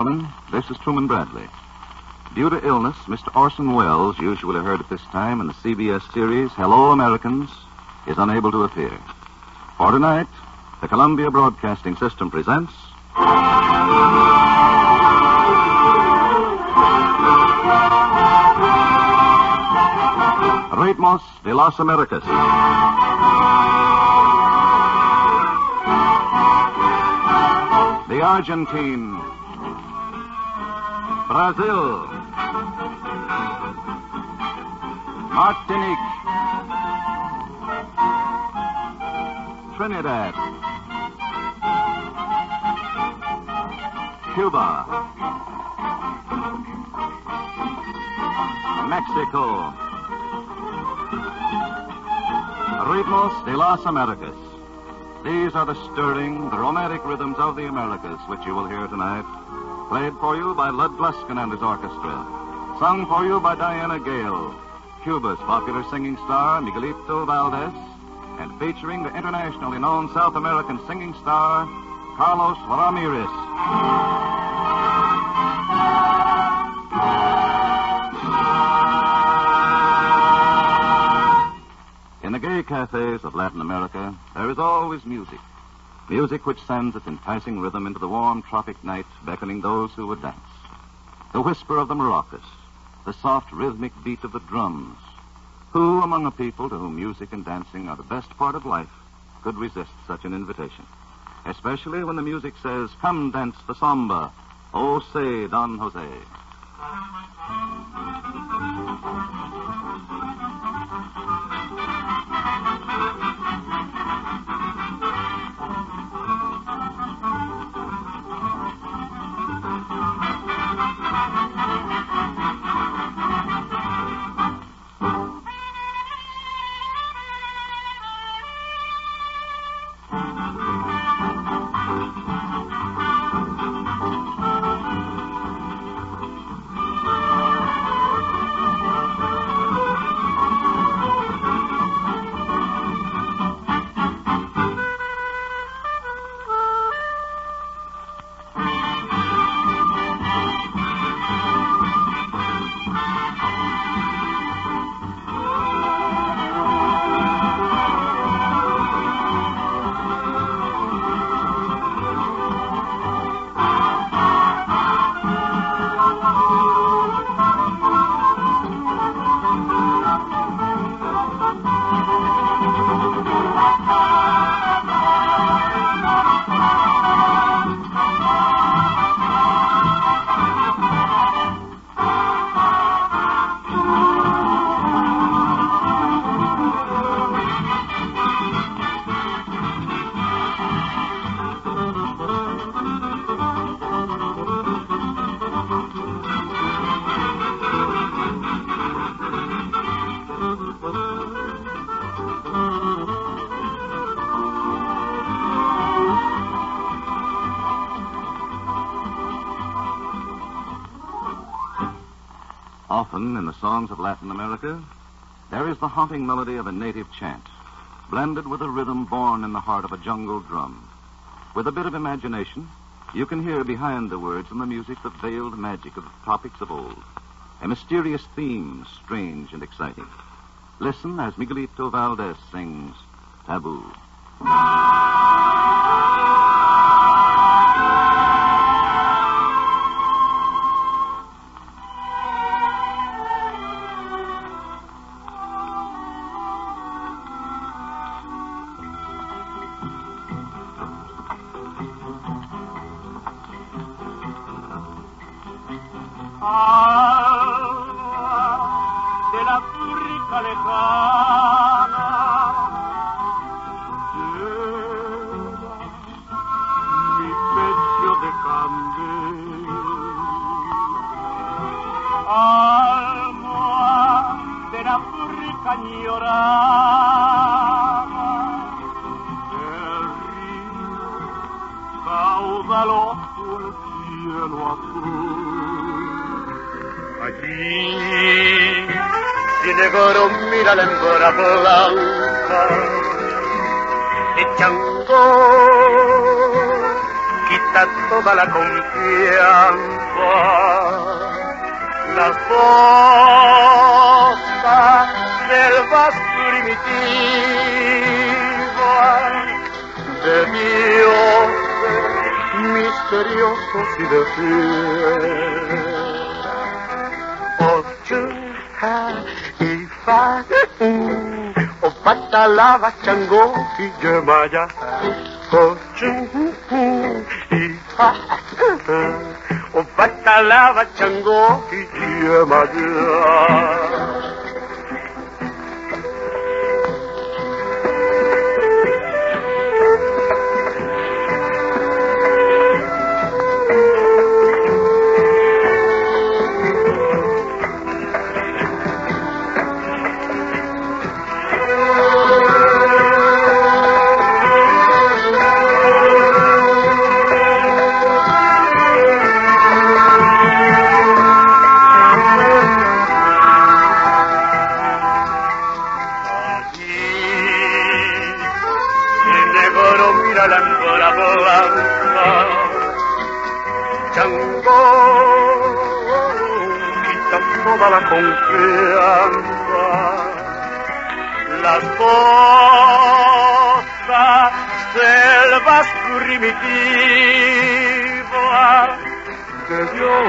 gentlemen, this is Truman Bradley. Due to illness, Mr. Orson Welles, usually heard at this time in the CBS series Hello, Americans, is unable to appear. For tonight, the Columbia Broadcasting System presents... Ritmos de las Americas. The Argentine. Brazil. Martinique. Trinidad. Cuba. Mexico. Ritmos de las Americas. These are the stirring, the romantic rhythms of the Americas, which you will hear tonight. Played for you by Lud Gluskin and his orchestra. Sung for you by Diana Gale, Cuba's popular singing star, Miguelito Valdez, and featuring the internationally known South American singing star, Carlos Ramirez. In the gay cafes of Latin America, there is always music. Music which sends its enticing rhythm into the warm tropic night, beckoning those who would dance. The whisper of the maracas, the soft rhythmic beat of the drums. Who among a people to whom music and dancing are the best part of life could resist such an invitation? Especially when the music says, "Come dance the samba, oh say Don Jose." Often in the songs of Latin America, there is the haunting melody of a native chant, blended with a rhythm born in the heart of a jungle drum. With a bit of imagination, you can hear behind the words and the music the veiled magic of the tropics of old, a mysterious theme, strange and exciting. Listen as Miguelito Valdez sings Taboo. De la África lejana, lleva mi pecho de candela. Alma de la África añorada, el río caudaloso, el cielo azul. Allí, si negro mira la hembra blanca, de Chango quita toda la confianza. de dioses misteriosos y de fiel. Ifa, o patalava chango y yemaya. Ifa, o patalava chango y yemaya. Toda la confianza, las cosas selvas primitivas de Dios,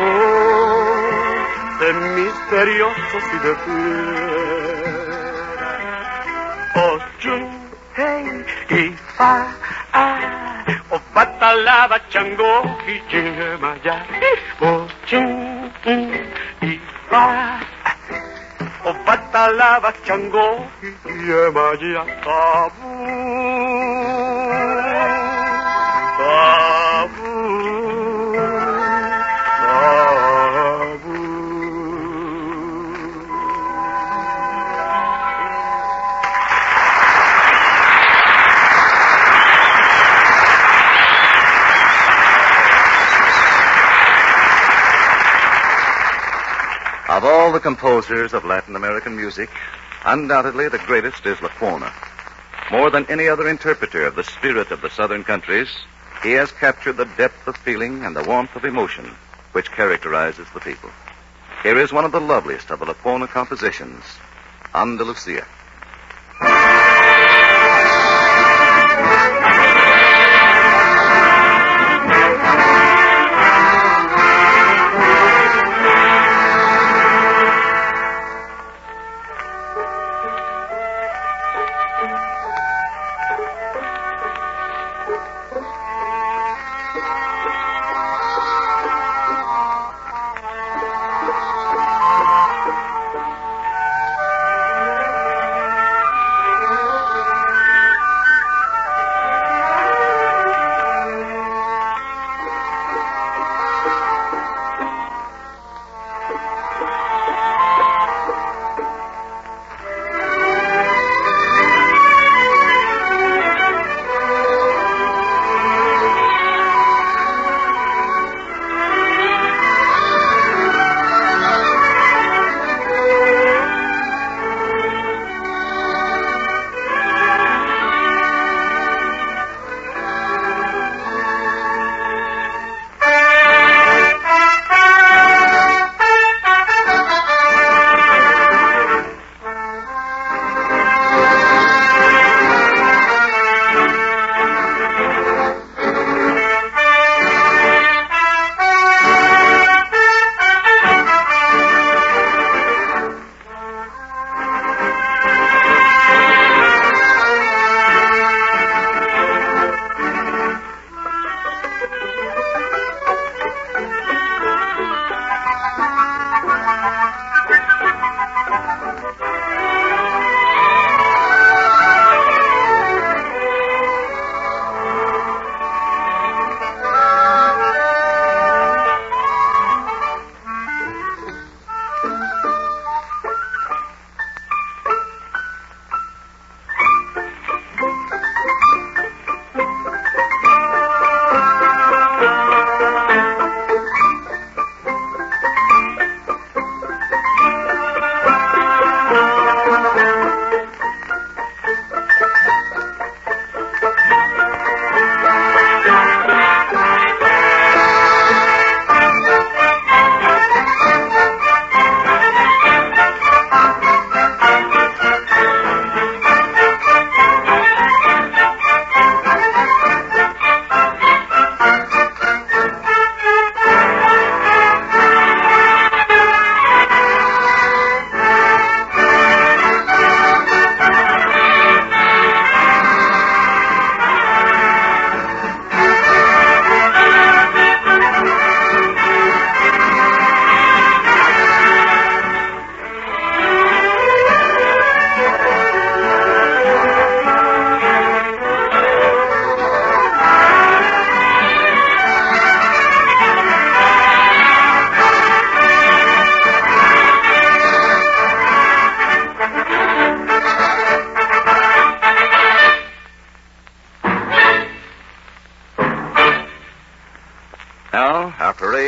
de misteriosos y de fiel. Ochun, hey, ifa, o patalava chango y yemaya. Ochun, o patalava chango y yemaya. Tabu, tabu, tabu. Of all the composers of Latin American music, undoubtedly the greatest is Lacuna. More than any other interpreter of the spirit of the southern countries, he has captured the depth of feeling and the warmth of emotion which characterizes the people. Here is one of the loveliest of the Lacuna compositions, Andalusia.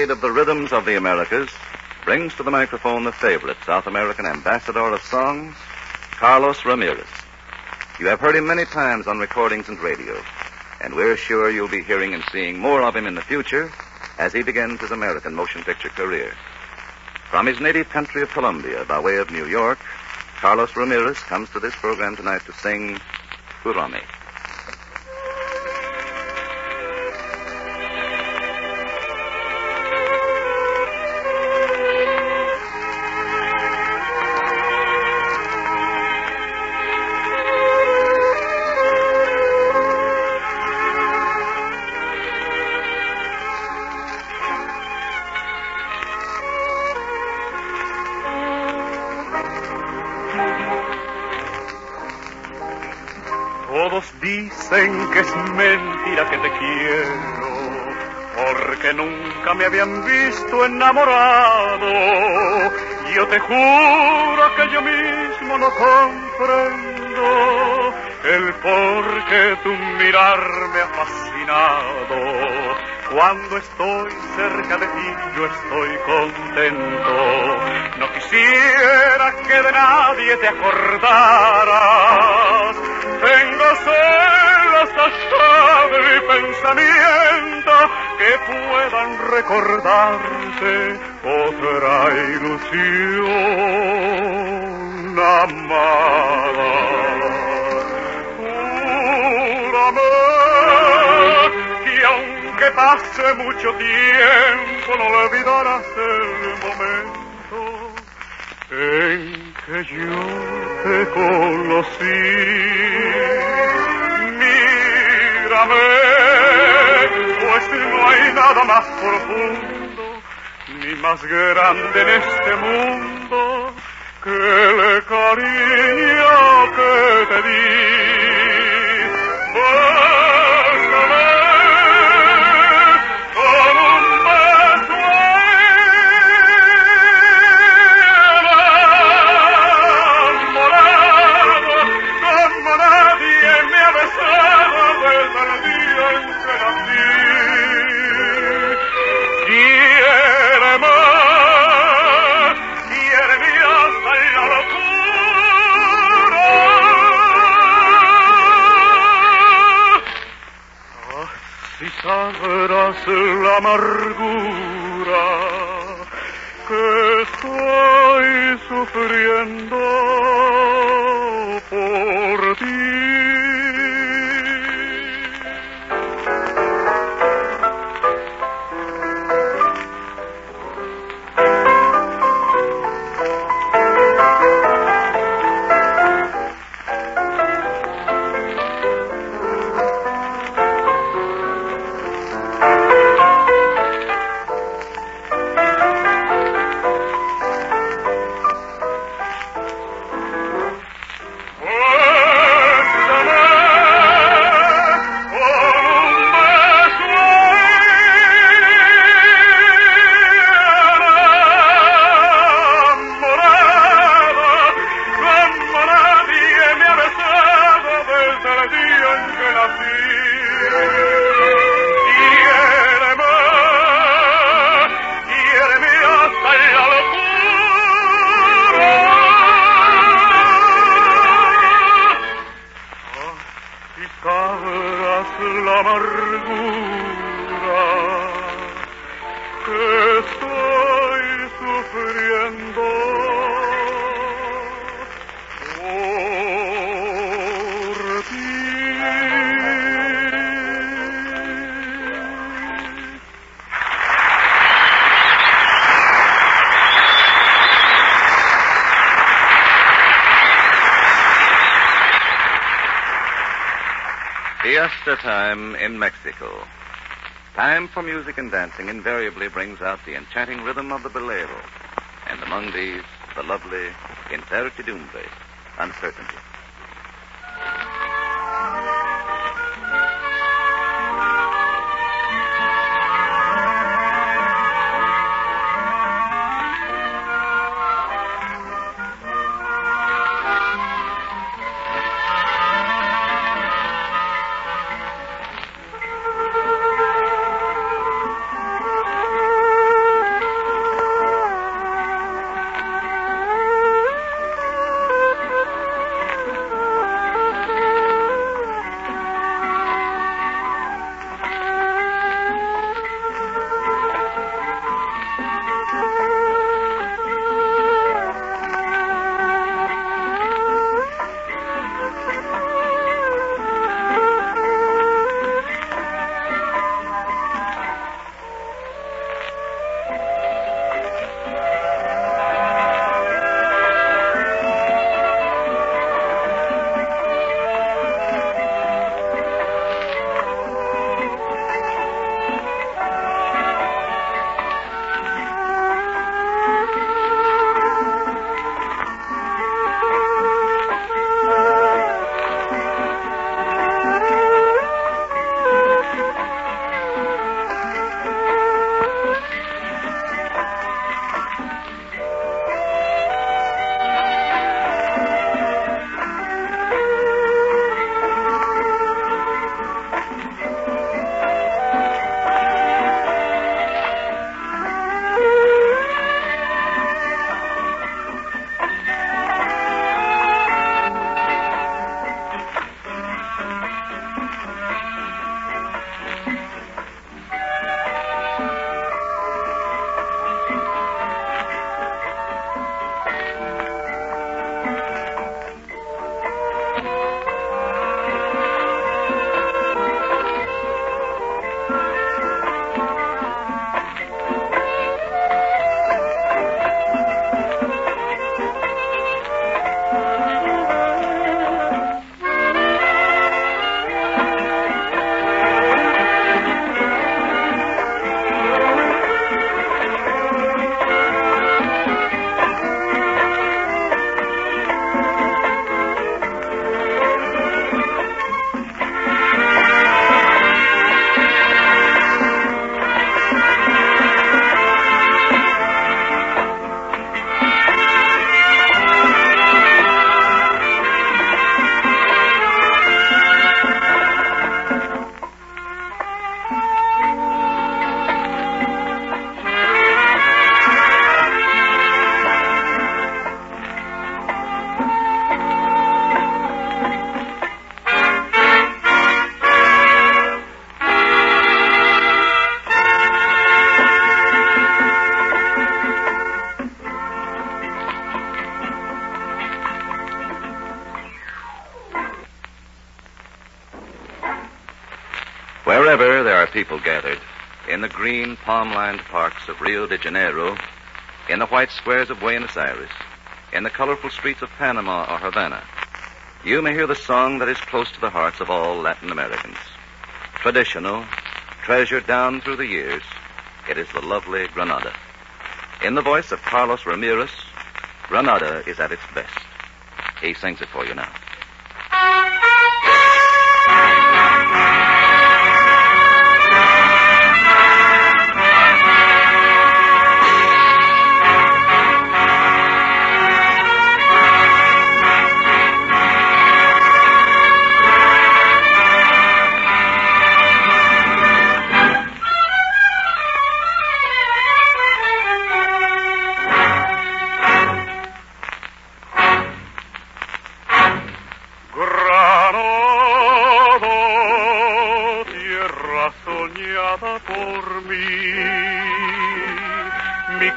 Cavalcade of the Rhythms of the Americas brings to the microphone the favorite South American ambassador of songs, Carlos Ramirez. You have heard him many times on recordings and radio, and we're sure you'll be hearing and seeing more of him in the future as he begins his American motion picture career. From his native country of Colombia, by way of New York, Carlos Ramirez comes to this program tonight to sing Curame. Todos dicen que es mentira que te quiero, porque nunca me habían visto enamorado. Yo te juro que yo mismo no comprendo el por qué tu mirar me ha fascinado. Cuando estoy cerca de ti yo estoy contento. No quisiera que de nadie te acordaras. Tengo celos hasta de mi pensamiento que puedan recordarte otra ilusión amada. Júrame que aunque pase mucho tiempo no olvidarás el momento en que yo te conocí. Mírame, pues no hay nada más profundo ni más grande en este mundo que el cariño que te di. Bésame con un beso enamorado, como nadie me ha besado desde el día en que nací. Quiéreme hasta la locura. Así sabrás la amargura que estoy sufriendo por ti. Fiesta time in Mexico. Time for music and dancing invariably brings out the enchanting rhythm of the bolero, and among these, the lovely incertidumbre, uncertainty. people gathered in the green, palm-lined parks of Rio de Janeiro, in the white squares of Buenos Aires, in the colorful streets of Panama or Havana, you may hear the song that is close to the hearts of all Latin Americans. Traditional, treasured down through the years, it is the lovely Granada. In the voice of Carlos Ramirez, Granada is at its best. He sings it for you now.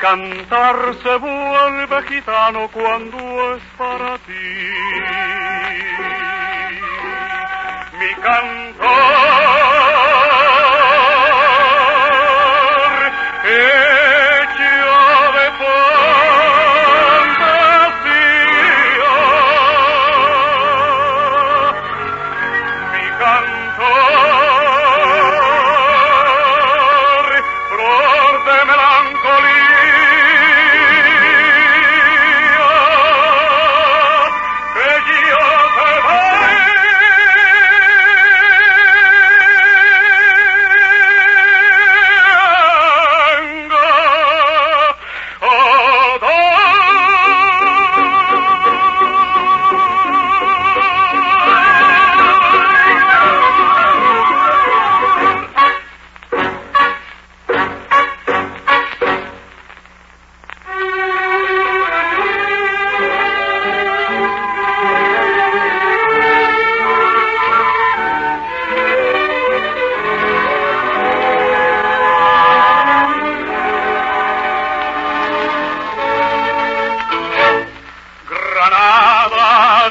Cantar se vuelve gitano cuando es para ti. Mi cantor hecho de fantasía. Mi cantor, flor de melancolía.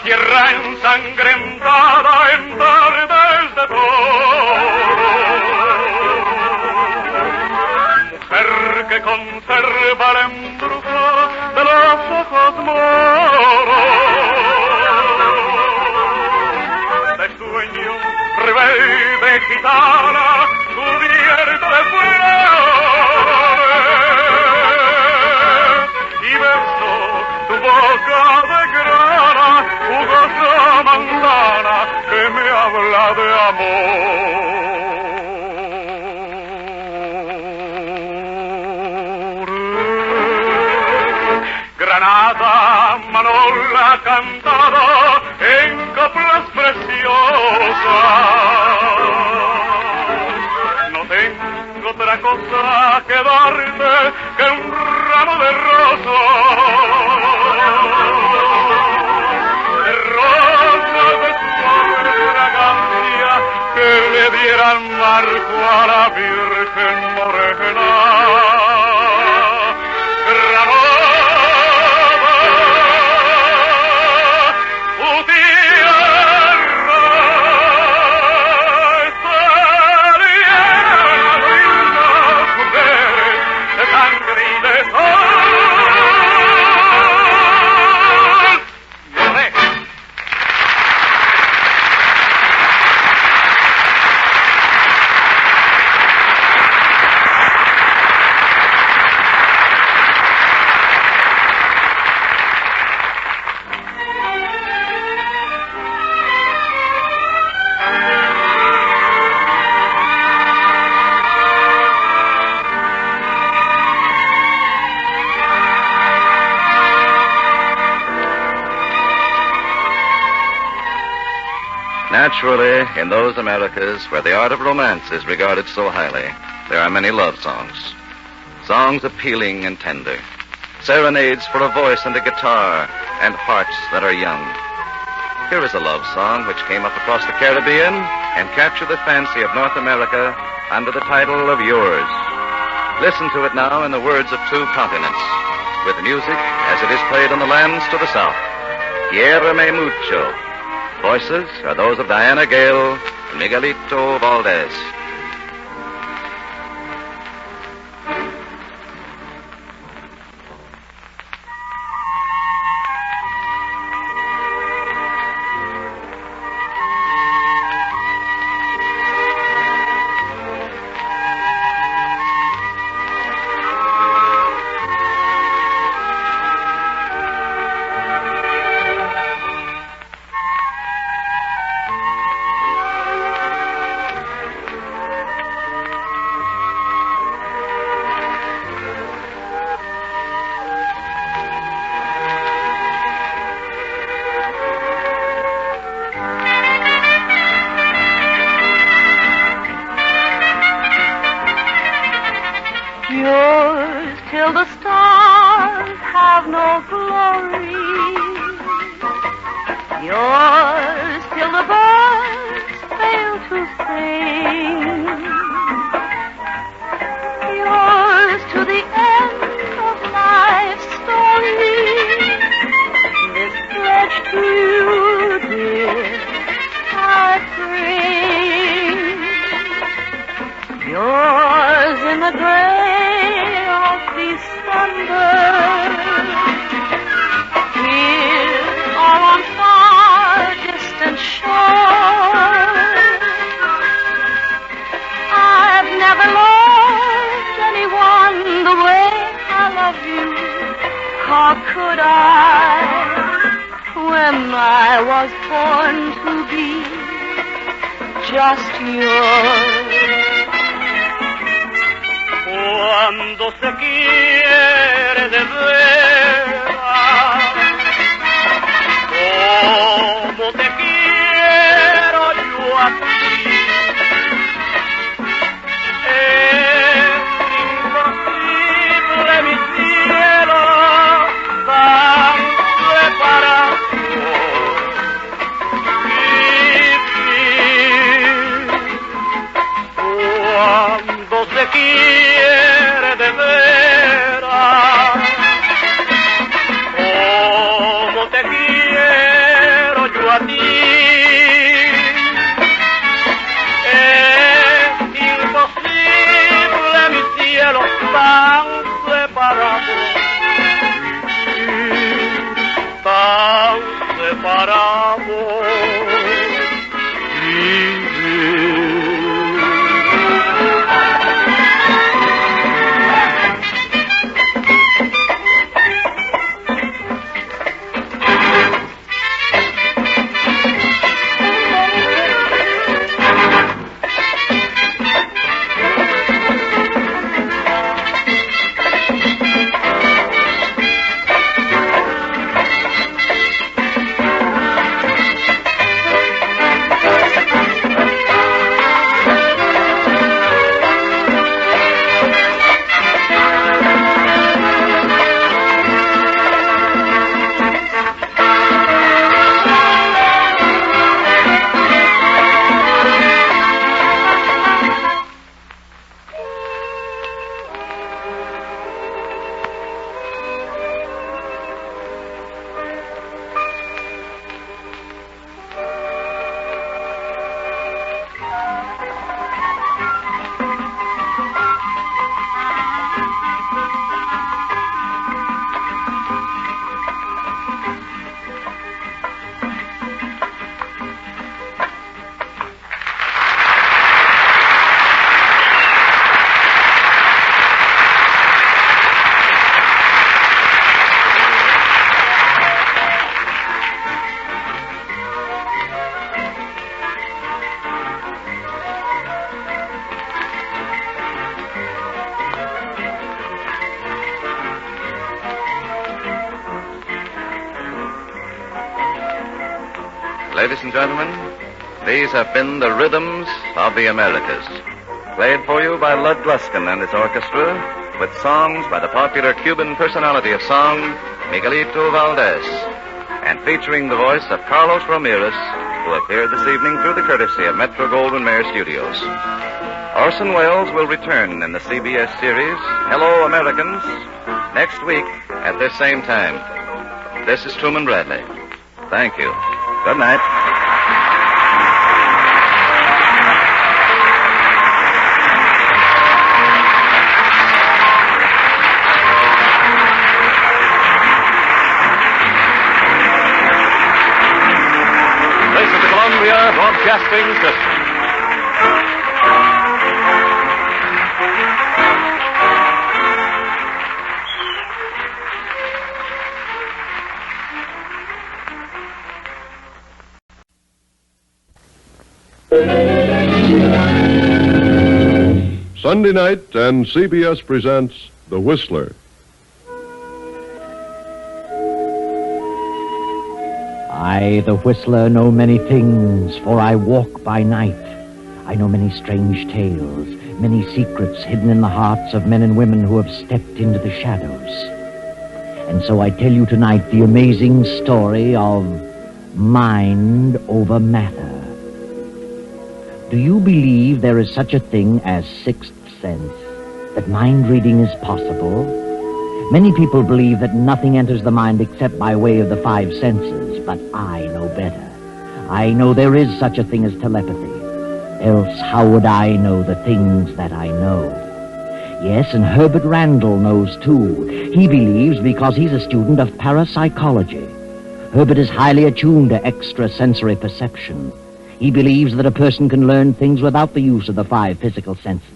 Tierra ensangrentada en tardes de toro, mujer que conserva el embrujo de los ojos moros, de sueño rebelde gitana cubierta de flores, y beso tu boca de grana, jugosa manzana que me habla de amor. Granada, Manola cantada en coplas preciosas. No tengo otra cosa que darte que un ramo de rosas de suave fragancia que le dieran marco a la Virgen Morena. Granada, tu tierra está llena de lindas mujeres, de sangre y de sol. Naturally, in those Americas where the art of romance is regarded so highly, there are many love songs. Songs appealing and tender. Serenades for a voice and a guitar and hearts that are young. Here is a love song which came up across the Caribbean and captured the fancy of North America under the title of Yours. Listen to it now in the words of two continents, with music as it is played on the lands to the south. Quiéreme mucho. Voices are those of Diana Gale and Miguelito Valdez. have no glory. Yours till the birds fail to sing. Yours to the end of life's story. This pledge to you, dear, I bring. Yours in the gray of December. Here or on far distant shore. I've never loved anyone the way I love you. How could I, when I was born to be just yours? Cuando se quiere de veras, como te quiero yo a ti, es imposible mi cielo tan separado. Cuando se quiere de veras, como te quiero yo a ti, es imposible mi cielo tan separado, tan separado. Ladies and gentlemen, these have been the rhythms of the Americas, played for you by Lud Gluskin and his orchestra, with songs by the popular Cuban personality of song, Miguelito Valdez, and featuring the voice of Carlos Ramirez, who appeared this evening through the courtesy of Metro-Goldwyn-Mayer Studios. Orson Welles will return in the CBS series, Hello, Americans, next week at this same time. This is Truman Bradley. Thank you. Good night. This is the Columbia Broadcasting System. Sunday night, and CBS presents The Whistler. I, the Whistler, know many things, for I walk by night. I know many strange tales, many secrets hidden in the hearts of men and women who have stepped into the shadows. And so I tell you tonight the amazing story of mind over matter. Do you believe there is such a thing as sixth sense, that mind reading is possible? Many people believe that nothing enters the mind except by way of the five senses, but I know better. I know there is such a thing as telepathy. Else how would I know the things that I know? Yes, and Herbert Randall knows too. He believes because he's a student of parapsychology. Herbert is highly attuned to extrasensory perception. He believes that a person can learn things without the use of the five physical senses.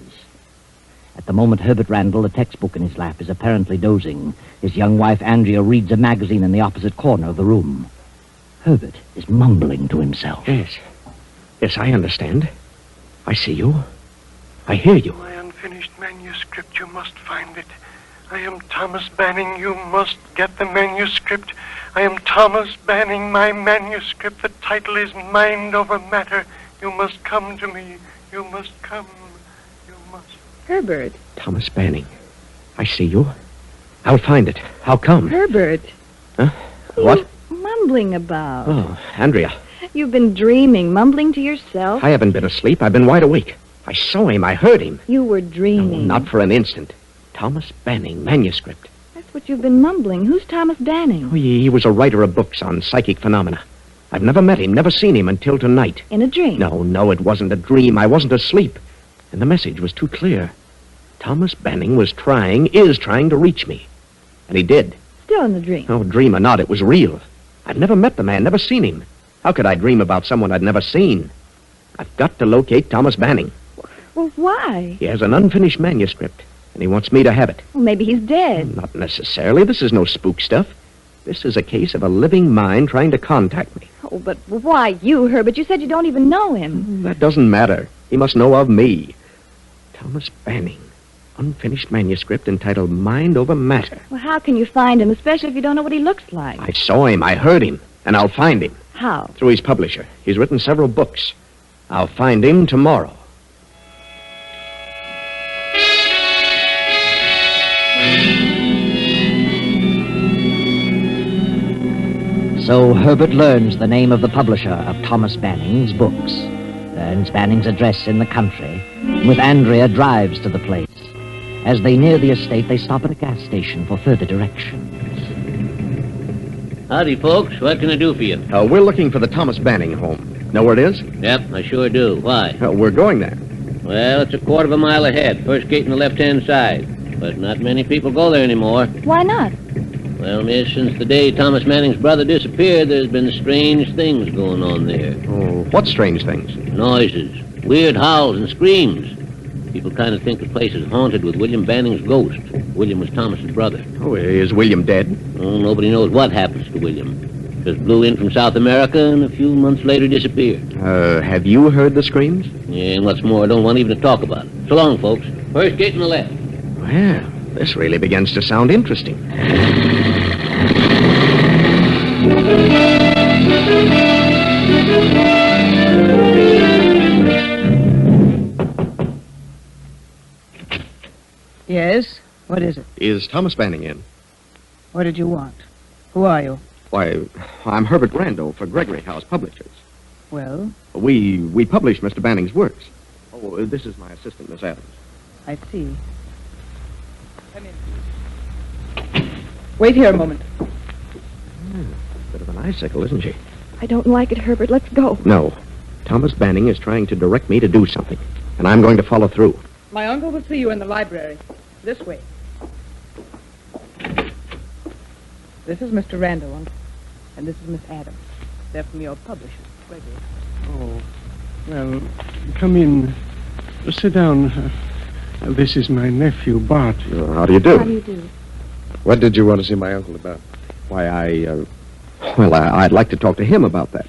At the moment, Herbert Randall, a textbook in his lap, is apparently dozing. His young wife, Andrea, reads a magazine in the opposite corner of the room. Herbert is mumbling to himself. Yes. Yes, I understand. I see you. I hear you. My unfinished manuscript, you must find it. I am Thomas Banning. You must get the manuscript. I am Thomas Banning. My manuscript. The title is Mind Over Matter. You must come to me. You must come. You must. Herbert. Thomas Banning. I see you. I'll find it. How come? Herbert. Huh? What? Mumbling about? Oh, Andrea. You've been dreaming, mumbling to yourself. I haven't been asleep. I've been wide awake. I saw him. I heard him. You were dreaming. No, not for an instant. Thomas Banning, manuscript. That's what you've been mumbling. Who's Thomas Banning? Oh, he was a writer of books on psychic phenomena. I've never met him, never seen him until tonight. In a dream? No, it wasn't a dream. I wasn't asleep. And the message was too clear. Thomas Banning is trying to reach me. And he did. Still in the dream? Oh, dream or not, it was real. I've never met the man, never seen him. How could I dream about someone I'd never seen? I've got to locate Thomas Banning. Well, why? He has an unfinished manuscript, and he wants me to have it. Well, maybe he's dead. Not necessarily. This is no spook stuff. This is a case of a living mind trying to contact me. Oh, but why you, Herbert? You said you don't even know him. That doesn't matter. He must know of me. Thomas Banning. Unfinished manuscript entitled Mind Over Matter. Well, how can you find him, especially if you don't know what he looks like? I saw him. I heard him. And I'll find him. How? Through his publisher. He's written several books. I'll find him tomorrow. So Herbert learns the name of the publisher of Thomas Banning's books, learns Banning's address in the country, and with Andrea drives to the place. As they near the estate, they stop at a gas station for further directions. Howdy, folks. What can I do for you? We're looking for the Thomas Banning home. Know where it is? Yep, I sure do. Why? We're going there. Well, it's a quarter of a mile ahead. First gate on the left-hand side. But not many people go there anymore. Why not? Well, miss, since the day Thomas Manning's brother disappeared, there's been strange things going on there. Oh, what strange things? Noises, weird howls and screams. People kind of think the place is haunted with William Banning's ghost. William was Thomas's brother. Oh, is William dead? Oh, nobody knows what happens to William. Just blew in from South America and a few months later disappeared. Have you heard the screams? Yeah, and what's more, I don't want even to talk about it. So long, folks. First gate on the left. Well, this really begins to sound interesting. Yes? What is it? Is Thomas Banning in? What did you want? Who are you? Why, I'm Herbert Randall for Gregory House Publishers. Well, We publish Mr. Banning's works. Oh, this is my assistant, Miss Adams. I see. Come in. Wait here a moment. Bit of an icicle, isn't she? I don't like it, Herbert. Let's go. No. Thomas Banning is trying to direct me to do something, and I'm going to follow through. My uncle will see you in the library. This way. This is Mr. Randall, Uncle. And this is Miss Adams. They're from your publisher, Gregory. Oh, well, come in. Sit down. This is my nephew, Bart. How do you do? How do you do? What did you want to see my uncle about? Why, I'd like to talk to him about that.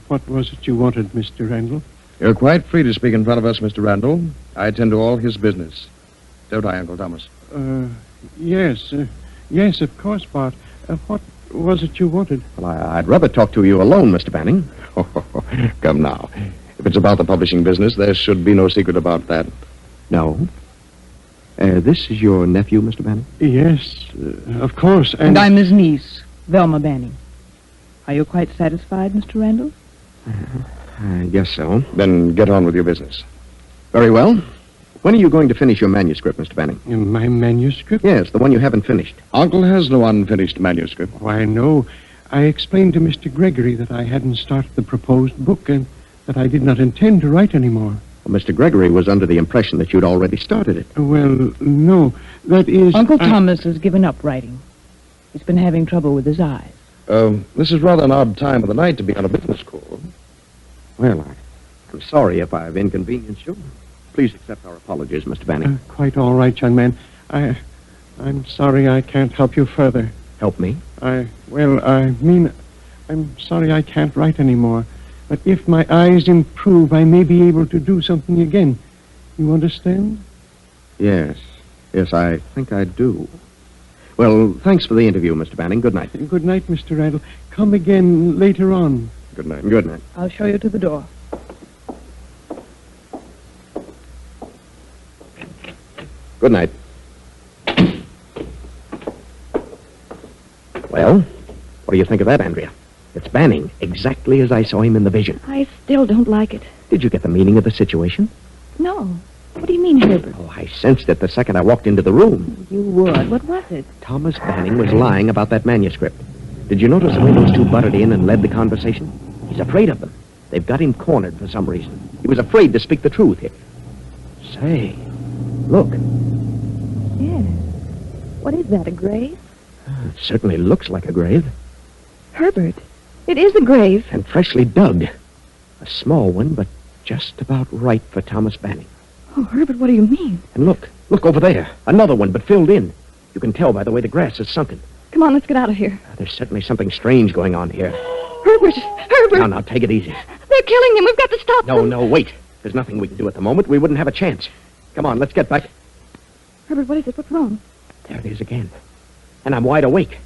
What was it you wanted, Mr. Randall? You're quite free to speak in front of us, Mr. Randall. I attend to all his business. Don't I, Uncle Thomas? Yes. Yes, of course, Bart. What was it you wanted? Well, I'd rather talk to you alone, Mr. Banning. Come now. If it's about the publishing business, there should be no secret about that. No. This is your nephew, Mr. Banning? Yes, of course. And I'm his niece, Velma Banning. Are you quite satisfied, Mr. Randall? I guess so. Then get on with your business. Very well. When are you going to finish your manuscript, Mr. Banning? My manuscript? Yes, the one you haven't finished. Uncle has no unfinished manuscript. Why, no. I explained to Mr. Gregory that I hadn't started the proposed book and that I did not intend to write anymore. Well, Mr. Gregory was under the impression that you'd already started it. Well, no. That is... Uncle Thomas has given up writing. He's been having trouble with his eyes. This is rather an odd time of the night to be on a business call. Well, I'm sorry if I've inconvenienced you. Please accept our apologies, Mr. Banning. Quite all right, young man. I'm sorry I can't help you further. Help me? I'm sorry I can't write anymore. But if my eyes improve, I may be able to do something again. You understand? Yes. Yes, I think I do. Well, thanks for the interview, Mr. Banning. Good night. Good night, Mr. Randall. Come again later on. Good night. Good night. I'll show you to the door. Good night. Well, what do you think of that, Andrea? It's Banning, exactly as I saw him in the vision. I still don't like it. Did you get the meaning of the situation? No. What do you mean, Herbert? Oh, I sensed it the second I walked into the room. You would. What was it? Thomas Banning was lying about that manuscript. Did you notice the way those two butted in and led the conversation? He's afraid of them. They've got him cornered for some reason. He was afraid to speak the truth. Say, look. Yes. What is that, a grave? It certainly looks like a grave. Herbert, it is a grave. And freshly dug. A small one, but just about right for Thomas Banning. Oh, Herbert, what do you mean? And look over there. Another one, but filled in. You can tell by the way the grass is sunken. Come on, let's get out of here. There's certainly something strange going on here. Herbert! Now, take it easy. They're killing him. We've got to stop them. No, wait. There's nothing we can do at the moment. We wouldn't have a chance. Come on, let's get back. Herbert, what is it? What's wrong? There it is again. And I'm wide awake.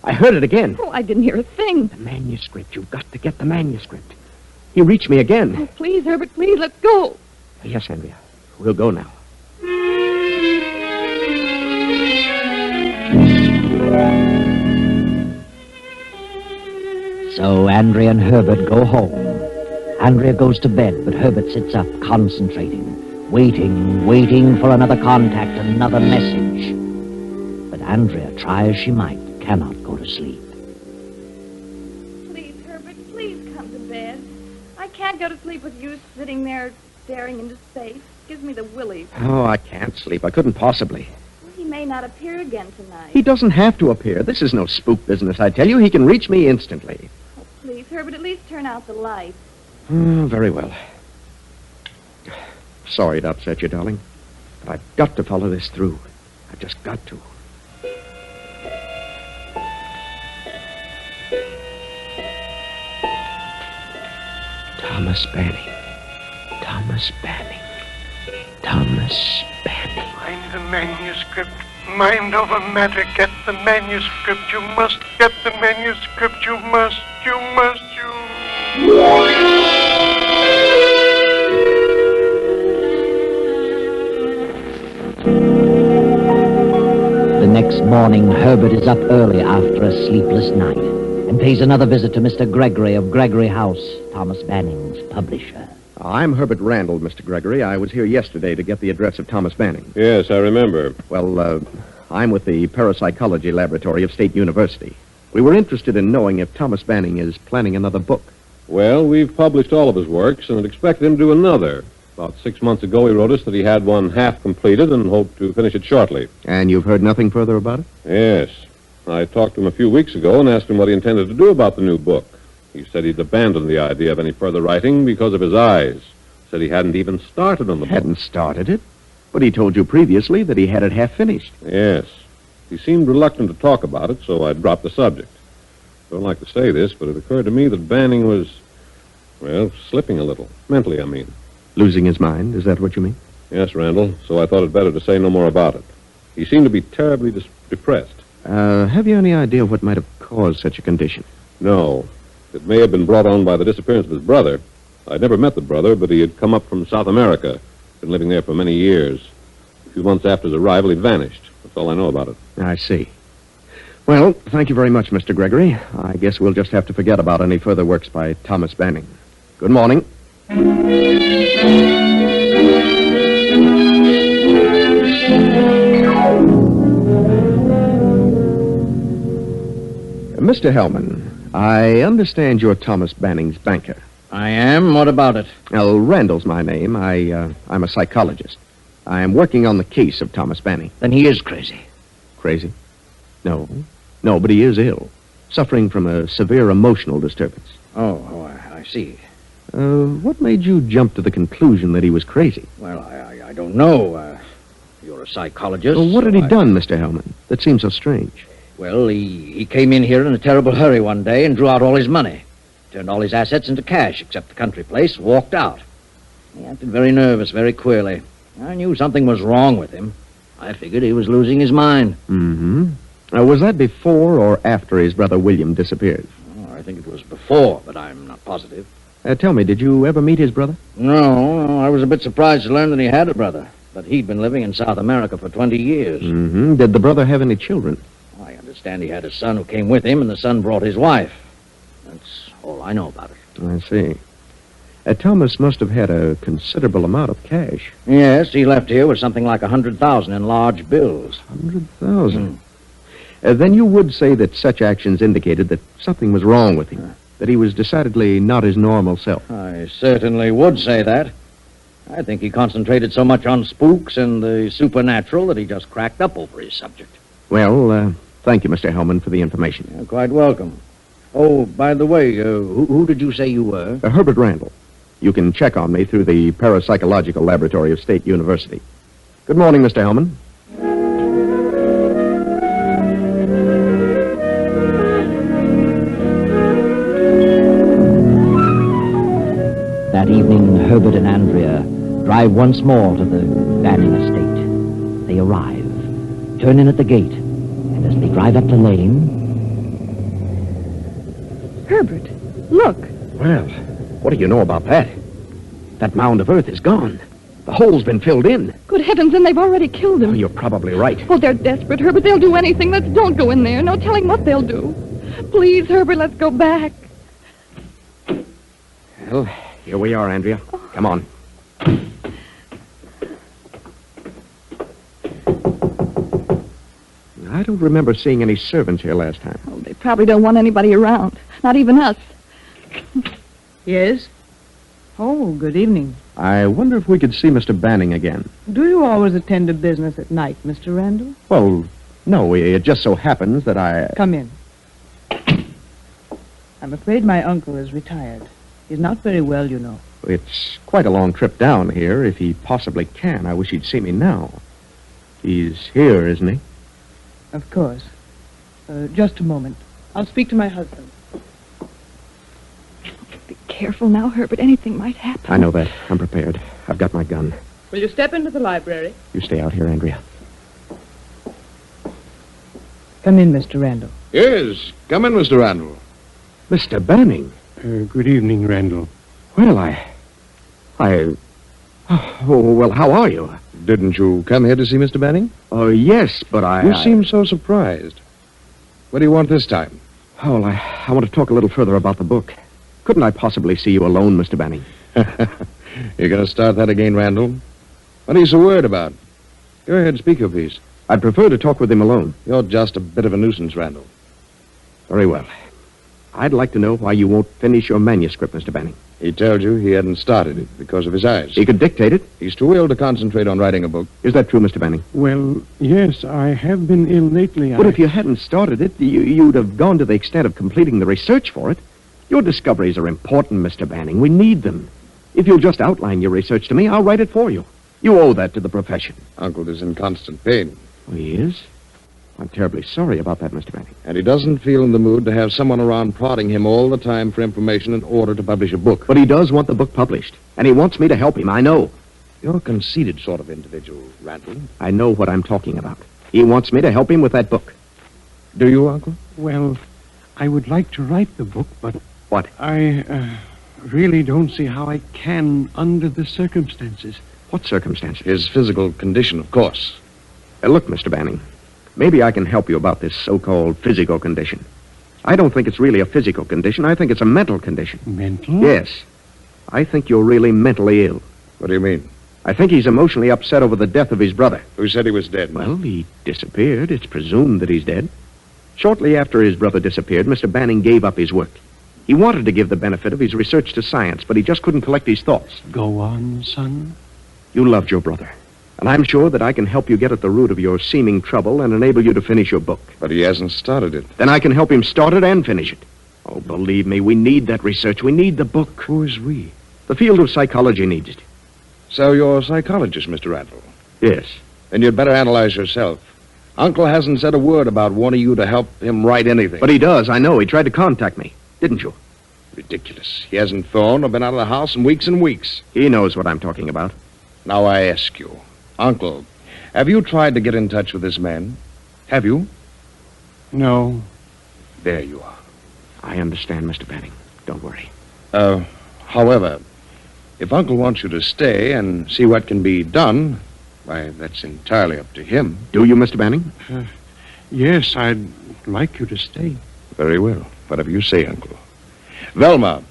I heard it again. Oh, I didn't hear a thing. The manuscript. You've got to get the manuscript. He reached me again. Oh, please, Herbert, please, let's go. Yes, Andrea. We'll go now. So Andrea and Herbert go home. Andrea goes to bed, but Herbert sits up, concentrating, waiting for another contact, another message. But Andrea, try as she might, cannot go to sleep. Please, Herbert, please come to bed. I can't go to sleep with you sitting there staring into space. Gives me the willies. Oh, I can't sleep. I couldn't possibly. He may not appear again tonight. He doesn't have to appear. This is no spook business, I tell you. He can reach me instantly. Oh, please, Herbert, at least turn out the light. Oh, very well. Sorry to upset you, darling. But I've got to follow this through. I've just got to. Thomas Banning. Thomas Banning. Thomas Banning. Find the manuscript. Mind over matter. Get the manuscript. You must get the manuscript. You must. The next morning, Herbert is up early after a sleepless night and pays another visit to Mr. Gregory of Gregory House, Thomas Banning's publisher. I'm Herbert Randall, Mr. Gregory. I was here yesterday to get the address of Thomas Banning. Yes, I remember. Well, I'm with the Parapsychology Laboratory of State University. We were interested in knowing if Thomas Banning is planning another book. Well, we've published all of his works and expected him to do another. About 6 months ago, he wrote us that he had one half completed and hoped to finish it shortly. And you've heard nothing further about it? Yes. I talked to him a few weeks ago and asked him what he intended to do about the new book. He said he'd abandoned the idea of any further writing because of his eyes. Said he hadn't even started on the book. Hadn't started it? But he told you previously that he had it half finished. Yes. He seemed reluctant to talk about it, so I dropped the subject. Don't like to say this, but it occurred to me that Banning was, well, slipping a little. Mentally, I mean. Losing his mind? Is that what you mean? Yes, Randall, so I thought it better to say no more about it. He seemed to be terribly depressed. Have you any idea what might have caused such a condition? No. It may have been brought on by the disappearance of his brother. I'd never met the brother, but he had come up from South America. Been living there for many years. few months after his arrival, he'd vanished. That's all I know about it. I see. Well, thank you very much, Mr. Gregory. I guess we'll just have to forget about any further works by Thomas Banning. Good morning. Mr. Hellman, I understand you're Thomas Banning's banker. I am. What about it? Well, Randall's my name. I'm a psychologist. I am working on the case of Thomas Banning. Then he is crazy. Crazy? No, but he is ill, suffering from a severe emotional disturbance. Oh, I see. What made you jump to the conclusion that he was crazy? Well, I don't know. You're a psychologist. Well, what had he done, Mr. Hellman? That seems so strange. Well, he came in here in a terrible hurry one day and drew out all his money. Turned all his assets into cash, except the country place, walked out. He acted very nervous, very queerly. I knew something was wrong with him. I figured he was losing his mind. Mm-hmm. Was that before or after his brother William disappeared? Oh, I think it was before, but I'm not positive. Tell me, did you ever meet his brother? No, I was a bit surprised to learn that he had a brother. But he'd been living in South America for 20 years. Mm-hmm. Did the brother have any children? I understand he had a son who came with him, and the son brought his wife. That's all I know about it. I see. Thomas must have had a considerable amount of cash. Yes, he left here with something like 100,000 in large bills. 100,000? Then you would say that such actions indicated that something was wrong with him, that he was decidedly not his normal self. I certainly would say that. I think he concentrated so much on spooks and the supernatural that he just cracked up over his subject. Well, thank you, Mr. Hellman, for the information. You're quite welcome. Oh, by the way, who did you say you were? Herbert Randall. You can check on me through the Parapsychological Laboratory of State University. Good morning, Mr. Hellman. That evening, Herbert and Andrea drive once more to the Banning estate. They arrive, turn in at the gate, and as they drive up the lane... Herbert, look. Well, what do you know about that? That mound of earth is gone. The hole's been filled in. Good heavens, then they've already killed him. Oh, you're probably right. Oh, they're desperate, Herbert. They'll do anything. Don't go in there. No telling what they'll do. Please, Herbert, let's go back. Well, here we are, Andrea. Come on. I don't remember seeing any servants here last time. Oh, they probably don't want anybody around. Not even us. Yes? Oh, good evening. I wonder if we could see Mr. Banning again. Do you always attend to business at night, Mr. Randall? Well, no, it just so happens that I... Come in. I'm afraid my uncle is retired. He's not very well, you know. It's quite a long trip down here, if he possibly can. I wish he'd see me now. He's here, isn't he? Of course. Just a moment. I'll speak to my husband. Be careful now, Herbert. Anything might happen. I know that. I'm prepared. I've got my gun. Will you step into the library? You stay out here, Andrea. Come in, Mr. Randall. Yes, come in, Mr. Randall. Mr. Banning. Good evening, Randall. Well, Oh, well, how are you? Didn't you come here to see Mr. Banning? Oh, yes, but You seem so surprised. What do you want this time? Oh, well, I want to talk a little further about the book. Couldn't I possibly see you alone, Mr. Banning? You're going to start that again, Randall? What are you so worried about? Go ahead, speak your piece. I'd prefer to talk with him alone. You're just a bit of a nuisance, Randall. Very well. I'd like to know why you won't finish your manuscript, Mr. Banning. He told you he hadn't started it because of his eyes. He could dictate it. He's too ill to concentrate on writing a book. Is that true, Mr. Banning? Well, yes, I have been ill lately. But if you hadn't started it, you'd have gone to the extent of completing the research for it. Your discoveries are important, Mr. Banning. We need them. If you'll just outline your research to me, I'll write it for you. You owe that to the profession. Uncle is in constant pain. Oh, he is? I'm terribly sorry about that, Mr. Banning. And he doesn't feel in the mood to have someone around prodding him all the time for information in order to publish a book. But he does want the book published, and he wants me to help him, I know. You're a conceited sort of individual, Randall. I know what I'm talking about. He wants me to help him with that book. Do you, Uncle? Well, I would like to write the book, but... What? I really don't see how I can under the circumstances. What circumstances? His physical condition, of course. Look, Mr. Banning, maybe I can help you about this so-called physical condition. I don't think it's really a physical condition. I think it's a mental condition. Mental? Yes. I think you're really mentally ill. What do you mean? I think he's emotionally upset over the death of his brother. Who said he was dead? Well, he disappeared. It's presumed that he's dead. Shortly after his brother disappeared, Mr. Banning gave up his work. He wanted to give the benefit of his research to science, but he just couldn't collect his thoughts. Go on, son. You loved your brother, and I'm sure that I can help you get at the root of your seeming trouble and enable you to finish your book. But he hasn't started it. Then I can help him start it and finish it. Oh, believe me, we need that research. We need the book. Who is we? The field of psychology needs it. So you're a psychologist, Mr. Randall. Yes. Then you'd better analyze yourself. Uncle hasn't said a word about wanting you to help him write anything. But he does, I know. He tried to contact me, didn't you? Ridiculous. He hasn't phoned or been out of the house in weeks and weeks. He knows what I'm talking about. Now I ask you, Uncle, have you tried to get in touch with this man? Have you? No. There you are. I understand, Mr. Banning. Don't worry. However, if Uncle wants you to stay and see what can be done, why, that's entirely up to him. Do you, Mr. Banning? Yes, I'd like you to stay. Very well. Whatever you say, Uncle. Velma,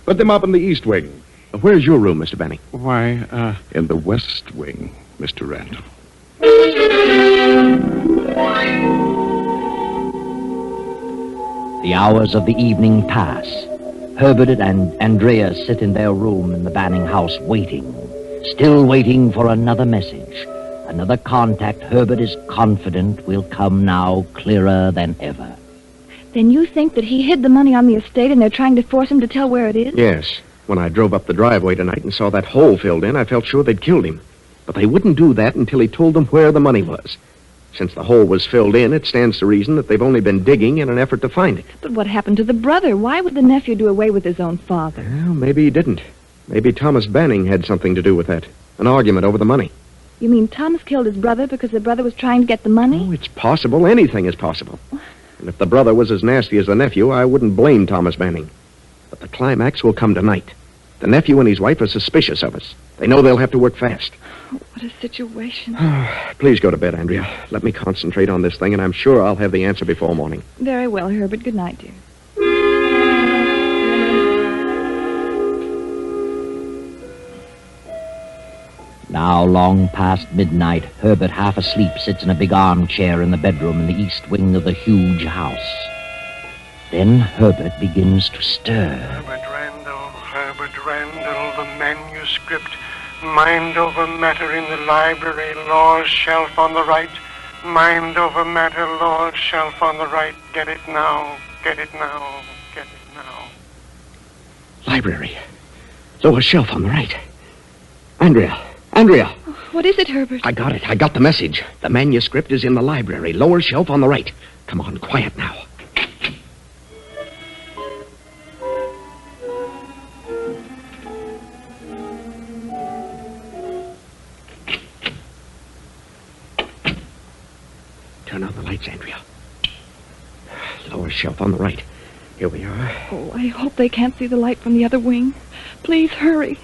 put them up in the east wing. Where's your room, Mr. Banning? Why, In the west wing, Mr. Randall. The hours of the evening pass. Herbert and Andrea sit in their room in the Banning house waiting. Still waiting for another message. Another contact Herbert is confident will come now clearer than ever. Then you think that he hid the money on the estate and they're trying to force him to tell where it is? Yes. When I drove up the driveway tonight and saw that hole filled in, I felt sure they'd killed him. But they wouldn't do that until he told them where the money was. Since the hole was filled in, it stands to reason that they've only been digging in an effort to find it. But what happened to the brother? Why would the nephew do away with his own father? Well, maybe he didn't. Maybe Thomas Banning had something to do with that. An argument over the money. You mean Thomas killed his brother because the brother was trying to get the money? Oh, it's possible. Anything is possible. And if the brother was as nasty as the nephew, I wouldn't blame Thomas Banning. But the climax will come tonight. The nephew and his wife are suspicious of us. They know they'll have to work fast. Oh, what a situation. Please go to bed, Andrea. Let me concentrate on this thing, and I'm sure I'll have the answer before morning. Very well, Herbert. Good night, dear. Now, long past midnight, Herbert, half asleep, sits in a big armchair in the bedroom in the east wing of the huge house. Then Herbert begins to stir. Herbert Randall, the manuscript, mind over matter in the library, law's shelf on the right, mind over matter, law's shelf on the right, get it now, get it now, get it now. Library. Lower shelf on the right. Andrea! Andrea! What is it, Herbert? I got it. I got the message. The manuscript is in the library. Lower shelf on the right. Come on, quiet now. Turn on the lights, Andrea. Lower shelf on the right. Here we are. Oh, I hope they can't see the light from the other wing. Please hurry.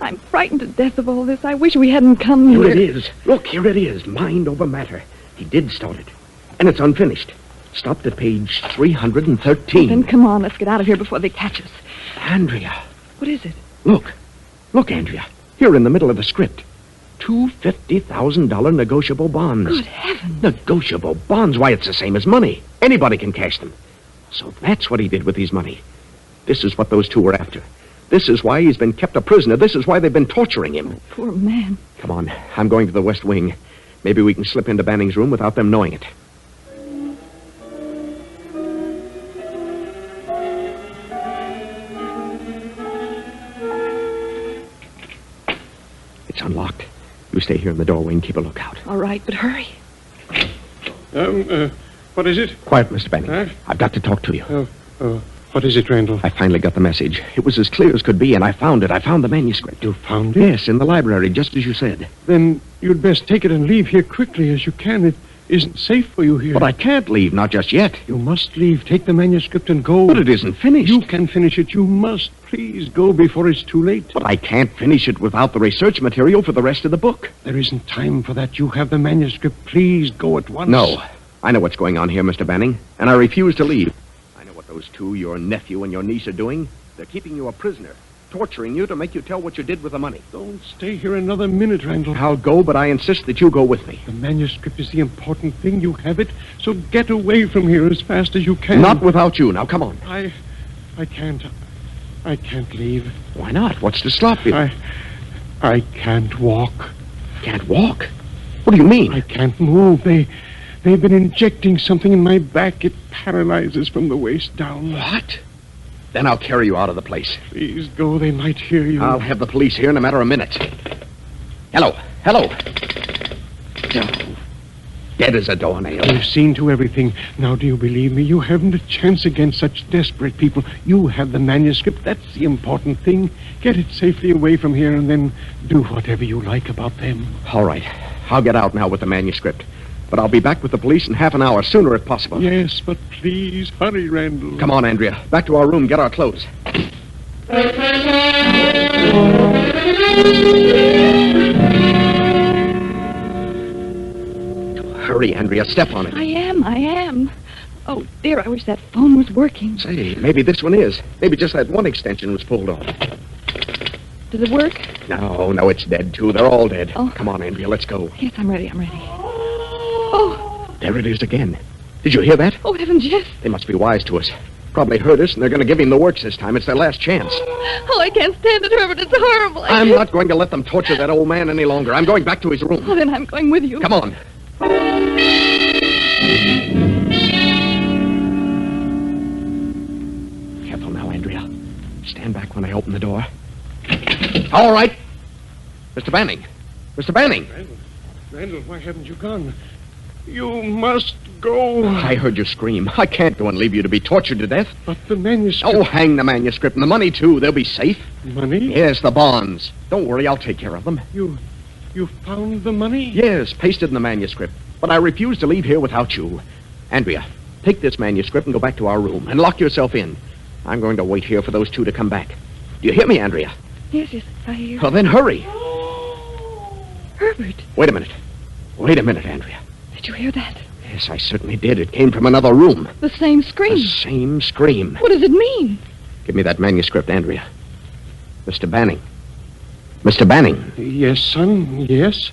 I'm frightened to death of all this. I wish we hadn't come here. Here it is. Look, here it is. Mind over matter. He did start it. And it's unfinished. Stopped at page 313. Then come on, let's get out of here before they catch us. Andrea. What is it? Look. Look, Andrea. Here in the middle of the script. 2 $50,000 negotiable bonds. Good heavens. Negotiable bonds? Why, it's the same as money. Anybody can cash them. So that's what he did with his money. This is what those two were after. This is why he's been kept a prisoner. This is why they've been torturing him. Poor man. Come on. I'm going to the west wing. Maybe we can slip into Banning's room without them knowing it. It's unlocked. You stay here in the doorway and keep a lookout. All right, but hurry. What is it? Quiet, Mr. Banning. Huh? I've got to talk to you. What is it, Randall? I finally got the message. It was as clear as could be, and I found it. I found the manuscript. You found it? Yes, in the library, just as you said. Then you'd best take it and leave here quickly as you can. isn't safe for you here. But I can't leave, not just yet. You must leave. Take the manuscript and go. But it isn't finished. You can finish it. You must. Please go before it's too late. But I can't finish it without the research material for the rest of the book. There isn't time for that. You have the manuscript. Please go at once. No. I know what's going on here, Mr. Banning, and I refuse to leave. I know what those two, your nephew and your niece, are doing. They're keeping you a prisoner, torturing you to make you tell what you did with the money. Don't stay here another minute, Randall. I'll go, but I insist that you go with me. The manuscript is the important thing. You have it, so get away from here as fast as you can. Not without you. Now, come on. I can't. I can't leave. Why not? What's to stop you? I can't walk. Can't walk? What do you mean? I can't move. They've been injecting something in my back. It paralyzes from the waist down. What? Then I'll carry you out of the place. Please go. They might hear you. I'll have the police here in a matter of minutes. Hello. Dead as a doornail. You've seen to everything. Now, do you believe me? You haven't a chance against such desperate people. You have the manuscript. That's the important thing. Get it safely away from here and then do whatever you like about them. All right. I'll get out now with the manuscript. But I'll be back with the police in half an hour, sooner if possible. Yes, but please hurry, Randall. Come on, Andrea. Back to our room. Get our clothes. Hurry, Andrea. Step on it. I am. Oh, dear, I wish that phone was working. Say, maybe this one is. Maybe just that one extension was pulled off. Does it work? No, it's dead, too. They're all dead. Oh. Come on, Andrea, let's go. Yes, I'm ready. Oh. There it is again. Did you hear that? Oh, heavens, yes. They must be wise to us. Probably heard us, and they're going to give him the works this time. It's their last chance. Oh, I can't stand it, Herbert. It's horrible. I'm not going to let them torture that old man any longer. I'm going back to his room. Oh, then I'm going with you. Come on. Careful now, Andrea. Stand back when I open the door. All right. Mr. Banning. Randall, why haven't you gone? You must go. I heard you scream. I can't go and leave you to be tortured to death. But the manuscript... Oh, hang the manuscript and the money, too. They'll be safe. Money? Yes, the bonds. Don't worry, I'll take care of them. You found the money? Yes, pasted in the manuscript. But I refuse to leave here without you. Andrea, take this manuscript and go back to our room and lock yourself in. I'm going to wait here for those two to come back. Do you hear me, Andrea? Yes, I hear. Well, then hurry. Herbert. Wait a minute, Andrea. Did you hear that? Yes, I certainly did. It came from another room. The same scream. The same scream. What does it mean? Give me that manuscript, Andrea. Mr. Banning. Mr. Banning. Yes, son, yes?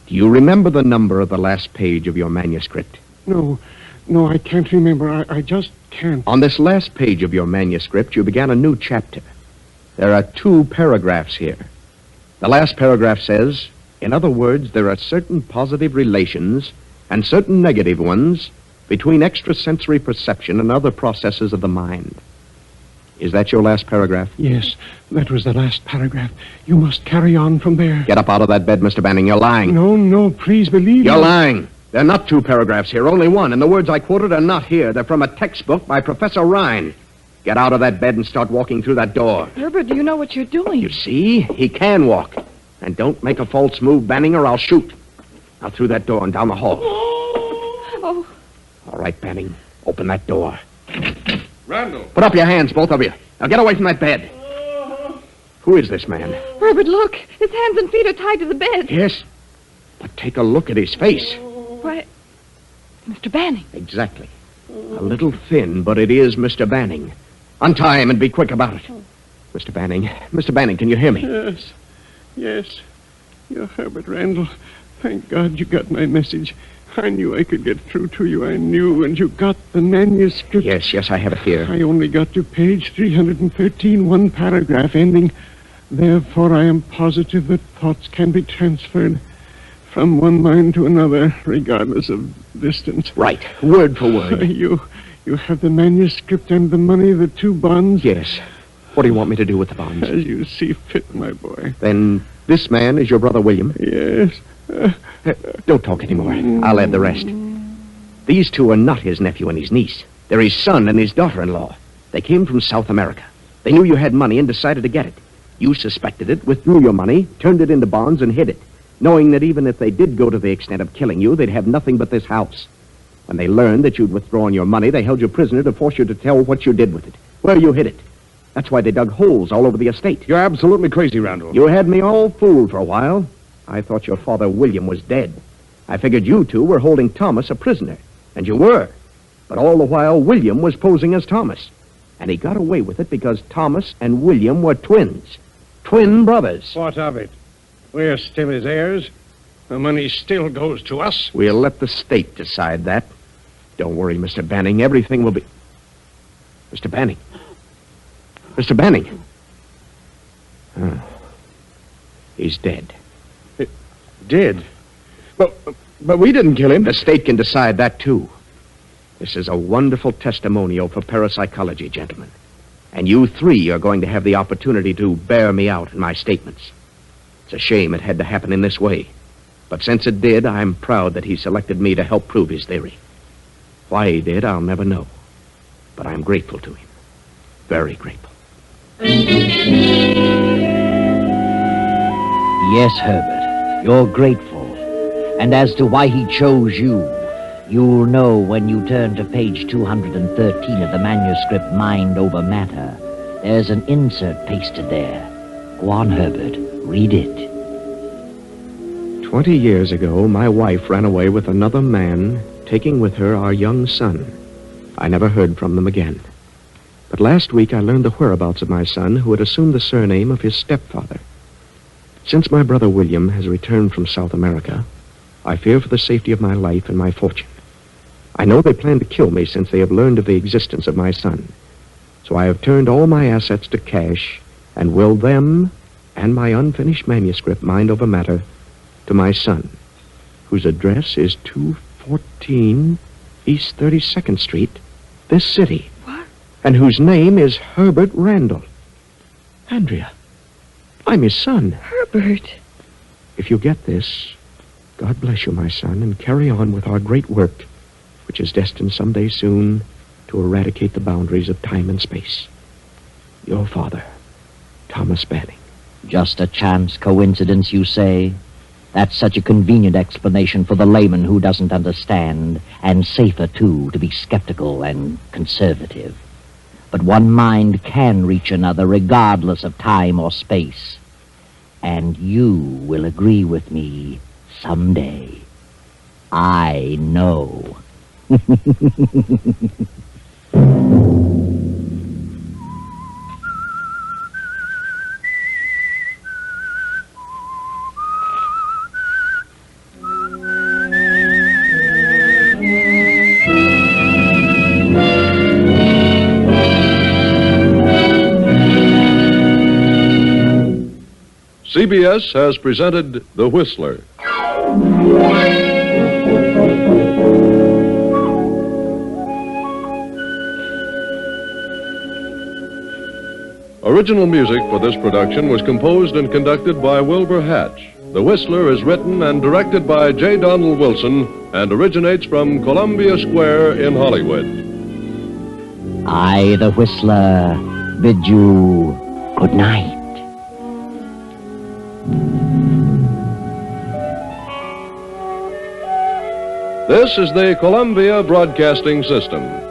Do you remember the number of the last page of your manuscript? No, I can't remember. I just can't. On this last page of your manuscript, you began a new chapter. There are 2 paragraphs here. The last paragraph says, in other words, there are certain positive relations and certain negative ones between extrasensory perception and other processes of the mind. Is that your last paragraph? Yes, that was the last paragraph. You must carry on from there. Get up out of that bed, Mr. Banning. You're lying. No, please believe me. You're lying. There are not 2 paragraphs here, only one, and the words I quoted are not here. They're from a textbook by Professor Rhine. Get out of that bed and start walking through that door. Herbert, do you know what you're doing? You see? He can walk. And don't make a false move, Banning, or I'll shoot. Now through that door and down the hall. Oh. All right, Banning. Open that door. Randall. Put up your hands, both of you. Now get away from that bed. Who is this man? Herbert, look. His hands and feet are tied to the bed. Yes. But take a look at his face. Why, Mr. Banning. Exactly. A little thin, but it is Mr. Banning. Untie him and be quick about it. Mr. Banning, can you hear me? Yes. You're Herbert Randall. Thank God you got my message. I knew I could get through to you. I knew, and you got the manuscript. Yes, I have it here. I only got to page 313, one paragraph ending. Therefore, I am positive that thoughts can be transferred from one mind to another, regardless of distance. Right, word for word. You have the manuscript and the money, the 2 bonds? Yes. What do you want me to do with the bonds? As you see fit, my boy. Then this man is your brother William? Yes. Don't talk anymore. I'll add the rest. These 2 are not his nephew and his niece. They're his son and his daughter-in-law. They came from South America. They knew you had money and decided to get it. You suspected it, withdrew your money, turned it into bonds, and hid it. knowing that even if they did go to the extent of killing you, they'd have nothing but this house. When they learned that you'd withdrawn your money, they held you prisoner to force you to tell what you did with it, where you hid it. That's why they dug holes all over the estate. You're absolutely crazy, Randall. You had me all fooled for a while. I thought your father, William, was dead. I figured you two were holding Thomas a prisoner, and you were. But all the while, William was posing as Thomas. And he got away with it because Thomas and William were twins. Twin brothers. What of it? We're still his heirs. The money still goes to us. We'll let the state decide that. Don't worry, Mr. Banning. Everything will be... Mr. Banning. Mr. Banning. He's dead. Dead? But we didn't kill him. The state can decide that, too. This is a wonderful testimonial for parapsychology, gentlemen. And you three are going to have the opportunity to bear me out in my statements. It's a shame it had to happen in this way. But since it did, I'm proud that he selected me to help prove his theory. Why he did, I'll never know. But I'm grateful to him. Very grateful. Yes, Herbert, you're grateful. And as to why he chose you, you'll know when you turn to page 213 of the manuscript Mind Over Matter. There's an insert pasted there. Go on, Herbert. Read it. 20 years ago, my wife ran away with another man, taking with her our young son. I never heard from them again. But last week I learned the whereabouts of my son, who had assumed the surname of his stepfather. Since my brother William has returned from South America, I fear for the safety of my life and my fortune. I know they plan to kill me since they have learned of the existence of my son. So I have turned all my assets to cash and willed them and my unfinished manuscript, Mind Over Matter, to my son, whose address is 214 East 32nd Street, this city. What? And whose name is Herbert Randall. Andrea, I'm his son. Herbert. If you get this, God bless you, my son, and carry on with our great work, which is destined someday soon to eradicate the boundaries of time and space. Your father, Thomas Banning. Just a chance coincidence, you say? That's such a convenient explanation for the layman who doesn't understand, and safer, too, to be skeptical and conservative. But one mind can reach another regardless of time or space. And you will agree with me someday. I know. CBS has presented The Whistler. Original music for this production was composed and conducted by Wilbur Hatch. The Whistler is written and directed by J. Donald Wilson and originates from Columbia Square in Hollywood. I, the Whistler, bid you good night. This is the Columbia Broadcasting System.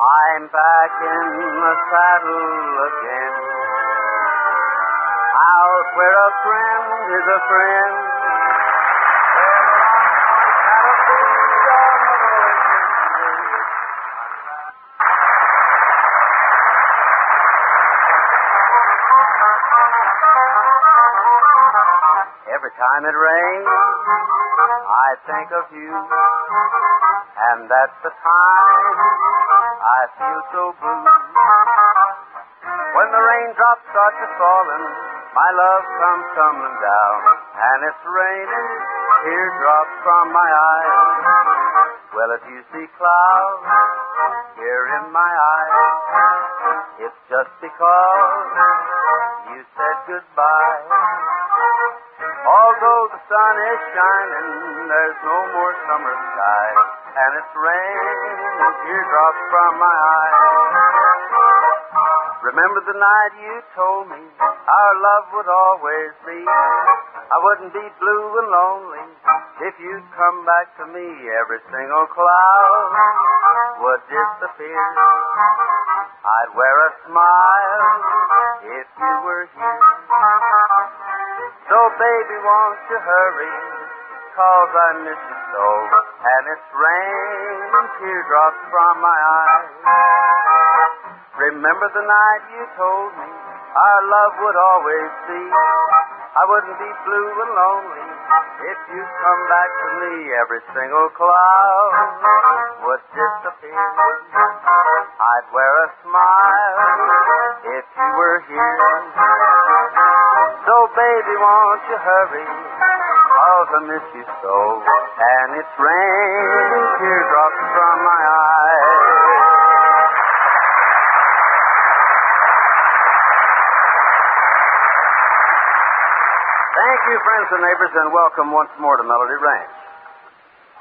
I'm back in the saddle again, out where a friend is a friend, where the longhorn cattle feed on the voices. Every time it rains, I think of you, and that's the time I feel so blue. When the raindrops start to falling, my love comes tumbling down, and it's raining teardrops from my eyes. Well, if you see clouds here in my eyes, it's just because you said goodbye. Although the sun is shining, there's no more summer sky, and it's raining teardrops from my eyes. Remember the night you told me our love would always be. I wouldn't be blue and lonely if you'd come back to me. Every single cloud would disappear. I'd wear a smile if you were here. So baby, won't you hurry, 'cause I miss you so, and it's raining teardrops from my eyes. Remember the night you told me our love would always be. I wouldn't be blue and lonely if you'd come back to me. Every single cloud would disappear. I'd wear a smile if you were here. So baby, won't you hurry, 'cause I miss you so, and it's raining teardrops from my eyes. Thank you, friends and neighbors, and welcome once more to Melody Ranch.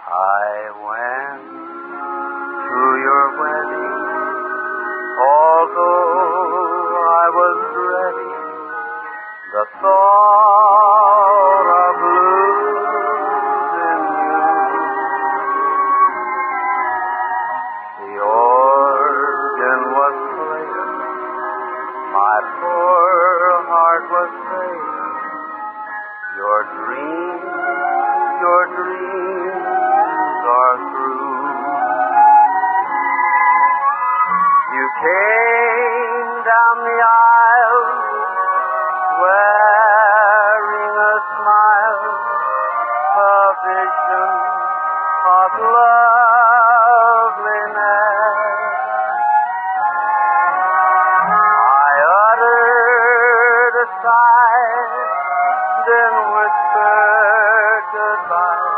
I went to your wedding, although I was dreading the thought of losing you. The organ was playing, my poor heart was saying, your dreams are through. You came down the aisle wearing a smile, a vision of loveliness. I uttered a sigh, then whispered goodbye,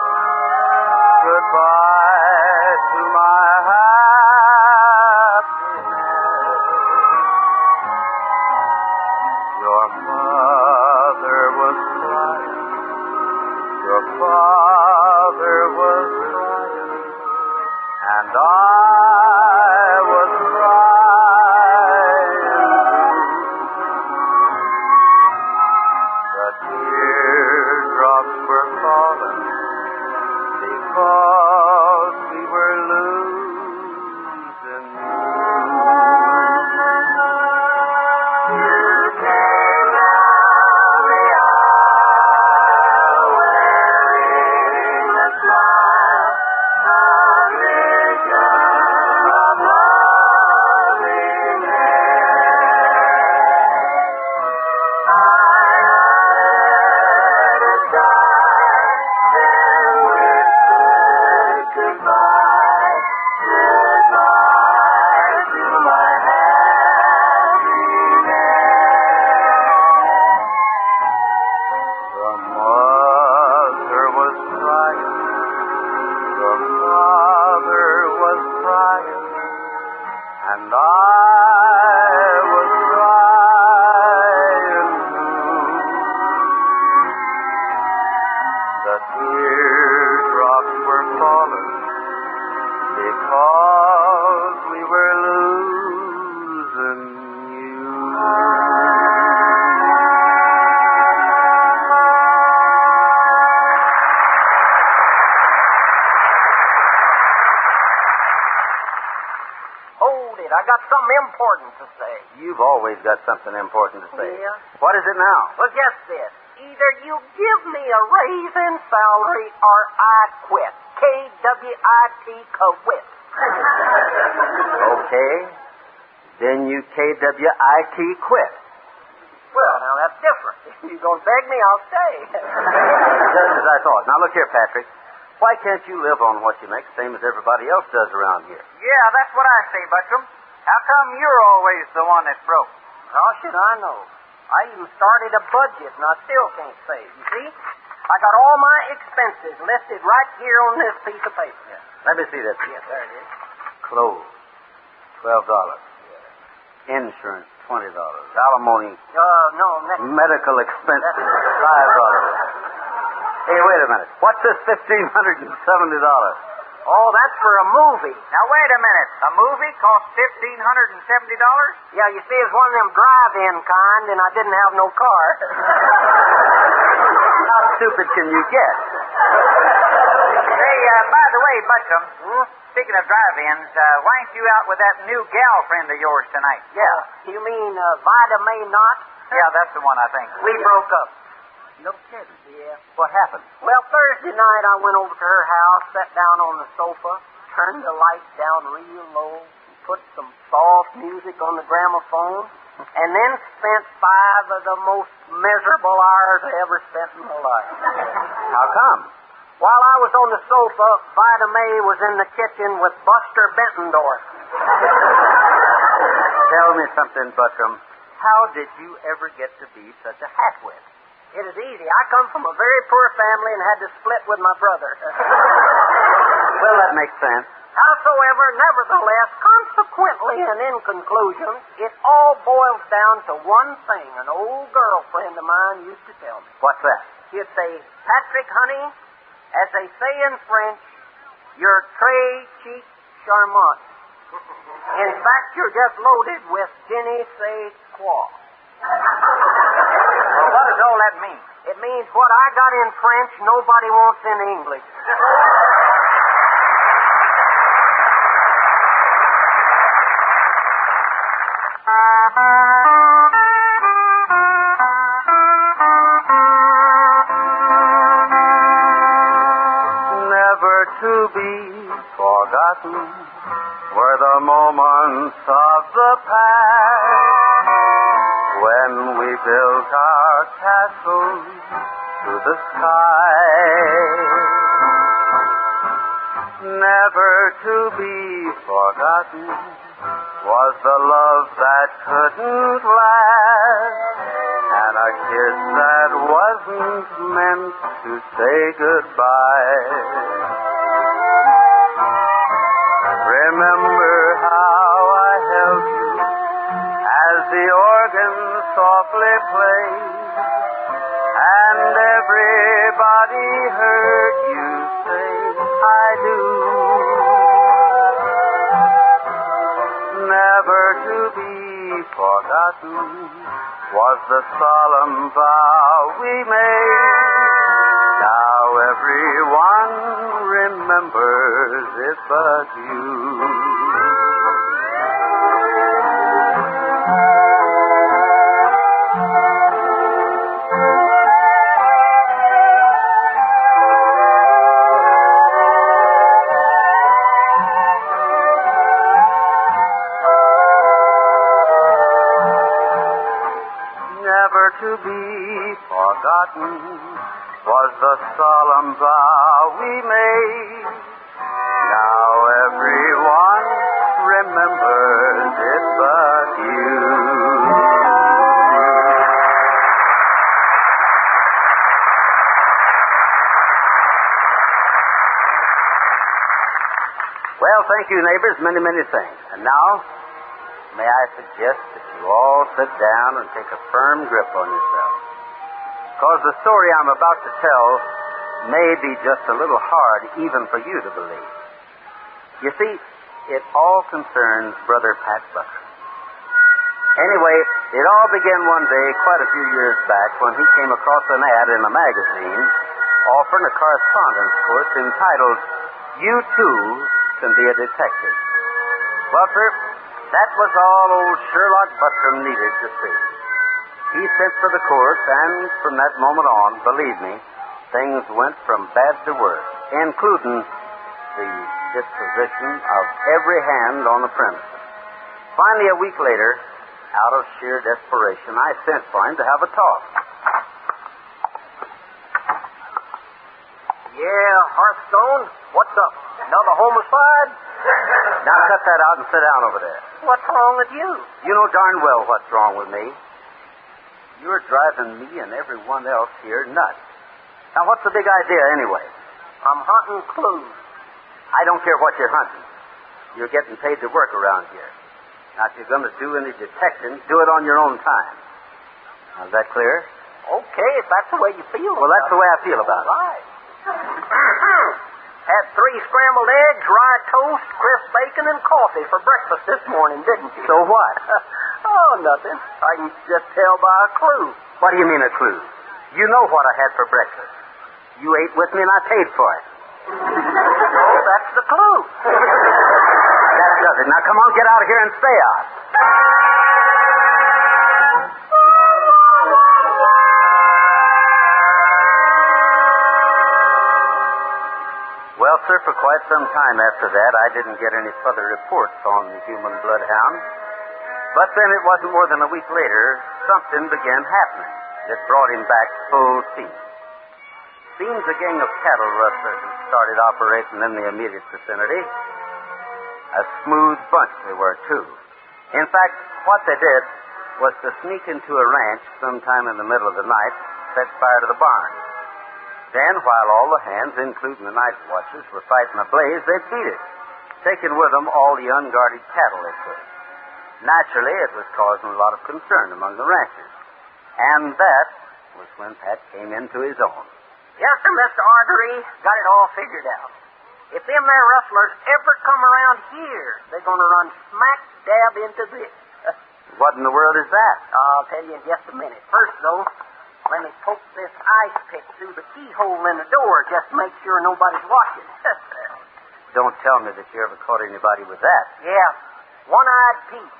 goodbye to my happiness. Your mother was crying, your father was crying, and I was crying too. The teardrops were falling because we were losing you. You came down the aisle wearing a smile, a vision of and I was crying too. The teardrops were falling because we were losing you. Hold it. I got something important to say. You've always got something important to say. Yeah? What is it now? Well, just this. Either you give me a raise in salary or I quit. K-W-I-T, quit. Okay. Then you KWIT quit. Well, now that's different. If you're going to beg me, I'll stay. Just as I thought. Now, look here, Patrick. Why can't you live on what you make, same as everybody else does around here? Yeah, that's what I say, Buttram. How come you're always the one that's broke? How should I know? I even started a budget, and I still can't save. You see? I got all my expenses listed right here on this piece of paper. Yeah. Let me see this. Yes, there it is. Clothes, $12. Yeah. Insurance, $20. Alimony. No, medical expenses, $5. Hey, wait a minute. What's this $1,570? Oh, that's for a movie. Now, wait a minute. A movie costs $1,570? Yeah, you see, it's one of them drive-in kind, and I didn't have no car. How stupid can you get? Hey, by the way, Buttram, speaking of drive-ins, why ain't you out with that new gal friend of yours tonight? Yeah. You mean Vida May Not? Yeah, that's the one, I think. We broke up. No kidding. Yeah. What happened? Well, Thursday night I went over to her house, sat down on the sofa, turned the lights down real low, put some soft music on the gramophone, and then spent 5 of the most miserable hours I ever spent in my life. How come? While I was on the sofa, Vida May was in the kitchen with Buster Bentendorf. Tell me something, Buttram. How did you ever get to be such a halfwit? It is easy. I come from a very poor family and had to split with my brother. Well, that makes sense. Howsoever, nevertheless, consequently and in conclusion, it all boils down to one thing an old girlfriend of mine used to tell me. What's that? She'd say, Patrick, honey, as they say in French, you're très cheap charmant. In fact, you're just loaded with je ne sais quoi. Well, what does all that mean? It means what I got in French, nobody wants in English. Never to be forgotten were the moments of the past when we built our castle to the sky. Never to be forgotten was the love that couldn't last, and a kiss that wasn't meant to say goodbye. Remember how I held you as the organ softly played, and everybody heard you say, I do. Never to be forgotten was the solemn vow we made. Now everyone remembers it but you. To be forgotten was the solemn vow we made. Now everyone remembers it but you. Well, thank you, neighbors. Many, many thanks. And now, may I suggest that you all sit down and take a firm grip on yourself. Because the story I'm about to tell may be just a little hard even for you to believe. You see, it all concerns Brother Pat Buttram. Anyway, it all began one day quite a few years back when he came across an ad in a magazine offering a correspondence course entitled, You Too Can Be a Detective. Well, sir, that was all old Sherlock Buttram needed to see. He sent for the course, and from that moment on, believe me, things went from bad to worse, including the disposition of every hand on the premises. Finally, a week later, out of sheer desperation, I sent for him to have a talk. Yeah, Hearthstone, what's up? Another homicide? Now cut that out and sit down over there. What's wrong with you? You know darn well what's wrong with me. You're driving me and everyone else here nuts. Now, what's the big idea, anyway? I'm hunting clues. I don't care what you're hunting. You're getting paid to work around here. Now, if you're going to do any detecting, do it on your own time. Now, is that clear? Okay, if that's the way you feel. Well, that's the way I feel about it. Right. Had 3 scrambled eggs, rye toast, crisp bacon, and coffee for breakfast this morning, didn't you? So what? Oh, nothing. I can just tell by a clue. What do you mean a clue? You know what I had for breakfast. You ate with me and I paid for it. So that's the clue. That does it. Now, come on, get out of here and stay out. Well, sir, for quite some time after that, I didn't get any further reports on the human bloodhound. But then it wasn't more than a week later, something began happening that brought him back full speed. Seems a gang of cattle rustlers had started operating in the immediate vicinity. A smooth bunch they were, too. In fact, what they did was to sneak into a ranch sometime in the middle of the night, set fire to the barn. Then, while all the hands, including the night watchers, were fighting a blaze, they'd beat it, taking with them all the unguarded cattle they could. Naturally, it was causing a lot of concern among the ranchers. And that was when Pat came into his own. Yes, sir, Mr. Autry. Got it all figured out. If them there rustlers ever come around here, they're going to run smack dab into this. What in the world is that? I'll tell you in just a minute. First, though, let me poke this ice pick through the keyhole in the door just to make sure nobody's watching. Don't tell me that you ever caught anybody with that. Yeah, one-eyed Pete.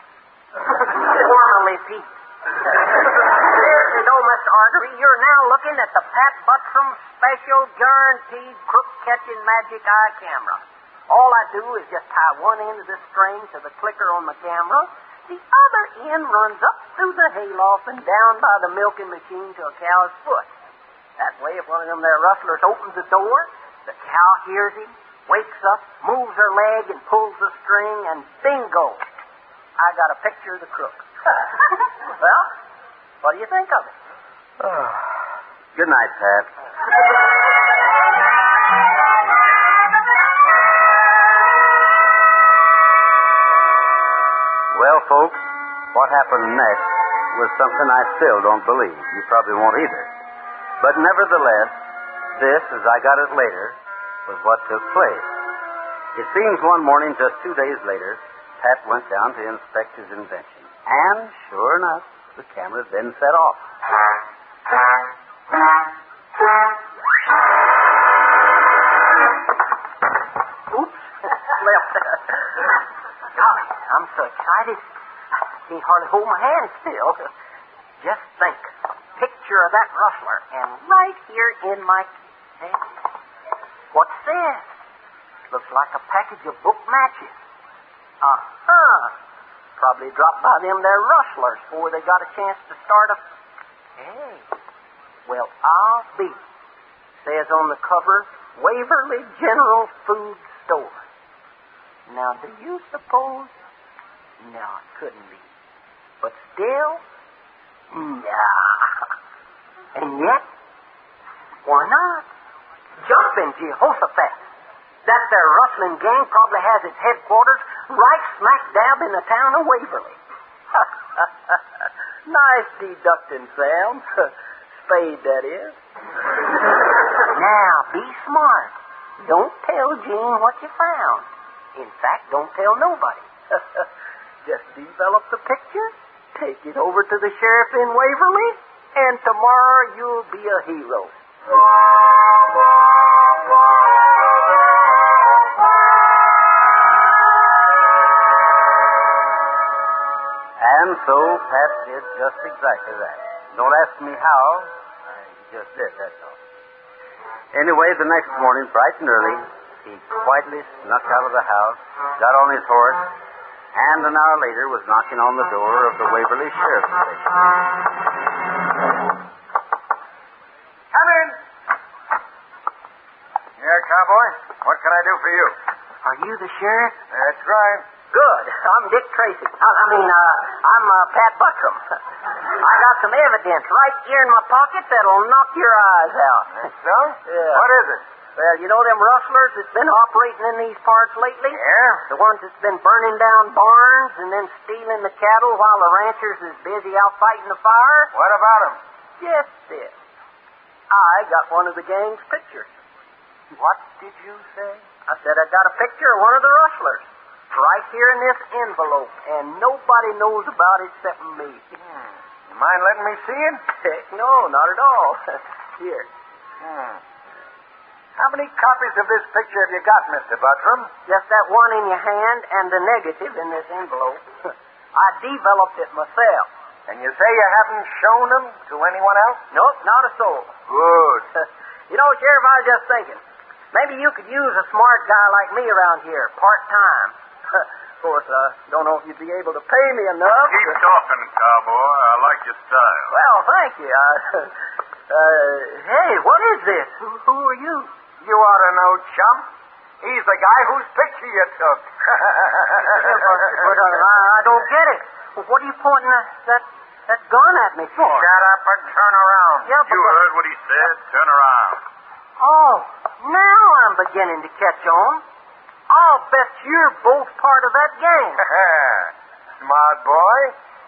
Formerly Pete. Seriously, though, Mr. Autry, you're now looking at the Pat Buttram Special Guaranteed Crook-Catching Magic Eye Camera. All I do is just tie one end of the string to the clicker on the camera. The other end runs up through the hayloft and down by the milking machine to a cow's foot. That way, if one of them there rustlers opens the door, the cow hears him, wakes up, moves her leg, and pulls the string, and bingo! I got a picture of the crook. Well, what do you think of it? Good night, Pat. Well, folks, what happened next was something I still don't believe. You probably won't either. But nevertheless, this, as I got it later, was what took place. It seems one morning, just 2 days later, Pat went down to inspect his invention. And, sure enough, the camera then set off. Oops, left. Golly, I'm so excited. I can't hardly hold my hand still. Just think, a picture of that rustler, and right here in my hand. What's this? Looks like a package of book matches. Probably dropped by them there rustlers before they got a chance to start a... Hey, well, I'll be. Says on the cover, Waverly General Food Store. Now, do you suppose... No, it couldn't be. But still... Nah. And yet, why not? Jumping Jehoshaphat. That there rustling gang probably has its headquarters right smack dab in the town of Waverly. Nice deducting, Sam. Spade, that is. Now, be smart. Don't tell Gene what you found. In fact, don't tell nobody. Just develop the picture, take it over to the sheriff in Waverly, and tomorrow you'll be a hero. And so Pat did just exactly that. Don't ask me how. He just did, that's all. Anyway, the next morning, bright and early, he quietly snuck out of the house, got on his horse, and an hour later was knocking on the door of the Waverly Sheriff's Station. Come in. Yeah, cowboy. What can I do for you? Are you the sheriff? That's right. Good. I'm Dick Tracy. I'm Pat Buttram. I got some evidence right here in my pocket that'll knock your eyes out. So? Yeah. What is it? Well, you know them rustlers that's been operating in these parts lately? Yeah? The ones that's been burning down barns and then stealing the cattle while the ranchers is busy out fighting the fire? What about them? Just this. I got one of the gang's pictures. What did you say? I said I got a picture of one of the rustlers. Right here in this envelope, and nobody knows about it except me. You mind letting me see it? Heck, no, not at all. Here. How many copies of this picture have you got, Mr. Buttram? Just that one in your hand and the negative in this envelope. I developed it myself. And you say you haven't shown them to anyone else? Nope, not a soul. Good. You know, Sheriff, I was just thinking. Maybe you could use a smart guy like me around here, part-time. Of course, I don't know if you'd be able to pay me enough. Keep talking, cowboy. I like your style. Well, thank you. Hey, what is this? Who are you? You ought to know, chump. He's the guy whose picture you took. but I don't get it. What are you pointing that gun at me for? Shut up and turn around. Yeah, You heard what he said. Turn around. Oh, now I'm beginning to catch on. I'll bet you're both part of that gang. Smart boy.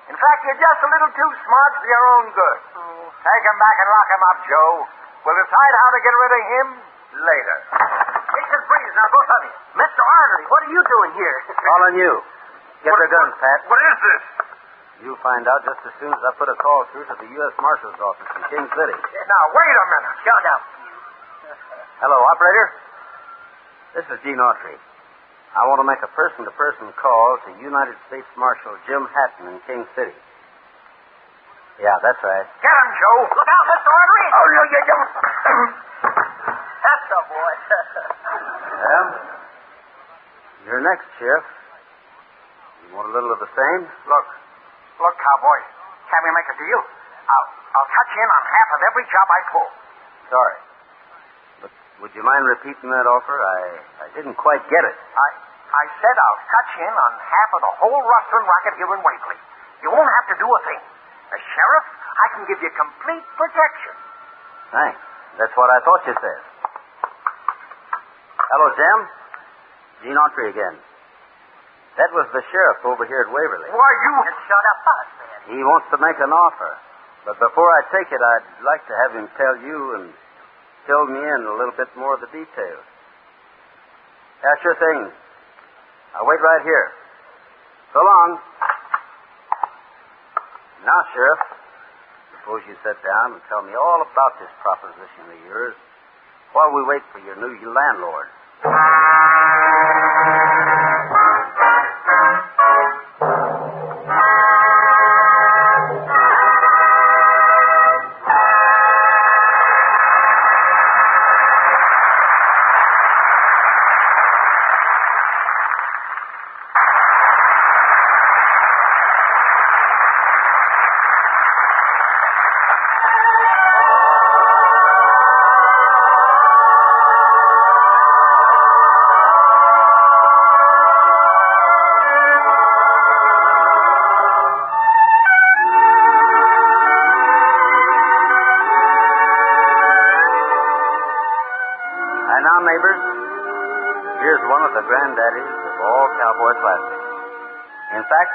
In fact, you're just a little too smart for your own good. Take him back and lock him up, Joe. We'll decide how to get rid of him later. It's a breeze. Now go study. Mr. Autry, what are you doing here? Calling you. Get their guns, Pat. What is this? You'll find out just as soon as I put a call through to the U.S. Marshal's office in King City. Now, wait a minute. Shut up. Hello, operator. This is Gene Autry. I want to make a person-to-person call to United States Marshal Jim Hatton in King City. Yeah, that's right. Get him, Joe. Look out, Mr. Autry. Oh, you don't. That's the boy. Well, you're next, Sheriff. You want a little of the same? Look, cowboy. Can we make a deal? I'll cut you in on half of every job I pull. Sorry. But would you mind repeating that offer? I didn't quite get it. I said I'll cut you in on half of the whole rustling racket here in Waverly. You won't have to do a thing. As sheriff, I can give you complete protection. Thanks. That's what I thought you said. Hello, Jim. Gene Autry again. That was the sheriff over here at Waverly. Why, you... Shut up, us, man. He wants to make an offer. But before I take it, I'd like to have him tell you and fill me in a little bit more of the details. Yeah, sure thing. I'll wait right here. So long. Now, Sheriff, suppose you sit down and tell me all about this proposition of yours while we wait for your new landlord. Granddaddies of all cowboy classics. In fact,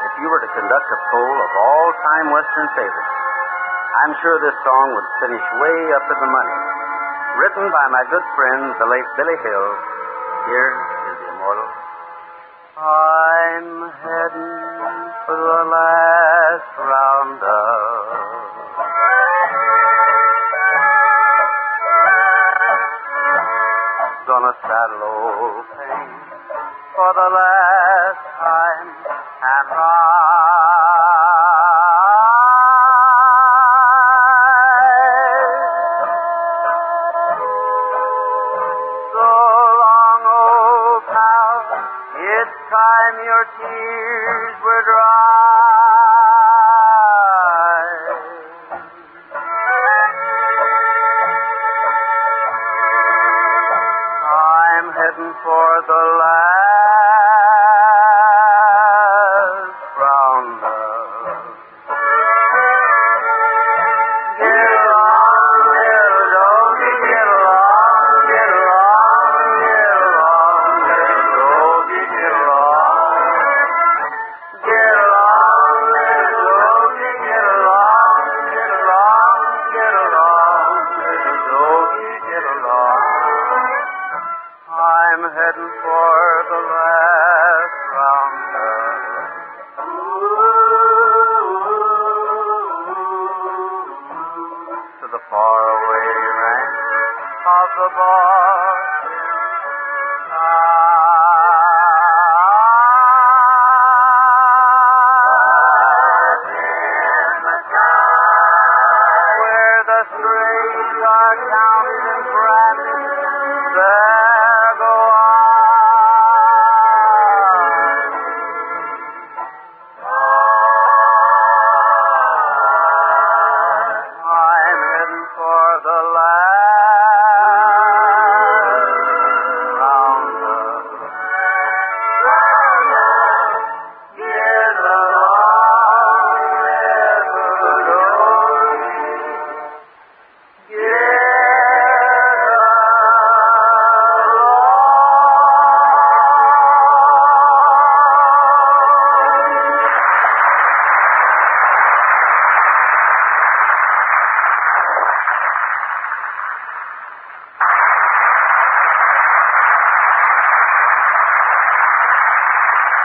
if you were to conduct a poll of all-time Western favorites, I'm sure this song would finish way up in the money. Written by my good friend, the late Billy Hill, here is the immortal. I'm heading for the last roundup. Gonna saddle old Pain for the last time and ride. So long, old pal, it's time your tears were dry. I'm heading for the last around love. Get along, little doggy, get along, get along, get along, little doggy, get along. Get along, little doggy, get along, get along, get along, little doggy, get along. I'm heading for the last rounder. To the faraway ranch of the Boston where the strays are counted and branded. There go I'm heading for the last roundup. Get along, little doggy. Get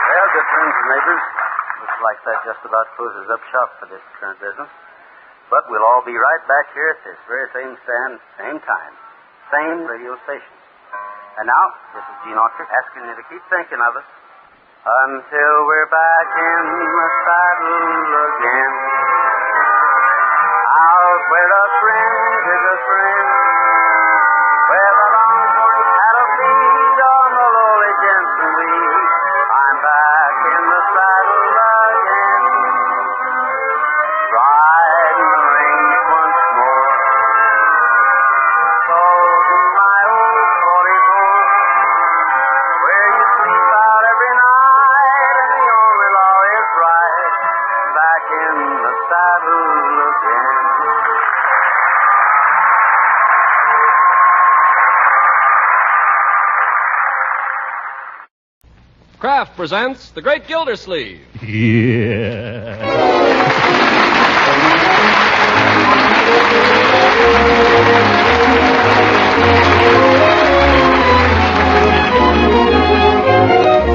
Well, good friends and neighbors, looks like that just about closes up shop for this current business. But we'll all be right back here at this very same stand, same time, same radio station. And now, this is Gene Autry asking you to keep thinking of us until we're back in the saddle again. Out where a friend is a friend, where the longhorn cattle feed on the lowly Jensen weed. I'm back in the saddle again, riding the range once more, closing my old 44, where you sleep out every night and the only law is right. Back in the saddle again. Kraft presents The Great Gildersleeve. Yeah.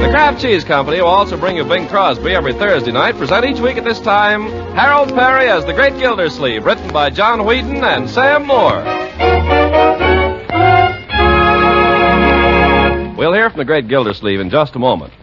The Kraft Cheese Company will also bring you Bing Crosby every Thursday night. Present each week at this time Harold Perry as The Great Gildersleeve, written by John Wheaton and Sam Moore. We'll hear from The Great Gildersleeve in just a moment.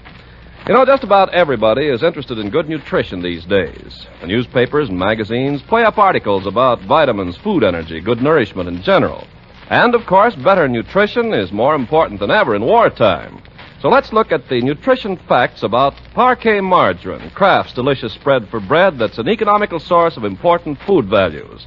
You know, just about everybody is interested in good nutrition these days. The newspapers and magazines play up articles about vitamins, food energy, good nourishment in general. And, of course, better nutrition is more important than ever in wartime. So let's look at the nutrition facts about Parquet margarine, Kraft's delicious spread for bread that's an economical source of important food values.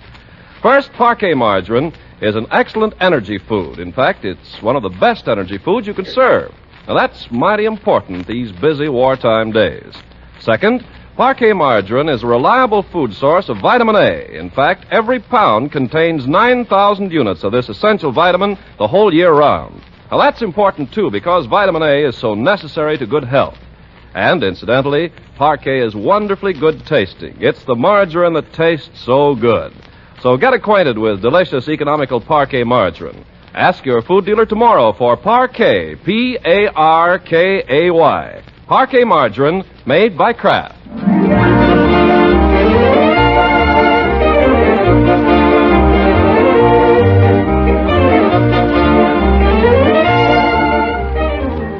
First, Parquet margarine is an excellent energy food. In fact, it's one of the best energy foods you can serve. Now, that's mighty important these busy wartime days. Second, Parquet margarine is a reliable food source of vitamin A. In fact, every pound contains 9,000 units of this essential vitamin the whole year round. Now, that's important, too, because vitamin A is so necessary to good health. And, incidentally, Parquet is wonderfully good tasting. It's the margarine that tastes so good. So get acquainted with delicious, economical Parquet margarine. Ask your food dealer tomorrow for Parquet, P-A-R-K-A-Y. Parquet margarine made by Kraft.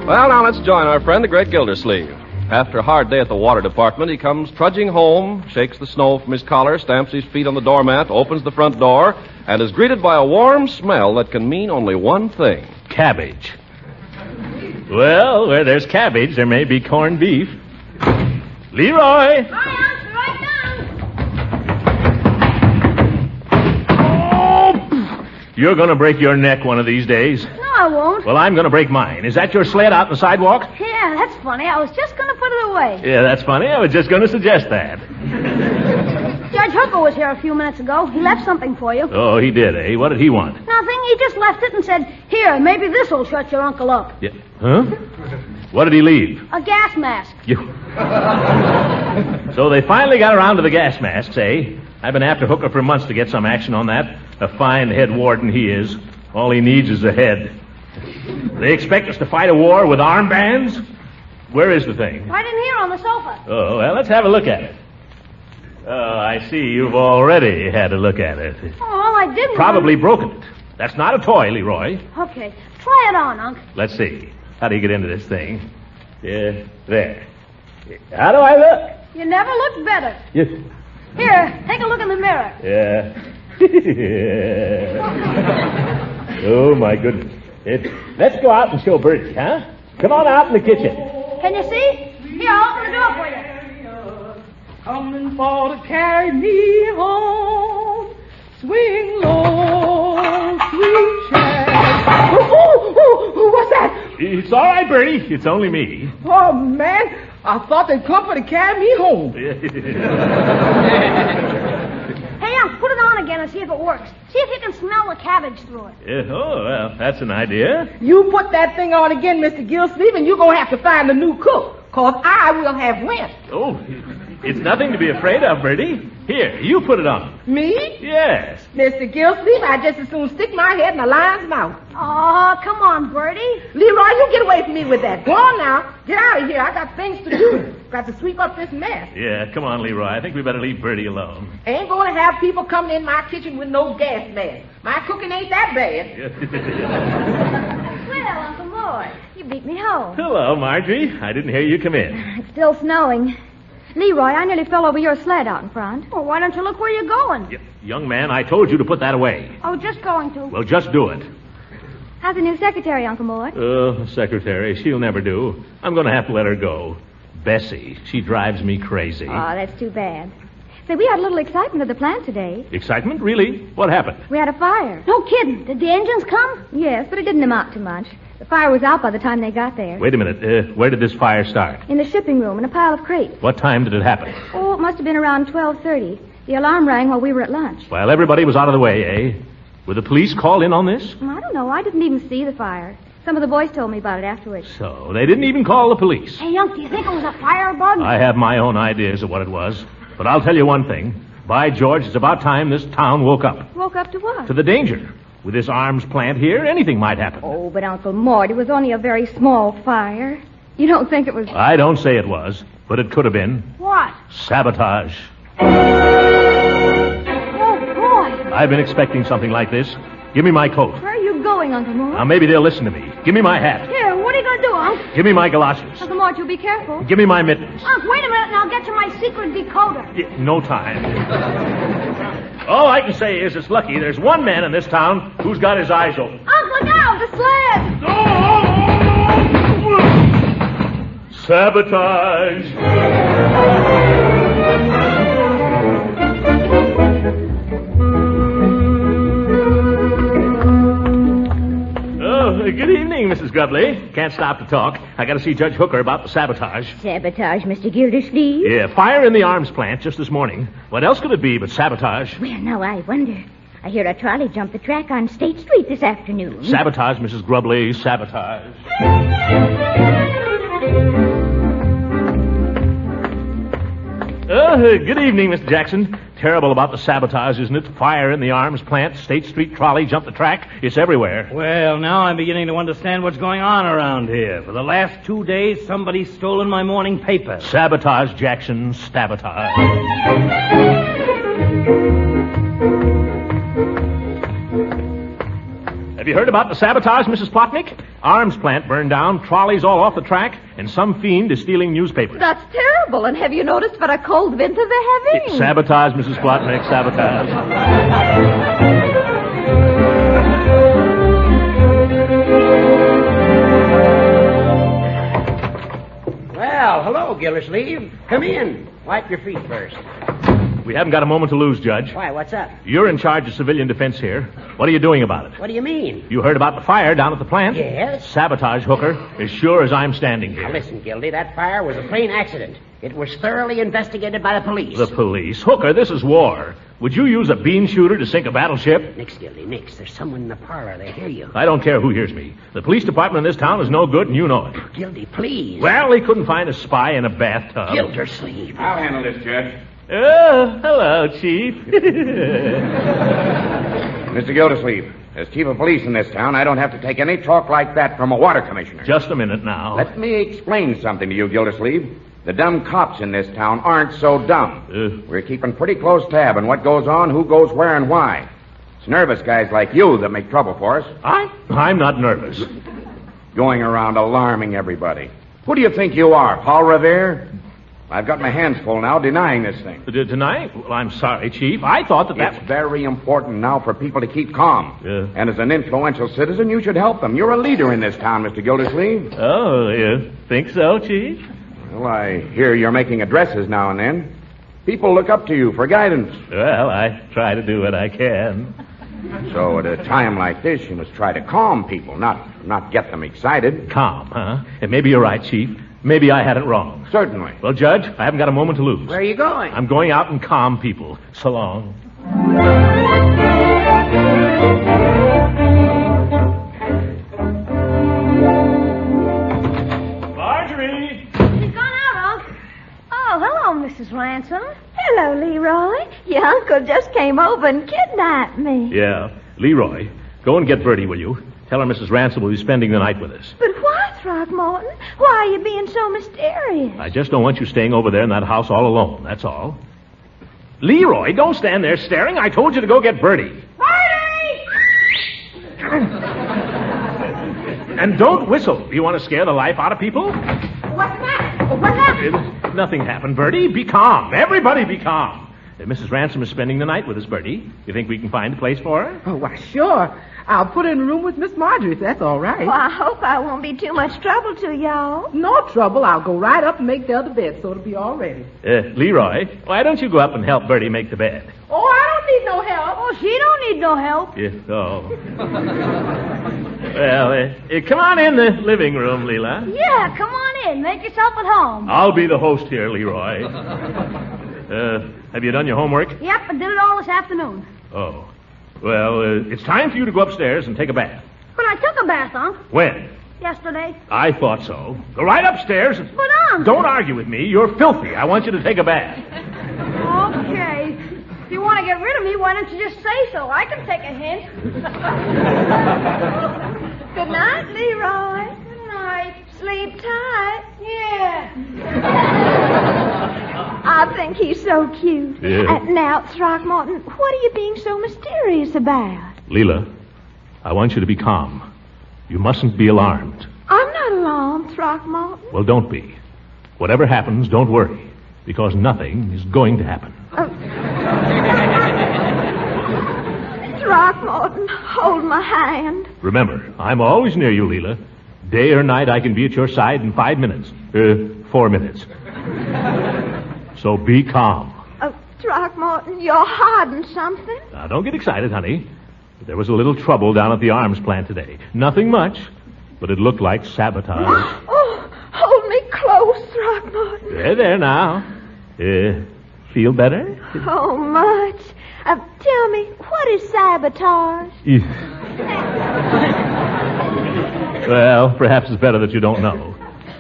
Well, now let's join our friend, the Great Gildersleeve. After a hard day at the water department, he comes trudging home, shakes the snow from his collar, stamps his feet on the doormat, opens the front door, and is greeted by a warm smell that can mean only one thing. Cabbage. Well, where there's cabbage, there may be corned beef. Leroy! Oh, you're going to break your neck one of these days. No, I won't. Well, I'm going to break mine. Is that your sled out on the sidewalk? Yeah. Yeah, that's funny. I was just going to put it away. Yeah, that's funny. I was just going to suggest that. Judge Hooker was here a few minutes ago. He left something for you. Oh, he did, eh? What did he want? Nothing. He just left it and said, here, maybe this'll shut your uncle up. Yeah. Huh? What did he leave? A gas mask. So they finally got around to the gas masks, eh? I've been after Hooker for months to get some action on that. A fine head warden he is. All he needs is a head. They expect us to fight a war with armbands? Where is the thing? Right in here on the sofa. Oh, well, let's have a look at it. Oh, I see you've already had a look at it. Oh, all I did was... Probably broken it. That's not a toy, Leroy. Okay, try it on, Unc. Let's see. How do you get into this thing? Yeah, there. How do I look? You never looked better. Yes. Here, take a look in the mirror. Yeah. Oh, my goodness. Let's go out and show Bertie, huh? Come on out in the kitchen. Can you see? Here, I'll open the door for you. Coming for to carry me home. Swing low, sweet child. Oh, what's that? It's all right, Bertie. It's only me. Oh, man. I thought they'd come for to carry me home. Hey, Unc, put it on again and see if it works. See if you can smell the cabbage through it. Oh, well, that's an idea. You put that thing on again, Mr. Gildersleeve, and you're going to have to find a new cook, because I will have went. Oh, it's nothing to be afraid of, Bertie. Here, you put it on. Me? Yes. Mr. Gildersleeve, I just as soon stick my head in a lion's mouth. Oh, come on, Bertie. Leroy, you get away from me with that. Go on now. Get out of here. I got things to do. Got to sweep up this mess. Yeah, come on, Leroy. I think we better leave Bertie alone. Ain't going to have people coming in my kitchen with no gas mask. My cooking ain't that bad. Well, Uncle Mort, you beat me home. Hello, Marjorie. I didn't hear you come in. It's still snowing. Leroy, I nearly fell over your sled out in front. Well, why don't you look where you're going? Young man, I told you to put that away. Oh, just going to. Well, just do it. How's the new secretary, Uncle Mort? Secretary, she'll never do. I'm going to have to let her go. Bessie, she drives me crazy. Oh, that's too bad. Say, we had a little excitement at the plant today. Excitement? Really? What happened? We had a fire. No kidding. Did the engines come? Yes, but it didn't amount to much. The fire was out by the time they got there. Wait a minute. Where did this fire start? In the shipping room, in a pile of crates. What time did it happen? Oh, it must have been around 12:30. The alarm rang while we were at lunch. Well, everybody was out of the way, eh? Were the police called in on this? I don't know. I didn't even see the fire. Some of the boys told me about it afterwards. So, they didn't even call the police. Hey, Unc, do you think it was a firebug? I have my own ideas of what it was. But I'll tell you one thing. By George, it's about time this town woke up. Woke up to what? To the danger. With this arms plant here, anything might happen. Oh, but Uncle Mort, it was only a very small fire. You don't think it was... I don't say it was, but it could have been. What? Sabotage. Oh, boy. I've been expecting something like this. Give me my coat. Where are you going, Uncle Mort? Now, maybe they'll listen to me. Give me my hat. Here, what are you going to do, Unc? Give me my galoshes. Uncle Mort, you be careful. Give me my mittens. Unc, wait a minute and I'll get you my secret decoder. No time. All I can say is it's lucky there's one man in this town who's got his eyes open. Unc, look out! The sled! Sabotage. Good evening, Mrs. Grubley. Can't stop to talk. I got to see Judge Hooker about the sabotage. Sabotage, Mr. Gildersleeve? Yeah, fire in the arms plant just this morning. What else could it be but sabotage? Well, now, I wonder. I hear a trolley jumped the track on State Street this afternoon. Sabotage, Mrs. Grubley, sabotage. Good evening, Mr. Jackson. Terrible about the sabotage, isn't it? Fire in the arms plant, State Street trolley jumped the track. It's everywhere. Well, now I'm beginning to understand what's going on around here. For the last 2 days, somebody's stolen my morning paper. Sabotage, Jackson, sabotage. Have you heard about the sabotage, Mrs. Plotnick? Arms plant burned down, trolleys all off the track, and some fiend is stealing newspapers. That's terrible. And have you noticed what a cold winter they're having? Sabotage, Mrs. Plotnick, sabotage. Well, hello, Gildersleeve. Come in. Wipe your feet first. We haven't got a moment to lose, Judge. Why, what's up? You're in charge of civilian defense here. What are you doing about it? What do you mean? You heard about the fire down at the plant? Yes. Sabotage, Hooker, as sure as I'm standing here. Now, listen, Gildy, that fire was a plain accident. It was thoroughly investigated by the police. The police? Hooker, this is war. Would you use a bean shooter to sink a battleship? Nix, Gildy, nix. There's someone in the parlor. They hear you. I don't care who hears me. The police department in this town is no good, and you know it. Gildy, please. Well, they couldn't find a spy in a bathtub. Gildersleeve. I'll handle this, Judge. Oh, hello, Chief. Mr. Gildersleeve, as chief of police in this town, I don't have to take any talk like that from a water commissioner. Just a minute now. Let me explain something to you, Gildersleeve. The dumb cops in this town aren't so dumb. We're keeping pretty close tab on what goes on, who goes where, and why. It's nervous guys like you that make trouble for us. I'm not nervous. Going around alarming everybody. Who do you think you are, Paul Revere? I've got my hands full now denying this thing. Denying? Well, I'm sorry, Chief. I thought that It's very important now for people to keep calm. And as an influential citizen, you should help them. You're a leader in this town, Mr. Gildersleeve. Oh, you think so, Chief? Well, I hear you're making addresses now and then. People look up to you for guidance. Well, I try to do what I can. So at a time like this, you must try to calm people, not get them excited. Calm, huh? And maybe you're right, Chief. Maybe I had it wrong. Certainly. Well, Judge, I haven't got a moment to lose. Where are you going? I'm going out and calm people. So long. Marjorie! She's gone out, Unc. Oh, hello, Mrs. Ransom. Hello, Leroy. Your uncle just came over and kidnapped me. Yeah. Leroy, go and get Bertie, will you? Tell her Mrs. Ransom will be spending the night with us. But why, Throckmorton? Why are you being so mysterious? I just don't want you staying over there in that house all alone, that's all. Leroy, don't stand there staring. I told you to go get Bertie. Bertie! And don't whistle. Do you want to scare the life out of people? What's the matter? What happened? Nothing happened, Bertie. Be calm. Everybody be calm. Mrs. Ransom is spending the night with us, Bertie. You think we can find a place for her? Oh, why, sure. I'll put her in a room with Miss Marjorie, if that's all right. Well, I hope I won't be too much trouble to y'all. No trouble. I'll go right up and make the other bed so it'll be all ready. Leroy, why don't you go up and help Bertie make the bed? Oh, I don't need no help. Oh, she don't need no help. Well, come on in the living room, Leela. Yeah, come on in. Make yourself at home. I'll be the host here, Leroy. Have you done your homework? Yep, I did it all this afternoon. Oh. Well, it's time for you to go upstairs and take a bath. But I took a bath, Unc. When? Yesterday. I thought so. Go right upstairs. But, Unc. Don't argue with me. You're filthy. I want you to take a bath. Okay. If you want to get rid of me, why don't you just say so? I can take a hint. Good night, Leroy. Good night. Sleep tight. Yeah. I think he's so cute. Yeah. Now, Throckmorton, what are you being so mysterious about? Leela, I want you to be calm. You mustn't be alarmed. I'm not alarmed, Throckmorton. Well, don't be. Whatever happens, don't worry, because nothing is going to happen. Throckmorton, hold my hand. Remember, I'm always near you, Leela. Day or night, I can be at your side in 5 minutes. 4 minutes. So be calm. Throckmorton, you're hiding something. Now, don't get excited, honey. There was a little trouble down at the arms plant today. Nothing much, but it looked like sabotage. Oh, hold me close, Throckmorton. There now. Feel better? Oh, much. Tell me, what is sabotage? Well, perhaps it's better that you don't know.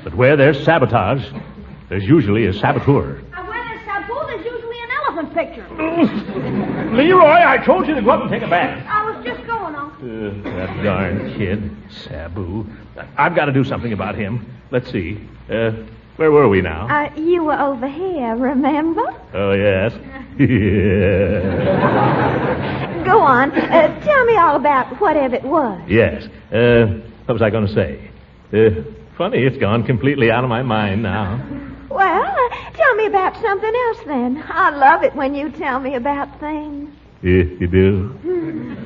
But where there's sabotage, there's usually a saboteur. And where there's Sabu, there's usually an elephant picture. Leroy, I told you to go up and take a bath. I was just going, Unc. That darn kid, Sabu. I've got to do something about him. Let's see. Where were we now? You were over here, remember? Oh, yes. Go on. Tell me all about whatever it was. Yes. What was I going to say? Funny, it's gone completely out of my mind now. Well, tell me about something else then. I love it when you tell me about things. You do?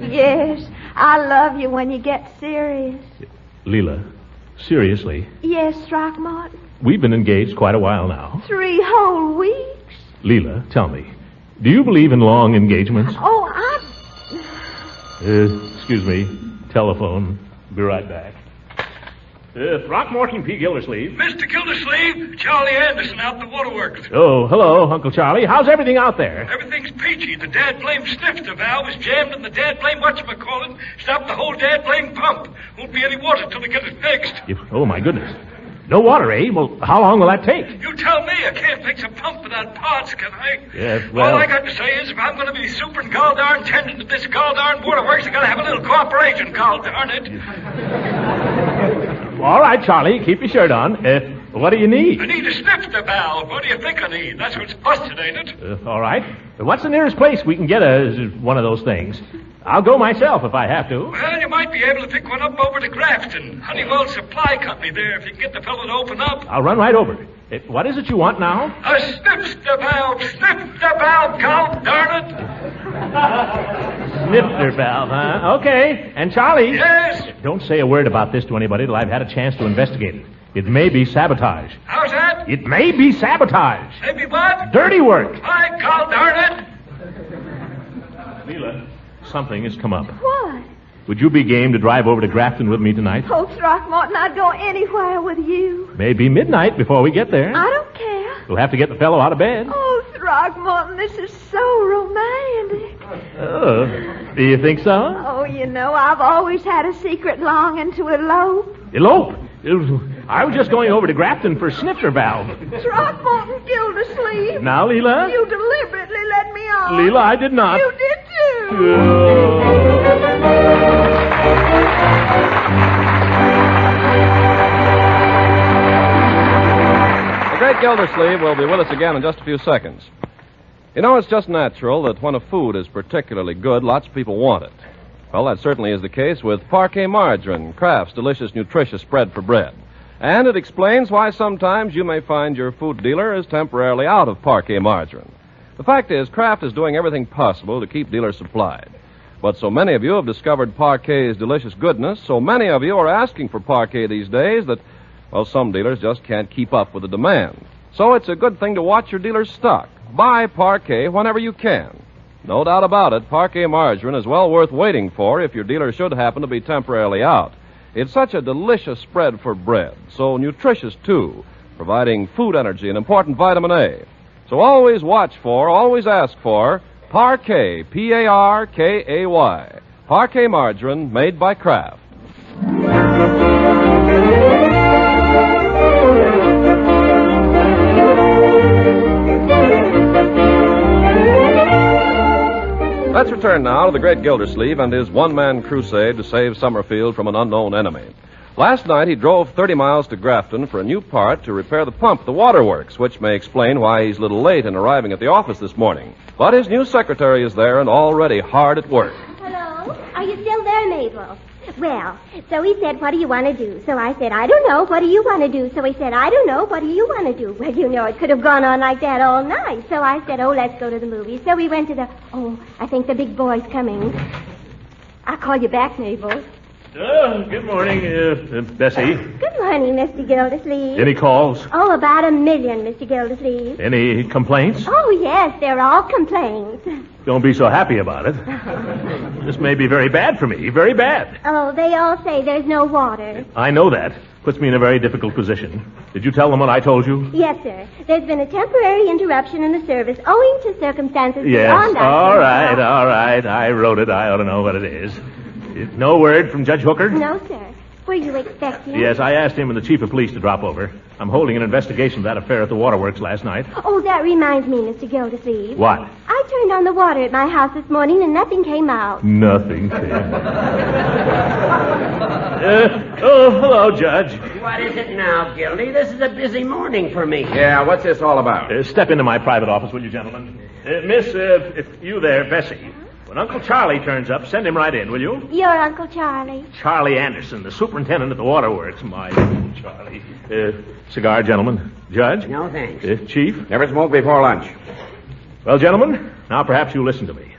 Yes. I love you when you get serious. Leela, seriously, Yes, Throckmorton. we've been engaged quite a while now. 3 whole weeks. Leela, tell me, Do you believe in long engagements? Oh, Excuse me. Telephone. Be right back. Throckmorton P. Gildersleeve. Mr. Gildersleeve, Charlie Anderson out in the waterworks. Oh, hello, Uncle Charlie. How's everything out there? Everything's peachy. The dad-blame snifter valve is jammed and the dad-blame whatchamacallit stopped the whole dad-blame pump. Won't be any water till they get it fixed. Oh, my goodness. No water, eh? Well, how long will that take? You tell me. I can't fix a pump without parts, can I? Yeah, well... All I got to say is if I'm going to be super and gall-darn tending to this gall-darn waterworks, I got to have a little cooperation, gall-darn it. All right, Charlie, keep your shirt on. What do you need? I need a snifter valve. What do you think I need? That's what's busted, ain't it? All right. What's the nearest place we can get one of those things? I'll go myself if I have to. Well, you might be able to pick one up over to Grafton. Honeywell Supply Company there, if you can get the fellow to open up. I'll run right over. What is it you want now? A snifter valve, gall darn it. Snifter valve, huh? Okay. And Charlie? Yes? Don't say a word about this to anybody till I've had a chance to investigate it. It may be sabotage. How's that? It may be sabotage. Maybe what? Dirty work. By gall darn it. Leela, something has come up. what? Would you be game to drive over to Grafton with me tonight? Oh, Throckmorton, I'd go anywhere with you. Maybe midnight before we get there. I don't care. We'll have to get the fellow out of bed. Oh, Throckmorton, this is so romantic. Oh, do you think so? Oh, you know, I've always had a secret longing to elope. Elope? I was just going over to Grafton for snifter valve. Throckmorton Gildersleeve. Now, Leela? You deliberately let me on. Leela, I did not. You did too. The Great Gildersleeve will be with us again in just a few seconds. You know, it's just natural that when a food is particularly good, lots of people want it. Well, that certainly is the case with Parquet Margarine, Kraft's delicious, nutritious spread for bread. And it explains why sometimes you may find your food dealer is temporarily out of Parquet Margarine. The fact is, Kraft is doing everything possible to keep dealers supplied. But so many of you have discovered Parquet's delicious goodness, so many of you are asking for Parquet these days that, well, some dealers just can't keep up with the demand. So it's a good thing to watch your dealer's stock. Buy Parquet whenever you can. No doubt about it, Parquet Margarine is well worth waiting for if your dealer should happen to be temporarily out. It's such a delicious spread for bread, so nutritious too, providing food energy and important vitamin A. So always watch for, always ask for Parquet, P-A-R-K-A-Y. Parquet Margarine made by Kraft. Let's return now to the Great Gildersleeve and his one-man crusade to save Summerfield from an unknown enemy. Last night he drove 30 miles to Grafton for a new part to repair the pump at the waterworks, which may explain why he's a little late in arriving at the office this morning. But his new secretary is there and already hard at work. Hello? Are you still there, Mabel? Well, so he said, what do you want to do? So I said, I don't know. What do you want to do? So he said, I don't know. What do you want to do? Well, you know, it could have gone on like that all night. So I said, oh, let's go to the movies. So we went to the... Oh, I think the big boy's coming. I'll call you back, Mabel. Good morning, Bessie. Good morning, Mr. Gildersleeve. Any calls? Oh, about 1 million, Mr. Gildersleeve. Any complaints? Oh, yes, they're all complaints. Don't be so happy about it. This may be very bad for me, very bad. Oh, they all say there's no water. I know that. Puts me in a very difficult position. Did you tell them what I told you? Yes, sir. There's been a temporary interruption in the service owing to circumstances Yes, beyond our control. all right. I wrote it. I ought to know what it is. No word from Judge Hooker? No, sir. Were you expecting? Yes, I asked him and the chief of police to drop over. I'm holding an investigation of that affair at the waterworks last night. Oh, that reminds me, Mr. Gildersleeve. What? I turned on the water at my house this morning and nothing came out. Nothing came hello, Judge. What is it now, Gildy? This is a busy morning for me. Yeah, what's this all about? Step into my private office, will you, gentlemen? Miss, if you there, Bessie. When Uncle Charlie turns up, send him right in, will you? Your Uncle Charlie. Charlie Anderson, the superintendent at the waterworks. My Uncle Charlie. Cigar, gentlemen. Judge? No, thanks. Chief? Never smoke before lunch. Well, gentlemen, now perhaps you'll listen to me.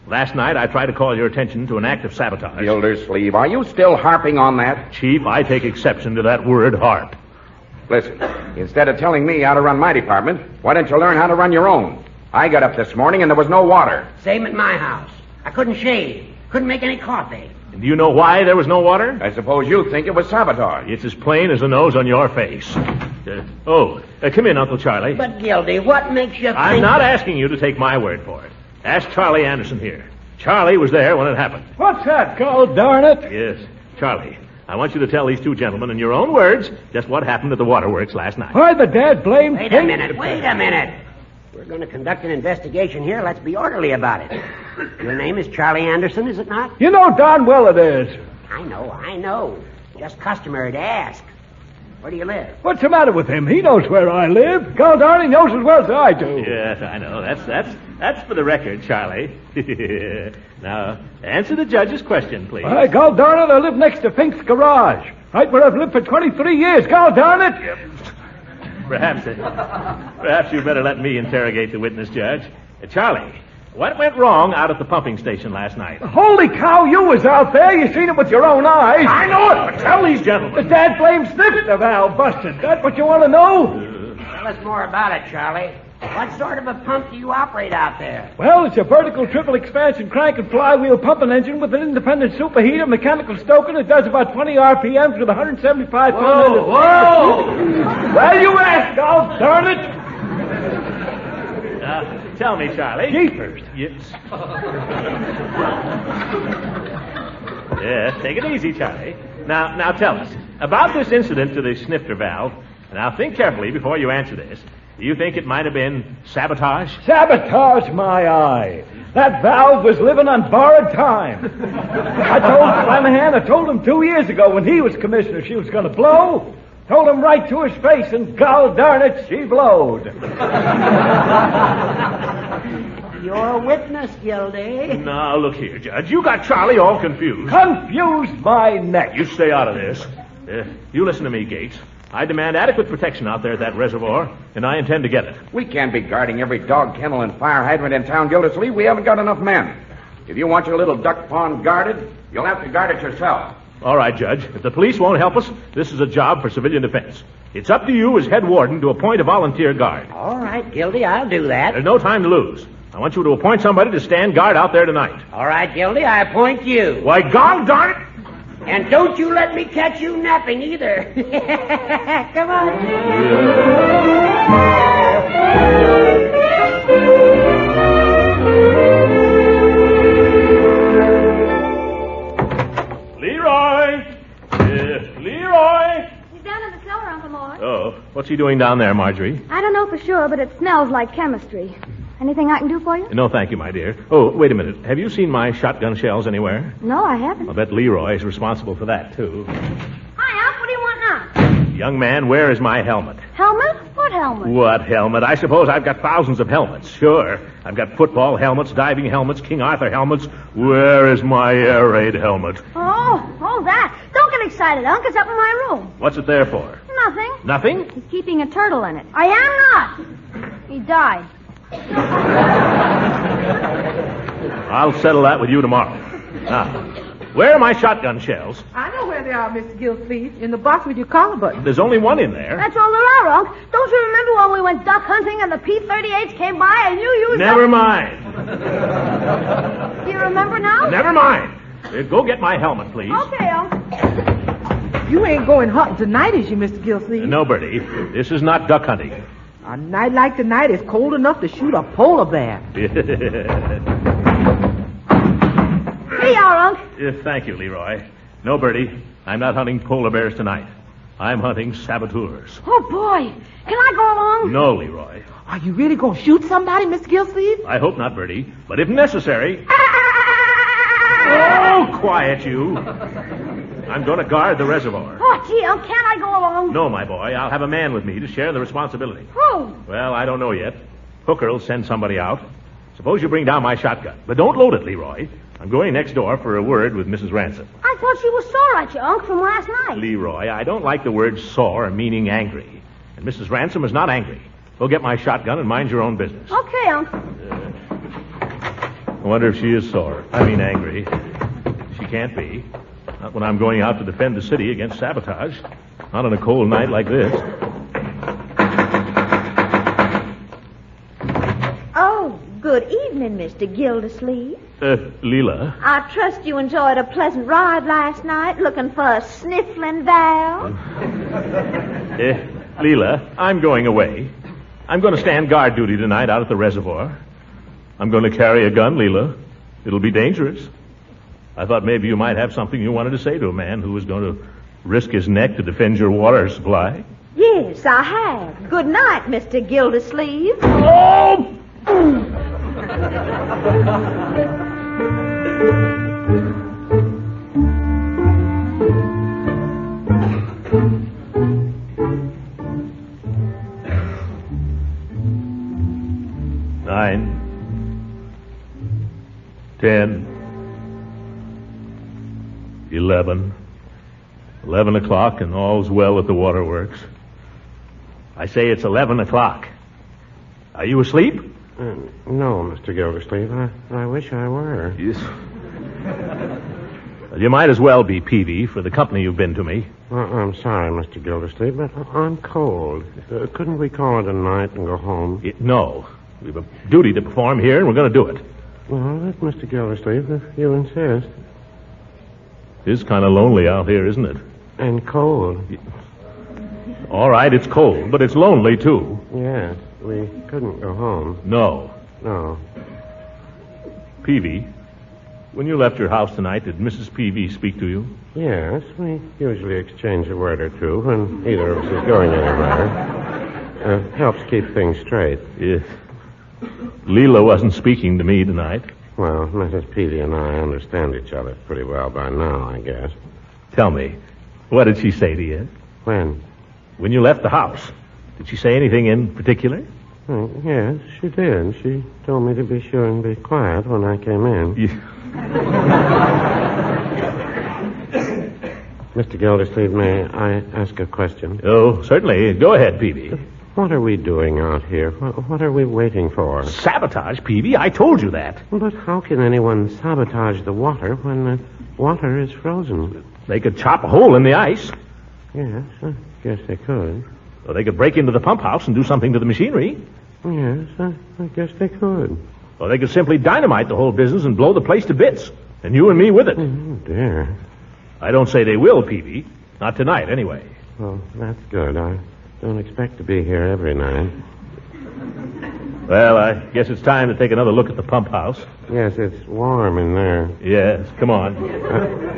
Last night I tried to call your attention to an act of sabotage. Gildersleeve, are you still harping on that? Chief, I take exception to that word harp. Listen, instead of telling me how to run my department, why don't you learn how to run your own? I got up this morning and there was no water. Same at my house. I couldn't shave. Couldn't make any coffee. And do you know why there was no water? I suppose you think it was sabotage. It's as plain as the nose on your face. Come in, Uncle Charlie. But, Gildy, what makes you think... I'm not asking you to take my word for it. Ask Charlie Anderson here. Charlie was there when it happened. What's that, God darn it? Yes, Charlie. I want you to tell these two gentlemen in your own words just what happened at the waterworks last night. Why the dad blamed... Wait a minute. We're going to conduct an investigation here. Let's be orderly about it. Your name is Charlie Anderson, is it not? You know darn well it is. I know. Just customary to ask. Where do you live? What's the matter with him? He knows where I live. God darn, he knows as well as I do. Yes, I know. That's for the record, Charlie. Now, answer the judge's question, please. Why, God darn it, I live next to Fink's garage. Right where I've lived for 23 years. God darn it. Perhaps you better let me interrogate the witness, Judge. Charlie, what went wrong out at the pumping station last night? Holy cow, you was out there. You seen it with your own eyes. I know it, but tell these gentlemen. The dad blamed snifter valve busted. That what you want to know? Tell us more about it, Charlie. What sort of a pump do you operate out there? Well, it's a vertical triple expansion crank and flywheel pumping engine with an independent superheater, mechanical stoking. It does about 20 RPMs with 175 pounds. Whoa! Well, you asked, God darn it. Tell me, Charlie. Jeepers. Yes. Yes, take it easy, Charlie. Now tell us, about this incident to the snifter valve, now think carefully before you answer this. Do you think it might have been sabotage? Sabotage, my eye. That valve was living on borrowed time. I told Flanagan, I told him 2 years ago when he was commissioner she was going to blow. Told him right to his face, and God darn it, she blowed. You're a witness, Gildy. Now, look here, Judge. You got Charlie all confused. Confused my neck. You stay out of this. You listen to me, Gates. I demand adequate protection out there at that reservoir, and I intend to get it. We can't be guarding every dog kennel and fire hydrant in town, Gildersleeve. We haven't got enough men. If you want your little duck pond guarded, you'll have to guard it yourself. All right, Judge. If the police won't help us, this is a job for civilian defense. It's up to you as head warden to appoint a volunteer guard. All right, Gildy, I'll do that. There's no time to lose. I want you to appoint somebody to stand guard out there tonight. All right, Gildy, I appoint you. Why, God darn it! And don't you let me catch you napping either. Come on. Leroy! Leroy! He's down in the cellar, Uncle Mort. Oh, what's he doing down there, Marjorie? I don't know for sure, but it smells like chemistry. Anything I can do for you? No, thank you, my dear. Oh, wait a minute. Have you seen my shotgun shells anywhere? No, I haven't. I'll bet Leroy is responsible for that, too. Hi, Unc. What do you want now? Young man, where is my helmet? Helmet? What helmet? What helmet? I suppose I've got thousands of helmets. Sure. I've got football helmets, diving helmets, King Arthur helmets. Where is my air raid helmet? Oh, that. Don't get excited, Unc. It's up in my room. What's it there for? Nothing. Nothing? He's keeping a turtle in it. I am not. He died. I'll settle that with you tomorrow. Now, where are my shotgun shells? I know where they are, Mr. Gildersleeve. In the box with your collar button. There's only one in there. That's all there are, Unc. Don't you remember when we went duck hunting and the P-38s came by and you used Never mind. Do you remember now? Never mind. Go get my helmet, please. Okay, Unc. You ain't going hunting tonight, is you, Mr. Gildersleeve? No, Bertie. This is not duck hunting. A night like tonight is cold enough to shoot a polar bear. Here you are, Unc. Thank you, Leroy. No, Bertie. I'm not hunting polar bears tonight. I'm hunting saboteurs. Oh, boy. Can I go along? No, Leroy. Are you really going to shoot somebody, Mr. Gildersleeve? I hope not, Bertie. But if necessary... Oh, quiet you. I'm going to guard the reservoir. Oh, gee, Unc, can't I go along? No, my boy. I'll have a man with me to share the responsibility. Who? Well, I don't know yet. Hooker will send somebody out. Suppose you bring down my shotgun. But don't load it, Leroy. I'm going next door for a word with Mrs. Ransom. I thought she was sore at you, Unc, from last night. Leroy, I don't like the word sore, meaning angry. And Mrs. Ransom is not angry. Go get my shotgun and mind your own business. Okay, Unc. I wonder if she is sore. I mean angry. She can't be. Not when I'm going out to defend the city against sabotage. Not on a cold night like this. Oh. good evening, Mr. Gildersleeve. Leela. I trust you enjoyed a pleasant ride last night looking for a sniffling Val. Leela, I'm going away. I'm going to stand guard duty tonight out at the reservoir. I'm going to carry a gun, Leela. It'll be dangerous. I thought maybe you might have something you wanted to say to a man who was going to risk his neck to defend your water supply. Yes, I have. Good night, Mr. Gildersleeve. Oh! 9, 10, 11 o'clock, and all's well at the waterworks. I say it's 11 o'clock. Are you asleep? No, Mr. Gildersleeve. I wish I were. Yes. Well, you might as well be, Peavy, for the company you've been to me. Well, I'm sorry, Mr. Gildersleeve, but I'm cold. Couldn't we call it a night and go home? No. We've a duty to perform here, and we're going to do it. Well, that's Mr. Gildersleeve, if you insist. It's kind of lonely out here, isn't it? And cold. All right, it's cold, but it's lonely, too. Yes, we couldn't go home. No. No. Peavy, when you left your house tonight, did Mrs. Peavy speak to you? Yes, we usually exchange a word or two when either of us is going anywhere. Helps keep things straight. Yes. Leela wasn't speaking to me tonight. Well, Mrs. Peavy and I understand each other pretty well by now, I guess. Tell me, what did she say to you? When? When you left the house. Did she say anything in particular? Yes, she did. She told me to be sure and be quiet when I came in. Mr. Gildersleeve, may I ask a question? Oh, certainly. Go ahead, Peavy. What are we doing out here? What are we waiting for? Sabotage, Peavy. I told you that. But how can anyone sabotage the water when the water is frozen? They could chop a hole in the ice. Yes, I guess they could. Or they could break into the pump house and do something to the machinery. Yes, I guess they could. Or they could simply dynamite the whole business and blow the place to bits. And you and me with it. Oh, dear. I don't say they will, Peavy. Not tonight, anyway. Well, that's good. I don't expect to be here every night. Well, I guess it's time to take another look at the pump house. Yes, it's warm in there. Yes, come on.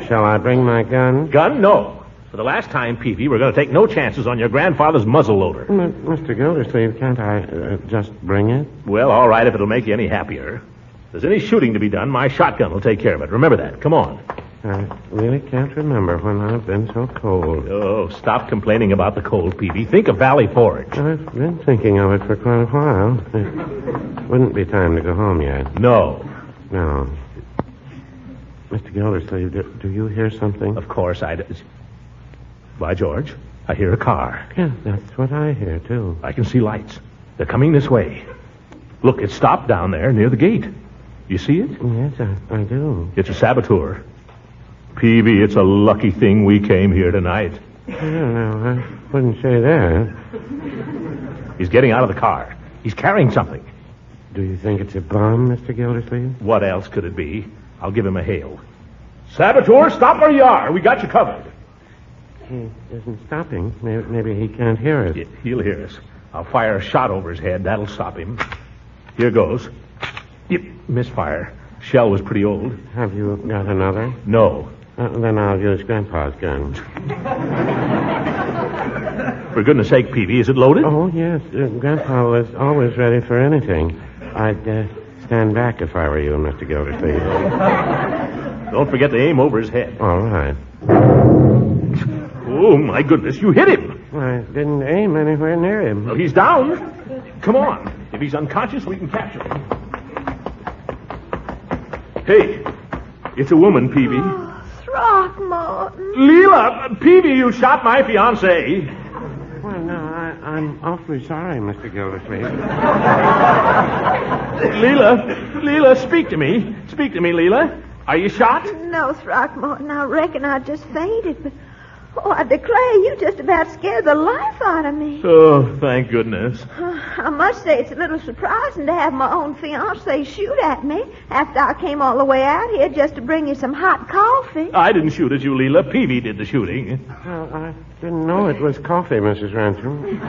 Shall I bring my gun? Gun? No. For the last time, Peavy, we're going to take no chances on your grandfather's muzzle loader. Mr. Gildersleeve, can't I just bring it? Well, all right, if it'll make you any happier. If there's any shooting to be done, my shotgun will take care of it. Remember that. Come on. I really can't remember when I've been so cold. Oh, stop complaining about the cold, Peavy. Think of Valley Forge. I've been thinking of it for quite a while. It wouldn't be time to go home yet. No. No. Mr. Gildersleeve, do you hear something? Of course I do. By George, I hear a car. Yeah, that's what I hear, too. I can see lights. They're coming this way. Look, it stopped down there near the gate. You see it? Yes, I do. It's a saboteur. Peavy, it's a lucky thing we came here tonight. No, I wouldn't say that. He's getting out of the car. He's carrying something. Do you think it's a bomb, Mr. Gildersleeve? What else could it be? I'll give him a hail. Saboteur, stop where you are. We got you covered. He isn't stopping. Maybe he can't hear us. Yeah, he'll hear us. I'll fire a shot over his head. That'll stop him. Here goes. Yep, misfire. Shell was pretty old. Have you got another? No. Then I'll use Grandpa's gun. For goodness sake, Peavy, is it loaded? Oh, yes. Grandpa was always ready for anything. I'd stand back if I were you, Mr. Gildersleeve. Don't forget to aim over his head. All right. Oh, my goodness, you hit him. I didn't aim anywhere near him. Well, he's down. Come on. If he's unconscious, we can capture him. Hey, it's a woman, Peavy. Oh, Throckmorton. Leela, Peavy, you shot my fiancée. Well, no, I'm awfully sorry, Mr. Gildersleeve. Leela, speak to me. Speak to me, Leela. Are you shot? No, Throckmorton, I reckon I just fainted, but... Oh, I declare, you just about scared the life out of me. Oh, thank goodness. I must say it's a little surprising to have my own fiancé shoot at me after I came all the way out here just to bring you some hot coffee. I didn't shoot at you, Leela. Peavy did the shooting. I didn't know it was coffee, Mrs. Ransom.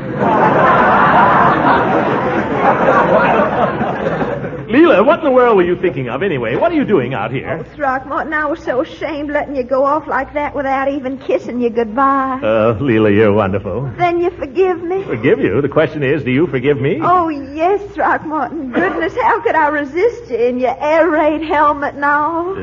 Leela, what in the world were you thinking of anyway? What are you doing out here? Oh, Throckmorton, I was so ashamed letting you go off like that without even kissing you goodbye. Leela, you're wonderful. Then you forgive me? Forgive you? The question is, do you forgive me? Oh, yes, Throckmorton. Goodness, how could I resist you in your air raid helmet and all?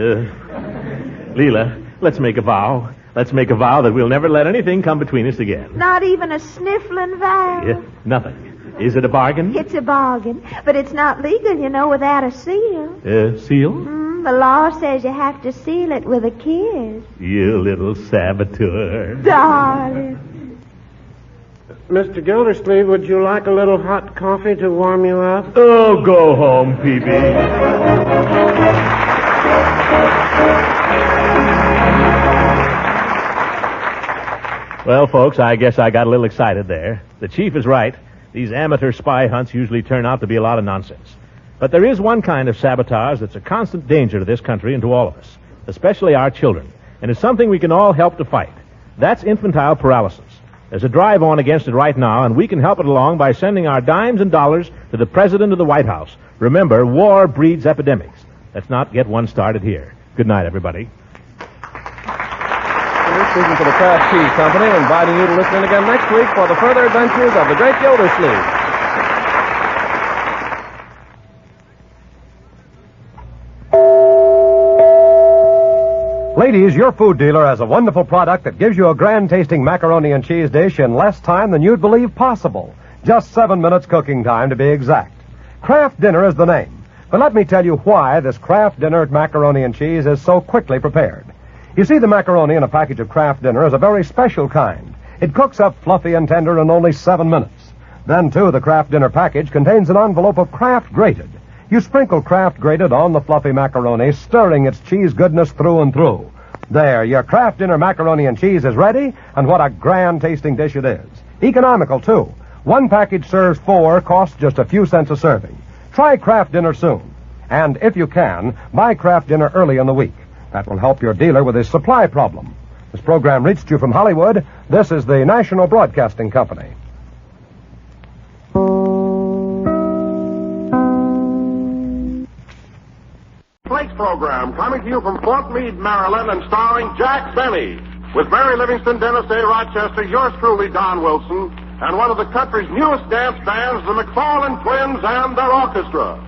Leela, let's make a vow. Let's make a vow that we'll never let anything come between us again. Not even a sniffling vow? Yeah, nothing. Is it a bargain? It's a bargain, but it's not legal, you know, without a seal. Seal? The law says you have to seal it with a kiss. You little saboteur. Darling. Mr. Gildersleeve, would you like a little hot coffee to warm you up? Oh, go home, Peavy. Well, folks, I guess I got a little excited there. The chief is right. These amateur spy hunts usually turn out to be a lot of nonsense. But there is one kind of sabotage that's a constant danger to this country and to all of us, especially our children. And it's something we can all help to fight. That's infantile paralysis. There's a drive on against it right now, and we can help it along by sending our dimes and dollars to the President of the White House. Remember, war breeds epidemics. Let's not get one started here. Good night, everybody. Speaking for the Kraft Cheese Company, inviting you to listen in again next week for the further adventures of the Great Gildersleeve. Ladies, your food dealer has a wonderful product that gives you a grand-tasting macaroni and cheese dish in less time than you'd believe possible. Just 7 minutes cooking time, to be exact. Kraft Dinner is the name. But let me tell you why this Kraft Dinner macaroni and cheese is so quickly prepared. You see, the macaroni in a package of Kraft Dinner is a very special kind. It cooks up fluffy and tender in only 7 minutes. Then, too, the Kraft Dinner package contains an envelope of Kraft Grated. You sprinkle Kraft Grated on the fluffy macaroni, stirring its cheese goodness through and through. There, your Kraft Dinner macaroni and cheese is ready, and what a grand-tasting dish it is. Economical, too. One package serves 4, costs just a few cents a serving. Try Kraft Dinner soon. And if you can, buy Kraft Dinner early in the week. That will help your dealer with his supply problem. This program reached you from Hollywood. This is the National Broadcasting Company. Flakes program coming to you from Fort Meade, Maryland, and starring Jack Benny, with Barry Livingston, Dennis A. Rochester, yours truly, Don Wilson, and one of the country's newest dance bands, the McFarland Twins and their orchestra.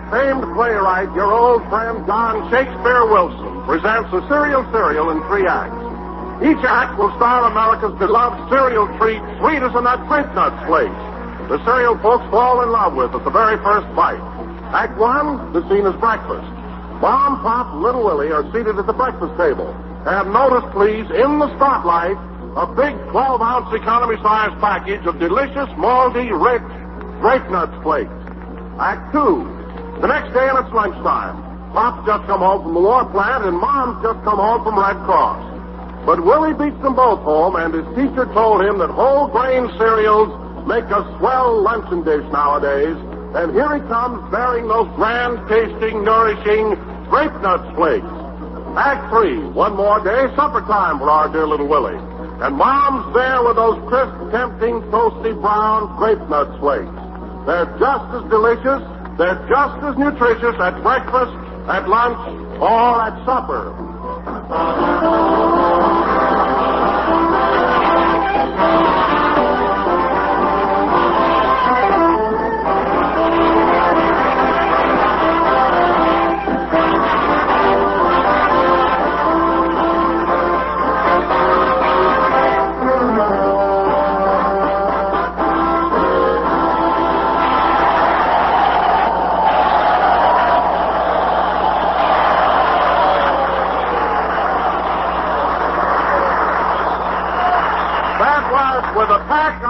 Famed playwright, your old friend Don Shakespeare Wilson, presents a serial in 3 acts. Each act will star America's beloved cereal treat, sweet as a nut, Grape Nuts Flakes. The cereal folks fall in love with at the very first bite. Act 1, the scene is breakfast. Mom, Pop, and Little Willie are seated at the breakfast table. And notice, please, in the spotlight, a big 12-ounce economy-sized package of delicious, malty, rich Grape Nuts Flakes. Act 2. The next day, and it's lunchtime. Pop's just come home from the war plant, and Mom's just come home from Red Cross. But Willie beats them both home, and his teacher told him that whole grain cereals make a swell luncheon dish nowadays. And here he comes, bearing those grand-tasting, nourishing Grape Nuts Flakes. Act 3, one more day, supper time for our dear little Willie. And Mom's there with those crisp, tempting, toasty brown Grape Nuts Flakes. They're just as delicious. They're just as nutritious at breakfast, at lunch, or at supper.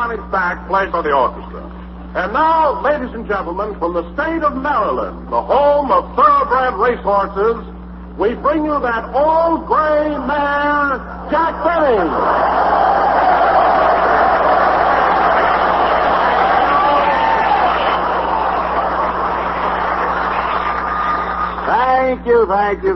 managed back played by the orchestra. And now, ladies and gentlemen, from the state of Maryland, the home of thoroughbred racehorses, we bring you that old gray mare, Jack Benny.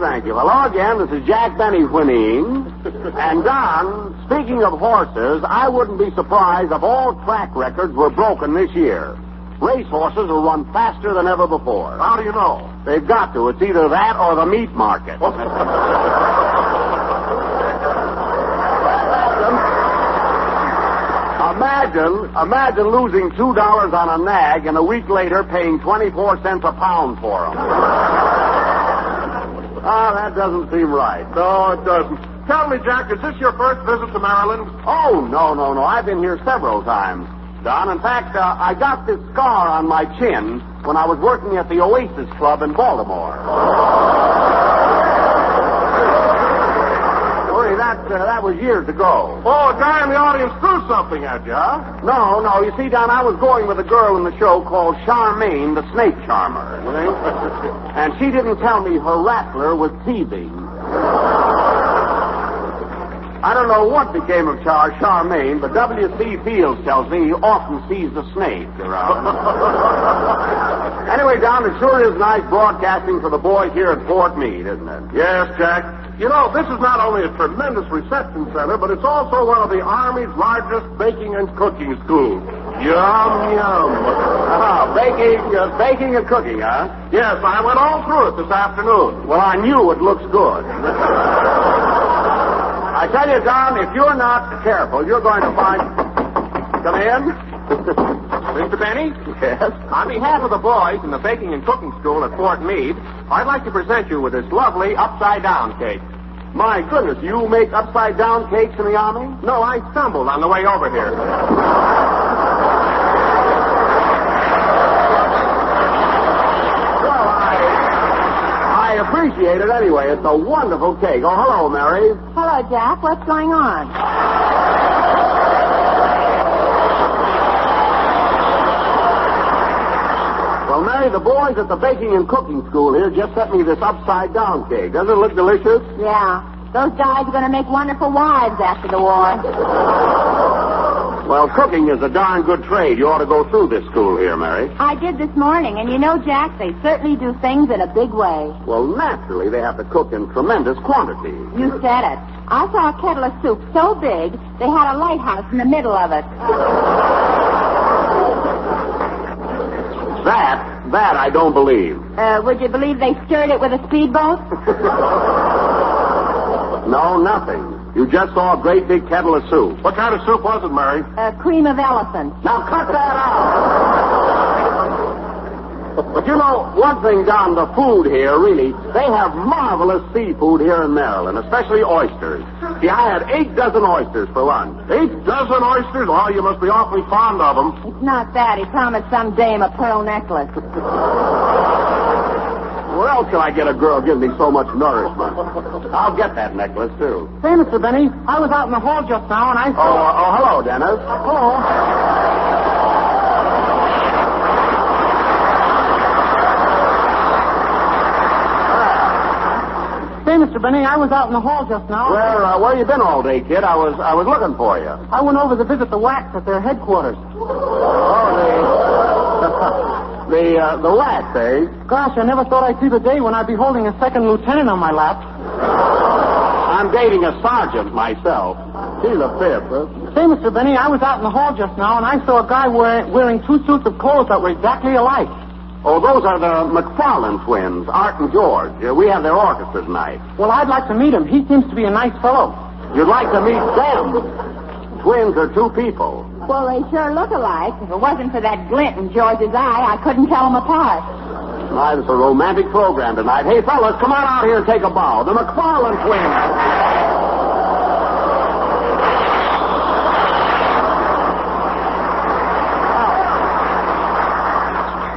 Thank you. Hello again, this is Jack Benny whinnying. And Don, speaking of horses, I wouldn't be surprised if all track records were broken this year. Racehorses will run faster than ever before. How do you know? They've got to. It's either that or the meat market. Imagine losing $2 on a nag and a week later paying 24 cents a pound for them. That doesn't seem right. No, it doesn't. Tell me, Jack, is this your first visit to Maryland? Oh, no. I've been here several times, Don. In fact, I got this scar on my chin when I was working at the Oasis Club in Baltimore. That was years ago. Oh, a guy in the audience threw something at you, huh? No. You see, Don, I was going with a girl in the show called Charmaine, the snake charmer. You know? And she didn't tell me her rattler was teething. I don't know what became of Charmaine, but W.C. Fields tells me he often sees the snake around. Anyway, Don, it sure is nice broadcasting for the boys here at Fort Meade, isn't it? Yes, Jack. You know, this is not only a tremendous reception center, but it's also one of the Army's largest baking and cooking schools. Yum. Baking and cooking, huh? Yes, I went all through it this afternoon. Well, I knew it looks good. I tell you, Don, if you're not careful, you're going to find... Come in. Mr. Benny? Yes? On behalf of the boys in the baking and cooking school at Fort Meade, I'd like to present you with this lovely upside-down cake. My goodness, you make upside-down cakes in the Army? No, I stumbled on the way over here. Well, I appreciate it anyway. It's a wonderful cake. Oh, hello, Mary. Hello, Jack. What's going on? Well, Mary, the boys at the baking and cooking school here just sent me this upside-down cake. Doesn't it look delicious? Yeah. Those guys are going to make wonderful wives after the war. Well, cooking is a darn good trade. You ought to go through this school here, Mary. I did this morning, and you know, Jack, they certainly do things in a big way. Well, naturally, they have to cook in tremendous quantities. You said it. I saw a kettle of soup so big, they had a lighthouse in the middle of it. That I don't believe. Would you believe they stirred it with a speedboat? No, nothing. You just saw a great big kettle of soup. What kind of soup was it, Mary? Cream of elephant. Now cut that out! But you know, one thing, Don, the food here, really, they have marvelous seafood here in Maryland, especially oysters. See, I had 8 dozen oysters for lunch. 8 dozen oysters? Oh, you must be awfully fond of them. It's not that. He promised some dame a pearl necklace. Where else can I get a girl give me so much nourishment? I'll get that necklace, too. Say, Mr. Benny, I was out in the hall just now, and I saw... Oh, hello, Dennis. Hello. Say, Mr. Benny, I was out in the hall just now. Where you been all day, kid? I was looking for you. I went over to visit the Wax at their headquarters. The Wax, eh? Gosh, I never thought I'd see the day when I'd be holding a second lieutenant on my lap. I'm dating a sergeant myself. He's a fifth, huh? Say, Mr. Benny, I was out in the hall just now, and I saw a guy wearing 2 suits of clothes that were exactly alike. Oh, those are the McFarland twins, Art and George. We have their orchestra tonight. Well, I'd like to meet him. He seems to be a nice fellow. You'd like to meet them? Twins are 2 people. Well, they sure look alike. If it wasn't for that glint in George's eye, I couldn't tell them apart. Why, it's a romantic program tonight. Hey, fellas, come on out here and take a bow. The McFarland twins.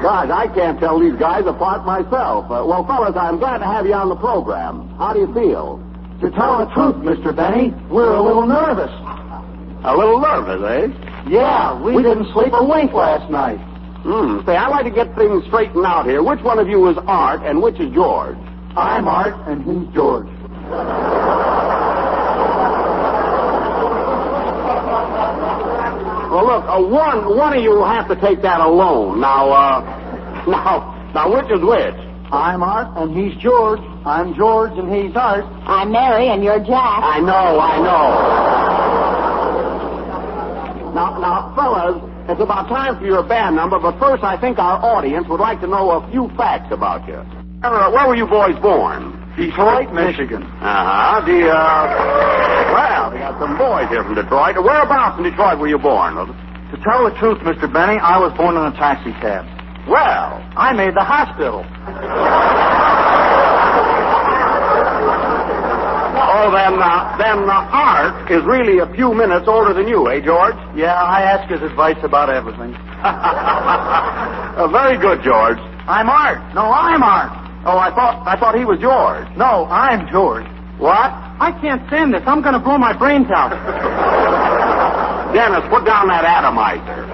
Gosh, I can't tell these guys apart myself. Well, fellas, I'm glad to have you on the program. How do you feel? To tell the truth, Mr. Benny, we're a little nervous. A little nervous, eh? Yeah, we didn't sleep a wink last night. Say, I'd like to get things straightened out here. Which one of you is Art and which is George? I'm Art and he's George. Well, look, one of you will have to take that alone. Now, which is which? I'm Art and he's George. I'm George and he's Art. I'm Mary and you're Jack. I know. Now, fellas, it's about time for your band number, but first I think our audience would like to know a few facts about you. Where were you boys born? Detroit, Michigan. Well, we got some boys here from Detroit. Whereabouts in Detroit were you born? To tell the truth, Mr. Benny, I was born in a taxi cab. Well, I made the hospital. Then Art is really a few minutes older than you, eh, George? Yeah, I ask his advice about everything. Very good, George. I'm Art. No, I'm Art. Oh, I thought he was George. No, I'm George. What? I can't stand this. I'm going to blow my brains out. Dennis, put down that atomizer.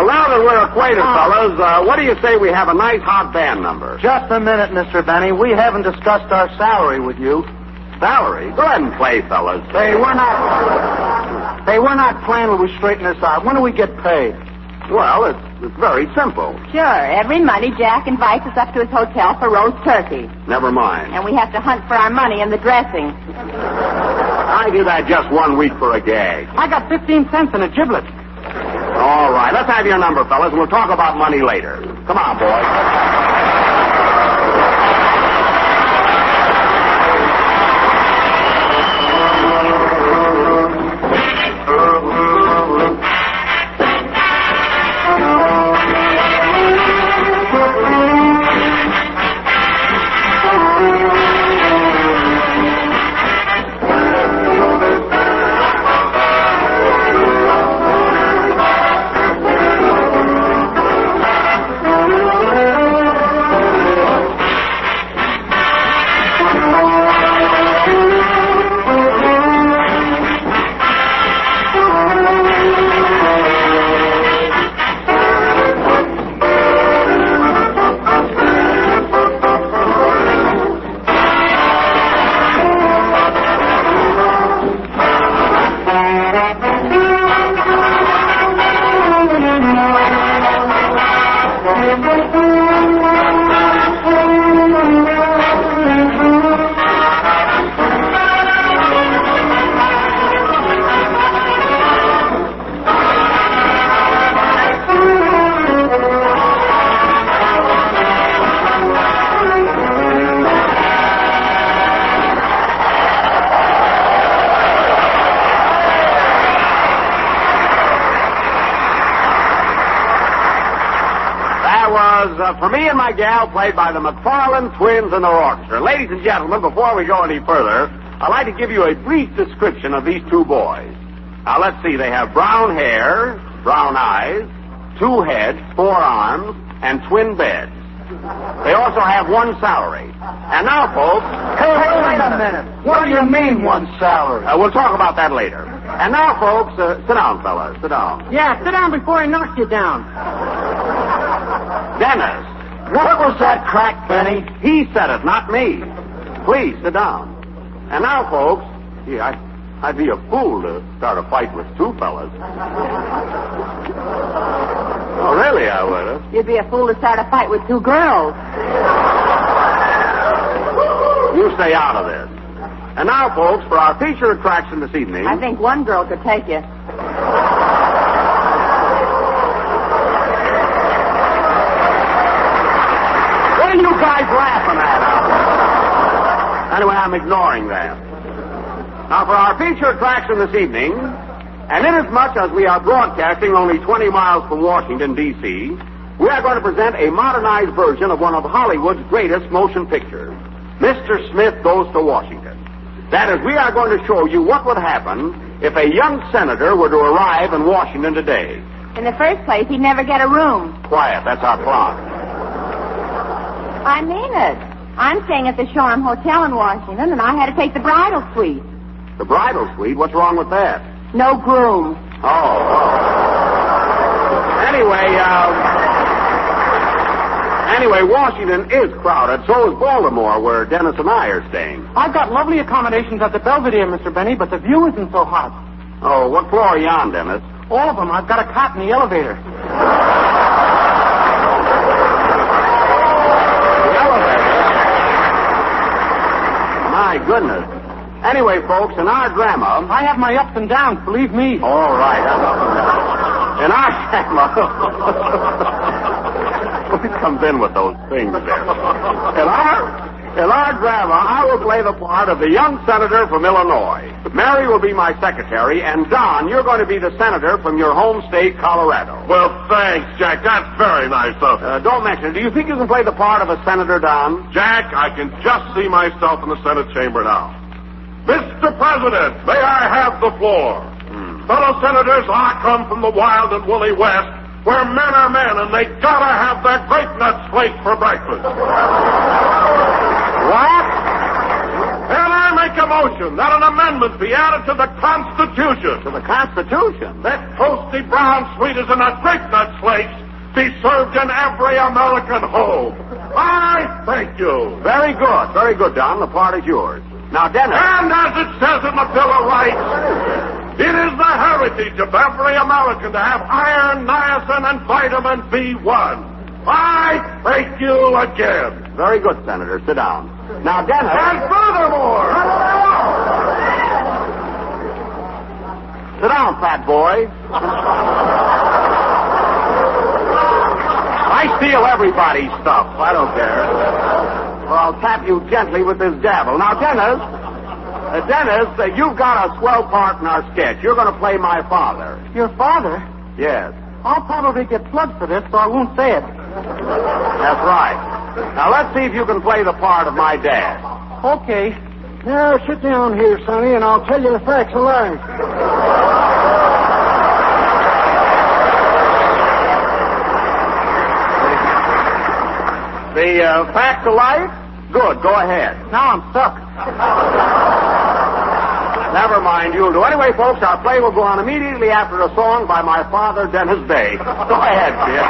Now that we're acquainted, fellas, what do you say we have a nice hot band number? Just a minute, Mr. Benny. We haven't discussed our salary with you. Salary? Go ahead and play, fellas. Say, we're not playing till we straighten this out. When do we get paid? Well, it's very simple. Sure. Every Monday, Jack invites us up to his hotel for roast turkey. Never mind. And we have to hunt for our money in the dressing. I do that just 1 week for a gag. I got 15 cents in a giblet. All right, let's have your number, fellas, and we'll talk about money later. Come on, boys. For me and my gal, played by the McFarland twins and their orchestra. Ladies and gentlemen, before we go any further, I'd like to give you a brief description of these two boys. Now, let's see. They have brown hair, brown eyes, 2 heads, 4 arms, and twin beds. They also have one salary. And now, folks... Hey, wait a minute. What do you mean, one salary? We'll talk about that later. And now, folks, sit down, fellas. Sit down. Yeah, sit down before I knock you down. Dennis. What was that crack, Benny? He said it, not me. Please, sit down. And now, folks, gee, I'd be a fool to start a fight with 2 fellas. Oh, really, I would. You'd be a fool to start a fight with 2 girls. You stay out of this. And now, folks, for our feature attraction this evening... I think one girl could take you. What are you guys laughing at? Anyway, I'm ignoring that. Now, for our feature attraction this evening, and inasmuch as we are broadcasting only 20 miles from Washington, D.C., we are going to present a modernized version of one of Hollywood's greatest motion pictures, Mr. Smith Goes to Washington. That is, we are going to show you what would happen if a young senator were to arrive in Washington today. In the first place, he'd never get a room. Quiet, that's our plot. I mean it. I'm staying at the Shoreham Hotel in Washington, and I had to take the bridal suite. The bridal suite? What's wrong with that? No groom. Anyway, Washington is crowded. So is Baltimore, where Dennis and I are staying. I've got lovely accommodations at the Belvedere, Mr. Benny, but the view isn't so hot. Oh, what floor are you on, Dennis? All of them. I've got a cot in the elevator. My goodness. Anyway, folks, in our drama... I have my ups and downs, believe me. All right. In our drama... What comes in with those things there? In our drama, I will play the part of the young senator from Illinois. Mary will be my secretary, and Don, you're going to be the senator from your home state, Colorado. Well, thanks, Jack. That's very nice of you. Don't mention it. Do you think you can play the part of a senator, Don? Jack, I can just see myself in the Senate chamber now. Mr. President, may I have the floor? Fellow senators, I come from the wild and woolly West, where men are men, and they gotta have their grape nuts flaked for breakfast. What? And I make a motion that an amendment be added to the Constitution. To the Constitution? That toasty brown sweeties and grape nuts flakes be served in every American home. I thank you. Very good, Don. The part is yours. Now, Dennis... And as it says in the Bill of Rights, it is the heritage of every American to have iron, niacin, and vitamin B1. I thank you again. Very good, Senator. Sit down. Now, Dennis... And furthermore... Sit down, fat boy. I steal everybody's stuff. I don't care. Or I'll tap you gently with this gavel. Now, Dennis, you've got a swell part in our sketch. You're going to play my father. Your father? Yes. I'll probably get plugged for this, so I won't say it. That's right. Now, let's see if you can play the part of my dad. Okay. Now, sit down here, Sonny, and I'll tell you the facts of life. The facts of life? Good, go ahead. Now I'm stuck. Never mind, you'll do. Anyway, folks, our play will go on immediately after a song by my father, Dennis Day. Go ahead, kid.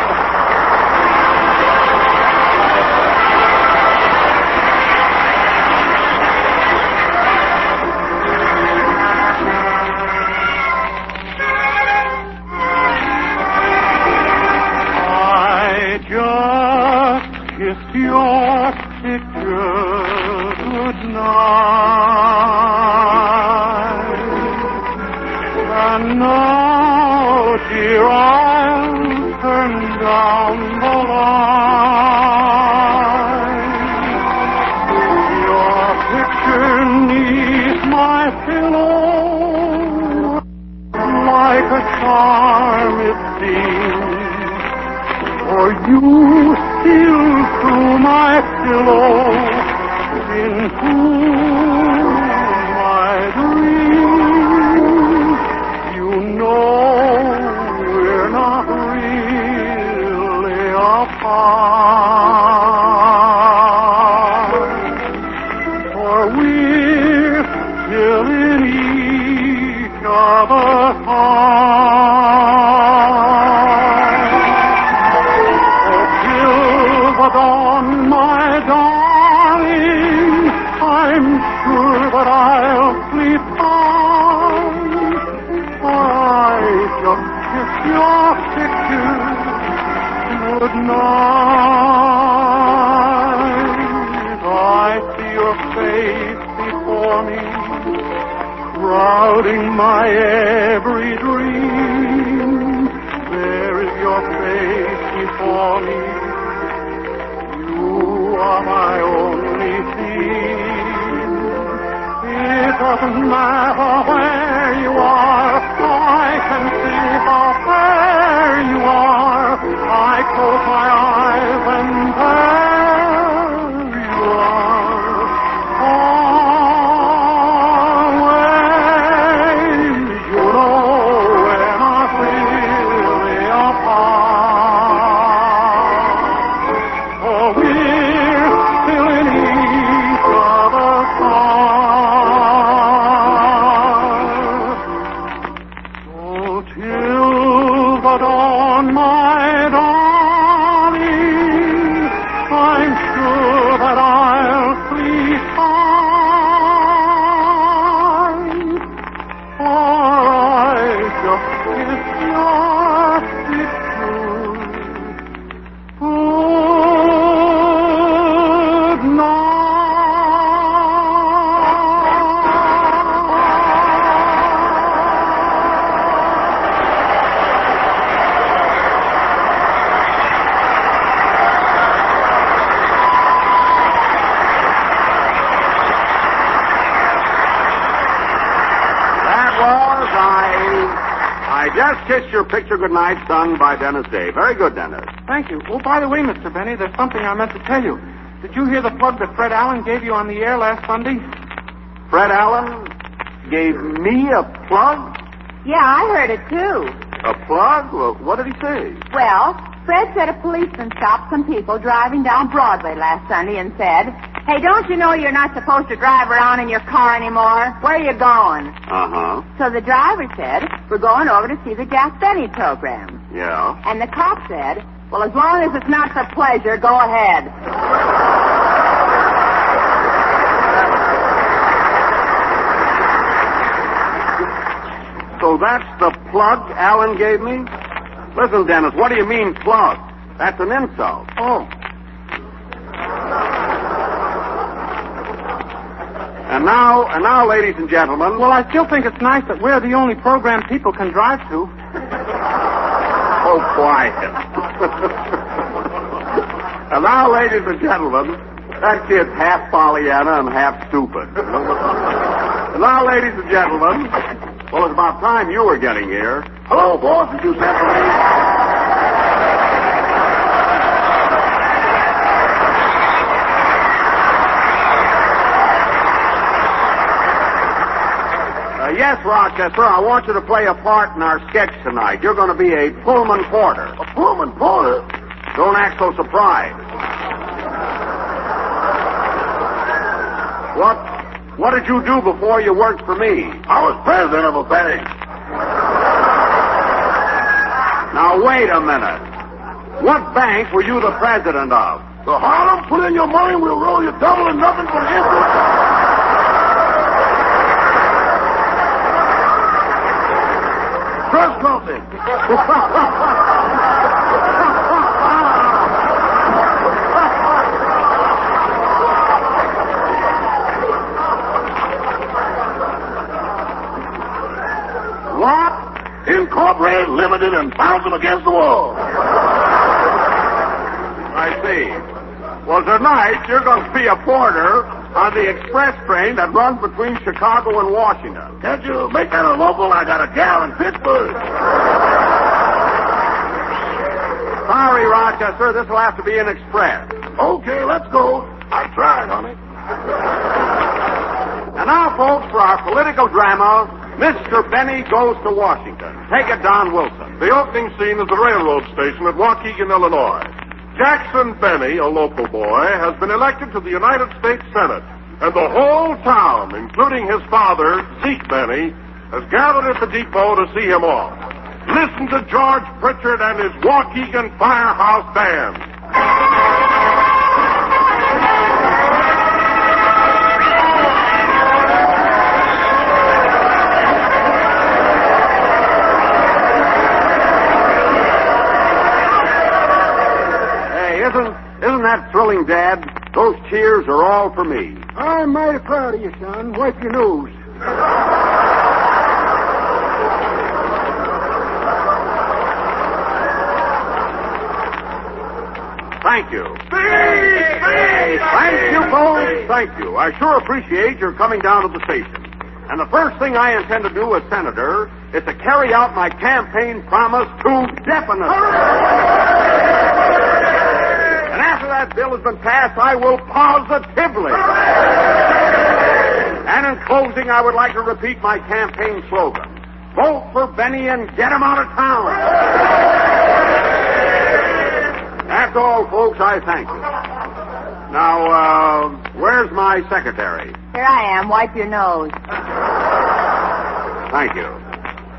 Your picture, good night. And now, dear, I'll turn down the light. Your picture neath my pillow, like a charm it seems, for you steal through my pillow into my dreams. You know we're not really apart, for we're still in each other's heart. On my darling, I'm sure that I'll sleep fine, for I just kiss your picture good night. I see your face before me, crowding my every dream. There is your face before me. You are my only theme. It doesn't matter where you are, I can see how fair you are. I close my eyes and there you are. Always, you know we're not really apart. Oh, we're Yes, it's true. Good night. I just kissed your picture goodnight, sung by Dennis Day. Very good, Dennis. Thank you. Oh, by the way, Mr. Benny, there's something I meant to tell you. Did you hear the plug that Fred Allen gave you on the air last Sunday? Fred Allen gave me a plug? Yeah, I heard it, too. A plug? Well, what did he say? Well, Fred said a policeman stopped some people driving down Broadway last Sunday and said, "Hey, don't you know you're not supposed to drive around in your car anymore? Where are you going?" Uh-huh. So the driver said, "We're going over to see the Jack Benny program." Yeah. And the cop said, "Well, as long as it's not for pleasure, go ahead." So that's the plug Allen gave me? Listen, Dennis, what do you mean plug? That's an insult. Oh. And now, ladies and gentlemen... Well, I still think it's nice that we're the only program people can drive to. Oh, quiet. And now, ladies and gentlemen, that kid's half Pollyanna and half stupid. And now, ladies and gentlemen, well, it's about time you were getting here. Hello, boss, did you send for me? Yes, Rochester, I want you to play a part in our sketch tonight. You're going to be a Pullman porter. A Pullman porter? Don't act so surprised. What did you do before you worked for me? I was president of a bank. Now, wait a minute. What bank were you the president of? The Harlem. Put in your money, we'll roll you double and nothing but interest. Trust company. What? Incorporated, limited, and bound them against the wall. I see. Well, tonight you're going to be a porter on the express train that runs between Chicago and Washington. Can't you make that a local? I got a gal in Pittsburgh. Sorry, Rochester. This will have to be an express. Okay, let's go. I tried, honey. And now, folks, for our political drama, Mr. Benny Goes to Washington. Take it, Don Wilson. The opening scene is the railroad station at Waukegan, Illinois. Jackson Benny, a local boy, has been elected to the United States Senate, and the whole town, including his father, Zeke Benny, has gathered at the depot to see him off. Listen to George Pritchard and his Waukegan Firehouse Band. Isn't that thrilling, Dad? Those cheers are all for me. I'm mighty proud of you, son. Wipe your nose. Thank you. Thank you, folks. Thank you. I sure appreciate your coming down to the station. And the first thing I intend to do as senator is to carry out my campaign promise to definitely. And after that bill has been passed, I will positively. And in closing, I would like to repeat my campaign slogan. Vote for Benny and get him out of town. That's all, folks. I thank you. Now, where's my secretary? Here I am. Wipe your nose. Thank you.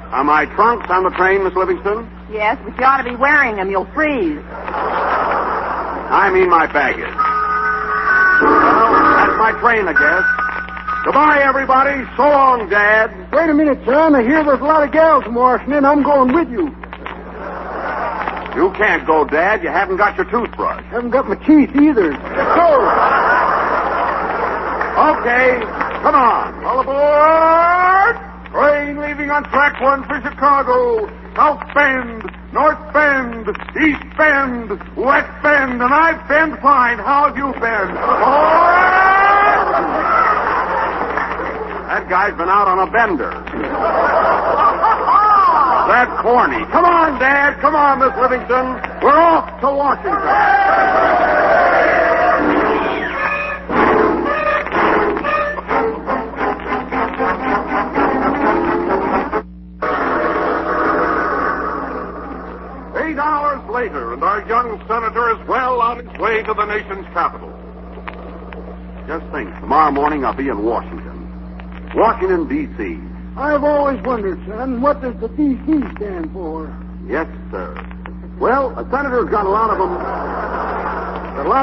Are my trunks on the train, Miss Livingston? Yes, but you ought to be wearing them. You'll freeze. I mean my baggage. Well, that's my train, I guess. Goodbye, everybody. So long, Dad. Wait a minute, son. I hear there's a lot of gals in Washington. I'm going with you. You can't go, Dad. You haven't got your toothbrush. Haven't got my teeth either. Let's go. Okay, come on. All aboard! Train leaving on track 1 for Chicago. South Bend, North Bend, East Bend, West Bend, and I've been fine. How have you been? That guy's been out on a bender. That's corny. Come on, Dad. Come on, Miss Livingston. We're off to Washington. 8 hours later, and our young senator is well on his way to the nation's capital. Just think, tomorrow morning I'll be in Washington. Washington, D.C. I've always wondered, son, what does the D.C. stand for? Yes, sir. Well, a senator's got a lot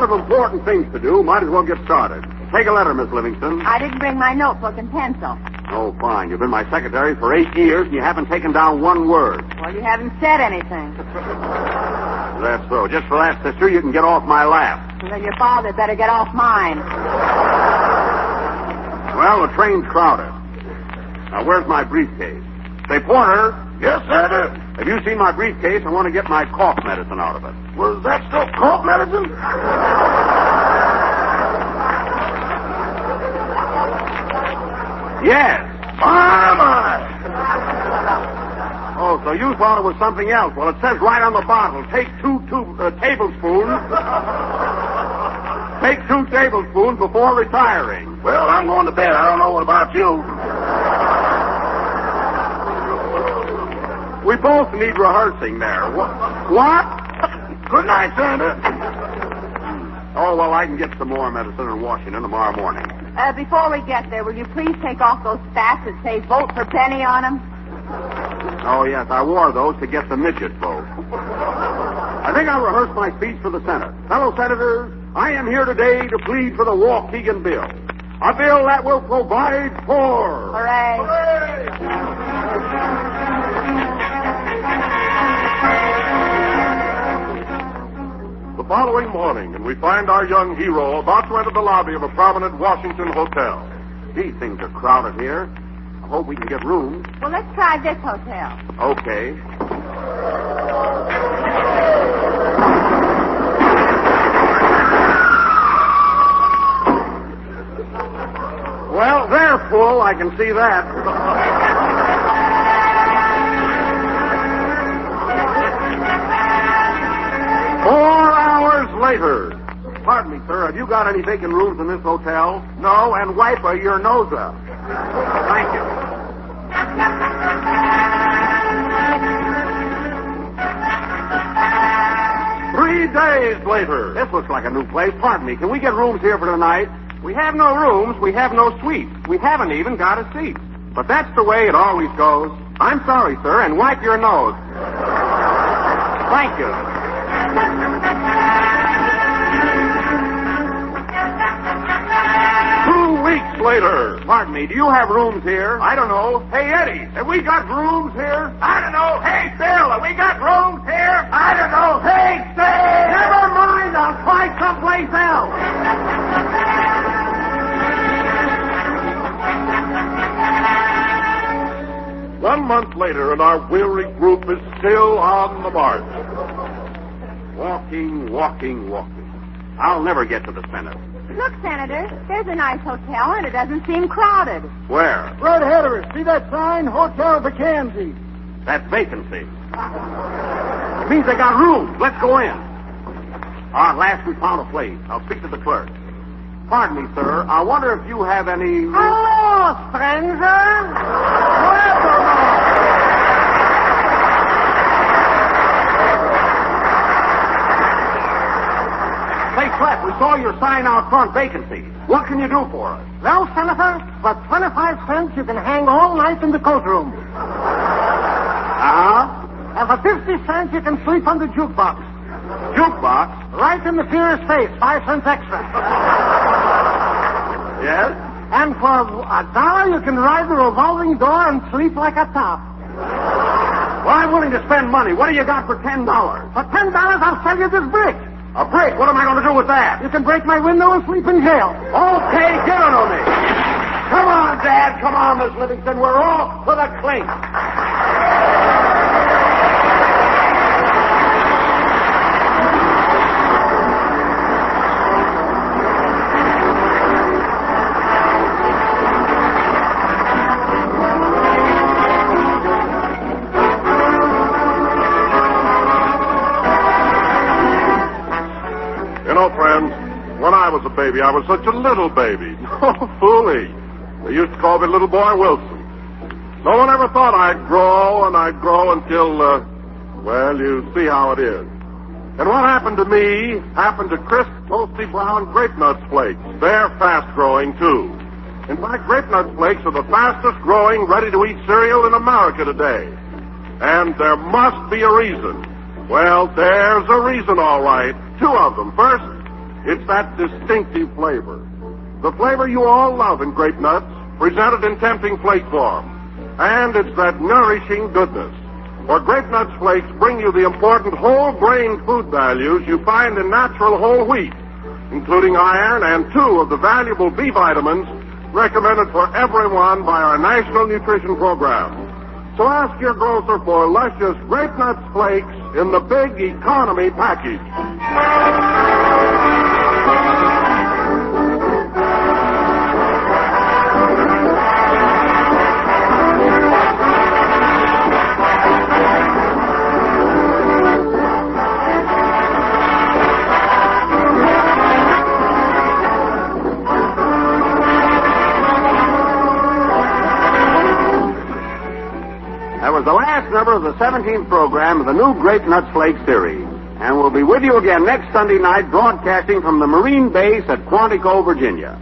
of important things to do. Might as well get started. Take a letter, Miss Livingston. I didn't bring my notebook and pencil. Oh, fine. You've been my secretary for 8 years, and you haven't taken down one word. Well, you haven't said anything. That's so. Just for that, sister, you can get off my lap. Well, then your father better get off mine. Well, the train's crowded. Now, where's my briefcase? Say, Porter. Yes, Senator. Have you seen my briefcase? I want to get my cough medicine out of it. Was that still cough medicine? Yes. My. Oh, so you thought it was something else. Well, it says right on the bottle, take two tablespoons. Take 2 tablespoons before retiring. Well, I'm going to bed. I don't know what about you. We both need rehearsing there. What? Good night, Senator. Oh, well, I can get some more medicine in Washington tomorrow morning. Before we get there, will you please take off those spats that say vote for Penny on them? Oh, yes, I wore those to get the midget vote. I think I'll rehearse my speech for the Senate. Fellow senators, I am here today to plead for the Waukegan bill. A bill that will provide for... Hooray. The following morning, and we find our young hero about to enter the lobby of a prominent Washington hotel. These things are crowded here. I hope we can get rooms. Well, let's try this hotel. Okay. Well, they're full. I can see that. 4 hours later. Pardon me, sir. Have you got any vacant rooms in this hotel? No, and wipe your nose up. Thank you. Three days later. This looks like a new place. Pardon me. Can we get rooms here for tonight? We have no rooms. We have no suites. We haven't even got a seat. But that's the way it always goes. I'm sorry, sir, and wipe your nose. Thank you. 2 weeks later. Pardon me, do you have rooms here? I don't know. Hey, Eddie, have we got rooms here? I don't know. Hey, Bill, have we got rooms here? I don't know. Hey, Bill! Never mind, I'll try someplace else. One month later, and our weary group is still on the march. Walking. I'll never get to the Senate. Look, Senator, there's a nice hotel, and it doesn't seem crowded. Where? Right ahead of us. See that sign? Hotel Vacancy. That's vacancy. It means they got rooms. Let's go in. At last we found a place. I'll speak to the clerk. Pardon me, sir. I wonder if you have any... Hello, stranger. Say, Clef, we saw your sign out front, vacancy. What can you do for us? Well, Senator, for 25 cents, you can hang all night in the coat room. Uh-huh. And for 50 cents, you can sleep on the jukebox. Jukebox? Right in the Führer's face, 5 cents extra. Yes? And for $1, you can ride the revolving door and sleep like a top. Well, I'm willing to spend money. What do you got for $10? For $10, I'll sell you this brick. A brick? What am I going to do with that? You can break my window and sleep in jail. Okay, give it to me. Come on, Dad. Come on, Miss Livingston. We're off to the clink. You know, friends, when I was a baby, I was such a little baby. Oh, foolish. They used to call me Little Boy Wilson. No one ever thought I'd grow until, well, you see how it is. And what happened to me happened to crisp, toasty brown Grape Nuts Flakes. They're fast-growing, too. In fact, Grape Nuts Flakes are the fastest-growing, ready-to-eat cereal in America today. And there must be a reason. Well, there's a reason, all right. Two of them. First, it's that distinctive flavor. The flavor you all love in Grape Nuts, presented in tempting flake form. And it's that nourishing goodness. For Grape Nuts Flakes bring you the important whole-grain food values you find in natural whole wheat, including iron and 2 of the valuable B vitamins recommended for everyone by our National Nutrition Program. So ask your grocer for luscious Grape Nuts Flakes in the big economy package. That was the last number of the 17th program of the new Grape Nuts Flake series. And we'll be with you again next Sunday night, broadcasting from the Marine Base at Quantico, Virginia.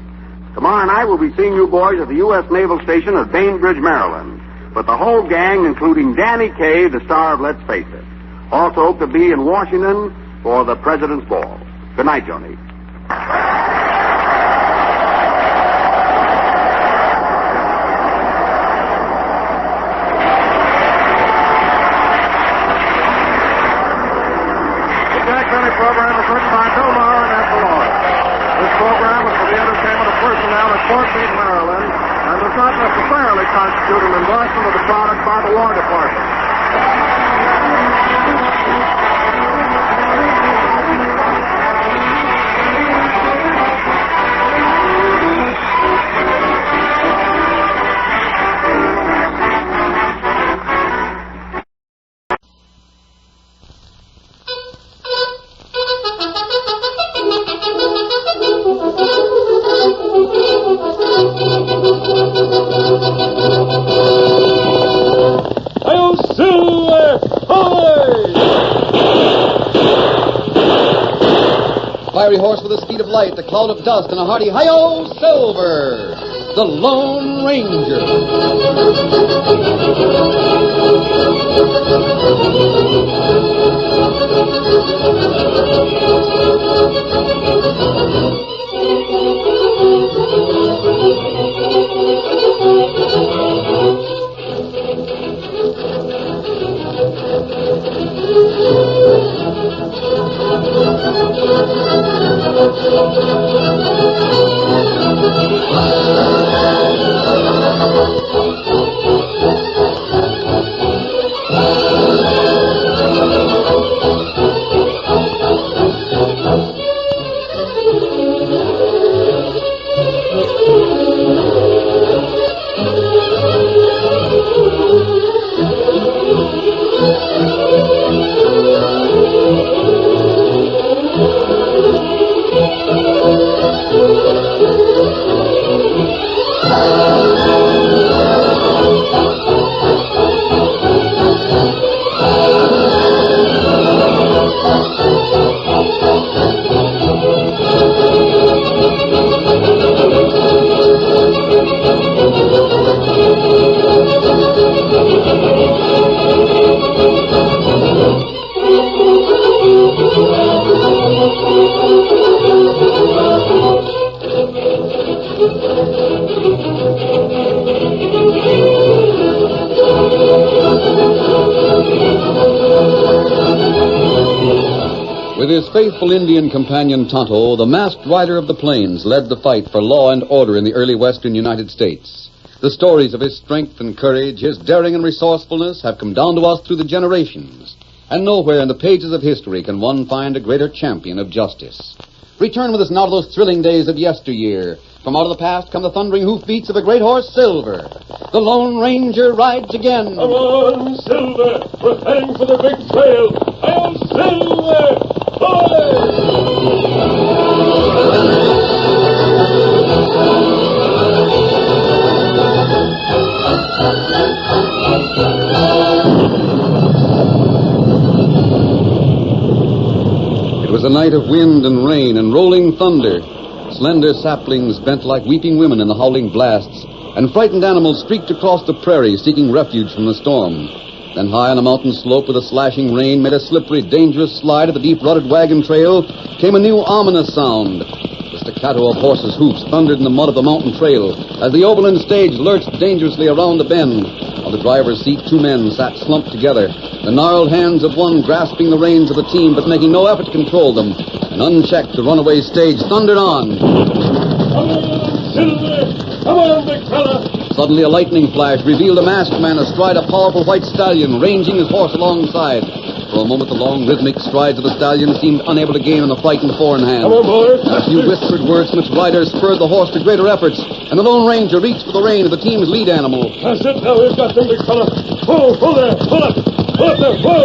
Tomorrow night, we'll be seeing you boys at the U.S. Naval Station at Bainbridge, Maryland, with the whole gang, including Danny Kaye, the star of Let's Face It. Also to be in Washington for the President's Ball. Good night, Johnny. Program is written by Bill Maher and Ed Malloy. This program is for the entertainment of personnel at Fort Meade, Maryland, and does not necessarily constitute an endorsement of the product by the War Department. Fiery horse with the speed of light, the cloud of dust, and a hearty hi-yo, Silver, the Lone Ranger. With his faithful Indian companion Tonto, the masked rider of the plains led the fight for law and order in the early western United States. The stories of his strength and courage, his daring and resourcefulness have come down to us through the generations. And nowhere in the pages of history can one find a greater champion of justice. Return with us now to those thrilling days of yesteryear. From out of the past come the thundering hoofbeats of a great horse, Silver. The Lone Ranger rides again. Come on, Silver. We're heading for the big trail. I'm Silver. It was a night of wind and rain and rolling thunder. Slender saplings bent like weeping women in the howling blasts, and frightened animals streaked across the prairie seeking refuge from the storm. Then high on a mountain slope where the slashing rain made a slippery, dangerous slide of the deep rutted wagon trail came a new ominous sound. The staccato of horses' hoofs thundered in the mud of the mountain trail as the overland stage lurched dangerously around a bend. On the driver's seat, two men sat slumped together, the gnarled hands of one grasping the reins of the team but making no effort to control them. And unchecked, the runaway stage thundered on. Come on, Silver! Come on, big fella! Suddenly, a lightning flash revealed a masked man astride a powerful white stallion, ranging his horse alongside. For a moment, the long, rhythmic strides of the stallion seemed unable to gain on the frightened four-in-hand. Come on, boys! A few whispered words from its rider spurred the horse to greater efforts, and the Lone Ranger reached for the rein of the team's lead animal. That's it, now we've got them, big fella. Pull there, pull up! Pull up there, pull!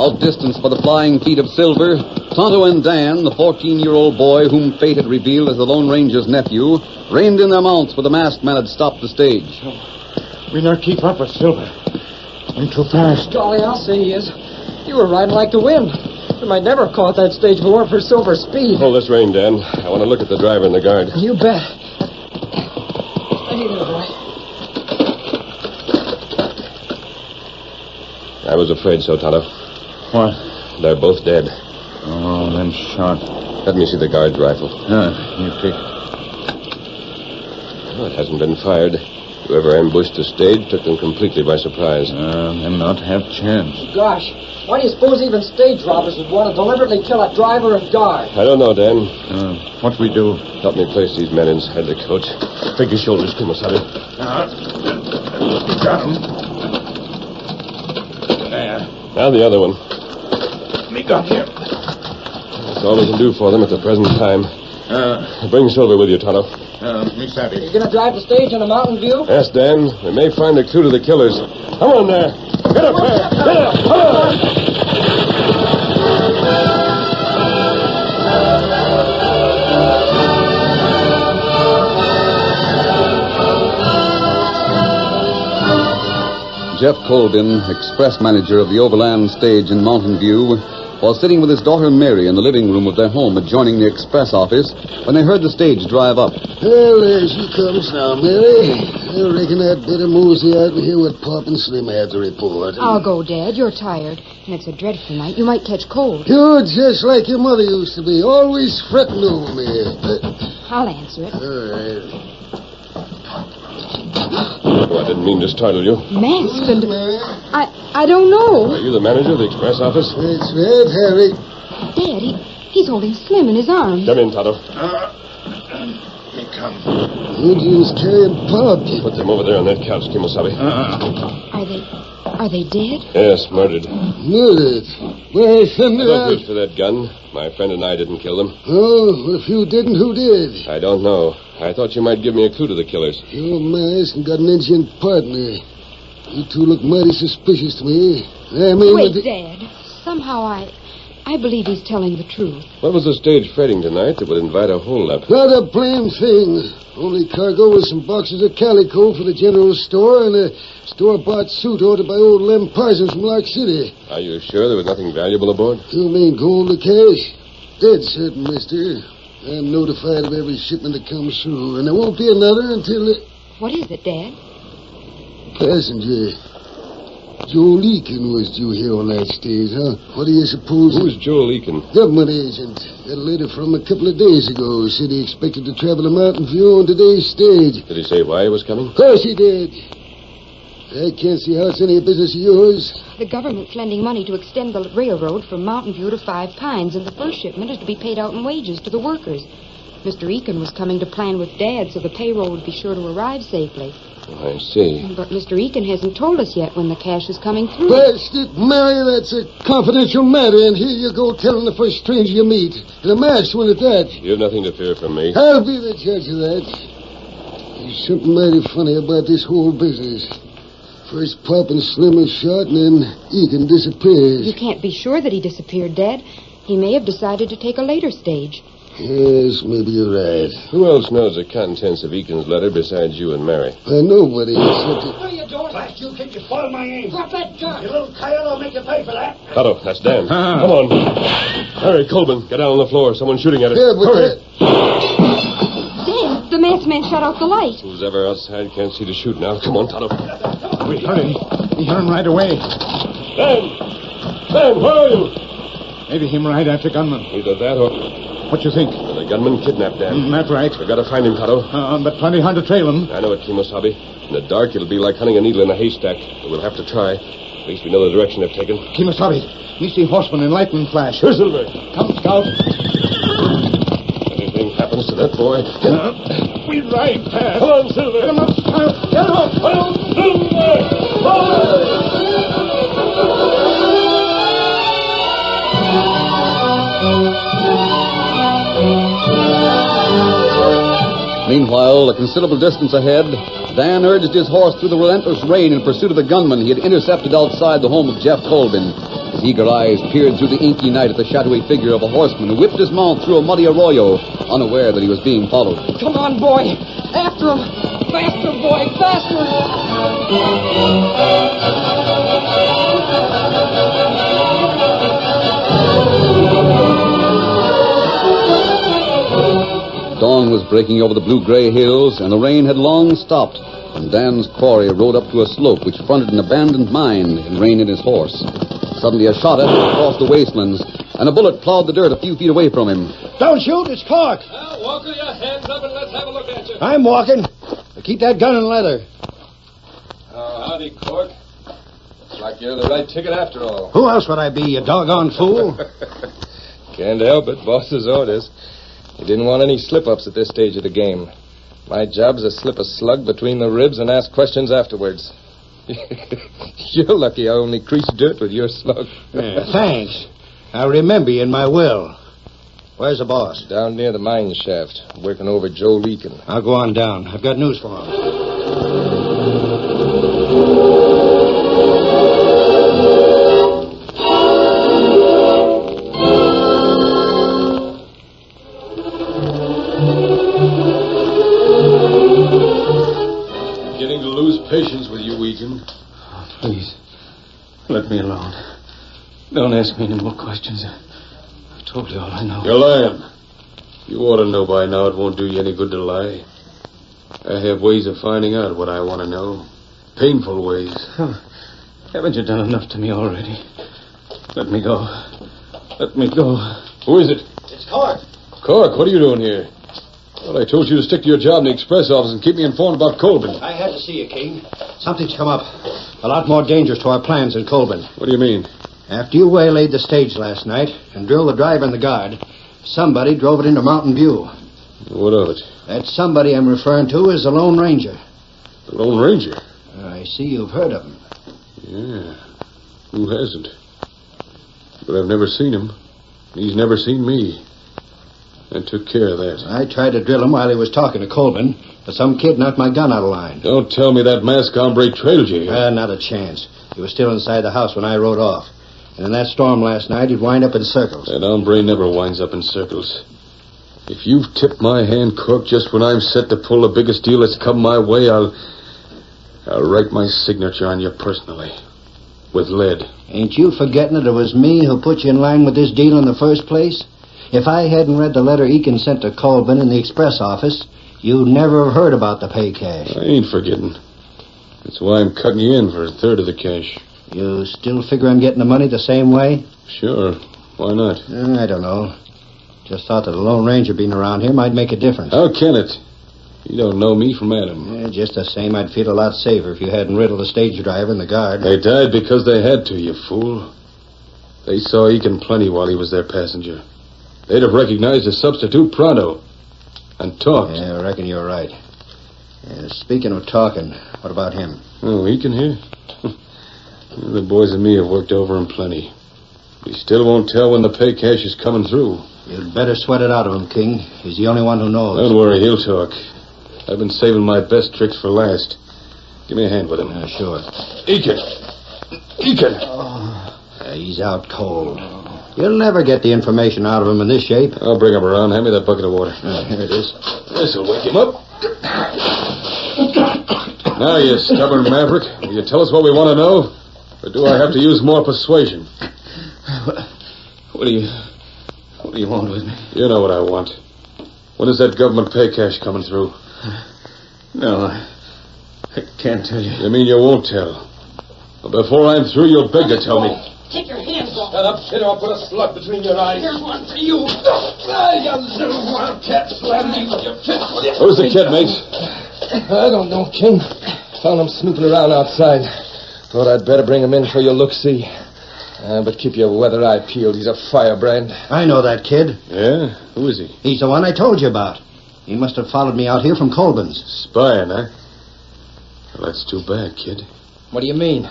Outdistanced by the flying feet of Silver, Tonto and Dan, the 14-year-old boy whom fate had revealed as the Lone Ranger's nephew, reined in their mounts where the masked man had stopped the stage. We not keep up with Silver. I'm too fast. Golly, I'll say he is. You were riding like the wind. We might never have caught that stage if it weren't for Silver's speed. Hold this rein, Dan. I want to look at the driver and the guard. You bet. Steady there, boy. I was afraid so, Tonto. What? They're both dead. Oh, them shot. Let me see the guard's rifle. You take it. Oh, it hasn't been fired. Whoever ambushed the stage took them completely by surprise. Them not have chance. Gosh, why do you suppose even stage robbers would want to deliberately kill a driver and guard? I don't know, Dan. What we do? Help me place these men inside the coach. Take your shoulders, Kumasabi. Got him. There. Now the other one. Me got him. That's all we can do for them at the present time. Bring Silver with you, Tonto. Me savvy. You gonna drive the stage in a mountain view? Yes, Dan. We may find a clue to the killers. Come on there. Get up there. Get up. Come on. Jeff Colvin, express manager of the Overland stage in Mountain View, was sitting with his daughter Mary in the living room of their home adjoining the express office when they heard the stage drive up. Well, there she comes now, Mary. I reckon that better mosey out and hear what Pop and Slim have to report. I'll go, Dad. You're tired. And it's a dreadful night. You might catch cold. You're just like your mother used to be, always fretting over me. I'll answer it. All right. Oh, I didn't mean to startle you. Masked and... I don't know. Are you the manager of the express office? That's right, Harry. Dad, he's holding Slim in his arms. Come in, Tonto. Here comes. Indians carrying Pop. Put them over there on that couch, Kimosabe. Are they dead? Yes, murdered. Murdered? Why, thunder... No good for that gun. My friend and I didn't kill them. Oh, well, if you didn't, who did? I don't know. I thought you might give me a clue to the killers. Your mask and got an Indian partner. You two look mighty suspicious to me. I mean... Wait, Dad. Somehow I believe he's telling the truth. What was the stage freighting tonight that would invite a holdup? Not a blame thing. Only cargo was some boxes of calico for the general store and a store-bought suit ordered by old Lem Parsons from Lark City. Are you sure there was nothing valuable aboard? You mean gold or cash? Dead certain, mister. I'm notified of every shipment that comes through, and there won't be another until... What is it, Dad? Passenger. Joel Eakin was due here on that stage, huh? What do you suppose? Who's Joel Eakin? Government agent. Got a letter from him a couple of days ago. Said he expected to travel to Mountain View on today's stage. Did he say why he was coming? Of course he did. I can't see how it's any business of yours. The government's lending money to extend the railroad from Mountain View to Five Pines, and the first shipment is to be paid out in wages to the workers. Mr. Eakin was coming to plan with Dad so the payroll would be sure to arrive safely. I see. But Mr. Eakin hasn't told us yet when the cash is coming through. Blast it, Mary, that's a confidential matter, and here you go telling the first stranger you meet. And a masked one at that. You have nothing to fear from me. I'll be the judge of that. There's something mighty funny about this whole business. First Pop and Slim is shot, and then Eakin disappears. You can't be sure that he disappeared, Dad. He may have decided to take a later stage. Yes, maybe you're right. Who else knows the contents of Eakin's letter besides you and Mary? Nobody except... What are you doing? Last you kid, you spoiled my aim. Drop that gun. You little coyote, I'll make you pay for that. Otto, that's Dan. Come on. Hurry, Colburn, get down on the floor. Someone's shooting at us. Yeah, but hurry. Dan, the masked man shut off the light. Who's ever outside can't see to shoot now. Come on, Toto. Wait, hurry. He heard him right away. Dan, where are you? Maybe him right after gunman. Either that or... What you think? The gunman kidnapped Dan. That's right. We gotta find him, Toto. But plenty hard to trail him. I know it, Kimosabe. In the dark, it'll be like hunting a needle in a haystack. But we'll have to try. At least we know the direction they've taken. Kimosabe, me see horseman in lightning flash. Here's Silver. Come, Scout. Anything happens to that boy... We ride fast. Come on, Silver. Get him up, Scout. Get him up. Come on, Silver. Meanwhile, a considerable distance ahead, Dan urged his horse through the relentless rain in pursuit of the gunman he had intercepted outside the home of Jeff Colvin. His eager eyes peered through the inky night at the shadowy figure of a horseman who whipped his mount through a muddy arroyo, unaware that he was being followed. Come on, boy. After him. Faster, boy. Faster. Dawn was breaking over the blue-gray hills, and the rain had long stopped when Dan's quarry rode up to a slope which fronted an abandoned mine and reined in his horse. Suddenly a shot echoed across the wastelands, and a bullet plowed the dirt a few feet away from him. Don't shoot, it's Cork. Well, Walker, your hands up and let's have a look at you. I'm walking. Keep that gun in leather. Howdy, Cork. Looks like you're the right ticket after all. Who else would I be, you doggone fool? Can't help it, boss's orders. He didn't want any slip-ups at this stage of the game. My job's to slip a slug between the ribs and ask questions afterwards. You're lucky I only creased dirt with your slug. Thanks. I'll remember you in my will. Where's the boss? Down near the mine shaft, working over Joel Eakin. I'll go on down. I've got news for him. Patience with you, Eakin. Oh, please, let me alone. Don't ask me any more questions. I've told you all I know. You're lying. You ought to know by now it won't do you any good to lie. I have ways of finding out what I want to know. Painful ways. Oh, haven't you done enough to me already? Let me go. Let me go. Who is it? It's Cork. Cork, what are you doing here? Well, I told you to stick to your job in the express office and keep me informed about Colburn. I had to see you, King. Something's come up. A lot more dangerous to our plans in Colburn. What do you mean? After you waylaid the stage last night and drilled the driver and the guard, somebody drove it into Mountain View. What of it? That somebody I'm referring to is the Lone Ranger. The Lone Ranger? I see you've heard of him. Yeah. Who hasn't? But I've never seen him. He's never seen me. I took care of that. I tried to drill him while he was talking to Colburn, but some kid knocked my gun out of line. Don't tell me that masked hombre trailed you. Not a chance. He was still inside the house when I rode off. And in that storm last night, he'd wind up in circles. That hombre never winds up in circles. If you've tipped my hand, Cork, just when I'm set to pull the biggest deal that's come my way, I'll write my signature on you personally. With lead. Ain't you forgetting that it was me who put you in line with this deal in the first place? If I hadn't read the letter Eakin sent to Colburn in the express office, you'd never have heard about the pay cash. I ain't forgetting. That's why I'm cutting you in for a third of the cash. You still figure on getting the money the same way? Sure. Why not? I don't know. Just thought that a Lone Ranger being around here might make a difference. How can it? You don't know me from Adam. Just the same, I'd feel a lot safer if you hadn't riddled the stage driver and the guard. They died because they had to, you fool. They saw Eakin plenty while he was their passenger. They'd have recognized his substitute pronto. And talked. Yeah, I reckon you're right. Speaking of talking, what about him? Oh, Eakin here? The boys and me have worked over him plenty. He still won't tell when the pay cash is coming through. You'd better sweat it out of him, King. He's the only one who knows. Don't worry, he'll talk. I've been saving my best tricks for last. Give me a hand with him. Sure. Eakin! Eakin! He's out cold. You'll never get the information out of him in this shape. I'll bring him around. Hand me that bucket of water. Here it is. This'll wake him up. Now, you stubborn maverick, will you tell us what we want to know? Or do I have to use more persuasion? What do you want with me? You know what I want. When is that government pay cash coming through? No, I can't tell you. You mean you won't tell? Well, before I'm through, you'll beg to tell me. Take your hands off. Shut up, kid, or I'll put a slug between your eyes. Here's one for you. You little wildcat, slam me with your fist. Who's the kid, mates? I don't know, King. Found him snooping around outside. Thought I'd better bring him in for your look-see. But keep your weather eye peeled. He's a firebrand. I know that kid. Yeah? Who is he? He's the one I told you about. He must have followed me out here from Colbin's. Spying, huh? Well, that's too bad, kid. What do you mean?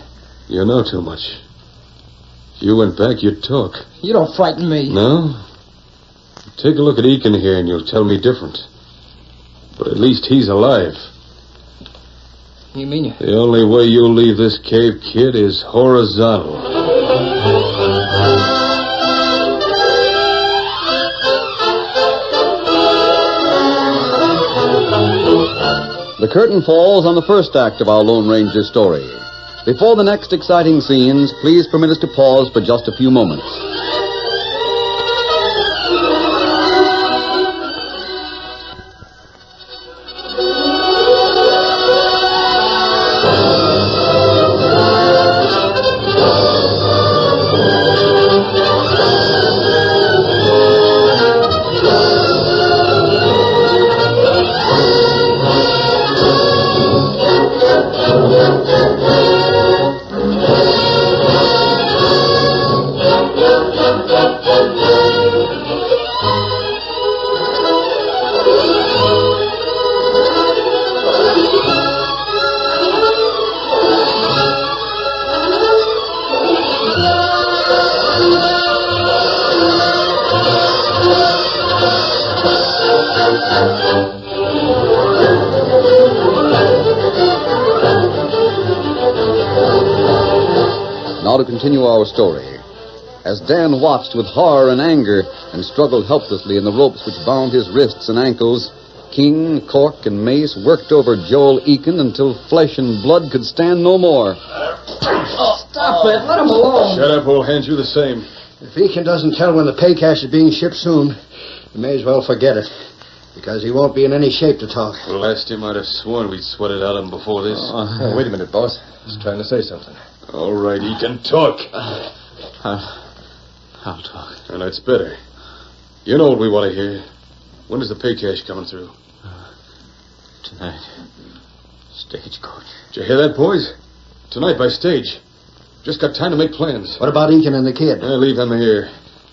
You know too much. If you went back, you'd talk. You don't frighten me. No? Take a look at Eakin here and you'll tell me different. But at least he's alive. You mean you... The only way you'll leave this cave, kid, is horizontal. The curtain falls on the first act of our Lone Ranger story. Before the next exciting scenes, please permit us to pause for just a few moments. Now to continue our story. As Dan watched with horror and anger and struggled helplessly in the ropes which bound his wrists and ankles, King, Cork, and Mace worked over Joel Eakin until flesh and blood could stand no more. Stop it. Let him alone. Shut up, we'll hand you the same. If Eakin doesn't tell when the pay cash is being shipped soon, you may as well forget it. Because he won't be in any shape to talk. Well, last time I'd have sworn we'd sweated out of him before this. Wait a minute, boss. He's trying to say something. All right, Eakin, talk. I'll talk. And that's better. You know what we want to hear. When is the pay cash coming through? Tonight. Stagecoach. Did you hear that, boys? Tonight by stage. Just got time to make plans. What about Eakin and the kid? Leave them here.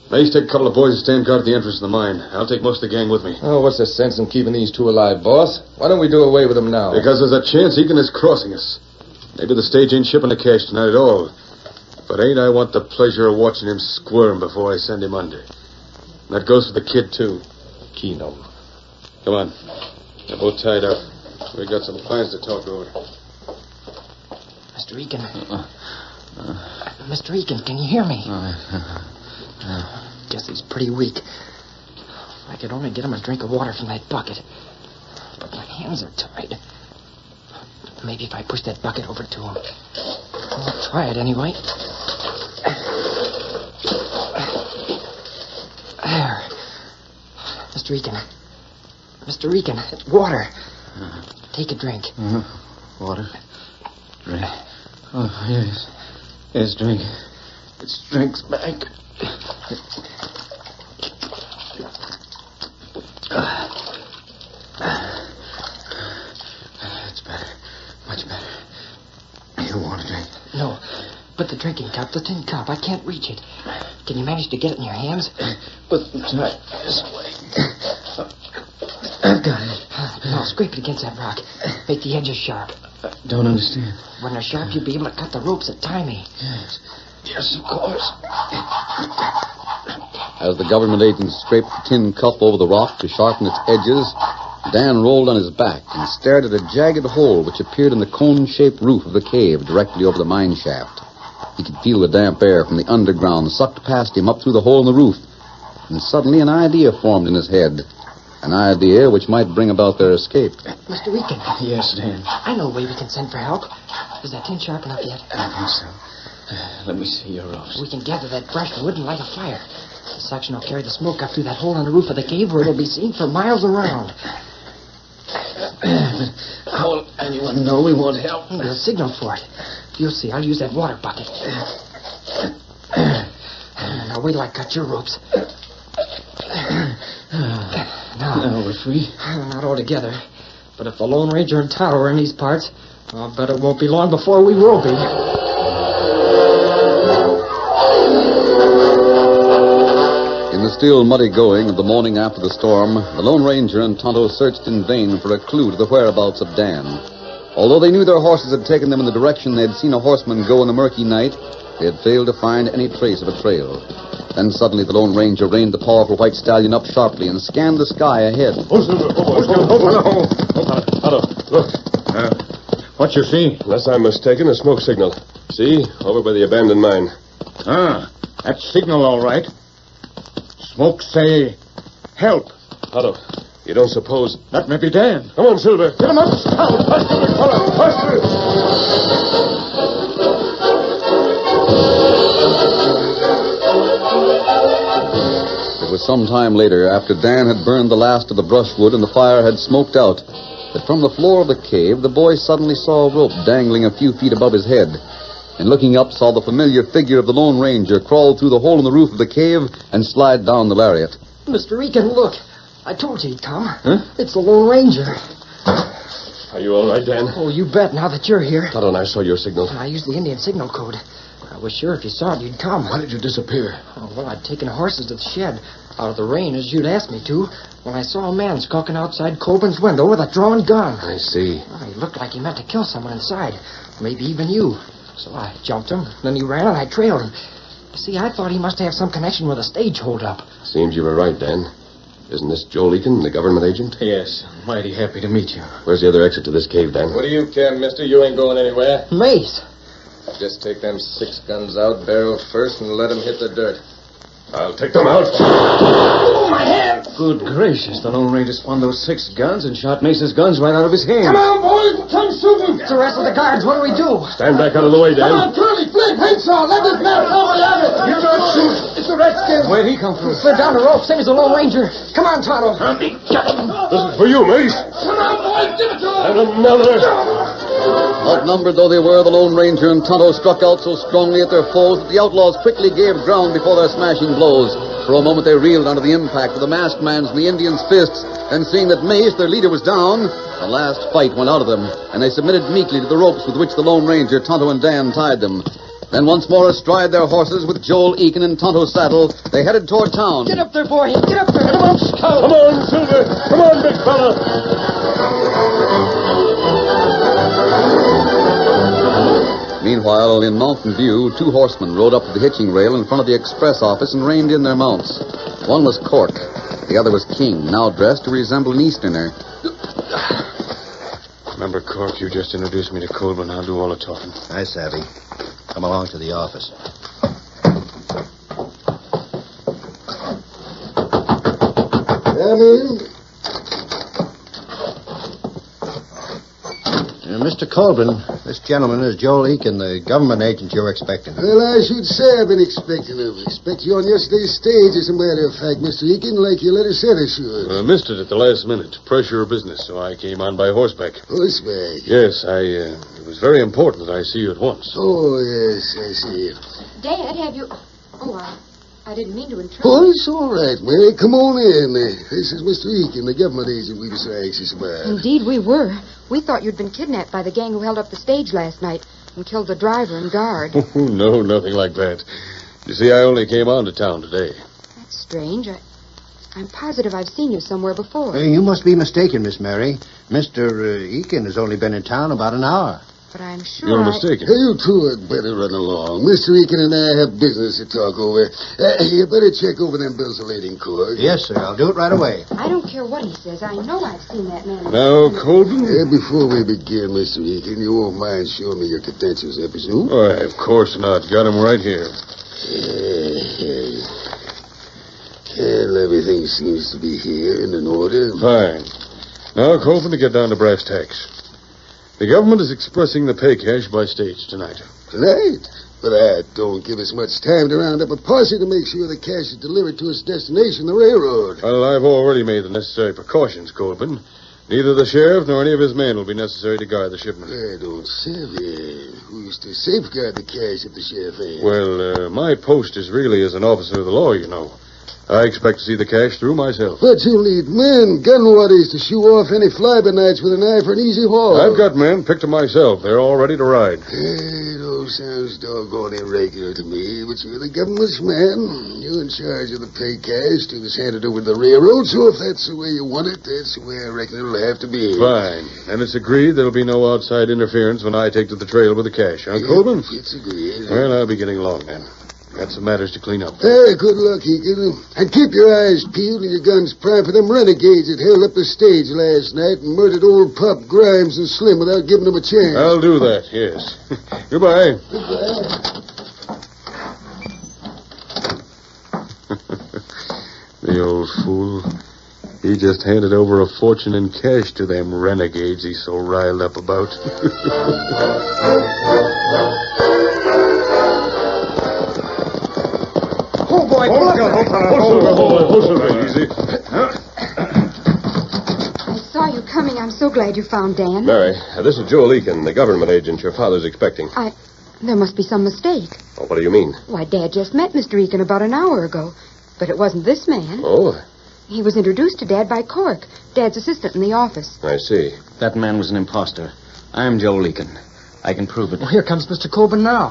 Mace, take a couple of boys and stand guard at the entrance of the mine. I'll take most of the gang with me. Oh, what's the sense in keeping these two alive, boss? Why don't we do away with them now? Because there's a chance Eakin is crossing us. Maybe the stage ain't shipping the cash tonight at all. But ain't I want the pleasure of watching him squirm before I send him under. And that goes for the kid, too. Keno. Come on. They're both tied up. We got some plans to talk over. Mr. Eakin. Mr. Eakin, can you hear me? Guess he's pretty weak. I could only get him a drink of water from that bucket. But my hands are tied. Maybe if I push that bucket over to him. I'll try it anyway. There. Mr. Eakin. Mr. Eakin, water. Take a drink. Water? Drink? Oh, yes. Here's drink. It's drink's back. It's better. Much better. You want a drink? No. But the drinking cup, the tin cup, I can't reach it. Can you manage to get it in your hands? But try this way. I've got it. No, scrape it against that rock. Make the edges sharp. Don't understand. When they're sharp, you'll be able to cut the ropes that tie me. Yes. Yes, of course. As the government agent scraped the tin cup over the rock to sharpen its edges, Dan rolled on his back and stared at a jagged hole which appeared in the cone-shaped roof of the cave directly over the mine shaft. He could feel the damp air from the underground sucked past him up through the hole in the roof. And suddenly an idea formed in his head. An idea which might bring about their escape. Mr. Eakin. Yes, Dan. I know a way we can send for help. Is that tin sharp enough yet? I think so. Let me see your ropes. We can gather that brushwood and light a fire. The suction will carry the smoke up through that hole in the roof of the cave where it'll be seen for miles around. How will anyone know we want help? We'll signal for it. You'll see. I'll use that water bucket. Now wait till I cut your ropes. Now we're free? Not altogether. But if the Lone Ranger and Tonto are in these parts, I'll bet it won't be long before we will be. In the still muddy going of the morning after the storm, the Lone Ranger and Tonto searched in vain for a clue to the whereabouts of Dan. Although they knew their horses had taken them in the direction they had seen a horseman go in the murky night, they had failed to find any trace of a trail. Then suddenly the Lone Ranger reined the powerful white stallion up sharply and scanned the sky ahead. Tonto, look. What you see? Unless I'm mistaken, a smoke signal. See? Over by the abandoned mine. That's signal, all right. Smoke say, help. Tonto, you don't suppose... That may be Dan. Come on, Silver. Get him up. Faster. It was some time later, after Dan had burned the last of the brushwood and the fire had smoked out, that from the floor of the cave, the boy suddenly saw a rope dangling a few feet above his head. And looking up, saw the familiar figure of the Lone Ranger crawl through the hole in the roof of the cave and slide down the lariat. Mr. Eakin, look. I told you he'd come. Huh? It's the Lone Ranger. Are you all right, Dan? Oh, you bet, now that you're here. Tonto and I saw your signal. I used the Indian signal code. I was sure if you saw it, you'd come. Why did you disappear? Oh, well, I'd taken horses to the shed out of the rain, as you'd asked me to, when I saw a man skulking outside Colburn's window with a drawn gun. I see. Oh, he looked like he meant to kill someone inside. Maybe even you. So I jumped him, then he ran and I trailed him. You see, I thought he must have some connection with a stage holdup. Seems you were right, Dan. Isn't this Joel Eakin, the government agent? Yes. Mighty happy to meet you. Where's the other exit to this cave, Dan? What do you care, mister? You ain't going anywhere. Mace. Just take them 6 guns out, barrel first, and let them hit the dirt. I'll take them out. Oh, my hand! Good gracious, the Lone Ranger spun those 6 guns and shot Mace's guns right out of his hand. Come on, boys, come shooting. It's the rest of the guards. What do we do? Stand back out of the way, Dan. Come on, Curly, Flint, Henshaw, let this man cover at it. You don't shoot. It's the Redskins. Where'd he come from? He slid down the rope, same as the Lone Ranger. Come on, Tonto. This is for you, Mace. Come on, boys, give it to him. And another. Outnumbered though they were, the Lone Ranger and Tonto struck out so strongly at their foes that the outlaws quickly gave ground before their smashing blows. For a moment they reeled under the impact of the masked man's and the Indians' fists, and seeing that Mace, their leader, was down, the last fight went out of them, and they submitted meekly to the ropes with which the Lone Ranger, Tonto, and Dan tied them. Then once more astride their horses with Joel Eakin in Tonto's saddle, they headed toward town. Get up there, boy. Get up there. Come on, Scout. Come on, Silver. Come on, big fella. Meanwhile, in Mountain View, 2 horsemen rode up to the hitching rail in front of the express office and reined in their mounts. One was Cork. The other was King, now dressed to resemble an Easterner. Remember, Cork, you just introduced me to Colburn. I'll do all the talking. I savvy. Come along to the office. Come in. Mr. Colburn, This gentleman is Joel Eakin, the government agent you're expecting. Well, I should say I've been expecting him. Expect you on yesterday's stage, as a matter of fact, Mr. Eakin, like your letter said I should. I missed it at the last minute. Pressure of business, so I came on by horseback. Horseback? Yes, it was very important that I see you at once. Oh, yes, I see. Dad, have you... Oh, I didn't mean to intrude. Oh, it's all right, Mary. Come on in. This is Mr. Eakin, the government agent we were so anxious about. Indeed, we were. We thought you'd been kidnapped by the gang who held up the stage last night and killed the driver and guard. Oh, no, nothing like that. You see, I only came on to town today. That's strange. I'm positive I've seen you somewhere before. You must be mistaken, Miss Mary. Mr. Eakin has only been in town about an hour. But I'm sure You're mistaken. Hey, you two had better run along. Mr. Eakin and I have business to talk over. You better check over them bills of lading court. Yes, sir. I'll do it right away. I don't care what he says. I know I've seen that man. Now, Colvin? Before we begin, Mr. Eakin, you won't mind showing me your credentials, I presume? Why, of course not. Got him right here. Well, everything seems to be here and in order. Fine. Now, Colvin, to get down to brass tacks. The government is expressing the pay cash by stage tonight. Tonight? But that don't give us much time to round up a posse to make sure the cash is delivered to its destination, the railroad. Well, I've already made the necessary precautions, Colvin. Neither the sheriff nor any of his men will be necessary to guard the shipment. I don't savvy. Who's to safeguard the cash if the sheriff ain't? Well, my post is really as an officer of the law, you know. I expect to see the cash through myself. But you need men, gun waddies, to shoo off any fly-by-nights with an eye for an easy haul. I've got men picked to myself. They're all ready to ride. It all sounds doggone irregular to me, but you're the government's man. You're in charge of the pay cash till it's handed over to the railroad, so if that's the way you want it, that's the way I reckon it'll have to be. Fine. And it's agreed there'll be no outside interference when I take to the trail with the cash, huh, Colvin? It's agreed. Well, I'll be getting along then. Got some matters to clean up. Good luck, Eakin. And keep your eyes peeled and your guns primed for them renegades that held up the stage last night and murdered old Pop Grimes and Slim without giving them a chance. I'll do that, yes. Goodbye. The old fool. He just handed over a fortune in cash to them renegades he's so riled up about. Oh, boy. Easy. I saw you coming. I'm so glad you found Dan. Mary, this is Joel Eakin, the government agent your father's expecting. There must be some mistake. Oh, what do you mean? Why, Dad just met Mr. Eakin about an hour ago. But it wasn't this man. Oh? He was introduced to Dad by Cork, Dad's assistant in the office. I see. That man was an imposter. I'm Joel Eakin. I can prove it. Well, here comes Mr. Colvin now.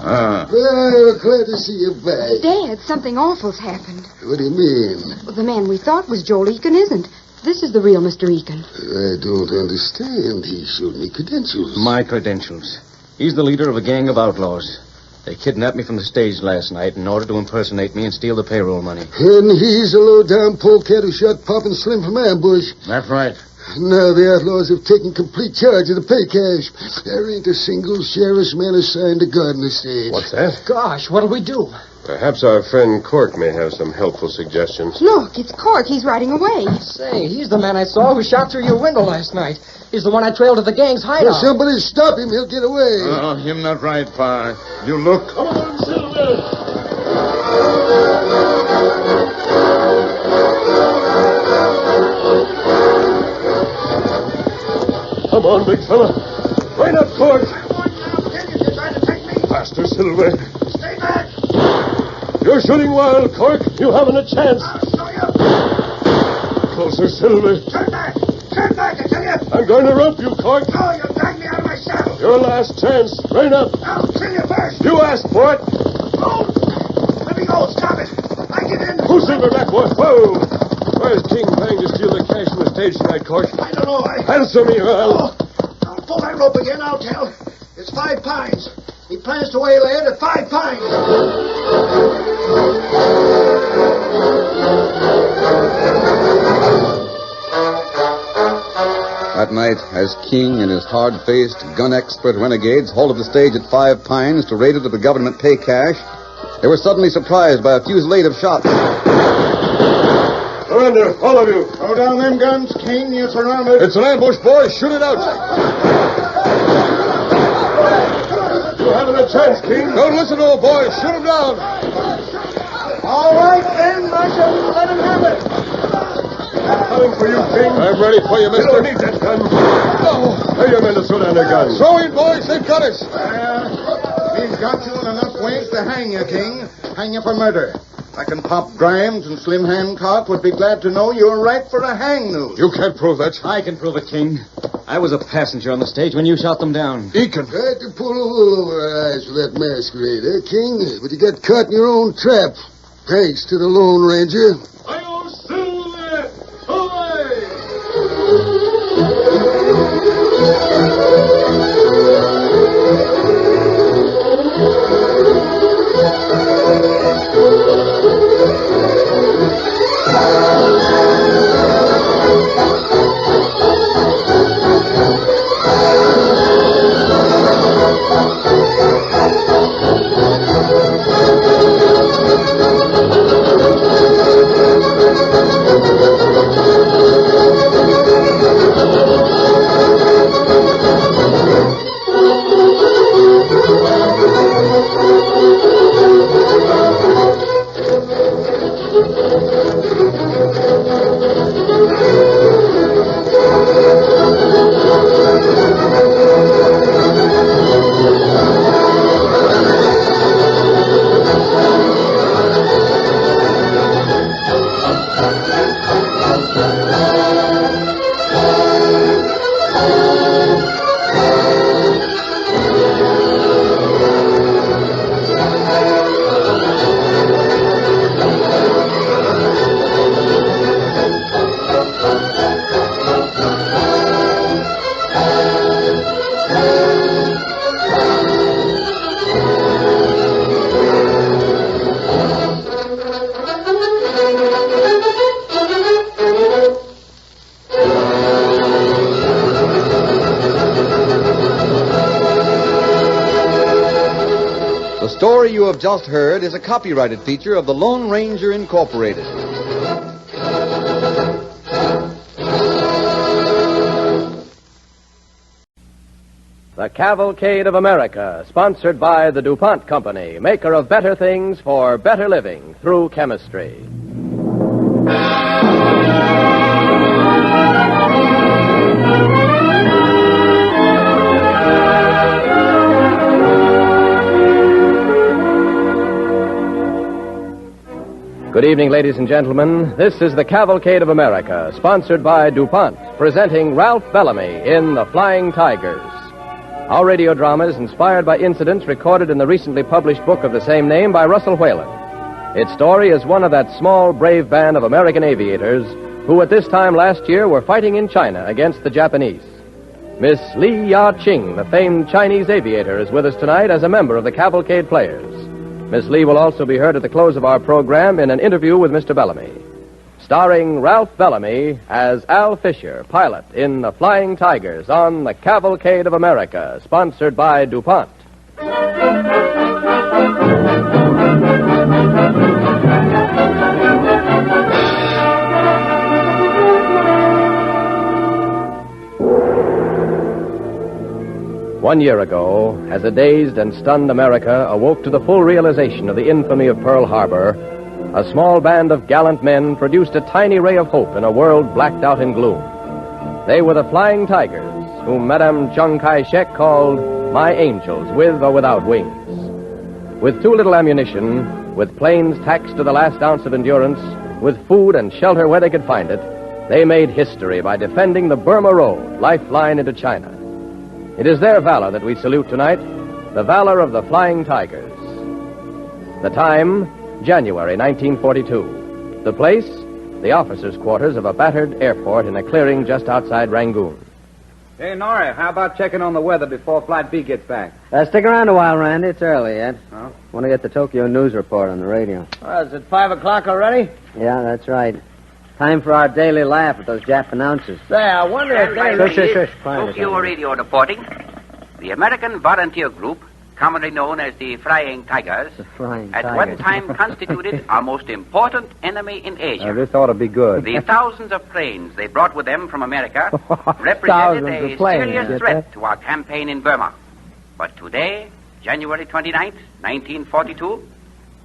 Well, glad to see you back. Dad, something awful's happened. What do you mean? Well, the man we thought was Joel Eakin isn't. This is the real Mr. Eakin. I don't understand. He showed me credentials. My credentials. He's the leader of a gang of outlaws. They kidnapped me from the stage last night in order to impersonate me and steal the payroll money. And he's a low-down polecat who shot Pop and Slim from ambush. That's right. Now the outlaws have taken complete charge of the pay cash. There ain't a single sheriff's man assigned to guard the stage. What's that? Gosh, what'll we do? Perhaps our friend Cork may have some helpful suggestions. Look, it's Cork. He's riding away. Say, he's the man I saw who shot through your window last night. He's the one I trailed to the gang's hideout. Well, somebody stop him. He'll get away. Oh, him not right, Pa. You look. Come on, Silver. Come on, big fella. Right up, Cork. You're trying to take me. Faster, Silver. Stay back. You're shooting wild, Cork. You haven't a chance. I'll show you. Closer, Silver. Turn back. Turn back, I tell you. I'm going to rope you, Cork. No, you'll drag me out of my saddle. Your last chance. Rein up. I'll kill you first. You asked for it. Oh, let me go. Stop it. I get in. Who's Silver back, boy? Whoa. Where's King planning to steal the cash from the stage tonight, Cork? I don't know. Answer me, or I'll... I'll pull that rope again, I'll tell. It's 5 pines. He plans to waylay it at 5 pines. That night, as King and his hard-faced, gun-expert renegades halted the stage at 5 Pines to raid it of the government pay cash, they were suddenly surprised by a fusillade of shots. Surrender, all of you. Throw down them guns, King. You're surrounded. It's an ambush, boys. Shoot it out. haven't a chance, King. Don't listen to him, boys. Shoot him down. All right, then, Marshal. Let him have it. I'm coming for you, King. I'm ready for you, You mister. don't need that gun. No. Tell your men to throw down their guns. Throw in, boys. They've got us. He's got you in enough ways to hang you, King. Hang you for murder. I can Pop Grimes and Slim Hancock would be glad to know you're right for a hang noose. You can't prove that. I can prove it, King. I was a passenger on the stage when you shot them down. Eakin. Tried to pull a wool over our eyes for that masquerade, King? But you got caught in your own trap. Thanks to the Lone Ranger. The story you have just heard is a copyrighted feature of the Lone Ranger Incorporated. The Cavalcade of America, sponsored by the DuPont Company, maker of better things for better living through chemistry. Good evening, ladies and gentlemen. This is the Cavalcade of America, sponsored by DuPont, presenting Ralph Bellamy in The Flying Tigers. Our radio drama is inspired by incidents recorded in the recently published book of the same name by Russell Whalen. Its story is one of that small, brave band of American aviators who at this time last year were fighting in China against the Japanese. Miss Li Ya-Ching, the famed Chinese aviator, is with us tonight as a member of the Cavalcade Players. Miss Lee will also be heard at the close of our program in an interview with Mr. Bellamy. Starring Ralph Bellamy as Al Fisher, pilot in The Flying Tigers on the Cavalcade of America, sponsored by DuPont. One year ago, as a dazed and stunned America awoke to the full realization of the infamy of Pearl Harbor, a small band of gallant men produced a tiny ray of hope in a world blacked out in gloom. They were the Flying Tigers, whom Madame Chiang Kai-shek called my angels, with or without wings. With too little ammunition, with planes taxed to the last ounce of endurance, with food and shelter where they could find it, they made history by defending the Burma Road, lifeline into China. It is their valor that we salute tonight, the valor of the Flying Tigers. The time, January 1942. The place, the officers' quarters of a battered airport in a clearing just outside Rangoon. Hey, Nora, how about checking on the weather before Flight B gets back? Stick around a while, Randy. It's early yet. Oh? Want to get the Tokyo News report on the radio. Is it 5 o'clock already? Yeah, that's right. Time for our daily laugh at those Jap announcers. Say, I wonder if they... Shush. Quiet. Tokyo Radio reporting. The American volunteer group, commonly known as the Flying Tigers, at one time constituted our most important enemy in Asia. This ought to be good. The thousands of planes they brought with them from America represented a serious threat to our campaign in Burma. But today, January 29th, 1942,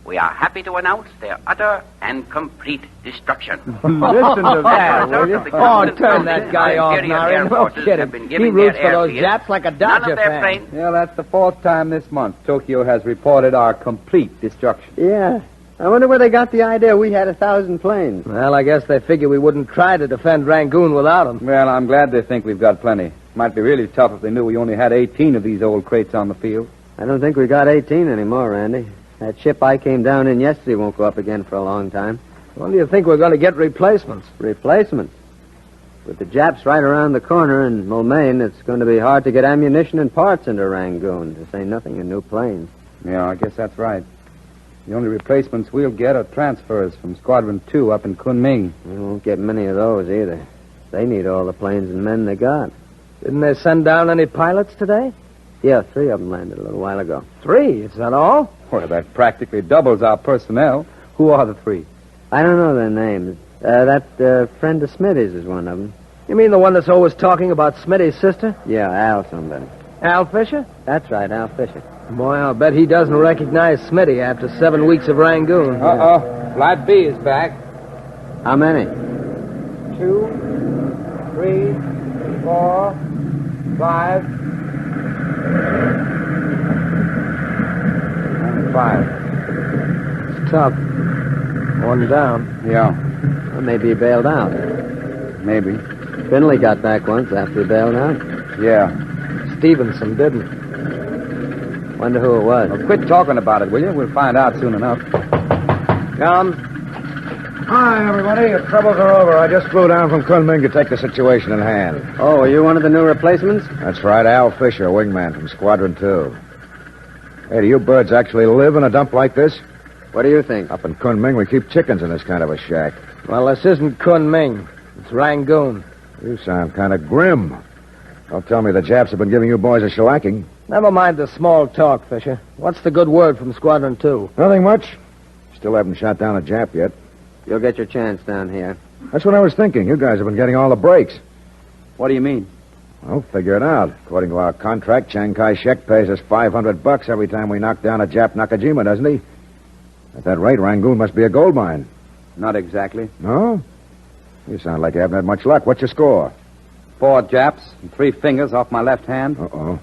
we are happy to announce their utter and complete destruction. Listen to that, will you? Oh, turn that guy off, Nari. No kidding. He roots for those Japs like a Dodger fan. Yeah, that's the 4th time this month Tokyo has reported our complete destruction. Yeah. I wonder where they got the idea we had 1,000 planes. Well, I guess they figure we wouldn't try to defend Rangoon without them. Well, I'm glad they think we've got plenty. Might be really tough if they knew we only had 18 of these old crates on the field. I don't think we got 18 anymore, Randy. That ship I came down in yesterday won't go up again for a long time. When do you think we're going to get replacements? Replacements? With the Japs right around the corner in Mulmain, it's going to be hard to get ammunition and parts into Rangoon, to say nothing of new planes. Yeah, I guess that's right. The only replacements we'll get are transfers from Squadron 2 up in Kunming. We won't get many of those either. They need all the planes and men they got. Didn't they send down any pilots today? Yeah, 3 of them landed a little while ago. 3? Is that all? Well, that practically doubles our personnel. Who are the 3? I don't know their names. That friend of Smitty's is one of them. You mean the one that's always talking about Smitty's sister? Yeah, Al somebody. Al Fisher? That's right, Al Fisher. Boy, I'll bet he doesn't recognize Smitty after 7 weeks of Rangoon. Uh-oh. Flight B is back. How many? 2, 3, 4, 5. Only 5. It's tough. One down. Yeah. Well, maybe he bailed out. Maybe. Finley got back once after he bailed out. Yeah. Stevenson didn't. Wonder who it was. Well, quit talking about it, will you? We'll find out soon enough. Come. Hi, everybody. Your troubles are over. I just flew down from Kunming to take the situation in hand. Oh, are you one of the new replacements? That's right, Al Fisher, wingman from Squadron 2. Hey, do you birds actually live in a dump like this? What do you think? Up in Kunming, we keep chickens in this kind of a shack. Well, this isn't Kunming. It's Rangoon. You sound kind of grim. Don't tell me the Japs have been giving you boys a shellacking. Never mind the small talk, Fisher. What's the good word from Squadron 2? Nothing much. Still haven't shot down a Jap yet. You'll get your chance down here. That's what I was thinking. You guys have been getting all the breaks. What do you mean? Well, figure it out. According to our contract, Chiang Kai-shek pays us $500 every time we knock down a Jap Nakajima, doesn't he? At that rate, Rangoon must be a gold mine. Not exactly. No? You sound like you haven't had much luck. What's your score? 4 Japs and 3 fingers off my left hand. Uh-oh.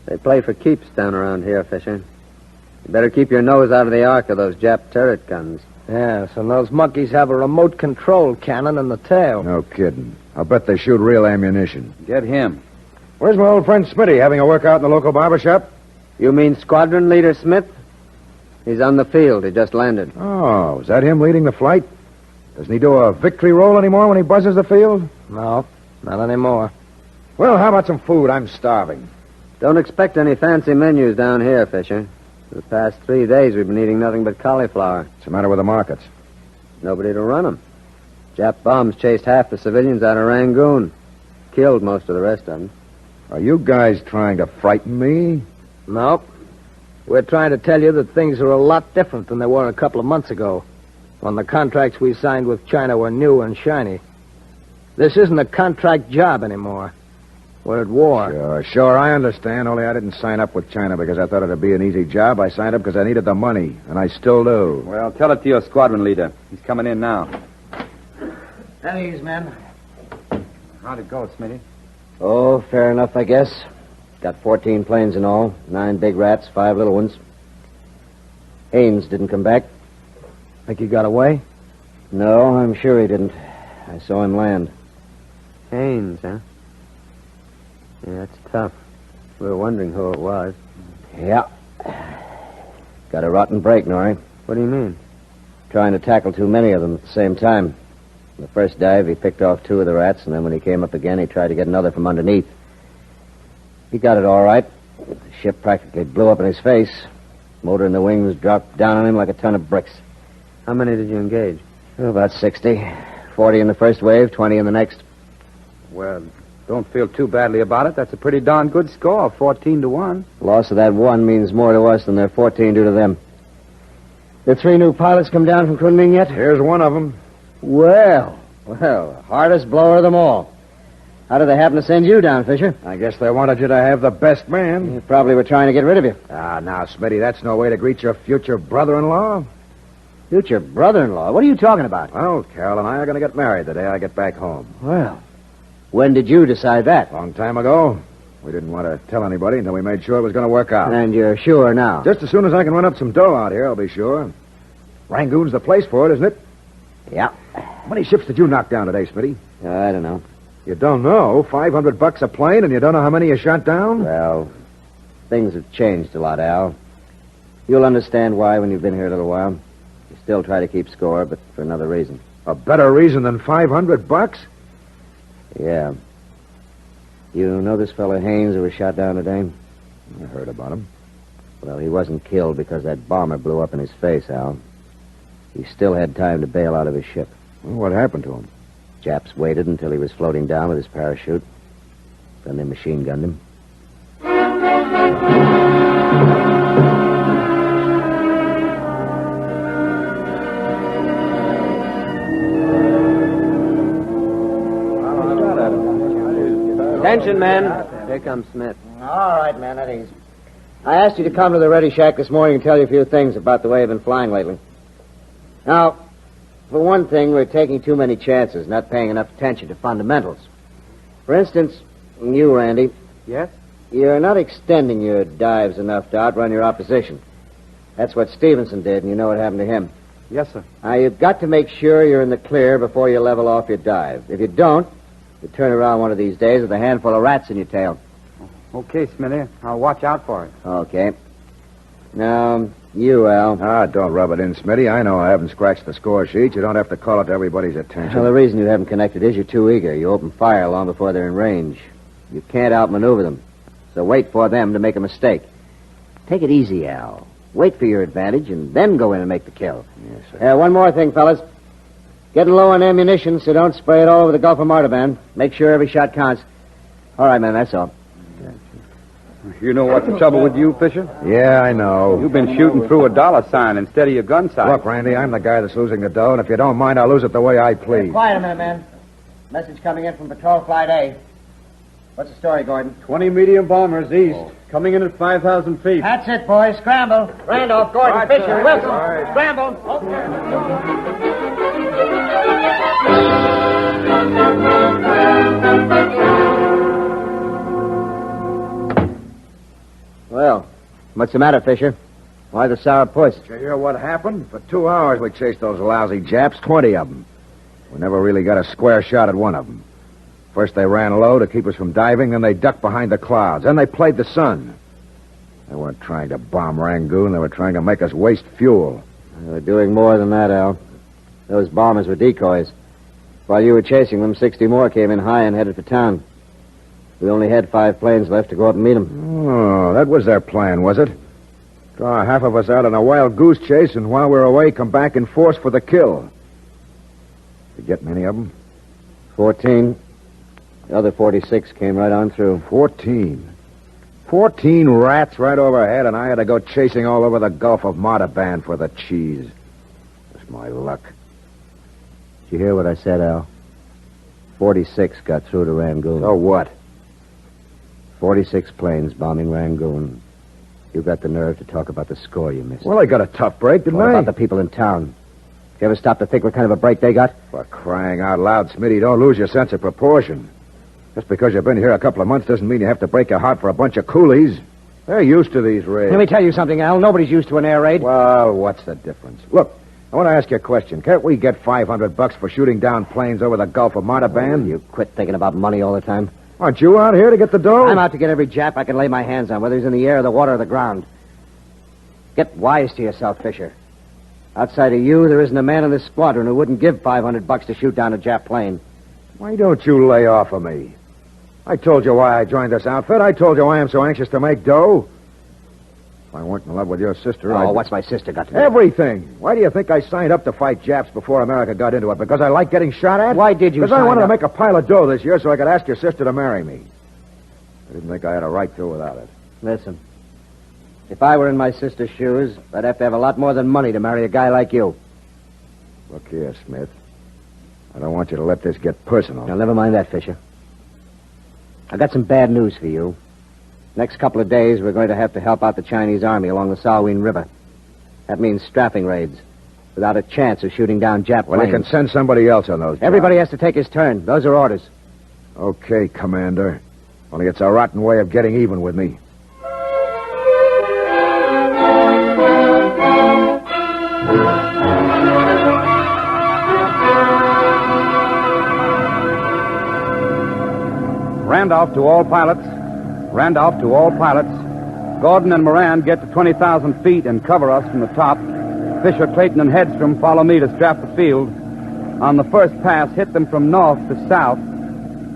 They play for keeps down around here, Fisher. You better keep your nose out of the arc of those Jap turret guns. Yes, and those monkeys have a remote control cannon in the tail. No kidding. I'll bet they shoot real ammunition. Get him. Where's my old friend Smitty? Having a workout in the local barber shop? You mean Squadron Leader Smith? He's on the field. He just landed. Oh, is that him leading the flight? Doesn't he do a victory roll anymore when he buzzes the field? No, not anymore. Well, how about some food? I'm starving. Don't expect any fancy menus down here, Fisher. For the past 3 days, we've been eating nothing but cauliflower. What's the matter with the markets? Nobody to run them. Jap bombs chased half the civilians out of Rangoon. Killed most of the rest of them. Are you guys trying to frighten me? Nope. We're trying to tell you that things are a lot different than they were a couple of months ago, when the contracts we signed with China were new and shiny. This isn't a contract job anymore. We're at war. Sure, I understand, only I didn't sign up with China because I thought it'd be an easy job. I signed up because I needed the money, and I still do. Well, tell it to your squadron leader. He's coming in now. At ease, men. How'd it go, Smitty? Oh, fair enough, I guess. Got 14 planes in all, 9 big rats, 5 little ones. Haynes didn't come back. Think he got away? No, I'm sure he didn't. I saw him land. Haynes, huh? Yeah, that's tough. We were wondering who it was. Yeah. Got a rotten break, Norrie. What do you mean? Trying to tackle too many of them at the same time. The first dive, he picked off 2 of the rats, and then when he came up again, he tried to get another from underneath. He got it all right. The ship practically blew up in his face. Motor in the wings dropped down on him like a ton of bricks. How many did you engage? About 60. 40 in the first wave, 20 in the next. Well, don't feel too badly about it. That's a pretty darn good score, 14-1. Loss of that 1 means more to us than their 14 do to them. The 3 new pilots come down from Kunming yet? Here's one of them. Well, hardest blower of them all. How did they happen to send you down, Fisher? I guess they wanted you to have the best man. They probably were trying to get rid of you. Ah, now, Smitty, that's no way to greet your future brother-in-law. Future brother-in-law? What are you talking about? Well, Carol and I are going to get married the day I get back home. Well, when did you decide that? Long time ago. We didn't want to tell anybody until we made sure it was going to work out. And you're sure now? Just as soon as I can run up some dough out here, I'll be sure. Rangoon's the place for it, isn't it? Yeah. How many ships did you knock down today, Smitty? I don't know. You don't know? $500 a plane, and you don't know how many you shot down? Well, things have changed a lot, Al. You'll understand why when you've been here a little while. You still try to keep score, but for another reason. A better reason than $500? Yeah. You know this fellow Haynes who was shot down today? I heard about him. Well, he wasn't killed because that bomber blew up in his face, Al. He still had time to bail out of his ship. Well, what happened to him? Japs waited until he was floating down with his parachute. Then they machine gunned him. Attention, men. Here comes Smith. All right, man, at ease. I asked you to come to the Ready Shack this morning and tell you a few things about the way I've been flying lately. Now, for one thing, we're taking too many chances, not paying enough attention to fundamentals. For instance, you, Randy. Yes? You're not extending your dives enough to outrun your opposition. That's what Stevenson did, and you know what happened to him. Yes, sir. Now, you've got to make sure you're in the clear before you level off your dive. If you don't, you turn around one of these days with a handful of rats in your tail. Okay, Smitty. I'll watch out for it. Okay. Now, you, Al. Ah, don't rub it in, Smitty. I know I haven't scratched the score sheet. You don't have to call it to everybody's attention. Well, the reason you haven't connected is you're too eager. You open fire long before they're in range. You can't outmaneuver them. So wait for them to make a mistake. Take it easy, Al. Wait for your advantage and then go in and make the kill. Yes, sir. One more thing, fellas. Getting low on ammunition, so don't spray it all over the Gulf of Martaban. Make sure every shot counts. All right, man, that's all. You know what's the trouble with you, Fisher? Yeah, I know. You've been shooting through a dollar sign instead of your gun sight. Look, Randy, I'm the guy that's losing the dough, and if you don't mind, I'll lose it the way I please. Quiet a minute, man. Message coming in from Patrol Flight A. What's the story, Gordon? 20 medium bombers east, coming in at 5,000 feet. That's it, boys. Scramble. Randolph, Gordon, Right, Fisher, sir. Wilson. Right. Scramble. Well, what's the matter, Fisher? Why the sour puss? Did you hear what happened? For 2 hours we chased those lousy Japs, 20 of them. We never really got a square shot at one of them. First they ran low to keep us from diving, then they ducked behind the clouds. Then they played the sun. They weren't trying to bomb Rangoon. They were trying to make us waste fuel. They were doing more than that, Al. Those bombers were decoys. While you were chasing them, 60 more came in high and headed for town. We only had 5 planes left to go up and meet them. Oh, that was their plan, was it? Draw half of us out on a wild goose chase, and while we're away, come back in force for the kill. Did you get many of them? 14. The other 46 came right on through. 14 rats right overhead, and I had to go chasing all over the Gulf of Martaban for the cheese. That's my luck. Did you hear what I said, Al? 46 got through to Rangoon. So what? 46 planes bombing Rangoon. You got the nerve to talk about the score you missed. Well, I got a tough break, didn't What I? about the people in town? You ever stop to think what kind of a break they got? For crying out loud, Smitty, don't lose your sense of proportion. Just because you've been here a couple of months doesn't mean you have to break your heart for a bunch of coolies. They're used to these raids. Let me tell you something, Al. Nobody's used to an air raid. Well, what's the difference? Look, I want to ask you a question. Can't we get $500 for shooting down planes over the Gulf of Martaban? You quit thinking about money all the time. Aren't you out here to get the dough? I'm out to get every Jap I can lay my hands on, whether he's in the air, the water, or the ground. Get wise to yourself, Fisher. Outside of you, there isn't a man in this squadron who wouldn't give $500 to shoot down a Jap plane. Why don't you lay off of me? I told you why I joined this outfit. I told you why I'm so anxious to make dough. If I weren't in love with your sister, what's my sister got to do? Everything. Why do you think I signed up to fight Japs before America got into it? Because I like getting shot at? Why did you Because I sign wanted up? to make a pile of dough this year so I could ask your sister to marry me. I didn't think I had a right to without it. Listen, if I were in my sister's shoes, I'd have to have a lot more than money to marry a guy like you. Look here, Smith. I don't want you to let this get personal. Now, never mind that, Fisher. I got some bad news for you. Next couple of days, we're going to have to help out the Chinese army along the Salween River. That means strafing raids, without a chance of shooting down Jap Well, you planes. can send somebody else on those. Everybody has to take his turn. Those are orders. Okay, Commander. Only it's a rotten way of getting even with me. Randolph to all pilots. Randolph to all pilots. Gordon and Moran get to 20,000 feet and cover us from the top. Fisher, Clayton, and Hedstrom follow me to strap the field. On the first pass, hit them from north to south.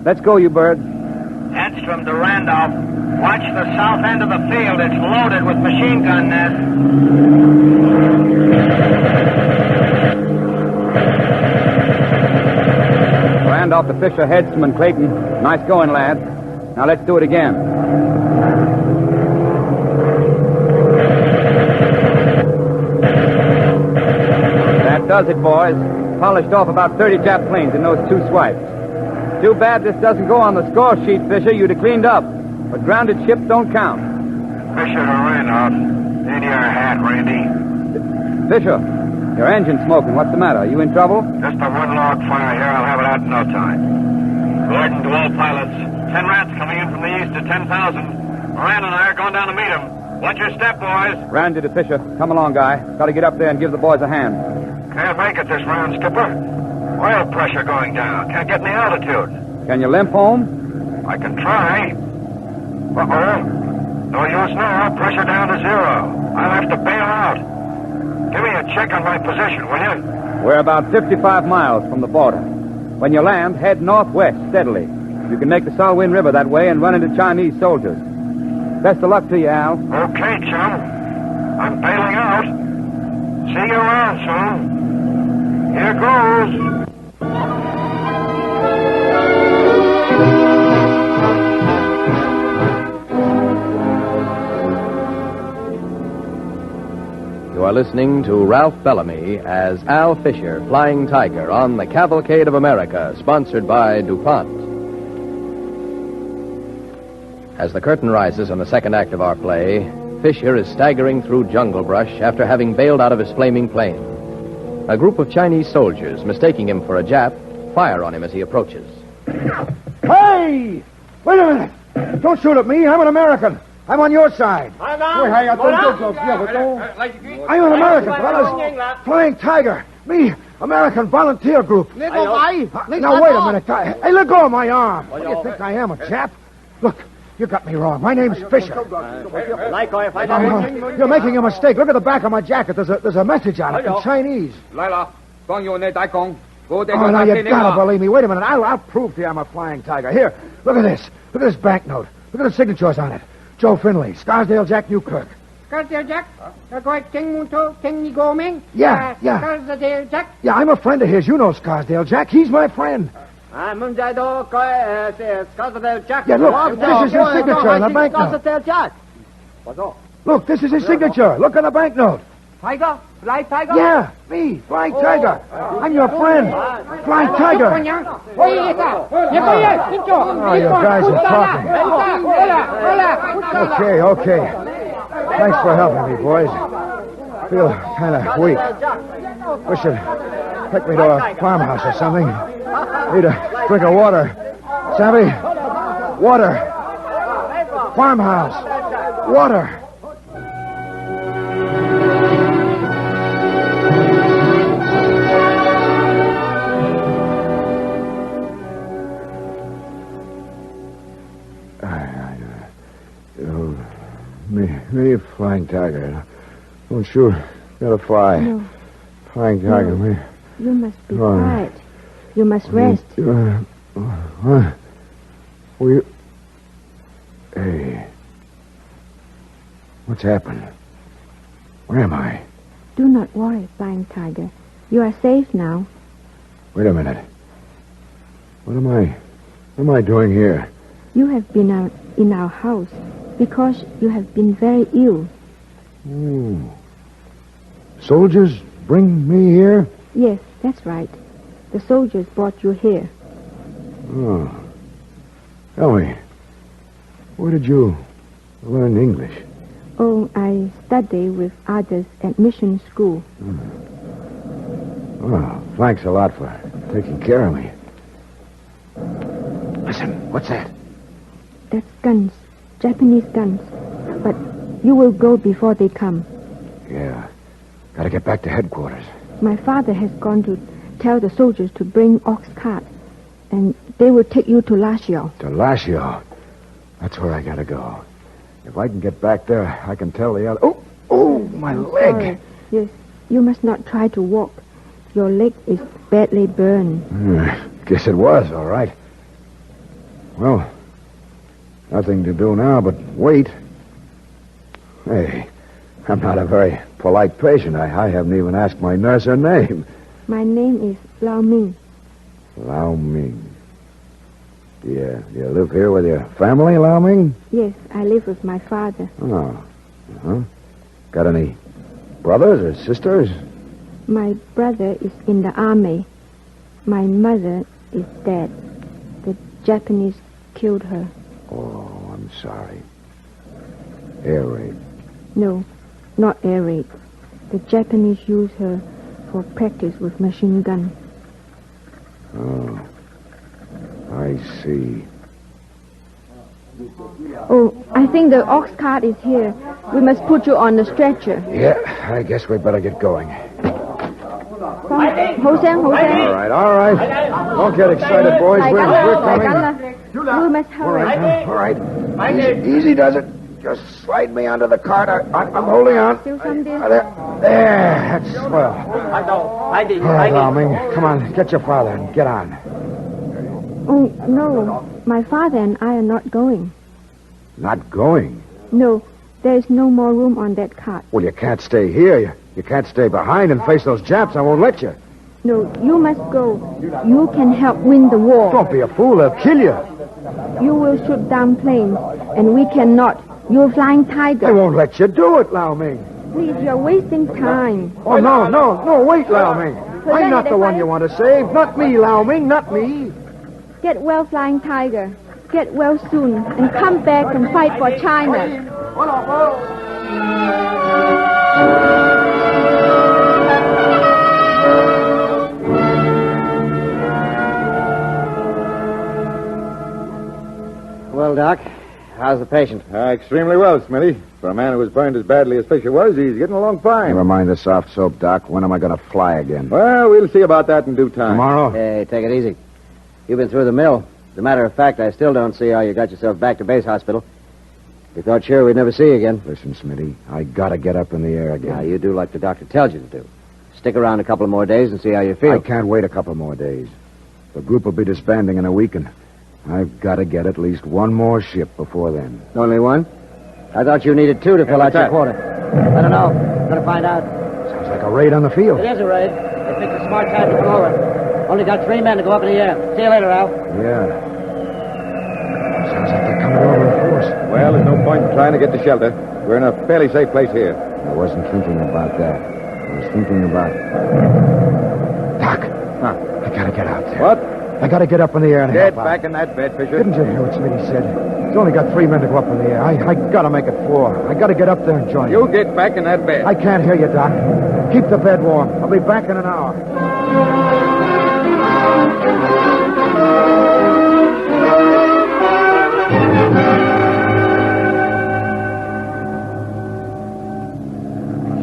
Let's go, you bird. Hedstrom to Randolph. Watch the south end of the field. It's loaded with machine gun nests. Randolph to Fisher, Hedstrom, and Clayton. Nice going, lads. Now let's do it again. That does it, boys. Polished off about 30 Jap planes in those 2 swipes. Too bad this doesn't go on the score sheet, Fisher. You'd have cleaned up. But grounded ships don't count. Fisher to Randolph. In your hat, Randy. Fisher, your engine's smoking. What's the matter? Are you in trouble? Just a one-log fire here. I'll have it out in no time. Gordon to all pilots. 10 rats coming in from the east at 10,000. Moran and I are going down to meet them. Watch your step, boys. Randy to Fisher. Come along, guy. Got to get up there and give the boys a hand. Can't make it this round, Skipper. Oil pressure going down. Can't get any altitude. Can you limp home? I can try. Uh-oh. No use now. Pressure down to 0. I'll have to bail out. Give me a check on my position, will you? We're about 55 miles from the border. When you land, head northwest steadily. You can make the Salween River that way and run into Chinese soldiers. Best of luck to you, Al. Okay, chum. I'm bailing out. See you around soon. Here goes. You are listening to Ralph Bellamy as Al Fisher, Flying Tiger, on the Cavalcade of America, sponsored by DuPont. As the curtain rises on the second act of our play, Fisher is staggering through jungle brush after having bailed out of his flaming plane. A group of Chinese soldiers, mistaking him for a Jap, fire on him as he approaches. Hey! Wait a minute! Don't shoot at me. I'm an American. I'm on your side. I'm an American, fellas. Flying Tiger. Me, American Volunteer Group. Now, wait a minute. Hey, let go of my arm. What do you think I am, a Jap? Look, you got me wrong. My name's Fisher. You're making a mistake. Look at the back of my jacket. There's a message on it in Chinese. Oh, now you gotta believe me. Wait a minute. I'll prove to you I'm a Flying Tiger. Here, look at this. Look at this banknote. Look at the signatures on it. Joe Finley, Scarsdale Jack Newkirk. Scarsdale Jack? Yeah. Scarsdale Jack? Yeah, I'm a friend of his. You know Scarsdale Jack. He's my friend. Scarsdale Jack. Yeah, look, this is his signature on the banknote. Scarsdale Jack. Look, this is his signature. Look on the banknote. Tiger? Fly Tiger? Yeah, me, Flying Tiger. I'm your friend, Flying Tiger. Oh, you guys are talking. Okay. Thanks for helping me, boys. Feel kind of weak. Wish you'd take me to a farmhouse or something. Need a drink of water. Savvy? Water. Farmhouse. Water. Me, Flying Tiger. Don't shoot. Gotta fly. No. Flying Tiger, me. You must be quiet. You must rest. What? Hey. What's happened? Where am I? Do not worry, Flying Tiger. You are safe now. Wait a minute. What am I doing here? You have been in our house because you have been very ill. Oh. Soldiers bring me here? Yes, that's right. The soldiers brought you here. Oh. Tell me, Where did you learn English? Oh, I study with others at mission school. Well, thanks a lot for taking care of me. Listen, what's that? That's guns. Japanese guns. But you will go before they come. Yeah. Gotta get back to headquarters. My father has gone to tell the soldiers to bring ox cart. And they will take you to Lashio. To Lashio? That's where I gotta go. If I can get back there, I can tell the other... Oh, my leg. Sorry. Yes, you must not try to walk. Your leg is badly burned. Guess it was, all right. Well, nothing to do now but wait. Hey, I'm not a very polite patient. I haven't even asked my nurse her name. My name is Lao Ming. Lao Ming. Do you live here with your family, Lao Ming? Yes, I live with my father. Oh. Uh-huh. Got any brothers or sisters? My brother is in the army. My mother is dead. The Japanese killed her. Oh, I'm sorry. Air raid. No, not air raid. The Japanese use her for practice with machine gun. Oh, I see. Oh, I think the ox cart is here. We must put you on the stretcher. Yeah, I guess we better get going. Hosang. All right. Don't get excited, boys. We're coming. We must hurry. All right. Easy does it. Just slide me onto the cart. I'm holding on. Still some distance. There. That's swell. All right, Lao Ming. Come on, get your father and get on. Oh, no. My father and I are not going. Not going? No, there is no more room on that cart. Well, you can't stay here. You can't stay behind and face those Japs. I won't let you. No, you must go. You can help win the war. Don't be a fool. They'll kill you. You will shoot down planes, and we cannot. You're flying tiger. I won't let you do it, Lao Ming. Please, you're wasting time. Oh, no, wait, Lao Ming. I'm not the one you want to save. Not me, Lao Ming, not me. Get well, Flying Tiger. Get well soon, and come back and fight for China. Well, Doc, how's the patient? Extremely well, Smitty. For a man who was burned as badly as Fisher was, he's getting along fine. Never mind the soft soap, Doc. When am I going to fly again? Well, we'll see about that in due time. Tomorrow? Hey, take it easy. You've been through the mill. As a matter of fact, I still don't see how you got yourself back to base hospital. We thought sure we'd never see you again. Listen, Smitty, I got to get up in the air again. Now, you do like the doctor tells you to do. Stick around a couple of more days and see how you feel. I can't wait a couple more days. The group will be disbanding in a week, and I've got to get at least one more ship before then. Only one? I thought you needed two to fill out your quota. I don't know. Gonna find out. Sounds like a raid on the field. It is a raid. They picked a smart time to come over. Only got 3 men to go up in the air. See you later, Al. Yeah. Sounds like they're coming over in force. Well, there's no point in trying to get to shelter. We're in a fairly safe place here. I wasn't thinking about that. I was thinking about... Doc. Huh? I gotta get out there. What? I gotta get up in the air and Get help out. back in that bed, Fisher. Didn't you hear what Smitty said? He's only got 3 men to go up in the air. I gotta make it 4. I gotta get up there and join You him. get back in that bed. I can't hear you, Doc. Keep the bed warm. I'll be back in an hour.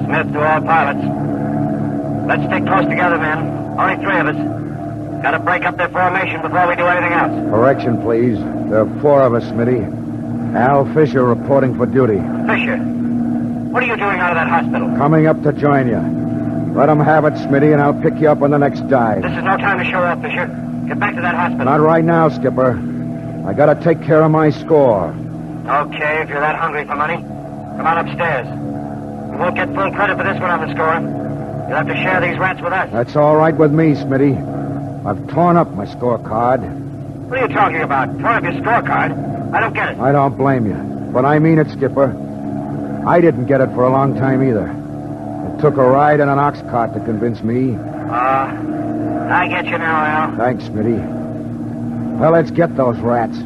Smith to all pilots. Let's stick close together, men. Only 3 of us. Got to break up their formation before we do anything else. Correction, please. There are 4 of us, Smitty. Al Fisher reporting for duty. Fisher, what are you doing out of that hospital? Coming up to join you. Let them have it, Smitty, and I'll pick you up on the next dive. This is no time to show off, Fisher. Get back to that hospital. Not right now, Skipper. I gotta take care of my score. Okay, if you're that hungry for money, come on upstairs. We won't get full credit for this one on the score. You'll have to share these rats with us. That's all right with me, Smitty. I've torn up my scorecard. What are you talking about? Torn up your scorecard? I don't get it. I don't blame you. But I mean it, Skipper. I didn't get it for a long time either. It took a ride in an ox cart to convince me. I get you now, Al. Thanks, Smitty. Well, let's get those rats.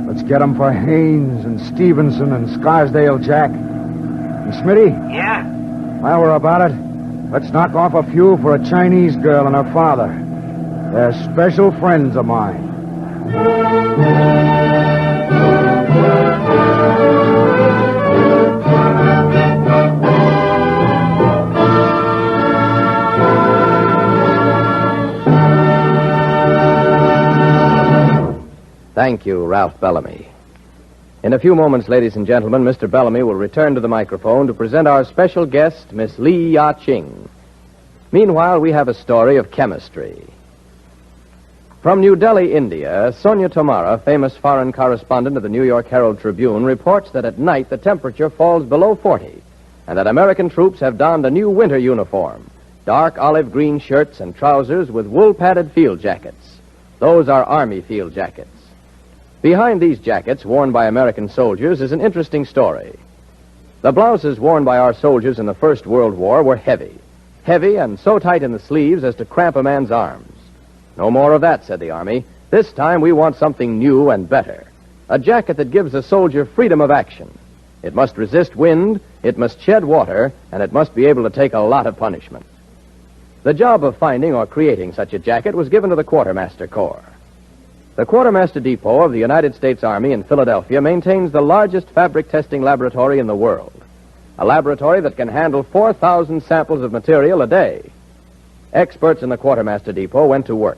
Let's get 'em for Haynes and Stevenson and Scarsdale Jack. And Smitty? Yeah? While we're about it, let's knock off a few for a Chinese girl and her father. They're special friends of mine. Thank you, Ralph Bellamy. In a few moments, ladies and gentlemen, Mr. Bellamy will return to the microphone to present our special guest, Miss Li Ya-Ching. Meanwhile, we have a story of chemistry. From New Delhi, India, Sonia Tomara, famous foreign correspondent of the New York Herald Tribune, reports that at night the temperature falls below 40, and that American troops have donned a new winter uniform, dark olive green shirts and trousers with wool-padded field jackets. Those are Army field jackets. Behind these jackets, worn by American soldiers, is an interesting story. The blouses worn by our soldiers in the First World War were heavy and so tight in the sleeves as to cramp a man's arms. No more of that, said the Army. This time we want something new and better. A jacket that gives a soldier freedom of action. It must resist wind, it must shed water, and it must be able to take a lot of punishment. The job of finding or creating such a jacket was given to the Quartermaster Corps. The Quartermaster Depot of the United States Army in Philadelphia maintains the largest fabric testing laboratory in the world. A laboratory that can handle 4,000 samples of material a day. Experts in the Quartermaster Depot went to work.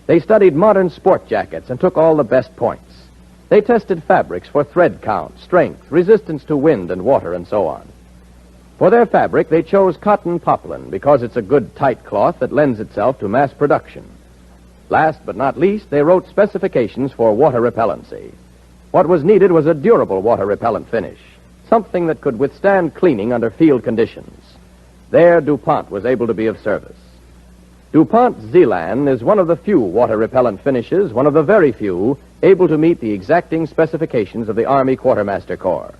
They studied modern sport jackets and took all the best points. They tested fabrics for thread count, strength, resistance to wind and water, and so on. For their fabric, they chose cotton poplin because it's a good, tight cloth that lends itself to mass production. Last but not least, they wrote specifications for water repellency. What was needed was a durable water repellent finish, something that could withstand cleaning under field conditions. There, DuPont was able to be of service. DuPont Zeelan is one of the few water repellent finishes, one of the very few, able to meet the exacting specifications of the Army Quartermaster Corps.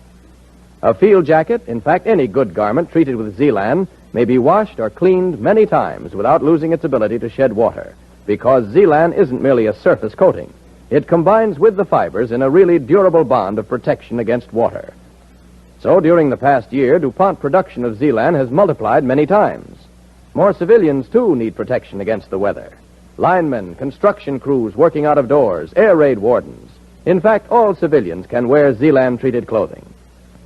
A field jacket, in fact any good garment treated with Zeelan, may be washed or cleaned many times without losing its ability to shed water, because Zeelan isn't merely a surface coating. It combines with the fibers in a really durable bond of protection against water. So during the past year, DuPont production of Zeelan has multiplied many times. More civilians, too, need protection against the weather. Linemen, construction crews working out of doors, air raid wardens. In fact, all civilians can wear Zeelan-treated clothing.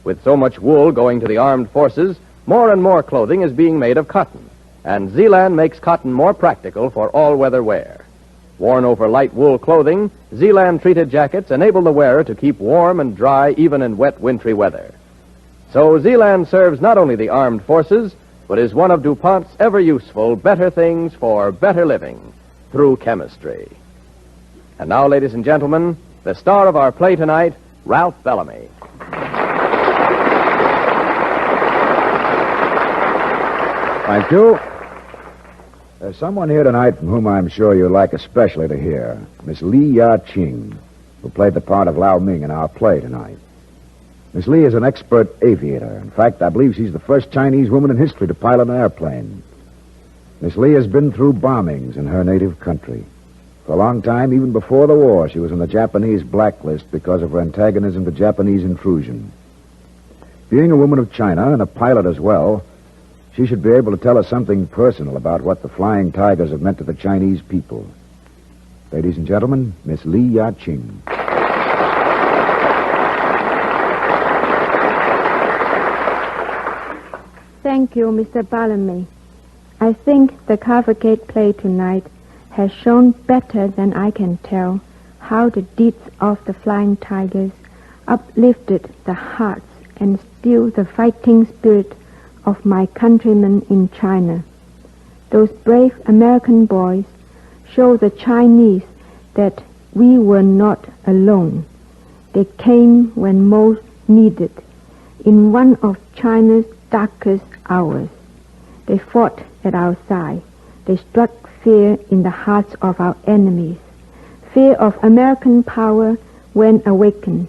With so much wool going to the armed forces, more and more clothing is being made of cotton. And Zeelan makes cotton more practical for all-weather wear. Worn over light wool clothing, Zeelan-treated jackets enable the wearer to keep warm and dry even in wet, wintry weather. So Zeelan serves not only the armed forces, but is one of DuPont's ever-useful better things for better living through chemistry. And now, ladies and gentlemen, the star of our play tonight, Ralph Bellamy. Thank you. There's someone here tonight from whom I'm sure you'd like especially to hear. Miss Li Ya-Ching, who played the part of Lao Ming in our play tonight. Miss Li is an expert aviator. In fact, I believe she's the first Chinese woman in history to pilot an airplane. Miss Li has been through bombings in her native country. For a long time, even before the war, she was on the Japanese blacklist because of her antagonism to Japanese intrusion. Being a woman of China and a pilot as well, she should be able to tell us something personal about what the Flying Tigers have meant to the Chinese people. Ladies and gentlemen, Miss Li Ya-Ching. Thank you, Mr. Bellamy. I think the Cavalcade play tonight has shown better than I can tell how the deeds of the Flying Tigers uplifted the hearts and still the fighting spirit of my countrymen in China. Those brave American boys show the Chinese that we were not alone. They came when most needed, in one of China's darkest hours. They fought at our side. They struck fear in the hearts of our enemies. Fear of American power when awakened.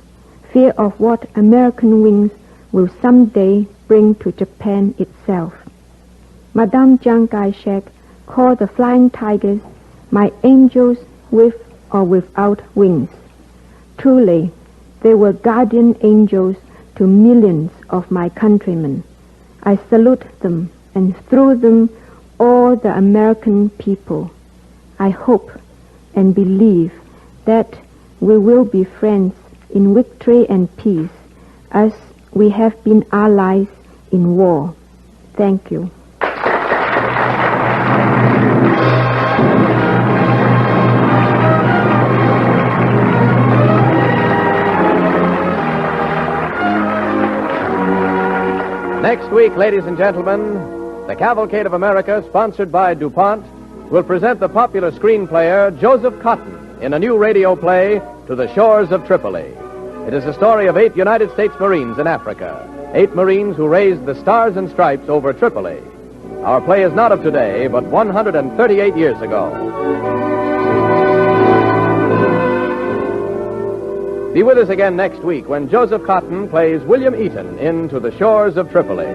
Fear of what American wings will someday bring to Japan itself. Madame Chiang Kai-shek called the Flying Tigers my angels with or without wings. Truly, They were guardian angels to millions of my countrymen. I salute them, and through them all the American people. I hope and believe that we will be friends in victory and peace, as we have been allies in war. Thank you. Next week, ladies and gentlemen, the Cavalcade of America, sponsored by DuPont, will present the popular screen player Joseph Cotton in a new radio play, To the Shores of Tripoli. It is a story of 8 United States Marines in Africa, 8 Marines who raised the Stars and Stripes over Tripoli. Our play is not of today, but 138 years ago. Be with us again next week when Joseph Cotton plays William Eaton in To the Shores of Tripoli.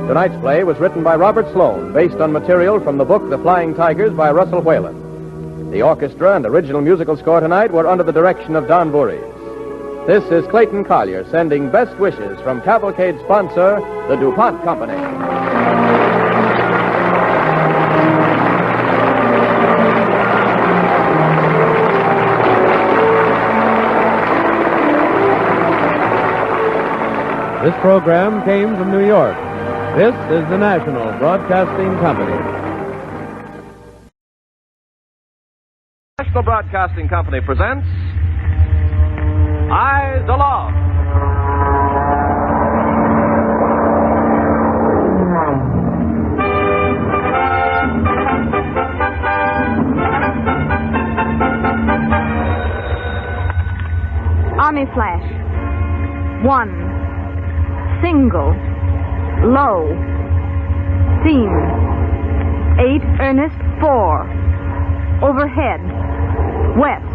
Tonight's play was written by Robert Sloane, based on material from the book The Flying Tigers by Russell Whalen. The orchestra and original musical score tonight were under the direction of Don Voorhees. This is Clayton Collier sending best wishes from Cavalcade sponsor, the DuPont Company. This program came from New York. This is the National Broadcasting Company. National Broadcasting Company presents Eyes Aloft. Army Flash. 1. Single, low, theme, 8 earnest, 4, overhead, west.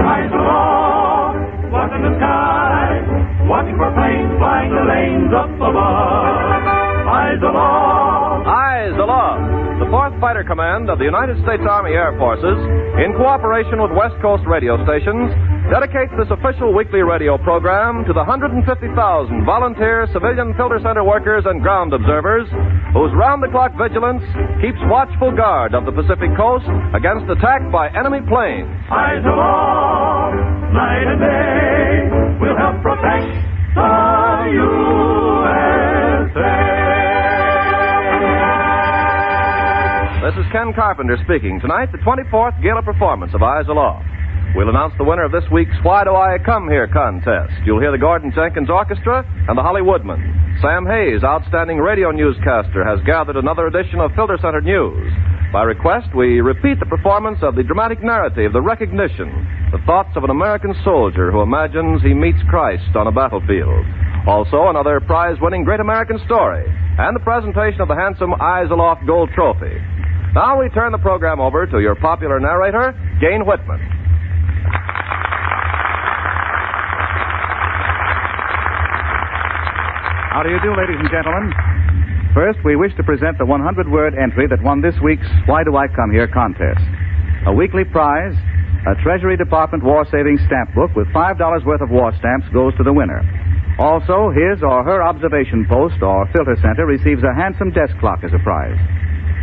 Eyes aloft, watch in the sky, watching for planes flying the lanes up above. Eyes aloft. Eyes Aloft, the 4th Fighter Command of the United States Army Air Forces, in cooperation with West Coast radio stations, dedicates this official weekly radio program to the 150,000 volunteer civilian filter center workers and ground observers whose round-the-clock vigilance keeps watchful guard of the Pacific coast against attack by enemy planes. Eyes aloft, night and day, we'll help protect the USA. This is Ken Carpenter speaking. Tonight, the 24th gala performance of Eyes Aloft. We'll announce the winner of this week's Why Do I Come Here contest. You'll hear the Gordon Jenkins Orchestra and the Hollywoodmen. Sam Hayes, outstanding radio newscaster, has gathered another edition of Filter Center News. By request, we repeat the performance of the dramatic narrative, The Recognition, the thoughts of an American soldier who imagines he meets Christ on a battlefield. Also, another prize-winning Great American Story, and the presentation of the handsome Eyes Aloft Gold Trophy. Now we turn the program over to your popular narrator, Gane Whitman. How do you do, ladies and gentlemen? First, we wish to present the 100-word entry that won this week's Why Do I Come Here contest. A weekly prize, a Treasury Department War Savings Stamp Book with $5 worth of war stamps goes to the winner. Also, his or her observation post or filter center receives a handsome desk clock as a prize.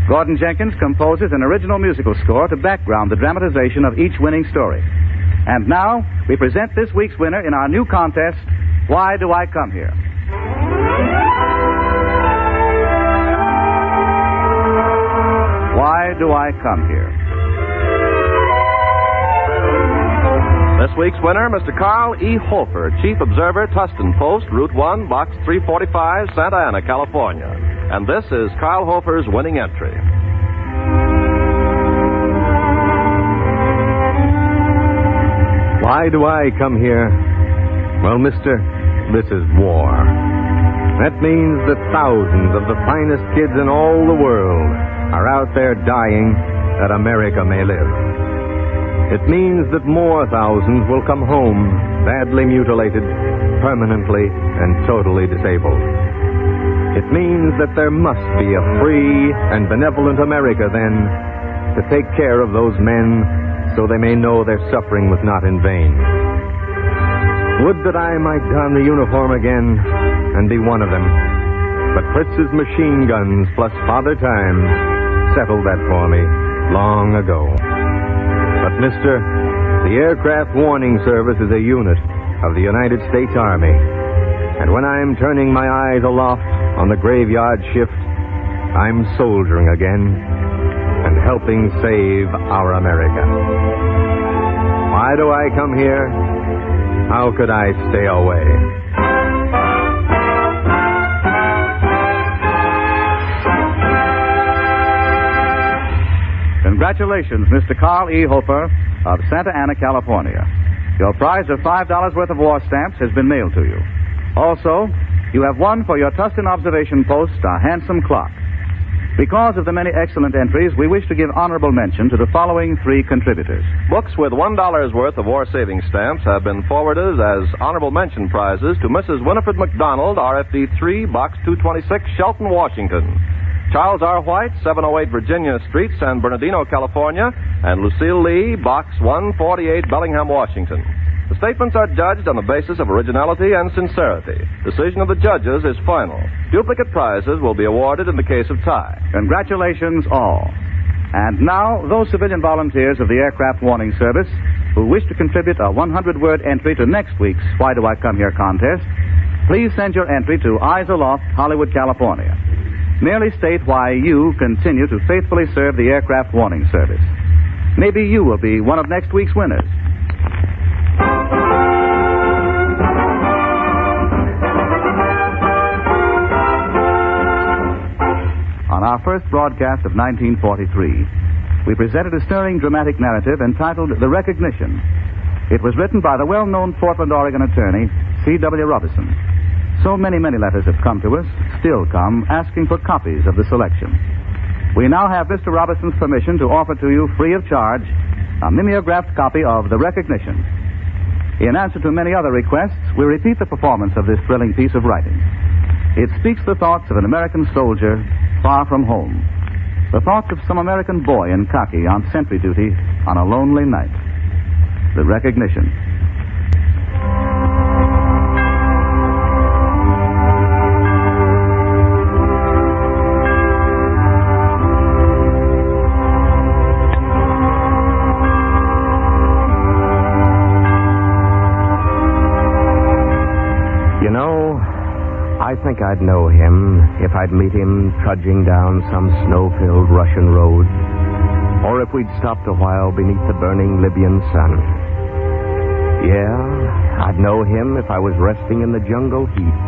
Gordon Jenkins composes an original musical score to background the dramatization of each winning story. And now, we present this week's winner in our new contest, Why Do I Come Here? Why do I come here? This week's winner, Mr. Carl E. Hofer, Chief Observer, Tustin Post, Route 1, Box 345, Santa Ana, California. And this is Carl Hofer's winning entry. Why do I come here? Well, mister, this is war. That means that thousands of the finest kids in all the world are out there dying that America may live. It means that more thousands will come home badly mutilated, permanently and totally disabled. It means that there must be a free and benevolent America then to take care of those men so they may know their suffering was not in vain. Would that I might don the uniform again and be one of them. But Fritz's machine guns plus Father Time settled that for me long ago. But, mister, the Aircraft Warning Service is a unit of the United States Army. And when I'm turning my eyes aloft on the graveyard shift, I'm soldiering again and helping save our America. Why do I come here? How could I stay away? Congratulations, Mr. Carl E. Hofer of Santa Ana, California. Your prize of $5 worth of war stamps has been mailed to you. Also, you have won for your Tustin observation post a handsome clock. Because of the many excellent entries, we wish to give honorable mention to the following 3 contributors. Books with $1 worth of war saving stamps have been forwarded as honorable mention prizes to Mrs. Winifred McDonald, RFD 3, Box 226, Shelton, Washington. Charles R. White, 708 Virginia Street, San Bernardino, California, and Lucille Lee, Box 148, Bellingham, Washington. The statements are judged on the basis of originality and sincerity. Decision of the judges is final. Duplicate prizes will be awarded in the case of tie. Congratulations, all. And now, those civilian volunteers of the Aircraft Warning Service who wish to contribute a 100-word entry to next week's Why Do I Come Here contest, please send your entry to Eyes Aloft, Hollywood, California. Merely state why you continue to faithfully serve the Aircraft Warning Service. Maybe you will be one of next week's winners. On our first broadcast of 1943, we presented a stirring dramatic narrative entitled The Recognition. It was written by the well-known Portland, Oregon attorney, C.W. Robison. So many letters have come to us, still come, asking for copies of the selection. We now have Mr. Robison's permission to offer to you, free of charge, a mimeographed copy of The Recognition. In answer to many other requests, we repeat the performance of this thrilling piece of writing. It speaks the thoughts of an American soldier far from home. The thoughts of some American boy in khaki on sentry duty on a lonely night. The Recognition. You know, I think I'd know him if I'd meet him trudging down some snow-filled Russian road, or if we'd stopped a while beneath the burning Libyan sun. Yeah, I'd know him if I was resting in the jungle heat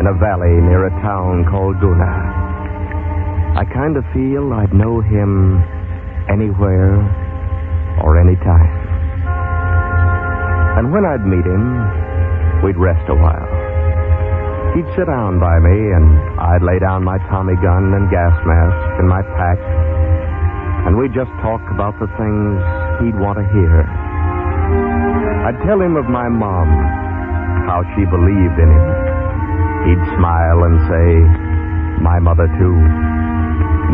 in a valley near a town called Duna. I kind of feel I'd know him anywhere or anytime. And when I'd meet him, we'd rest a while. He'd sit down by me, and I'd lay down my Tommy gun and gas mask and my pack, and we'd just talk about the things he'd want to hear. I'd tell him of my mom, how she believed in him. He'd smile and say, my mother, too.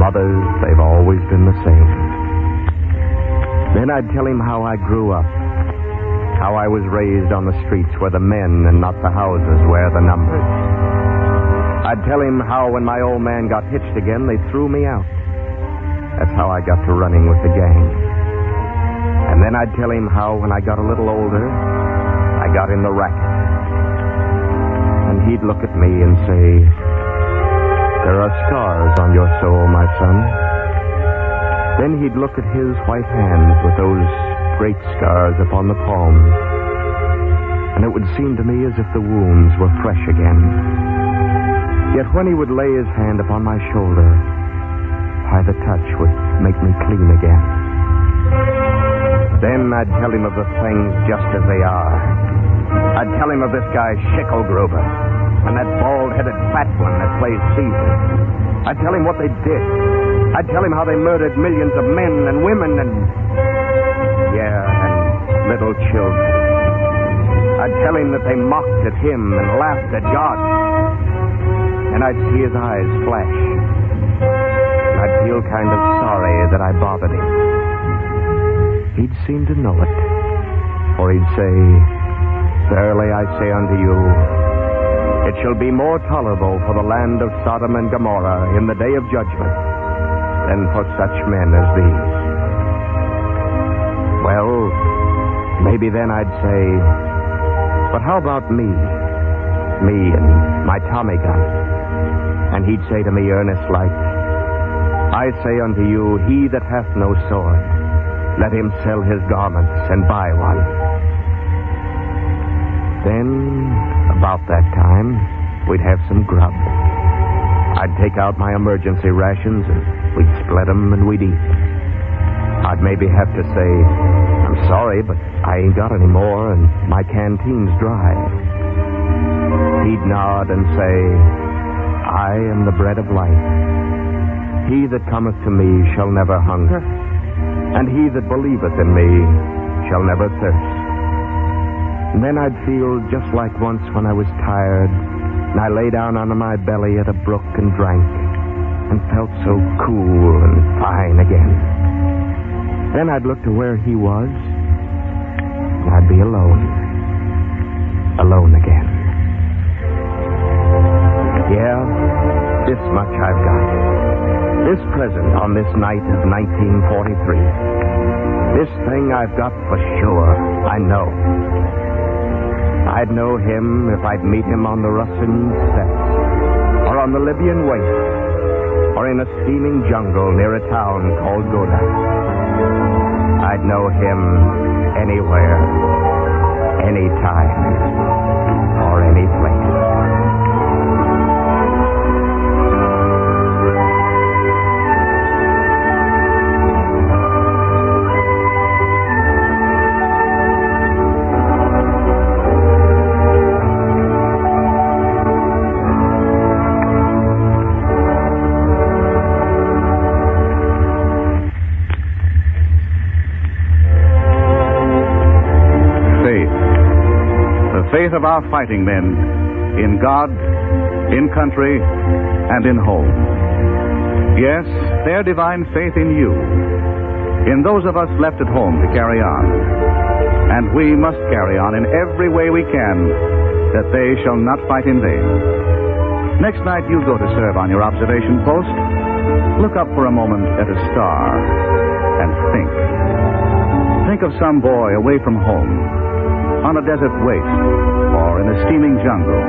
Mothers, they've always been the same. Then I'd tell him how I grew up, how I was raised on the streets where the men and not the houses wear the numbers. I'd tell him how when my old man got hitched again, they threw me out. That's how I got to running with the gang. And then I'd tell him how when I got a little older, I got in the racket. And he'd look at me and say, there are scars on your soul, my son. Then he'd look at his white hands with those great scars upon the palms, and it would seem to me as if the wounds were fresh again. Yet when he would lay his hand upon my shoulder, why, the touch would make me clean again. Then I'd tell him of the things just as they are. I'd tell him of this guy Schicklgruber and that bald-headed fat one that plays Caesar. I'd tell him what they did. I'd tell him how they murdered millions of men and women and little children. I'd tell him that they mocked at him and laughed at God. And I'd see his eyes flash. And I'd feel kind of sorry that I bothered him. he'd seem to know it. For he'd say, "Verily I say unto you, it shall be more tolerable for the land of Sodom and Gomorrah in the day of judgment than for such men as these." Well, maybe then I'd say, "But how about me? Me and my Tommy gun?" And he'd say to me earnest like, "I say unto you, he that hath no sword, let him sell his garments and buy one." Then, about that time, we'd have some grub. I'd take out my emergency rations and we'd split them and we'd eat. I'd maybe have to say, "I'm sorry, but I ain't got any more and my canteen's dry." He'd nod and say, "I am the bread of life. He that cometh to me shall never hunger, and he that believeth in me shall never thirst." And then I'd feel just like once when I was tired, and I lay down on my belly at a brook and drank, and felt so cool and fine again. Then I'd look to where he was, and I'd be alone. Alone again. Yeah, this much I've got. This present on this night of 1943. This thing I've got for sure, I know. I'd know him if I'd meet him on the Russian steppes, or on the Libyan waste, or in a steaming jungle near a town called Goda. I'd know him anywhere, anytime, or any place. Faith of our fighting men in God, in country, and in home. Yes, their divine faith in you, in those of us left at home to carry on. And we must carry on in every way we can, that they shall not fight in vain. Next night you go to serve on your observation post. Look up for a moment at a star and think. Think of some boy away from home, on a desert waste, or in a steaming jungle.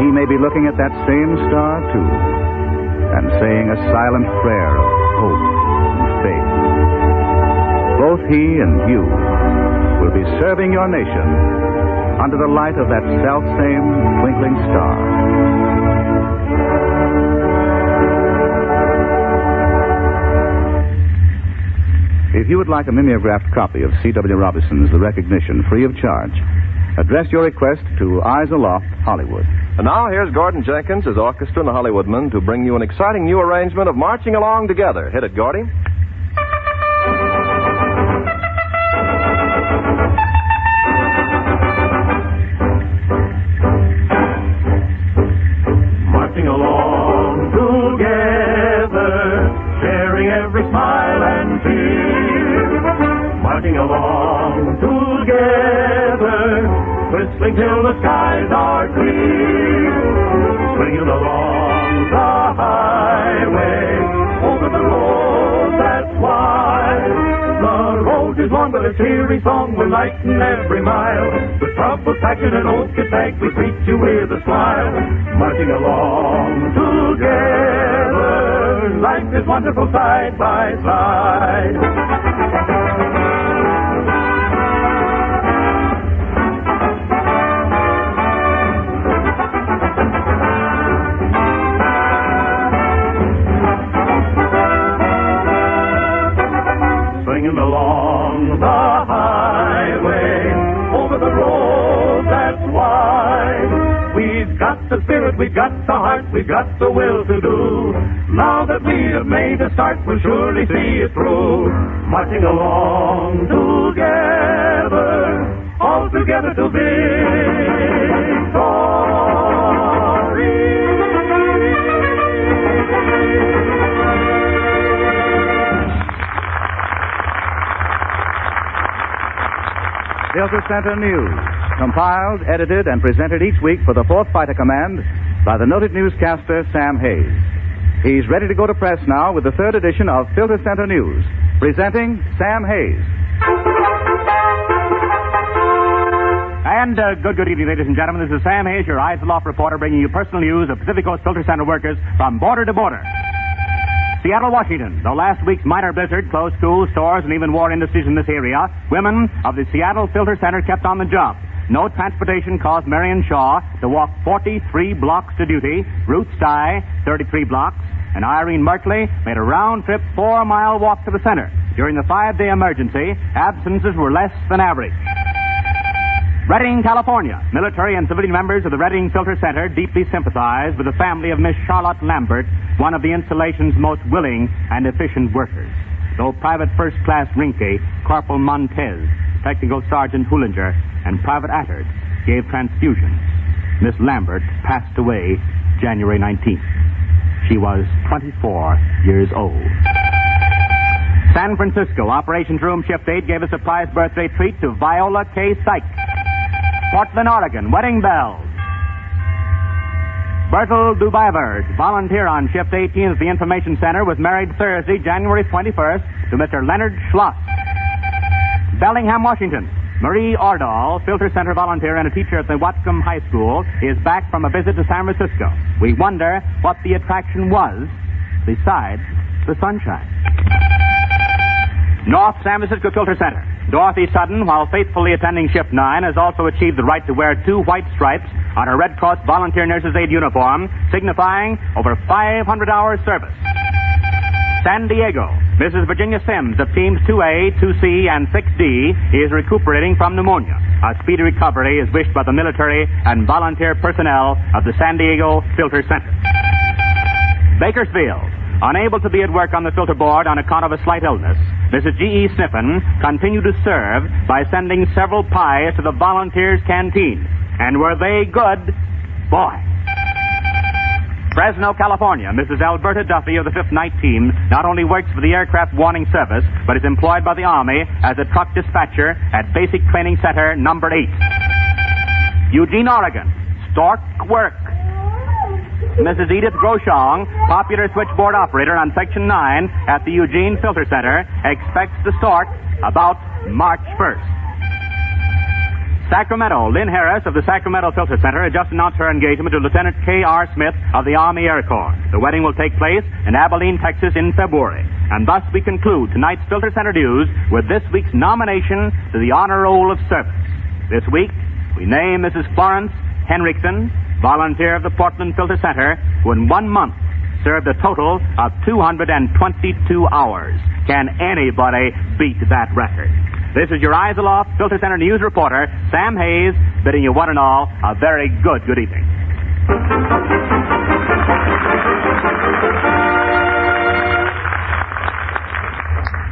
He may be looking at that same star, too, and saying a silent prayer of hope and faith. Both he and you will be serving your nation under the light of that self-same twinkling star. If you would like a mimeographed copy of C.W. Robinson's The Recognition free of charge, address your request to Eyes Aloft, Hollywood. And now here's Gordon Jenkins, his orchestra, and the Hollywoodmen to bring you an exciting new arrangement of Marching Along Together. Hit it, Gordy. Marching along together, sharing every smile and tear. Marching along together, whistling till the skies are clear. Swinging along the highway, over the road that's wide. The road is long, but a cheery song will lighten every mile. The troubled passion and old get back, we greet you with a smile. Marching along together, life is wonderful side by side. Swinging along the highway, over the road that's wide. We've got the spirit, we've got the heart, we've got the will to do. Now that we have made a start, we'll surely see it through. Marching along together, all together to victory. Filter Center News, compiled, edited, and presented each week for the 4th Fighter Command by the noted newscaster Sam Hayes. He's ready to go to press now with the 3rd edition of Filter Center News, presenting Sam Hayes. And good evening, ladies and gentlemen. This is Sam Hayes, your Eyes Aloft reporter, bringing you personal news of Pacific Coast Filter Center workers from border to border. Seattle, Washington. Though last week's minor blizzard closed schools, stores, and even war industries in this area, women of the Seattle Filter Center kept on the job. No transportation caused Marion Shaw to walk 43 blocks to duty, Ruth Stye 33 blocks, and Irene Merkley made a round-trip 4-mile walk to the center. During the 5-day emergency, absences were less than average. Redding, California. Military and civilian members of the Redding Filter Center deeply sympathize with the family of Miss Charlotte Lambert, one of the installation's most willing and efficient workers. Though Private First Class Rinke, Corporal Montez, Technical Sergeant Hoolinger, and Private Attard gave transfusions, Miss Lambert passed away January 19th. She was 24 years old. San Francisco, Operations Room Shift 8 gave a surprise birthday treat to Viola K. Sykes. Portland, Oregon, wedding bells. Bertel Dubivers, volunteer on Shift 18 at the Information Center, was married Thursday, January 21st, to Mr. Leonard Schloss. Bellingham, Washington. Marie Ordall, Filter Center volunteer and a teacher at the Watcom High School, is back from a visit to San Francisco. We wonder what the attraction was besides the sunshine. North San Francisco Filter Center. Dorothy Sutton, while faithfully attending Shift 9, has also achieved the right to wear 2 white stripes on her Red Cross Volunteer Nurses Aid uniform, signifying over 500 hours service. San Diego. Mrs. Virginia Sims of Teams 2A, 2C, and 6D is recuperating from pneumonia. A speedy recovery is wished by the military and volunteer personnel of the San Diego Filter Center. Bakersfield. Unable to be at work on the filter board on account of a slight illness, Mrs. G.E. Sniffen continued to serve by sending several pies to the volunteers' canteen. And were they good? Boy. Fresno, California. Mrs. Alberta Duffy of the 5th Night Team not only works for the Aircraft Warning Service, but is employed by the Army as a truck dispatcher at Basic Training Center number 8. Eugene, Oregon. Stork work. Mrs. Edith Groshong, popular switchboard operator on Section 9 at the Eugene Filter Center, expects to start about March 1st. Sacramento. Lynn Harris of the Sacramento Filter Center has just announced her engagement to Lieutenant K.R. Smith of the Army Air Corps. The wedding will take place in Abilene, Texas in February. And thus we conclude tonight's Filter Center news with this week's nomination to the Honor Roll of Service. This week, we name Mrs. Florence Henriksen, volunteer of the Portland Filter Center, who in 1 month served a total of 222 hours. Can anybody beat that record? This is your Eyes Aloft Filter Center News reporter, Sam Hayes, bidding you one and all a very good evening.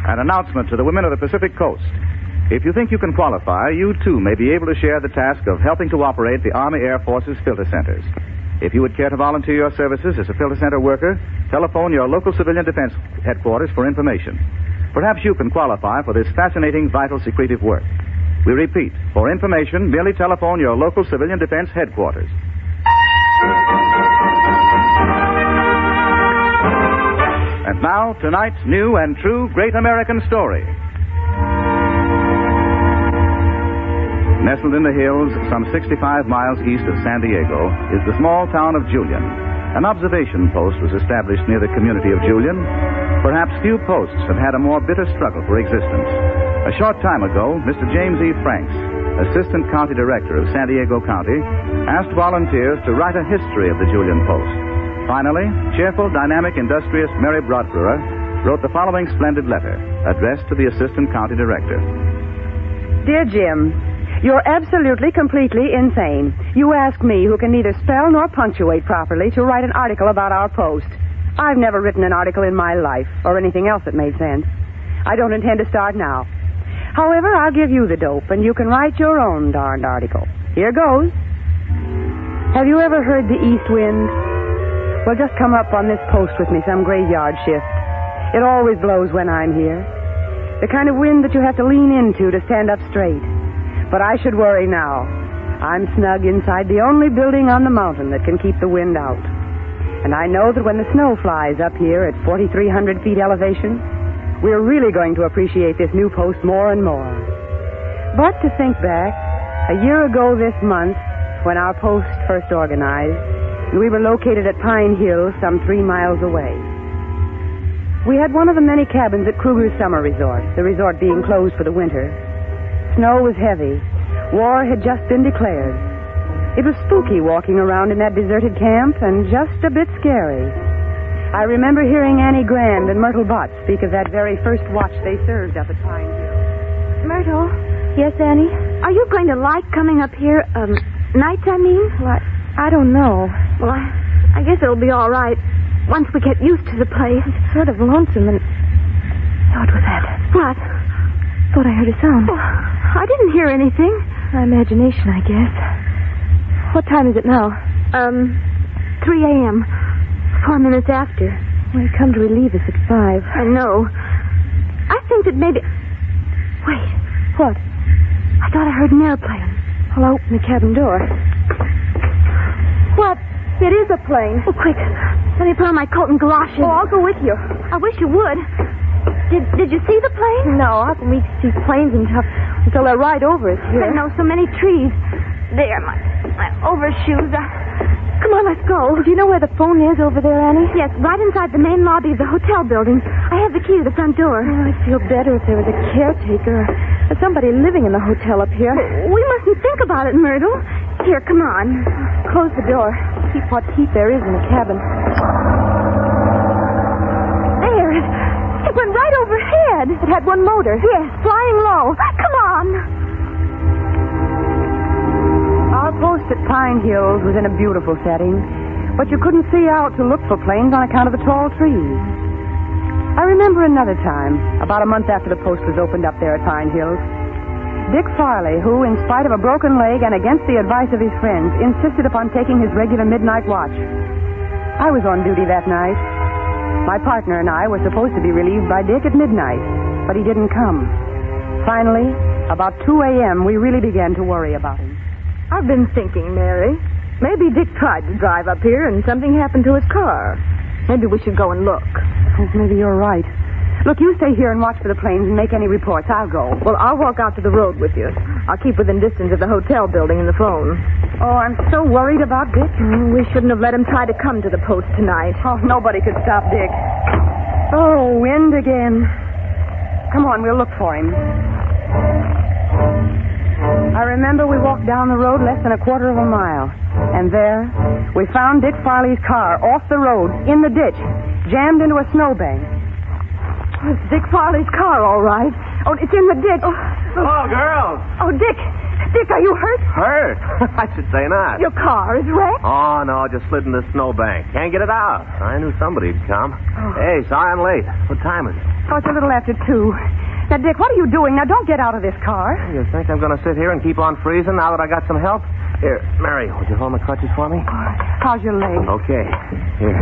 An announcement to the women of the Pacific Coast. If you think you can qualify, you too may be able to share the task of helping to operate the Army Air Force's filter centers. If you would care to volunteer your services as a filter center worker, telephone your local civilian defense headquarters for information. Perhaps you can qualify for this fascinating, vital, secretive work. We repeat, for information, merely telephone your local civilian defense headquarters. And now, tonight's new and true great American story. Nestled in the hills some 65 miles east of San Diego is the small town of Julian. An observation post was established near the community of Julian. Perhaps few posts have had a more bitter struggle for existence. A short time ago, Mr. James E. Franks, Assistant County Director of San Diego County, asked volunteers to write a history of the Julian Post. Finally, cheerful, dynamic, industrious Mary Broadbrewer wrote the following splendid letter, addressed to the Assistant County Director. Dear Jim, you're absolutely, completely insane. You ask me, who can neither spell nor punctuate properly, to write an article about our post. I've never written an article in my life, or anything else that made sense. I don't intend to start now. However, I'll give you the dope, and you can write your own darned article. Here goes. Have you ever heard the east wind? Well, just come up on this post with me some graveyard shift. It always blows when I'm here. The kind of wind that you have to lean into to stand up straight. But I should worry now. I'm snug inside the only building on the mountain that can keep the wind out. And I know that when the snow flies up here at 4,300 feet elevation, we're really going to appreciate this new post more and more. But to think back, a year ago this month, when our post first organized, we were located at Pine Hill, some 3 miles away. We had one of the many cabins at Kruger's summer resort, the resort being closed for the winter. Snow was heavy. War had just been declared. It was spooky walking around in that deserted camp and just a bit scary. I remember hearing Annie Grand and Myrtle Bott speak of that very first watch they served up at Pine Hill. Myrtle? Yes, Annie? Are you going to like coming up here, nights, I mean? Well, I don't know. Well, I guess it'll be all right once we get used to the place. It's sort of lonesome and... What was that? What? Thought I heard a sound. Oh, I didn't hear anything. My imagination, I guess. What time is it now? 3 a.m. 4 minutes after. Well, you come to relieve us at 5. I know. I think that maybe... Wait. What? I thought I heard an airplane. I'll open the cabin door. What? It is a plane. Oh, quick. Let me put on my coat and galoshes. Oh, I'll go with you. I wish you would. Did you see the plane? No, how can we see planes until they're right over us here? I know, so many trees. There, my overshoes. Come on, let's go. Do you know where the phone is over there, Annie? Yes, right inside the main lobby of the hotel building. I have the key to the front door. Oh, I'd feel better if there was a caretaker or somebody living in the hotel up here. We mustn't think about it, Myrtle. Here, come on. Close the door. Keep what heat there is in the cabin. There. It went right overhead. It had one motor. Yes, flying low. Come on. Our post at Pine Hills was in a beautiful setting, but you couldn't see out to look for planes on account of the tall trees. I remember another time, about a month after the post was opened up there at Pine Hills, Dick Farley, who, in spite of a broken leg and against the advice of his friends, insisted upon taking his regular midnight watch. I was on duty that night. My partner and I were supposed to be relieved by Dick at midnight, but he didn't come. Finally, about 2 a.m., we really began to worry about him. I've been thinking, Mary. Maybe Dick tried to drive up here and something happened to his car. Maybe we should go and look. Oh, maybe you're right. Look, you stay here and watch for the planes and make any reports. I'll go. Well, I'll walk out to the road with you. I'll keep within distance of the hotel building and the phone. Oh, I'm so worried about Dick. We shouldn't have let him try to come to the post tonight. Oh, nobody could stop Dick. Oh, wind again. Come on, we'll look for him. I remember we walked down the road less than a quarter of a mile. And there, we found Dick Farley's car off the road, in the ditch, jammed into a snowbank. It's Dick Farley's car, all right. Oh, it's in the ditch. Hello, girls. Oh, Dick. Dick, are you hurt? Hurt? I should say not. Your car is wrecked? Oh, no, just slid in the snowbank. Can't get it out. I knew somebody'd come. Oh. Hey, sorry I'm late. What time is it? Oh, it's a little after 2. Now, Dick, what are you doing? Now, don't get out of this car. You think I'm going to sit here and keep on freezing now that I got some help? Here, Mary, would you hold my crutches for me? How's your leg? Okay. Here,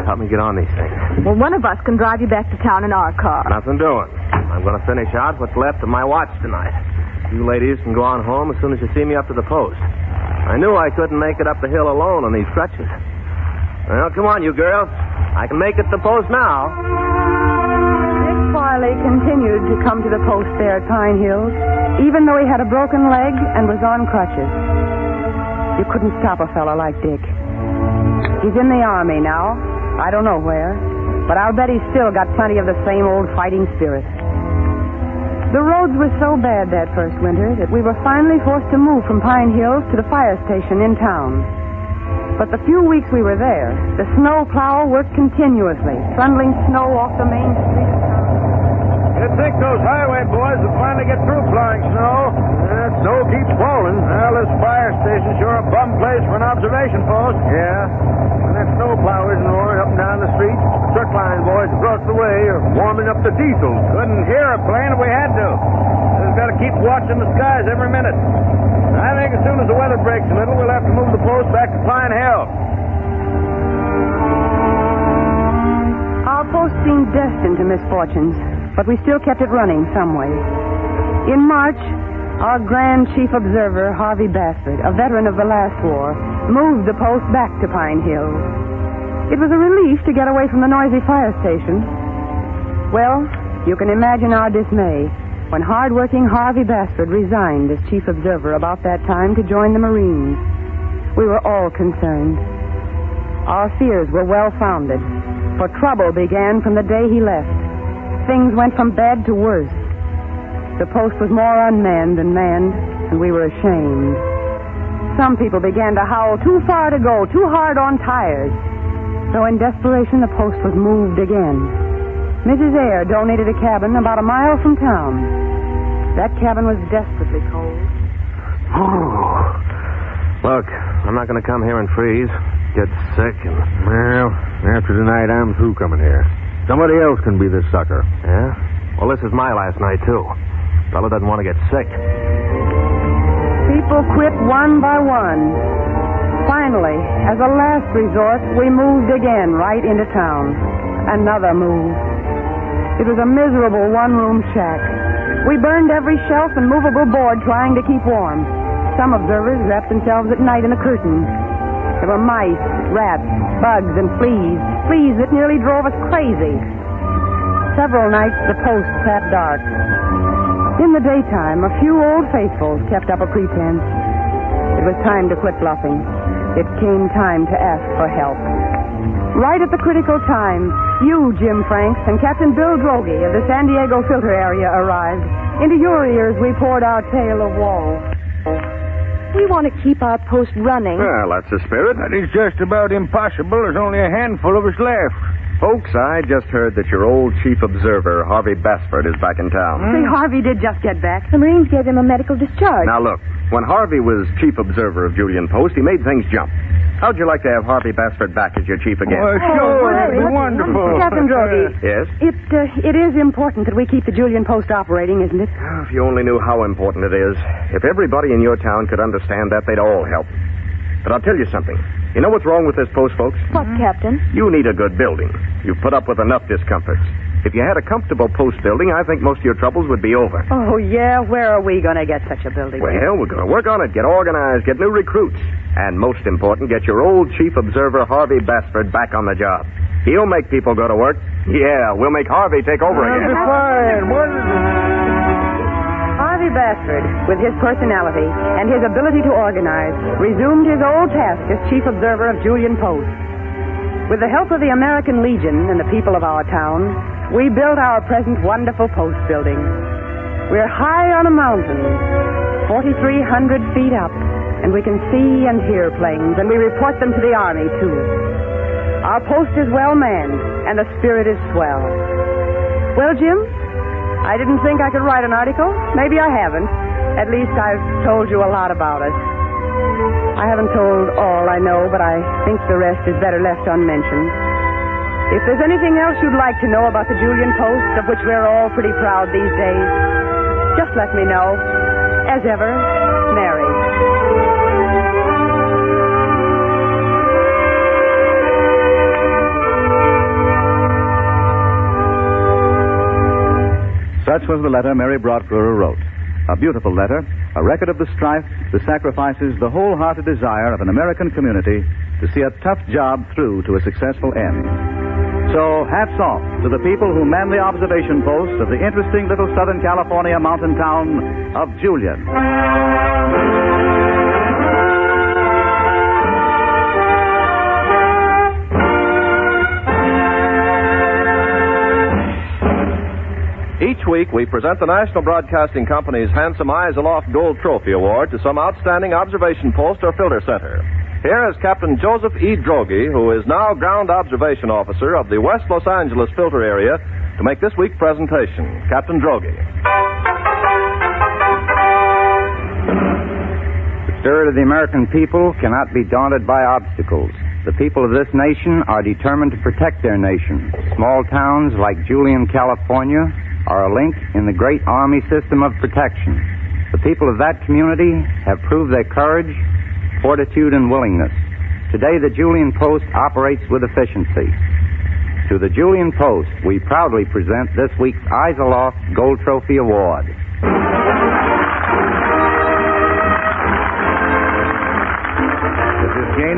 help me get on these things. Well, one of us can drive you back to town in our car. Nothing doing. I'm going to finish out what's left of my watch tonight. You ladies can go on home as soon as you see me up to the post. I knew I couldn't make it up the hill alone on these crutches. Well, come on, you girls. I can make it to the post now. Dick Farley continued to come to the post there at Pine Hills, even though he had a broken leg and was on crutches. You couldn't stop a fellow like Dick. He's in the Army now. I don't know where, but I'll bet he's still got plenty of the same old fighting spirit. The roads were so bad that first winter that we were finally forced to move from Pine Hills to the fire station in town. But the few weeks we were there, the snow plow worked continuously, trundling snow off the main street of town. You'd think those highway boys would finally get through plowing snow. That snow keeps falling. Well, this fire station's sure a bum place for an observation post. Yeah. When that snow plow isn't roaring up and down the street, the truck line boys across the way are warming up the diesel. Couldn't hear a plane if we had to. Just got to keep watching the skies every minute. I think as soon as the weather breaks a little, we'll have to move the post back to Pine Hill. Our post seemed destined to misfortunes, but we still kept it running some way. In March, Our Grand Chief Observer, Harvey Basford, a veteran of the last war, moved the post back to Pine Hill. It was a relief to get away from the noisy fire station. Well, you can imagine our dismay when hard-working Harvey Basford resigned as Chief Observer about that time to join the Marines. We were all concerned. Our fears were well-founded, for trouble began from the day he left. Things went from bad to worse. The post was more unmanned than manned, and we were ashamed. Some people began to howl, too far to go, too hard on tires. So in desperation, the post was moved again. Mrs. Eyre donated a cabin about a mile from town. That cabin was desperately cold. Look, I'm not going to come here and freeze, get sick, and... Well, after tonight, I'm through coming here. Somebody else can be this sucker. Yeah? Well, this is my last night, too. Fella doesn't want to get sick. People quit one by one. Finally, as a last resort, we moved again right into town. Another move. It was a miserable one-room shack. We burned every shelf and movable board trying to keep warm. Some observers wrapped themselves at night in the curtains. There were mice, rats, bugs, and fleas. Fleas that nearly drove us crazy. Several nights the post sat dark. In the daytime, a few old faithfuls kept up a pretense. It was time to quit bluffing. It came time to ask for help. Right at the critical time, you, Jim Franks, and Captain Bill Droege of the San Diego filter area arrived. Into your ears, we poured our tale of woe. We want to keep our post running. Well, that's the spirit. That is just about impossible. There's only a handful of us left. Folks, I just heard that your old chief observer, Harvey Basford, is back in town. Say, Harvey did just get back. The Marines gave him a medical discharge. Now, look, when Harvey was chief observer of Julian Post, he made things jump. How'd you like to have Harvey Basford back as your chief again? Well, sure. It'd be wonderful. Captain Droege. Yes? It is important that we keep the Julian Post operating, isn't it? If you only knew how important it is. If everybody in your town could understand that, they'd all help. But I'll tell you something. You know what's wrong with this post, folks? What, Captain? You need a good building. You've put up with enough discomforts. If you had a comfortable post building, I think most of your troubles would be over. Oh, yeah? Where are we going to get such a building? Well, we're going to work on it, get organized, get new recruits. And most important, get your old chief observer, Harvey Basford, back on the job. He'll make people go to work. Yeah, we'll make Harvey take over again. That'll be fine. Harvey Basford, with his personality and his ability to organize, resumed his old task as chief observer of Julian Post. With the help of the American Legion and the people of our town, we built our present wonderful post building. We're high on a mountain, 4,300 feet up, and we can see and hear planes, and we report them to the Army, too. Our post is well manned, and the spirit is swell. Well, Jim, I didn't think I could write an article. Maybe I haven't. At least I've told you a lot about us. I haven't told all I know, but I think the rest is better left unmentioned. If there's anything else you'd like to know about the Julian Post, of which we're all pretty proud these days, just let me know. As ever, Mary. Such was the letter Mary Broadbrewer wrote. A beautiful letter, a record of the strife, the sacrifices, the wholehearted desire of an American community to see a tough job through to a successful end. So, hats off to the people who man the observation post of the interesting little Southern California mountain town of Julian. Each week, we present the National Broadcasting Company's handsome Eyes Aloft Gold Trophy Award to some outstanding observation post or filter center. Here is Captain Joseph E. Droege, who is now Ground Observation Officer of the West Los Angeles filter area, to make this week's presentation. Captain Droege. The spirit of the American people cannot be daunted by obstacles. The people of this nation are determined to protect their nation. Small towns like Julian, California, are a link in the great Army system of protection. The people of that community have proved their courage, fortitude, and willingness. Today, the Julian Post operates with efficiency. To the Julian Post, we proudly present this week's Eyes Aloft Gold Trophy Award.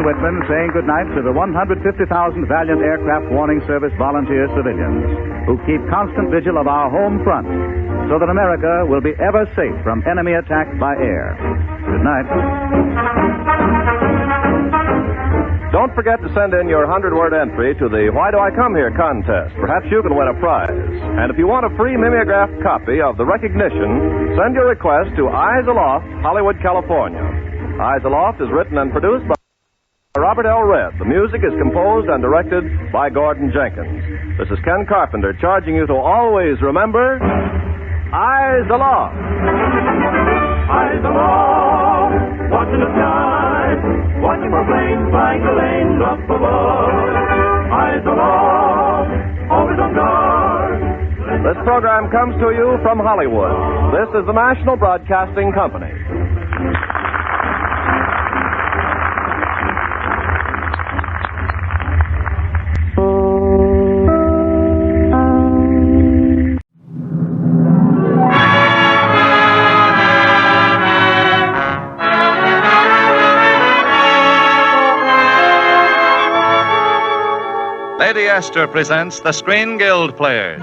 Whitman saying goodnight to the 150,000 valiant aircraft warning service volunteer civilians who keep constant vigil of our home front so that America will be ever safe from enemy attack by air. Good night. Don't forget to send in your 100-word entry to the Why Do I Come Here contest. Perhaps you can win a prize. And if you want a free mimeographed copy of The Recognition, send your request to Eyes Aloft, Hollywood, California. Eyes Aloft is written and produced by Robert L. Redd. The music is composed and directed by Gordon Jenkins. This is Ken Carpenter charging you to always remember Eyes Aloft. Eyes aloft, watching the sky, watching for planes flying the lanes up above. Eyes aloft, always on guard. This program comes to you from Hollywood. This is the National Broadcasting Company. Lady Esther presents the Screen Guild Players.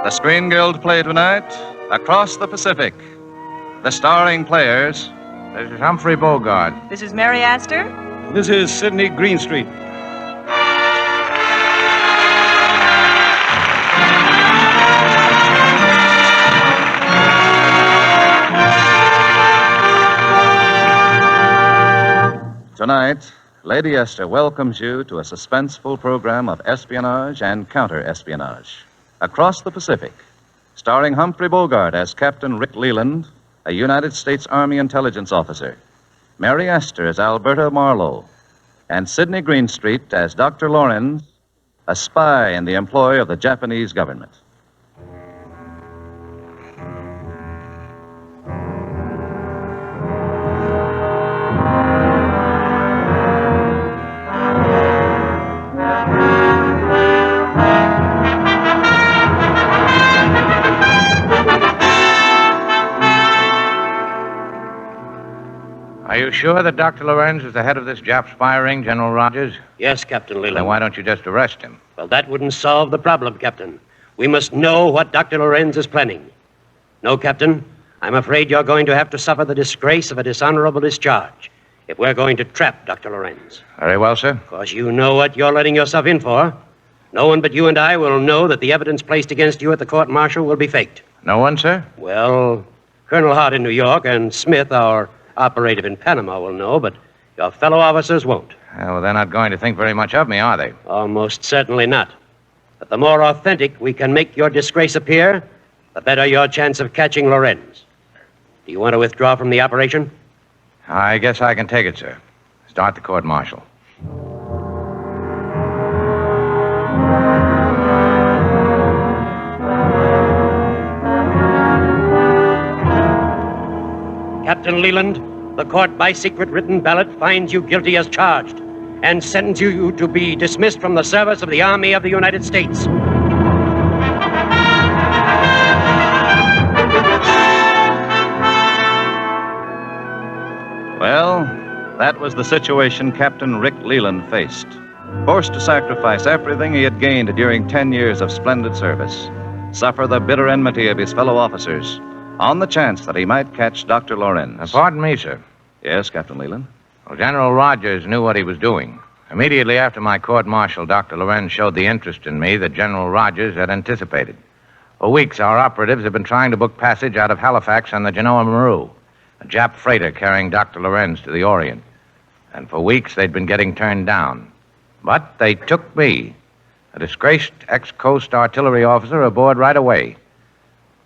The Screen Guild play tonight, Across the Pacific. The starring players. This is Humphrey Bogart. This is Mary Astor. This is Sidney Greenstreet. Tonight, Lady Esther welcomes you to a suspenseful program of espionage and counter-espionage. Across the Pacific, starring Humphrey Bogart as Captain Rick Leland, a United States Army intelligence officer, Mary Astor as Alberta Marlowe, and Sidney Greenstreet as Dr. Lorenz, a spy in the employ of the Japanese government. Are you sure that Dr. Lorenz is the head of this Jap spy ring, General Rogers? Yes, Captain Leland. Then why don't you just arrest him? Well, that wouldn't solve the problem, Captain. We must know what Dr. Lorenz is planning. No, Captain, I'm afraid you're going to have to suffer the disgrace of a dishonorable discharge if we're going to trap Dr. Lorenz. Very well, sir. Of course, you know what you're letting yourself in for. No one but you and I will know that the evidence placed against you at the court-martial will be faked. No one, sir? Well, Colonel Hart in New York and Smith, our operative in Panama, will know, but your fellow officers won't. Well, they're not going to think very much of me, are they? Almost certainly not. But the more authentic we can make your disgrace appear, the better your chance of catching Lorenz. Do you want to withdraw from the operation? I guess I can take it, sir. Start the court-martial. Captain Leland, the court by secret written ballot finds you guilty as charged and sentences you to be dismissed from the service of the Army of the United States. Well, that was the situation Captain Rick Leland faced. Forced to sacrifice everything he had gained during 10 years of splendid service, suffer the bitter enmity of his fellow officers, on the chance that he might catch Dr. Lorenz. Pardon me, sir. Yes, Captain Leland? Well, General Rogers knew what he was doing. Immediately after my court-martial, Dr. Lorenz showed the interest in me that General Rogers had anticipated. For weeks, our operatives have been trying to book passage out of Halifax on the Genoa Maru, a Jap freighter carrying Dr. Lorenz to the Orient. And for weeks, they'd been getting turned down. But they took me, a disgraced ex-coast artillery officer, aboard right away.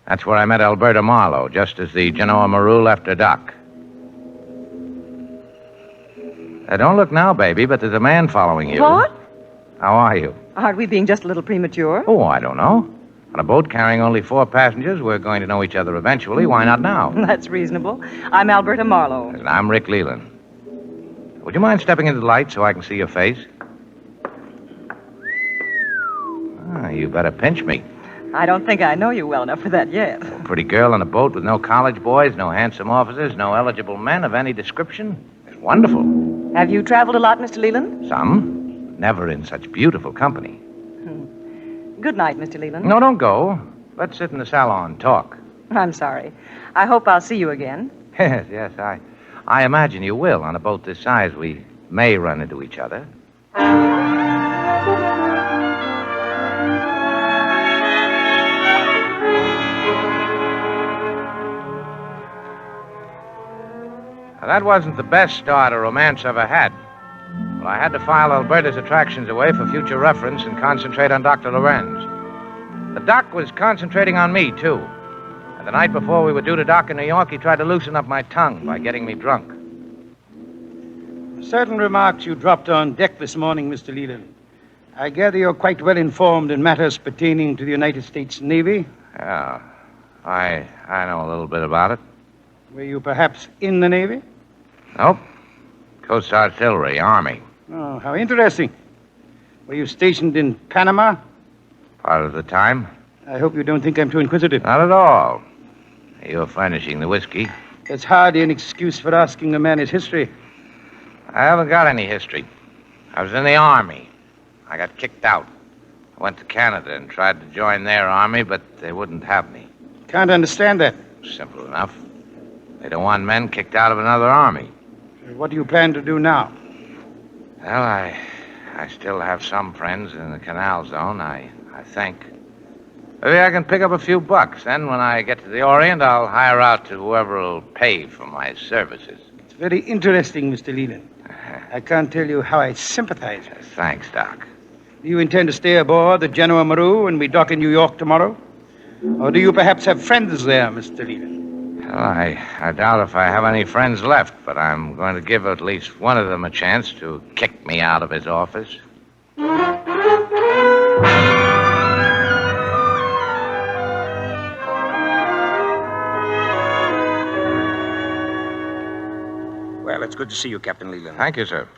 That's where I met Alberta Marlowe, just as the Genoa Maru left her dock. Don't look now, baby, but there's a man following you. What? How are you? Aren't we being just a little premature? Oh, I don't know. On a boat carrying only 4 passengers, we're going to know each other eventually. Why not now? That's reasonable. I'm Alberta Marlowe. And I'm Rick Leland. Would you mind stepping into the light so I can see your face? You better pinch me. I don't think I know you well enough for that yet. A pretty girl on a boat with no college boys, no handsome officers, no eligible men of any description. It's wonderful. Have you traveled a lot, Mr. Leland? Some. Never in such beautiful company. Good night, Mr. Leland. No, don't go. Let's sit in the salon and talk. I'm sorry. I hope I'll see you again. Yes, I imagine you will. On a boat this size, we may run into each other. Now, that wasn't the best start a romance ever had. Well, I had to file Alberta's attractions away for future reference and concentrate on Dr. Lorenz. The doc was concentrating on me, too. And the night before we were due to dock in New York, he tried to loosen up my tongue by getting me drunk. Certain remarks you dropped on deck this morning, Mr. Leland. I gather you're quite well informed in matters pertaining to the United States Navy. Yeah, I know a little bit about it. Were you perhaps in the Navy? Nope. Coast Artillery, Army. Oh, how interesting. Were you stationed in Panama? Part of the time. I hope you don't think I'm too inquisitive. Not at all. You're furnishing the whiskey. That's hardly an excuse for asking a man his history. I haven't got any history. I was in the Army. I got kicked out. I went to Canada and tried to join their army, but they wouldn't have me. Can't understand that. Simple enough. They don't want men kicked out of another army. What do you plan to do now? Well, I still have some friends in the canal zone, I think. Maybe I can pick up a few bucks. Then when I get to the Orient, I'll hire out to whoever will pay for my services. It's very interesting, Mr. Leland. I can't tell you how I sympathize. Thanks, Doc. Do you intend to stay aboard the Genoa Maru when we dock in New York tomorrow? Or do you perhaps have friends there, Mr. Leland? Well, I doubt if I have any friends left, but I'm going to give at least one of them a chance to kick me out of his office. Well, it's good to see you, Captain Leland. Thank you, sir.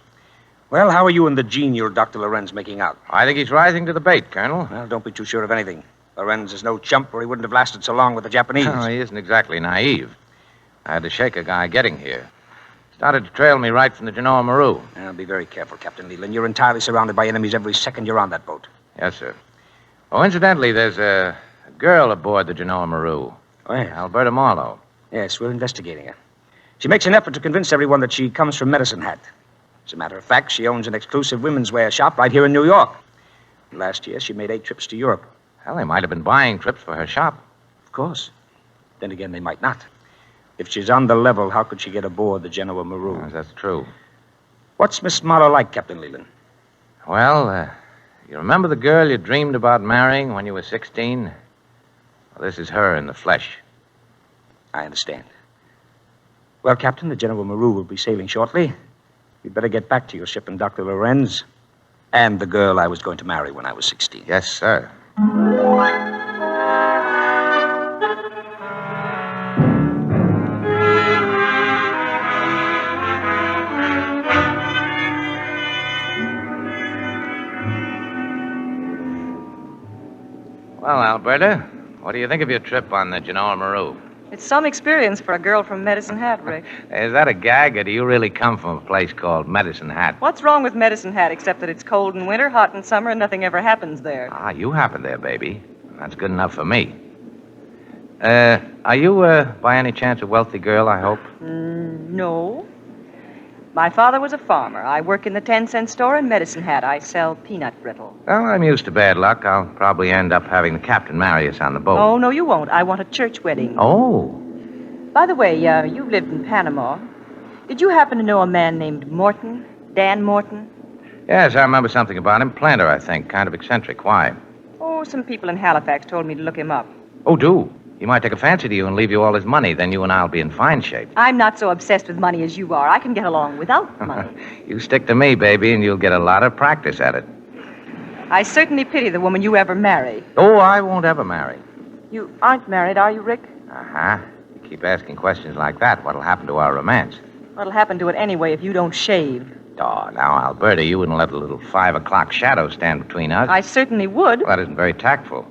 Well, how are you and the genial Dr. Lorenz making out? I think he's rising to the bait, Colonel. Well, don't be too sure of anything. Lorenz is no chump, or he wouldn't have lasted so long with the Japanese. Oh, he isn't exactly naive. I had to shake a guy getting here. Started to trail me right from the Genoa Maru. Be very careful, Captain Leland. You're entirely surrounded by enemies every second you're on that boat. Yes, sir. Oh, incidentally, there's a girl aboard the Genoa Maru. Oh, yeah. Alberta Marlowe. Yes, we're investigating her. She makes an effort to convince everyone that she comes from Medicine Hat. As a matter of fact, she owns an exclusive women's wear shop right here in New York. Last year, she made 8 trips to Europe. Well, they might have been buying trips for her shop. Of course. Then again, they might not. If she's on the level, how could she get aboard the Genoa Maru? Yes, that's true. What's Miss Marlowe like, Captain Leland? Well, you remember the girl you dreamed about marrying when you were 16? Well, this is her in the flesh. I understand. Well, Captain, the Genoa Maru will be sailing shortly. You'd better get back to your ship and Dr. Lorenz and the girl I was going to marry when I was 16. Yes, sir. Well, Alberta, what do you think of your trip on the Genoa Maru? It's some experience for a girl from Medicine Hat, Rick. Is that a gag, or do you really come from a place called Medicine Hat? What's wrong with Medicine Hat except that it's cold in winter, hot in summer, and nothing ever happens there? Ah, you happen there, baby. That's good enough for me. Are you, by any chance, a wealthy girl, I hope? No. My father was a farmer. I work in the 10-cent store in Medicine Hat. I sell peanut brittle. Well, I'm used to bad luck. I'll probably end up having the captain marry us on the boat. Oh, no, you won't. I want a church wedding. Oh. By the way, you've lived in Panama. Did you happen to know a man named Morton? Dan Morton? Yes, I remember something about him. Planter, I think. Kind of eccentric. Why? Oh, some people in Halifax told me to look him up. Oh, do. He might take a fancy to you and leave you all his money. Then you and I'll be in fine shape. I'm not so obsessed with money as you are. I can get along without money. You stick to me, baby, and you'll get a lot of practice at it. I certainly pity the woman you ever marry. Oh, I won't ever marry. You aren't married, are you, Rick? Uh-huh. You keep asking questions like that, what'll happen to our romance? What'll happen to it anyway if you don't shave? Oh, now, Alberta, you wouldn't let a little 5 o'clock shadow stand between us. I certainly would. Well, that isn't very tactful.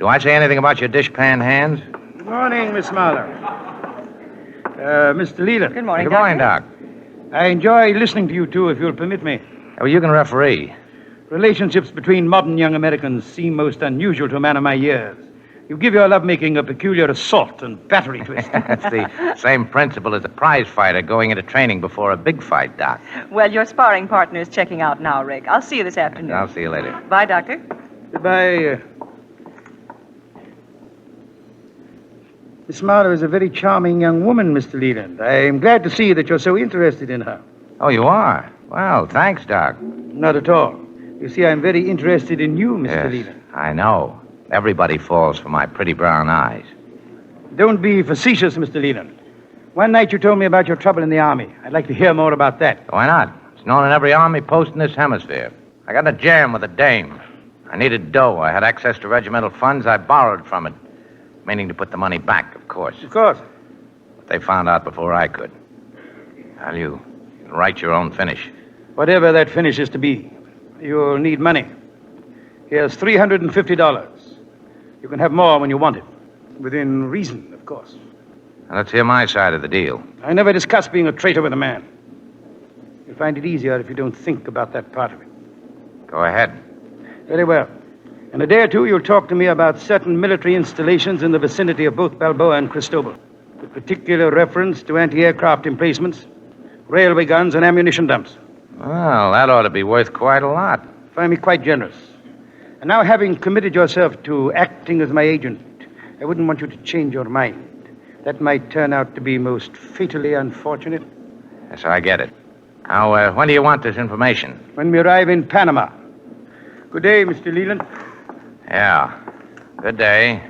Do I say anything about your dishpan hands? Good morning, Miss Marlowe. Mr. Leland. Good morning, Good morning, Doc. I enjoy listening to you two, if you'll permit me. Well, you can referee. Relationships between modern young Americans seem most unusual to a man of my years. You give your lovemaking a peculiar assault and battery twist. It's the same principle as a prize fighter going into training before a big fight, Doc. Well, your sparring partner is checking out now, Rick. I'll see you this afternoon. I'll see you later. Bye, Doctor. Goodbye. Miss Marlowe is a very charming young woman, Mr. Leland. I'm glad to see that you're so interested in her. Oh, you are? Well, thanks, Doc. Not at all. You see, I'm very interested in you, Mr. Leland. I know. Everybody falls for my pretty brown eyes. Don't be facetious, Mr. Leland. One night you told me about your trouble in the Army. I'd like to hear more about that. Why not? It's known in every army post in this hemisphere. I got in a jam with a dame. I needed dough. I had access to regimental funds. I borrowed from it. Meaning to put the money back, of course. Of course. But they found out before I could. Well, you can write your own finish. Whatever that finish is to be, you'll need money. Here's $350. You can have more when you want it. Within reason, of course. Now, let's hear my side of the deal. I never discuss being a traitor with a man. You'll find it easier if you don't think about that part of it. Go ahead. Very well. In a day or two, you'll talk to me about certain military installations in the vicinity of both Balboa and Cristobal, with particular reference to anti-aircraft emplacements, railway guns, and ammunition dumps. Well, that ought to be worth quite a lot. Find me quite generous. And now, having committed yourself to acting as my agent, I wouldn't want you to change your mind. That might turn out to be most fatally unfortunate. Yes, I get it. Now, when do you want this information? When we arrive in Panama. Good day, Mr. Leland. Yeah. Good day.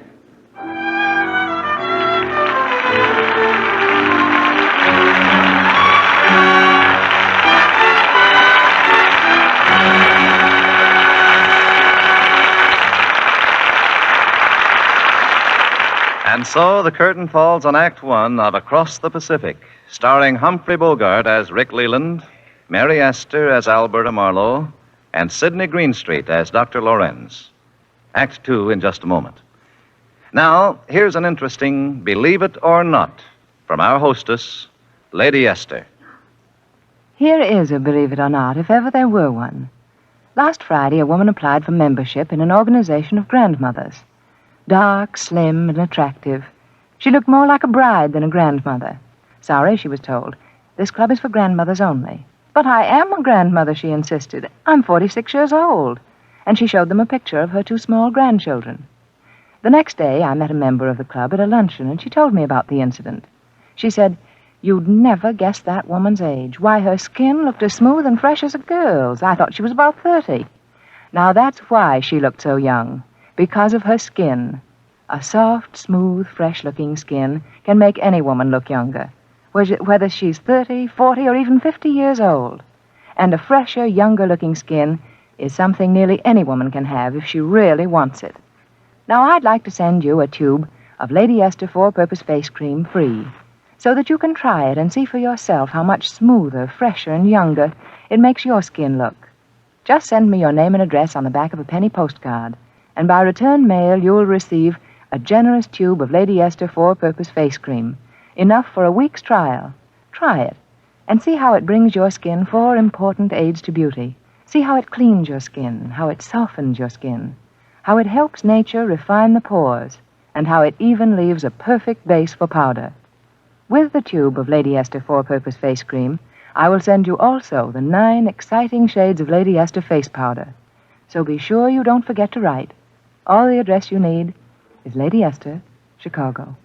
And so the curtain falls on Act One of Across the Pacific, starring Humphrey Bogart as Rick Leland, Mary Astor as Alberta Marlowe, and Sidney Greenstreet as Dr. Lorenz. Act Two in just a moment. Now, here's an interesting Believe It or Not from our hostess, Lady Esther. Here is a Believe It or Not, if ever there were one. Last Friday, a woman applied for membership in an organization of grandmothers. Dark, slim, and attractive. She looked more like a bride than a grandmother. Sorry, she was told. This club is for grandmothers only. But I am a grandmother, she insisted. I'm 46 years old. And she showed them a picture of her two small grandchildren. The next day, I met a member of the club at a luncheon, and she told me about the incident. She said, "You'd never guess that woman's age. Why, her skin looked as smooth and fresh as a girl's. I thought she was about 30. Now, that's why she looked so young. Because of her skin. A soft, smooth, fresh-looking skin can make any woman look younger, whether she's 30, 40, or even 50 years old. And a fresher, younger-looking skin is something nearly any woman can have if she really wants it. Now, I'd like to send you a tube of Lady Esther Four-Purpose Face Cream free, so that you can try it and see for yourself how much smoother, fresher, and younger it makes your skin look. Just send me your name and address on the back of a penny postcard, and by return mail you'll receive a generous tube of Lady Esther Four-Purpose Face Cream, enough for a week's trial. Try it, and see how it brings your skin 4 important aids to beauty. See how it cleans your skin, how it softens your skin, how it helps nature refine the pores, and how it even leaves a perfect base for powder. With the tube of Lady Esther Four-Purpose Face Cream, I will send you also the 9 exciting shades of Lady Esther Face Powder. So be sure you don't forget to write. All the address you need is Lady Esther, Chicago.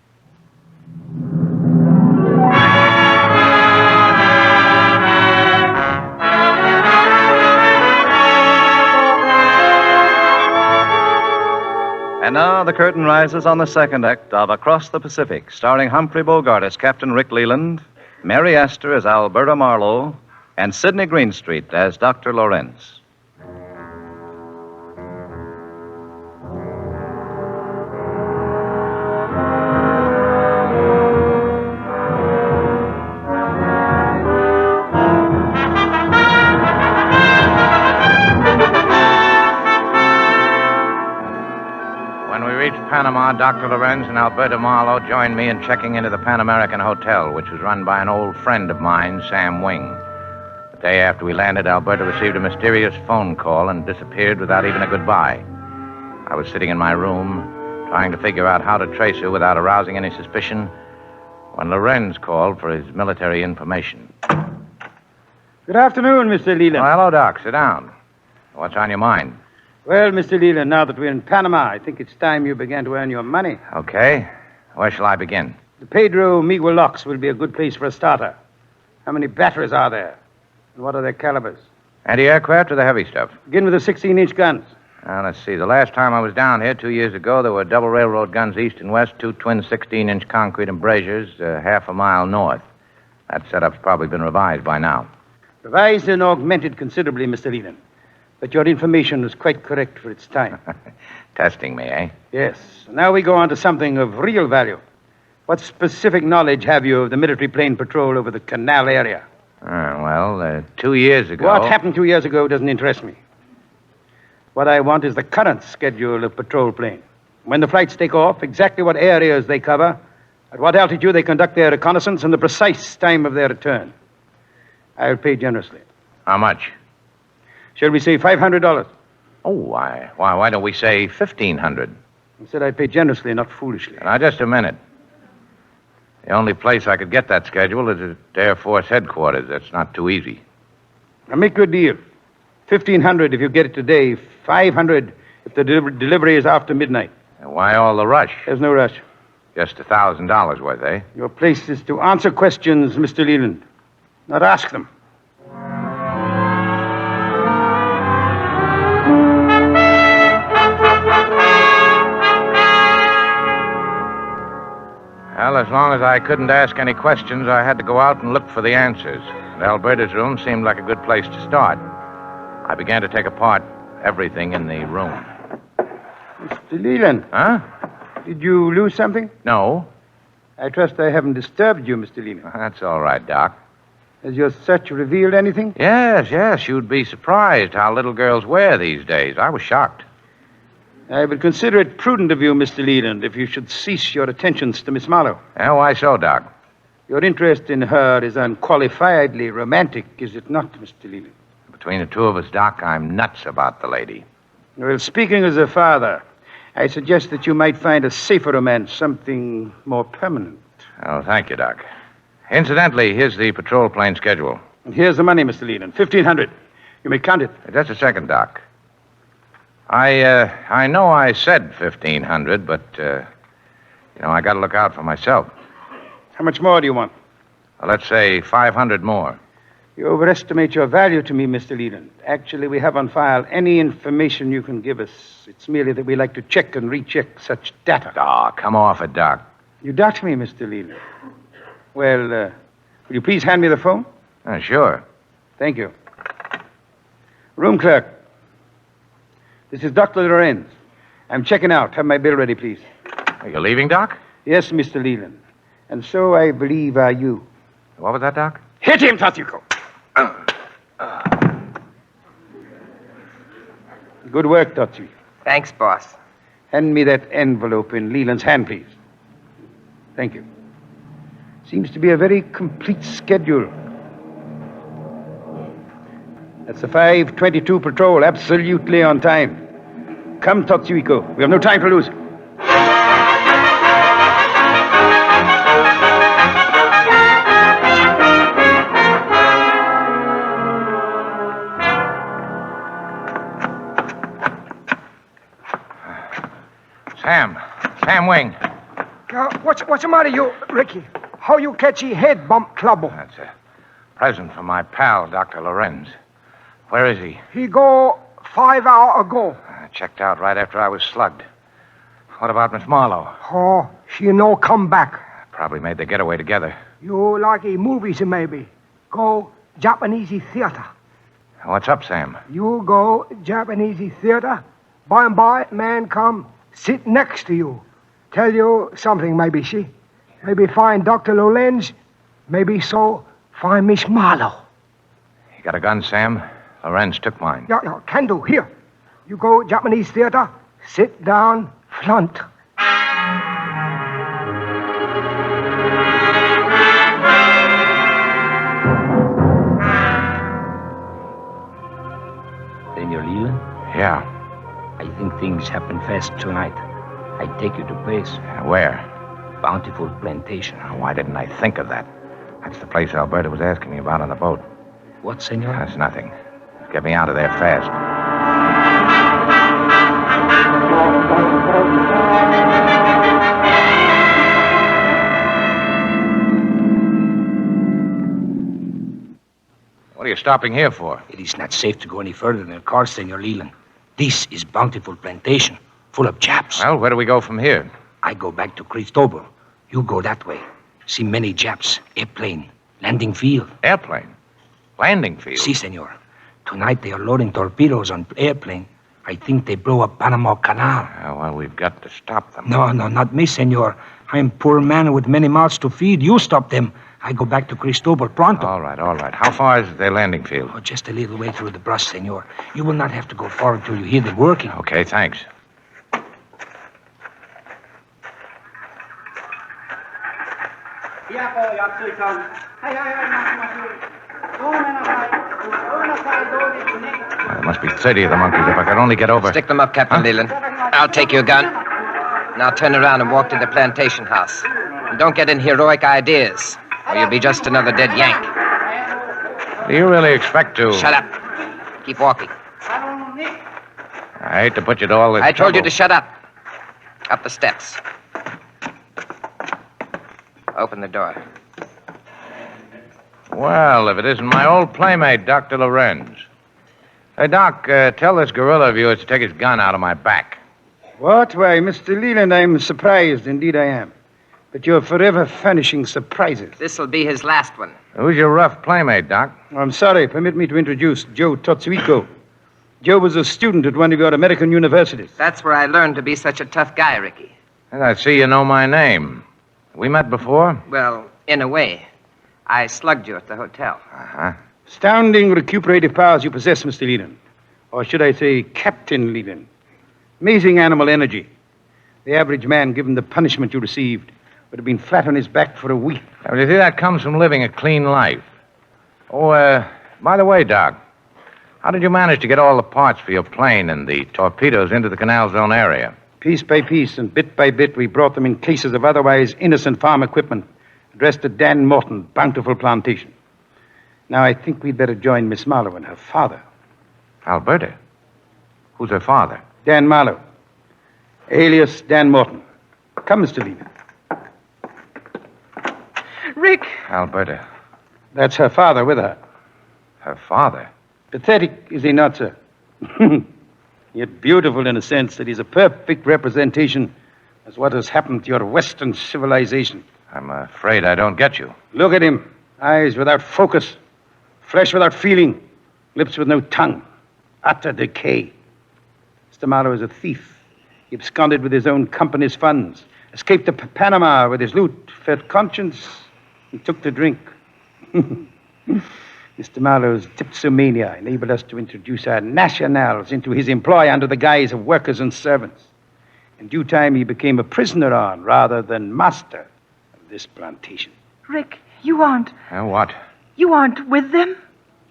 And now the curtain rises on the second act of Across the Pacific, starring Humphrey Bogart as Captain Rick Leland, Mary Astor as Alberta Marlowe, and Sidney Greenstreet as Dr. Lorenz. Panama, Dr. Lorenz and Alberta Marlowe joined me in checking into the Pan American Hotel, which was run by an old friend of mine, Sam Wing. The day after we landed, Alberta received a mysterious phone call and disappeared without even a goodbye. I was sitting in my room, trying to figure out how to trace her without arousing any suspicion, when Lorenz called for his military information. Good afternoon, Mr. Leland. Oh, hello, Doc. Sit down. What's on your mind? Well, Mr. Leland, now that we're in Panama, I think it's time you began to earn your money. Okay. Where shall I begin? The Pedro Miguel locks will be a good place for a starter. How many batteries are there? And what are their calibers? Anti-aircraft or the heavy stuff? Begin with the 16-inch guns. Now, let's see. The last time I was down here 2 years ago, there were double railroad guns east and west, 2 twin 16-inch concrete embrasures, half a mile north. That setup's probably been revised by now. Revised and augmented considerably, Mr. Leland. But your information was quite correct for its time. Testing me, eh? Yes. Now we go on to something of real value. What specific knowledge have you of the military plane patrol over the canal area? 2 years ago... What happened 2 years ago doesn't interest me. What I want is the current schedule of patrol plane. When the flights take off, exactly what areas they cover, at what altitude they conduct their reconnaissance, and the precise time of their return. I'll pay generously. How much? Shall we say $500? Oh, why don't we say $1,500? I said I'd pay generously, not foolishly. Now, just a minute. The only place I could get that schedule is at Air Force headquarters. That's not too easy. Now, make your deal. $1,500 if you get it today. $500 if the delivery is after midnight. And why all the rush? There's no rush. Just $1,000 worth, eh? Your place is to answer questions, Mr. Leland, not ask them. Well, as long as I couldn't ask any questions, I had to go out and look for the answers. And Alberta's room seemed like a good place to start. I began to take apart everything in the room. Mr. Leland. Huh? Did you lose something? No. I trust I haven't disturbed you, Mr. Leland. That's all right, Doc. Has your search revealed anything? Yes. You'd be surprised how little girls wear these days. I was shocked. I would consider it prudent of you, Mr. Leland, if you should cease your attentions to Miss Marlowe. Yeah, why so, Doc? Your interest in her is unqualifiedly romantic, is it not, Mr. Leland? Between the two of us, Doc, I'm nuts about the lady. Well, speaking as a father, I suggest that you might find a safer romance, something more permanent. Oh, thank you, Doc. Incidentally, here's the patrol plane schedule. And here's the money, Mr. Leland. $1,500. You may count it. Just a second, Doc. I know I said $1,500, but, I got to look out for myself. How much more do you want? Well, let's say $500 more. You overestimate your value to me, Mr. Leland. Actually, we have on file any information you can give us. It's merely that we like to check and recheck such data. Oh, come off it, Doc. You doubt me, Mr. Leland. Well, will you please hand me the phone? Sure. Thank you. Room clerk. This is Dr. Lorenz. I'm checking out. Have my bill ready, please. Are you leaving, Doc? Yes, Mr. Leland. And so I believe are you. What was that, Doc? Hit him, Tatsuko. Good work, Tatsuko. Thanks, boss. Hand me that envelope in Leland's hand, please. Thank you. Seems to be a very complete schedule. That's the 5:22 patrol, absolutely on time. Come, Tatsuiko. We have no time to lose. Sam Wing. What's the matter, you, Ricky? How you catch your head bump trouble? That's a present from my pal, Dr. Lorenz. Where is he? He go 5 hours ago. Checked out right after I was slugged. What about Miss Marlowe? Oh, she no come back. Probably made the getaway together. You like movies, maybe. Go Japanese theater. What's up, Sam? You go Japanese theater. By and by, man come sit next to you. Tell you something, maybe she. Maybe find Dr. Lorenz. Maybe so find Miss Marlowe. You got a gun, Sam? Lorenz took mine. Yeah, can do. Here. You go Japanese theater. Sit down front. Yeah. I think things happen fast tonight. I take you to place. Where? Bountiful Plantation. Oh, why didn't I think of that? That's the place Alberta was asking me about on the boat. What, senor? That's nothing. Get me out of there fast. What are you stopping here for? It is not safe to go any further than the car, Senor Leland. This is Bountiful Plantation, full of Japs. Well, where do we go from here? I go back to Cristobal. You go that way. See many Japs. Airplane. Landing field. Airplane? Landing field? Si, senor. Tonight they are loading torpedoes on airplane. I think they blow up Panama Canal. Well, we've got to stop them. No, not me, senor. I'm poor man with many mouths to feed. You stop them. I go back to Cristobal pronto. All right. How far is their landing field? Oh, just a little way through the brush, senor. You will not have to go far until you hear them working. Okay, thanks. There must be 30 of the monkeys. If I could only get over. Stick them up, Captain Leland. I'll take your gun. Now turn around and walk to the plantation house. And don't get in heroic ideas, or you'll be just another dead Yank. Do you really expect to... Shut up. Keep walking. I hate to put you to all this I told you trouble. to shut up. Up the steps. Open the door. Well, if it isn't my old playmate, Dr. Lorenz. Hey, Doc, tell this gorilla of yours to take his gun out of my back. What? Why, Mr. Leland, I'm surprised. Indeed I am. But you're forever furnishing surprises. This'll be his last one. Who's your rough playmate, Doc? I'm sorry. Permit me to introduce Joe Totsuiko. Joe was a student at one of your American universities. That's where I learned to be such a tough guy, Ricky. And I see you know my name. We met before? Well, in a way. I slugged you at the hotel. Uh-huh. Astounding recuperative powers you possess, Mr. Leland. Or should I say, Captain Leland. Amazing animal energy. The average man, given the punishment you received, would have been flat on his back for a week. Now, you see, that comes from living a clean life. Oh, by the way, Doc, how did you manage to get all the parts for your plane and the torpedoes into the Canal Zone area? Piece by piece and bit by bit, we brought them in cases of otherwise innocent farm equipment addressed to Dan Morton, Bountiful Plantation. Now, I think we'd better join Miss Marlowe and her father. Alberta? Who's her father? Dan Marlowe, alias Dan Morton. Come, Mr. Leland. Rick! Alberta. That's her father with her. Her father? Pathetic, is he not, sir? Yet beautiful in a sense that he's a perfect representation of what has happened to your Western civilization. I'm afraid I don't get you. Look at him. Eyes without focus, flesh without feeling, lips with no tongue. Utter decay. Mr. Marlowe is a thief. He absconded with his own company's funds, escaped to Panama with his loot, fed conscience, and took to drink. Mr. Marlowe's dipsomania enabled us to introduce our nationals into his employ under the guise of workers and servants. In due time, he became a prisoner on rather than master of this plantation. Rick, you aren't. What? You aren't with them?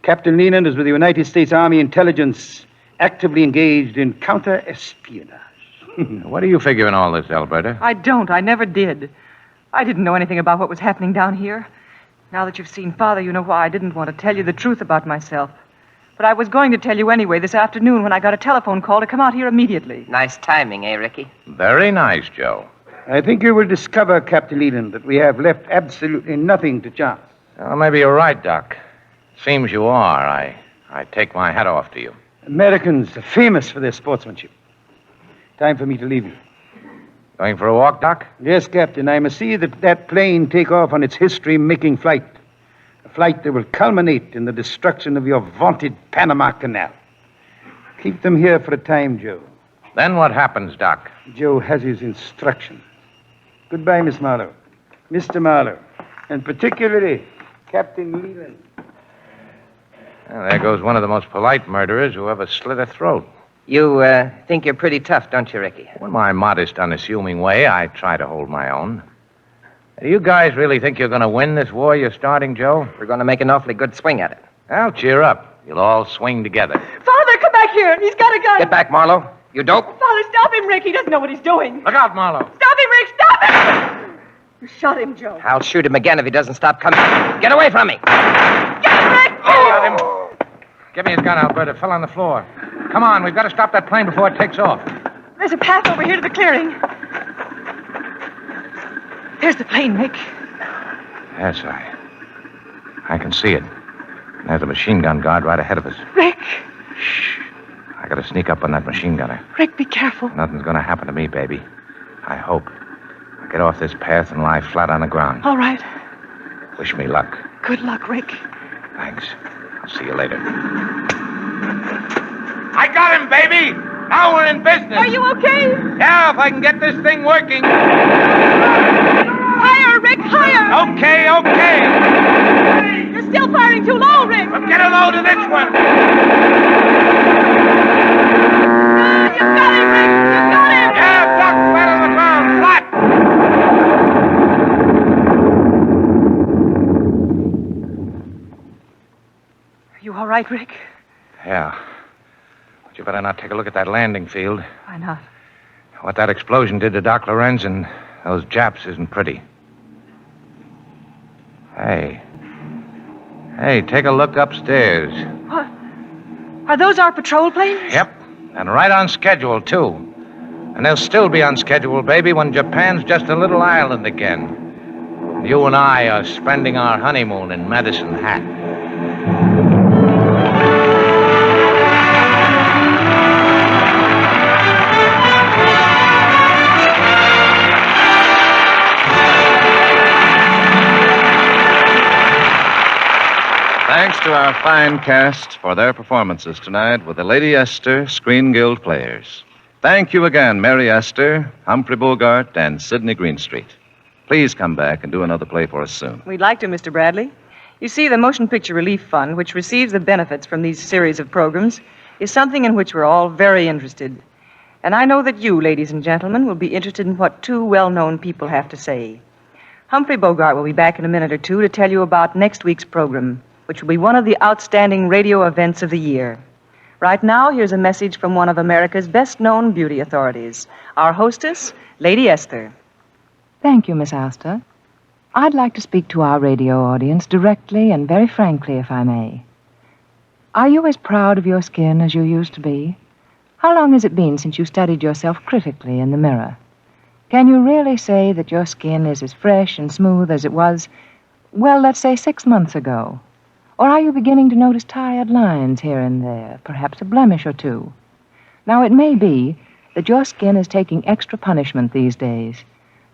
Captain Leland is with the United States Army Intelligence, actively engaged in counter-espionage. What do you figure in all this, Alberta? I don't. I never did. I didn't know anything about what was happening down here. Now that you've seen Father, you know why I didn't want to tell you the truth about myself. But I was going to tell you anyway this afternoon when I got a telephone call to come out here immediately. Nice timing, eh, Ricky? Very nice, Joe. I think you will discover, Captain Leland, that we have left absolutely nothing to chance. Well, maybe you're right, Doc. Seems you are. I take my hat off to you. Americans are famous for their sportsmanship. Time for me to leave you. Going for a walk, Doc? Yes, Captain. I must see that plane take off on its history-making flight. A flight that will culminate in the destruction of your vaunted Panama Canal. Keep them here for a time, Joe. Then what happens, Doc? Joe has his instructions. Goodbye, Miss Marlowe. Mr. Marlowe. And particularly, Captain Leland. Well, there goes one of the most polite murderers who ever slit a throat. You think you're pretty tough, don't you, Ricky? In my modest, unassuming way, I try to hold my own. Do you guys really think you're going to win this war you're starting, Joe? We're going to make an awfully good swing at it. Well, cheer up. You'll all swing together. Father, come back here. He's got a gun. Get back, Marlowe. You dope. Father, stop him, Rick. He doesn't know what he's doing. Look out, Marlowe. Stop him, Rick. Stop him. You shot him, Joe. I'll shoot him again if he doesn't stop coming. Get away from me. Get him, Rick. Got him. Give me his gun, Alberta. It fell on the floor. Come on, we've got to stop that plane before it takes off. There's a path over here to the clearing. There's the plane, Rick. Yes, I can see it. There's a machine gun guard right ahead of us. Rick. I got to sneak up on that machine gunner. Rick, be careful. Nothing's going to happen to me, baby. I hope. I'll get off this path and lie flat on the ground. All right. Wish me luck. Good luck, Rick. Thanks. I'll see you later. I got him, baby! Now we're in business. Are you okay? Yeah, if I can get this thing working. Higher, Rick, higher! Okay. You're still firing too low, Rick. Well, get a load of this one. You got him, Rick! You got him! Yeah, duck flat on the ground, flat! Are you all right, Rick? Yeah. But you better not take a look at that landing field. Why not? What that explosion did to Doc Lorenz and those Japs isn't pretty. Hey, take a look upstairs. What? Are those our patrol planes? Yep, and right on schedule, too. And they'll still be on schedule, baby, when Japan's just a little island again. And you and I are spending our honeymoon in Medicine Hat. Thanks to our fine cast for their performances tonight with the Lady Esther Screen Guild Players. Thank you again, Mary Esther, Humphrey Bogart, and Sidney Greenstreet. Please come back and do another play for us soon. We'd like to, Mr. Bradley. You see, the Motion Picture Relief Fund, which receives the benefits from these series of programs, is something in which we're all very interested. And I know that you, ladies and gentlemen, will be interested in what two well-known people have to say. Humphrey Bogart will be back in a minute or two to tell you about next week's program, which will be one of the outstanding radio events of the year. Right now, here's a message from one of America's best-known beauty authorities, our hostess, Lady Esther. Thank you, Miss Astor. I'd like to speak to our radio audience directly and very frankly, if I may. Are you as proud of your skin as you used to be? How long has it been since you studied yourself critically in the mirror? Can you really say that your skin is as fresh and smooth as it was, well, let's say 6 months ago? Or are you beginning to notice tired lines here and there, perhaps a blemish or two? Now, it may be that your skin is taking extra punishment these days.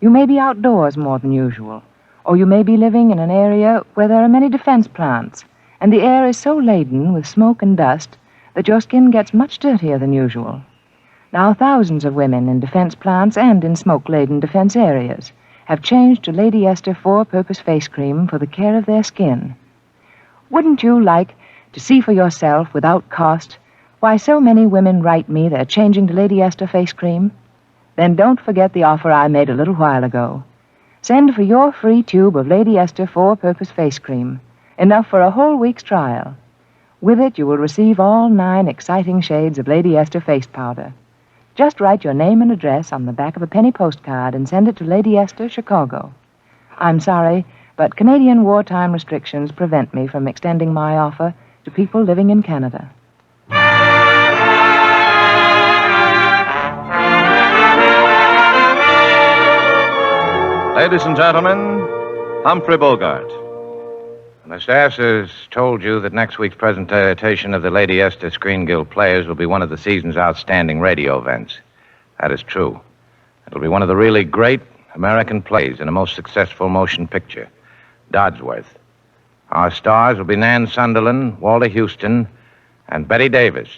You may be outdoors more than usual, or you may be living in an area where there are many defense plants, and the air is so laden with smoke and dust that your skin gets much dirtier than usual. Now, thousands of women in defense plants and in smoke-laden defense areas have changed to Lady Esther 4-Purpose Face Cream for the care of their skin. Wouldn't you like to see for yourself, without cost, why so many women write me they're changing to Lady Esther Face Cream? Then don't forget the offer I made a little while ago. Send for your free tube of Lady Esther 4-Purpose Face Cream, enough for a whole week's trial. With it, you will receive all 9 exciting shades of Lady Esther face powder. Just write your name and address on the back of a penny postcard and send it to Lady Esther, Chicago. I'm sorry, but Canadian wartime restrictions prevent me from extending my offer to people living in Canada. Ladies and gentlemen, Humphrey Bogart. The staff has told you that next week's presentation of the Lady Esther Screen Guild Players will be one of the season's outstanding radio events. That is true. It'll be one of the really great American plays in a most successful motion picture, Dodsworth. Our stars will be Nan Sunderland, Walter Houston, and Betty Davis.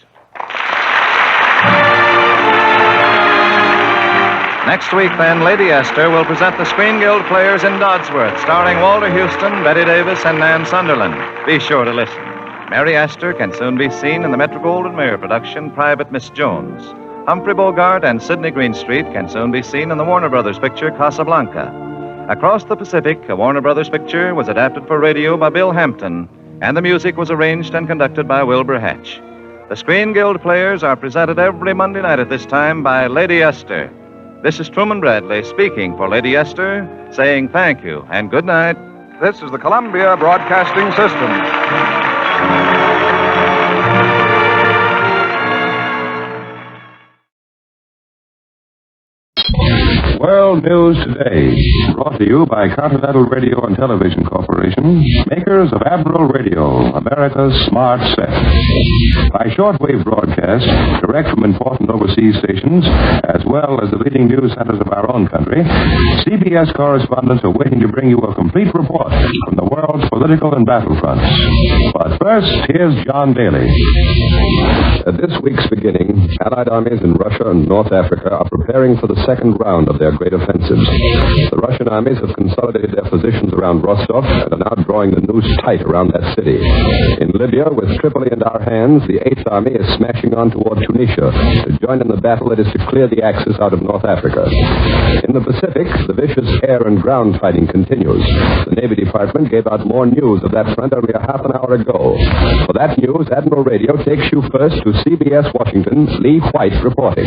Next week, then, Lady Esther will present the Screen Guild Players in Dodsworth, starring Walter Houston, Betty Davis, and Nan Sunderland. Be sure to listen. Mary Esther can soon be seen in the Metro-Goldwyn-Mayer production, Private Miss Jones. Humphrey Bogart and Sidney Greenstreet can soon be seen in the Warner Brothers picture, Casablanca. Across the Pacific, a Warner Brothers picture was adapted for radio by Bill Hampton, and the music was arranged and conducted by Wilbur Hatch. The Screen Guild players are presented every Monday night at this time by Lady Esther. This is Truman Bradley speaking for Lady Esther, saying thank you and good night. This is the Columbia Broadcasting System. World News Today, brought to you by Continental Radio and Television Corporation, makers of Admiral Radio, America's smart set. By shortwave broadcast, direct from important overseas stations, as well as the leading news centers of our own country, CBS correspondents are waiting to bring you a complete report from the world's political and battlefronts. But first, here's John Daly. At this week's beginning, Allied armies in Russia and North Africa are preparing for the second round of their great offensives. The Russian armies have consolidated their positions around Rostov and are now drawing the noose tight around that city. In Libya, with Tripoli in our hands, the 8th Army is smashing on toward Tunisia to join in the battle that is to clear the Axis out of North Africa. In the Pacific, the vicious air and ground fighting continues. The Navy Department gave out more news of that front only a half an hour ago. For that news, Admiral Radio takes you first to CBS Washington, Lee White reporting.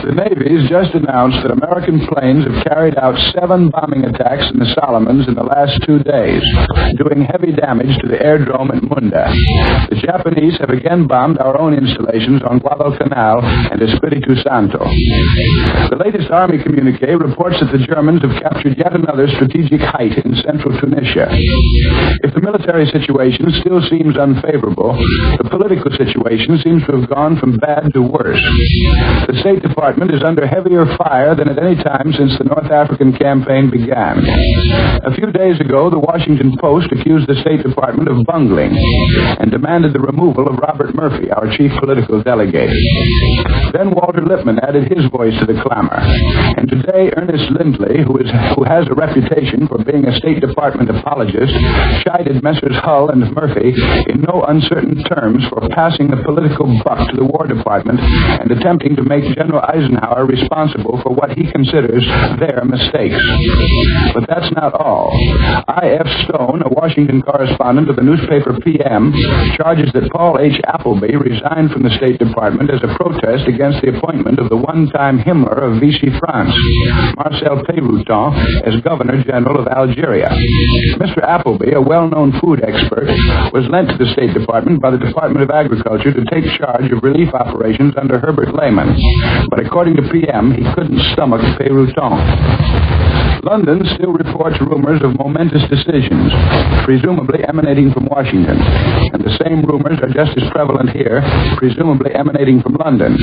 The Navy's just announced that American planes have carried out 7 bombing attacks in the Solomons in the last 2 days, doing heavy damage to the aerodrome at Munda. The Japanese have again bombed our own installations on Guadalcanal and Espiritu Santo. The latest Army communique reports that the Germans have captured yet another strategic height in central Tunisia. If the military situation still seems unfavorable, the political situation seems to have gone from bad to worse. The State Department is under heavier fire than at any time since the North African campaign began. A few days ago, the Washington Post accused the State Department of bungling and demanded the removal of Robert Murphy, our chief political delegate. Then Walter Lippmann added his voice to the clamor. And today, Ernest Lindley, who has a reputation for being a State Department apologist, chided Messrs. Hull and Murphy in no uncertain terms for passing the political buck to the War Department and attempting to make General Eisenhower responsible for what he considers their mistakes. But that's not all. I.F. Stone, a Washington correspondent of the newspaper PM, charges that Paul H. Appleby resigned from the State Department as a protest against the appointment of the one-time Himmler of Vichy France, Marcel Péruton, as Governor General of Algeria. Mr. Appleby, a well-known food expert, was lent to the State Department by the Department of Agriculture to take charge of relief operations under Herbert Lehman. But according to PM, he couldn't stomach Péruton. London still reports rumors of momentous decisions, presumably emanating from Washington. And the same rumors are just as prevalent here, presumably emanating from London.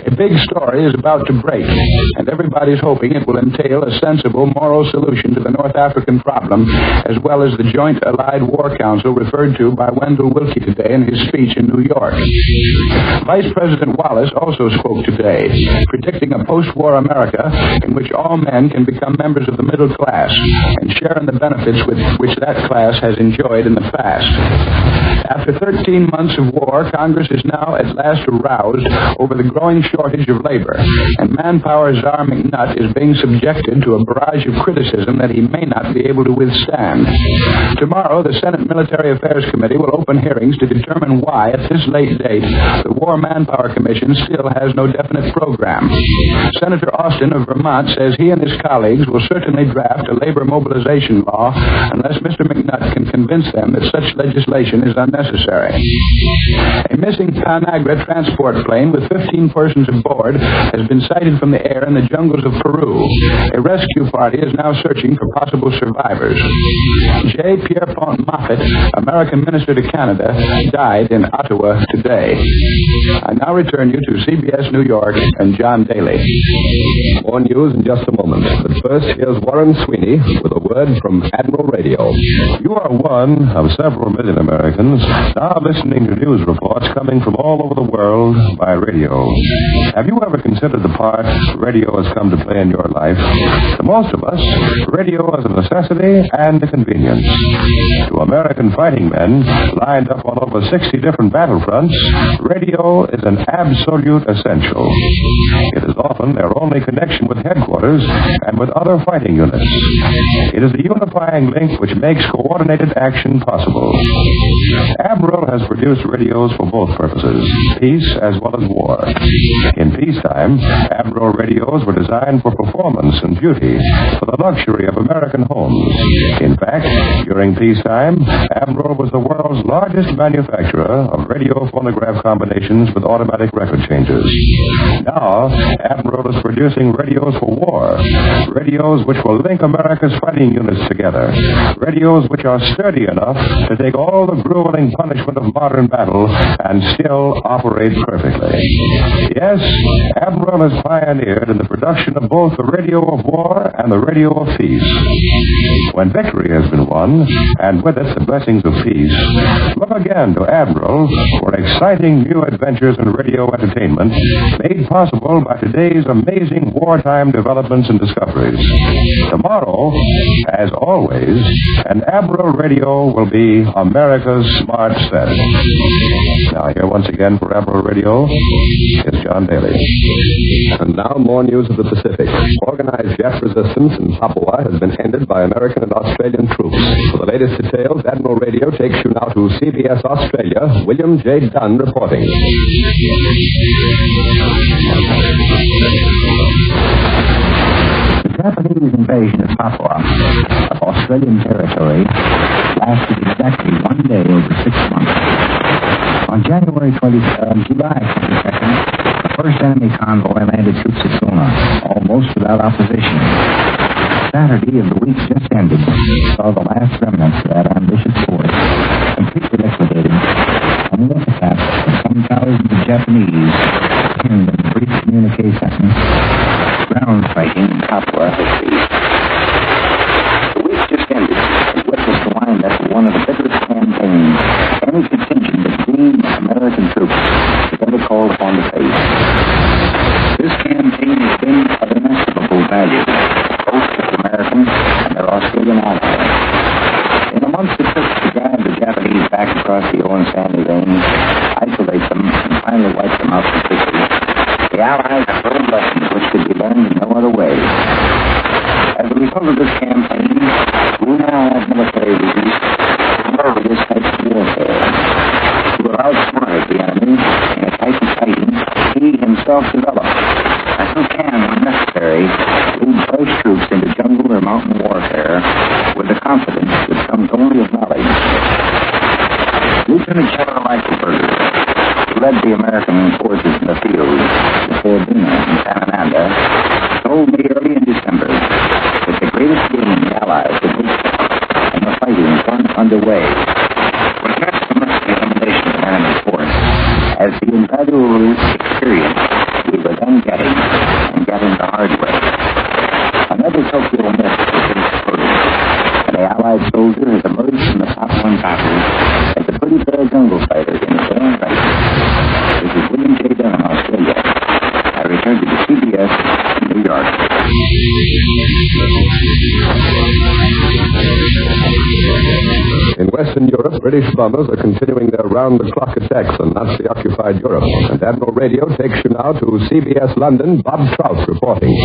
A big story is about to break, and everybody's hoping it will entail a sensible moral solution to the North African problem, as well as the Joint Allied War Council referred to by Wendell Willkie today in his speech in New York. Vice President Wallace also spoke today, predicting a post-war America in which all men can become members of the middle class and share in the benefits which that class has enjoyed in the past. After 13 months of war, Congress is now at last aroused over the growing shortage of labor, and manpower czar McNutt is being subjected to a barrage of criticism that he may not be able to withstand. Tomorrow, the Senate Military Affairs Committee will open hearings to determine why, at this late date, the War Manpower Commission still has no definite program. Senator Austin of Vermont says he and his colleagues will certainly draft a labor mobilization law unless Mr. McNutt can convince them that such legislation is unnecessary. A missing Panagra transport plane with 15 persons aboard has been sighted from the air in the jungles of Peru. A rescue party is now searching for possible survivors. J. Pierpont Moffat, American minister to Canada, died in Ottawa today. I now return you to CBS New York and John Daly. More news in just a moment. But first, here's Warren Sweeney with a word from Admiral Radio. You are one of several million Americans now listening to news reports coming from all over the world by radio. Have you ever considered the part radio has come to play in your life? To most of us, radio is a necessity and a convenience. To American fighting men lined up on over 60 different battlefronts, radio is an absolute essential. It is often their only connection with headquarters and with other fighting units. It is the unifying link which makes coordinated action possible. Abril has produced radios for both purposes, peace as well as war. In peacetime, Abril radios were designed for performance and beauty, for the luxury of American homes. In fact, during peacetime, Abril was the world's largest manufacturer of radio phonograph combinations with automatic record changers. Now, Abril is producing radios for war, radios which will link America's fighting units together, radios which are sturdy enough to take all the grueling punishment of modern battle and still operate perfectly. Yes, Abril has pioneered in the production of both the radio of war and the radio of peace. When victory has been won, and with it the blessings of peace, look again to Abril for exciting new adventures in radio entertainment made possible by today's amazing wartime developments and discoveries. Tomorrow, as always, an Abril radio will be America's smart set. Now, here once again for Abril Radio is John Daly. And now more news of the Pacific. Organized jet resistance in Papua has been ended by American and Australian troops. For the latest details, Admiral Radio takes you now to CBS Australia. William J. Dunn reporting. The Japanese invasion of Papua, of Australian territory, lasted exactly 1 day over 6 months. On July 22nd, the first enemy convoy landed troops at Suna, almost without opposition. Saturday of the week just ended saw the last remnants of that ambitious force completely liquidated, and the epitaph of some thousands of Japanese pinned in brief communication. Ground fighting in Papua has ceased. The week just ended has witnessed the wind-up of one of the bitterest campaigns any contingent of green American troops has ever called upon to face. This campaign has been of inestimable value, both to the Americans and their Australian allies. In the months it took to drive the Japanese back across the Owen Stanley Range, isolate them, and finally wipe them out completely, the Allies have learned lessons which could be learned in no other way. As a result of this campaign, we now have military leaders for this type of warfare. To have outsmarted the enemy in a type of fighting he himself developed, and who can, when necessary, lead fresh troops into jungle or mountain warfare with the confidence that comes only of knowledge. Lieutenant General Michael Berger, who led the American forces in the field before Bina and Sanananda, told me early in December that the greatest gain the Allies could hope for and the fighting once underway was not so much the elimination of an enemy force as the invaluable experience we were then getting and getting the hard way. Another Tokyo myth has been exploded, and the Allied soldier has emerged from the top one battle as a pretty fair jungle fighter in his own right. This is William J. Dunn in Australia. I return to the CBS in New York. In Western Europe, British bombers are continuing their round-the-clock attacks on Nazi-occupied Europe. And Admiral Radio takes you now to CBS London. Bob Trout reporting.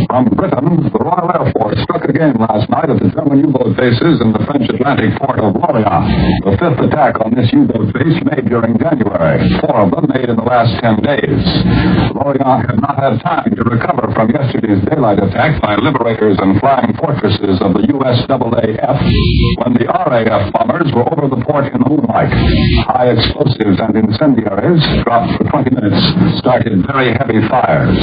From Britain, the Royal Air Force struck again last night at the German U-boat bases in the French Atlantic port of Lorient. The fifth attack on this U-boat base made during January, 4 of them made in the last 10 days. Lorient had not had time to recover from yesterday's daylight attack by liberators and flying fortresses of the USAAF when the RAF bombers were over the port in the moonlight. High explosives and incendiaries, dropped for 20 minutes, started very heavy fires.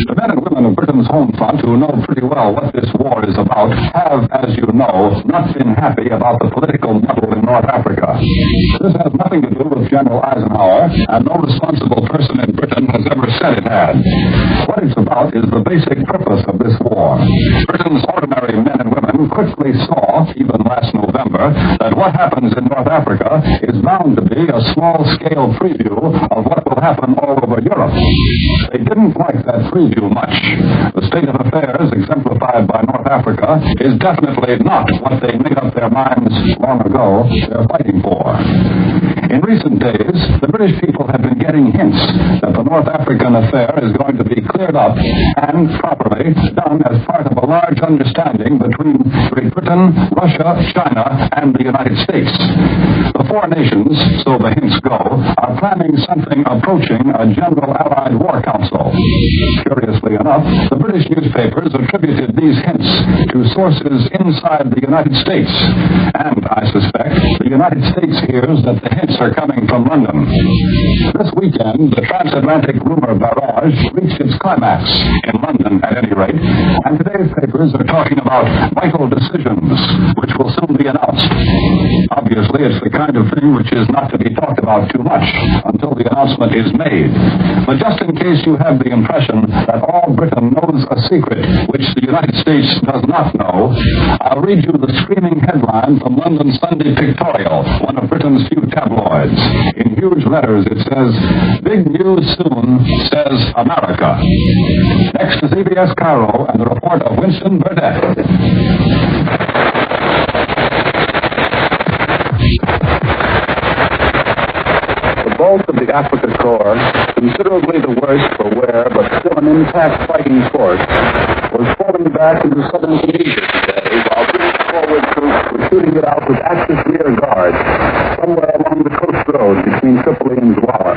The men and women of Britain's home front, who know pretty well what this war is about, have, as you know, not been happy about the political muddle in North Africa. This has nothing to do with General Eisenhower, and no responsible person in Britain has ever said it had. What it's about is the basic purpose of this war. Britain's ordinary men and women quickly saw, even last November, that what happens in North Africa is bound to be a small-scale preview of what will happen all over Europe. They didn't like that preview much. The state of affairs exemplified by North Africa is definitely not what they made up their minds long ago they're fighting for. In recent days, the British people have been getting hints that the North African affair is going to be cleared up and properly done as part of a large understanding between Great Britain, Russia, China, and the United States. The four nations, so the hints go, are planning something approaching a general Allied war council. Curiously enough, the British newspapers attributed these hints to sources inside the United States. And, I suspect, the United States hears that the hints are coming from London. This weekend, the transatlantic rumor barrage reached its climax, in London at any rate, and today's papers are talking about vital decisions, which will soon be announced. Obviously, it's the kind of thing which is not to be talked about too much until the announcement is made. But just in case you have the impression that all Britain knows a secret which the United States does not know, I'll read you the screaming headline from London Sunday Pictorial, one of Britain's few tabloids. In huge letters it says, "Big news soon, says America." Next to CBS Cairo and the report of Winston Burdett. The bulk of the Africa Corps, considerably the worse for wear but still an intact fighting force, was falling back into southern Tunisia today while British forward troops were shooting it out with active rear guard somewhere along the coast road between Tripoli and Douala.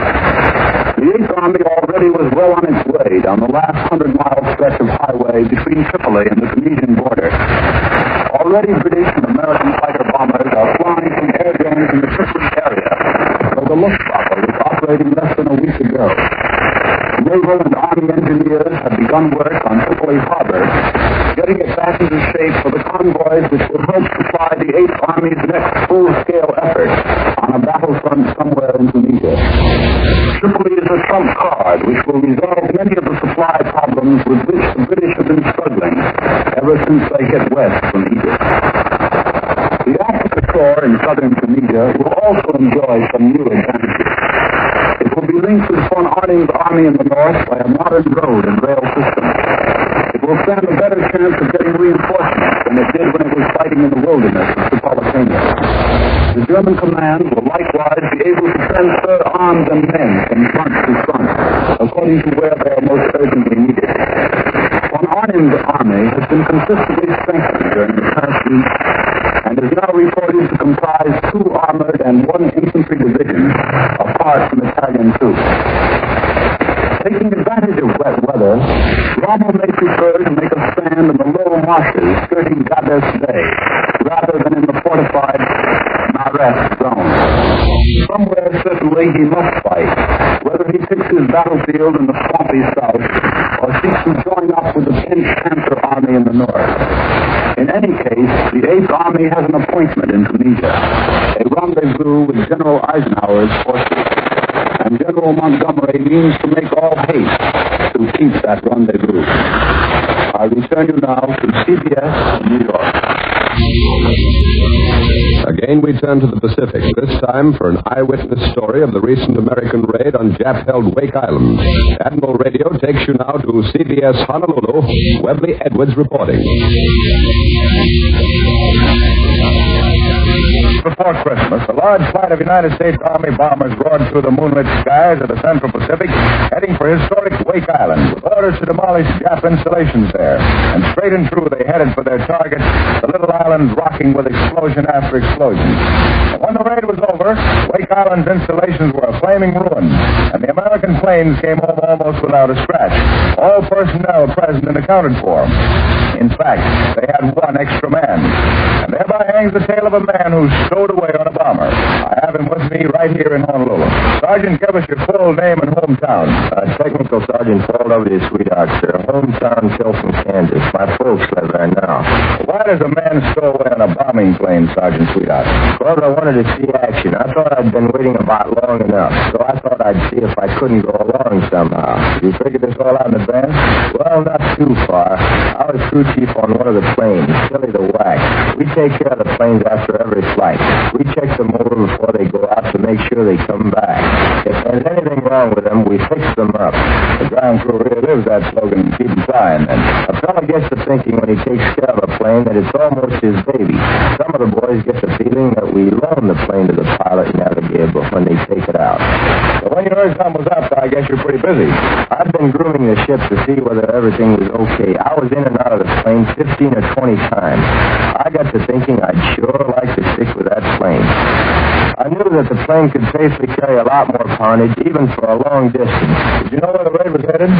The 8th Army already was well on its way down the last 100-mile stretch of highway between Tripoli and the Tunisian border. Already British and American fighter bombers are flying from airdromes in the Tripoli area, where the Luftwaffe was operating less than a week ago. Naval and Army engineers have begun work on Tripoli Harbor, getting it back into shape for the convoys which will help supply the 8th Army's next full-scale effort on a battlefront somewhere in Tunisia. Tripoli is a trump card which will resolve many of the supply problems with which the British have been struggling ever since they hit west from Egypt. The Africa Corps in southern Tunisia will also enjoy some new advantages. It will be linked with von Arnim's army in the north by a modern road and rail system. It will stand a better chance of getting reinforcements than it did when it was fighting in the wilderness of Tripolitania. The German command will likewise be able to transfer arms and men from front to front, according to where they are most urgently needed. Von Arnim's army has been consistently strengthened during the past week and is now reported to comprise 2 armored and 1 infantry division, apart from Italian troops. Taking advantage of wet weather, Rommel may prefer to make a stand in the low marshes skirting Gades Bay, rather than in the fortified Mares zone. Somewhere, certainly, he must fight, whether he picks his battlefield in the swampy south or seeks to join up with the pinched Cantor army in the north. In any case, the 8th Army has an appointment in Tunisia, a rendezvous with General Eisenhower's forces, and General Montgomery means to make all haste to keep that rendezvous. I return you now to CBS, New York. Again, we turn to the Pacific, this time for an eyewitness story of the recent American raid on Jap-held Wake Island. Admiral Radio takes you now to CBS Honolulu. Webley Edwards reporting. Before Christmas, a large flight of United States Army bombers roared through the moonlit skies of the Central Pacific, heading for historic Wake Island, with orders to demolish Jap installations there. And straight and true, they headed for their target, the little island rocking with explosion after explosion. And when the raid was over, Wake Island's installations were a flaming ruin, and the American planes came home almost without a scratch. All personnel present and accounted for. In fact, they had 1 extra man. And thereby hangs the tale of a man who stowed away on a bomber. I have him with me right here in Honolulu. Sergeant, give us your full name and hometown. Technical Sergeant Paul W. Sweetheart, sir. Hometown, Jolson, Kansas. My folks live there now. Why does a man stow away on a bombing plane, Sergeant Sweetheart? Well, I wanted to see action. I thought I'd been waiting about long enough, so I thought I'd see if I couldn't go along somehow. You figured this all out in advance? Well, not too far. I was crew chief on one of the planes, Silly the Whack. We take care of the planes after every flight. We check them over before they go out to make sure they come back. If there's anything wrong with them, we fix them up. The ground crew really lives that slogan, keep them flying, then. A fellow gets to thinking when he takes care of a plane that it's almost his baby. Some of the boys get the feeling that we loan shown the plane to the pilot and navigator when they take it out. So when you heard something was up, I guess you're pretty busy. I've been grooming the ship to see whether everything was okay. I was in and out of the plane 15 or 20 times. I got to thinking I'd sure like to stick with that plane. I knew that the plane could safely carry a lot more poundage, even for a long distance. Did you know where the raid was headed?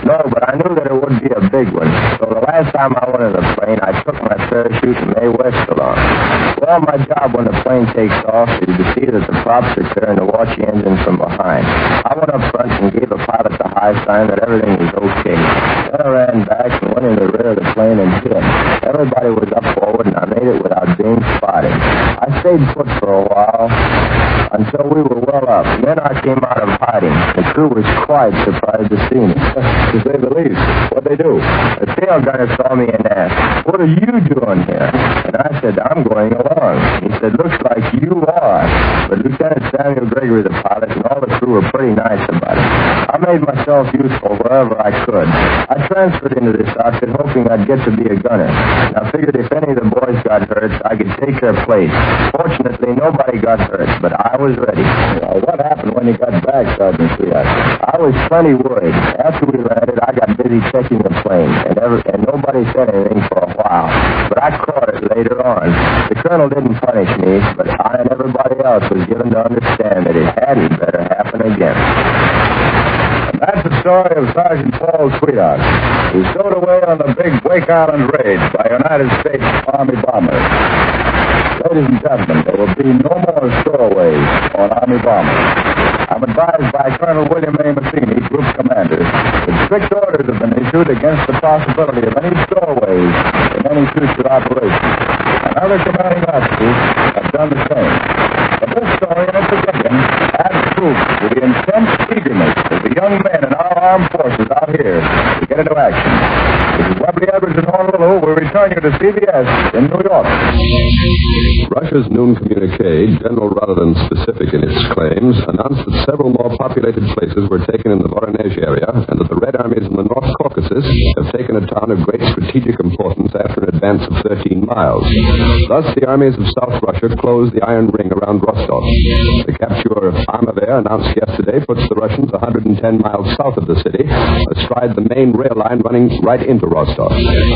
No, but I knew that it would be a big one. So the last time I went in the plane, I took my parachute and May West along. Well, my job when the plane takes off is to see that the props are clear and to watch the engine from behind. I went up front and gave the pilot the high sign that everything was okay. Then I ran back and went in the rear of the plane and hit. Everybody was up forward, and I made it without being spotted. I stayed put for a while until we were well up. And then I came out of hiding. The crew was quite surprised to see me. To say the least. What'd they do? The tail gunner saw me and asked, "What are you doing here?" And I said, "I'm going along." He said, "Looks like you are." But Lieutenant Samuel Gregory, the pilot, and all the crew were pretty nice about it. I made myself useful wherever I could. I transferred into this outfit hoping I'd get to be a gunner. And I figured if any of the boys got hurt, I could take their place. Fortunately, nobody got hurt, but I was ready. What happened when you got back, Sergeant Sweetheart? I was plenty worried. After we landed, I got busy checking the plane, and nobody said anything for a while. But I caught it later on. The colonel didn't punish me, but I and everybody else was given to understand that it hadn't better happen again. And that's the story of Sergeant Paul Sweetheart, who stowed away on the big Wake Island raid by United States Army bombers. Ladies and gentlemen, there will be no more stowaways on Army bombers. I'm advised by Colonel William A. Massini, Group Commander, that strict orders have been issued against the possibility of any stowaways in any future operation. And other commanding officers have done the same. But this story in its beginning adds proof to the intense eagerness of the young men in our armed forces out here to get into action. This is Webley Edwards in Honolulu. We return you to CBS in New York. Russia's noon communique, general rather than specific in its claims, announced that several more populated places were taken in the Voronezh area and that the Red Armies in the North Caucasus have taken a town of great strategic importance after an advance of 13 miles. Thus, the armies of South Russia closed the iron ring around Rostov. The capture of Armaver, announced yesterday, puts the Russians 110 miles south of the city, astride the main rail line running right into Rostov.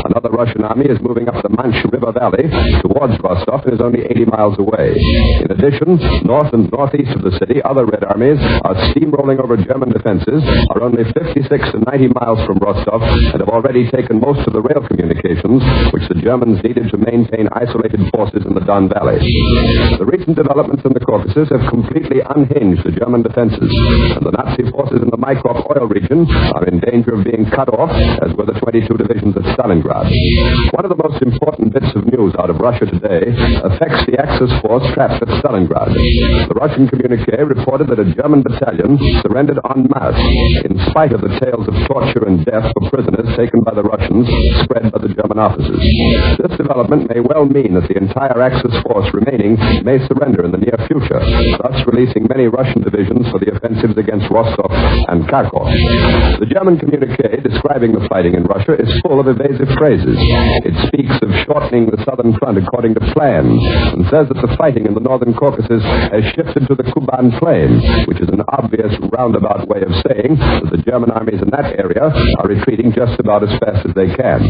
Another Russian army is moving up the Manch River Valley towards Rostov and is only 80 miles away. In addition, north and northeast of the city, other Red Armies are steamrolling over German defenses, are only 56 to 90 miles from Rostov, and have already taken most of the rail communications which the Germans needed to maintain isolated forces in the Don Valley. The recent developments in the Caucasus have completely unhinged the German defenses, and the Nazi forces in the Mykolaiv oil region are in danger of being cut off, as were the 22 divisions at Stalingrad. One of the most important bits of news out of Russia today affects the Axis force trapped at Stalingrad. The Russian communique reported that a German battalion surrendered en masse, in spite of the tales of torture and death for prisoners taken by the Russians spread by the German officers. This development may well mean that the entire Axis force remaining may surrender in the near future, thus releasing many Russian divisions for the offensives against Rostov and Kharkov. The German communique describing the fighting in Russia is full of evasive phrases. It speaks of shortening the southern front according to plan, and says that the fighting in the northern Caucasus has shifted to the Kuban Plain, which is an obvious roundabout way of saying that the German armies in that area are retreating just about as fast as they can.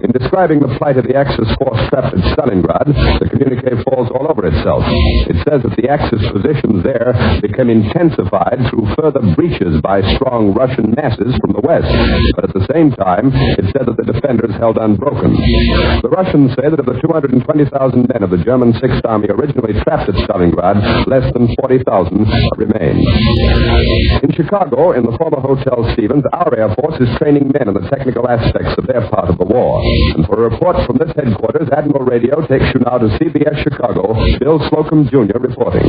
In describing the plight of the Axis force trapped at Stalingrad, the communique falls all over itself. It says that the Axis positions there became intensified through further breaches by strong Russian masses from the west, but at the same time, it said that the defenders held unbroken. The Russians say that of the 220,000 men of the German Sixth Army originally trapped at Stalingrad, less than 40,000 remain. In Chicago, in the former Hotel Stevens, our Air Force is training men in the technical aspects of their part of the war. And for a report from this headquarters, Admiral Radio takes you now to CBS Chicago. Bill Slocum, Jr. reporting.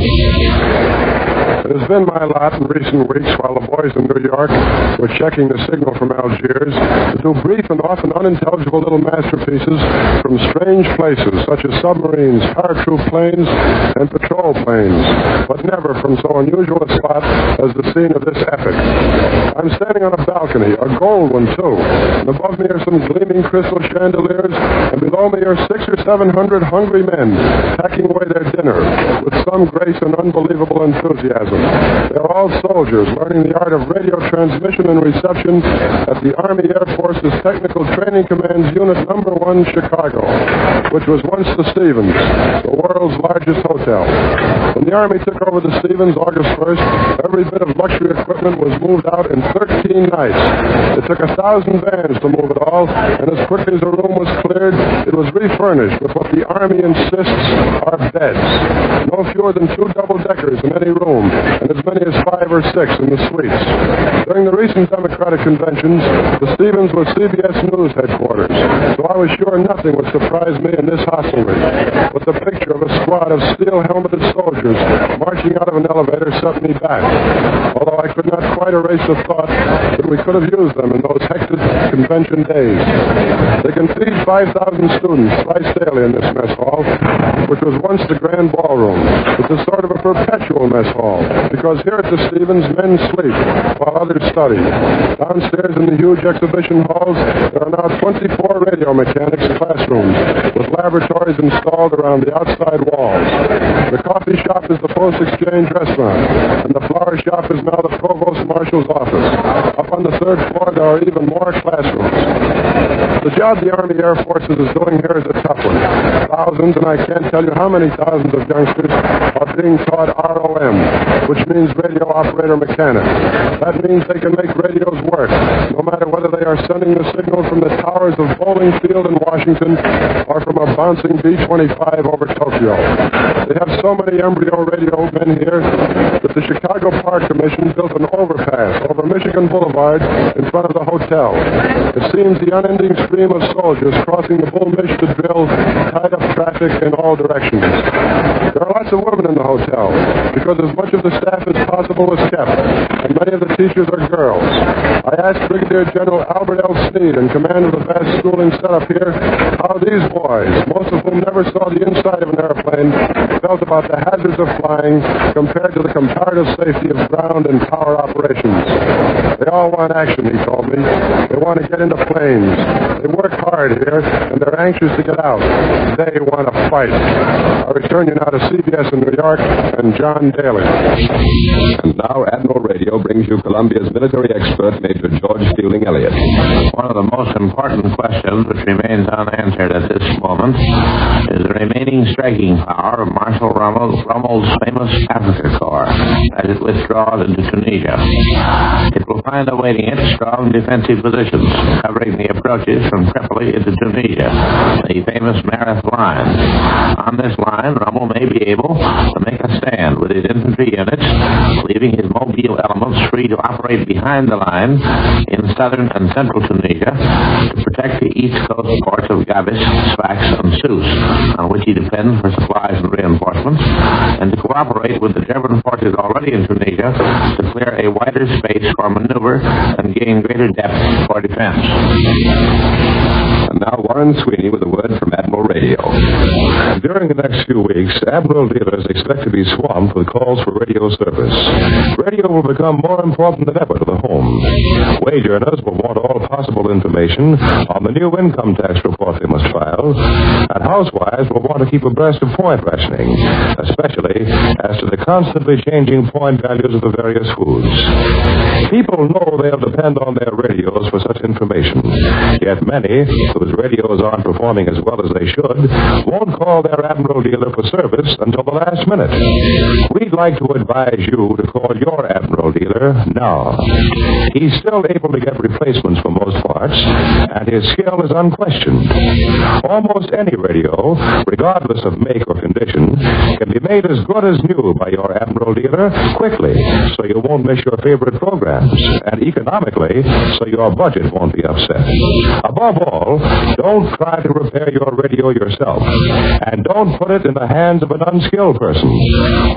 It has been my lot in recent weeks, while the boys in New York were checking the signal from Algiers, to do brief and often unintelligible little masterpieces from strange places, such as submarines, paratroop planes and patrol planes, but never from so unusual a spot as the scene of this epic. I'm standing on a balcony, a gold one, too. And above me are some gleaming crystal chandeliers, and below me are 600 or 700 hungry men packing away their dinner with some grace and unbelievable enthusiasm. They're all soldiers learning the art of radio transmission and reception at the Army Air Force's Technical Training Command's Unit Number 1, Chicago, which was once the Stevens, the world's largest hotel. When the Army took over the Stevens August 1st, every bit of luxury equipment was moved out in 13 nights. It took 1,000 vans to move it all, and as quickly as the room was cleared, it was refurnished with what the Army insists are beds. No fewer than 2 double-deckers in any room, and as many as 5 or 6 in the suites. During the recent Democratic conventions, the Stevens was CBS News headquarters, so I was sure nothing would surprise me in this hostelry. But the picture of a squad of steel-helmeted soldiers marching out of an elevator set me back, although I could not quite erase the thought that we could have used them in those hectic convention days. They can feed 5,000 students twice daily in this mess hall, which was once the grand ballroom. It's a sort of a perpetual mess hall, because here at the Stevens, men sleep while others study. Downstairs in the huge exhibition halls, there are now 24 radio mechanics classrooms with laboratories installed around the outside walls. The coffee shop is the Post Exchange restaurant, and the flower shop is now the Provost Marshal's office. Up on the 3rd floor, there are even more classrooms. The job the Army Air Forces is doing here is a tough one. Thousands, and I can't tell you how many thousands of youngsters are being taught ROM, which means radio operator mechanic. That means they can make radios work, no matter whether they are sending the signal from the towers of Bowling Field in Washington or from a bouncing B-25 over Tokyo. They have so many embryo radio men here that the Chicago Park Commission built an overpass over Michigan Boulevard in front of the hotel. It seems the unending stream of soldiers crossing the Bull Mich to drill tied up traffic in all directions. There are lots of women in the hotel because as much of the staff as possible is kept, and many of the teachers are girls. I asked Brigadier General Albert L. Sneed, in command of the vast schooling setup here, how these boys, most of whom never saw the inside of an airplane, felt about the hazards of flying compared to the comparative safety of ground and power operations. They all want action, he told me. They want to get into planes. They work hard here, and they're anxious to get out. They want to fight. I return you now to CBS in New York and John Daly. And now Admiral Radio brings you Columbia's military expert, Major George Fielding Elliott. One of the most important questions which remains unanswered at this moment is the remaining striking power of Marshal Rommel's famous Africa Corps as it withdraws into Tunisia. It will find awaiting it strong defensive positions covering the approaches from Tripoli into Tunisia, the famous Mareth Line. On this line, Rommel may be able to make a stand with his infantry units, leaving his mobile elements free to operate behind the line in southern and central Tunisia to protect the east coast ports of Gabis, Sfax, and Sousse, on which he depends for supplies and reinforcements, and to cooperate with the German forces already in Tunisia to clear a wider space for maneuver and gain greater depth for defense. And now Warren Sweeney with a word from Admiral Radio. During the next few weeks, Admiral dealers expect to be swamped with calls for radio service. Radio will become more important than ever to the home. Wage earners will want all possible information on the new income tax report they must file, and housewives will want to keep abreast of point rationing, especially as to the constantly changing point values of the various foods. People know they'll depend on their radios for such information, yet many whose radios aren't performing as well as they should won't call their Admiral dealer for service until the last minute. We'd like to advise you to call your Admiral dealer now. He's still able to get replacements for most parts, and his skill is unquestioned. Almost any radio, regardless of make or condition, can be made as good as new by your Admiral dealer quickly, so you won't miss your favorite programs, and economically, so your budget won't be upset. Above all, don't try to repair your radio yourself, and don't put it in the hands of an unskilled person.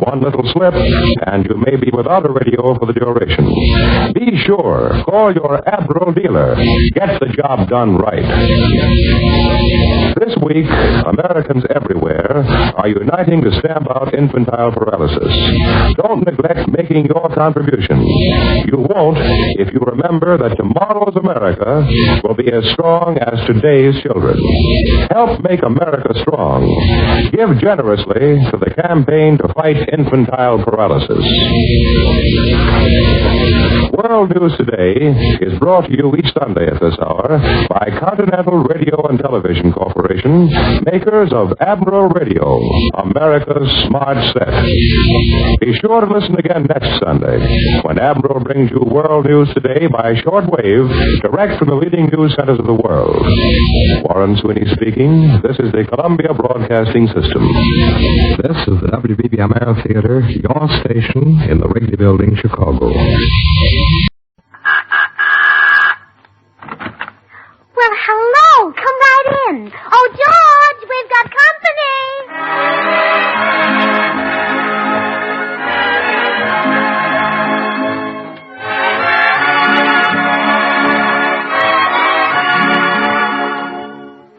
One little slip, and you may be without a radio for the duration. Be sure, call your Admiral dealer. Get the job done right. This week, Americans everywhere everywhere are uniting to stamp out infantile paralysis. Don't neglect making your contribution. You won't if you remember that tomorrow's America will be as strong as today's children. Help make America strong. Give generously to the campaign to fight infantile paralysis. World News Today is brought to you each Sunday at this hour by Continental Radio and Television Corporation, makers of Admiral Radio, America's smart set. Be sure to listen again next Sunday when Admiral brings you World News Today by shortwave, direct from the leading news centers of the world. Warren Sweeney speaking. This is the Columbia Broadcasting System. This is the WBBM Theater, your station in the Wrigley Building, Chicago. Well, hello. Come right in. Oh, George, we've got company.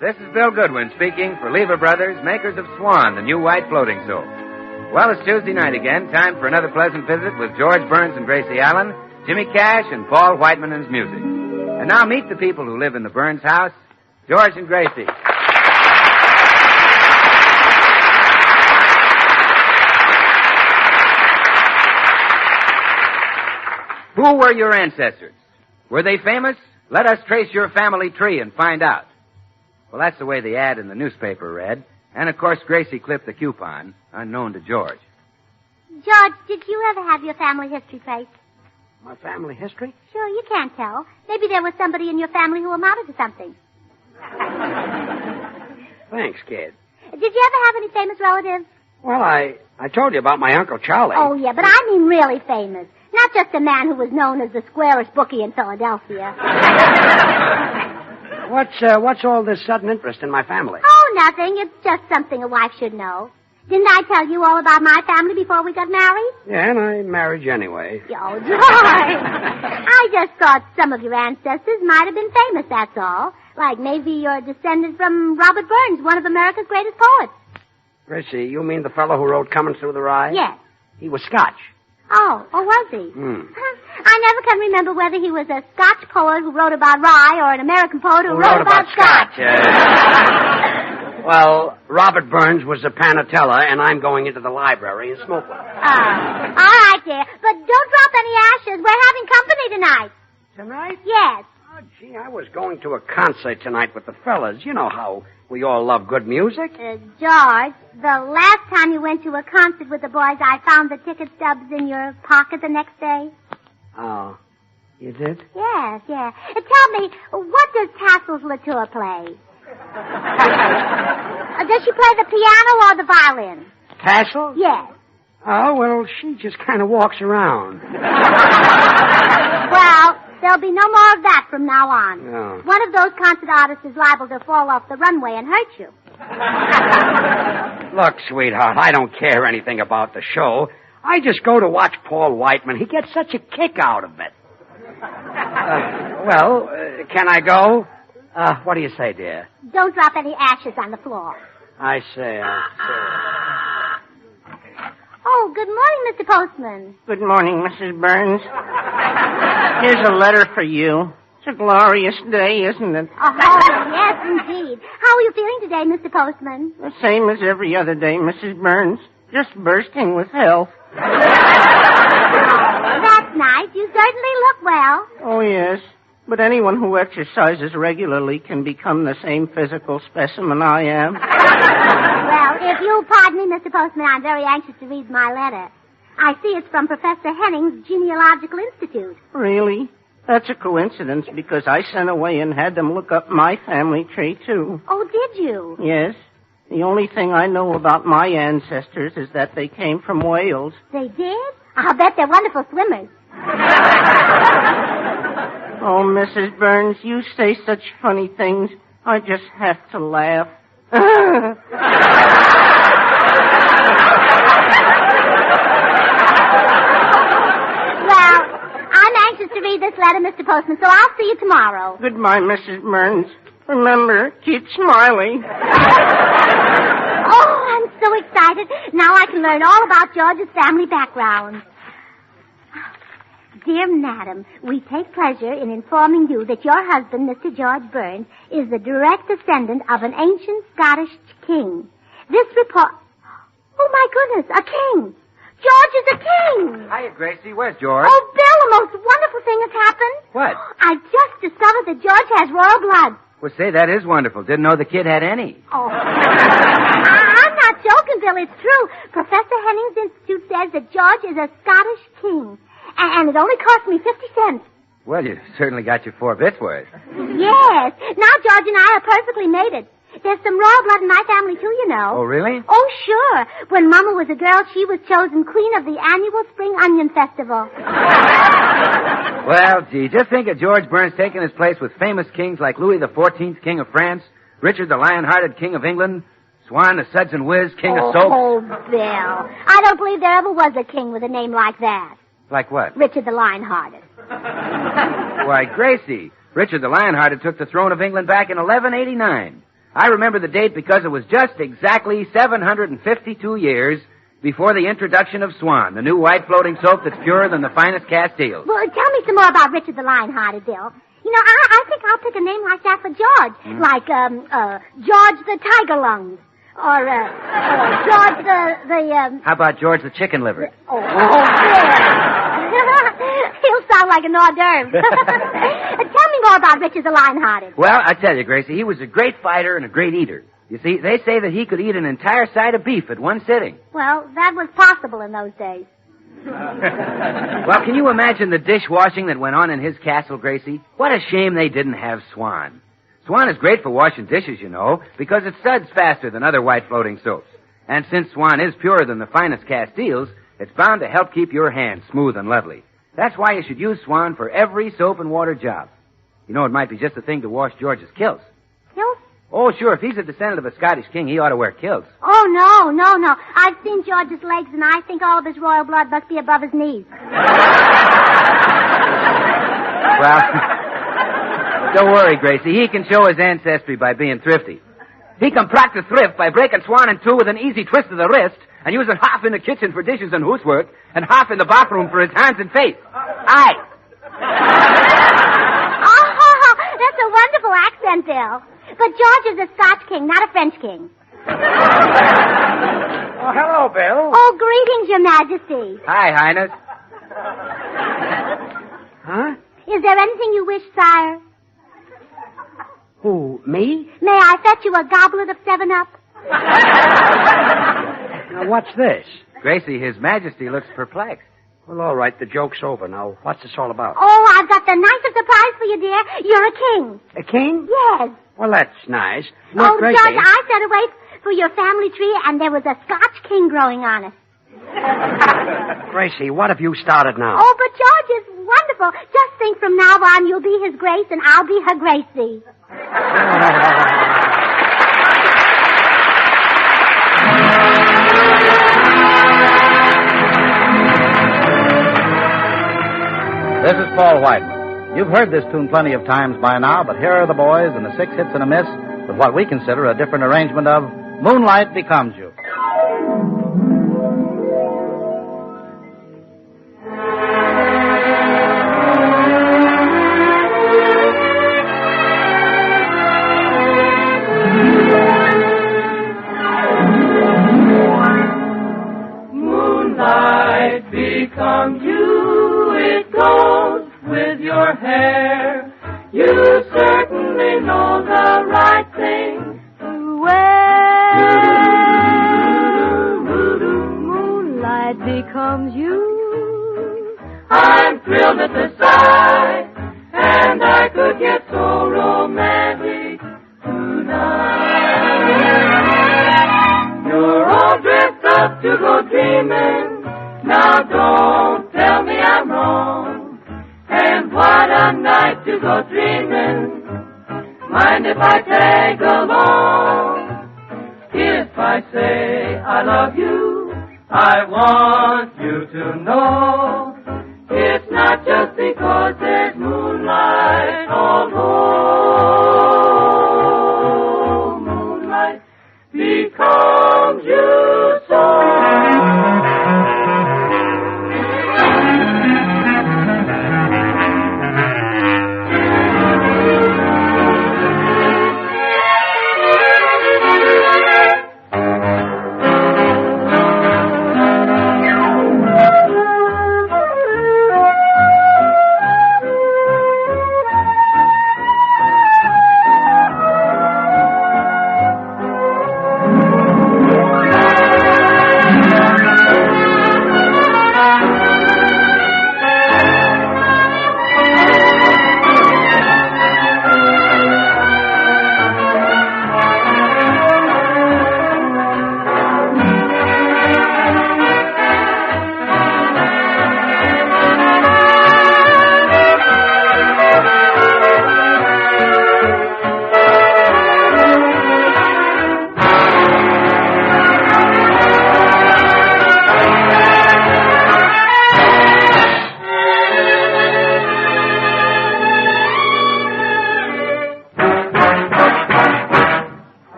This is Bill Goodwin speaking for Lever Brothers, makers of Swan, the new white floating soap. Well, it's Tuesday night again. Time for another pleasant visit with George Burns and Gracie Allen, Jimmy Cash, and Paul Whiteman and his music. And now meet the people who live in the Burns house, George and Gracie. Who were your ancestors? Were they famous? Let us trace your family tree and find out. Well, that's the way the ad in the newspaper read. And, of course, Gracie clipped the coupon, unknown to George. George, did you ever have your family history traced? My family history? Sure, you can't tell. Maybe there was somebody in your family who amounted to something. Thanks, kid. Did you ever have any famous relatives? Well, I told you about my Uncle Charlie. Oh, yeah, but I mean really famous. Not just a man who was known as the squarest bookie in Philadelphia. What's all this sudden interest in my family? Oh, nothing. It's just something a wife should know. Didn't I tell you all about my family before we got married? Yeah, and I married you anyway. Oh, George. I just thought some of your ancestors might have been famous, that's all. Like maybe you're descended from Robert Burns, one of America's greatest poets. Gracie, you mean the fellow who wrote Coming Through the Rye? Yes. He was Scotch. Oh, was he? Hmm. I never can remember whether he was a Scotch poet who wrote about rye or an American poet who wrote about Scotch. Well, Robert Burns was a Panatella, and I'm going into the library and smoke one. All right, dear. But don't drop any ashes. We're having company tonight. Tonight? Yes. Oh, gee, I was going to a concert tonight with the fellas. You know how we all love good music. George, the last time you went to a concert with the boys, I found the ticket stubs in your pocket the next day. Oh, you did? Yes. Tell me, what does Tassel's Latour play? Does she play the piano or the violin? Tassel? Yes. Oh, well, she just kind of walks around. Well, there'll be no more of that from now on. No. One of those concert artists is liable to fall off the runway and hurt you. Look, sweetheart, I don't care anything about the show. I just go to watch Paul Whiteman. He gets such a kick out of it. Can I go? What do you say, dear? Don't drop any ashes on the floor. I say. Oh, good morning, Mr. Postman. Good morning, Mrs. Burns. Here's a letter for you. It's a glorious day, isn't it? Oh, yes, indeed. How are you feeling today, Mr. Postman? The same as every other day, Mrs. Burns. Just bursting with health. That's nice. You certainly look well. Oh, yes. But anyone who exercises regularly can become the same physical specimen I am. Well, if you'll pardon me, Mr. Postman, I'm very anxious to read my letter. I see it's from Professor Henning's Genealogical Institute. Really? That's a coincidence because I sent away and had them look up my family tree, too. Oh, did you? Yes. The only thing I know about my ancestors is that they came from Wales. They did? I'll bet they're wonderful swimmers. Oh, Mrs. Burns, you say such funny things. I just have to laugh. I'm anxious to read this letter, Mr. Postman, so I'll see you tomorrow. Goodbye, Mrs. Burns. Remember, keep smiling. Oh, I'm so excited. Now I can learn all about George's family background. Dear Madam, we take pleasure in informing you that your husband, Mr. George Burns, is the direct descendant of an ancient Scottish king. This report... Oh, my goodness, a king. George is a king. Hiya, Gracie. Where's George? Oh, Bill, the most wonderful thing has happened. What? I just discovered that George has royal blood. Well, say, that is wonderful. Didn't know the kid had any. Oh. I'm not joking, Bill. It's true. Professor Henning's Institute says that George is a Scottish king. And it only cost me 50 cents. Well, you certainly got your 4 bits worth. Yes. Now George and I are perfectly mated. There's some royal blood in my family, too, you know. Oh, really? Oh, sure. When Mama was a girl, she was chosen queen of the annual Spring Onion Festival. Well, gee, just think of George Burns taking his place with famous kings like Louis XIV, King of France, Richard the Lion-Hearted, King of England, Swan the Suds and Whiz, King of Soaps. Oh, Bill. I don't believe there ever was a king with a name like that. Like what? Richard the Lion-Hearted. Why, Gracie, Richard the Lion-Hearted took the throne of England back in 1189. I remember the date because it was just exactly 752 years before the introduction of Swan, the new white floating soap that's purer than the finest Castiles. Well, tell me some more about Richard the Lion-Hearted, Bill. You know, I think I'll pick a name like that for George. Like, George the Tiger Lungs. Or, George the How about George the Chicken Liver? Oh, he'll sound like an hors d'oeuvre. Tell me more about Richard the Lion-Hearted. Well, I tell you, Gracie, he was a great fighter and a great eater. You see, they say that he could eat an entire side of beef at one sitting. Well, that was possible in those days. Well, can you imagine the dishwashing that went on in his castle, Gracie? What a shame they didn't have Swan. Swan is great for washing dishes, you know, because it suds faster than other white floating soaps. And since Swan is purer than the finest Castiles, it's bound to help keep your hands smooth and lovely. That's why you should use Swan for every soap and water job. You know, it might be just the thing to wash George's kilts. Kilts? Oh, sure. If he's a descendant of a Scottish king, he ought to wear kilts. Oh, no. I've seen George's legs, and I think all of his royal blood must be above his knees. Well, don't worry, Gracie. He can show his ancestry by being thrifty. He can practice thrift by breaking Swan in two with an easy twist of the wrist and using half in the kitchen for dishes and housework and half in the bathroom for his hands and face. Aye. Oh, that's a wonderful accent, Bill. But George is a Scotch king, not a French king. Oh, hello, Bill. Oh, greetings, Your Majesty. Hi, Highness. Huh? Is there anything you wish, sire? Who, me? May I fetch you a goblet of 7-Up? Now, what's this? Gracie, His Majesty looks perplexed. Well, all right, the joke's over now. What's this all about? Oh, I've got the nicest surprise for you, dear. You're a king. A king? Yes. Well, that's nice. Look, Oh, Gracie. George, I set away for your family tree, and there was a Scotch king growing on it. Gracie, what have you started now? Oh, but George is wonderful. Just think from now on, you'll be his grace, and I'll be her Gracie. This is Paul Whiteman. You've heard this tune plenty of times by now, but here are the boys in the 6 hits and a miss with what we consider a different arrangement of Moonlight Becomes You. Moonlight becomes you, it goes with your hair. You certainly know the right thing to wear. Moonlight becomes you. I'm thrilled at the sight, and I could get so romantic tonight. You're all dressed up to go dreaming. Now don't tell me I'm wrong. And what a night to go dreaming. Mind if I tag along? If I say I love you, I want you to know it's not just because there's moonlight all over.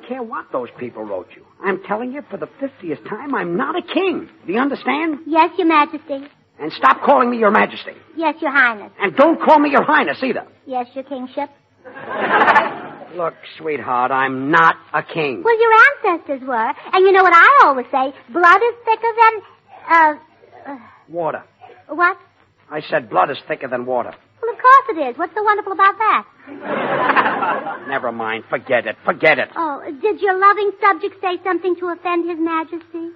care what those people wrote you. I'm telling you for the 50th time, I'm not a king. Do you understand? Yes, Your Majesty. And stop calling me Your Majesty. Yes, Your Highness. And don't call me Your Highness either. Yes, Your Kingship. Look, sweetheart, I'm not a king. Well, your ancestors were. And you know what I always say? Blood is thicker than, Water. what? I said blood is thicker than water. Well, of course it is. What's so wonderful about that? Never mind. Forget it. Forget it. Oh, did your loving subject say something to offend His Majesty?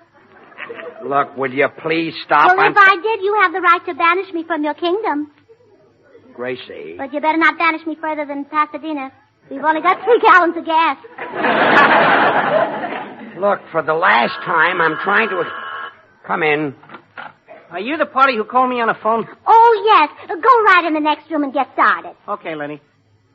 Look, will you please stop? Well, if I did, you have the right to banish me from your kingdom. Gracie. But you better not banish me further than Pasadena. We've only got 3 gallons of gas. Look, for the last time, I'm trying to... Come in. Are you the party who called me on the phone? Oh, yes. Go right in the next room and get started. Okay, Lenny.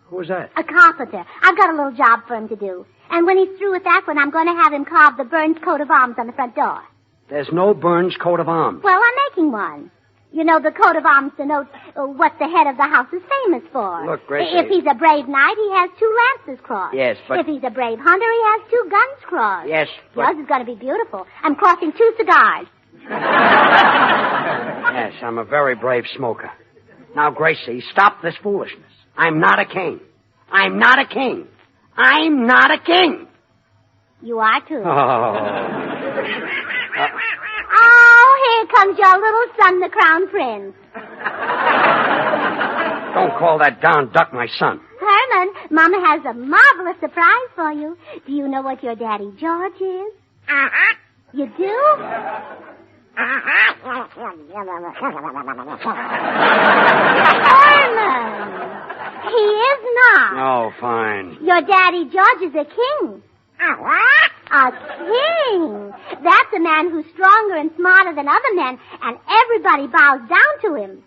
Who's that? A carpenter. I've got a little job for him to do. And when he's through with that one, I'm going to have him carve the Burns coat of arms on the front door. There's no Burns coat of arms. Well, I'm making one. You know, the coat of arms denotes what the head of the house is famous for. Look, Gracie. If he's a brave knight, he has 2 lances crossed. Yes, but... If he's a brave hunter, he has 2 guns crossed. Yes, but... Yours is going to be beautiful. I'm crossing 2 cigars. Yes, I'm a very brave smoker. Now, Gracie, stop this foolishness. I'm not a king. I'm not a king. I'm not a king. You are, too. Oh, here comes your little son, the Crown Prince. Don't call that darn duck my son. Herman, Mama has a marvelous surprise for you. Do you know what your Daddy George is? You do? Herman! He is not. Oh, fine. Your Daddy George is a king. A king. That's a man who's stronger and smarter than other men, and everybody bows down to him.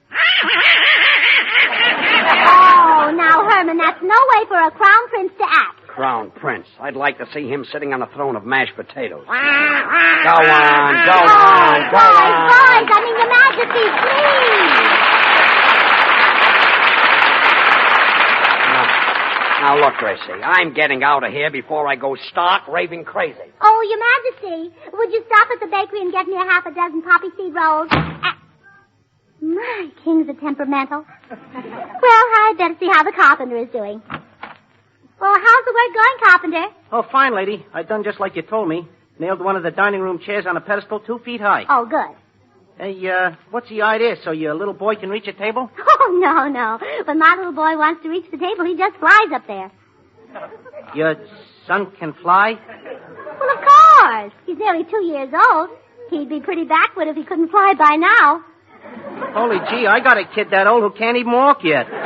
Oh, now, Herman, that's no way for a crown prince to act. Crown Prince. I'd like to see him sitting on a throne of mashed potatoes. Go on, Boys, I mean, Your Majesty, please. Now, look, Gracie, I'm getting out of here before I go stark raving crazy. Oh, Your Majesty, would you stop at the bakery and get me a half a dozen poppy seed rolls? My kings are temperamental. Well, I'd better see how the carpenter is doing. Well, how's the work going, carpenter? Oh, fine, lady. I done just like you told me. Nailed one of the dining room chairs on a pedestal 2 feet high. Oh, good. Hey, what's the idea? So your little boy can reach a table? Oh, no. When my little boy wants to reach the table, he just flies up there. Your son can fly? Well, of course. He's nearly 2 years old. He'd be pretty backward if he couldn't fly by now. Holy gee, I got a kid that old who can't even walk yet. Well,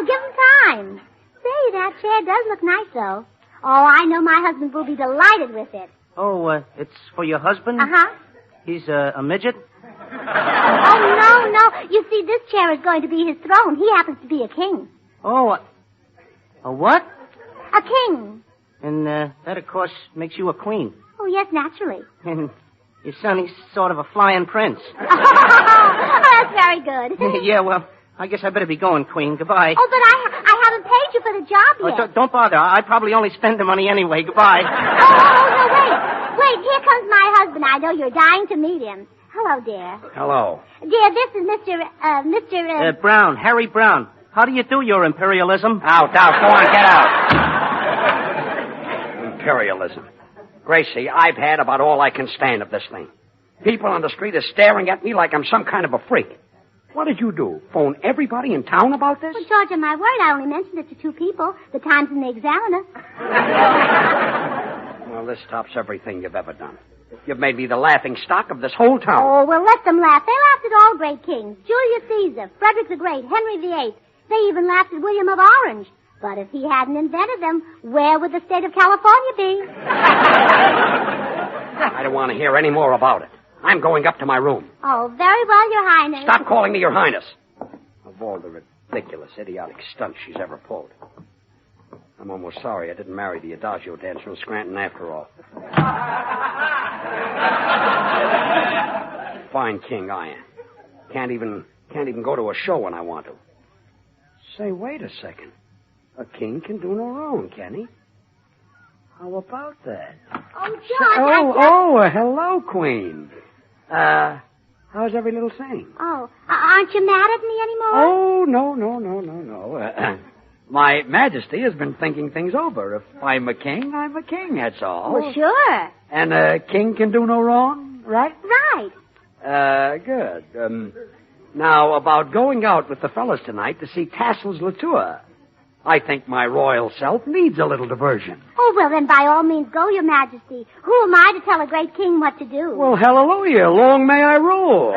give him time. Say, that chair does look nice, though. Oh, I know my husband will be delighted with it. Oh, it's for your husband? Uh-huh. He's a midget? Oh, no. You see, this chair is going to be his throne. He happens to be a king. Oh, a what? A king. And that, of course, makes you a queen. Oh, yes, naturally. And your son, he's sort of a flying prince. That's very good. Yeah, well, I guess I better be going, Queen. Goodbye. Oh, but I haven't paid you for the job yet. Don't bother. I probably only spend the money anyway. Goodbye. Oh, no, wait, here comes my husband. I know you're dying to meet him. Hello, dear. Hello. Dear, this is Mr. Brown, Harry Brown. How do you do, your imperialism? Out. Go on, get out. Imperialism. Gracie, I've had about all I can stand of this thing. People on the street are staring at me like I'm some kind of a freak. What did you do? Phone everybody in town about this? Well, George, on my word, I only mentioned it to 2 people, the Times and the Examiner. Well, this tops everything you've ever done. You've made me the laughing stock of this whole town. Oh, well, let them laugh. They laughed at all great kings. Julius Caesar, Frederick the Great, Henry VIII. They even laughed at William of Orange. But if he hadn't invented them, where would the state of California be? I don't want to hear any more about it. I'm going up to my room. Oh, very well, Your Highness. Stop calling me Your Highness. Of all the ridiculous, idiotic stunts she's ever pulled. I'm almost sorry I didn't marry the Adagio dancer from Scranton after all. Fine king I am. Can't even go to a show when I want to. Say, wait a second. A king can do no wrong, can he? How about that? Oh, George, Hello, Queen. How's every little thing? Oh, aren't you mad at me anymore? Oh, no. My Majesty has been thinking things over. If I'm a king, I'm a king, that's all. Well, sure. And a king can do no wrong, right? Right. Good. Now, about going out with the fellas tonight to see Tassel's Latour. I think my royal self needs a little diversion. Oh, well, then by all means go, Your Majesty. Who am I to tell a great king what to do? Well, hallelujah. Long may I rule.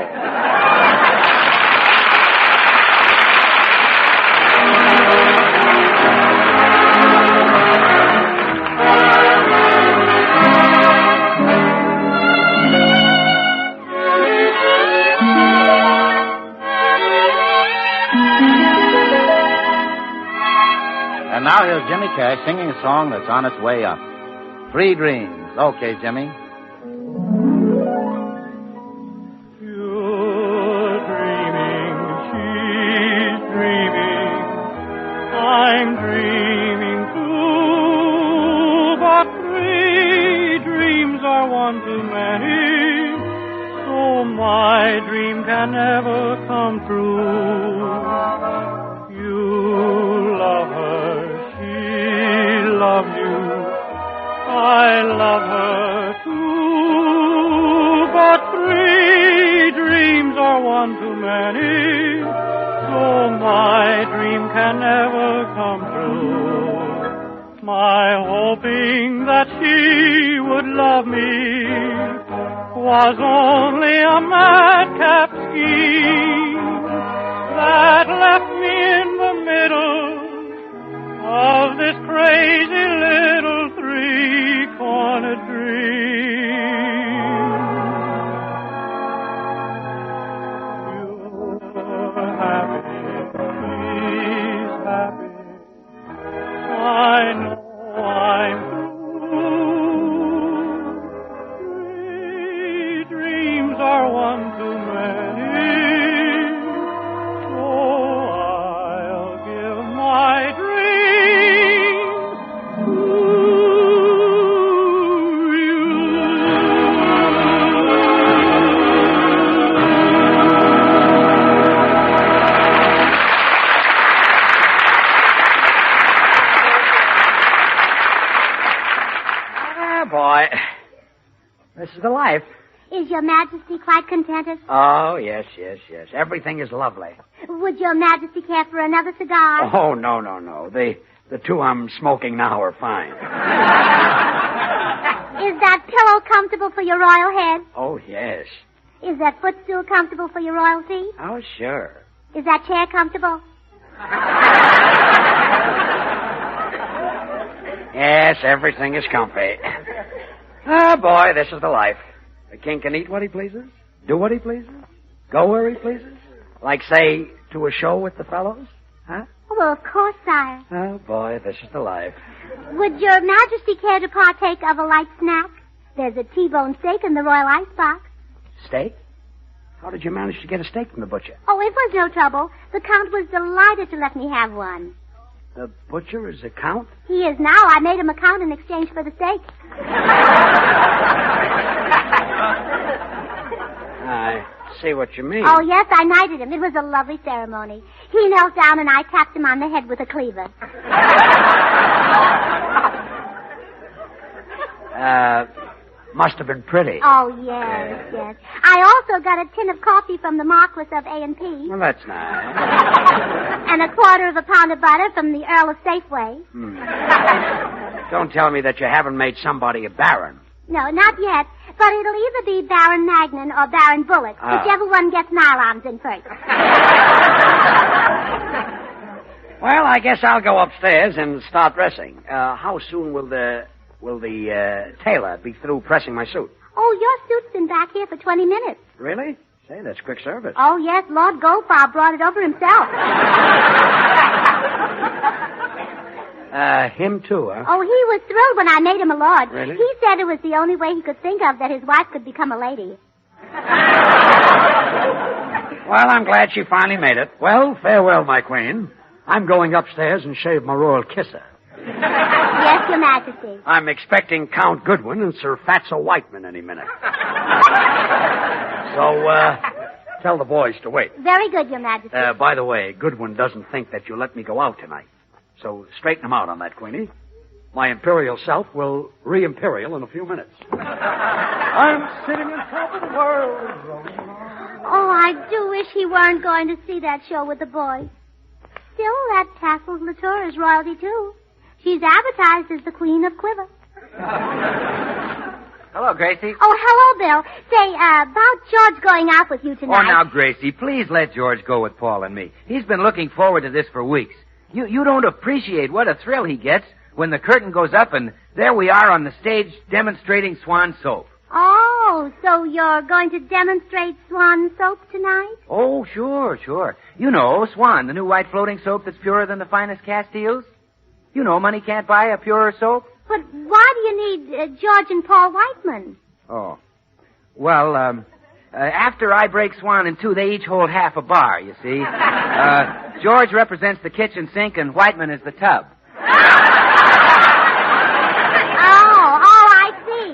And now here's Jimmy Cash singing a song that's on its way up. 3 Dreams. Okay, Jimmy. You're dreaming, she's dreaming, I'm dreaming too, but 3 dreams are one too many, so my dream can never come true. You love her, she loves you, I love her too, but 3 dreams are one too many, so my dream can never come true. My hoping that she would love me was only a madcap scheme that left me in the middle of this crazy little 3-cornered dream. You're happy, she's happy, I know I'm through. 3 dreams are one too many, so I'll give my dream to you. Ah, boy. This is the life. Is Your Majesty quite contented? Oh, yes. Everything is lovely. Would Your Majesty care for another cigar? Oh, no. The 2 I'm smoking now are fine. Is that pillow comfortable for your royal head? Oh, yes. Is that footstool comfortable for your royal feet? Oh, sure. Is that chair comfortable? Yes, everything is comfy. Ah, boy, this is the life. The king can eat what he pleases, do what he pleases, go where he pleases. Like, say, to a show with the fellows. Huh? Well, of course, sire. Oh, boy, this is the life. Would Your Majesty care to partake of a light snack? There's a T-bone steak in the royal icebox. Steak? How did you manage to get a steak from the butcher? Oh, it was no trouble. The Count was delighted to let me have one. The butcher is a count? He is now. I made him a count in exchange for the steak. I see what you mean. Oh, yes, I knighted him. It was a lovely ceremony. He knelt down and I tapped him on the head with a cleaver. Must have been pretty. Oh, yes. I also got a tin of coffee from the Marquis of A&P. Well, that's nice. And a 1/4 of a pound of butter from the Earl of Safeway. Don't tell me that you haven't made somebody a baron. No, not yet. But it'll either be Baron Magnan or Baron Bullock, whichever one gets nylons in first. Well, I guess I'll go upstairs and start dressing. How soon will the tailor be through pressing my suit? Oh, your suit's been back here for 20 minutes. Really? Say, that's quick service. Oh, yes, Lord Goldfarb brought it over himself. Him too, huh? Oh, he was thrilled when I made him a lord. Really? He said it was the only way he could think of that his wife could become a lady. Well, I'm glad she finally made it. Well, farewell, my queen. I'm going upstairs and shave my royal kisser. Yes, Your Majesty. I'm expecting Count Goodwin and Sir Fatso Whiteman any minute. So, tell the boys to wait. Very good, Your Majesty. By the way, Goodwin doesn't think that you'll let me go out tonight. So straighten him out on that, Queenie. My imperial self will re-imperial in a few minutes. I'm sitting on top of the world. Oh, I do wish he weren't going to see that show with the boys. Still, that Tassels Latour is royalty, too. She's advertised as the Queen of Quiver. Hello, Gracie. Oh, hello, Bill. Say, about George going out with you tonight. Oh, now, Gracie, please let George go with Paul and me. He's been looking forward to this for weeks. You don't appreciate what a thrill he gets when the curtain goes up and there we are on the stage demonstrating Swan soap. Oh, so you're going to demonstrate Swan soap tonight? Oh, sure. You know, Swan, the new white floating soap that's purer than the finest Castiles. You know, money can't buy a purer soap. But why do you need George and Paul Whiteman? Oh. Well, after I break Swan in two, they each hold half a bar, you see. George represents the kitchen sink and Whiteman is the tub. Oh, I see.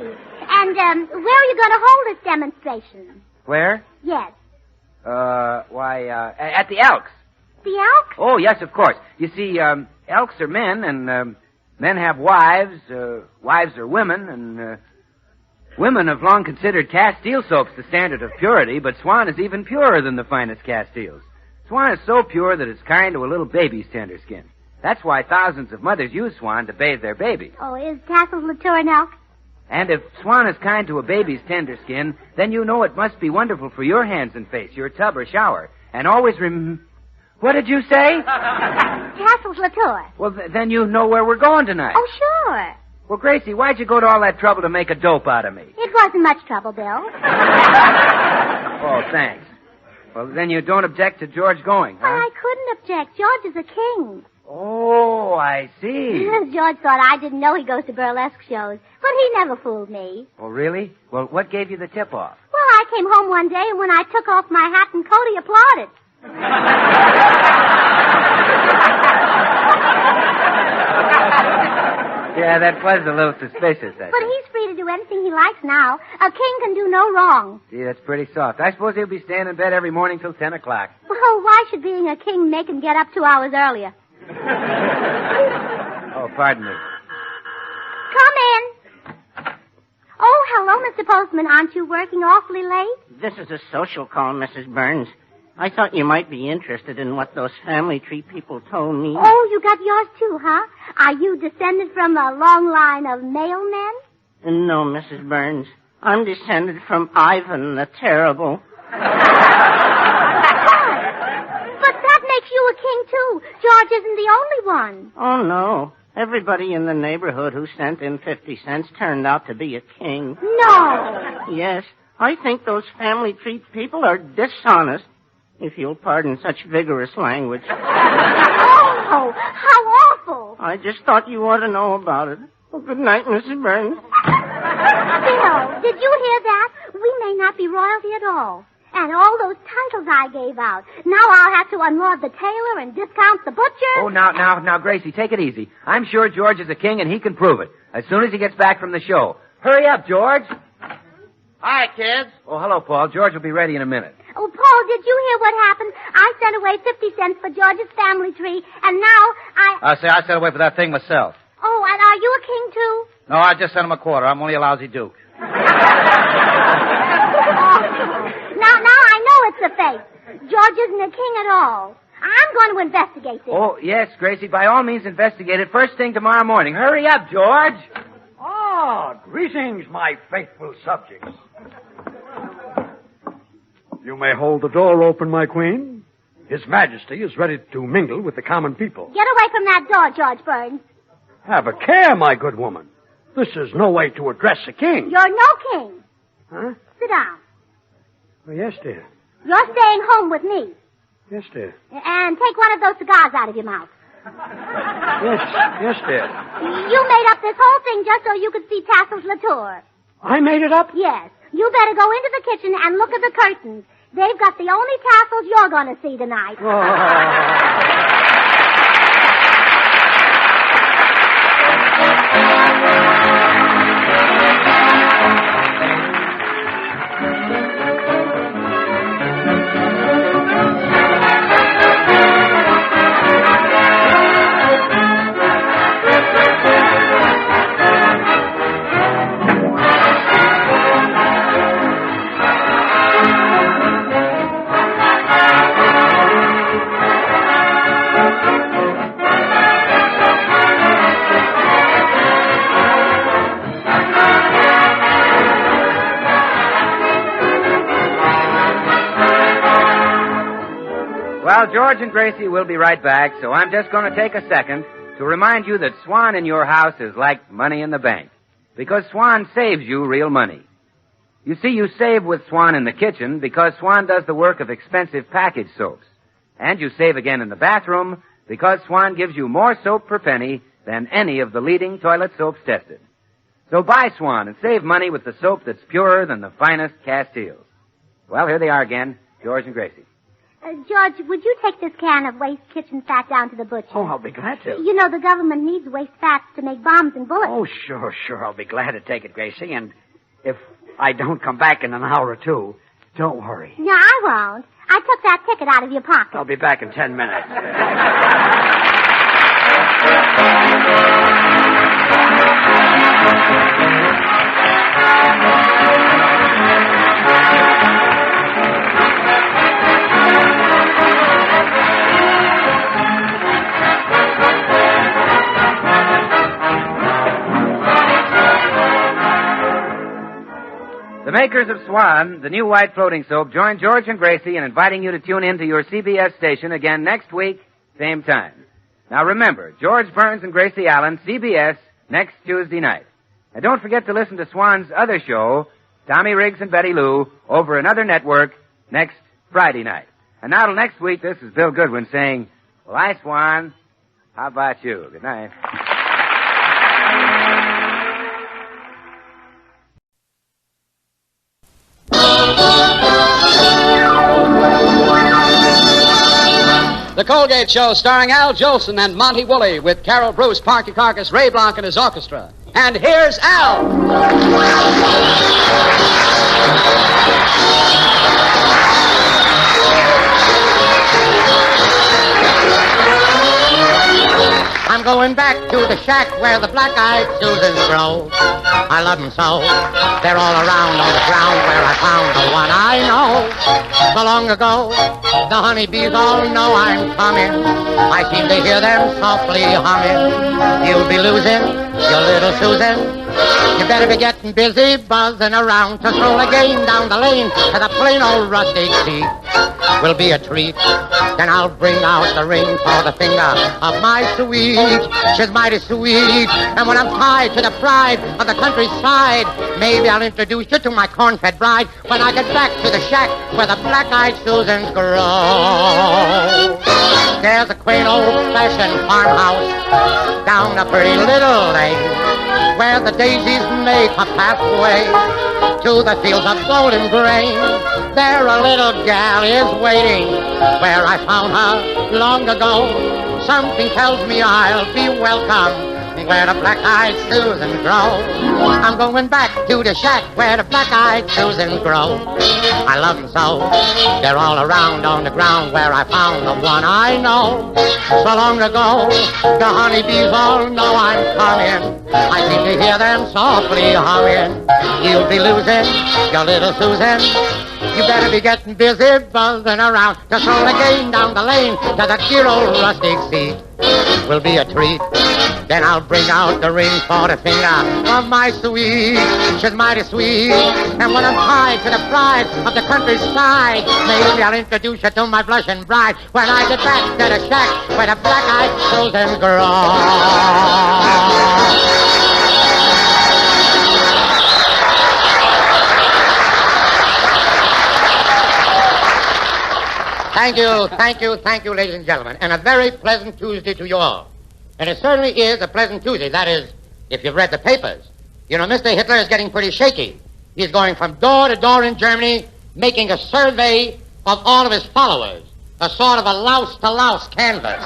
And where are you going to hold this demonstration? Where? Yes. At the Elks. The Elks? Oh, yes, of course. You see, Elks are men, and men have wives. Wives are women, and women have long considered Castile soaps the standard of purity, but Swan is even purer than the finest Castiles. Swan is so pure that it's kind to a little baby's tender skin. That's why thousands of mothers use Swan to bathe their babies. Oh, is Tassels Latour an elk? And if Swan is kind to a baby's tender skin, then you know it must be wonderful for your hands and face, your tub or shower. And always What did you say? Tassels Latour. Well, then you know where we're going tonight. Oh, sure. Well, Gracie, why'd you go to all that trouble to make a dope out of me? It wasn't much trouble, Bill. Oh, thanks. Well, then you don't object to George going, huh? Well, I couldn't object. George is a king. Oh, I see. George thought I didn't know he goes to burlesque shows, but he never fooled me. Oh, really? Well, what gave you the tip-off? Well, I came home one day, and when I took off my hat and coat, he applauded. Yeah, that was a little suspicious, I But think. he's free to do anything he likes now. A king can do no wrong. Gee, that's pretty soft. I suppose he'll be staying in bed every morning till 10 o'clock. Well, why should being a king make him get up 2 hours earlier? Oh, pardon me. Come in. Oh, hello, Mr. Postman. Aren't you working awfully late? This is a social call, Mrs. Burns. I thought you might be interested in what those family tree people told me. Oh, you got yours too, huh? Are you descended from a long line of mailmen? No, Mrs. Burns. I'm descended from Ivan the Terrible. But that makes you a king, too. George isn't the only one. Oh, no. Everybody in the neighborhood who sent in 50 cents turned out to be a king. No. Yes. I think those family tree people are dishonest, if you'll pardon such vigorous language. Oh, how awful. I just thought you ought to know about it. Well, good night, Mrs. Burns. Bill, did you hear that? We may not be royalty at all. And all those titles I gave out. Now I'll have to unlord the tailor and discount the butcher. Oh, now, Gracie, take it easy. I'm sure George is a king and he can prove it as soon as he gets back from the show. Hurry up, George. Hi, kids. Oh, hello, Paul. George will be ready in a minute. Oh, Paul, did you hear what happened? I sent away 50 cents for George's family tree, and now I sent away for that thing myself. Oh, and are you a king, too? No, I just sent him a quarter. I'm only a lousy duke. Now, I know it's a fake. George isn't a king at all. I'm going to investigate this. Oh, yes, Gracie, by all means investigate it first thing tomorrow morning. Hurry up, George. Ah, greetings, my faithful subjects. You may hold the door open, my queen. His Majesty is ready to mingle with the common people. Get away from that door, George Burns. Have a care, my good woman. This is no way to address a king. You're no king. Huh? Sit down. Oh, yes, dear. You're staying home with me. Yes, dear. And take one of those cigars out of your mouth. Yes, dear. You made up this whole thing just so you could see Tassels Latour. I made it up? Yes. You better go into the kitchen and look at the curtains. They've got the only tassels you're going to see tonight. Oh. Well, George and Gracie will be right back, so I'm just going to take a second to remind you that Swan in your house is like money in the bank, because Swan saves you real money. You see, you save with Swan in the kitchen because Swan does the work of expensive package soaps. And you save again in the bathroom because Swan gives you more soap per penny than any of the leading toilet soaps tested. So buy Swan and save money with the soap that's purer than the finest Castiles. Well, here they are again, George and Gracie. George, would you take this can of waste kitchen fat down to the butcher? Oh, I'll be glad to. You know, the government needs waste fats to make bombs and bullets. Oh, sure. I'll be glad to take it, Gracie. And if I don't come back in an hour or two, don't worry. No, I won't. I took that ticket out of your pocket. I'll be back in 10 minutes. The makers of Swan, the new white floating soap, join George and Gracie in inviting you to tune in to your CBS station again next week, same time. Now remember, George Burns and Gracie Allen, CBS, next Tuesday night. And don't forget to listen to Swan's other show, Tommy Riggs and Betty Lou, over another network, next Friday night. And now till next week, this is Bill Goodwin saying, well, I, Swan, how about you? Good night. The Colgate Show starring Al Jolson and Monty Woolley with Carol Bruce, Parky Carcass, Ray Blanc, and his orchestra. And here's I'm going back to the shack where the black-eyed Susans grow. I love them so. They're all around on the ground where I found the one I know. So long ago, the honeybees all know I'm coming. I seem to hear them softly humming. You'll be losing your little Susan. You better be getting busy buzzing around to stroll again down the lane to the plain old rustic seat. Will be a treat. Then I'll bring out the ring for the finger of my sweet. She's mighty sweet. And when I'm tied to the pride of the countryside, maybe I'll introduce you to my corn-fed bride when I get back to the shack where the black-eyed Susans grow. There's a quaint old-fashioned farmhouse down a pretty little lane where the daisies make a pathway to the fields of golden grain. There a little gal is waiting where I found her long ago. Something tells me I'll be welcome where the black-eyed Susans grow. I'm going back to the shack where the black-eyed Susans grow. I love them so. They're all around on the ground where I found the one I know. So long ago, the honeybees all know I'm coming. I seem to hear them softly humming. You'll be losing your little Susan. You better be getting busy buzzing around to stroll again down the lane to the dear old rustic seat. Will be a treat. Then I'll bring out the ring for the finger of my sweet. She's mighty sweet. And when I'm tied to the pride of the countryside, maybe I'll introduce you to my blushing bride when I get back to the shack where the black-eyed Susans grow. Thank you, ladies and gentlemen. And a very pleasant Tuesday to you all. And it certainly is a pleasant Tuesday. That is, if you've read the papers. You know, Mr. Hitler is getting pretty shaky. He's going from door to door in Germany, making a survey of all of his followers. A sort of a louse-to-louse canvas.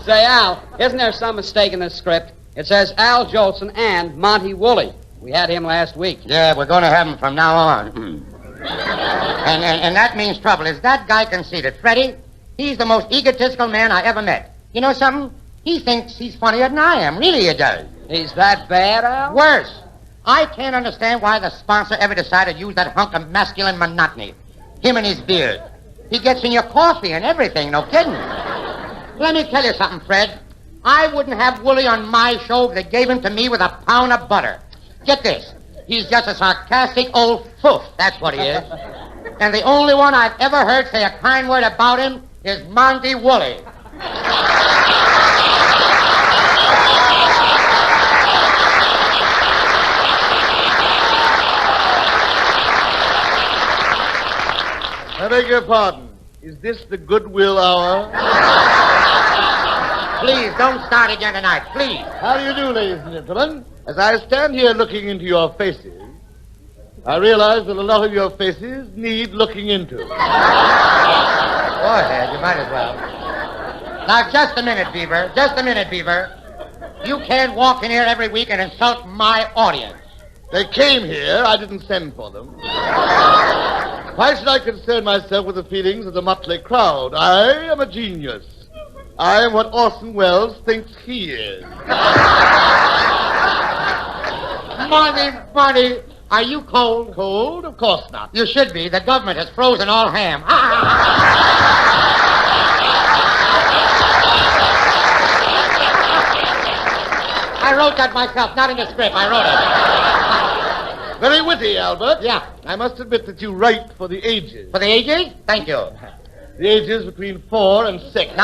Say, Al, isn't there some mistake in this script? It says Al Jolson and Monty Woolley. We had him last week. Yeah, we're going to have him from now on. And that means trouble. Is that guy conceited? Freddie, he's the most egotistical man I ever met. You know something? He thinks he's funnier than I am. Really, he does. He's that bad, Al? Worse. I can't understand why the sponsor ever decided to use that hunk of masculine monotony. Him and his beard. He gets in your coffee and everything, no kidding. Let me tell you something, Fred. I wouldn't have Woolley on my show if they gave him to me with a pound of butter. Get this. He's just a sarcastic old foof. That's what he is. And the only one I've ever heard say a kind word about him is Monty Woolley. I beg your pardon. Is this the goodwill hour? Please, don't start again tonight, please. How do you do, ladies and gentlemen? As I stand here looking into your faces, I realize that a lot of your faces need looking into. Go ahead, you might as well. Now, just a minute, Beaver. Just a minute, Beaver. You can't walk in here every week and insult my audience. They came here. I didn't send for them. Why should I concern myself with the feelings of the motley crowd? I am a genius. I am what Orson Welles thinks he is. Monty, are you cold? Cold? Of course not. You should be. The government has frozen all ham. I wrote that myself, not in the script. I wrote it. Very witty, Albert. Yeah. I must admit that you write for the ages. For the ages? Thank you. The ages between 4 and 6.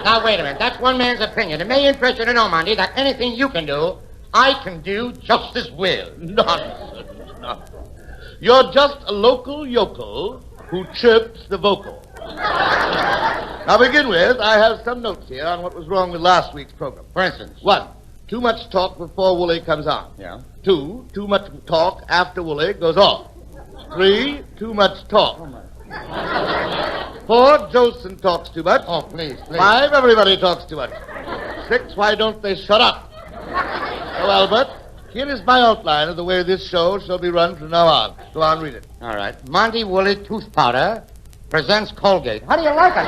Now, wait a minute. That's one man's opinion. It may interest you to know, Monty, that anything you can do, I can do just as well. Nonsense. You're just a local yokel who chirps the vocal. Now, begin with, I have some notes here on what was wrong with last week's program. For instance? 1, too much talk before Woolley comes on. Yeah. 2, too much talk after Woolley goes off. 3, too much talk. 4, Jolson talks too much. Oh, please. 5, everybody talks too much. 6, why don't they shut up? So, Albert, here is my outline of the way this show shall be run from now on. Go on, read it. All right. Monty Woolley Tooth Powder presents Colgate. How do you like it?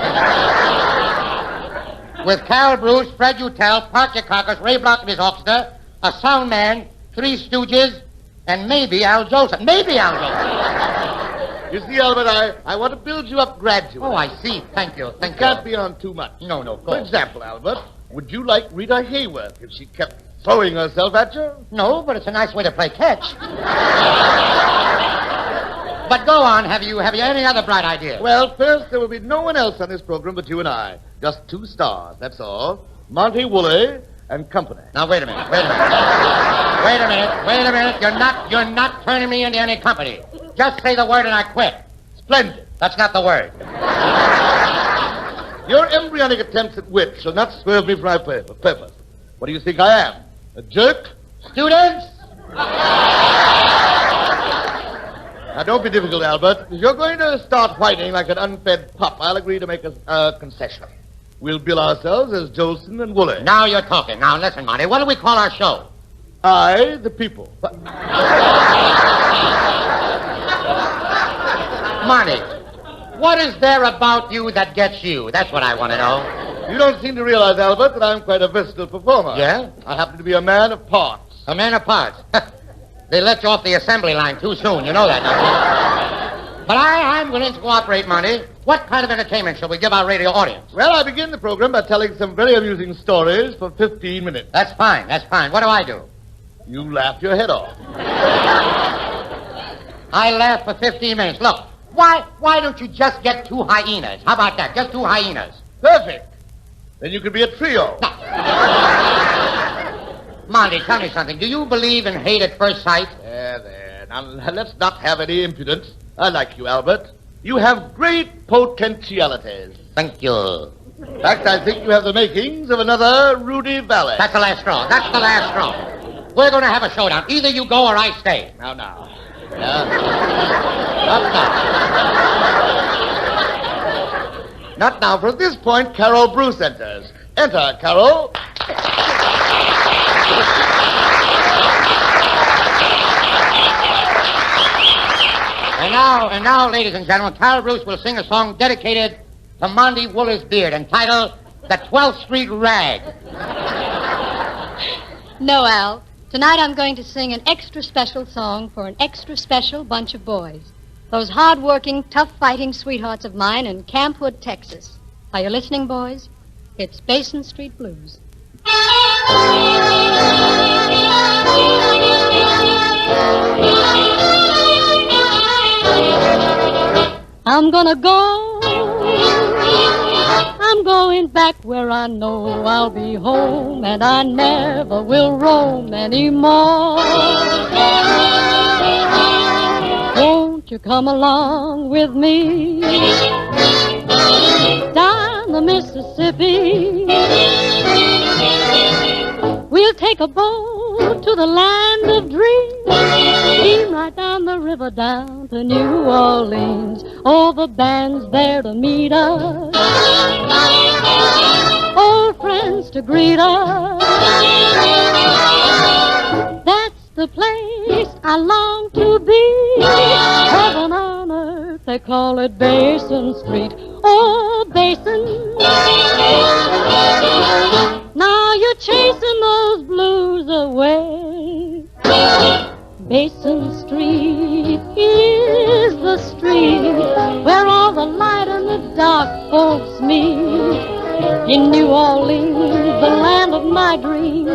With Carol Bruce, Fred Utel, Park Dukakis, Ray Block and his orchestra, a sound man, 3 Stooges, and maybe Al Jolson. Maybe Al Jolson. You see, Albert, I want to build you up gradually. Oh, I see. Thank you. You can't be on too much. No, of For course. example, Albert, would you like Rita Hayworth if she kept throwing herself at you? No, but it's a nice way to play catch. But go on. Have you any other bright ideas? Well, first, there will be no one else on this program but you and I. Just 2 stars, that's all. Monty Woolley and company. Now, wait a minute. Wait a minute. You're not turning me into any company. Just say the word and I quit. Splendid. That's not the word. Your embryonic attempts at wit shall not swerve me from my purpose. What do you think I am? A jerk? Students? Now, don't be difficult, Albert. If you're going to start whining like an unfed pup, I'll agree to make a concession. We'll bill ourselves as Jolson and Woolley. Now you're talking. Now, listen, Monty. What do we call our show? I, the people. Monty, what is there about you that gets you? That's what I want to know. You don't seem to realize, Albert, that I'm quite a versatile performer. Yeah? I happen to be a man of parts. A man of parts. They let you off the assembly line too soon. You know that, don't you? But I'm willing to cooperate, Monty. What kind of entertainment shall we give our radio audience? Well, I begin the program by telling some very amusing stories for 15 minutes. That's fine. What do I do? You laugh your head off. I laugh for 15 minutes. Look, why don't you just get 2 hyenas? How about that? Just 2 hyenas. Perfect. Then you could be a trio. Monty, tell me something. Do you believe in hate at first sight? There. Now, let's not have any impudence. I like you, Albert. You have great potentialities. Thank you. In fact, I think you have the makings of another Rudy Valley. That's the last straw. We're going to have a showdown. Either you go or I stay. Now. Not now, for at this point, Carol Bruce enters. Enter, Carol. And now, ladies and gentlemen, Carol Bruce will sing a song dedicated to Monty Woolley's beard, entitled The 12th Street Rag. No, Al. Tonight I'm going to sing an extra special song for an extra special bunch of boys. Those hard-working, tough-fighting sweethearts of mine in Camp Hood, Texas. Are you listening, boys? It's Basin Street Blues. I'm gonna go. I'm going back where I know I'll be home, and I never will roam anymore. Won't you come along with me down the Mississippi? We'll take a boat to the land of dreams, steam right down the river down to New Orleans. All the band's there to meet us, old friends to greet us. That's the place I long to be. Heaven on earth, they call it Basin Street. Oh, Basin. Now you're chasing those blues away. Basin Street is the street where all the light and the dark folks meet. In New Orleans, the land of my dreams,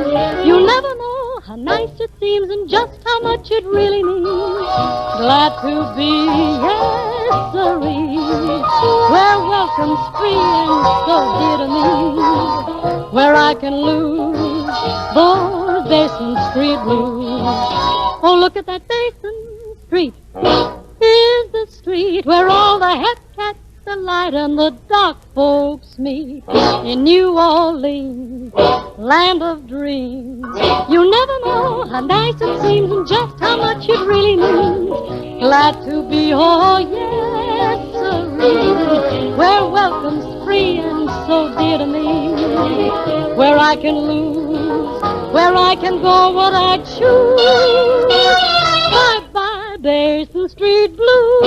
you'll never know how nice it seems and just how much it really means. Glad to be, yes, sirree, where welcome's free and so dear to me, where I can lose those Basin Street blues. Oh, look at that Basin Street is the street where all the het cats, the light and the dark folks meet. In New Orleans, land of dreams, you never know how nice it seems and just how much it really means. Glad to be, oh yes, sirree, where welcome's free and so dear to me, where I can lose, where I can go what I choose. Bye-bye, Basin Street Blues.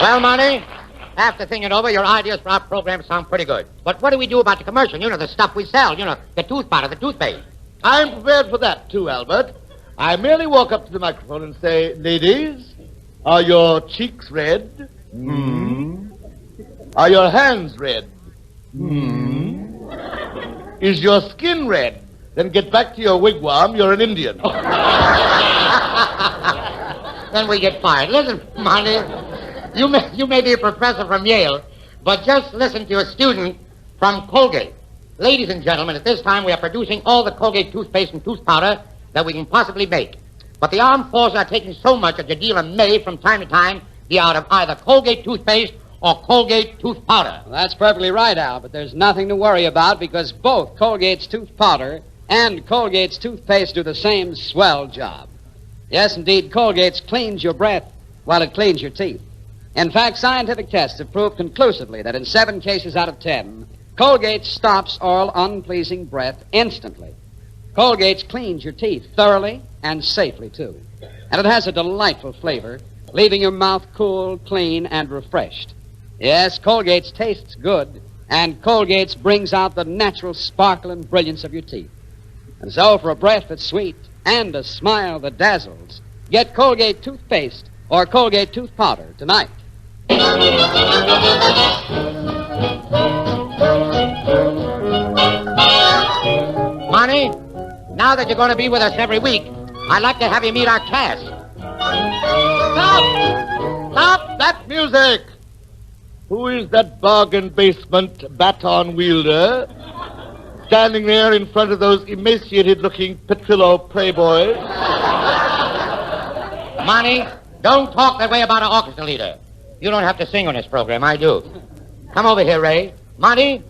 Well, Monty, after thinking over, your ideas for our program sound pretty good. But what do we do about the commercial? You know, the stuff we sell. You know, the tooth powder, the toothpaste. I'm prepared for that, too, Albert. I merely walk up to the microphone and say, ladies, are your cheeks red? Are your hands red? Is your skin red? Then get back to your wigwam. You're an Indian. Then we get fired. Listen, Monty, you may be a professor from Yale, but just listen to a student from Colgate. Ladies and gentlemen, at this time we are producing all the Colgate toothpaste and tooth powder that we can possibly make. But the armed forces are taking so much that the dealer may, from time to time, be out of either Colgate toothpaste or Colgate tooth powder. Well, that's perfectly right, Al, but there's nothing to worry about because both Colgate's tooth powder and Colgate's toothpaste do the same swell job. Yes, indeed, Colgate's cleans your breath while it cleans your teeth. In fact, scientific tests have proved conclusively that in 7 cases out of 10, Colgate stops all unpleasing breath instantly. Colgate cleans your teeth thoroughly and safely, too. And it has a delightful flavor, leaving your mouth cool, clean, and refreshed. Yes, Colgate's tastes good, and Colgate's brings out the natural sparkle and brilliance of your teeth. And so, for a breath that's sweet and a smile that dazzles, get Colgate toothpaste or Colgate tooth powder tonight. Monty, now that you're going to be with us every week, I'd like to have you meet our cast. Stop! Stop that music! Who is that bargain basement baton wielder standing there in front of those emaciated-looking Petrillo prey boys? Monty, don't talk that way about our orchestra leader. You don't have to sing on this program, I do. Come over here, Ray. Monty,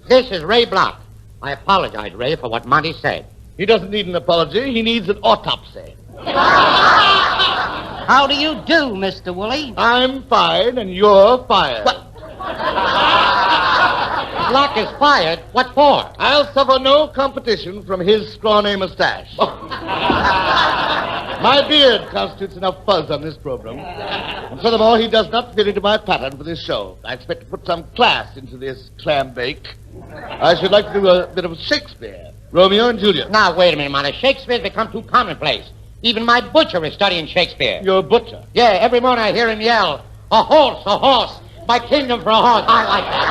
this is Ray Block. I apologize, Ray, for what Monty said. He doesn't need an apology. He needs an autopsy. How do you do, Mr. Woolley? I'm fine, and you're fired. What? Block is fired? What for? I'll suffer no competition from his scrawny mustache. My beard constitutes enough fuzz on this program. And furthermore, he does not fit into my pattern for this show. I expect to put some class into this clam bake. I should like to do a bit of Shakespeare. Romeo and Juliet. Now, wait a minute, Monty. Shakespeare's become too commonplace. Even my butcher is studying Shakespeare. Your butcher? Yeah, every morning I hear him yell, a horse, my kingdom for a horse. I like that.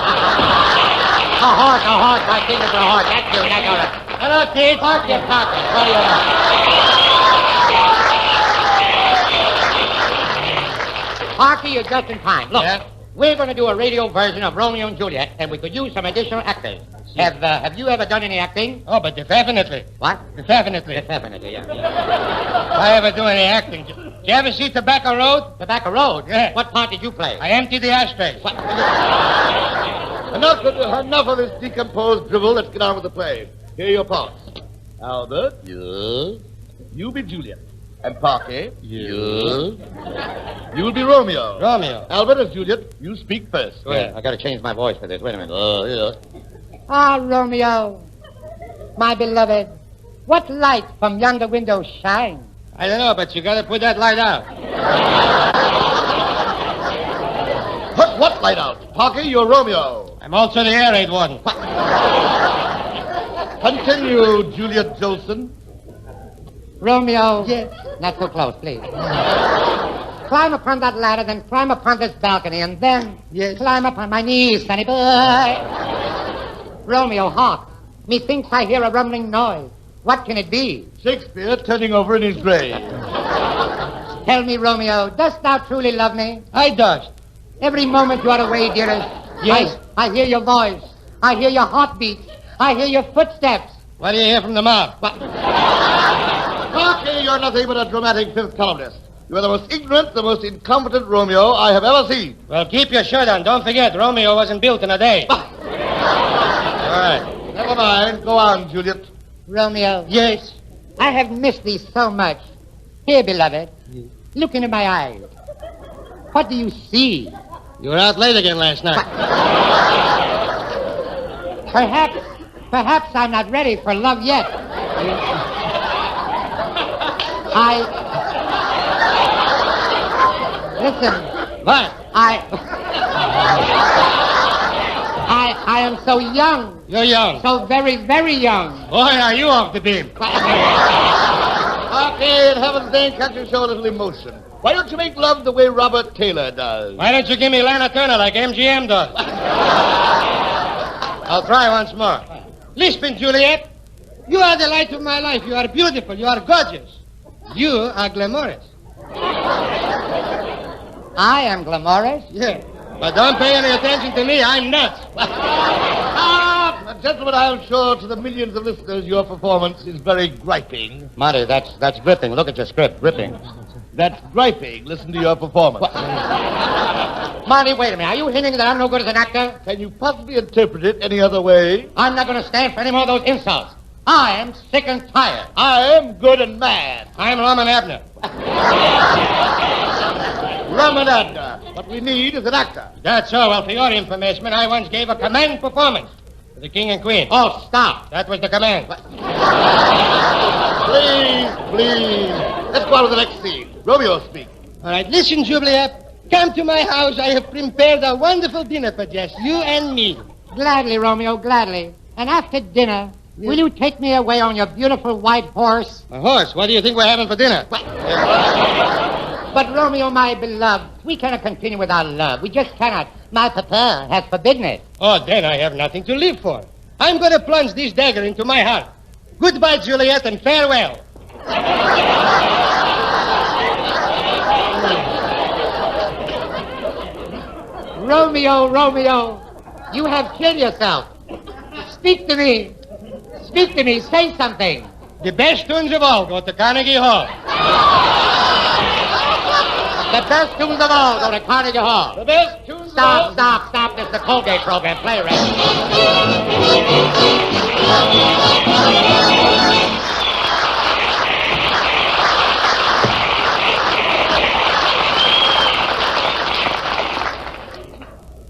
horse. My signal for a horse. That's you. That's all right. Hello, kid. Park your pocket. What do you want? Parker, you're just in time. Look, we're going to do a radio version of Romeo and Juliet, and we could use some additional actors. Have you ever done any acting? Oh, but definitely. What? Definitely. Definitely, yeah. If I ever do any acting. Did you ever see Tobacco Road? Tobacco Road? Yeah. What part did you play? I emptied the ashtrays. Enough of this decomposed drivel. Let's get on with the play. Here are your parts. Albert. Yes. You be Juliet. And Parky. Yes. You'll be Romeo. Romeo. Albert as Juliet. You speak first. Go ahead. I got to change my voice for this. Wait a minute. Yeah. Ah, Romeo, my beloved, what light from yonder window shines? I don't know, but you got to put that light out. Put what light out? Parky, you're Romeo. I'm also the air raid warden. Continue, Juliet Jolson. Romeo. Yes. Not so close, please. Climb upon that ladder, then climb upon this balcony, and then climb upon my knees, sonny boy. Romeo, hark. Methinks I hear a rumbling noise. What can it be? Shakespeare turning over in his grave. Tell me, Romeo, dost thou truly love me? I does. Every moment you are away, dearest. Yes. I hear your voice. I hear your heartbeats. I hear your footsteps. What do you hear from the mob? Parky, you're nothing but a dramatic fifth columnist. You are the most ignorant, the most incompetent Romeo I have ever seen. Well, keep your shirt on. Don't forget, Romeo wasn't built in a day. All right. Never mind. Go on, Juliet. Romeo. Yes? I have missed thee so much. Here, beloved. Look into my eyes. What do you see? You were out late again last night. Perhaps I'm not ready for love yet. Listen. What? I am so young. You're young. So very, very young. Boy, are you off the beam. Okay, in heaven's name, can't you show a little emotion? Why don't you make love the way Robert Taylor does? Why don't you give me Lana Turner like MGM does? I'll try once more. Listen, Juliet. You are the light of my life. You are beautiful. You are gorgeous. You are glamorous. I am glamorous? Yeah. But don't pay any attention to me. I'm nuts. Gentlemen, I am sure to the millions of listeners your performance is very griping. Marty, that's gripping. Look at your script. Gripping. That's griping. Listen to your performance. Marty, wait a minute. Are you hinting that I'm no good as an actor? Can you possibly interpret it any other way? I'm not going to stand for any more of those insults. I am sick and tired. I am good and mad. I'm Roman Abner. Roman Abner. What we need is an actor. That's so. Well, for your information, I once gave a command performance to the king and queen. Oh, stop. That was the command. Please. Let's go on with the next scene. Romeo, speak. All right, listen, Juliet. Come to my house. I have prepared a wonderful dinner for just you and me. Gladly, Romeo, gladly. And after dinner, will you take me away on your beautiful white horse? A horse? What do you think we're having for dinner? But, Romeo, my beloved, we cannot continue with our love. We just cannot. My papa has forbidden it. Oh, then I have nothing to live for. I'm going to plunge this dagger into my heart. Goodbye, Juliet, and farewell. Romeo, you have killed yourself. Speak to me, say something. The best tunes of all go to Carnegie Hall. The best tunes of all go to Carnegie Hall. The best tunes of all. Stop. This is the Colgate program. Play, Ray.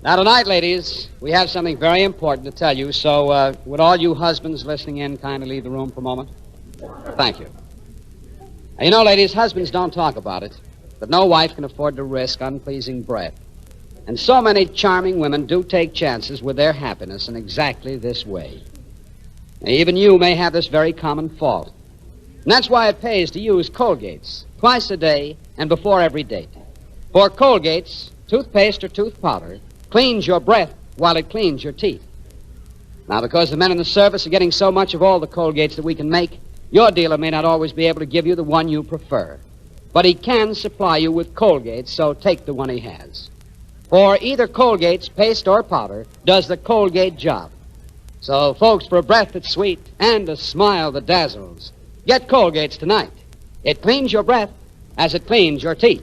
Now, tonight, ladies, we have something very important to tell you, so would all you husbands listening in kindly leave the room for a moment? Thank you. Now, you know, ladies, husbands don't talk about it, but no wife can afford to risk unpleasing breath. And so many charming women do take chances with their happiness in exactly this way. Now, even you may have this very common fault. And that's why it pays to use Colgates twice a day and before every date. For Colgates, toothpaste or tooth powder, cleans your breath while it cleans your teeth. Now, because the men in the service are getting so much of all the Colgates that we can make, your dealer may not always be able to give you the one you prefer. But he can supply you with Colgates, so take the one he has. For either Colgate's paste or powder does the Colgate job. So, folks, for a breath that's sweet and a smile that dazzles, get Colgate's tonight. It cleans your breath as it cleans your teeth.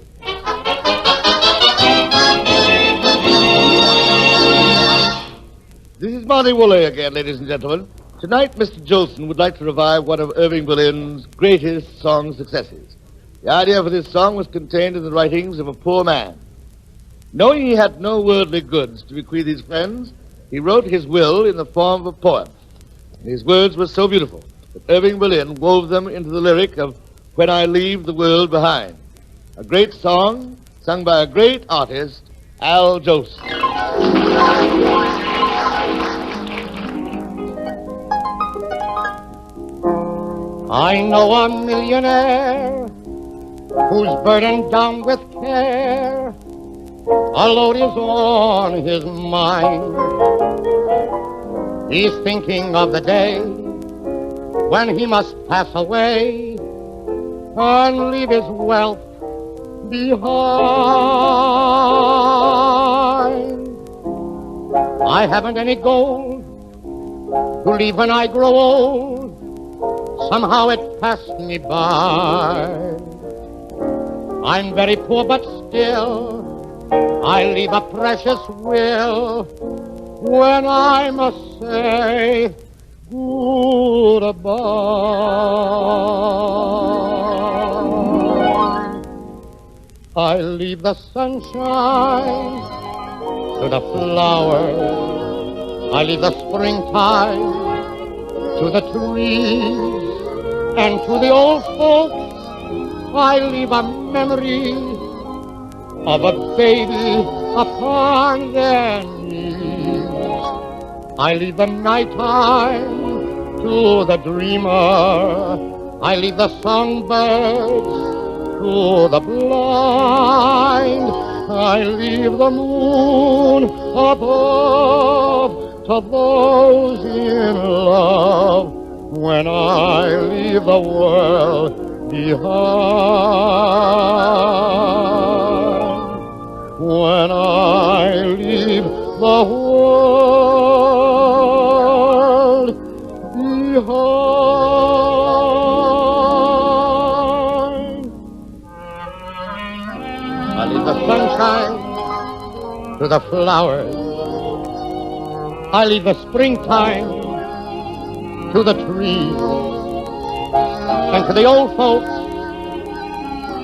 This is Monty Woolley again, ladies and gentlemen. Tonight, Mr. Jolson would like to revive one of Irving Berlin's greatest song successes. The idea for this song was contained in the writings of a poor man. Knowing he had no worldly goods to bequeath his friends, he wrote his will in the form of a poem. And his words were so beautiful that Irving Berlin wove them into the lyric of When I Leave the World Behind. A great song sung by a great artist, Al Jolson. I know a millionaire who's burdened down with care. A load is on his mind. He's thinking of the day when he must pass away and leave his wealth behind. I haven't any gold to leave when I grow old. Somehow it passed me by. I'm very poor, but still I leave a precious will when I must say goodbye. I leave the sunshine to the flowers. I leave the springtime to the trees. And to the old folks, I leave a memory of a baby upon their knees. I leave the nighttime to the dreamer. I leave the songbirds to the blind. I leave the moon above to those in love. When I leave the world behind, when I leave the world behind. I leave the sunshine to the flowers. I leave the springtime to the trees, and to the old folks,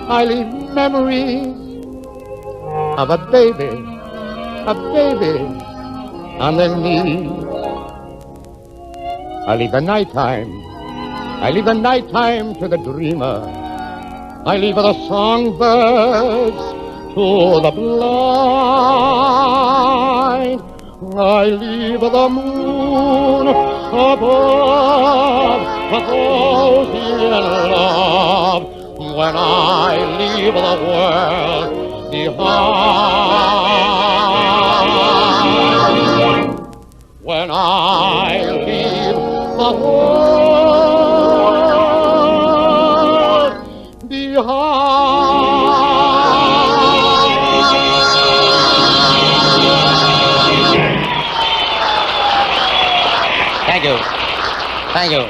I leave memories of a baby on their knees. I leave the nighttime to the dreamer. I leave the songbirds to the blind. I leave the moon above for those in love. When I leave the world behind, when I leave the world behind. Thank you.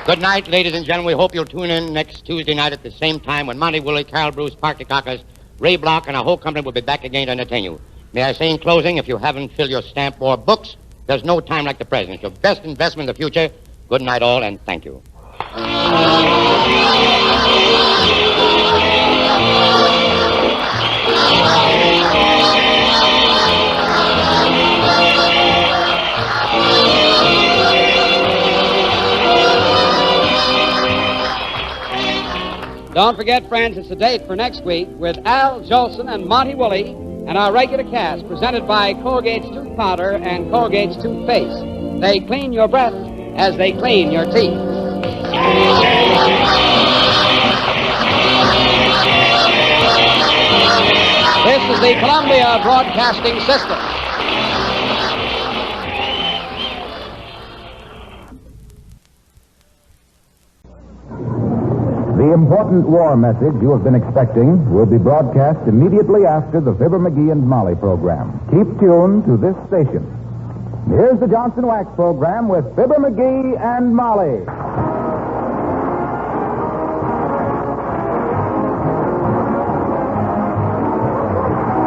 Good night, ladies and gentlemen. We hope you'll tune in next Tuesday night at the same time when Monty Woolley, Carl Bruce, Parker Cockers, Ray Block, and our whole company will be back again to entertain you. May I say in closing, if you haven't filled your stamp or books, there's no time like the present. It's your best investment in the future. Good night, all, and thank you. Don't forget, friends, it's the date for next week with Al Jolson and Monty Woolley and our regular cast, presented by Colgate's Tooth Powder and Colgate's Toothpaste. They clean your breath as they clean your teeth. This is the Columbia Broadcasting System. The important war message you have been expecting will be broadcast immediately after the Fibber, McGee, and Molly program. Keep tuned to this station. Here's the Johnson Wax program with Fibber, McGee, and Molly.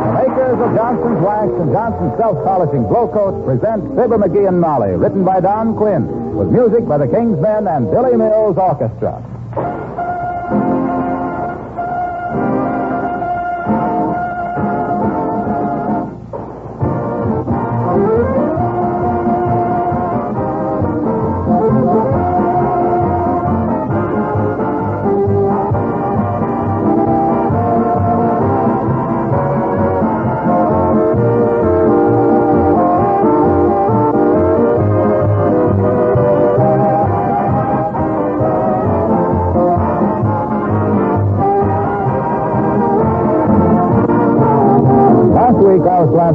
The makers of Johnson's Wax and Johnson's Self-Polishing Glow Coat present Fibber, McGee, and Molly, written by Don Quinn, with music by the King's Men and Billy Mills Orchestra.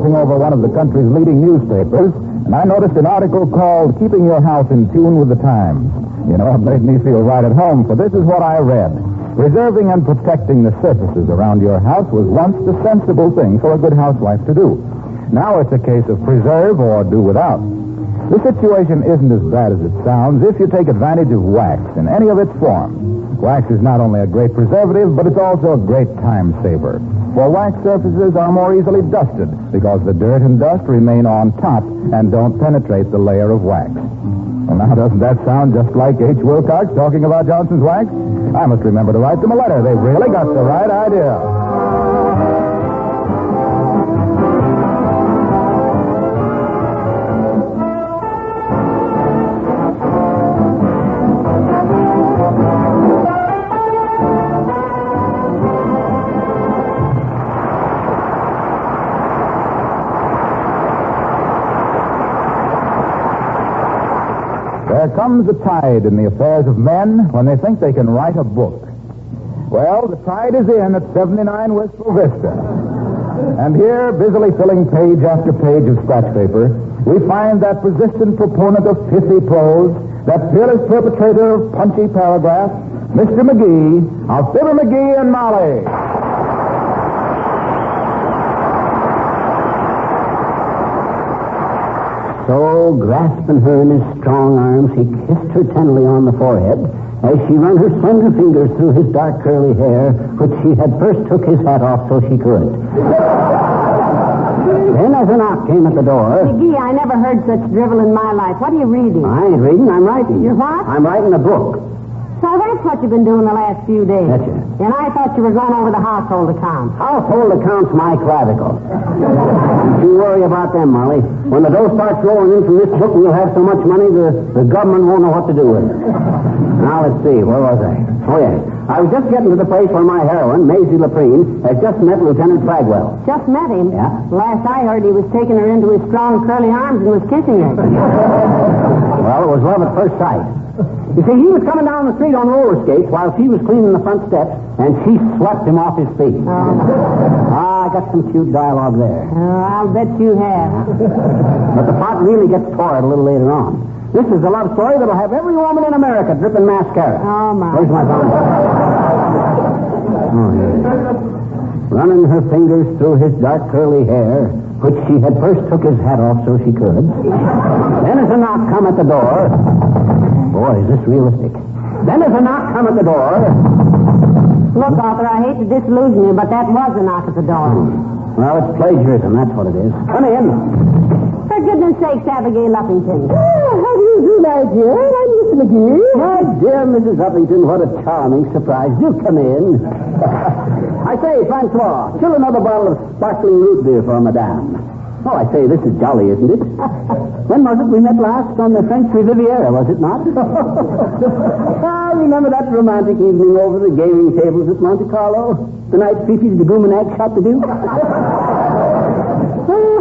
Over one of the country's leading newspapers, and I noticed an article called Keeping Your House in Tune with the Times. You know, it made me feel right at home, for this is what I read. Preserving and protecting the surfaces around your house was once the sensible thing for a good housewife to do. Now it's a case of preserve or do without. The situation isn't as bad as it sounds if you take advantage of wax in any of its forms. Wax is not only a great preservative, but it's also a great time saver. For wax surfaces are more easily dusted because the dirt and dust remain on top and don't penetrate the layer of wax. Well, now, doesn't that sound just like H. Wilcox talking about Johnson's Wax? I must remember to write them a letter. They've really got the right idea. There comes a tide in the affairs of men when they think they can write a book. Well, the tide is in at 79 Wistful Vista. And here, busily filling page after page of scratch paper, we find that persistent proponent of pithy prose, that fearless perpetrator of punchy paragraphs, Mr. McGee, of Fibber, McGee, and Molly. So, grasping her in his strong arms, he kissed her tenderly on the forehead as she ran her slender fingers through his dark curly hair, which she had first took his hat off so she could. Then, as a knock came at the door... McGee, I never heard such drivel in my life. What are you reading? I ain't reading, I'm writing. You're what? I'm writing a book. So that's what you've been doing the last few days. That's it. And I thought you were going over the household accounts. Household accounts, my clavicle. Don't you worry about them, Molly. When the dough starts rolling in from this book, we'll have so much money the government won't know what to do with it. Now, let's see. Where was I? Oh, yeah. I was just getting to the place where my heroine, Maisie Laprine, has just met Lieutenant Flagwell. Just met him? Yeah. Last I heard, he was taking her into his strong, curly arms and was kissing her. Well, it was love at first sight. You see, he was coming down the street on roller skates while she was cleaning the front steps, and she swept him off his feet. I got some cute dialogue there. I'll bet you have. But the plot really gets toward a little later on. This is a love story that'll have every woman in America dripping mascara. Oh, my. Where's my phone? Oh, yeah. Running her fingers through his dark curly hair, which she had first took his hat off so she could. Then as a knock come at the door... Boy, is this realistic. Then as a knock come at the door... Look, Arthur, I hate to disillusion you, but that was a knock at the door. Well, it's plagiarism, that's what it is. Come in. For goodness sakes, Abigail Uppington. How do you do, my dear? I'm Miss McGee. My dear Mrs. Uppington, what a charming surprise. Do come in. I say, Francois, chill another bottle of sparkling root beer for Madame. Oh, I say, this is jolly, isn't it? When was it we met last? On the French Riviera, was it not? I remember that romantic evening over the gaming tables at Monte Carlo? The night Fifi de Goumenac shot the Duke?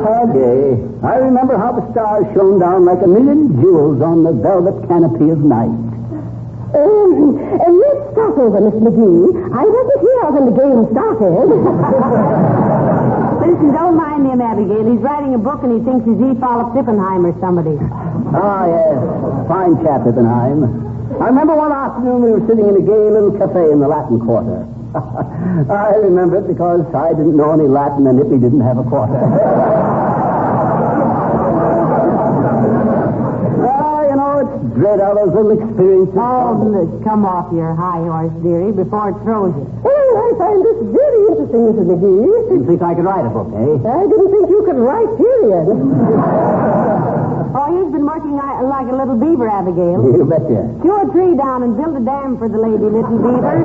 Okay. I remember how the stars shone down like a million jewels on the velvet canopy of night. Let's start over, Miss McGee. I wasn't here when the game started. Listen, don't mind him, Abigail. He's writing a book and he thinks he's E. Philip Dippenheim or somebody. Ah, yes. Fine chap, Dippenheim. I remember one afternoon we were sitting in a gay little cafe in the Latin Quarter. I remember it because I didn't know any Latin and Ippy didn't have a quarter. It's dread all those little experiences. Oh, look, come off your high horse, dearie, before it throws you. Well, I find this very interesting, Mrs. McGee. Didn't think I could write a book, eh? I didn't think you could write, period. Oh, he's been working like a little beaver, Abigail. You betcha. Chew a tree down and build a dam for the lady, little beaver.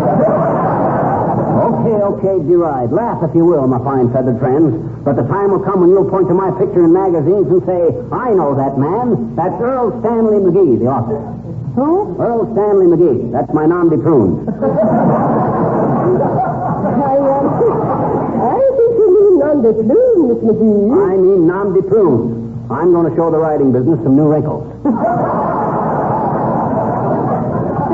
Okay, Gerard. Laugh if you will, my fine feathered friends. But the time will come when you'll point to my picture in magazines and say, I know that man. That's Earl Stanley McGee, the author. Who? Earl Stanley McGee. That's my nom de plume. I think you mean nom de plume, Miss McGee. I mean nom de plume. I'm going to show the writing business some new wrinkles.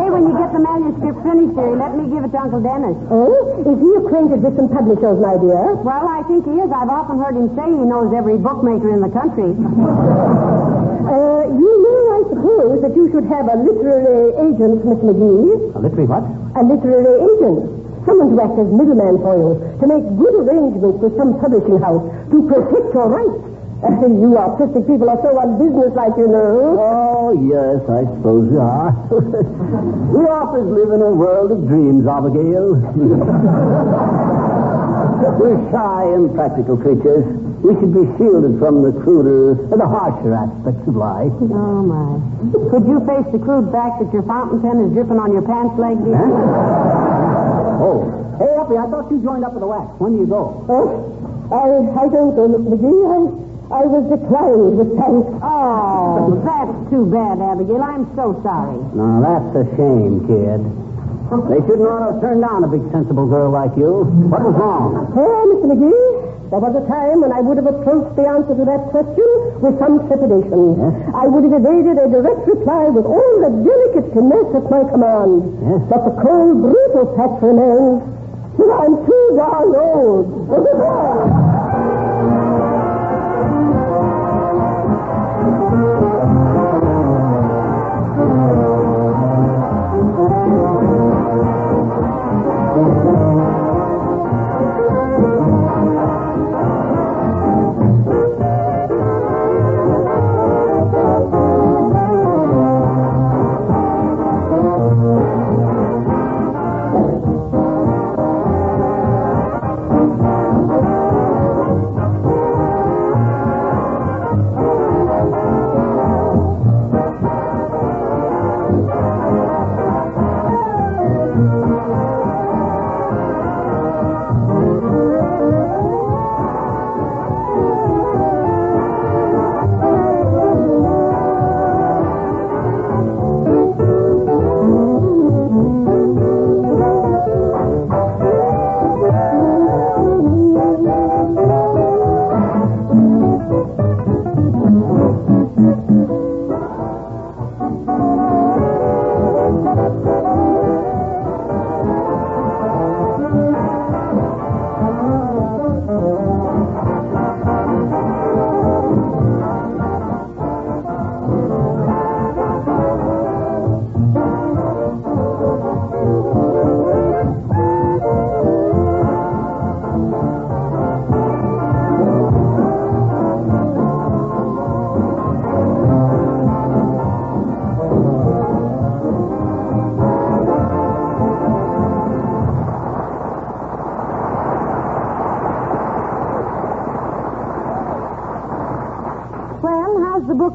When you get the manuscript finished, dearie, let me give it to Uncle Dennis. Oh? Is he acquainted with some publishers, my dear? Well, I think he is. I've often heard him say he knows every bookmaker in the country. You know, I suppose, that you should have a literary agent, Miss McGee. A literary what? A literary agent. Someone to act as middleman for you, to make good arrangements with some publishing house, to protect your rights. You artistic people are so unbusinesslike, you know. Oh, yes, I suppose we are. We authors live in a world of dreams, Abigail. We're shy and practical creatures. We should be shielded from the cruder, the harsher aspects of life. Oh, my. Could you face the crude fact that your fountain pen is dripping on your pants leg, dear? Huh? Oh. Hey, Uppy, I thought you joined up with the wax. When do you go? Oh, I don't know, Miss McGee. I was declined with thanks. Oh, that's too bad, Abigail. I'm so sorry. No, that's a shame, kid. They shouldn't ought to have turned down a big, sensible girl like you. What was wrong? Oh, Mr. McGee, there was a time when I would have approached the answer to that question with some trepidation. Yes? I would have evaded a direct reply with all the delicate finesse at my command. Yes? But the cold, brutal fact remains that I'm too darn old.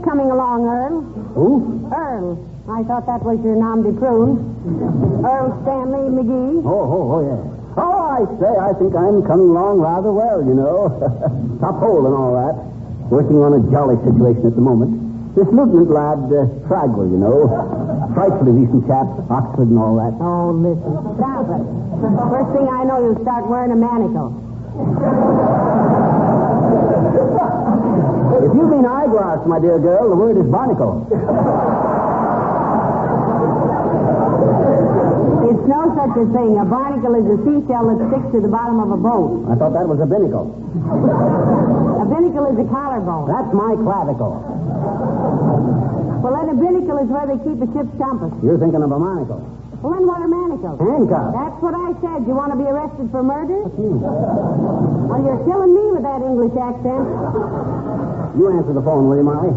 Coming along, Earl. Who? Earl. I thought that was your nom de plume. Earl Stanley McGee. Oh, yeah. Oh, I say, I think I'm coming along rather well, you know. Top hole and all that. Working on a jolly situation at the moment. This lieutenant lad, Fraggle, you know. Frightfully decent chap, Oxford and all that. Oh, listen. Stop it. First thing I know, you'll start wearing a manacle. If you mean eyeglass, my dear girl, the word is barnacle. It's no such a thing. A barnacle is a seashell that sticks to the bottom of a boat. I thought that was a binnacle. A binnacle is a collarbone. That's my clavicle. Well, then a binnacle is where they keep a ship's compass. You're thinking of a monocle. Well, then what are manacles? Handcuffs. That's what I said. You want to be arrested for murder? Well, you're killing me with that English accent. You answer the phone, will you, Molly?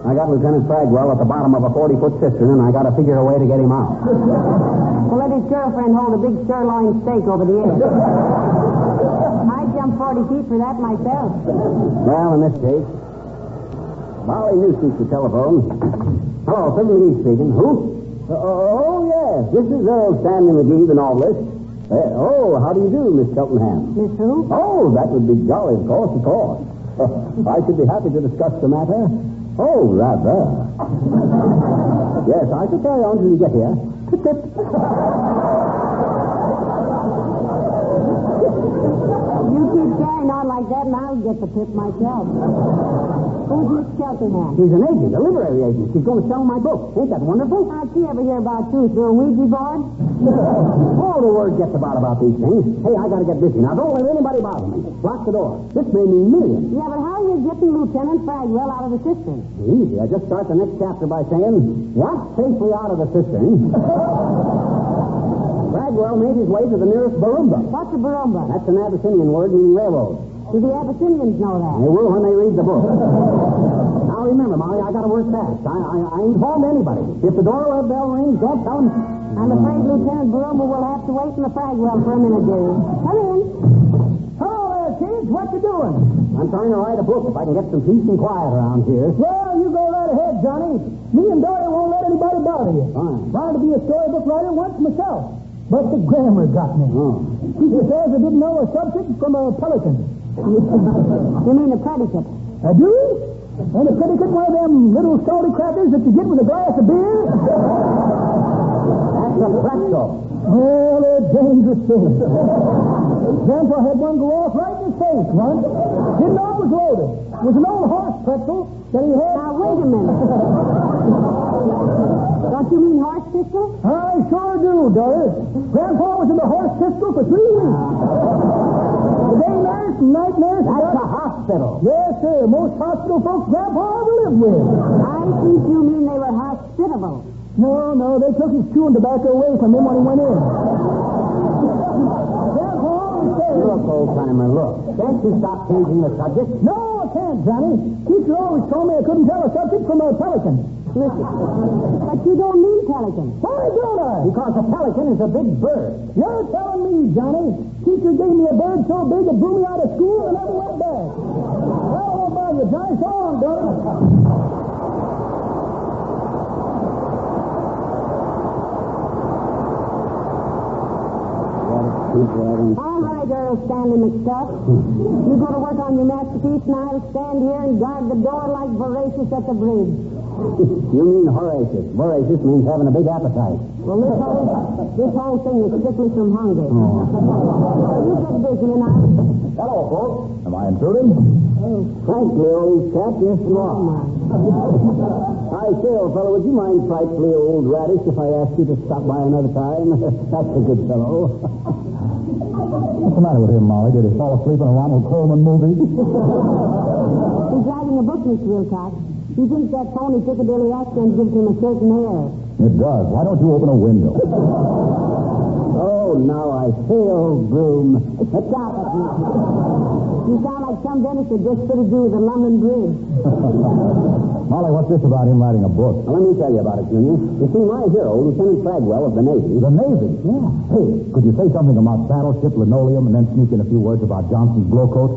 I got Lieutenant Fragwell at the bottom of a 40-foot cistern, and I got to figure a way to get him out. Well, let his girlfriend hold a big sirloin steak over the edge. I'd jump 40 feet for that myself. Well, in this case, Molly knew speaks the telephone. Hello, Fibber McGee speaking. Who? Oh, yes. This is Earl Stanley McGee, the novelist. How do you do, Miss Cheltenham? Miss who? Oh, that would be jolly, of course, of course. I should be happy to discuss the matter. Oh, rather. Yes, I shall carry on till you get here. Tip-tip. You keep carrying on like that, and I'll get the tip myself. Who's Miss Cheltenham? She's an agent, a literary agent. She's going to sell my book. Ain't that wonderful? How'd she ever hear about you through a Ouija board? All the word gets about these things. Hey, I got to get busy. Now, don't let anybody bother me. Lock the door. This may mean millions. Yeah, but how are you getting Lieutenant Fragwell out of the cistern? Easy. I just start the next chapter by saying, what? Safely out of the cistern. Fragwell made his way to the nearest barumba. What's a barumba? That's an Abyssinian word meaning railroad. Do the Abyssinians know that? They will when they read the book. Now, remember, Molly, I got to work fast. I ain't told anybody. If the door bell rings, don't tell them. I'm afraid Lieutenant Barumba will have to wait in the Fragwell for a minute, dear. Come in. Hello there, kids. What you doing? I'm trying to write a book if I can get some peace and quiet around here. Well, you go right ahead, Johnny. Me and Dory won't let anybody bother you. Fine. Tried to be a storybook writer once myself, but the grammar got me. Oh. Teacher says I didn't know a subject from a pelican. You mean a predicate? I do? And a predicate, one of them little salty crackers that you get with a glass of beer? That's a pretzel. Well, they're dangerous things. Grandpa had one go off right in his face once. Didn't know it was loaded. It was an old horse pretzel that he had. Now, wait a minute. Don't you mean horse pistol? I sure do, Doris. Grandpa was in the horse pistol for 3 weeks. The day nurse and night nurse. That's a hospital. Yes, sir. Most hospital folks Grandpa ever lived with. I think you mean they were hospitable. No, they took his chewing tobacco away from him when he went in. Grandpa always said... Look, old-timer, look. Can't you stop changing the subject? No, I can't, Johnny. Teacher always told me I couldn't tell a subject from a pelican. Listen, but you don't mean pelican. Why don't I? Because a pelican is a big bird. You're telling me, Johnny. Teacher gave me a bird so big it blew me out of school and never went back. I won't bother you, Johnny. So long, Doris. All right, Earl Stanley McStuff. You go to work on your masterpiece, and I'll stand here and guard the door like Voracious at the bridge. You mean Horacious. Voracious means having a big appetite. Well, this whole thing is strictly from hunger. You get busy, and I'll... Hello, folks. Am I intruding? Oh, frankly, old chap, yes, you are. I say, old fellow, would you mind frightfully old radish if I asked you to stop by another time? That's a good fellow. What's the matter with him, Molly? Did he fall asleep in a Ronald Colman movie? He's writing a book, Mr. Wilcox. He thinks that phony Piccadilly accent gives him a certain air. It does. Why don't you open a window? Oh, now I say, old broom. Stop it, you sound like some dentist that just fitted you with the London Bridge. Molly, what's this about him writing a book? Well, let me tell you about it, Junior. You see, my hero, Lieutenant Fragwell of the Navy... The Navy? Yeah. Hey, could you say something about battleship, linoleum, and then sneak in a few words about Johnson's glow coat?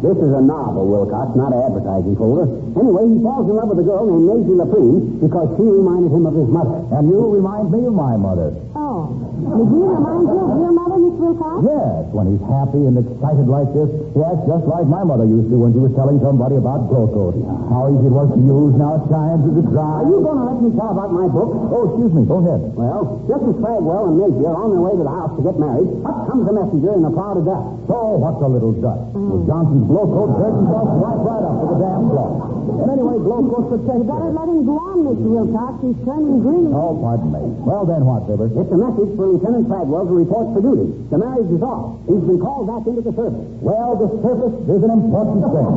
This is a novel, Wilcox, not an advertising folder. Anyway, he falls in love with a girl named Maisie Laprine because she reminded him of his mother. And you remind me of my mother. Oh. McGee reminds you of your mother, Miss Wilcox? Yes, when he's happy and excited like this, he acts just like my mother used to when she was telling somebody about glow coat. How easy it was to use, now it shines as it dries. Are you going to let me tell about my book? Oh, excuse me, go ahead. Well, just as Fragwell and Maisie are on their way to the house to get married, up comes a messenger in a cloud of dust. So, what's a little dust? Well, Johnson's glow coat dressed himself right up to the damn clock. And anyway, glow coat's protected. You better let him go on, Mr. Wilcox. He's turning green. Oh, pardon me. Well, then what, Fibber? It's a message for Lieutenant Fragwell to report for duty. The marriage is off. He's been called back into the service. Well, the service is an important thing.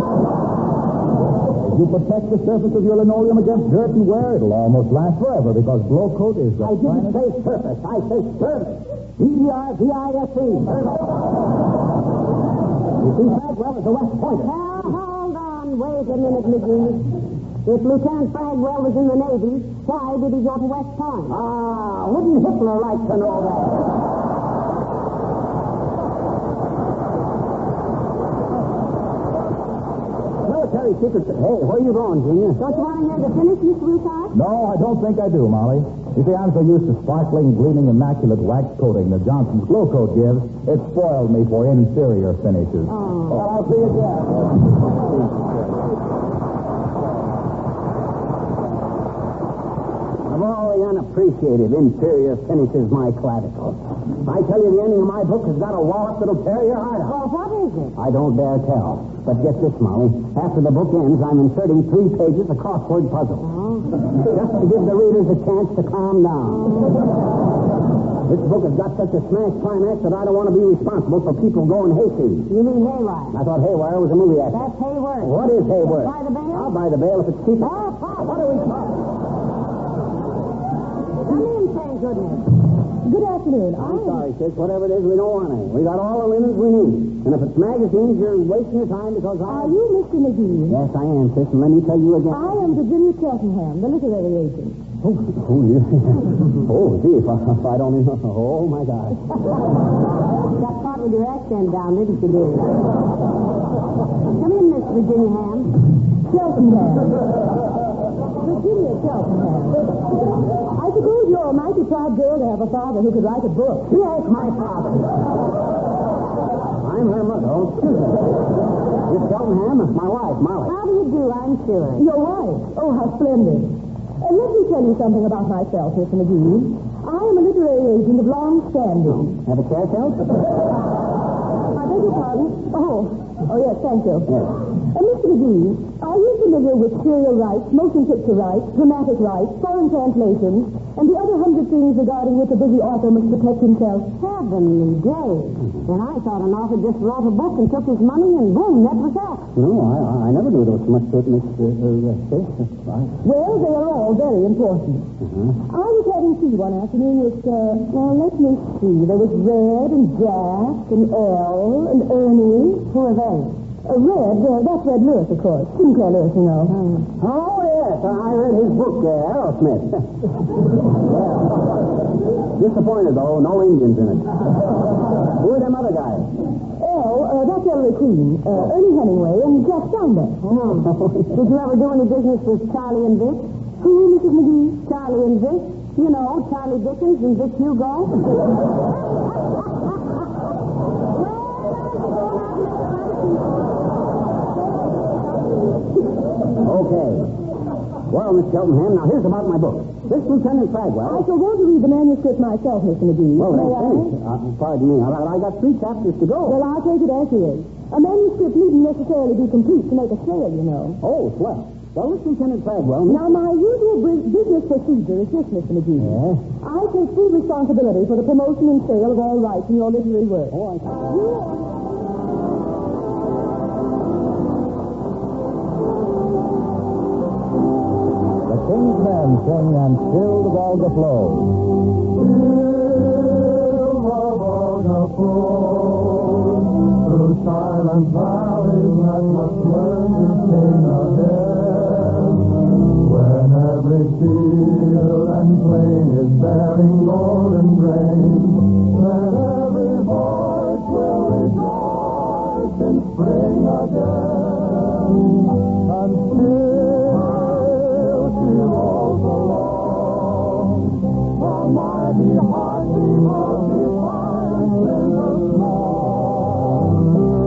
If you protect the surface of your linoleum against dirt and wear, it'll almost last forever because Glow Coat is the I didn't finest... say surface. I say service. Service. You see, Bagwell is a West Pointer. Now, hold on. Wait a minute, McGee. If Lieutenant Bagwell was in the Navy, why did he go to West Point? Ah, wouldn't Hitler like to know that? Military secrets. Hey, where are you going, Junior? Don't you want to hear the finish, you sweetheart? No, I don't think I do, Molly. You see, I'm so used to sparkling, gleaming, immaculate wax coating that Johnson's Glow Coat gives, it spoiled me for inferior finishes. Oh. Well, I'll see you again. Of all the unappreciated inferior finishes, my clavicle. I tell you, the ending of my book has got a wallop that'll tear your heart out. Well, what is it? I don't dare tell. But get this, Molly. After the book ends, I'm inserting 3 pages of crossword puzzle. Oh. Just to give the readers a chance to calm down. This book has got such a smash climax that I don't want to be responsible for people going hayseed. You mean Haywire? I thought Haywire was a movie actor. That's Hayward. What is Hayward? Buy the bail? I'll buy the bail if it's cheap. Oh, What are we talking? come in, thank goodness. Good afternoon. I'm sorry, sis. Whatever it is, we don't want any. We got all the linens we need. And if it's magazines, you're wasting your time because Are you Mr. McGee? Yes, I am, sis. And let me tell you again. I am Virginia Cheltenham, the literary agent. Oh, you. Oh, gee, if I don't even... Oh, my God. Got caught with your accent down, didn't you, dear? Come in, Miss Virginia Ham. Cheltenham. Virginia Cheltenham. I suppose you're a mighty proud girl to have a father who could write a book. Yes, my father. I'm her mother. Oh, excuse me. Miss Cheltenham, my wife, Molly. How do you do, I'm sure. Your wife? Oh, how splendid. Let me tell you something about myself, Mr. McGee. I am a literary agent of long standing. Have a chair, Kel? I beg your pardon? Oh, yes, thank you. Yes. Mr. McGee, are you familiar with serial rights, motion picture rights, dramatic rights, foreign translations, and the other 100 things regarding which a busy author must protect himself? Heavenly days. And I thought an author just wrote a book and took his money and boom, net was that. No, I never knew there was so much to it, Miss sis. Well, they are all very important. I was having tea one afternoon with, let me see. There was Red and Jack and Elle and Ernie. Who are they? Red, that's Red Lewis, of course. Sinclair Lewis, you know. Oh, yes. I read his book, Aerosmith. Disappointed, though. No Indians in it. Who are them other guys? That's Ellery Queen, Ernie Hemingway, and Jack Steinbeck. Did you ever do any business with Charlie and Vic? Who, Mrs. McGee? Charlie and Vic? You know, Charlie Dickens and Vic Hugo? Okay. Well, Miss Cheltenham, now here's about my book. This Lieutenant Bagwell... I shall want to read the manuscript myself, Mr. McGee. Well, May that's I? finished. Pardon me. I got 3 chapters to go. Well, I'll take it as is. A manuscript needn't necessarily be complete to make a sale, you know. Oh, swell. Well, this Lieutenant Bagwell... Now, my usual business procedure is this, Mr. McGee. Yes? I take full responsibility for the promotion and sale of all rights in your literary work. Oh, I see. King's men sing and still the Volga flows. Still the Volga flows through silent valleys that must learn to sing again. When every field and plain is bearing golden grain, then every voice will rejoice in spring again. And still she rolls along, the mighty heartbeat of defiance in the snow.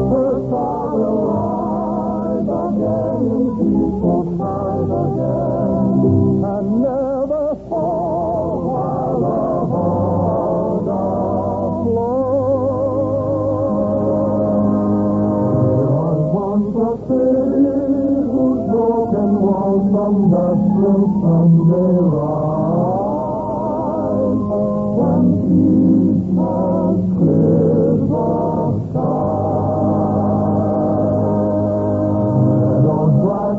Her star will rise again in peaceful skies again, and never fall while the Volga flows. There was once a city whose broken walls from dust will someday rise, when peace has cleared the sky. Meadows black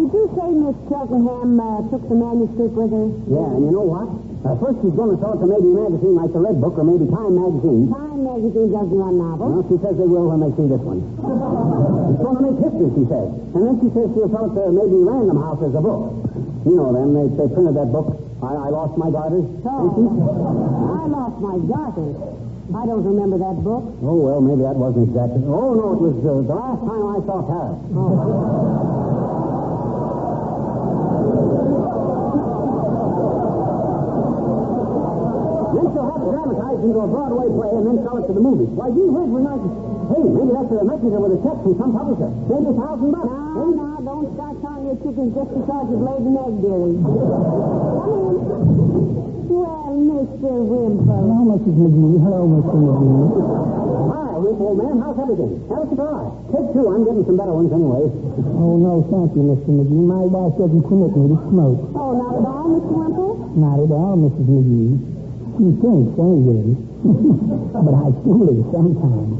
Did you say Miss Cheltenham took the manuscript with her? Yeah, and you know what? First she's going to sell it to maybe a magazine like the Red Book or maybe Time Magazine. Time Magazine doesn't run novels. Well, she says they will when they see this one. It's going to make history, she says. And then she says she'll sell it to maybe Random House as a book. You know them, they printed that book, I Lost My Garters. I Lost My Garters. I don't remember that book. Oh, well, maybe that wasn't exactly... Oh, no, it was the last time I saw Paris. Then she'll have it dramatized into a Broadway play and then sell it to the movies. Why, gee whiz, we're not... Hey, maybe that's a messenger with a check from some publisher. Maybe $1,000. No, don't start counting your chickens just because you've laid an egg, dearie. Come in. Well, Mr. Wimple. Hello, Mrs. McGee. Hello, Mr. McGee. Hi, Wimple, old man. How's everything? Have a cigar. Take two. I'm getting some better ones anyway. Oh, no, thank you, Mr. McGee. My wife doesn't permit me to smoke. Oh, not at all, Mr. Wimple? Not at all, Mrs. McGee. She thinks, anyway. But I fool her sometimes.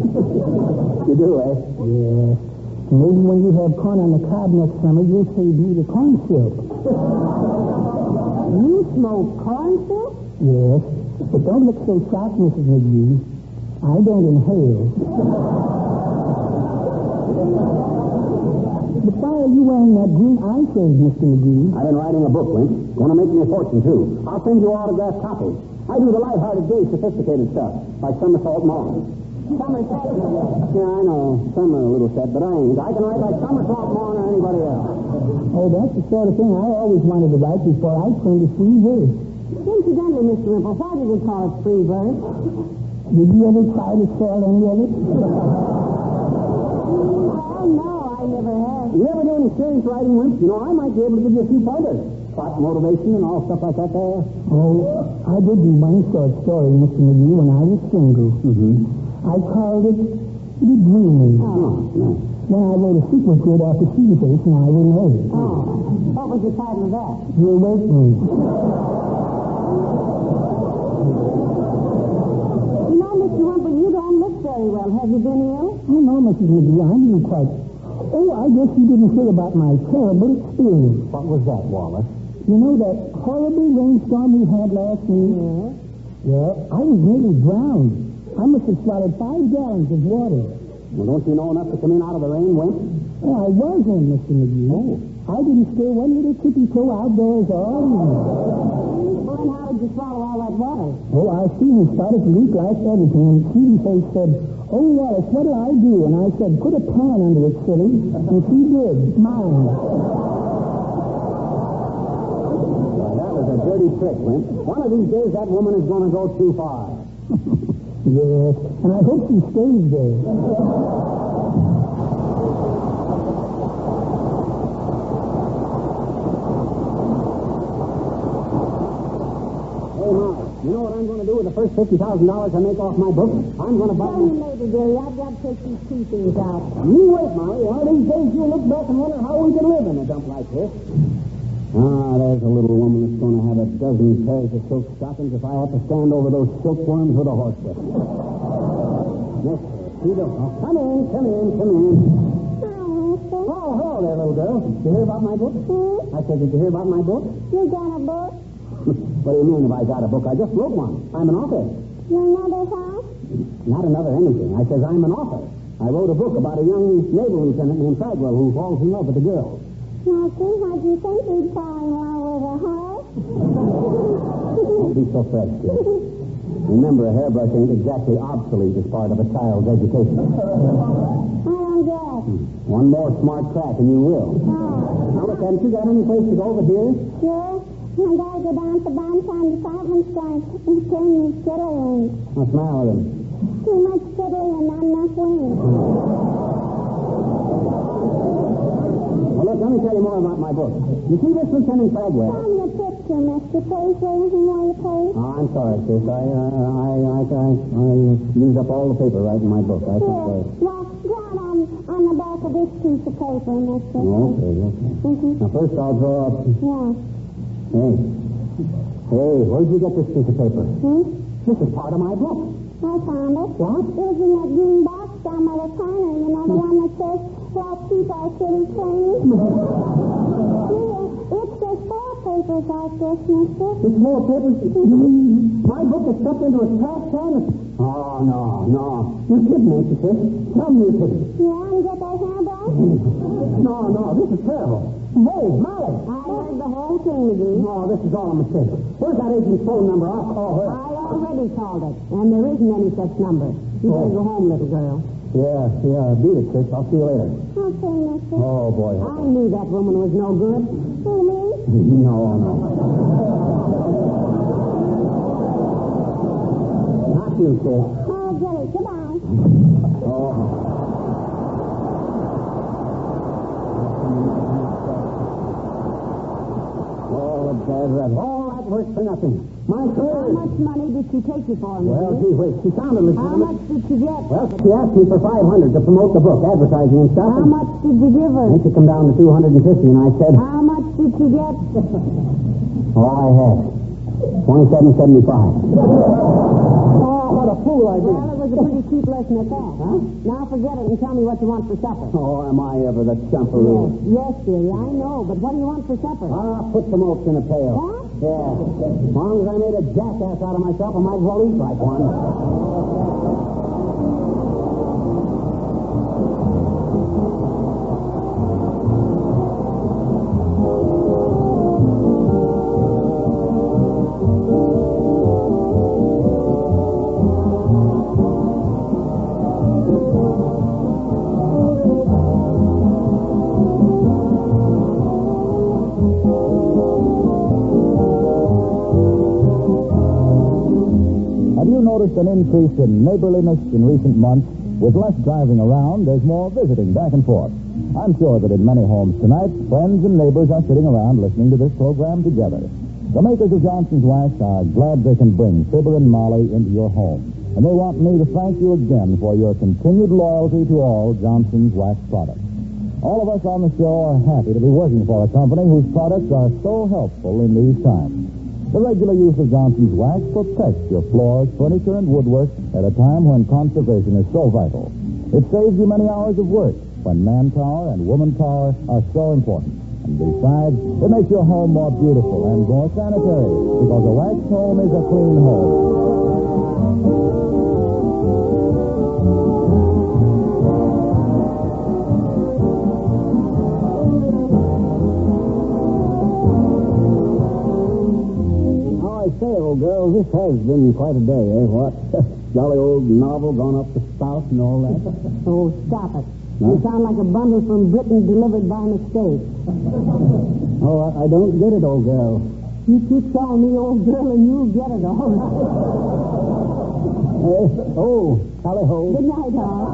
You do, eh? Yes. Maybe when you have corn on the cob next summer, you'll save me the corn syrup. You smoke corn syrup? Yes. But don't look so shocked, Mrs. McGee. I don't inhale. But why are you wearing that green eye shade, Mr. McGee? I've been writing a book, Link. Going to make me a fortune, too. I'll send you autographed copies. I do the light-hearted, gay, sophisticated stuff, like Somersault Maugham. Somerset? Yeah, I know. Some are a little set, but I ain't. I can write like Somersault Maugham or anybody else. Oh, that's the sort of thing I always wanted to write before I turned to free verse. Incidentally, Mr. Wimple, why did they call it free verse? Did you ever try to sell any of it? Oh, no, I never have. You ever do any serious writing, Wimp? You know, I might be able to give you a few pointers. Plot motivation and all stuff like that there. Oh, I did do one short story, Mr. McGee, when I was single. I called it The Dreaming. Then I wrote a sequel to it after she was 8 and I was 8. What was the title of that? The Awakening. You know, Mr. Wimple, you don't look very well. Have you been ill? Oh, no, Mrs. McGee, I'm doing quite... Oh, I guess you didn't hear about my terrible experience. What was that, Wallace? You know that horrible rainstorm we had last week? Yeah, I was nearly drowned. I must have swallowed 5 gallons of water. Well, don't you know enough to come in out of the rain, Wimp? Oh, I was in, Mr. McGee. Oh. I didn't stir one little tippy toe outdoors all evening. Well, then how did you swallow all that water? Oh, our season started to leak like everything, and Sweetie Face said, "Oh, Wallace, what'll I do?" And I said, "Put a pan under it, silly." And she did. Mine. Well, that was a dirty trick, Wimp. One of these days, that woman is going to go too far. Yes, and I hope she stays there. Hey, Molly, you know what I'm going to do with the first $50,000 I make off my book? I'm going to buy... Tell me later, Gerry. I've got to take these two things out. You wait, Molly. One of these days you'll look back and wonder how we can live in a dump like this. Ah, there's a little woman that's going to have a dozen pairs of silk stockings if I have to stand over those silkworms with a horsewhip. Yes, you don't. Oh, come in. Oh, hello there, little girl. Did you hear about my book? I said, did you hear about my book? You got a book? What do you mean if I got a book? I just wrote one. I'm an author. Your mother's house? Not another anything. I says I'm an author. I wrote a book about a young naval lieutenant named Fagwell who falls in love with a girl. Now, see, what do you think he'd fall in love with a horse? Don't be so fresh, kid. Remember, a hairbrush ain't exactly obsolete as part of a child's education. I don't guess. One more smart crack and you will. Now, look, haven't you got any place to go over here? Sure. I gotta go down to Bonfire Department Store and turn these fiddle rings. What's the matter with him? Too much fiddling and not enough wings. Well, look, let me tell you more about my book. You see this Lieutenant Fagwell? Show me a picture, mister. Please, anything more you please? Oh, I'm sorry, sis. I used up all the paper writing my book. I think, Well, go out on the back of this piece of paper, mister. Okay. Now, first I'll draw up... Yeah. Hey, where'd you get this piece of paper? This is part of my book. I found it. What? It was in that green box down by the corner. You know, the one that says, "Let's keep our city clean." papers out there, mister? It's more papers. You mean my book is stuffed into a trash can? Oh, no. You're kidding, ain't you, sis? Tell me you're kidding. You want to get that handout? No, this is terrible. Hey, Molly. I heard the whole thing, McGee. No, this is all a mistake. Where's that agent's phone number? I'll call her. I already called it, and there isn't any such number. You better go home, little girl. Yeah, beat it, sis. I'll see you later. Okay, mister. Oh, boy. I knew that woman was no good. Who, me? No. Not you, sis. Oh, Gerry, goodbye. Oh. All that work for nothing. My How much money did she take you for, McGee? Well, gee whiz, she sounded legitimate. How much did she get? Well, she asked me for $500 to promote the book, advertising and stuff. How much did you give her? Then she come down to $250, and I said, How much did she get? all I had, $27.75. Oh, what a fool I did. Well, it was a pretty cheap lesson at that. Huh? Now forget it and tell me what you want for supper. Oh, am I ever the chumperoo? Yes, dearie, I know. But what do you want for supper? Put some oats in a pail. What? Yeah. As long as I made a jackass out of myself, I might as well eat like one. An increase in neighborliness in recent months. With less driving around, there's more visiting back and forth. I'm sure that in many homes tonight, friends and neighbors are sitting around listening to this program together. The makers of Johnson's Wax are glad they can bring Fibber and Molly into your home. And they want me to thank you again for your continued loyalty to all Johnson's Wax products. All of us on the show are happy to be working for a company whose products are so helpful in these times. The regular use of Johnson's Wax protects your floors, furniture, and woodwork at a time when conservation is so vital. It saves you many hours of work when manpower and womanpower are so important. And besides, it makes your home more beautiful and more sanitary because a waxed home is a clean home. Say, old girl, this has been quite a day, eh? What? Jolly old novel gone up the spout and all that. Oh, stop it. Huh? You sound like a bundle from Britain delivered by mistake. Oh, I don't get it, old girl. You keep calling me old girl and you'll get it all right. Tally-ho. Good night, Hal.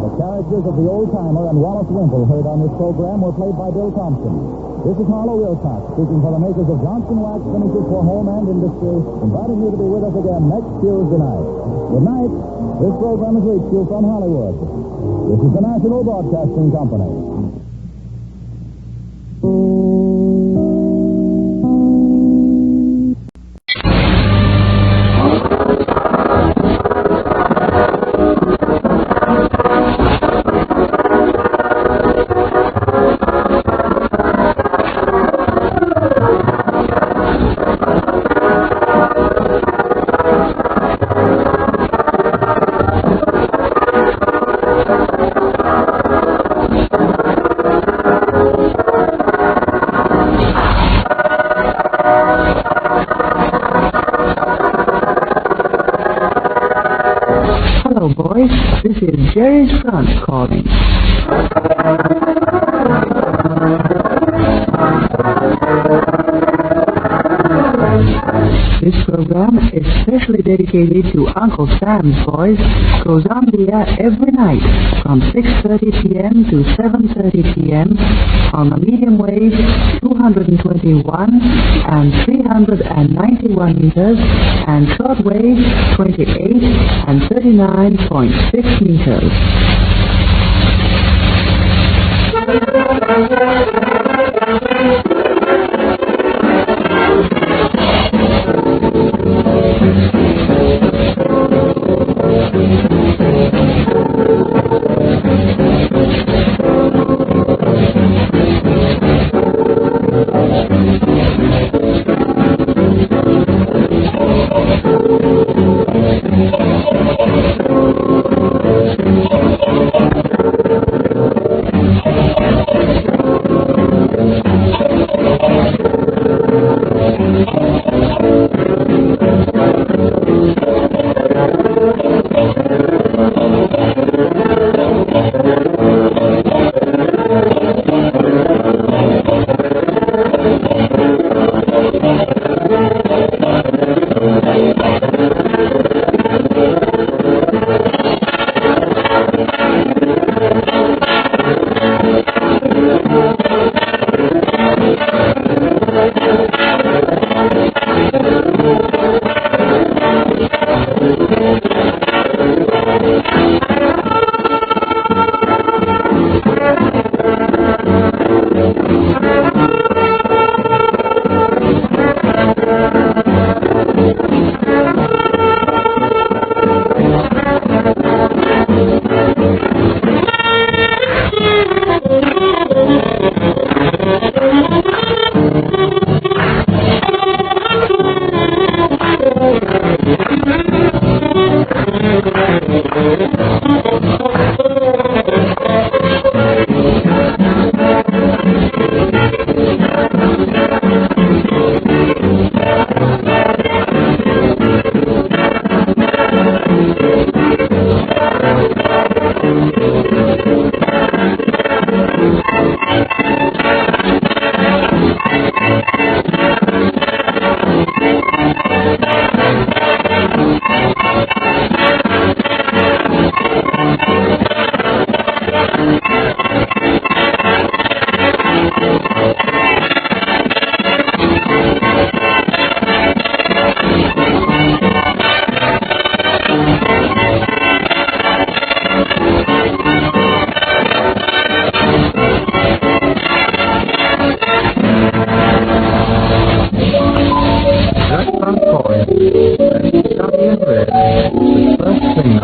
The characters of the old-timer and Wallace Wimple heard on this program were played by Bill Thompson. This is Harlow Wilcox speaking for the makers of Johnson Wax finishes for home and industry, inviting you to be with us again next Tuesday night. Good night. This program has reached you from Hollywood. This is the National Broadcasting Company. This is Gerry's Front calling. This program is specially dedicated to Uncle Sam's boys. Goes on the air every night from 6:30 p.m. to 7:30 p.m. on the medium wave 221 and 391 meters and short wave 28 and 39.6 meters.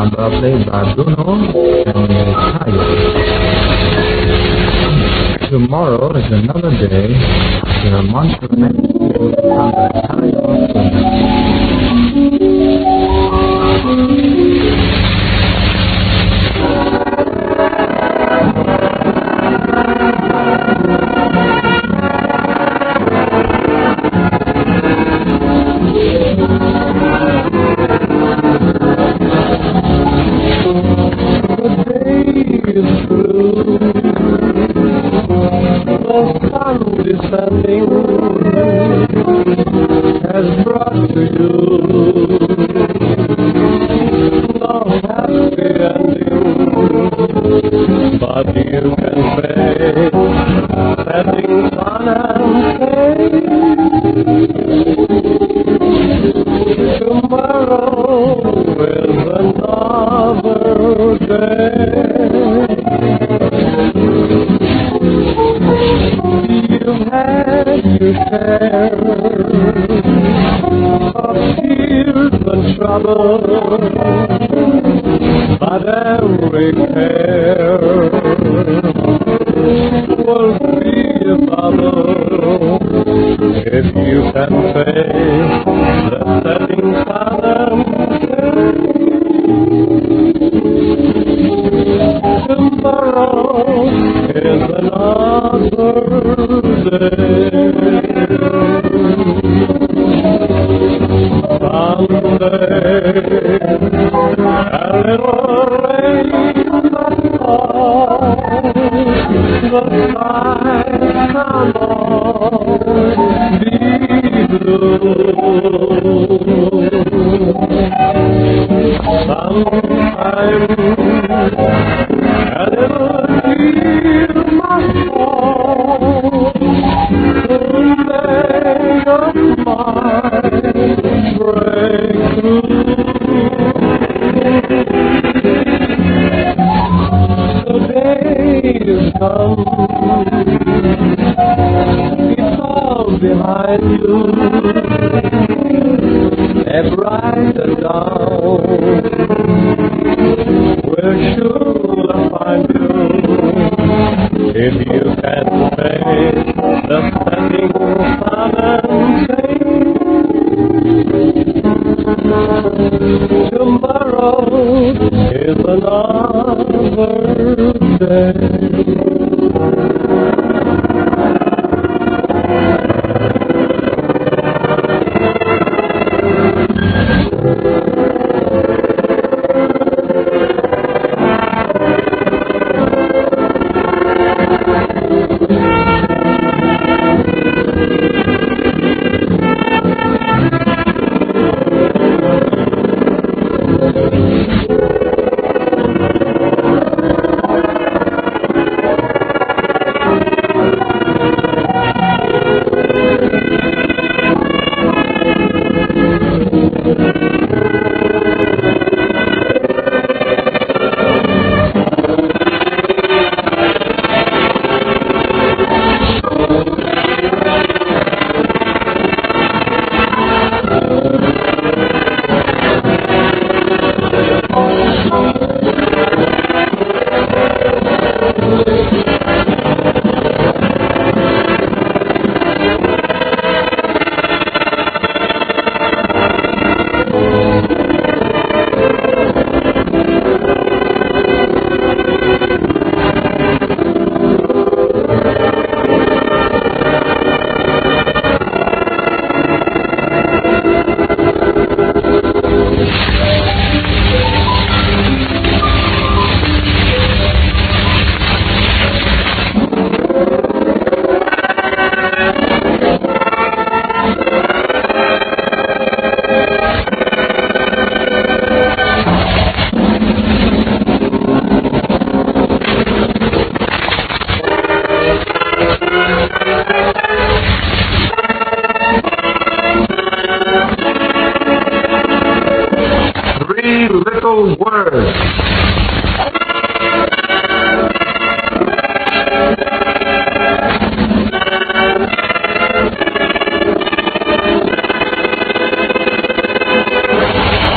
number played by Bruno and Tayo. Tomorrow is another day in a month of next from the Tayo. Has brought to you no happy ending, but you can face setting sun and shade. Tomorrow is another day. You've had your share of tears and trouble, but every care will be a bubble if you can face the setting sun and shade. Tomorrow is another day. Someday, a little rain must fall, the skies cannot be blue. Sometime, a little tear must fall, someday your smile break through. The day is come, it's all behind you. A brighter dawn will sure find you if you can face the setting sun and shade. Tomorrow is another day. Little words.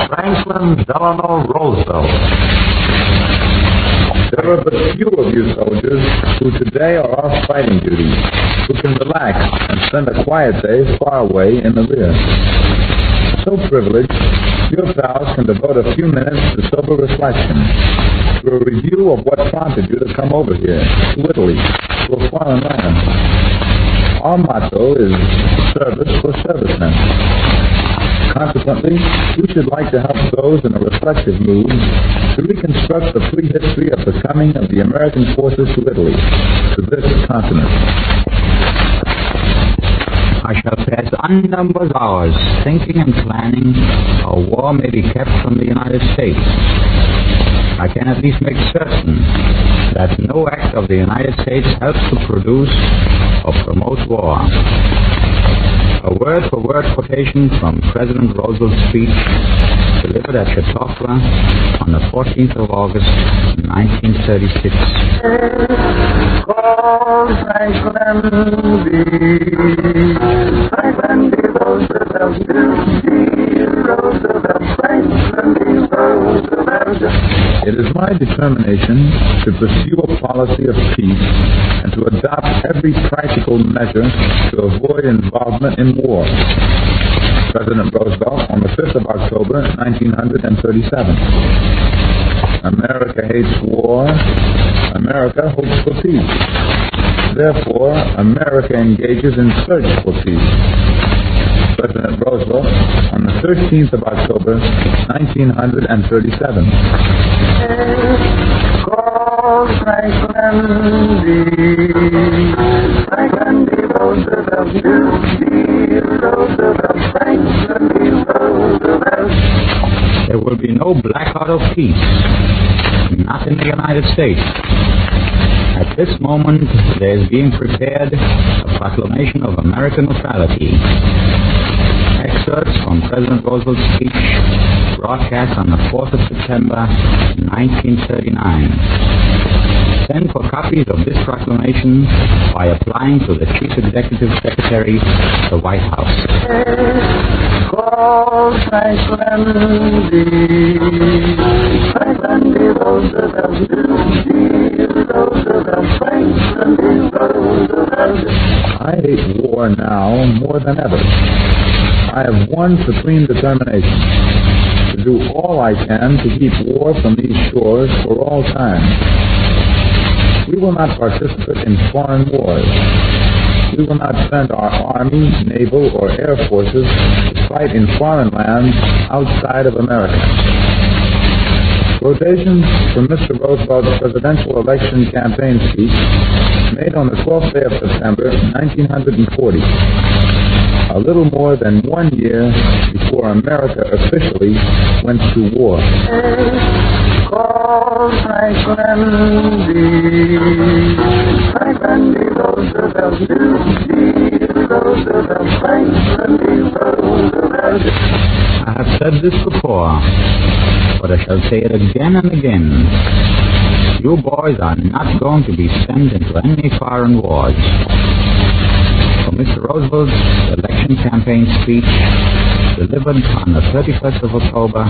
Frank Franklin Delano Roosevelt. There are but few of you soldiers who today are off fighting duty, who can relax and spend a quiet day far away in the rear. So privileged, your pals can devote a few minutes to sober reflection, to a review of what prompted you to come over here, to Italy, to a foreign land. Our motto is service for servicemen. Consequently, we should like to help those in a reflective mood to reconstruct the prehistory of the coming of the American forces to Italy, to this continent. I shall pass unnumbered hours thinking and planning how war may be kept from the United States. I can at least make certain that no act of the United States helps to produce or promote war. A word-for-word quotation from President Roosevelt's speech delivered at Chautauqua on the 14th of August, 1936. It is my determination to pursue a policy of peace and to adopt every practical measure to avoid involvement in war. President Roosevelt on the 5th of October, 1937. America hates war. America hopes for peace. Therefore, America engages in search for peace. President Roosevelt on the 13th of October, 1937. There will be no blackout of peace, not in the United States. At this moment, there is being prepared a proclamation of American neutrality. Excerpts from President Roosevelt's speech broadcast on the 4th of September, 1939. Send for copies of this proclamation by applying to the Chief Executive Secretary of the White House. I hate war now more than ever. I have one supreme determination: to do all I can to keep war from these shores for all time. We will not participate in foreign wars. We will not send our army, naval, or air forces to fight in foreign lands outside of America. Quotations from Mr. Roosevelt's presidential election campaign speech made on the 12th day of September, 1940. A little more than 1 year before America officially went to war. I have said this before, but I shall say it again and again. You boys are not going to be sent into any foreign wars. From Mr. Roosevelt's election campaign speech delivered on the 31st of October,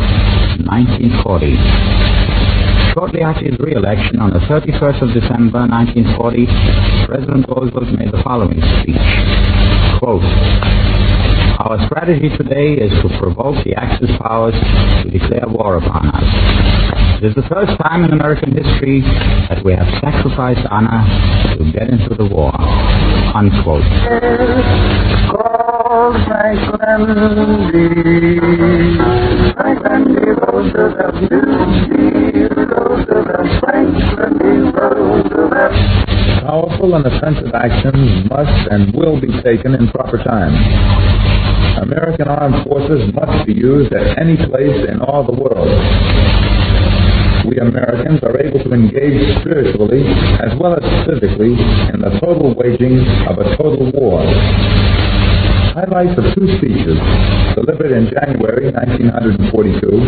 1940. Shortly after his re-election on the 31st of December, 1940, President Roosevelt made the following speech. Quote, "Our strategy today is to provoke the Axis powers to declare war upon us. It is the first time in American history that we have sacrificed honor to get into the war." Unquote. Powerful and offensive actions must and will be taken in proper time. American armed forces must be used at any place in all the world. We Americans are able to engage spiritually as well as physically in the total waging of a total war. Highlights of two speeches delivered in January 1942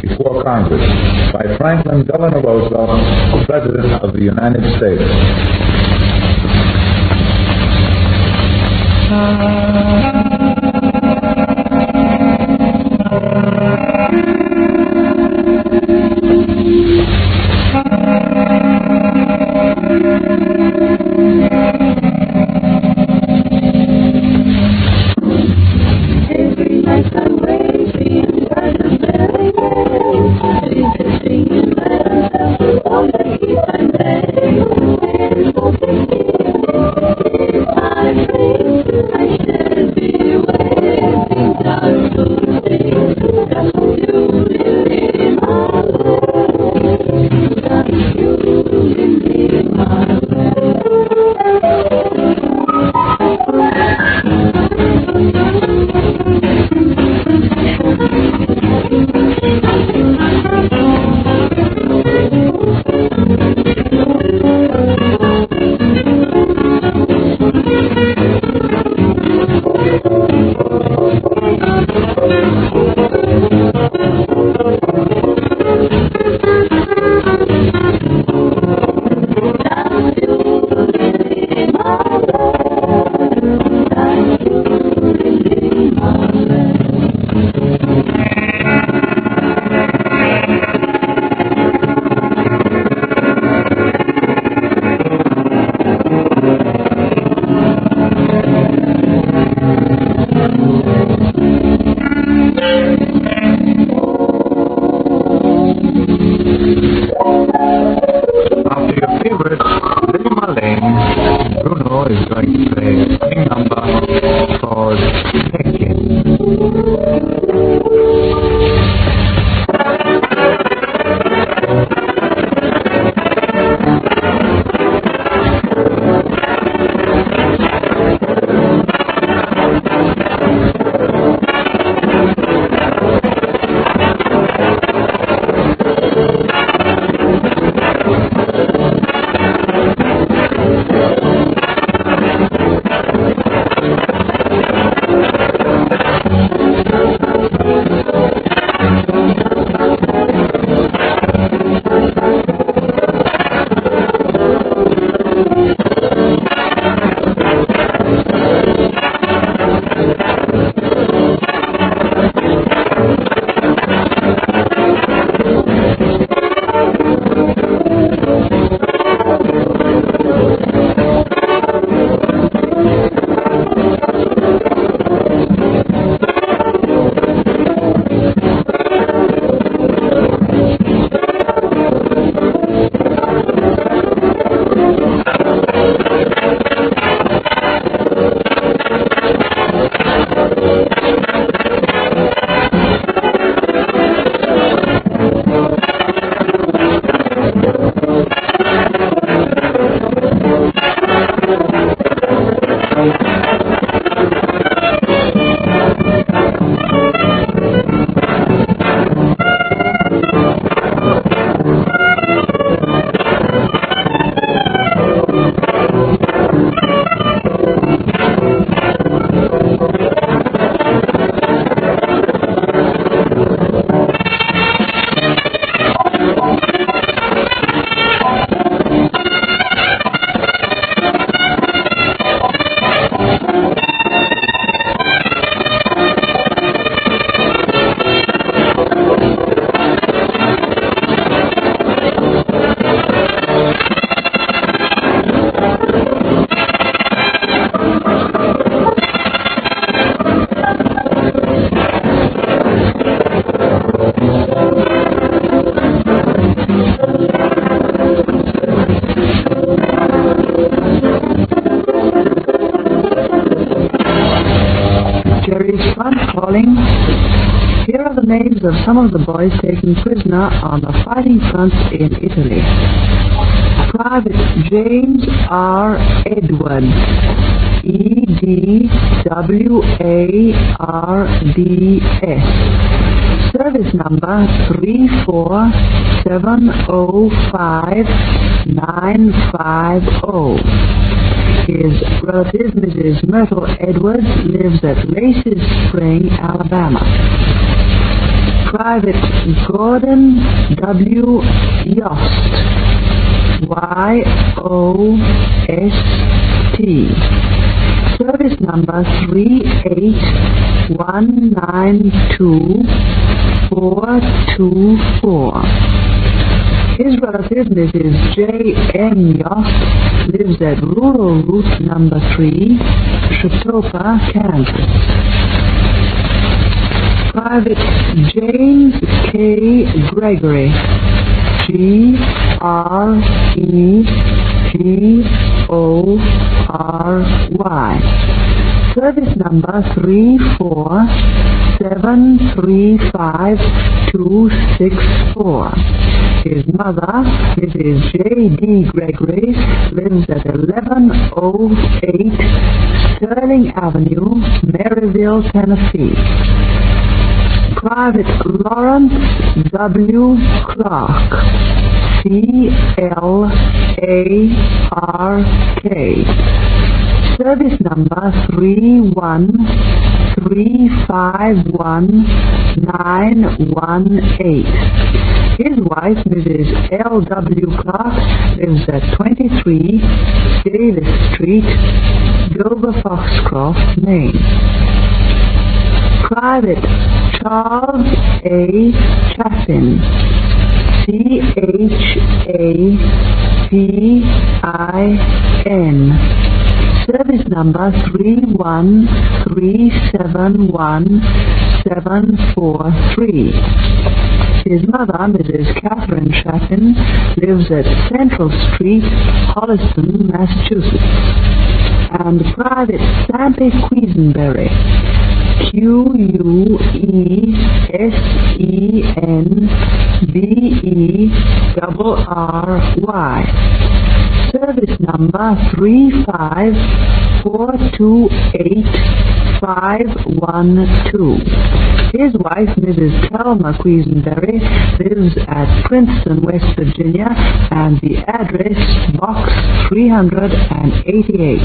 before Congress by Franklin Delano Roosevelt, President of the United States. Here are the names of some of the boys taken prisoner on the fighting front in Italy. Private James R. Edwards, EDWARDS, service number 34705-950. His relative, Mrs. Myrtle Edwards, lives at Laces Spring, Alabama. Private Gordon W. Yost, YOST, service number 38192-424. His relative, Mrs. J.M. Yost, lives at Rural Route number 3, Chautauqua, Kansas. Private James K. Gregory, GREGORY, service number 34735-264. His mother, Mrs. J.D. Gregory, lives at 1108 Sterling Avenue, Maryville, Tennessee. Private Lawrence W. Clark, C-L-A-R-K. Service number 31351-918. His wife, Mrs. L.W. Clark, lives at 23 Davis Street, Dover Foxcroft, Maine. Private Charles A. Chapin, C-H-A-P-I-N. Service number 31371-743. His mother, Mrs. Catherine Chapin, lives at Central Street, Holliston, Massachusetts. And Private Sampy Quisenberry, Q-U-E-S-E-N-B-E-R-R-Y. Service number 35428-512. His wife, Mrs. Thelma Quisenberry, lives at Princeton, West Virginia, and the address, Box 388.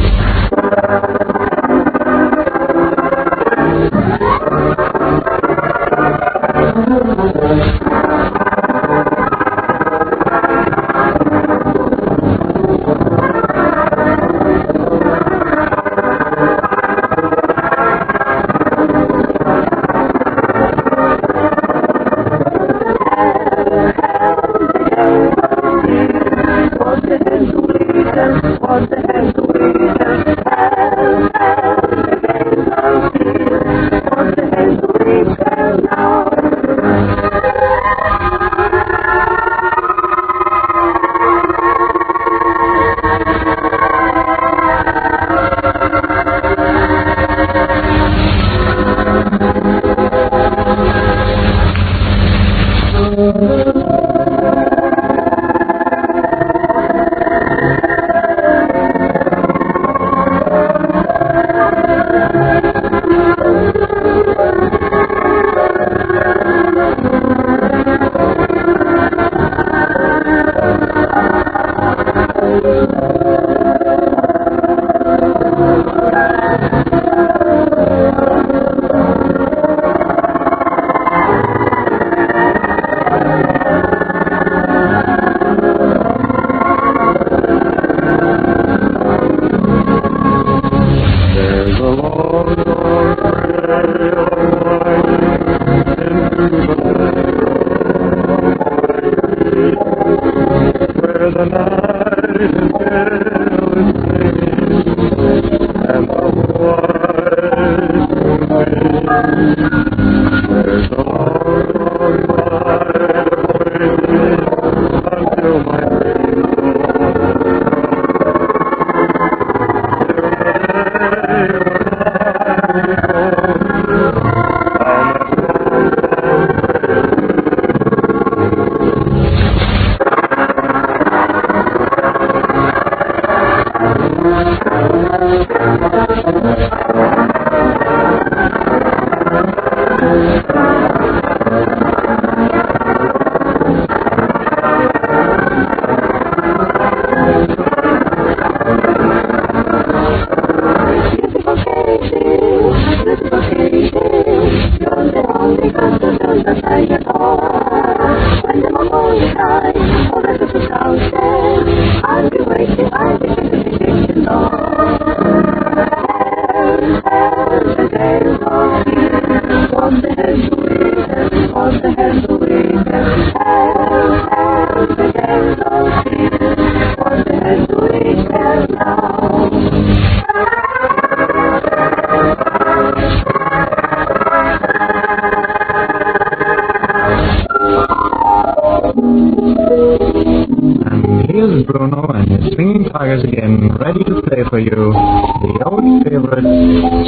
Here's Bruno and his Swinging Tigers again, ready to play for you the old favorite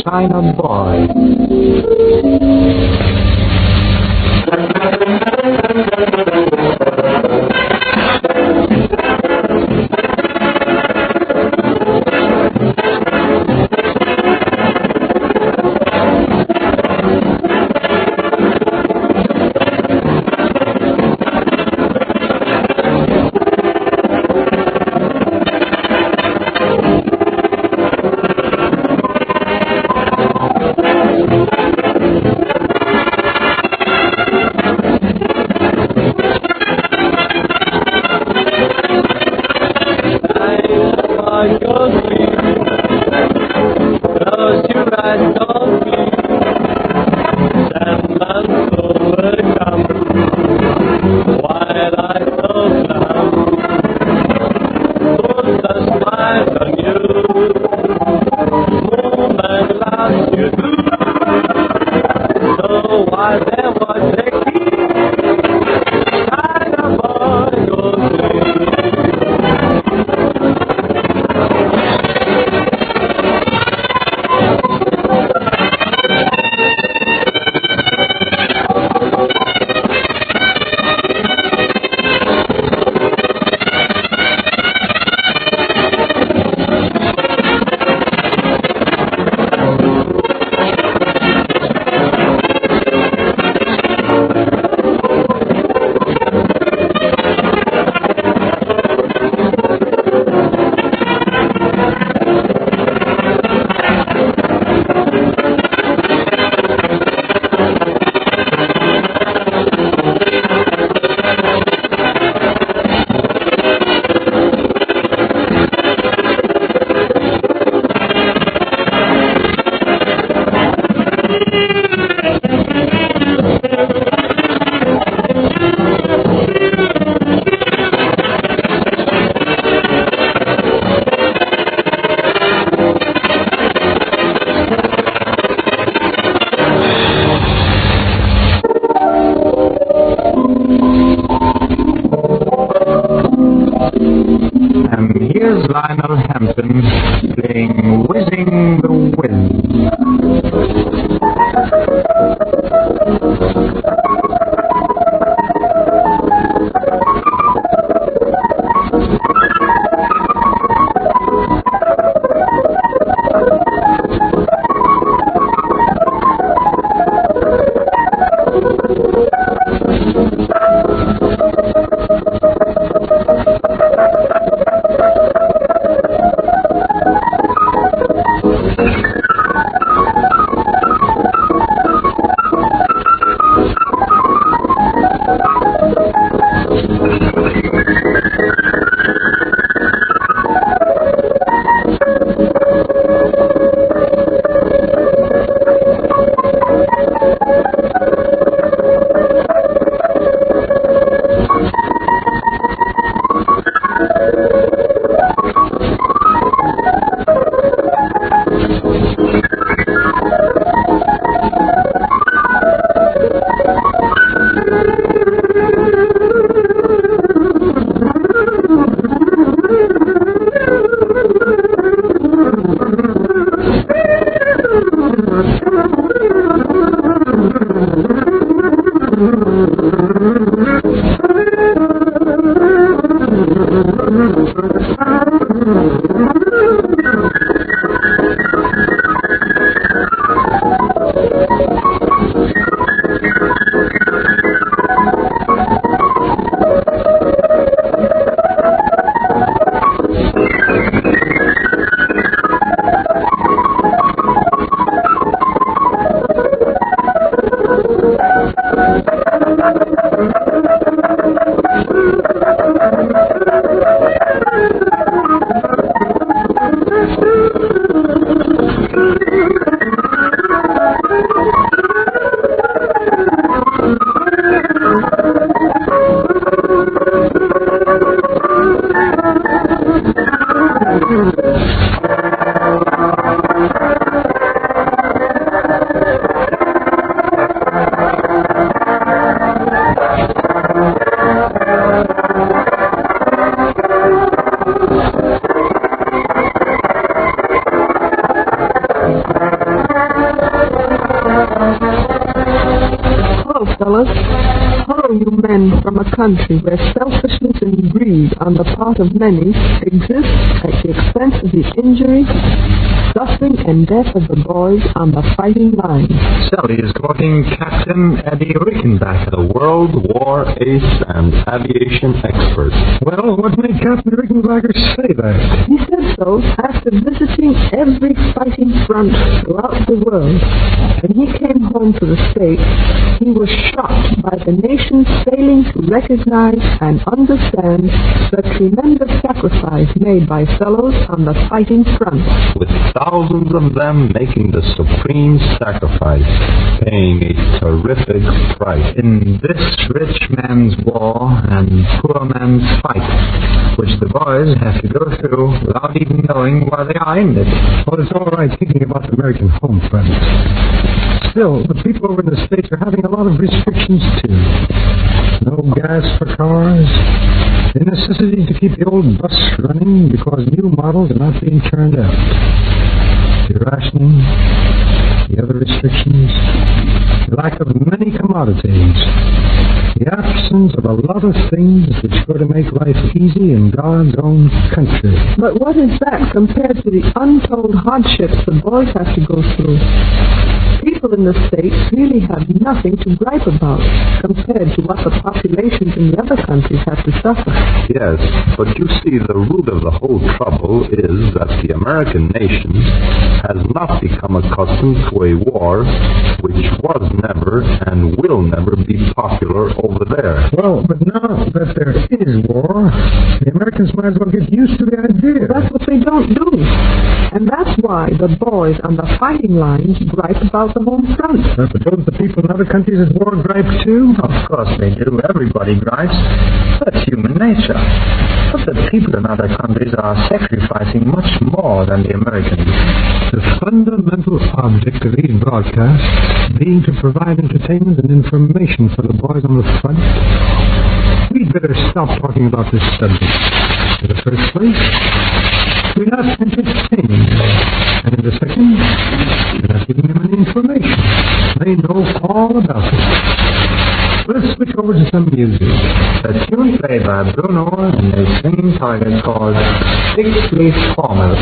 China Boy. there was a king, and a boy goes Lionel Hampton playing Whizzing the Wind. fellas. Hello, you men from a country where selfishness and greed on the part of many exist at the expense of the injury, suffering, and death of the boys on the fighting line. Sally is quoting Captain Eddie Rickenbacker, the World War ace and aviation expert. Well, what made Captain Rickenbacker say that? He said so after visiting every fighting front throughout the world. When he came home to the States, he was shocked by the nature nations failing to recognize and understand the tremendous sacrifice made by fellows on the fighting front. With thousands of them making the supreme sacrifice, paying a terrific price. In this rich man's war and poor man's fight, which the boys have to go through without even knowing why they are in it. Well, it's all right thinking about the American home front. Still, the people over in the States are having a lot of restrictions, too. No gas for cars. The necessity to keep the old bus running because new models are not being turned out. The rationing, the other restrictions, the lack of many commodities, the absence of a lot of things which go to make life easy in God's own country. But what is that compared to the untold hardships the boys have to go through? People in the States really have nothing to gripe about compared to what the populations in the other countries have to suffer. Yes, but you see, the root of the whole trouble is that the American nation has not become accustomed to a war which was never and will never be popular over there. Well, but now that there is war, the Americans might as well get used to the idea. That's what they don't do. And that's why the boys on the fighting lines gripe about the home front. But don't the people in other countries at war gripe too? Of course they do. Everybody gripes. That's human nature. But the people in other countries are sacrificing much more than the Americans. The fundamental object of these broadcasts being to provide entertainment and information for the boys on the front, we'd better stop talking about this subject. In the first place, we're not entertaining them. And in the second, we're not giving them any information. They know all about it. Let's switch over to some music. A tune played by Bruno and a singing target called Six-Leaf Formula.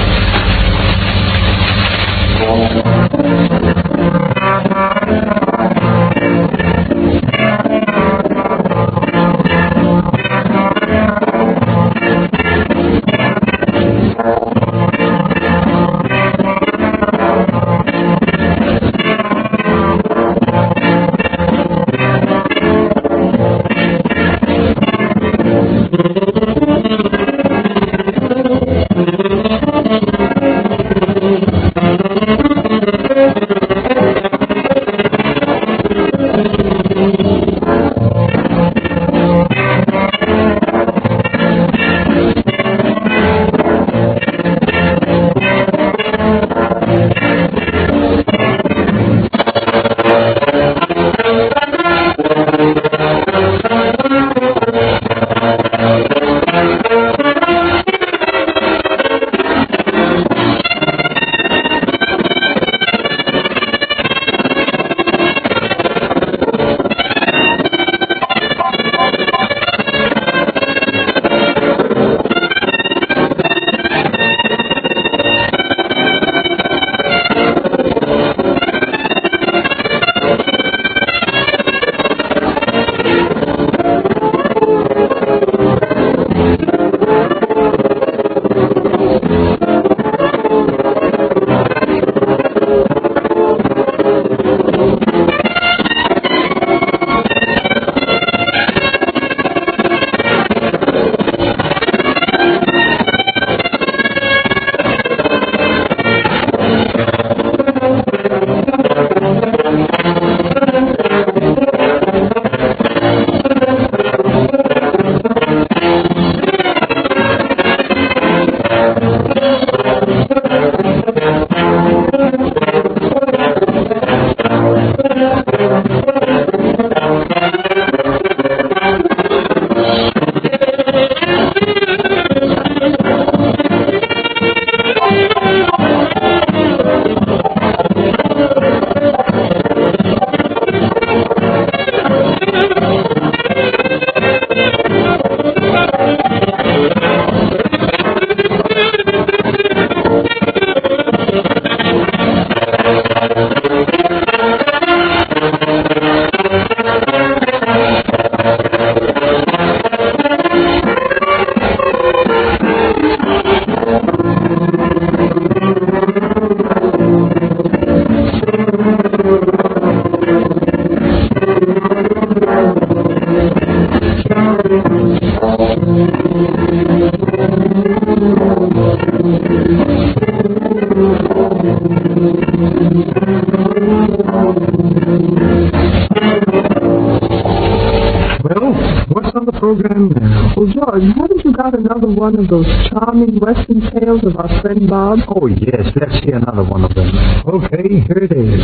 on the program now. Well, George, haven't you got another one of those charming Western tales of our friend Bob? Oh, yes, let's hear another one of them. Okay, here it is.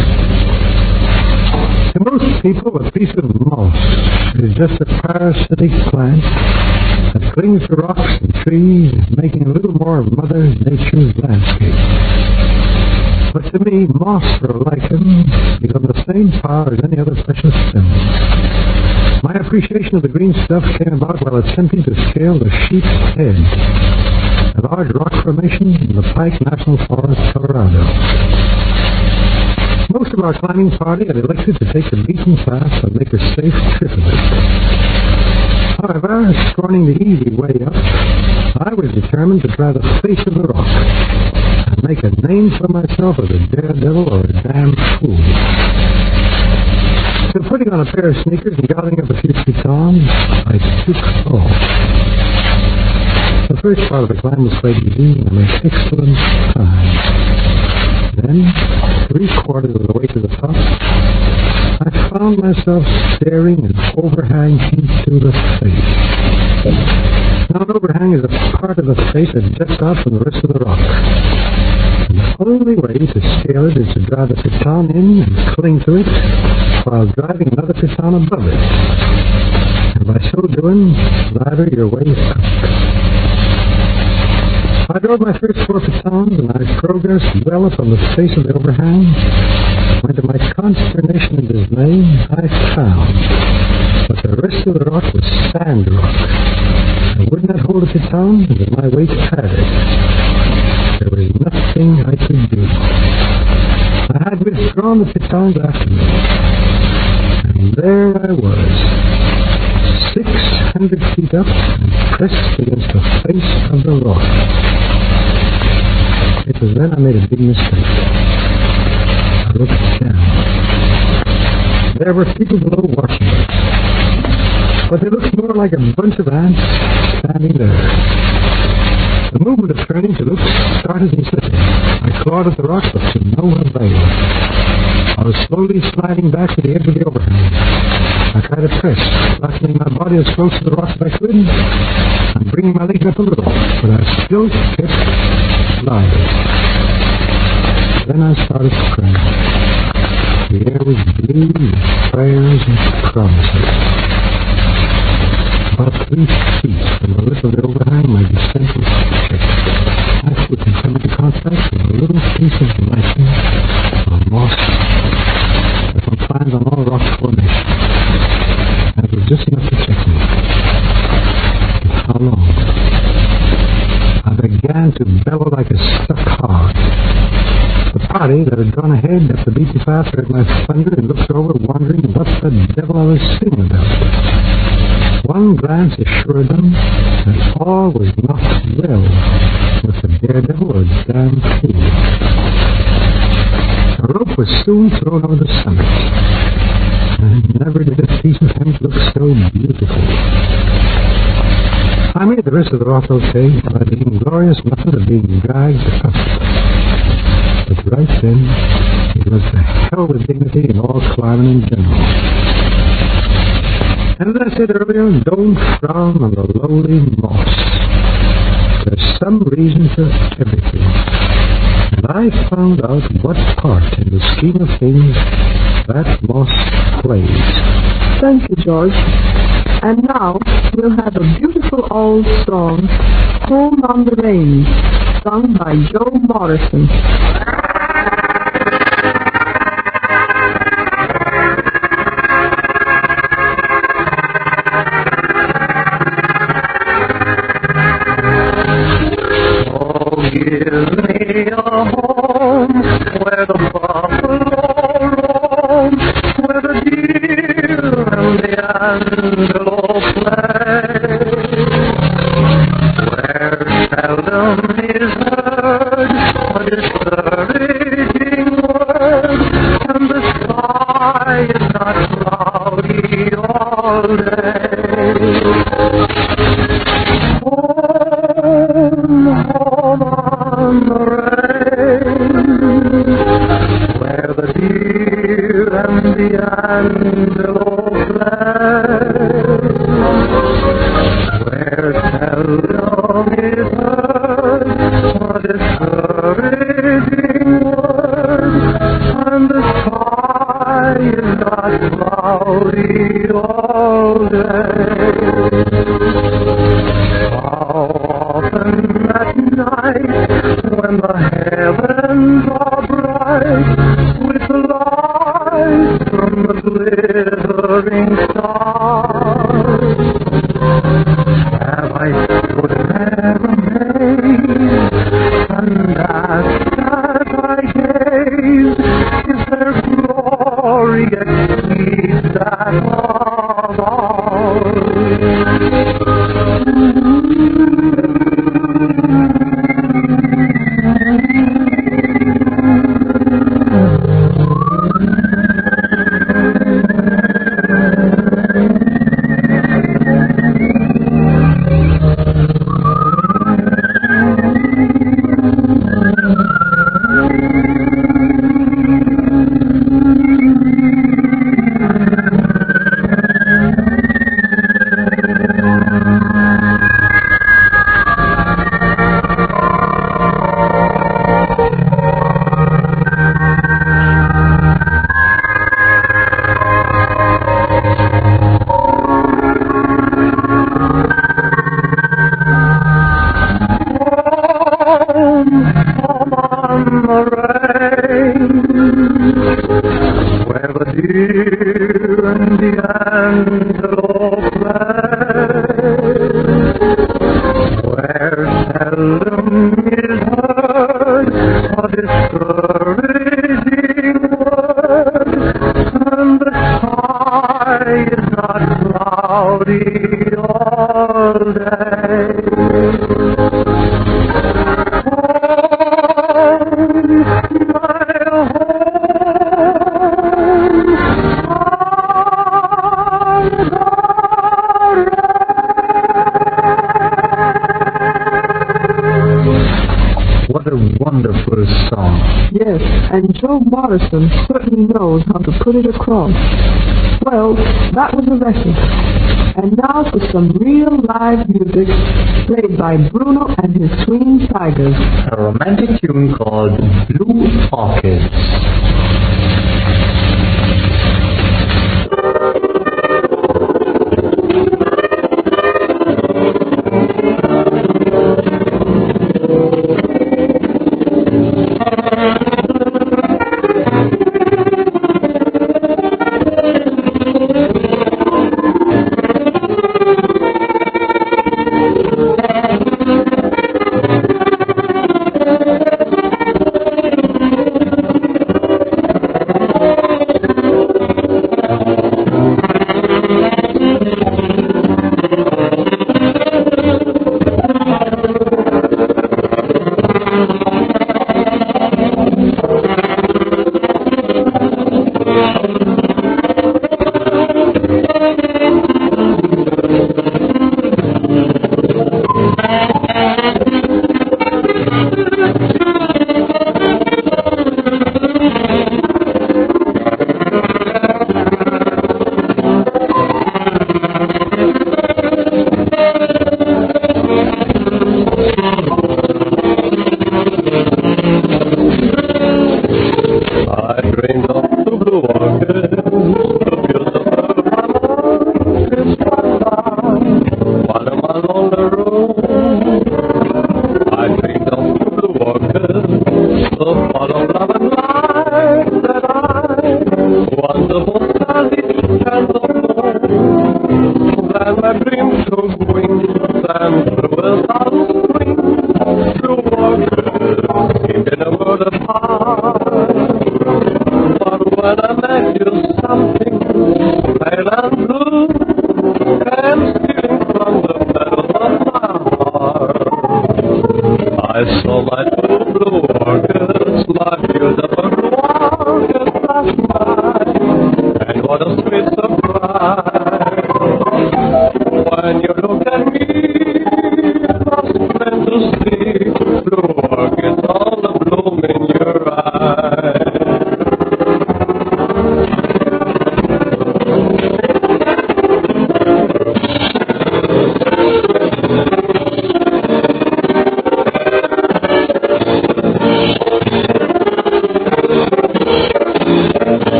To most people, a piece of moss is just a parasitic plant that clings to rocks and trees, making a little more of Mother Nature's landscape. But to me, moss or lichen is of the same power as any other precious stone. My appreciation of the green stuff came about while attempting to scale the Sheep's Head, a large rock formation in the Pike National Forest, Colorado. Most of our climbing party had elected to take the beaten path and make a safe trip of it. However, scorning the easy way up, I was determined to try the face of the rock and make a name for myself as a daredevil or a damn fool. So putting on a pair of sneakers and gathering up a few pitons, I took off. The first part of the climb was quite easy, and I made excellent time. Then, 3/4 of the way to the top, I found myself staring an overhang into the face. Now, an overhang is a part of the face that juts out from the rest of the rock. And the only way to scale it is to drive a piton in and cling to it while driving another piton above it. And by so doing, ladder your way up. I drove my first 4 pitons, and I progressed well up on the face of the overhang, when to my consternation and dismay, I found that the rest of the rock was sand rock. I would not hold a piton, and my weight had it. There was nothing I could do. I had withdrawn the pitons after me, and there I was, 600 feet up and pressed against the face of the rock. It was then I made a big mistake. I looked down. There were people below watching us, but they looked more like a bunch of ants standing there. The movement of turning to look started me slipping. I clawed at the rock, but to no avail. I was slowly sliding back to the edge of the overhang. I tried to press, flattening my body as close to the rock as I could, and bringing my legs up a little, but I still kept sliding. Then I started to cry. The air was blue with prayers and promises. About 3 feet from the lip of the overhang, my descent was checked. My foot had come into contact with a little piece of lichen or moss that one finds on all rock formations. And it was just enough to check me. And how long? I began to bellow like a stuck hog. The party that had gone ahead up the beaten path heard my thunder and looked over, wondering what the devil I was singing about. One glance assured them that all was not well with the daredevil or damn fool. A rope was soon thrown over the summit, and never did a piece of hemp look so beautiful. I made the rest of the rock okay by the inglorious method of being dragged up. But right then, it was the hell with dignity in all climbing in general. And as I said earlier, don't frown on the lowly moss. There's some reason for everything. And I found out what part in the scheme of things that moss plays. Thank you, George. And now we'll have a beautiful old song, Home on the Range, sung by Joe Morrison. Give me a home where the buffalo roam, where the deer and the antelope play, where seldom is heard a discouraging word, and the sky is not cloudy all day. Home on the range, where the deer and the antelope play. How often at night, when the heavens are bright, with light from the glittering stars, have I stood there amazed, and asked as I gaze, if their glory exceeds that of ours? Yes, and Joe Morrison certainly knows how to put it across. Well, that was a record. And now for some real live music played by Bruno and his Swinging Tigers. A romantic tune called Blue Orchids.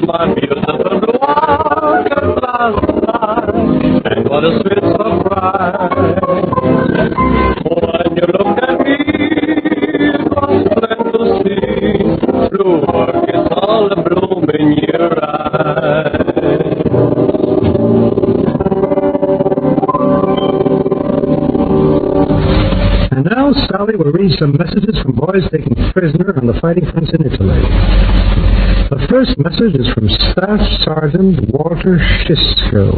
my beautiful walk at last night, and what a sweet surprise. When you look at me, it was plain to see, blue orchids all bloom in your eyes. And now Sally will read some messages from boys taken prisoner on the fighting fronts in Italy. The first message is from Staff Sergeant Walter Shisco.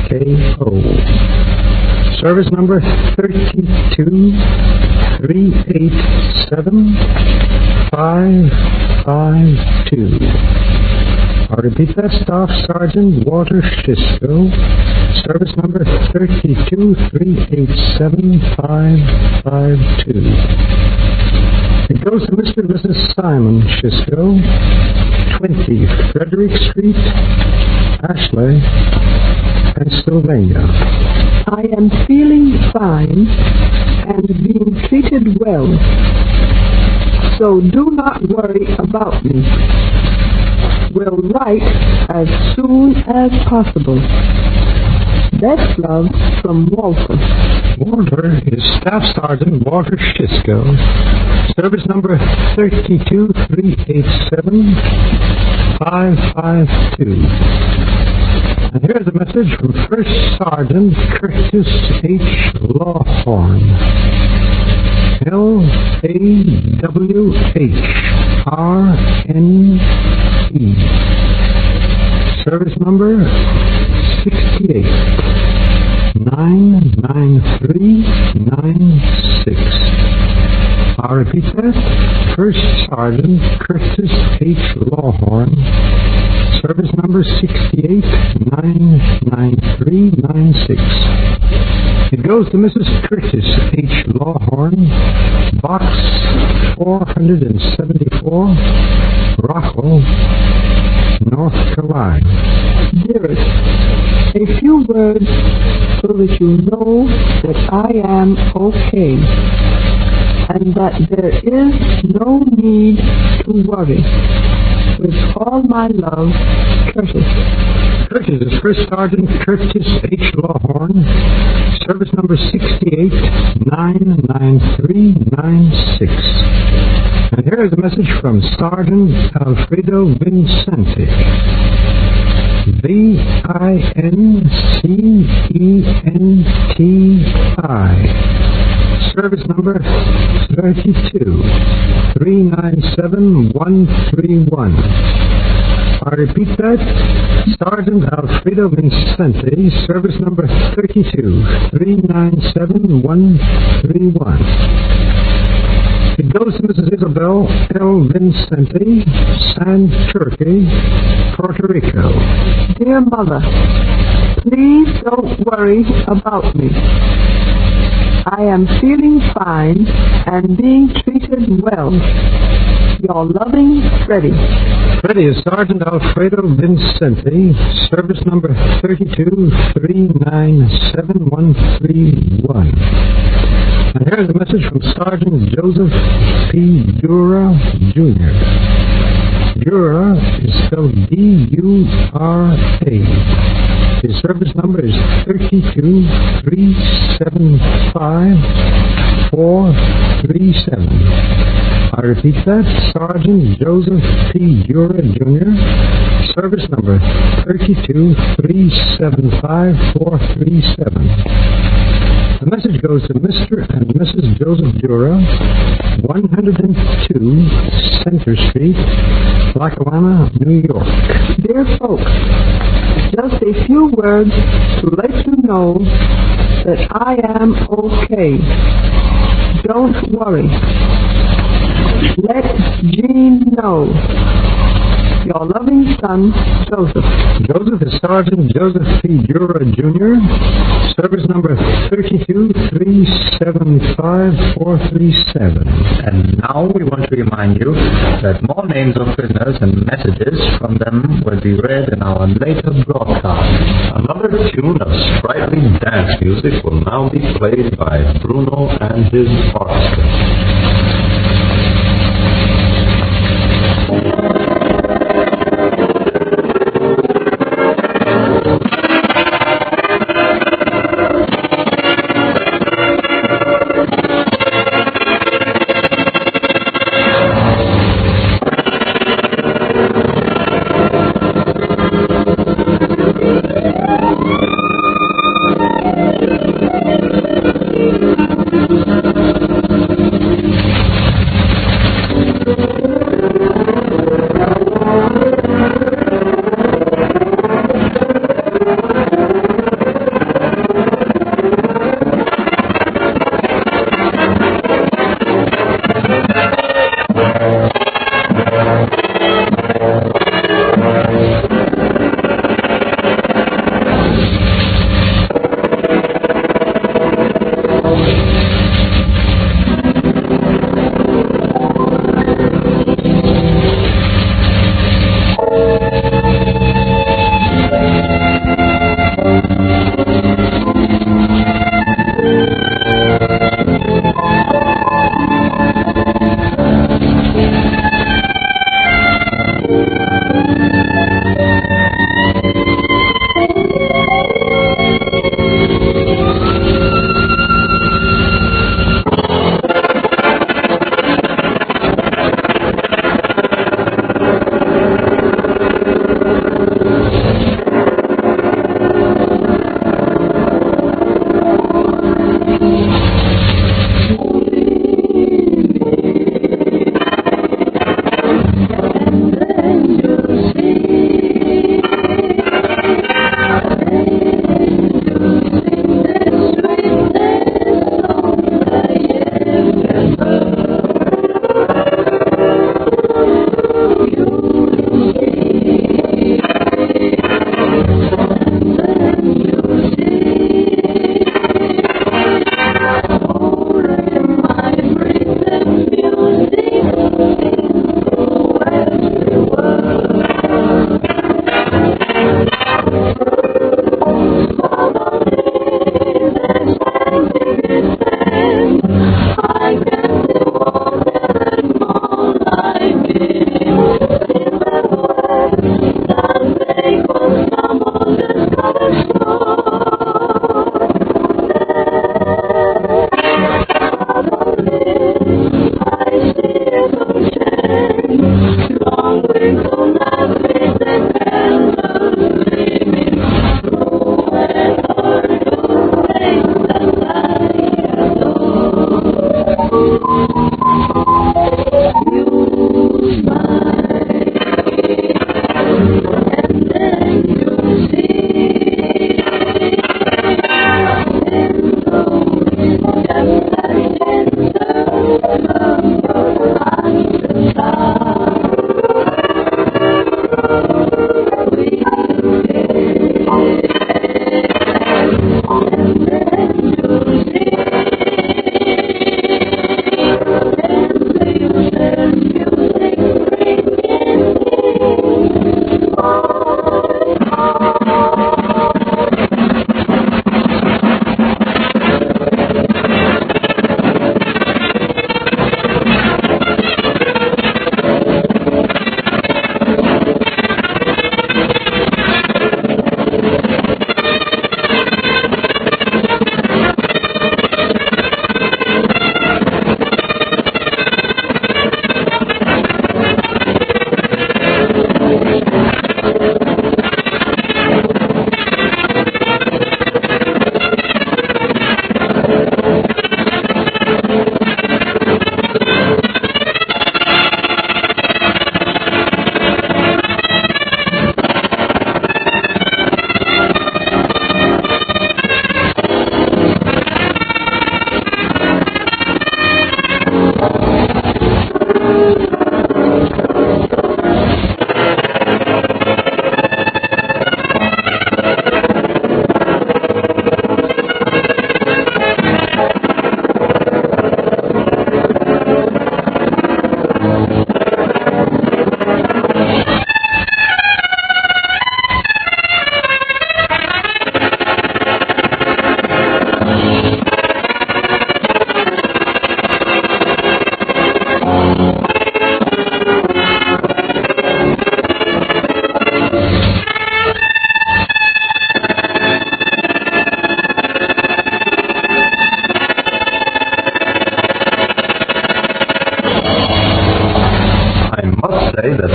Shisco. Service number 32387-552. I'll repeat that. Staff Sergeant Walter Shisco. Service number 32387-552. It goes to Mr. and Mrs. Simon Shisco, 20 Frederick Street, Ashley, Pennsylvania. I am feeling fine and being treated well, so do not worry about me. Will write as soon as possible. Best love from Walter. Walter is Staff Sergeant Walter Shisco, service number 32387-552. And here's a message from First Sergeant Curtis H. Lawhorn. Lawhrne. Service number 68-99396. I'll repeat that. First Sergeant Curtis H. Lawhorn. Service number 68-99396. It goes to Mrs. Curtis H. Lawhorn, Box 474, Rockwell, North Carolina. Dearest, a few words so that you know that I am okay and that there is no need to worry. With all my love, Curtis. Curtis is First Sergeant Curtis H. Lawhorn, service number 68-99396. And here is a message from Sergeant Alfredo Vincenti. Vincenti. Service number 32-397-131. I repeat that. Sergeant Alfredo Vincenti, service number 32-397-131. It goes to Mrs. Isabel L. Vincenti, Santurce, Puerto Rico. Dear Mother, please don't worry about me. I am feeling fine and being treated well. Your loving, Freddie. Freddie is Sergeant Alfredo Vincenti, service number 32-397-131. And here's a message from Sergeant Joseph P. Dura, Jr. Dura is spelled D-U-R-A. His service number is 32-375-437. I repeat that. Sergeant Joseph P. Dura, Jr. Service number 32-375-437. The message goes to Mr. and Mrs. Joseph Dura, 102 Center Street, Lackawanna, New York. Dear folks, just a few words to let you know that I am okay. Don't worry. Let Jean know. Your loving son, Joseph. Joseph is Sergeant Joseph P. Dura, Jr., service number 32-375-437. And now we want to remind you that more names of prisoners and messages from them will be read in our later broadcast. Another tune of sprightly dance music will now be played by Bruno and his orchestra.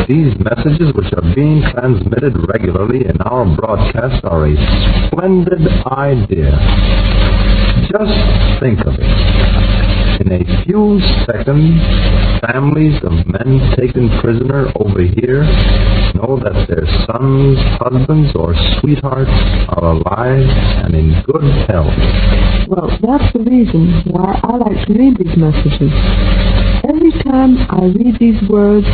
these messages which are being transmitted regularly in our broadcast are a splendid idea. Just think of it. In a few seconds, families of men taken prisoner over here know that their sons, husbands, or sweethearts are alive and in good health. Well, that's the reason why I like to read these messages. every time I read these words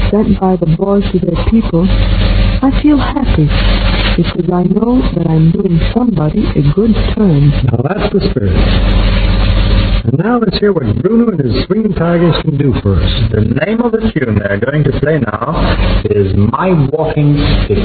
sent by the boys to their people, I feel happy because I know that I'm doing somebody a good turn. Now that's the spirit. And now let's hear what Bruno and his swinging tigers can do for us. The name of the tune they're going to play now is My Walking Stick.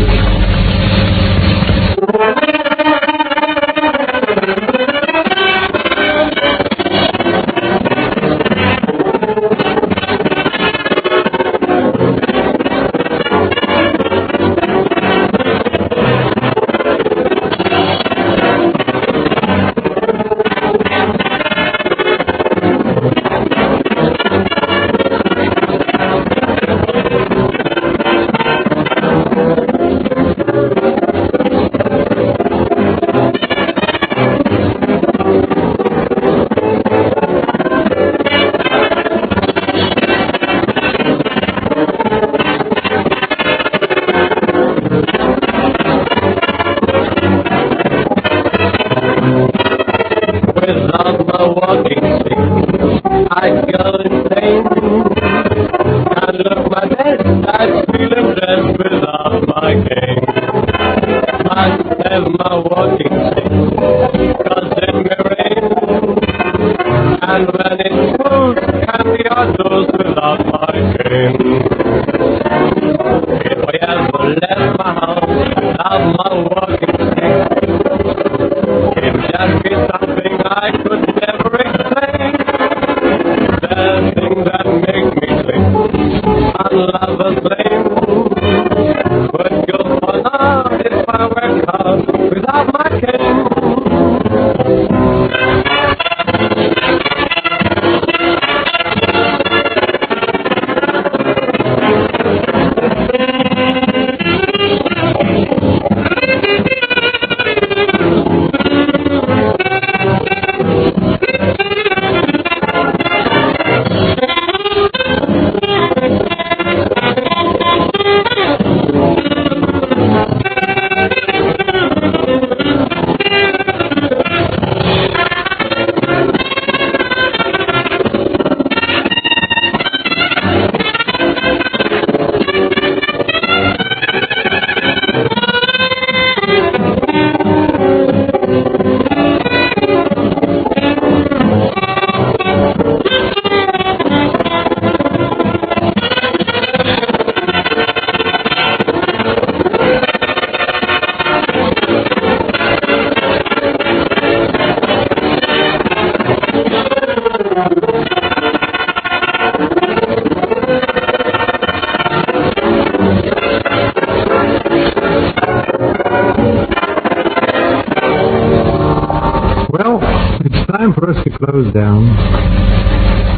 For us to close down.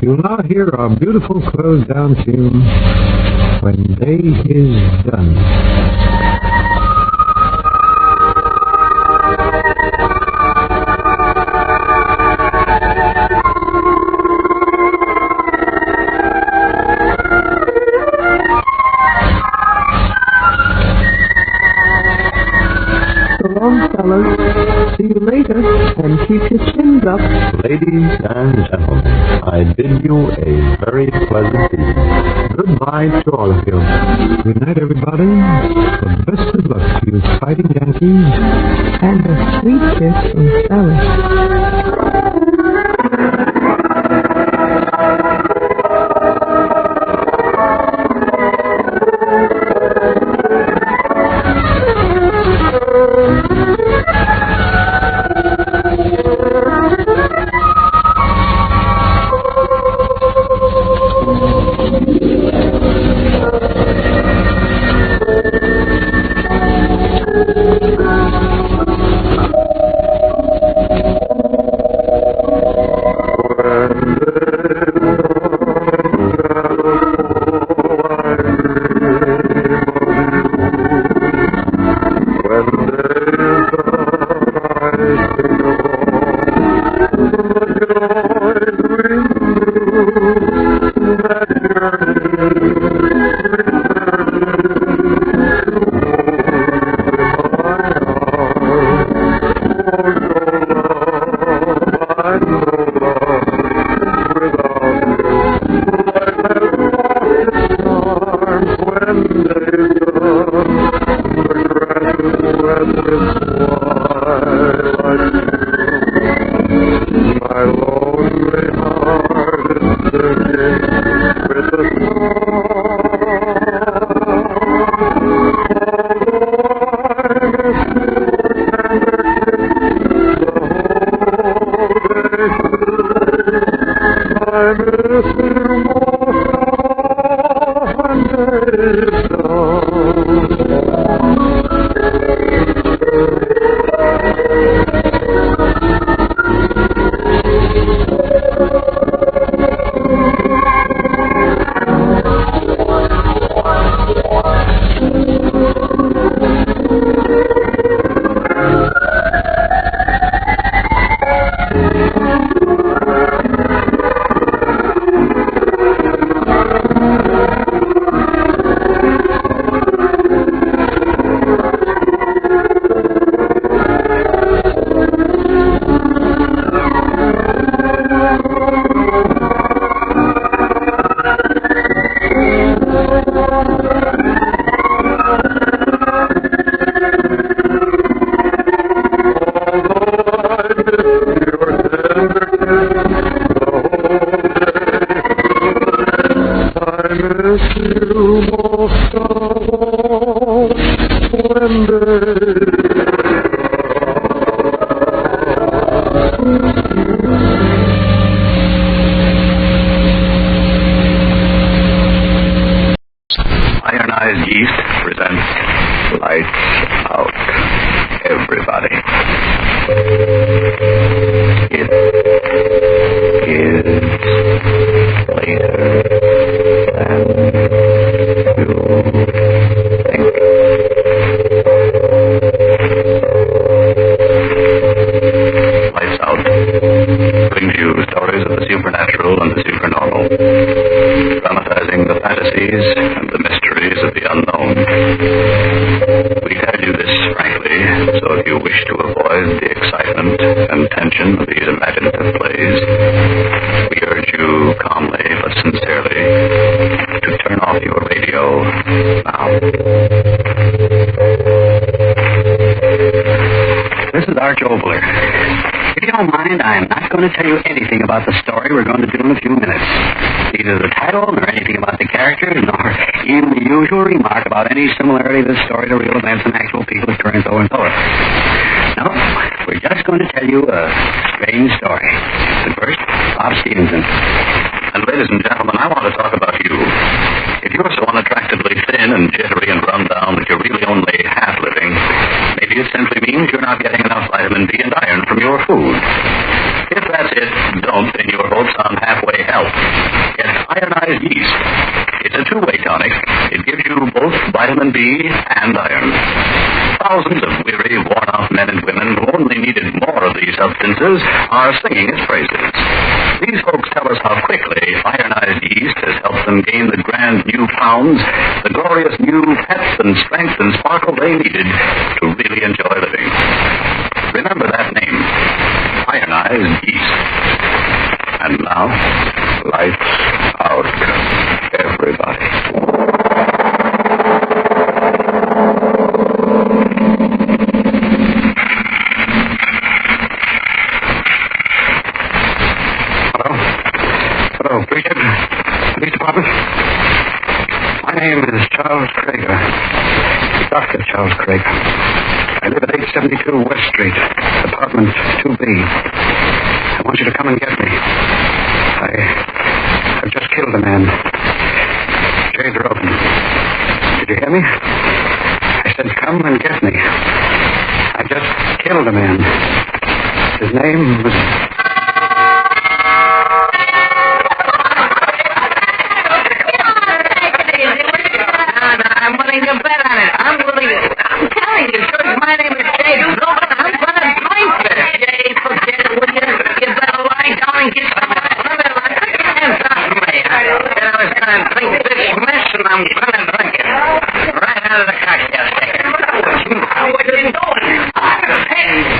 You'll now hear our beautiful close down tune, When Day Is Done. See you later, and keep your chins up. Ladies and gentlemen, I bid you a very pleasant evening. Goodbye to all of you. Good night, everybody. The best of luck to you fighting Yankees. And a sweet kiss from Sally. Ironized Yeast presents Lights Out, Everybody. It is later than you think. Lights Out brings you stories of the supernatural and the supernormal, dramatizing the fantasies and the mysteries of the unknown. We tell you this frankly, so if you wish to avoid the excitement and tension of these imaginative plays, we urge you calmly but sincerely to turn off your radio now. This is Arch Obler. If you don't mind, I'm not going to tell you anything about the story we're going to do in a few minutes. Neither the title, nor anything about the characters, nor even the usual remark about any similarity of this story to real events and actual people occurring so and so. No, we're just going to tell you a strange story. But first, Bob Stevenson. And ladies and gentlemen, I want to talk about you. If you're so unattractively thin and jittery and run down that you're really only half living, maybe it simply means you're not getting enough vitamin D and iron from your food. If that's it, don't, in your hopes on halfway health. Get ironized yeast. It's a two-way tonic. It gives you both vitamin B and iron. Thousands of weary, worn-out men and women who only needed more of these substances are singing its praises. These folks tell us how quickly ironized yeast has helped them gain the grand new pounds, the glorious new pep and strength and sparkle they needed to really enjoy living. Remember that name, ironized yeast. And now, lights out, everybody. Hello, Precinct, Police Department. My name is Charles Craig, Dr. Charles Craig. I live at 872 West Street, apartment 2B. I want you to come and get me. I've just killed a man. Shades are open. Did you hear me? I said come and get me. I just killed a man. His name was... I'm willing to bet on it. I'm telling you, George, my name is Dave. I'm going to drink this. Dave, forget it, will you? You better lie down and get some hands off me. I was going to drink this mess, and I'm going to drink it. Right out of the cocktail shaker. What are you doing?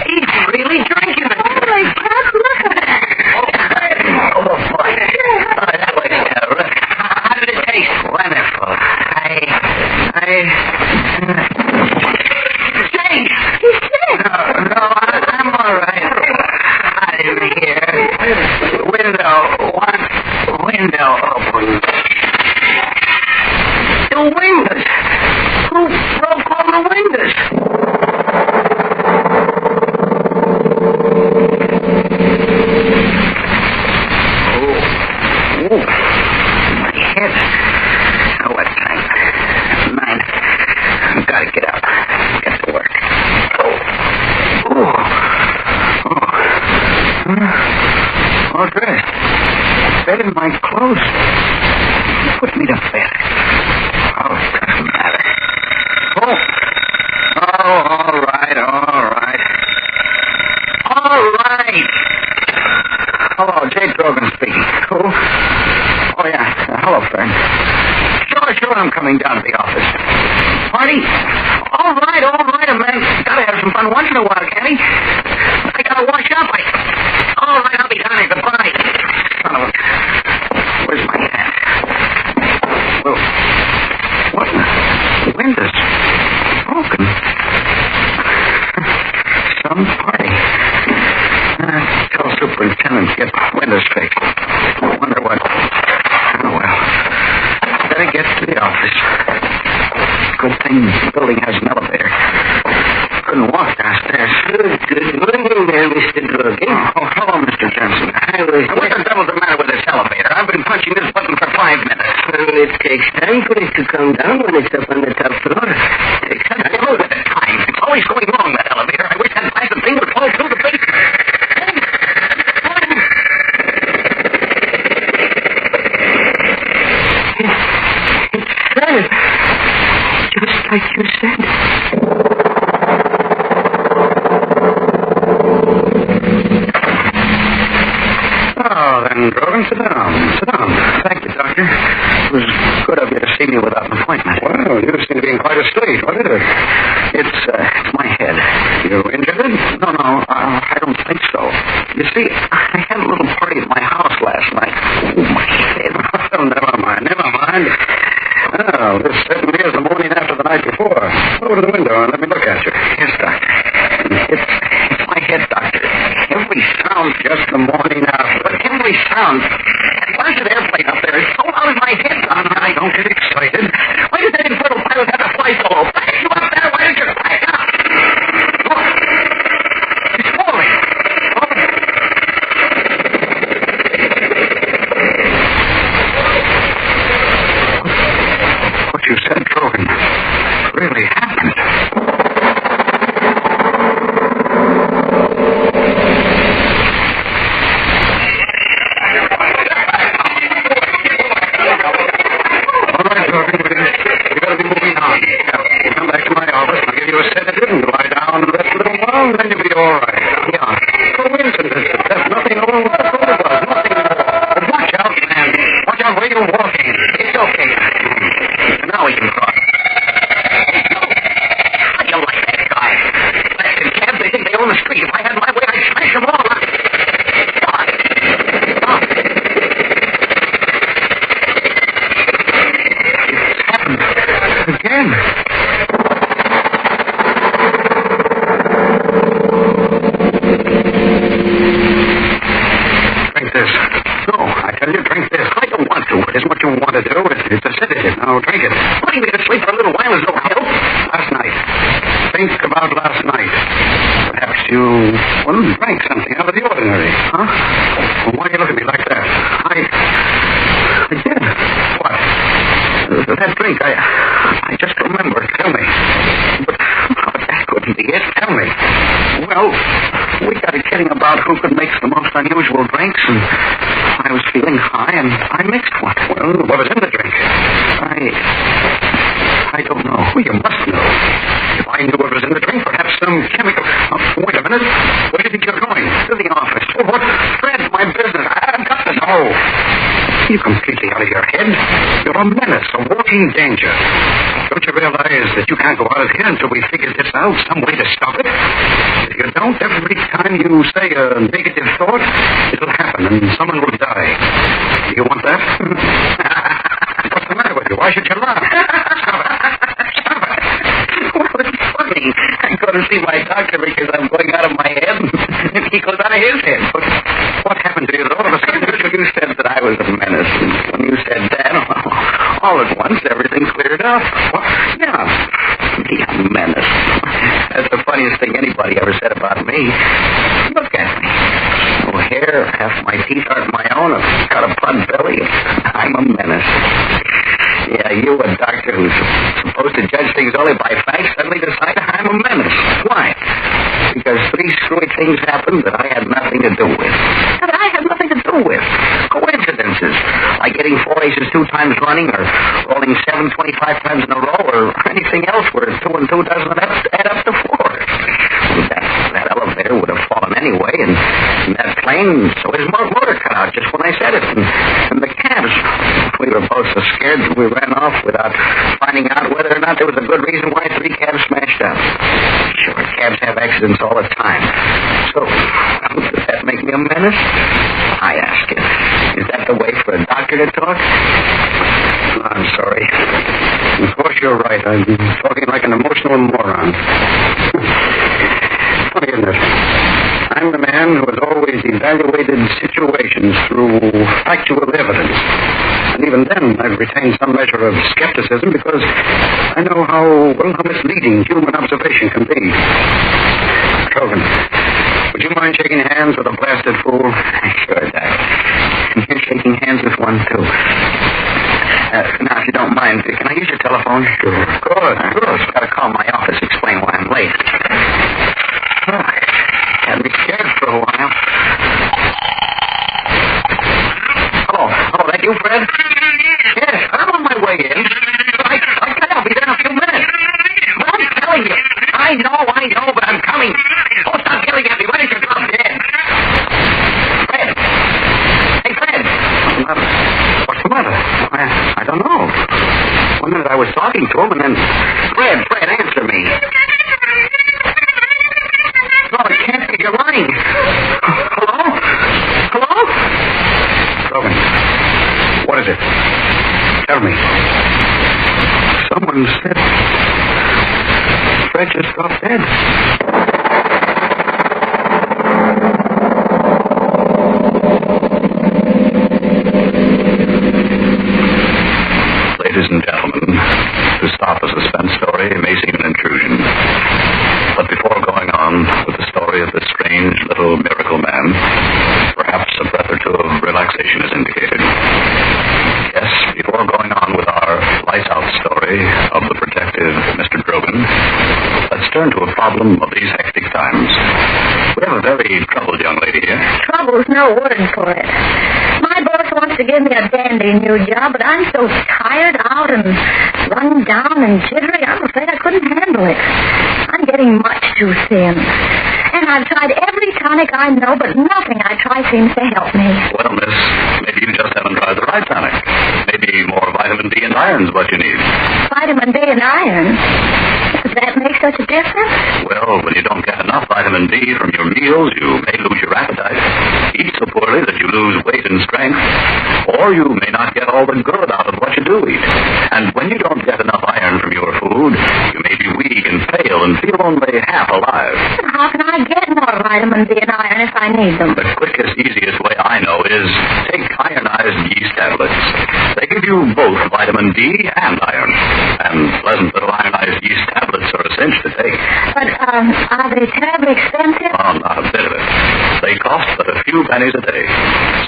He's really drinking it. Holy crap, Jake! He's dead! No, I'm all right. I'm here. Window open. The windows! Who broke all the windows? Oh, my head. Oh, what time? 9. I've got to get up. Get to work. All dressed. Bed in my clothes. Put me to bed. Oh, it doesn't matter. Oh, all right. Hello, Jake Grogan speaking. Who? Oh, yeah. Hello, friend. Sure, I'm coming down to the office. Party? All right, a man. Gotta have some fun once in a while, can't he? I gotta wash up. All right, I'll be down here. Goodbye. Son of a... Where's my hat? Well, what? The windows broken. Some party. Tell superintendent to get windows fixed. I wonder what... Oh, well. Better get to the office. Good thing the building has an elevator. Couldn't walk downstairs. Good morning there, Mr. Grogan. Oh, hello, Mr. Johnson. What the devil's the matter with this elevator? I've been punching this button for 5 minutes. It takes time for it to come down when it's up on the top floor. It takes time. I know that time. It's always going wrong, that elevator. I wish that blasted thing would fall through the basement. Just like you said. Oh, then, Grogan, sit down. Thank you, Doctor. It was good of you to see me without an appointment. Well, you seem to be in quite a state. What is it? It's my head. You injured it? No, I don't think so. You see, I had a little party at my house last night. Oh, my head. Oh, never mind. Oh, this certainly is the morning after the night before. Over to the window and let me look at you. Yes, Doctor. It's my head, Doctor. Every sound just the morning after. But every sound. Why is that airplane up there? It's so loud in my head, Don. I don't get excited. Why does that infernal pilot have to fly so low? Back you up there. Why don't you back up? Look. It's falling. What you said, Grogan, really happened. All right, Grogan, you gotta be moving on. We'll come back to my office and I'll give you a sedative and lie down and rest a little while and then you'll be all right. Yeah. Coincidence. There's nothing wrong with the photograph. Nothing at all. But watch out, man. Watch out where you're walking. It's okay. Now we can cross. How do you like that guy? Blasted cabs, they think they own the street. If I had my way, I'd smash them all. Stop. It's happened again. Drink this. No, I tell you, drink this. I don't want to. It isn't what you want to do. It's a sedative. Now, drink it. Putting me to sleep for a little while is no help. Last night. Think about last night. Perhaps you drank something out of the ordinary. Huh? Well, why do you look at me like that? I did. What? That drink, I just remember. Tell me. But that couldn't be it. Tell me. Well, we got a kidding about who could make the most unusual drinks, and I was feeling high, and I mixed one. Well, what was in the drink? I don't know. Well, you must know. If I knew what was in the drink, perhaps some chemical... Oh, wait a minute. Where do you think you're going? To the office. Oh, what? Fred, my business. I've got to know. You're completely out of your head. You're a menace, a walking danger. Don't you realize that you can't go out of here until we figure this out, some way to stop it? If you don't, every time you say a negative thought, it'll happen and someone will die. Do you want that? What's the matter with you? Why should you laugh? Stop it. funny. I go to see my doctor because I'm going out of my head, and he goes out of his head. But what happened to you all of a sudden? You said that I was a menace, and when you said that, all at once, everything cleared up. Well, yeah, me a menace. That's the funniest thing anybody ever said about me. Look at me. No hair, half my teeth aren't my own. I've got a plug belly. I'm a menace. Yeah, you, a doctor who's supposed to judge things only by facts, suddenly decide I'm a menace. Why? Because 3 screwy things happened that I had nothing to do with. That I had nothing to do with. Coincidences. Like getting 4 aces 2 times running, or rolling 7 25 times in a row, or anything else where 2 and 2 doesn't add up to 4. That elevator would have fallen anyway, and that plane, so his motor cut out just when I said it. And the cabs, we were both so scared that we ran off without finding out whether or not there was a good reason why 3 cabs smashed up. Sure, cabs have accidents all the time. So, does that make me a menace? I ask you, is that the way for a doctor to talk? I'm sorry. Of course you're right. I'm talking like an emotional moron. Funny, isn't it? I'm the man who has always evaluated situations through factual evidence. And even then, I've retained some measure of skepticism because I know how misleading human observation can be. Trogan, would you mind shaking hands with a blasted fool? Sure, Dad. And you're shaking hands with one, too. Now, if you don't mind, can I use your telephone? Sure. Of course. I've got to call my office, explain why I'm late. Had me scared for a while. Hello, that you, Fred? Yes, I'm on my way in. I'll be there in a few minutes. But I'm telling you, I know, but I'm coming. Oh, stop yelling at me. Why don't you drop dead? Fred. Hey, Fred. What's the matter? I don't know. 1 minute I was talking to him, and then... Fred, answer me. No, it can't be. You're lying. Hello? Logan, what is it? Tell me. Someone said Fred just dropped dead. Ladies and gentlemen, to stop a suspense story may seem an intrusion. But before going on with the story of this strange little miracle man, perhaps a breath or two of relaxation is indicated. Yes, before going on with our lights-out story of the protective Mr. Drogan, let's turn to a problem of these hectic times. We have a very troubled young lady here. Trouble's no word for it. My boss wants to give me a dandy new job, but I'm so tired out and run down and jittery, I'm afraid I couldn't handle it. I'm getting much too thin. And I've tried every tonic I know, but nothing I try seems to help me. Well, miss, maybe you just haven't tried the right tonic. Maybe more vitamin D and iron's what you need. Vitamin D and iron? Does that make such a difference? Well, when you don't get enough vitamin D from your meals, you may lose your appetite. Eat so poorly that you lose weight and strength. Or you may not get all the good out of what you do eat. And when you don't get enough iron from your food, you may be weak and pale and feel only half alive. How can I get more vitamin D and iron if I need them? The quickest, easiest way I know is take ironized yeast tablets. They give you both vitamin D and iron. And pleasant little ironized yeast tablets are a cinch to take. But, are they terribly expensive? Oh, not a bit of it. They cost but a few pennies a day.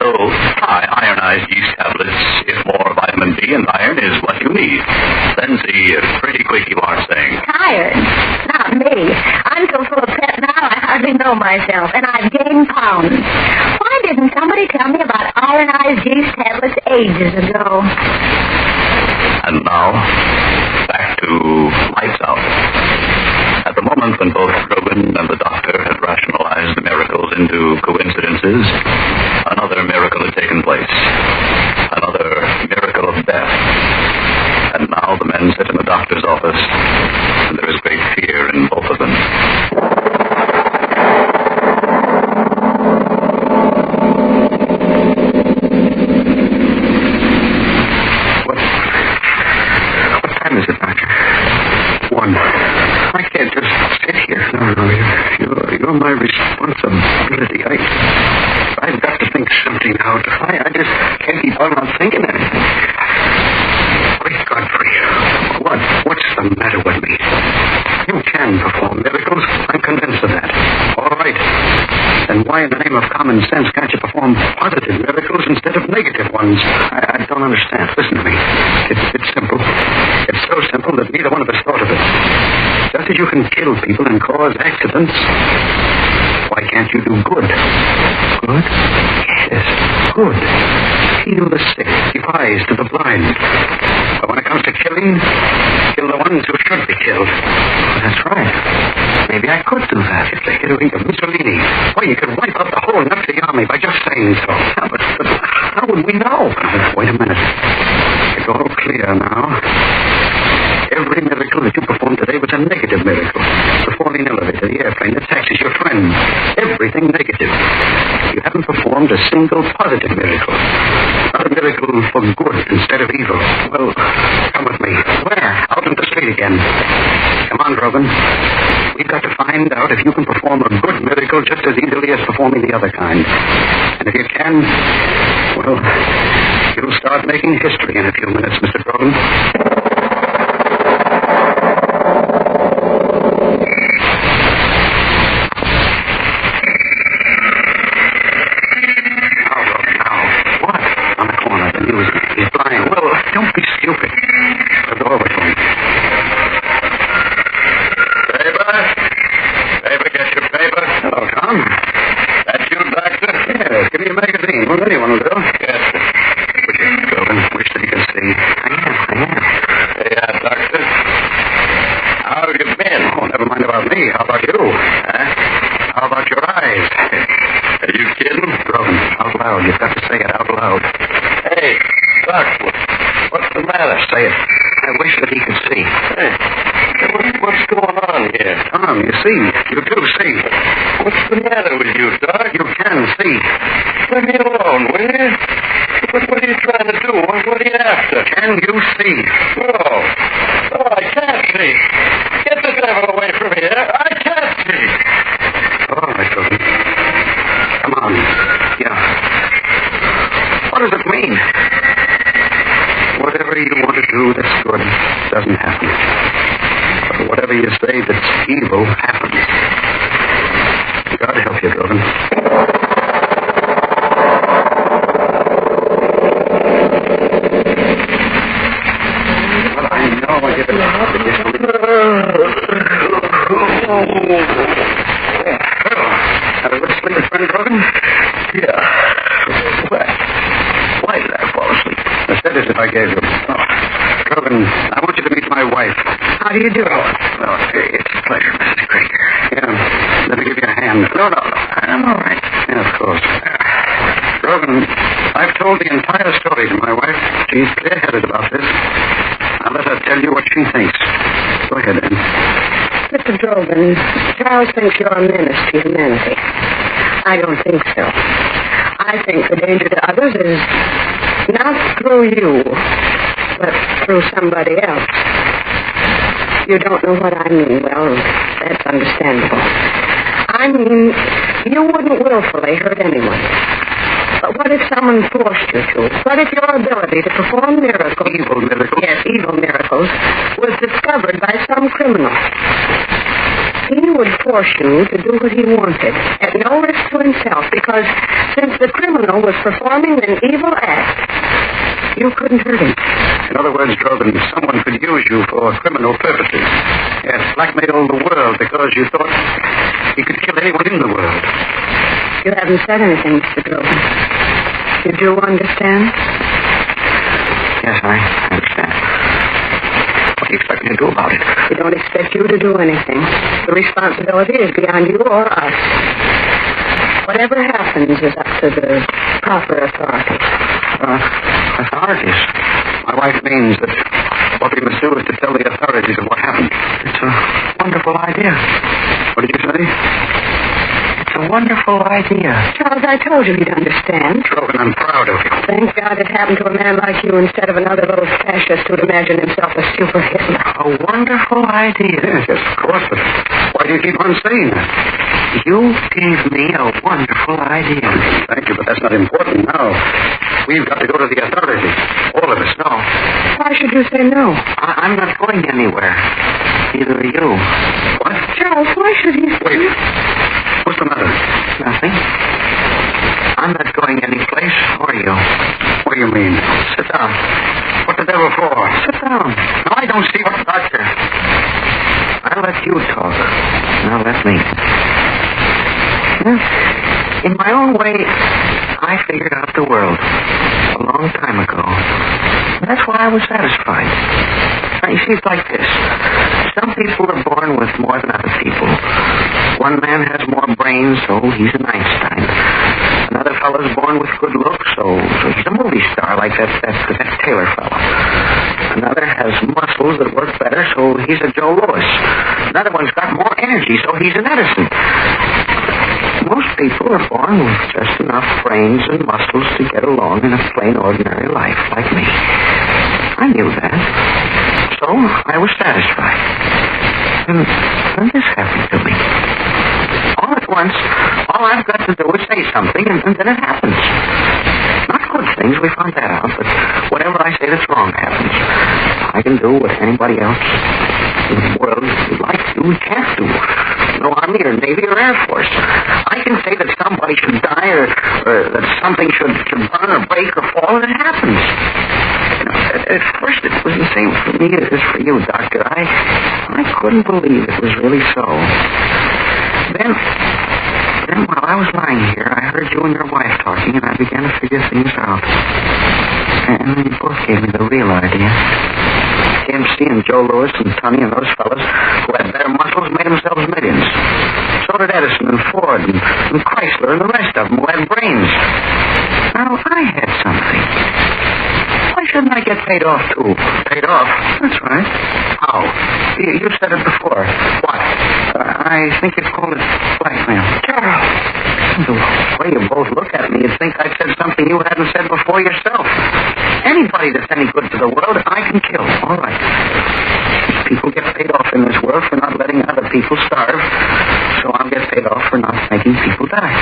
So, try ironized yeast tablets if more vitamin D and iron is what you need. Then see if pretty quick you are staying. Tired? Not me. I'm so full of pep now I hardly know myself, and I've gained pounds. Why didn't somebody tell me about ironized yeast tablets ages ago? And now, back to Lights Out. At the moment when both Drogan and the doctor had rationalized the miracles into coincidences, another miracle had taken place. Another miracle of death. And now the men sit in the doctor's office, and there is great fear in both of them. What time is it, Doctor? 1. I can't just you're my responsibility. I've got to think something out. I just can't keep on thinking anything. Great Godfrey, what's the matter with me? You can perform miracles. I'm convinced of that. All right. Then why in the name of common sense can't you perform positive miracles instead of negative ones? I don't understand. Listen to me. It's simple. It's so simple that neither one of us thought of it. Just as you can kill people and cause accidents, why can't you do good? Good? Yes, good. Heal the sick, give eyes to the blind. But when it comes to killing, kill the ones who should be killed. That's right. Maybe I could do that. If they could think of Mussolini. Why, you could wipe out the whole Nazi army by just saying so. Yeah, but how would we know? Wait a minute. It's all clear now. Every miracle that you performed today was a negative miracle. The falling elevator, the airplane, the taxis, your friend. Everything negative. You haven't performed a single positive miracle. Not a miracle for good instead of evil. Well, come with me. Where? Out in the street again. Come on, Grogan. We've got to find out if you can perform a good miracle just as easily as performing the other kind. And if you can, well, you'll start making history in a few minutes, Mr. Grogan. Charles thinks you're a menace to humanity. I don't think so. I think the danger to others is not through you, but through somebody else. You don't know what I mean. Well, that's understandable. I mean, you wouldn't willfully hurt anyone. But what if someone forced you to? What if your ability to perform miracles... Evil miracles? Yes, evil miracles, was discovered by some criminal. He would force you to do what he wanted, at no risk to himself, because since the criminal was performing an evil act, you couldn't hurt him. In other words, Grogan, someone could use you for criminal purposes. Yes, blackmail the world because you thought he could kill anyone in the world. You haven't said anything, Mr. Grogan. You do understand? Yes, I understand. What do you expect me to do about it? We don't expect you to do anything. The responsibility is beyond you or us. Whatever happens is up to the proper authorities. Authorities? My wife means that what we must do is to tell the authorities of what happened. It's a wonderful idea. What did you say? It's a wonderful idea. Charles, I told you you'd understand. Grogan, I'm proud of you. Thank God it happened to a man like you instead of another little fascist who'd imagine himself a super Hitler. A wonderful idea. Yes, of course, but why do you keep on saying that? You gave me a wonderful idea. Thank you, but that's not important now. We've got to go to the authorities. All of us. No. Why should you say no? I'm not going anywhere. Neither are you. What? Charles, why should he say... Wait. What's the matter? Nothing. I'm not going anyplace, are you? What do you mean? Sit down. What the devil for? Sit down. No, I don't see what... Doctor. I'll let you talk. Now let me. Well, in my own way, I figured out the world a long time ago. That's why I was satisfied. Now, you see, it's like this. Some people are born with more than other people. One man has more brains, so he's an Einstein. Another fellow's born with good looks, so he's a movie star, like that Taylor fellow. Another has muscles that work better, so he's a Joe Louis. Another one's got more energy, so he's an Edison. Most people are born with just enough brains and muscles to get along in a plain, ordinary life, like me. I knew that. So I was satisfied. And then this happened to me. All at once, all I've got to do is say something, and then it happens. Not good things, we found that out, but whatever I say that's wrong happens. I can do what anybody else in the world would like to do, can't do. No Army or Navy or Air Force. I can say that somebody should die or that something should burn or break or fall, and it happens. You know, at first it was the same for me as for you, Doctor. I couldn't believe it was really so. Then while I was lying here, I heard you and your wife talking, and I began to figure things out. And then you both gave me the real idea. MC and Joe Louis and Tunney and those fellas who had better muscles made themselves millions. So did Edison and Ford and Chrysler and the rest of them who had brains. Now, I had something. Why shouldn't I get paid off, too? Paid off? That's right. How? You said it before. What? I think you'd call it blackmail. Charles. The way you both look at me, you'd think I said something you hadn't said before yourself. Anybody that's any good to the world, I can kill. All right. People get paid off in this world for not letting other people starve, so I'll get paid off for not making people die.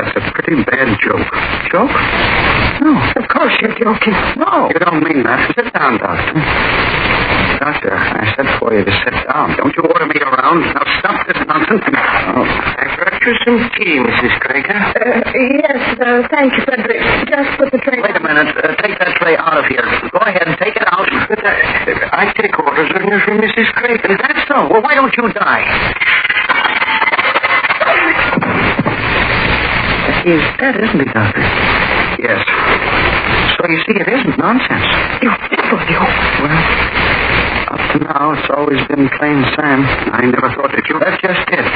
That's a pretty bad joke. Joke? No, of course you're joking. No. You don't mean that. Sit down, Doctor. Doctor, I said for you to sit down. Don't you order me around? Now stop this nonsense. I brought you some tea, Mrs. Krager. Yes, thank you, Frederick. Just put the tray... Wait a minute. Take that tray out of here. Go ahead and take it out. I take orders from Mrs. Krager. Is that so? Well, why don't you die? He's dead, isn't he, Doctor? Yes. So you see, it isn't nonsense. You devil, you. Well, up to now, it's always been plain Sam. I never thought that you... That's just it.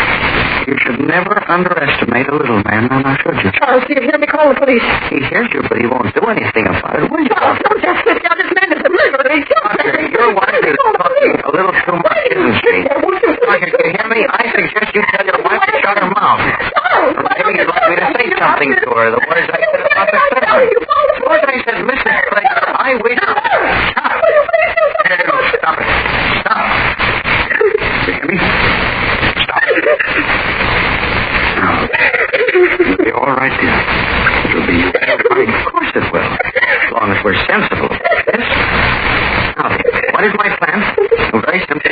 You should never underestimate a little man, now should you? Charles, do you hear me call the police? He hears you, but he won't do anything about it, will you? Charles, don't just sit down. This man is a murderer. He killed Doctor, your wife is talking a little too much, isn't she? Doctor, can you hear me? I suggest you tell your wife to shut her mouth. Or maybe you'd like me to say something to her. The words I said about the servant. The words I said, Mrs. Krager, I wish... Stop. Stop it. Stop. You hear me? Stop. Now, it'll be all right, dear. It'll be fine. Of course it will. As long as we're sensible. Yes? Now, what is my plan? Well, very simple.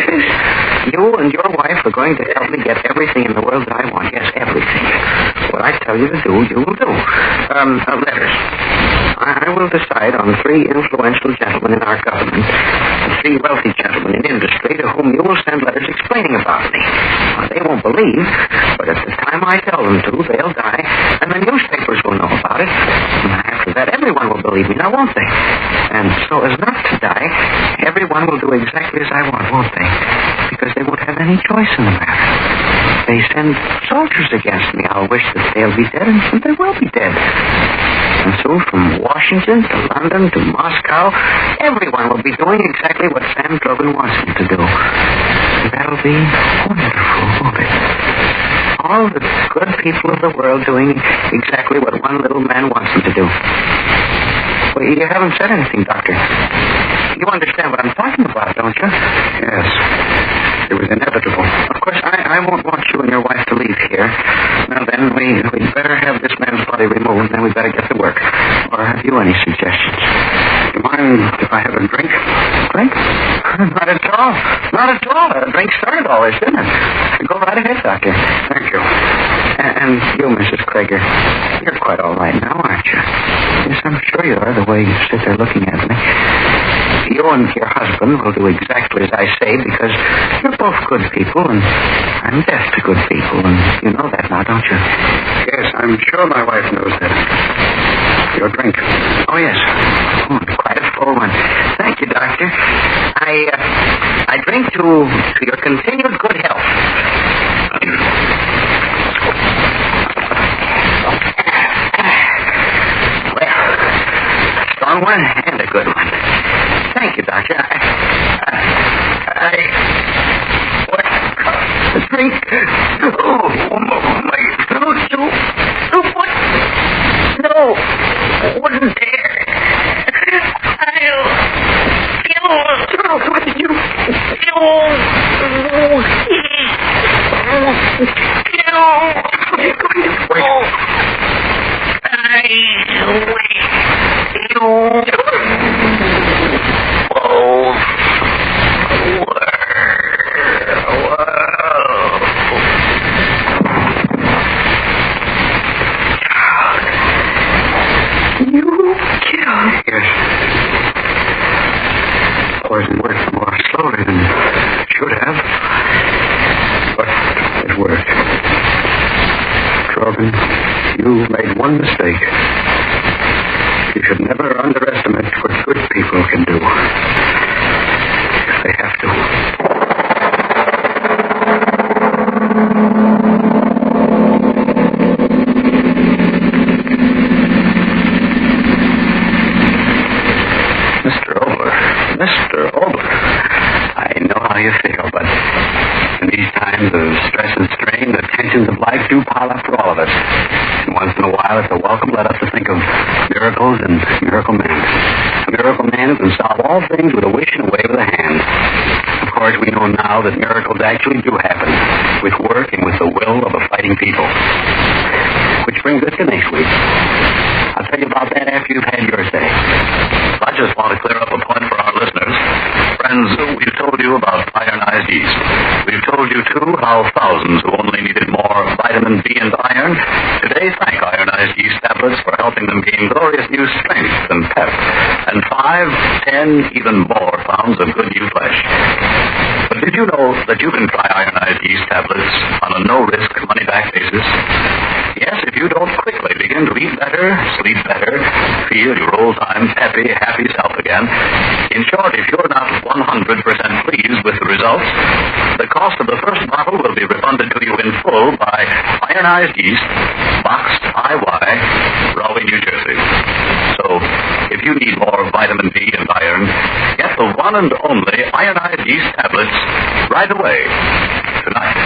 You and your wife are going to help me get everything in the world that I want. Yes, everything. What I tell you to do, you will do. Letters. I will decide on 3 influential gentlemen in our government, and 3 wealthy gentlemen in industry to whom you will send letters explaining about me. Well, they won't believe, but at the time I tell them to, they'll die, and the newspapers will know about it. And after that, everyone will believe me, now won't they? And so as not to die, everyone will do exactly as I want, won't they? Because they won't have any choice in the matter. They send soldiers against me. I'll wish that they'll be dead, and they will be dead. And so from Washington to London to Moscow, everyone will be doing exactly what Sam Drogan wants them to do. And that'll be wonderful, won't it? All the good people of the world doing exactly what one little man wants them to do. Well, you haven't said anything, Doctor. You understand what I'm talking about, don't you? Yes. It was inevitable. Of course, I won't want you and your wife to leave here. Now then, we'd better have this man's body removed, and then we'd better get to work. Or have you any suggestions? Do you mind if I have a drink? Drink? Not at all. Not at all. A drink started all this, didn't it? Go right ahead, Doctor. Thank you. And you, Mrs. Krager, you're quite all right now, aren't you? Yes, I'm sure you are, the way you sit there looking at me. You and your husband will do exactly as I say, because you're both good people, and I'm deaf to good people, and you know that now, don't you? Yes, I'm sure my wife knows that. Your drink. Oh, yes. Oh, quite a full one. Thank you, Doctor. I drink to your continued good health. Well, a strong one and a good one. Thank you, Doctor. A drink. Oh, my throat. What? No. I wouldn't dare. I'll kill. What did you kill? What are you going to do? Poison worked more slowly than it should have, but it worked. Corbin, you made one mistake. You should never underestimate what good people can do. If they have to. Mr. Obler, I know how you feel, but in these times of stress and strain, the tensions of life do pile up for all of us. And once in a while, it's a welcome let us to think of miracles and miracle men. A miracle man who can solve all things with a wish and a wave of the hand. Of course, we know now that miracles actually do happen with work and with the will of a fighting people. Which brings us to next week. I'll tell you about that after you've had your say. I just want to clear up a point for our listeners. Friends, we've told you about ironized yeast. We've told you, too, how thousands who only needed more vitamin B and iron today thank ironized yeast tablets for helping them gain glorious new strength and pep, and 5, 10, even more pounds of good new flesh. But did you know that you can try ironized yeast tablets on a no-risk, money-back basis? Yes, if you don't quickly begin to eat better, sleep better, feel your old-time peppy, happy self again. In short, if you're not 100% pleased with the results, the cost of the first bottle will be refunded to you in full by Ironized Yeast, boxed IY, Raleigh, New Jersey. So, if you need more vitamin B and iron, get the one and only Ironized Yeast tablets right away, tonight.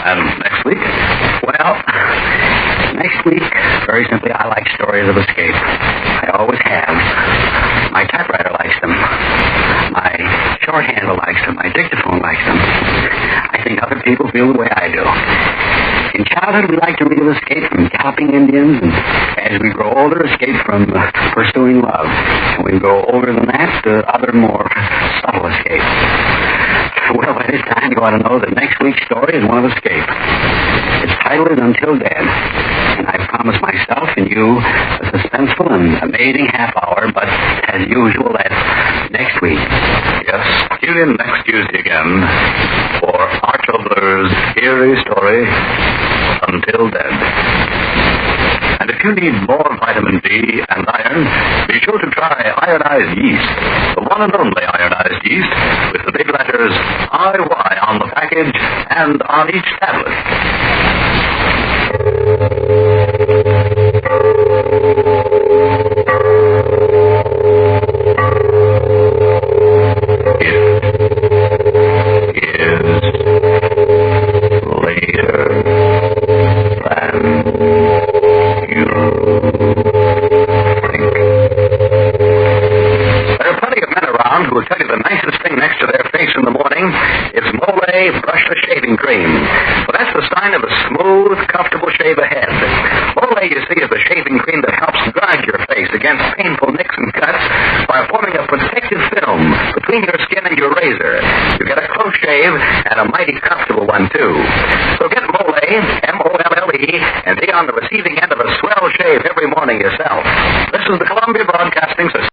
And next week? Well, next week, very simply, I like stories of escape. I always have. My typewriter likes them. My shorthandle likes them. My dictaphone likes them. I think other people feel the way I do. In childhood, we like to read of escape from galloping Indians, and as we grow older, escape from pursuing love. And we grow older than that, other more subtle escape. Well, by this time, you ought to know that next week's story is one of escape. Its title is Until Dead, and I promise myself and you a suspenseful and amazing half hour, but as usual, that's next week. Yes, tune in next Tuesday again for Arch Obler's eerie story, Until Dead. And if you need more vitamin B and iron, be sure to try ironized yeast, the one and only ironized yeast, with the big letters IY on the package and on each tablet. It is later than you think. There are plenty of men around who will tell you the nicest thing next to their face in the morning is Mole Brushless Shaving Cream. Well, that's the sign of a smooth, comfortable shave ahead. Mole, you see, is the shaving cream that helps guard your face against painful nicks and cuts by forming a protective film between your skin and your razor. You get a close shave and a mighty comfortable one, too. So get Mole, M-O-L-L-E, and be on the receiving end of a swell shave every morning yourself. This is the Columbia Broadcasting System.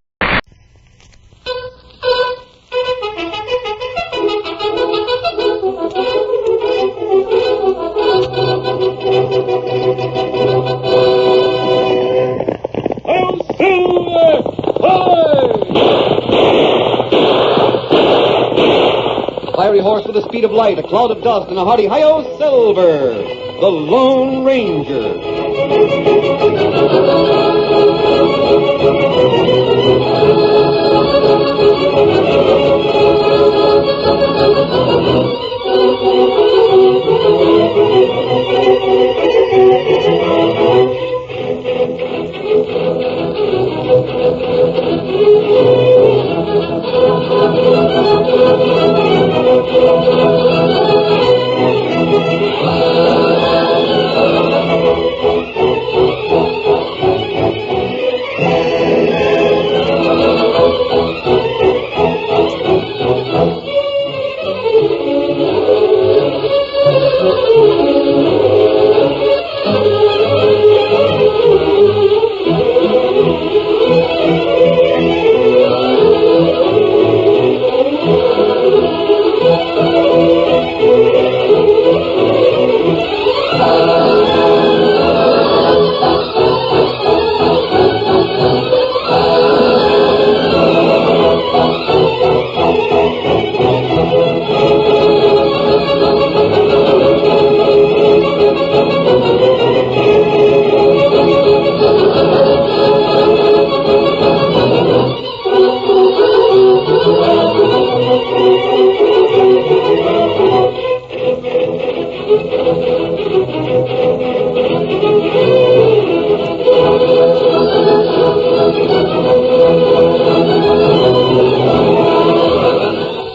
Fiery horse with the speed of light, a cloud of dust, and a hearty hi-yo, Silver, the Lone Ranger.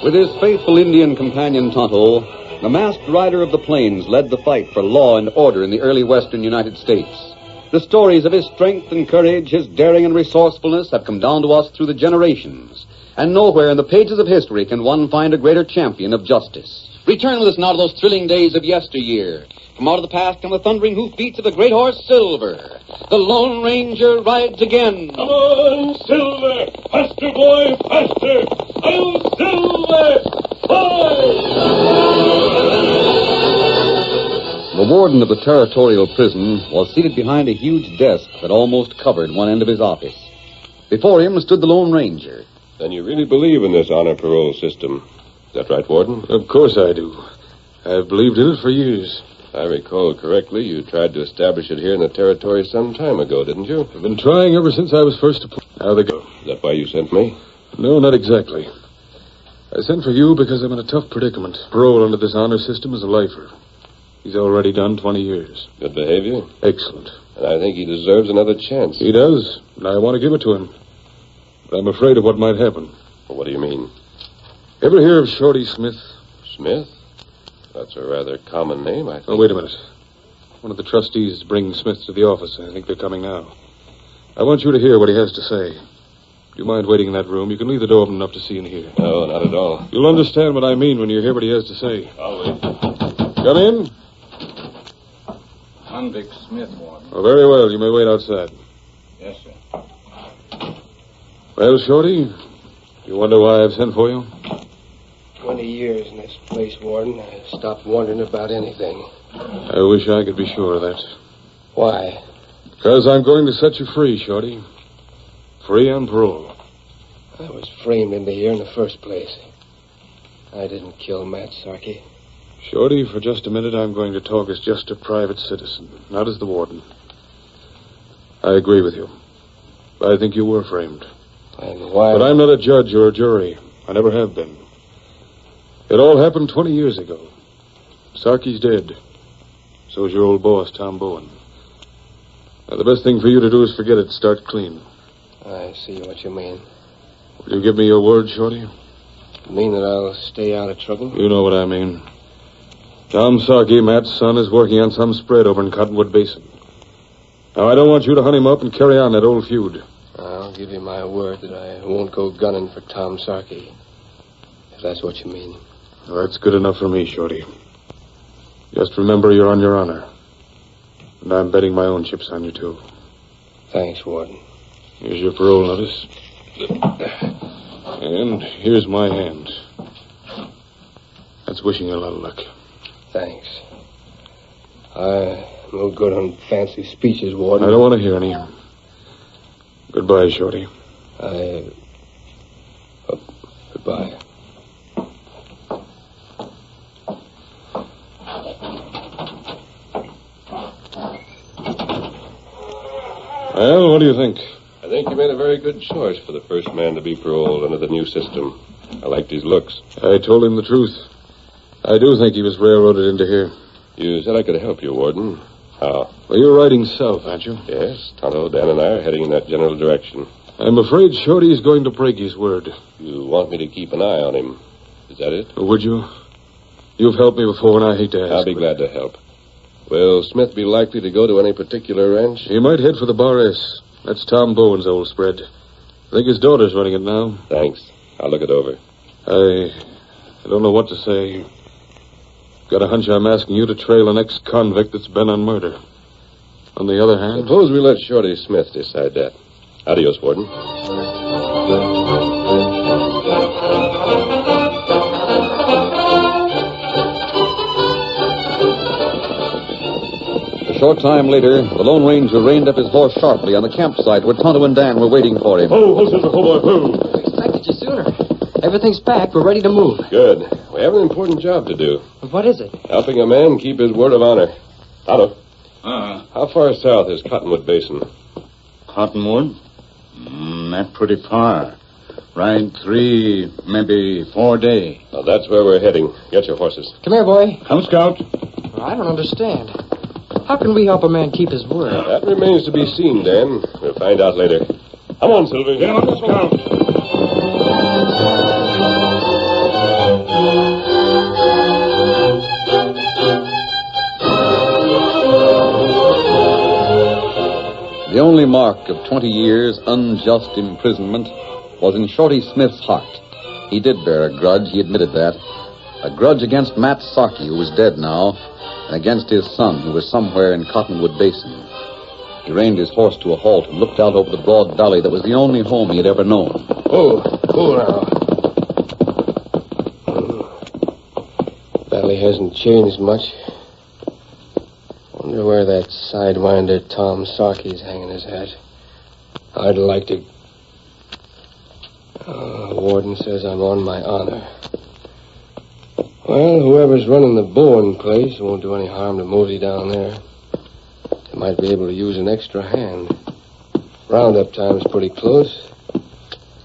With his faithful Indian companion Tonto, the masked rider of the plains led the fight for law and order in the early western United States. The stories of his strength and courage, his daring and resourcefulness have come down to us through the generations. And nowhere in the pages of history can one find a greater champion of justice. Return with us now to those thrilling days of yesteryear. From out of the past come the thundering hoofbeats of the great horse Silver. The Lone Ranger rides again. Come on, Silver! Faster, boy, faster! I'm Silver! The warden of the territorial prison was seated behind a huge desk that almost covered one end of his office. Before him stood the Lone Ranger. Then you really believe in this honor parole system. Is that right, Warden? Of course I do. I've believed in it for years. If I recall correctly, you tried to establish it here in the territory some time ago, didn't you? I've been trying ever since I was first appointed. Now they go. Is that why you sent me? No, not exactly. I sent for you because I'm in a tough predicament. Parole under this honor system is a lifer. He's already done 20 years. Good behavior? Excellent. And I think he deserves another chance. He does, and I want to give it to him. But I'm afraid of what might happen. Well, what do you mean? Ever hear of Shorty Smith? Smith? That's a rather common name, I think. Oh, wait a minute. One of the trustees is bringing Smith to the office. I think they're coming now. I want you to hear what he has to say. Do you mind waiting in that room? You can leave the door open enough to see and hear. No, not at all. You'll understand what I mean when you hear what he has to say. I'll wait. Come in. Convict Smith, Warden. Oh, very well. You may wait outside. Yes, sir. Well, Shorty, you wonder why I've sent for you? 20 years in this place, Warden. I stopped wondering about anything. I wish I could be sure of that. Why? Because I'm going to set you free, Shorty. Free on parole. I was framed into here in the first place. I didn't kill Matt Sarkey. Shorty, for just a minute, I'm going to talk as just a private citizen, not as the warden. I agree with you. I think you were framed. And why? But I'm not a judge or a jury. I never have been. It all happened 20 years ago. Sarkey's dead. So's your old boss, Tom Bowen. Now, the best thing for you to do is forget it. Start clean. I see what you mean. Will you give me your word, Shorty? You mean that I'll stay out of trouble? You know what I mean. Tom Sarkey, Matt's son, is working on some spread over in Cottonwood Basin. Now, I don't want you to hunt him up and carry on that old feud. I'll give you my word that I won't go gunning for Tom Sarkey, if that's what you mean. Well, that's good enough for me, Shorty. Just remember you're on your honor. And I'm betting my own chips on you, too. Thanks, Warden. Here's your parole notice. And here's my hand. That's wishing you a lot of luck. Thanks. I'm no good on fancy speeches, Warden. I don't want to hear any. Goodbye, Shorty. Goodbye. Well, what do you think? I think you made a very good choice for the first man to be paroled under the new system. I liked his looks. I told him the truth. I do think he was railroaded into here. You said I could help you, Warden. How? Well, you're riding south, aren't you? Yes, Tonto, Dan, and I are heading in that general direction. I'm afraid Shorty's going to break his word. You want me to keep an eye on him. Is that it? Would you? You've helped me before, and I hate to ask. I'll be glad to help. Will Smith be likely to go to any particular ranch? He might head for the Bar S. That's Tom Bowen's old spread. I think his daughter's running it now. Thanks. I'll look it over. I don't know what to say. Got a hunch I'm asking you to trail an ex-convict that's been on murder. On the other hand... Suppose we let Shorty Smith decide that. Adios, Warden. A short time later, the Lone Ranger reined up his horse sharply on the campsite where Tonto and Dan were waiting for him. Ho, boy, ho! Expected you sooner. Everything's packed. We're ready to move. Good. We have an important job to do. What is it? Helping a man keep his word of honor. Tonto. How far south is Cottonwood Basin? Cottonwood? Not pretty far. Ride 3, maybe 4 days. Well, that's where we're heading. Get your horses. Come here, boy. Come, Scout. I don't understand. How can we help a man keep his word? That remains to be seen, Dan. We'll find out later. Come on, Sylvie. Get on the Scout. The only mark of 20 years' unjust imprisonment was in Shorty Smith's heart. He did bear a grudge, he admitted that. A grudge against Matt Sarkey, who was dead now, and against his son, who was somewhere in Cottonwood Basin. He reined his horse to a halt and looked out over the broad valley that was the only home he had ever known. Oh, now. Valley hasn't changed much. Wonder where that sidewinder Tom Sarkey's hanging his hat. I'd like to... Warden says I'm on my honor. Well, whoever's running the Bowen place won't do any harm to Mosey down there. They might be able to use an extra hand. Roundup time's pretty close.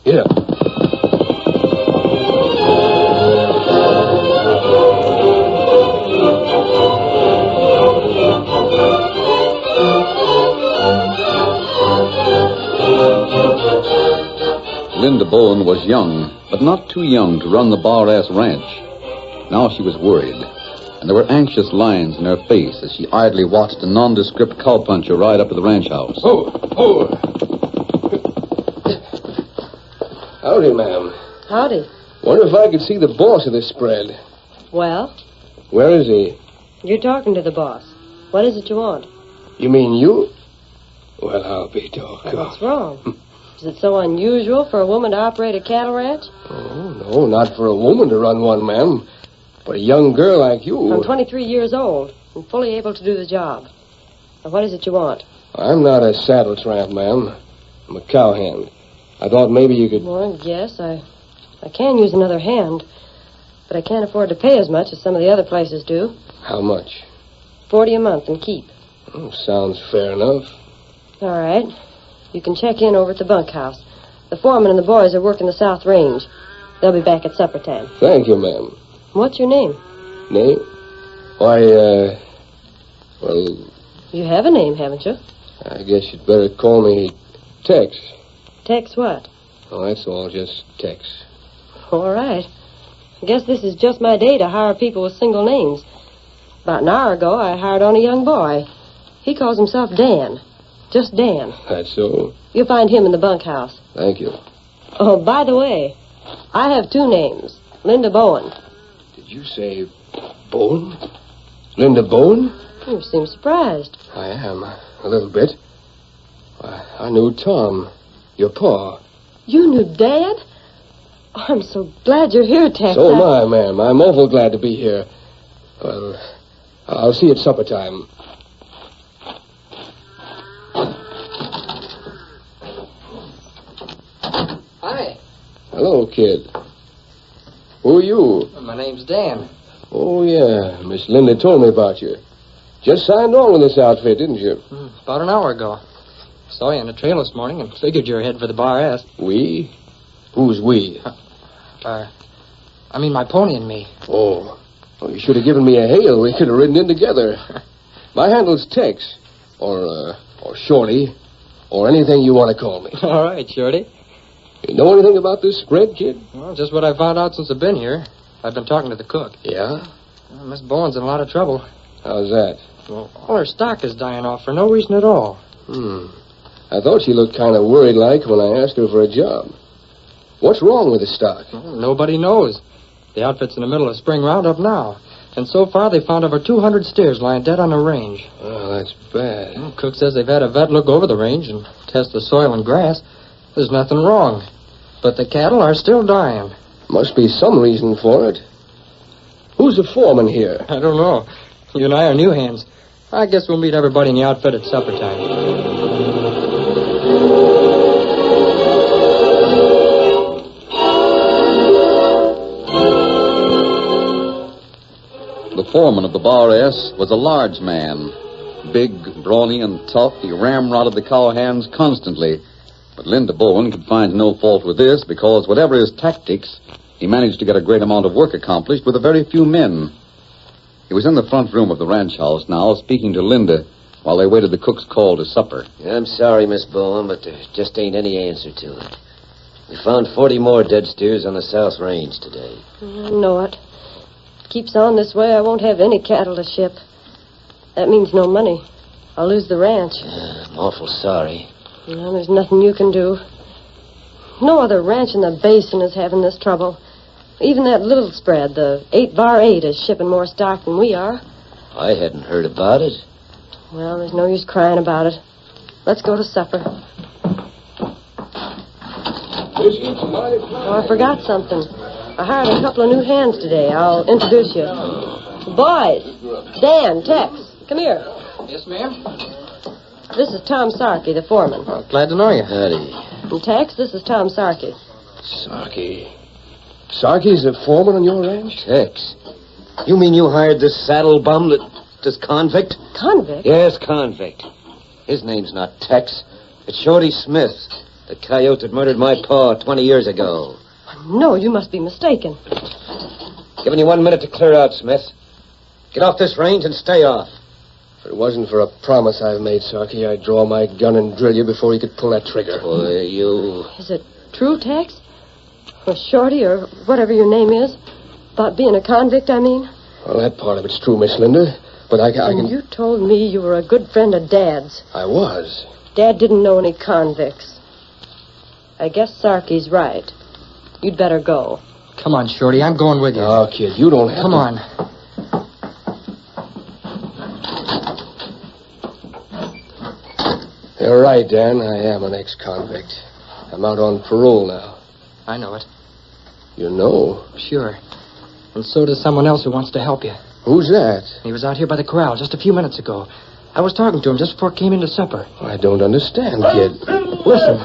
Get up. Linda Bowen was young, but not too young to run the Bar S Ranch. Now she was worried, and there were anxious lines in her face as she idly watched a nondescript cowpuncher ride up to the ranch house. Oh. Howdy, ma'am. Howdy. Wonder if I could see the boss of this spread. Well? Where is he? You're talking to the boss. What is it you want? You mean you? Well, I'll be doggone. What's wrong? Is it so unusual for a woman to operate a cattle ranch? Oh, no, not for a woman to run one, ma'am. But a young girl like you... I'm 23 years old and fully able to do the job. Now, what is it you want? I'm not a saddle tramp, ma'am. I'm a cowhand. I thought maybe you could... Well, yes, I can use another hand, but I can't afford to pay as much as some of the other places do. How much? $40 a month and keep. Oh, sounds fair enough. All right. You can check in over at the bunkhouse. The foreman and the boys are working the South Range. They'll be back at supper time. Thank you, ma'am. What's your name? Name? Why, well... You have a name, haven't you? I guess you'd better call me Tex. Tex what? Oh, that's all, just Tex. All right. I guess this is just my day to hire people with single names. About an hour ago, I hired on a young boy. He calls himself Dan. Just Dan. That's so? You'll find him in the bunkhouse. Thank you. Oh, by the way, I have 2 names. Linda Bowen. Did you say Bowen? Linda Bowen? You seem surprised. I am, a little bit. I knew Tom, your pa. You knew Dad? Oh, I'm so glad you're here, Tex. So am I, ma'am. I'm awful glad to be here. Well, I'll see you at supper time. Hi. Hello, kid. Who are you? My name's Dan. Oh, yeah. Miss Linda told me about you. Just signed on with this outfit, didn't you? About an hour ago. Saw you in the trail this morning and figured you were headed for the Bar S. We? Who's we? I mean my pony and me. Oh. Well, you should have given me a hail. We could have ridden in together. My handle's Tex. Or Shorty. Or anything you want to call me. All right, Shorty. You know anything about this spread, kid? Well, just what I found out since I've been here. I've been talking to the cook. Yeah? Well, Miss Bowen's in a lot of trouble. How's that? Well, all her stock is dying off for no reason at all. I thought she looked kind of worried-like when I asked her for a job. What's wrong with the stock? Well, nobody knows. The outfit's in the middle of spring roundup now. And so far, they found over 200 steers lying dead on the range. Oh, that's bad. Well, Cook says they've had a vet look over the range and test the soil and grass. There's nothing wrong. But the cattle are still dying. Must be some reason for it. Who's the foreman here? I don't know. You and I are new hands. I guess we'll meet everybody in the outfit at supper time. The foreman of the Bar S was a large man. Big, brawny, and tough, he ramrodded the cowhands constantly. But Linda Bowen could find no fault with this because, whatever his tactics, he managed to get a great amount of work accomplished with a very few men. He was in the front room of the ranch house now, speaking to Linda while they waited the cook's call to supper. I'm sorry, Miss Bowen, but there just ain't any answer to it. We found 40 more dead steers on the South Range today. I know it. Keeps on this way, I won't have any cattle to ship. That means no money. I'll lose the ranch. I'm awful sorry. Well, there's nothing you can do. No other ranch in the basin is having this trouble. Even that little spread, the 8-bar-8, is shipping more stock than we are. I hadn't heard about it. Well, there's no use crying about it. Let's go to supper. Oh, I forgot something. I hired a couple of new hands today. I'll introduce you. Boys, Dan, Tex, come here. Yes, ma'am? This is Tom Sarkey, the foreman. Oh, glad to know you. Howdy. And Tex, this is Tom Sarkey. Sarkey. Sarkey's the foreman on your ranch? Tex. You mean you hired this saddle bum, this convict? Convict? Yes, convict. His name's not Tex. It's Shorty Smith, the coyote that murdered my pa 20 years ago. No, you must be mistaken. Giving you 1 minute to clear out, Smith. Get off this range and stay off. If it wasn't for a promise I've made, Sarkey, I'd draw my gun and drill you before you could pull that trigger. Boy, you... Is it true, Tex? Or Shorty, or whatever your name is? About being a convict, I mean? Well, that part of it's true, Miss Linda. But I can... You told me you were a good friend of Dad's. I was. Dad didn't know any convicts. I guess Sarkey's right. You'd better go. Come on, Shorty. I'm going with you. Oh, kid, you don't have Come to... on. You're right, Dan. I am an ex-convict. I'm out on parole now. I know it. You know? Sure. And so does someone else who wants to help you. Who's that? He was out here by the corral just a few minutes ago. I was talking to him just before I came into supper. I don't understand, kid. Listen.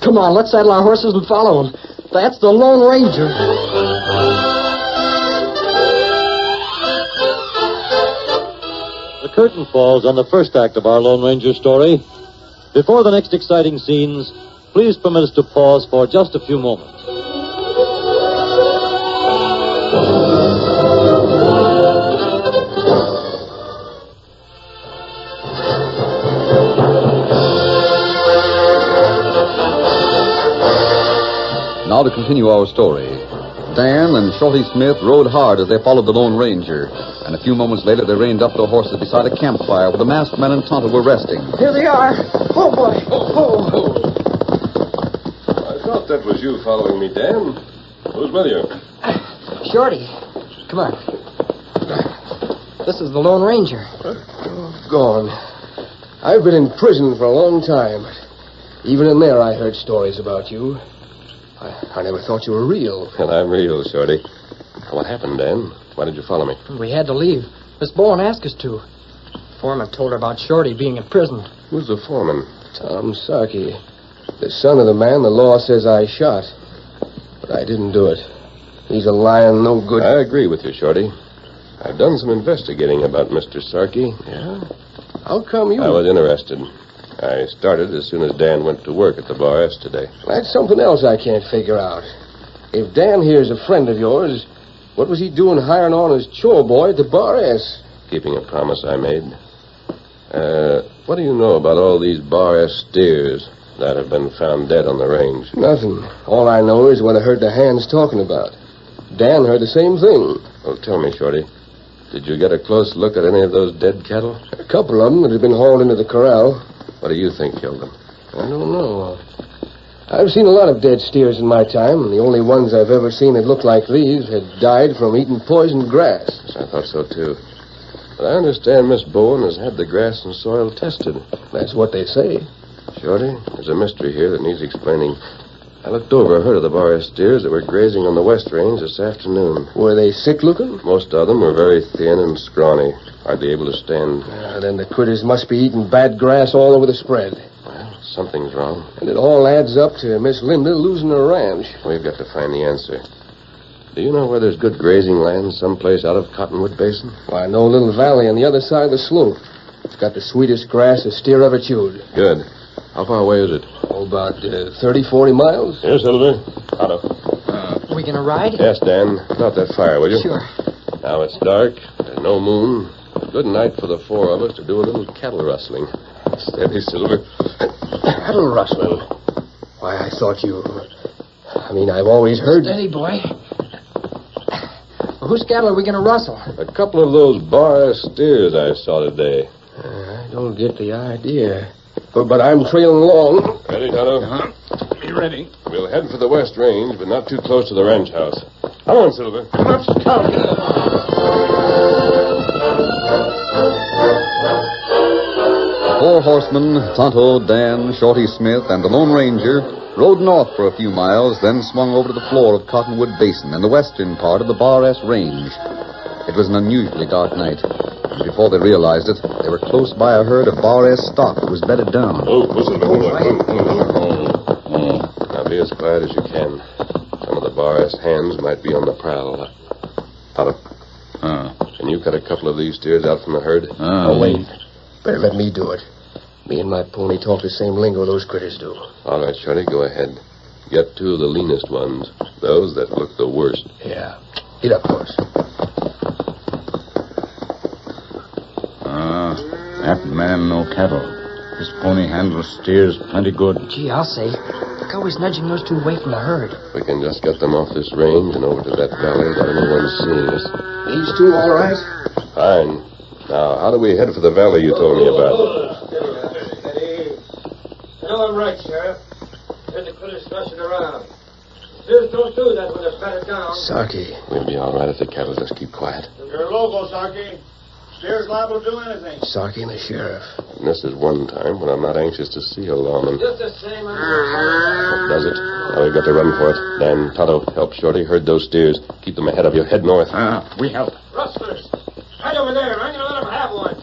Come on, let's saddle our horses and follow him. That's the Lone Ranger. The curtain falls on the first act of our Lone Ranger story. Before the next exciting scenes, please permit us to pause for just a few moments. Now to continue our story. Dan and Shorty Smith rode hard as they followed the Lone Ranger. And a few moments later, they reined up their horses beside a campfire where the masked man and Tonto were resting. Here they are. Oh, boy. Oh. I thought that was you following me, Dan. Who's with you? Shorty, come on. This is the Lone Ranger. Gone. I've been in prison for a long time. Even in there, I heard stories about you. I never thought you were real. And I'm real, Shorty. What happened, Dan? Why did you follow me? We had to leave. Miss Bowen asked us to. Foreman told her about Shorty being in prison. Who's the foreman? Tom Sarkey. The son of the man the law says I shot. But I didn't do it. He's a lying, no good... I agree with you, Shorty. I've done some investigating about Mr. Sarkey. Yeah? How come you... I was interested. I started as soon as Dan went to work at the Bar S today. That's something else I can't figure out. If Dan here's a friend of yours, what was he doing hiring on as chore boy at the Bar S? Keeping a promise I made. What do you know about all these Bar S steers that have been found dead on the range? Nothing. All I know is what I heard the hands talking about. Dan heard the same thing. Well, tell me, Shorty, did you get a close look at any of those dead cattle? A couple of them that had been hauled into the corral. What do you think killed them? I don't know. I've seen a lot of dead steers in my time, and the only ones I've ever seen that looked like these had died from eating poisoned grass. Yes, I thought so, too. But I understand Miss Bowen has had the grass and soil tested. That's what they say. Shorty, there's a mystery here that needs explaining. I looked over a herd of the Bar S steers that were grazing on the West Range this afternoon. Were they sick-looking? Most of them were very thin and scrawny, hardly able to stand. Then the critters must be eating bad grass all over the spread. Well, something's wrong. And it all adds up to Miss Linda losing her ranch. We've got to find the answer. Do you know where there's good grazing land someplace out of Cottonwood Basin? Well, I know a little valley on the other side of the slope. It's got the sweetest grass a steer ever chewed. Good. How far away is it? Oh, about 30, 40 miles. Here, Silver. Otto. Are we going to ride? Yes, Dan. Out that fire, will you? Sure. Now it's dark. There's no moon. Good night for the four of us to do a little cattle rustling. Steady, Silver. Cattle rustling? Why, I thought you... I've always heard... Steady, boy. Well, whose cattle are we going to rustle? A couple of those Bar S steers I saw today. I don't get the idea. But I'm trailing along. Ready, Tonto? Be ready. We'll head for the West Range, but not too close to the ranch house. Come on, Silver. Let's come. Four horsemen, Tonto, Dan, Shorty Smith, and the Lone Ranger, rode north for a few miles, then swung over to the floor of Cottonwood Basin in the western part of the Bar S Range. It was an unusually dark night. And before they realized it, they were close by a herd of Bar S stock that was bedded down. Whistle, hold on. Now be as quiet as you can. Some of the Bar S hands might be on the prowl. Tonto. Can you cut a couple of these steers out from the herd? Wait. Better let me do it. Me and my pony talk the same lingo those critters do. All right, Shorty, go ahead. Get two of the leanest ones. Those that look the worst. Yeah. Get up, horse. That man, no cattle. His pony handles steers plenty good. Gee, I'll say. Look how he's nudging those two away from the herd. We can just get them off this range and over to that valley without anyone seeing us. These two all right? Fine. Now, how do we head for the valley you told me about? Steady. I know I'm right, Sheriff. There's the critters rushing around. Steers don't do that when they're patted down. Sarkey. We'll be all right if the cattle just keep quiet. You're a logo, Sarkey. Steers liable to do anything. Sarkey and the sheriff. And this is one time when I'm not anxious to see a lawman. Just the same. Does it? Now we've got to run for it. Dan, Tonto, help Shorty herd those steers. Keep them ahead of you. Head north. We help. Rustlers. Right over there. I'm going to let them have one.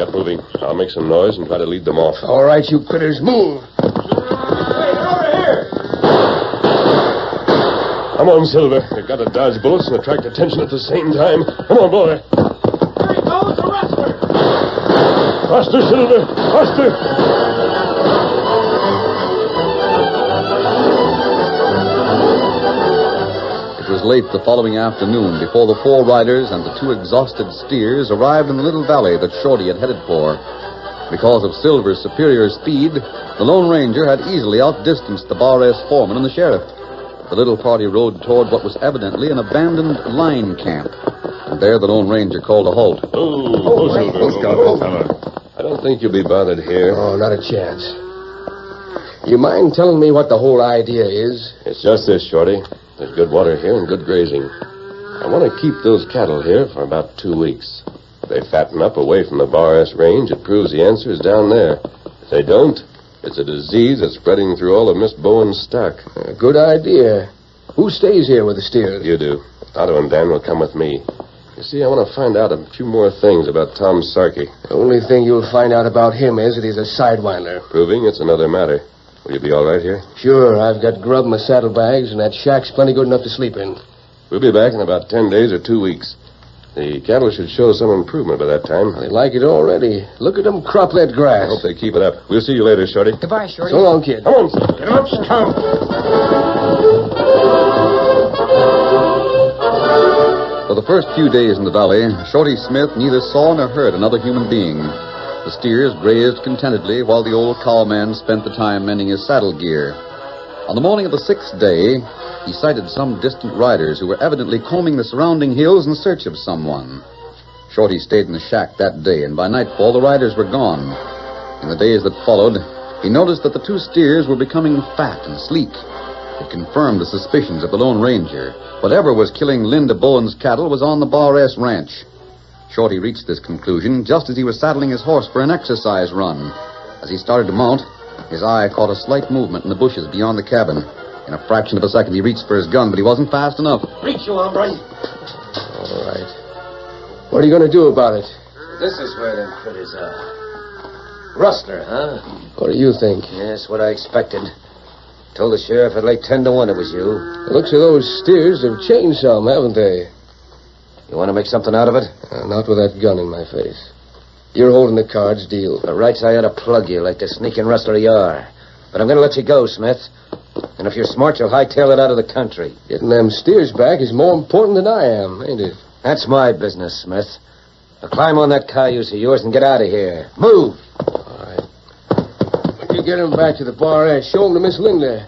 Get moving. I'll make some noise and try to lead them off. All right, you critters, move. Hey, they're over here. Come on, Silver. We've got to dodge bullets and attract attention at the same time. Come on, boy. There he goes, the rustler. Faster, Silver. Faster. It was late the following afternoon before the four riders and the two exhausted steers arrived in the little valley that Shorty had headed for. Because of Silver's superior speed, the Lone Ranger had easily outdistanced the Bar S foreman and the sheriff. The little party rode toward what was evidently an abandoned line camp. And there the Lone Ranger called a halt. I don't think you'll be bothered here. Oh, not a chance. You mind telling me what the whole idea is? It's just this, Shorty. There's good water here and good grazing. I want to keep those cattle here for about 2 weeks. If they fatten up away from the Bar S range, it proves the answer is down there. If they don't, it's a disease that's spreading through all of Miss Bowen's stock. Good idea. Who stays here with the steers? You do. Otto and Dan will come with me. You see, I want to find out a few more things about Tom Sarkey. The only thing you'll find out about him is that he's a sidewinder. Proving it's another matter. Will you be all right here? Sure. I've got grub in my saddlebags, and that shack's plenty good enough to sleep in. We'll be back in about 10 days or 2 weeks. The cattle should show some improvement by that time. They like it already. Look at them crop that grass. I hope they keep it up. We'll see you later, Shorty. Goodbye, Shorty. So long, kid. Come on, get up, Tom. For the first few days in the valley, Shorty Smith neither saw nor heard another human being. The steers grazed contentedly while the old cowman spent the time mending his saddle gear. On the morning of the 6th day, he sighted some distant riders who were evidently combing the surrounding hills in search of someone. Shorty stayed in the shack that day, and by nightfall the riders were gone. In the days that followed, he noticed that the 2 steers were becoming fat and sleek. It confirmed the suspicions of the Lone Ranger. Whatever was killing Linda Bowen's cattle was on the Bar S ranch. Shorty reached this conclusion just as he was saddling his horse for an exercise run. As he started to mount, his eye caught a slight movement in the bushes beyond the cabin. In a fraction of a second, he reached for his gun, but he wasn't fast enough. Reach, you hombre. All right. What are you going to do about it? This is where them critters are. Rustler, huh? What do you think? Yes, what I expected. Told the sheriff I'd lay 10 to 1 it was you. The looks of those steers have changed some, haven't they? You want to make something out of it? Not with that gun in my face. You're holding the cards, deal. The rights I ought to plug you like the sneaking rustler you are. But I'm going to let you go, Smith. And if you're smart, you'll hightail it out of the country. Getting them steers back is more important than I am, ain't it? That's my business, Smith. Now climb on that cayuse of yours and get out of here. Move! All right. When you get him back to the Bar S, show him to Miss Linda.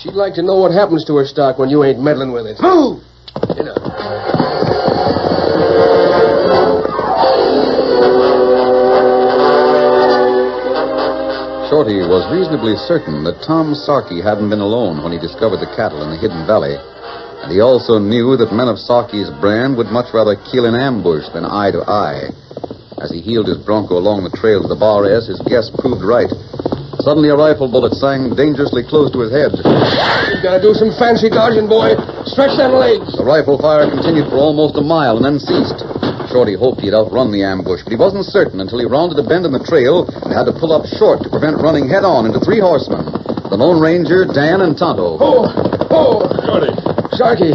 She'd like to know what happens to her stock when you ain't meddling with it. Move! Get up. Shorty was reasonably certain that Tom Sarkey hadn't been alone when he discovered the cattle in the hidden valley. And he also knew that men of Sarkey's brand would much rather kill in ambush than eye to eye. As he heeled his bronco along the trail to the Bar S, his guess proved right. Suddenly a rifle bullet sang dangerously close to his head. You gotta do some fancy dodging, boy. Stretch them legs. The rifle fire continued for almost a mile and then ceased. Shorty hoped he'd outrun the ambush, but he wasn't certain until he rounded a bend in the trail and had to pull up short to prevent running head-on into 3 horsemen. The Lone Ranger, Dan, and Tonto. Oh! Shorty. Sarkey.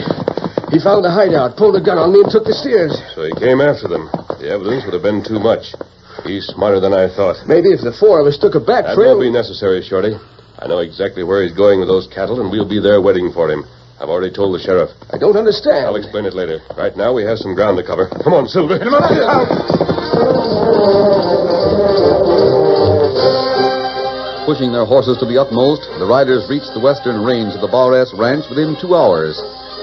He found the hideout, pulled a gun on me, and took the steers. So he came after them. The evidence would have been too much. He's smarter than I thought. Maybe if the 4 of us took a back That trail... won't be necessary, Shorty. I know exactly where he's going with those cattle, and we'll be there waiting for him. I've already told the sheriff. I don't understand. I'll explain it later. Right now, we have some ground to cover. Come on, Silver. Come on. Pushing their horses to the utmost, the riders reached the western range of the Bar S ranch within 2 hours.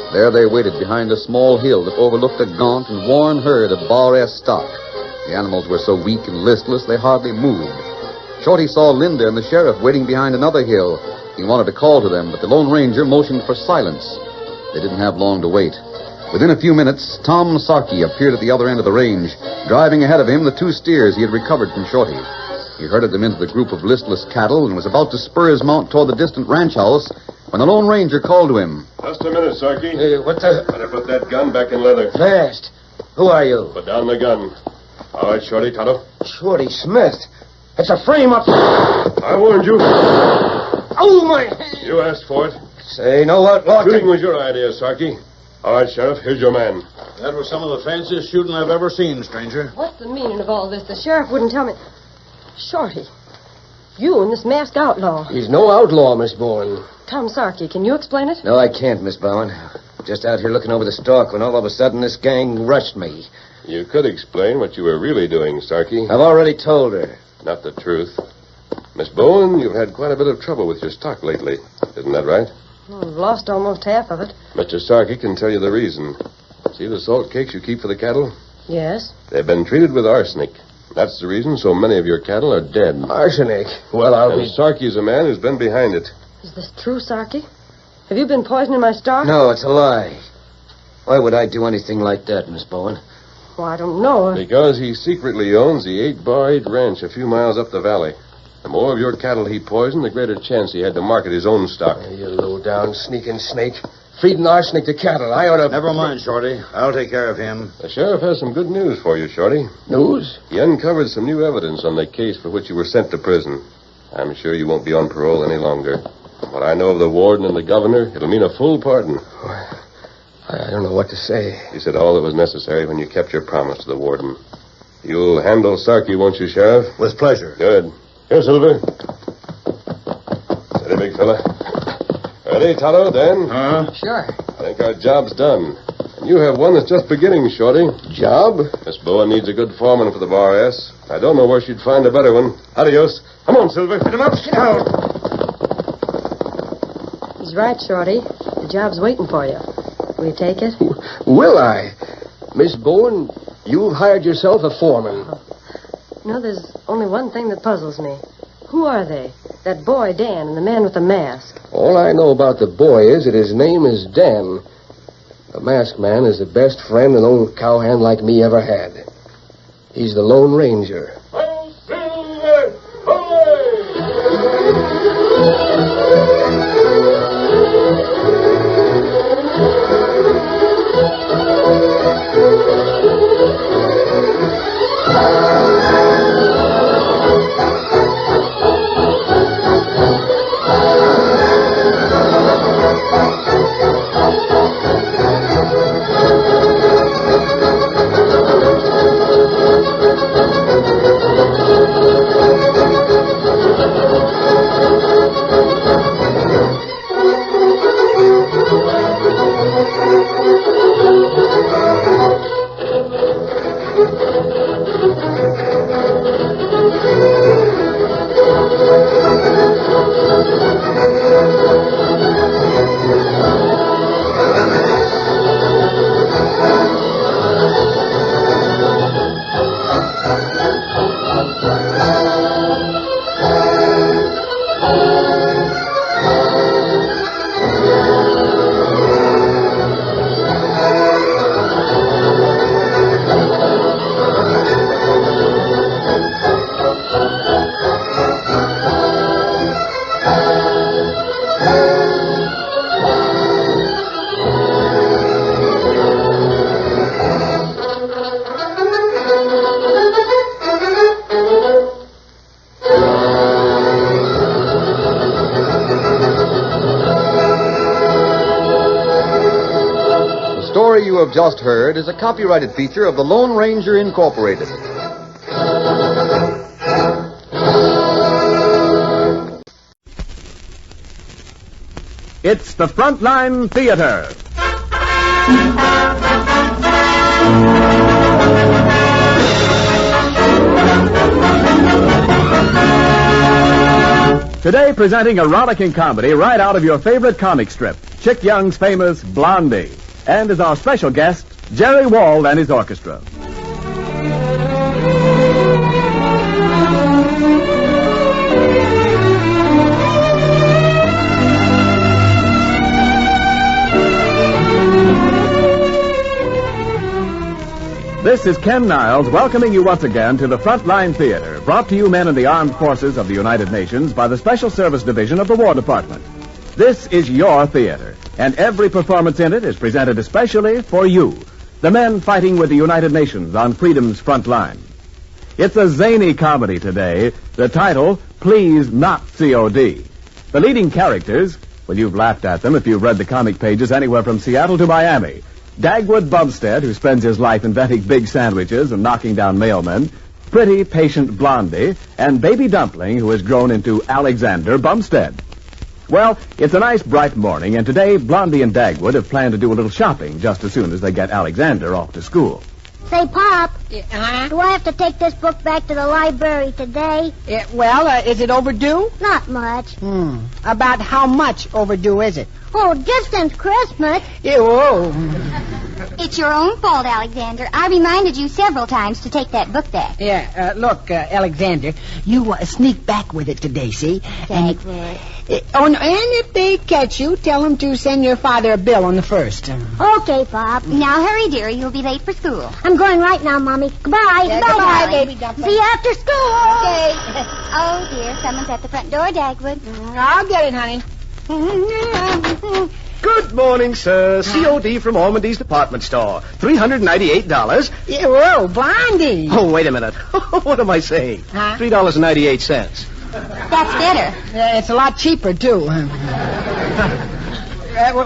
There they waited behind a small hill that overlooked a gaunt and worn herd of Bar S stock. The animals were so weak and listless they hardly moved. Shorty saw Linda and the sheriff waiting behind another hill. He wanted to call to them, but the Lone Ranger motioned for silence. They didn't have long to wait. Within a few minutes, Tom Sarkey appeared at the other end of the range, driving ahead of him the 2 steers he had recovered from Shorty. He herded them into the group of listless cattle and was about to spur his mount toward the distant ranch house when the Lone Ranger called to him. Just a minute, Sarkey. Hey, what the... Better put that gun back in leather. Fast. Who are you? Put down the gun. All right, Shorty, Tonto. Shorty Smith. It's a frame-up. I warned you. Oh, my hand. You asked for it. Say no outlaw. Shooting was your idea, Sarkey. All right, Sheriff, here's your man. That was some of the fanciest shooting I've ever seen, stranger. What's the meaning of all this? The sheriff wouldn't tell me. Shorty, you and this masked outlaw. He's no outlaw, Miss Bowen. Tom Sarkey, can you explain it? No, I can't, Miss Bowen. Just out here looking over the stalk when all of a sudden this gang rushed me. You could explain what you were really doing, Sarkey. I've already told her. Not the truth. Miss Bowen, you've had quite a bit of trouble with your stock lately. Isn't that right? We've lost almost half of it. Mr. Starkey can tell you the reason. See the salt cakes you keep for the cattle? Yes? They've been treated with arsenic. That's the reason so many of your cattle are dead. Arsenic? Well, And Starkey's a man who's been behind it. Is this true, Sarky? Have you been poisoning my stock? No, it's a lie. Why would I do anything like that, Miss Bowen? Well, I don't know. Because he secretly owns the 8-bar-8 ranch a few miles up the valley. The more of your cattle he poisoned, the greater chance he had to market his own stock. You low-down sneaking snake. Feeding arsenic to cattle. I ought to... Never mind, Shorty. I'll take care of him. The sheriff has some good news for you, Shorty. News? He uncovered some new evidence on the case for which you were sent to prison. I'm sure you won't be on parole any longer. What I know of the warden and the governor, it'll mean a full pardon. I don't know what to say. You said all that was necessary when you kept your promise to the warden. You'll handle Starkey, won't you, Sheriff? With pleasure. Good. Here, Silver. Steady, big fella. Ready, Tonto, Dan? Sure. I think our job's done. And you have one that's just beginning, Shorty. Job? Miss Bowen needs a good foreman for the Bar S. I don't know where she'd find a better one. Adios. Come on, Silver. Hit him up. Get out. He's right, Shorty. The job's waiting for you. Will you take it? Will I? Miss Bowen, you've hired yourself a foreman. No, there's only one thing that puzzles me. Who are they? That boy, Dan, and the man with the mask. All I know about the boy is that his name is Dan. The masked man is the best friend an old cowhand like me ever had. He's the Lone Ranger. You have just heard is a copyrighted feature of the Lone Ranger Incorporated. It's the Frontline Theater. Today presenting a rollicking comedy right out of your favorite comic strip, Chick Young's famous Blondie. And as our special guest, Gerry Wald and his orchestra. This is Ken Niles welcoming you once again to the Frontline Theater, brought to you men in the armed forces of the United Nations by the Special Service Division of the War Department. This is your theater, and every performance in it is presented especially for you, the men fighting with the United Nations on freedom's front line. It's a zany comedy today, the title, Please Not COD. The leading characters, well, you've laughed at them if you've read the comic pages anywhere from Seattle to Miami. Dagwood Bumstead, who spends his life inventing big sandwiches and knocking down mailmen, pretty, patient Blondie, and Baby Dumpling, who has grown into Alexander Bumstead. Well, it's a nice, bright morning, and today Blondie and Dagwood have planned to do a little shopping just as soon as they get Alexander off to school. Say, Pop, do I have to take this book back to the library today? Is it overdue? Not much. About how much overdue is it? Oh, just since Christmas. Whoa. It's your own fault, Alexander. I reminded you several times to take that book back. Yeah, look, Alexander, you sneak back with it today, see? Dagwood. And if they catch you, tell them to send your father a bill on the 1st. Okay, Bob. Now hurry, dearie. You'll be late for school. I'm going right now, Mommy. Goodbye. Yeah, Goodbye, goodbye, darling. baby. Goodbye. See you after school. Okay. Oh, dear. Someone's at the front door, Dagwood. I'll get it, honey. Good morning, sir. COD from Ormondy's department store. $398. Yeah, whoa, Blondie. Oh, wait a minute. What am I saying? Huh? $3.98. That's better. It's a lot cheaper, too.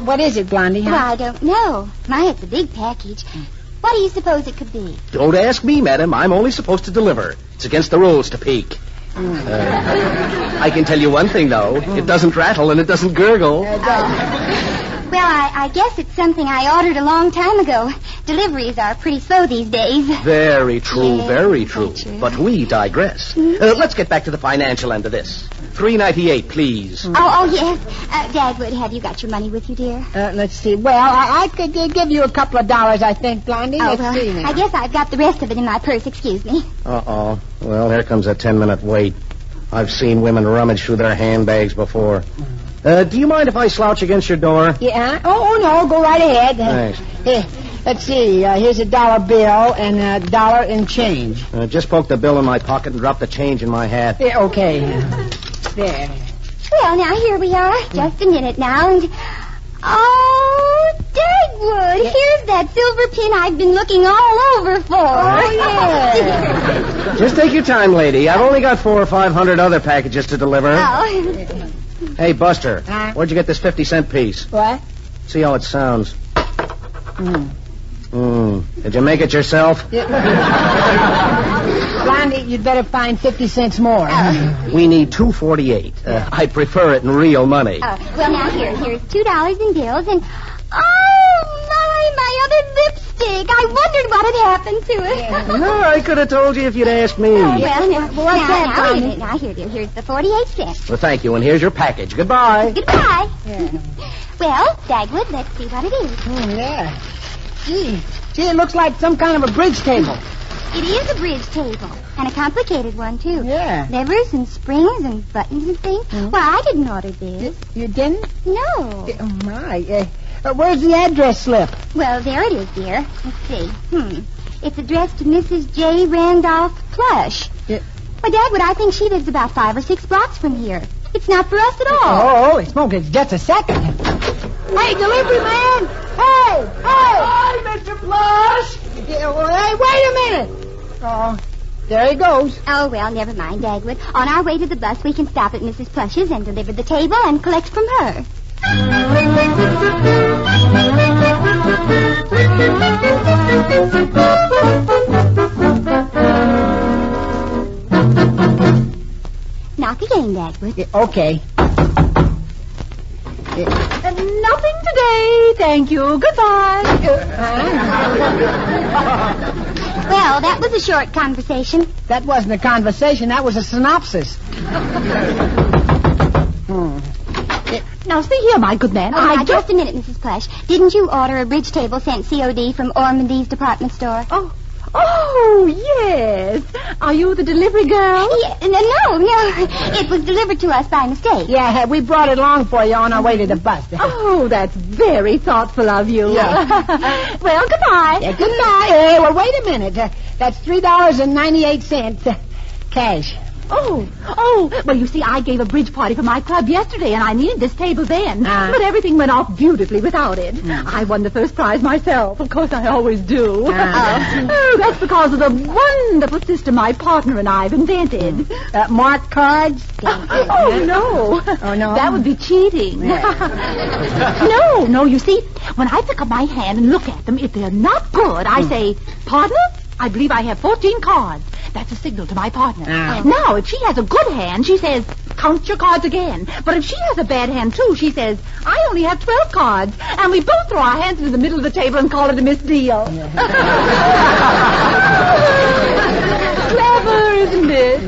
What is it, Blondie? Well, I don't know. My, it's a big package. What do you suppose it could be? Don't ask me, madam. I'm only supposed to deliver. It's against the rules to peek. I can tell you one thing, though. It doesn't rattle and it doesn't gurgle. Well, I guess it's something I ordered a long time ago. Deliveries are pretty slow these days. Very true, Yeah, very true. that's true. But we digress. Let's get back to the financial end of this. $398, please. Oh, yes. Dagwood, have you got your money with you, dear? Let's see. Well, I could give you a couple of dollars, I think, Blondie. Oh, Let's well, see now. I guess I've got the rest of it in my purse. Excuse me. Uh-oh. Well, here comes a 10-minute wait. I've seen women rummage through their handbags before. Do you mind if I slouch against your door? Yeah? Oh, no, go right ahead. Thanks. Here, let's see. Here's a dollar bill and a dollar in change. Just poke the bill in my pocket and drop the change in my hat. Yeah, okay. There. Well, now, here we are. Just a minute now, and... Oh, Dagwood, here's that silver pin I've been looking all over for. Oh, yeah. Just take your time, lady. I've only got 400 or 500 other packages to deliver. Oh. Hey, Buster, where'd you get this 50-cent piece? What? See how it sounds. Did you make it yourself? Blondie, you'd better find 50 cents more. We need $2.48. I prefer it in real money. Well, now, here's $2 in bills, and... Oh, my other lipstick. I wondered what had happened to it. No, I could have told you if you'd asked me. Well, now, What's that, now, wait a minute. Now, here, dear, here's the 48 cents. Well, thank you, and here's your package. Goodbye. Goodbye. Well, Dagwood, let's see what it is. Yeah. Gee, it looks like some kind of a bridge table. It is a bridge table, and a complicated one, too. Yeah. Levers and springs and buttons and things. Well, I didn't order this. You didn't? No. Oh, my. Where's the address slip? Well, there it is, dear. Let's see. It's addressed to Mrs. J. Randolph Plush. Yeah. Well, Dagwood, I think she lives about 5 or 6 blocks from here. It's not for us at all. Oh, holy smoke, it's just a second. Hey, delivery man! Hey! Hi, Mr. Plush! Hey, wait a minute! Oh, there he goes. Oh, well, never mind, Dagwood. On our way to the bus, we can stop at Mrs. Plush's and deliver the table and collect from her. Knock again, Dagwood. Okay. Nothing today, thank you. Goodbye. Well, that was a short conversation. That wasn't a conversation. That was a synopsis. Now, see here, my good man. Now, just a minute, Mrs. Plush. Didn't you order a bridge table sent COD from Ormondy's department store? Oh, yes. Are you the delivery girl? No. It was delivered to us by mistake. Yeah, we brought it along for you on our way to the bus. Oh, that's very thoughtful of you. Yeah. Well, goodbye. Yeah, goodbye. Hey, well, wait a minute. That's $3.98 cash. Oh, well, you see, I gave a bridge party for my club yesterday, and I needed this table then. But everything went off beautifully without it. I won the first prize myself. Of course, I always do. That's because of the wonderful system my partner and I have invented. Marked cards? Oh, no. Oh, no? That would be cheating. No, you see, when I pick up my hand and look at them, if they're not good, I say, partner, I believe I have 14 cards. That's a signal to my partner. Now, if she has a good hand, she says, count your cards again. But if she has a bad hand, too, she says, I only have 12 cards. And we both throw our hands into the middle of the table and call it a misdeal. Clever, isn't it?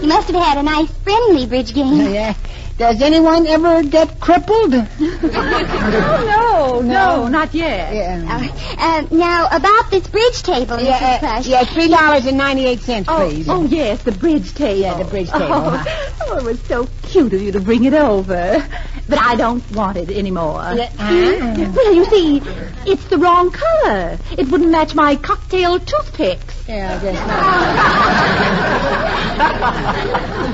You must have had a nice friendly bridge game. Does anyone ever get crippled? Oh, no, not yet. Now, about this bridge table, Mrs. Plush. Yeah, $3.98, please. Oh, yes, the bridge table. Yeah, the bridge table. Oh, it was so cute of you to bring it over. But I don't want it anymore. Well, you see, it's the wrong color. It wouldn't match my cocktail toothpicks. Yeah, I guess not.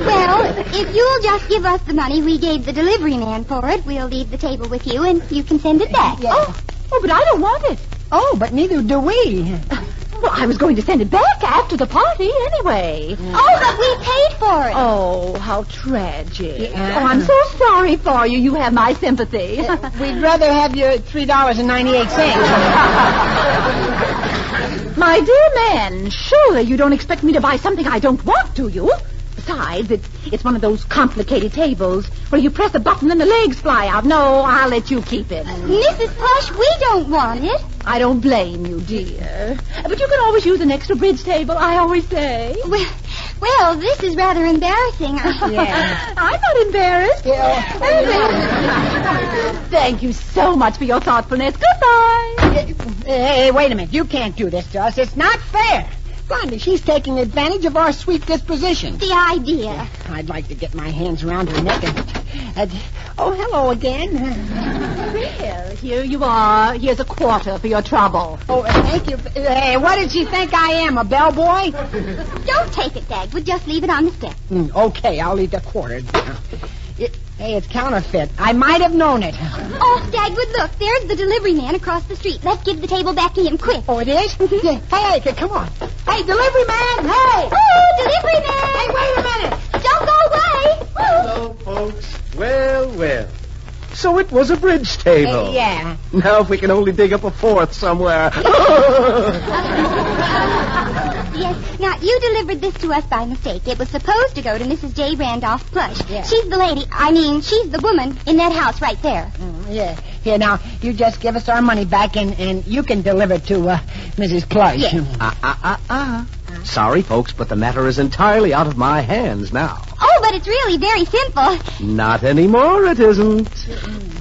Well, if you'll just give us the money we gave the delivery man for it, we'll leave the table with you and you can send it back. Yeah. Oh, but I don't want it. Oh, but neither do we. Well, I was going to send it back after the party anyway. Oh, but we paid for it. Oh, how tragic. Yeah. Oh, I'm so sorry for you. You have my sympathy. We'd rather have your $3.98. My dear man, surely you don't expect me to buy something I don't want, do you? Besides, it's one of those complicated tables where you press a button and the legs fly out. No, I'll let you keep it. Mrs. Plush, we don't want it. I don't blame you, dear. But you can always use an extra bridge table, I always say. Well, this is rather embarrassing. Yeah. I'm not embarrassed. Thank you so much for your thoughtfulness. Goodbye. Hey, wait a minute. You can't do this to us. It's not fair. Blondie, she's taking advantage of our sweet disposition. The idea. I'd like to get my hands around her neck and... oh, hello again. Well, here you are. Here's a quarter for your trouble. Oh, thank you. Hey, what did she think I am, a bellboy? Don't take it, Dagwood. Just leave it on the step. Okay, I'll leave the quarter down. Hey, it's counterfeit. I might have known it. Oh, Dagwood, look. There's the delivery man across the street. Let's give the table back to him quick. Oh, it is? Yeah. Hey, come on. Hey, delivery man, hey! Oh, delivery man! Hey, wait a minute! Don't go away! Hello, folks. Well. So it was a bridge table. Yeah. Now if we can only dig up a fourth somewhere. Yes. Now, you delivered this to us by mistake. It was supposed to go to Mrs. J. Randolph Plush. Yeah. She's the lady, she's the woman in that house right there. Yeah. Here, now, you just give us our money back and you can deliver to Mrs. Plush. Yes. Sorry, folks, but the matter is entirely out of my hands now. Oh, but it's really very simple. Not anymore, it isn't.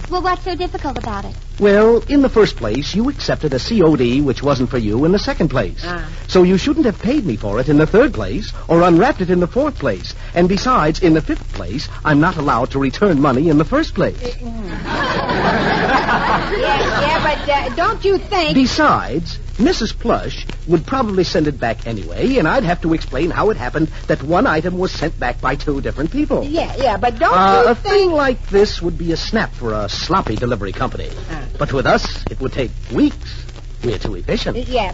Well, what's so difficult about it? Well, in the first place, you accepted a COD which wasn't for you in the second place. So you shouldn't have paid me for it in the third place or unwrapped it in the fourth place. And besides, in the fifth place, I'm not allowed to return money in the first place. But don't you think... Besides, Mrs. Plush would probably send it back anyway, and I'd have to explain how it happened that one item was sent back by two different people. Yeah, but don't you A think... thing like this would be a snap for a sloppy delivery company. But with us, it would take weeks. We're too efficient. Yeah.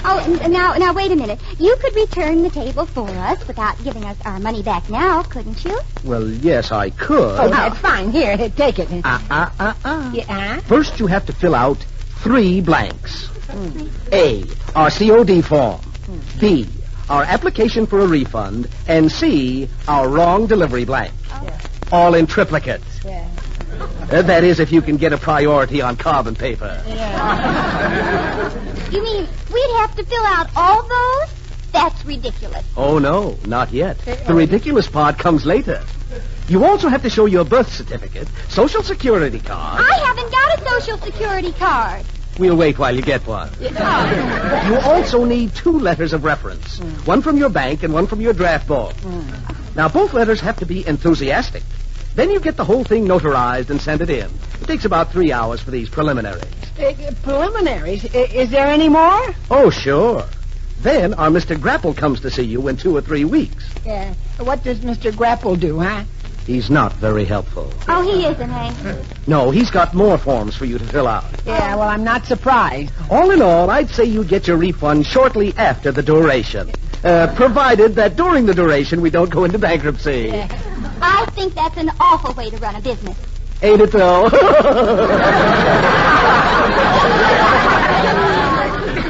Oh, now, wait a minute. You could return the table for us without giving us our money back now, couldn't you? Well, yes, I could. Oh, that's fine. Here, take it. Yeah. First, you have to fill out 3 blanks. A, our COD form. B, our application for a refund. And C, our wrong delivery blank. All in triplicate. Yeah. That is, if you can get a priority on carbon paper. You mean we'd have to fill out all those? That's ridiculous. Oh, no, not yet. The ridiculous part comes later. You also have to show your birth certificate, Social Security card. I haven't got a Social Security card. We'll wait while you get one. You also need 2 letters of reference. One from your bank and one from your draft board. Now, both letters have to be enthusiastic. Then you get the whole thing notarized and send it in. It takes about 3 hours for these preliminaries. Preliminaries? Is there any more? Oh, sure. Then our Mr. Grapple comes to see you in 2 or 3 weeks. Yeah. What does Mr. Grapple do, huh? He's not very helpful. Oh, he isn't, eh? No, he's got more forms for you to fill out. Yeah, well, I'm not surprised. All in all, I'd say you get your refund shortly after the duration. Provided that during the duration we don't go into bankruptcy. I think that's an awful way to run a business. Ain't it, though?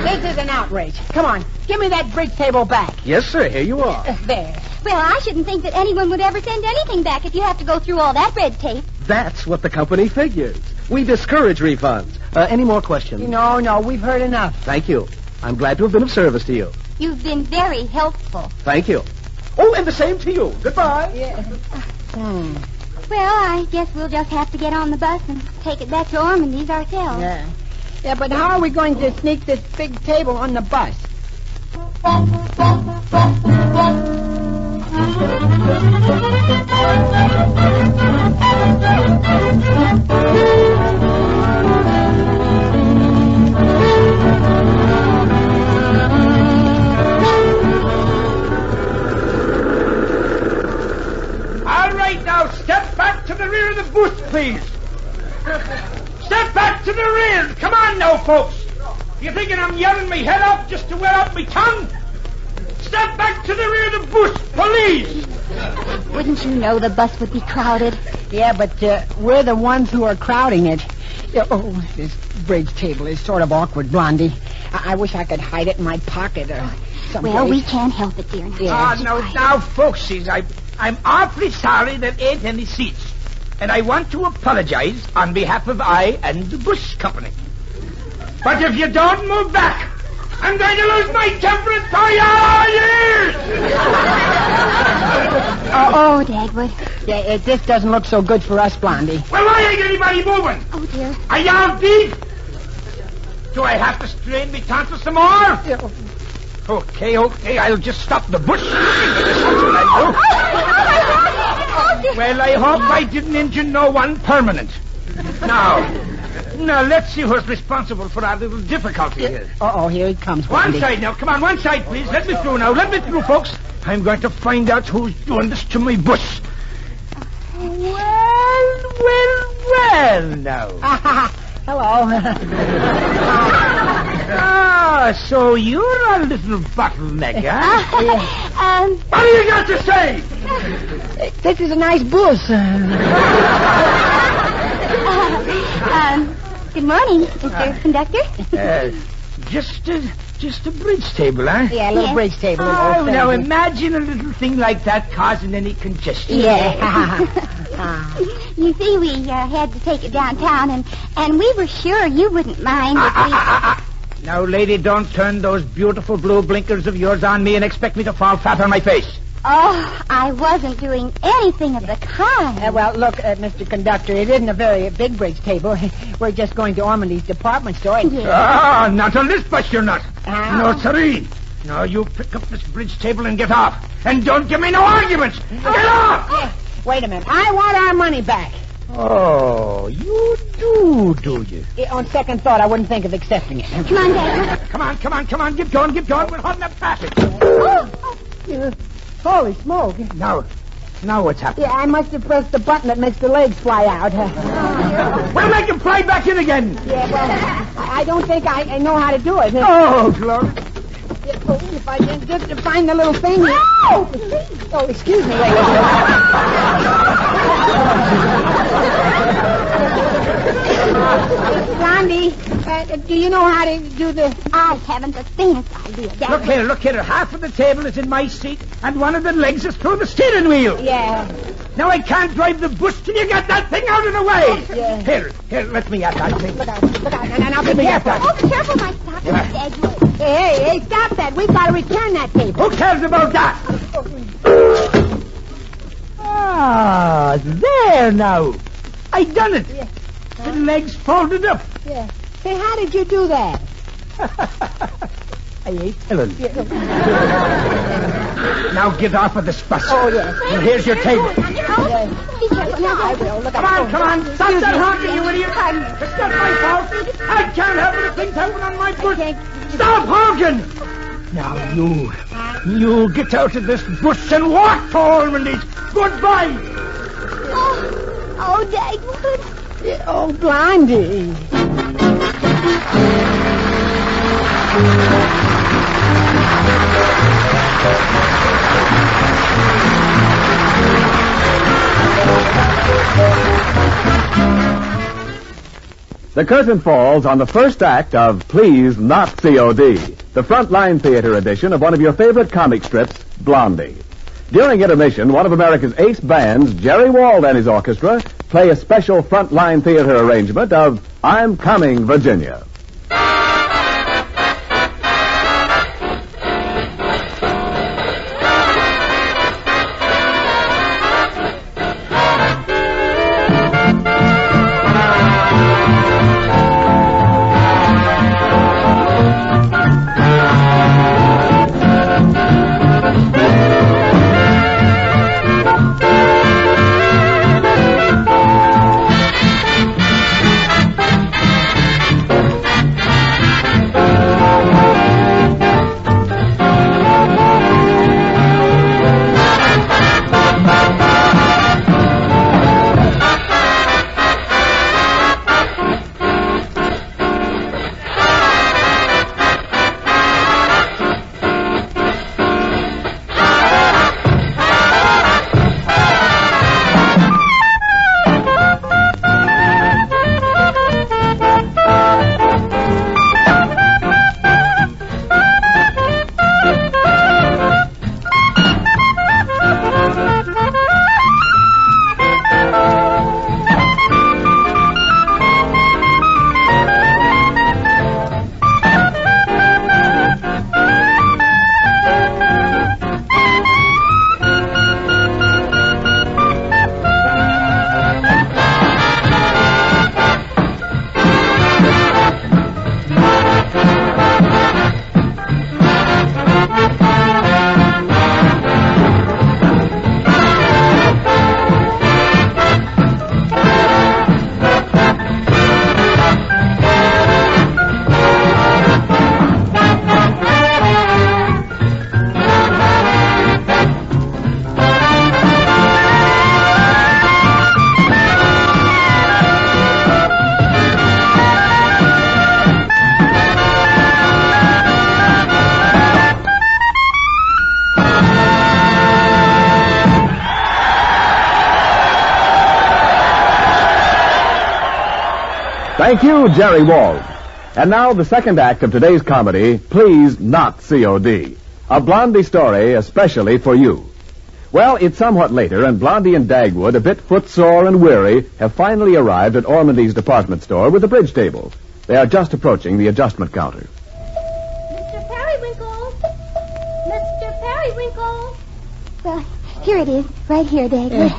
This is an outrage. Come on, give me that bridge table back. Yes, sir, here you are. There. Well, I shouldn't think that anyone would ever send anything back if you have to go through all that red tape. That's what the company figures. We discourage refunds. Any more questions? No, we've heard enough. Thank you. I'm glad to have been of service to you. You've been very helpful. Thank you. Oh, and the same to you. Goodbye. Yeah. Well, I guess we'll just have to get on the bus and take it back to Ormondy's ourselves. Yeah. Yeah, but how are we going to sneak this big table on the bus? All right, now, step back to the rear of the booth, please. Step back to the rear. Come on now, folks. You thinking I'm yelling my head off just to wear out my tongue? Step back to the rear of the booth, police. Wouldn't you know the bus would be crowded? Yeah, but we're the ones who are crowding it. Oh, this bridge table is sort of awkward, Blondie. I wish I could hide it in my pocket or something. Well, we can't help it, dear. Now, folksies, I'm awfully sorry there ain't any seats. And I want to apologize on behalf of I and the bus company. But if you don't move back, I'm going to lose my temperance for years! Oh, Dagwood. Yeah, this doesn't look so good for us, Blondie. Well, why ain't anybody moving? Oh, dear. Are y'all deep? Do I have to strain me tonsils some more? Okay, I'll just stop the bush. Well, I hope I didn't injure no one permanent. Now, let's see who's responsible for our little difficulty here. Uh-oh, here he comes, One Blondie. side now. Come on, one side, please. Let me through now. Let me through, folks. I'm going to find out who's doing this to my bush. Well, now. Hello. So you're a little bottleneck, huh? What do you got to say? This is a nice bus. Good morning, Mr. Conductor. Just a bridge table, huh? Yeah, a little bridge table. Oh, now imagine a little thing like that causing any congestion. Yeah. You see, we had to take it downtown, and we were sure you wouldn't mind if we... Now, lady, don't turn those beautiful blue blinkers of yours on me and expect me to fall flat on my face. Oh, I wasn't doing anything of the kind. Well, look, Mr. Conductor, it isn't a very big bridge table. We're just going to Ormondy's department store. Not on this bus, you're not. No, sirree. No, you pick up this bridge table and get off. And don't give me no arguments. Get off! Wait a minute. I want our money back. Oh, you do you? On second thought, I wouldn't think of accepting it. Come on, Dad. Come on. Get going. We're holding up traffic. Holy smoke. Now what's happening? Yeah, I must have pressed the button that makes the legs fly out. Well, make them fly back in again. Yeah, well, I don't think I know how to do it. Oh, glory. If I can just find the little thing. Oh, excuse me, ladies. Blondie, do you know how to do the... I haven't the faintest idea, Dad. Look here. Half of the table is in my seat, and one of the legs is through the steering wheel. Yeah. Now I can't drive the bus till you get that thing out of the way. Yeah. Here, let me at that thing. Look out. Now, be careful. Oh, careful, my stop it, Dad. Hey, stop that. We've got to return that table. Who cares about that? There now. I done it. Yeah. The legs folded up. Yeah. Say, how did you do that? I ain't telling. Now get off of this bus. Oh, yes. And here's your table. Be careful. I will. Look Come on. Stop that honking, you idiot. It's not my fault. I can't help it if things happen on my foot. Stop honking. Now, you get out of this bush and walk to Ormondy's. Goodbye. Oh, Dagwood. Oh, Blondie. The curtain falls on the first act of Please Not COD, the Frontline Theater edition of one of your favorite comic strips, Blondie. During intermission, one of America's ace bands, Gerry and his orchestra, play a special Frontline Theater arrangement of I'm Coming, Virginia. Thank you, Jerry Wald. And now the second act of today's comedy, Please Not COD. A Blondie story especially for you. Well, it's somewhat later, and Blondie and Dagwood, a bit footsore and weary, have finally arrived at Ormondy's department store with the bridge table. They are just approaching the adjustment counter. Mr. Periwinkle! Mr. Periwinkle! Well, here it is, right here, Dagwood.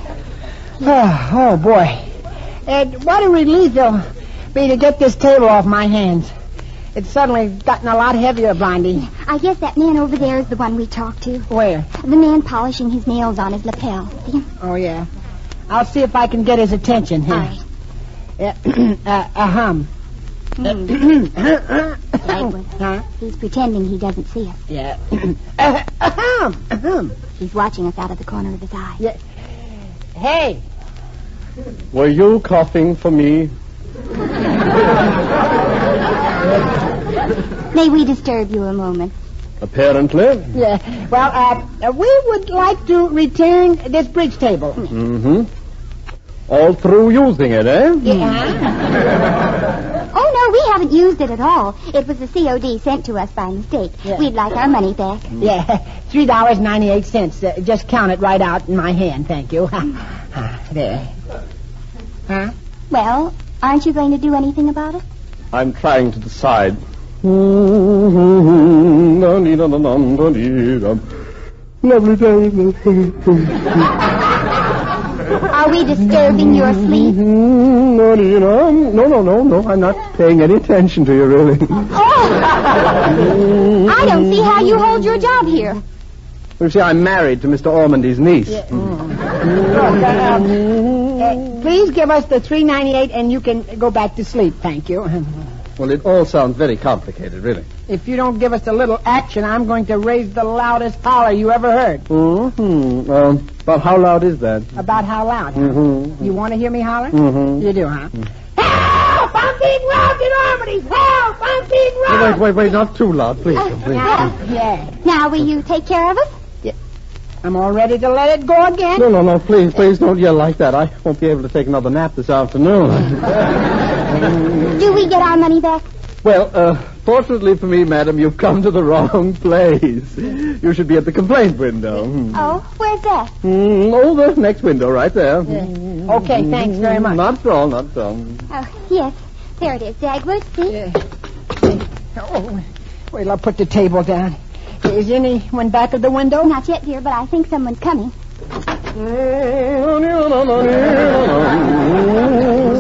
Oh, boy. What a relief it'll be to get this table off my hands. It's suddenly gotten a lot heavier, Blondie. I guess that man over there is the one we talked to. Where? The man polishing his nails on his lapel. See him? Oh, yeah. I'll see if I can get his attention here. All right. Dagwood. Huh? He's pretending he doesn't see us. Yeah. He's watching us out of the corner of his eye. Yeah. Hey. Were you coughing for me? May we disturb you a moment? Apparently. Yeah. Well, we would like to return this bridge table. Mm-hmm. All through using it, eh? Yeah. Oh, no, we haven't used it at all. It was a COD sent to us by mistake. Yeah. We'd like our money back. Yeah, $3.98. Just count it right out in my hand, thank you. There. Huh? Well, aren't you going to do anything about it? I'm trying to decide. Lovely day. Are we disturbing your sleep? No. I'm not paying any attention to you, really. Oh! I don't see how you hold your job here. You see, I'm married to Mr. Ormondy's niece. Yeah. Please give us the $3.98 and you can go back to sleep, thank you. Well, it all sounds very complicated, really. If you don't give us a little action, I'm going to raise the loudest holler you ever heard. Mm-hmm. But how loud is that? About how loud? Mm-hmm. You want to hear me holler? Mm-hmm. You do, huh? Help! I'm being robbed in Ormondy's! Help! I'm being robbed! Wait, not too loud, please. Yeah. Now, will you take care of us? I'm all ready to let it go again. No, please don't yell like that. I won't be able to take another nap this afternoon. Do we get our money back? Well, fortunately for me, madam, you've come to the wrong place. You should be at the complaint window. Oh, where's that? The next window right there. Yeah. Okay, thanks very much. Not at all. Oh, yes. There it is, Dagwood. See? Yeah. Oh, wait, I'll put the table down. Is anyone back at the window? Not yet, dear, but I think someone's coming.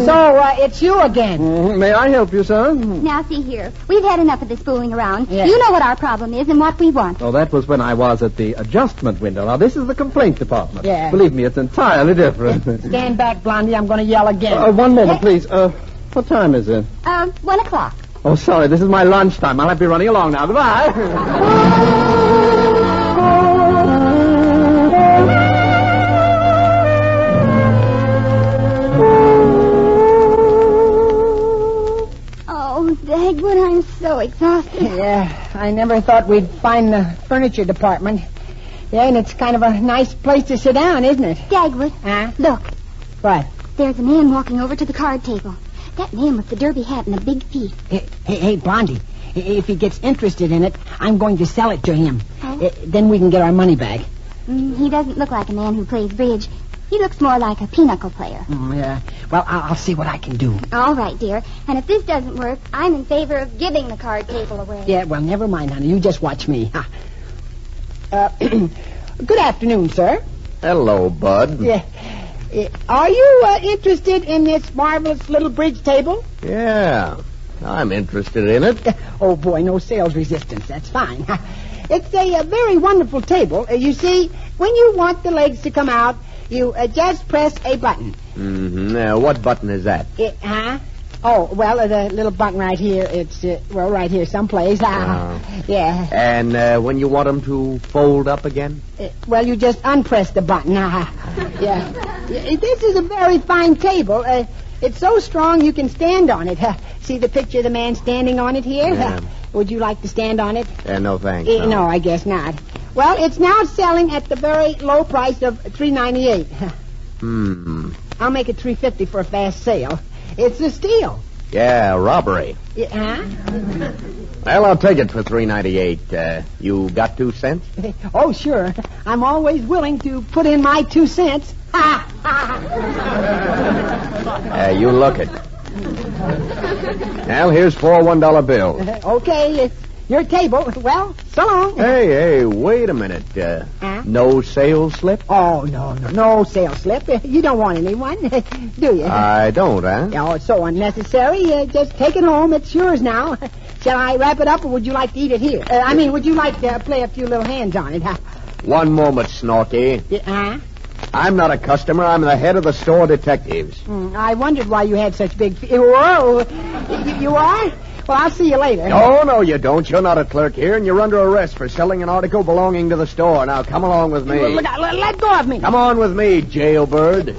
So, it's you again. May I help you, sir? Now, see here. We've had enough of this fooling around. Yeah. You know what our problem is and what we want. Oh, that was when I was at the adjustment window. Now, this is the complaint department. Yeah. Believe me, it's entirely different. Stand back, Blondie. I'm going to yell again. One moment, please. What time is it? 1 o'clock. Oh, sorry. This is my lunchtime. I'll have to be running along now. Goodbye. Oh, Dagwood, I'm so exhausted. Yeah, I never thought we'd find the furniture department. Yeah, and it's kind of a nice place to sit down, isn't it? Dagwood, look. What? There's a man walking over to the card table. That man with the derby hat and the big feet. Hey, Blondie, if he gets interested in it, I'm going to sell it to him. Oh? Then we can get our money back. He doesn't look like a man who plays bridge. He looks more like a pinochle player. Yeah. Well, I'll see what I can do. All right, dear. And if this doesn't work, I'm in favor of giving the card table away. Yeah, well, never mind, honey. You just watch me. Good afternoon, sir. Hello, Bud. Yeah. Are you interested in this marvelous little bridge table? Yeah, I'm interested in it. Oh, boy, no sales resistance. That's fine. It's a very wonderful table. You see, when you want the legs to come out, you just press a button. Mm-hmm. Now, what button is that? Oh, well, the little button right here. It's, right here someplace. Yeah. And when you want them to fold up again? Well, you just unpress the button. Yeah. This is a very fine table. It's so strong you can stand on it. See the picture of the man standing on it here? Yeah. Would you like to stand on it? No, thanks. No, I guess not. Well, it's now selling at the very low price of $3.98. I'll make it $3.50 for a fast sale. It's a steal. Yeah, robbery. Huh? Well, I'll take it for $3.98. You got 2 cents? Oh, sure. I'm always willing to put in my 2 cents. You look it. Well, here's 4 $1 bills. Okay, it's your table. Well, so long. Hey, wait a minute. No sales slip? Oh, no sales slip. You don't want anyone, do you? I don't, huh? Oh, it's so unnecessary. Just take it home. It's yours now. Shall I wrap it up, or would you like to eat it here? Would you like to play a few little hands on it? One moment, Snorky. I'm not a customer. I'm the head of the store detectives. I wondered why you had such big... Whoa! You are? Well, I'll see you later. No, you don't. You're not a clerk here, and you're under arrest for selling an article belonging to the store. Now, come along with me. Look, let go of me. Come on with me, jailbird.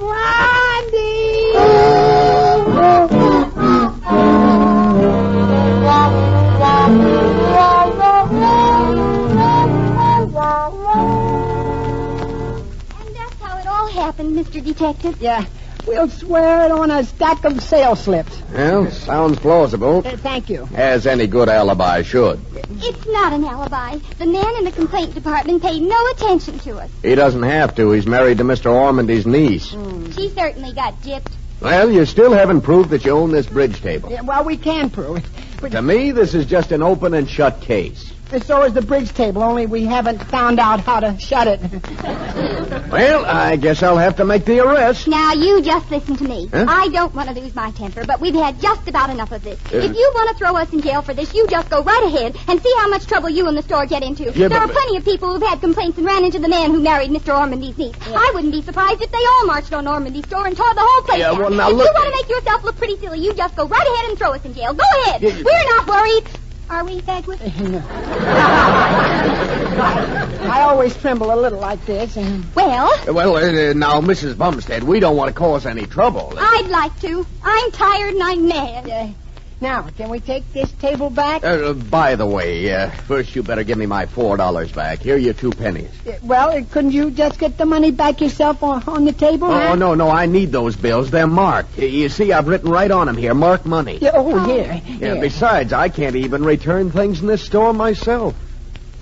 Happened, Mr. Detective? Yeah. We'll swear it on a stack of sales slips. Well, sounds plausible. Thank you. As any good alibi should. It's not an alibi. The man in the complaint department paid no attention to us. He doesn't have to. He's married to Mr. Ormondy's niece. She certainly got gypped. Well, you still haven't proved that you own this bridge table. Yeah, well, we can prove it. But... To me, this is just an open and shut case. So is the bridge table, only we haven't found out how to shut it. Well, I guess I'll have to make the arrest. Now, you just listen to me. Huh? I don't want to lose my temper, but we've had just about enough of this. If you want to throw us in jail for this, you just go right ahead and see how much trouble you and the store get into. Yeah, there are plenty of people who've had complaints and ran into the man who married Mr. Ormondy's niece. Yeah. I wouldn't be surprised if they all marched on Ormondy's store and tore the whole place down. Well, now if look... you want to make yourself look pretty silly, you just go right ahead and throw us in jail. Go ahead. We're not worried. Are we, Thagwood? I always tremble a little like this. Well, now, Mrs. Bumstead, we don't want to cause any trouble. I'd like to. I'm tired and I'm mad. Now, can we take this table back? By the way, first you better give me my $4 back. Here are your 2 pennies. Well, couldn't you just get the money back yourself on the table? Oh, no, I need those bills. They're marked. You see, I've written right on them here, mark money. Here. Besides, I can't even return things in this store myself.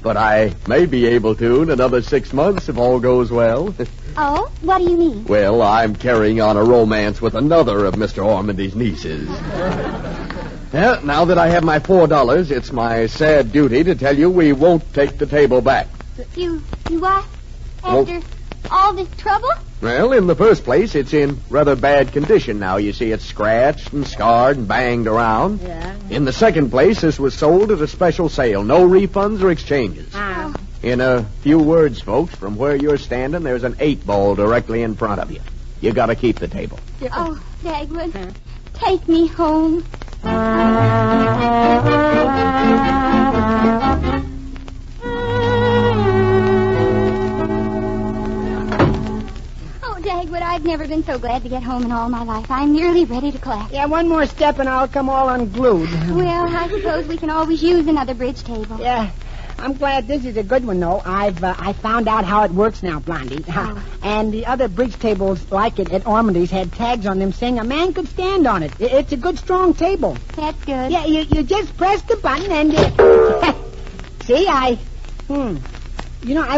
But I may be able to in another 6 months if all goes well. Oh? What do you mean? Well, I'm carrying on a romance with another of Mr. Ormondy's nieces. Well, now that I have my $4, it's my sad duty to tell you we won't take the table back. You what? After all this trouble? Well, in the first place, it's in rather bad condition now. You see, it's scratched and scarred and banged around. Yeah. In the second place, this was sold at a special sale. No refunds or exchanges. Oh. In a few words, folks, from where you're standing, there's an 8-ball directly in front of you. You gotta keep the table. Oh, Dagwood, take me home. Oh, Dagwood, I've never been so glad to get home in all my life. I'm nearly ready to clap. Yeah, one more step and I'll come all unglued. Well, I suppose we can always use another bridge table. Yeah. I'm glad this is a good one, though. I found out how it works now, Blondie. And the other bridge tables like it at Ormondy's had tags on them saying a man could stand on it. It's a good, strong table. That's good. Yeah, you just press the button and... See, I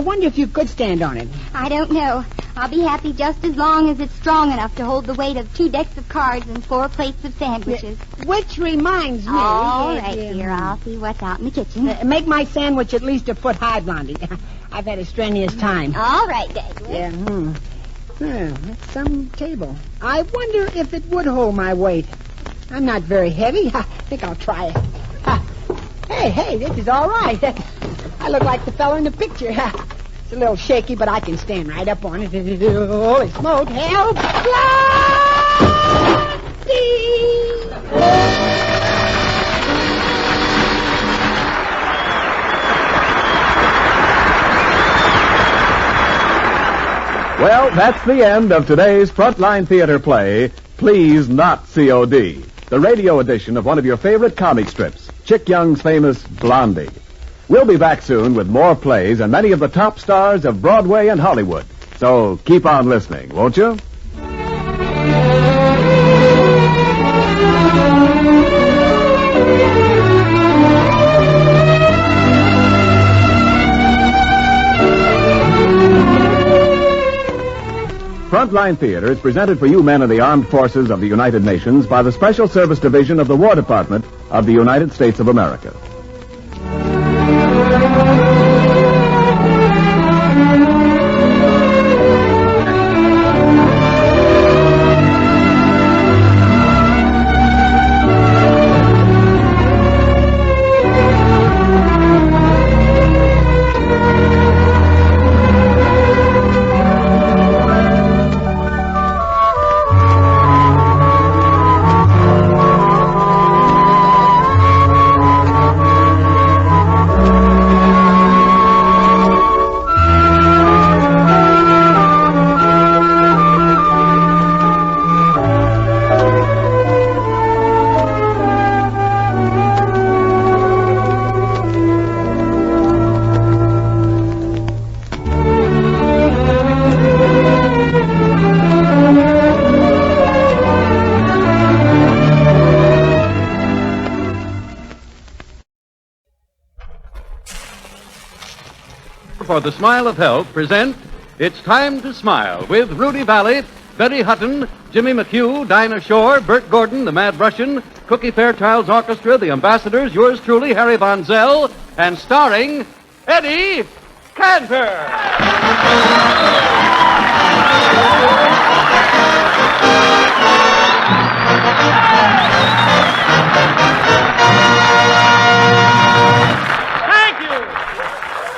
wonder if you could stand on it. I don't know. I'll be happy just as long as it's strong enough to hold the weight of 2 decks of cards and 4 plates of sandwiches. Which reminds me... All right, dear. I'll see what's out in the kitchen. Make my sandwich at least a foot high, Blondie. I've had a strenuous time. All right, Dagwood. Yeah, that's some table. I wonder if it would hold my weight. I'm not very heavy. I think I'll try it. Hey, this is all right. I look like the fellow in the picture. It's a little shaky, but I can stand right up on it. Holy smoke, help! Well, that's the end of today's Frontline Theater play, Please Not COD, the radio edition of one of your favorite comic strips, Chick Young's famous Blondie. We'll be back soon with more plays and many of the top stars of Broadway and Hollywood. So keep on listening, won't you? Frontline Theater is presented for you men of the armed forces of the United Nations by the Special Service Division of the War Department of the United States of America. For the Smile of Health present It's Time to Smile with Rudy Valley, Betty Hutton, Jimmy McHugh, Dinah Shore, Bert Gordon, the Mad Russian, Cookie Fairchild's Orchestra, the Ambassadors, yours truly, Harry Von Zell, and starring Eddie Cantor.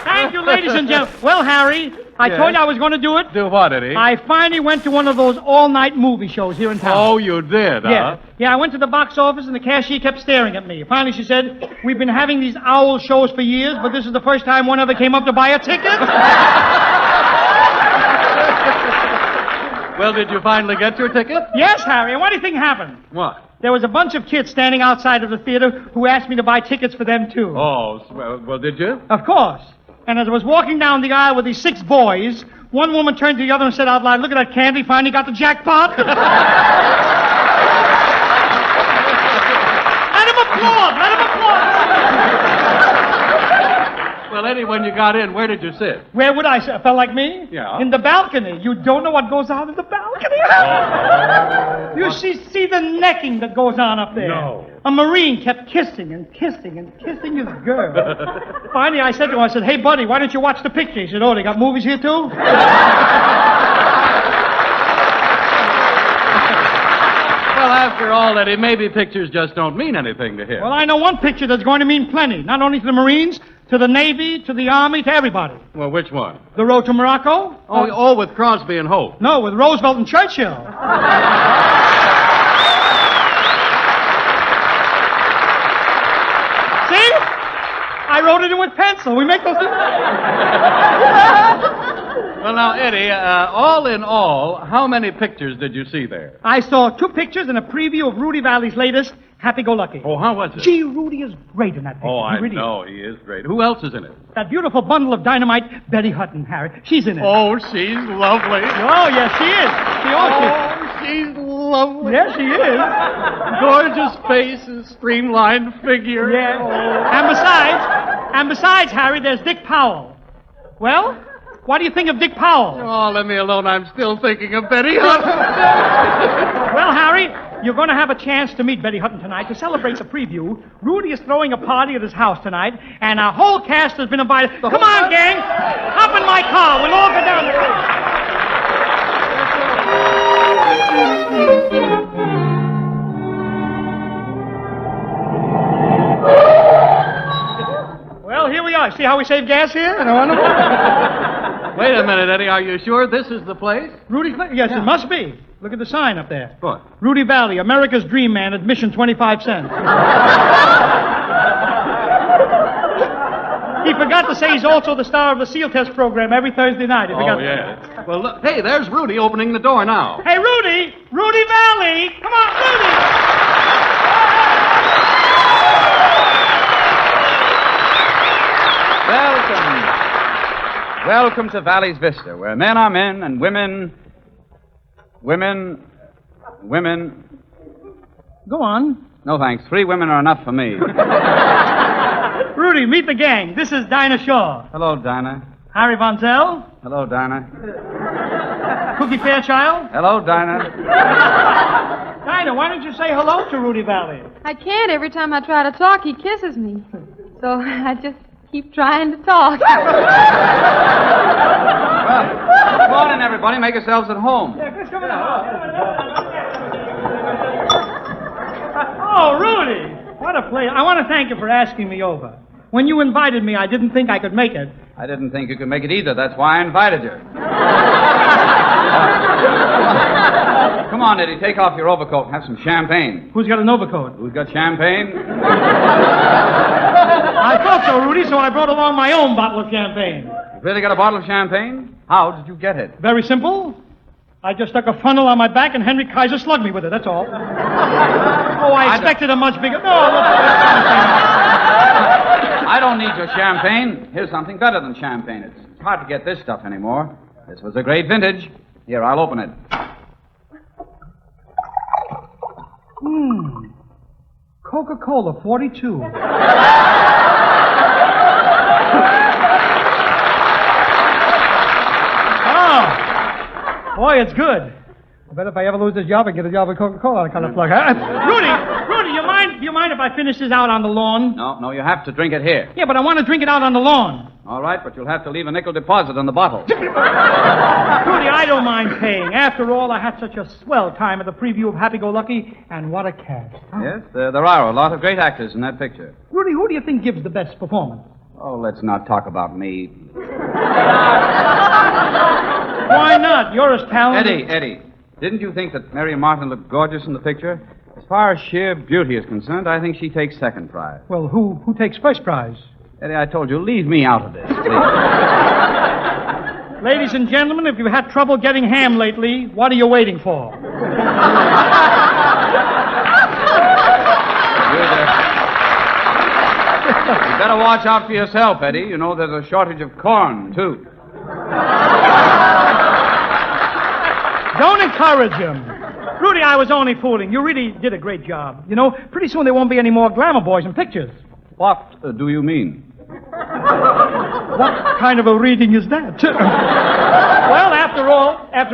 Thank you, ladies and gentlemen. Well, Harry, I told you I was going to do it. Do what, Eddie? I finally went to one of those all-night movie shows here in town. Oh, you did, Yeah. huh? Yeah, I went to the box office, and the cashier kept staring at me. Finally, she said, "We've been having these owl shows for years, but this is the first time one ever came up to buy a ticket." Well, did you finally get your ticket? Yes, Harry, and what do you think happened? What? There was a bunch of kids standing outside of the theater who asked me to buy tickets for them, too. Oh, well, did you? Of course. And as I was walking down the aisle with these 6 boys, one woman turned to the other and said out loud, "Look at that Candy, finally got the jackpot." Let him applaud! Let him applaud! Well, Eddie, when you got in, where did you sit? Where would I sit? A fellow like me? Yeah. In the balcony. You don't know what goes on in the balcony. You see the necking that goes on up there. No. A Marine kept kissing and kissing and kissing his girl. Finally, I said to him, "Hey, buddy, why don't you watch the picture?" He said, "Oh, they got movies here, too?" Well, after all, Eddie, maybe pictures just don't mean anything to him. Well, I know one picture that's going to mean plenty. Not only to the Marines, to the Navy, to the Army, to everybody. Well, which one? The Road to Morocco? Oh, with Crosby and Hope. No, with Roosevelt and Churchill. See? I wrote it in with pencil. We make those... Well, now, Eddie, all in all, how many pictures did you see there? I saw 2 pictures and a preview of Rudy Valley's latest, Happy-Go-Lucky. Oh, how was it? Gee, Rudy is great in that picture. Oh, I He really know. He is great. Who else is in it? That beautiful bundle of dynamite, Betty Hutton, Harry. She's in it. Oh, she's lovely. Oh, yes, she is. She's lovely. Yes, she is. Gorgeous face and streamlined figure. Yeah. Oh. And besides, Harry, there's Dick Powell. Well, what do you think of Dick Powell? Oh, let me alone. I'm still thinking of Betty Hutton. Well, Harry, you're going to have a chance to meet Betty Hutton tonight to celebrate the preview. Rudy is throwing a party at his house tonight, and our whole cast has been invited. Come on, gang. Hop in my car. We'll all go down the road. Well, here we are. See how we save gas here? Wait a minute, Eddie. Are you sure this is the place? Rudy's place? Yes, it must be. Look at the sign up there. What? Rudy Valley, America's Dream Man, admission 25 cents. He forgot to say he's also the star of the SEAL test program every Thursday night. He forgot yeah. Well, look, hey, there's Rudy opening the door now. Hey, Rudy! Rudy Valley! Come on, Rudy! Welcome to Valley's Vista, where men are men and women... Go on. No, thanks. 3 women are enough for me. Rudy, meet the gang. This is Dinah Shaw. Hello, Dinah. Harry Von Zell. Hello, Dinah. Cookie Fairchild. Hello, Dinah. Dinah, why don't you say hello to Rudy Valley? I can't. Every time I try to talk, he kisses me. So I just keep trying to talk. Come on in, everybody. Make yourselves at home. Yeah, Chris, come on. Oh, Rudy. What a play. I want to thank you for asking me over. When you invited me, I didn't think I could make it. I didn't think you could make it either. That's why I invited you. Come on, Eddie. Take off your overcoat and have some champagne. Who's got an overcoat? Who's got champagne? I thought so, Rudy, so I brought along my own bottle of champagne. You really got a bottle of champagne? How did you get it? Very simple. I just stuck a funnel on my back and Henry Kaiser slugged me with it, that's all. Oh, I expected a much bigger... No, I don't need your champagne. Here's something better than champagne. It's hard to get this stuff anymore. This was a great vintage. Here, I'll open it. Coca-Cola 42. Oh, boy, it's good. I bet if I ever lose this job, I get a job at Coca-Cola. I kind of plug. Rudy, you mind if I finish this out on the lawn? No, you have to drink it here. Yeah, but I want to drink it out on the lawn. All right, but you'll have to leave a nickel deposit on the bottle. Rudy, I don't mind paying. After all, I had such a swell time at the preview of Happy-Go-Lucky, and what a cast. Yes, there are a lot of great actors in that picture. Rudy, who do you think gives the best performance? Oh, let's not talk about me. Why not? You're as talented... Eddie, didn't you think that Mary Martin looked gorgeous in the picture? As far as sheer beauty is concerned, I think she takes second prize. Well, who takes first prize? Eddie, I told you, leave me out of this, please. Ladies and gentlemen, if you've had trouble getting ham lately, what are you waiting for? You better watch out for yourself, Eddie. You know there's a shortage of corn, too. Don't encourage him. Rudy, I was only fooling. You really did a great job. You know, pretty soon there won't be any more glamour boys in pictures. What do you mean? What kind of a reading is that? Well, after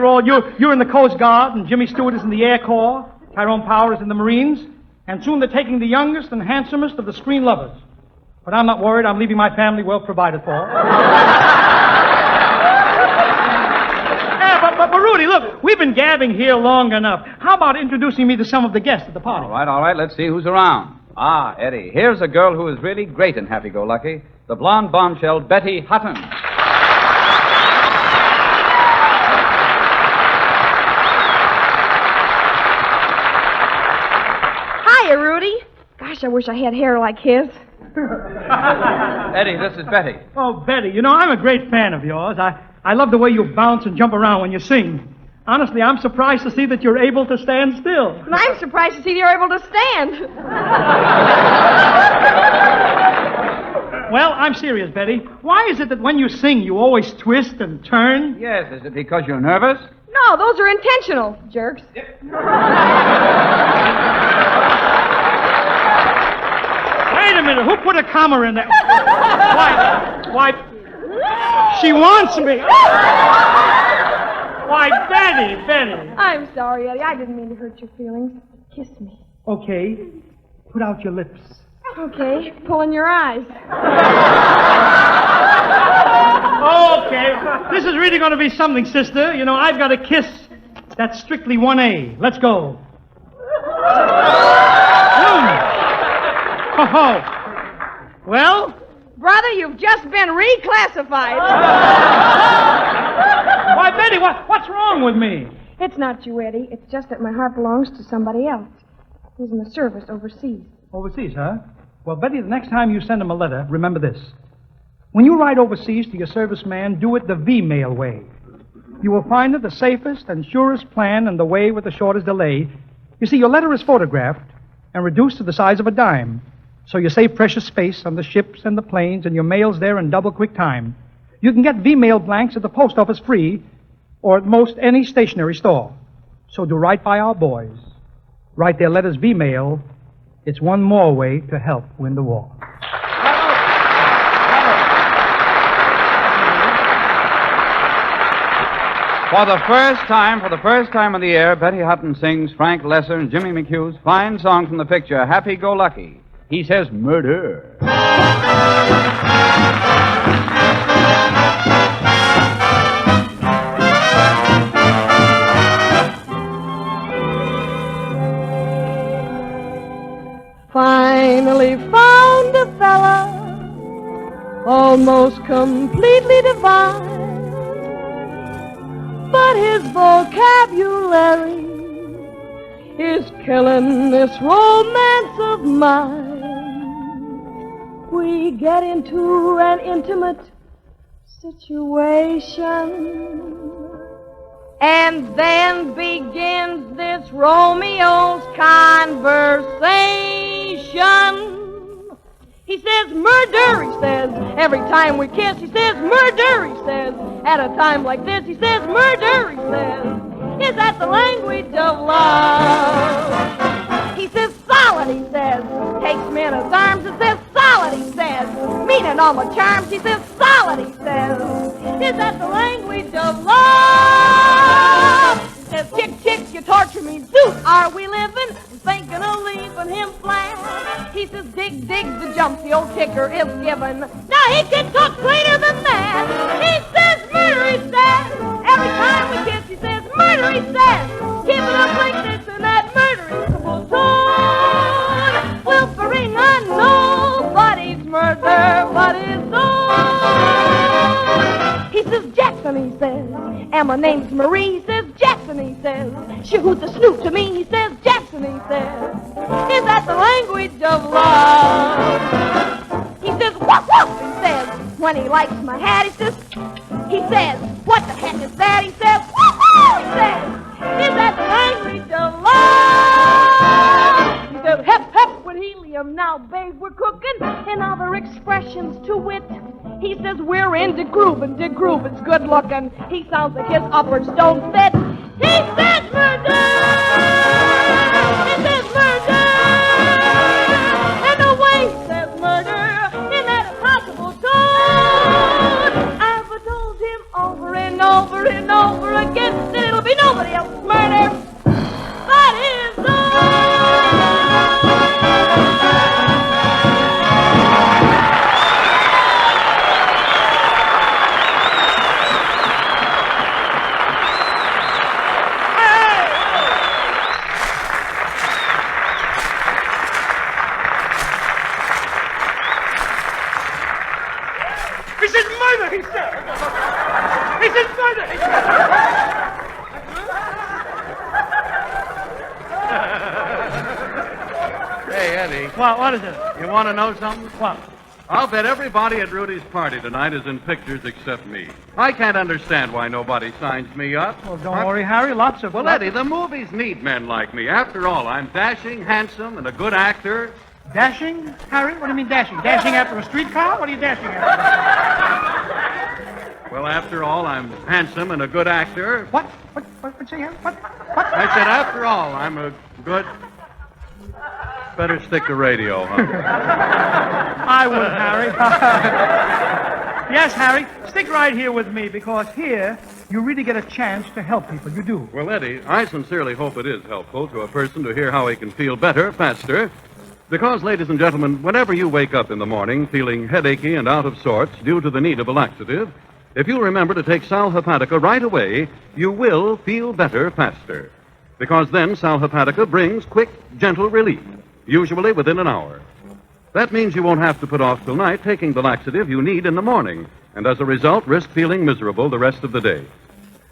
all, you're in the Coast Guard, and Jimmy Stewart is in the Air Corps, Tyrone Power is in the Marines, and soon they're taking the youngest and handsomest of the screen lovers. But I'm not worried. I'm leaving my family well provided for. But Rudy, look, we've been gabbing here long enough. How about introducing me to some of the guests at the party? All right, let's see who's around. Ah, Eddie, here's a girl who is really great in Happy-Go-Lucky, the blonde bombshell Betty Hutton. Hiya, Rudy. Gosh, I wish I had hair like his. Eddie, this is Betty. Oh, Betty, you know, I'm a great fan of yours. I love the way you bounce and jump around when you sing. Honestly, I'm surprised to see that you're able to stand still. And I'm surprised to see you're able to stand. Well, I'm serious, Betty. Why is it that when you sing, you always twist and turn? Yes, is it because you're nervous? No, those are intentional, jerks. Wait a minute, who put a comma in there? Why, she wants me. Why, Betty. I'm sorry, Eddie. I didn't mean to hurt your feelings. Kiss me. Okay, put out your lips. Okay, pull in your eyes. Okay, this is really going to be something, sister. You know, I've got a kiss that's strictly 1A. Let's go. Oh. Well? Brother, you've just been reclassified. Why, Betty, what's wrong with me? It's not you, Eddie. It's just that my heart belongs to somebody else. He's in the service overseas. Overseas, huh? Well, Betty, the next time you send him a letter, remember this. When you write overseas to your serviceman, do it the V-mail way. You will find it the safest and surest plan and the way with the shortest delay. You see, your letter is photographed and reduced to the size of a dime. So you save precious space on the ships and the planes, and your mail's there in double quick time. You can get V-mail blanks at the post office free, or at most any stationery store. So do right by our boys. Write their letters V-mail. It's one more way to help win the war. For the first time on the air, Betty Hutton sings Frank Lesser and Jimmy McHugh's fine song from the picture Happy Go Lucky. He says murder. Finally found a fella almost completely divine, but his vocabulary is killing this romance of mine. We get into an intimate situation, and then begins this Romeo's conversation. He says, murder, he says, every time we kiss. He says, murder, he says, at a time like this. He says, murder, he says, is that the language of love? He says, solid, he says, takes me in his arms. He says, solid, he says, meaning all my charms. He says, solid, he says, is that the language of love? He says, chick, chick, you torture me. Zoot, are we living? I'm thinking of leaving him flat. He says, dig, dig, the jump the old kicker is given. Now he can talk plainer than that. He says, murder, he says, every time we kiss. He says, murder, he says, keep it up like this and that. Murder is the tone. Whispering on nobody's murder, but his own. He says, Jackson, he says, and my name's Marie. He says, Jackson, he says, she who's a snoop to me. He says, Jackson, he says, is that the language of love? He says, whoop, whoop, he says, when he likes my hat. He says, what the heck is that? He says, whoop, whoop, he says, is that the language of love? He says, hep, hep, with helium. Now, babe, we're cooking, and other expressions to wit. He says, we're in the groove, and the groove is good looking. He sounds like his uppers don't fit. He says, murder! He says, murder! And the way he says murder in that impossible tone. I've told him over and over and over again that it'll be nobody else's murder but his own. He says murder, he says. He says murder, he says. Hey, Eddie. What is it? You want to know something? What? I'll bet everybody at Rudy's party tonight is in pictures except me. I can't understand why nobody signs me up. Well, don't worry, Harry. Lots of... Well, Eddie, the movies need men like me. After all, I'm dashing, handsome, and a good actor. Dashing, Harry? What do you mean dashing? Dashing after a streetcar? What are you dashing after? Well, after all, I'm handsome and a good actor. What say, Harry? What? I said, after all, I'm a good... Better stick to radio, huh? I would, Harry. Yes, Harry, stick right here with me, because here you really get a chance to help people. You do. Well, Eddie, I sincerely hope it is helpful to a person to hear how he can feel better, faster. Because, ladies and gentlemen, whenever you wake up in the morning feeling headachy and out of sorts due to the need of a laxative, if you'll remember to take Sal Hepatica right away, you will feel better faster. Because then Sal Hepatica brings quick, gentle relief, usually within an hour. That means you won't have to put off till night taking the laxative you need in the morning, and as a result, risk feeling miserable the rest of the day.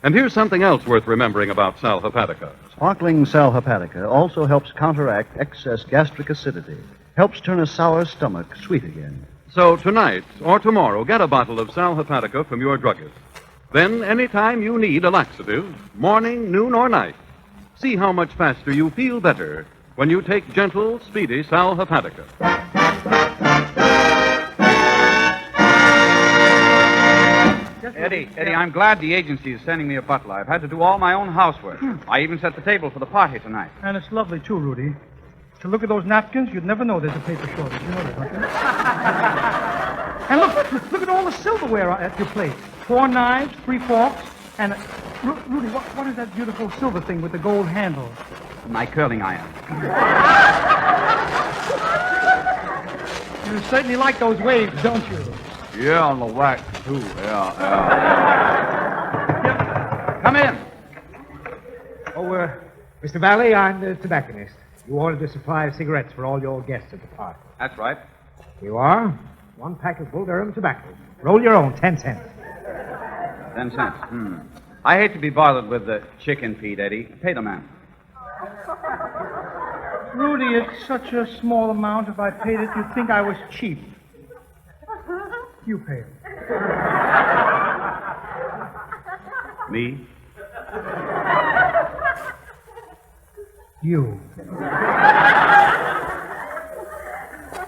And here's something else worth remembering about Sal Hepatica. Sparkling Sal Hepatica also helps counteract excess gastric acidity, helps turn a sour stomach sweet again. So tonight or tomorrow, get a bottle of Sal Hepatica from your druggist. Then, anytime you need a laxative, morning, noon, or night, see how much faster you feel better when you take gentle, speedy Sal Hepatica. Eddie, I'm glad the agency is sending me a butler. I've had to do all my own housework. I even set the table for the party tonight. And it's lovely, too, Rudy. To look at those napkins, you'd never know there's a paper shortage. You know that, don't you? And look at all the silverware at your plate. 4 knives, 3 forks, and Rudy, what is that beautiful silver thing with the gold handle? My curling iron. You certainly like those waves, don't you? Yeah, on the wax, too. Yeah. Come in. Oh, Mr. Valley, I'm the tobacconist. You ordered a supply of cigarettes for all your guests at the party. That's right. You are? 1 pack of Bull Durham tobacco. Roll your own, 10 cents. 10 cents. I hate to be bothered with the chicken feed, Eddie. Pay the man. Rudy, it's such a small amount. If I paid it, you'd think I was cheap. You pay it. Me? You.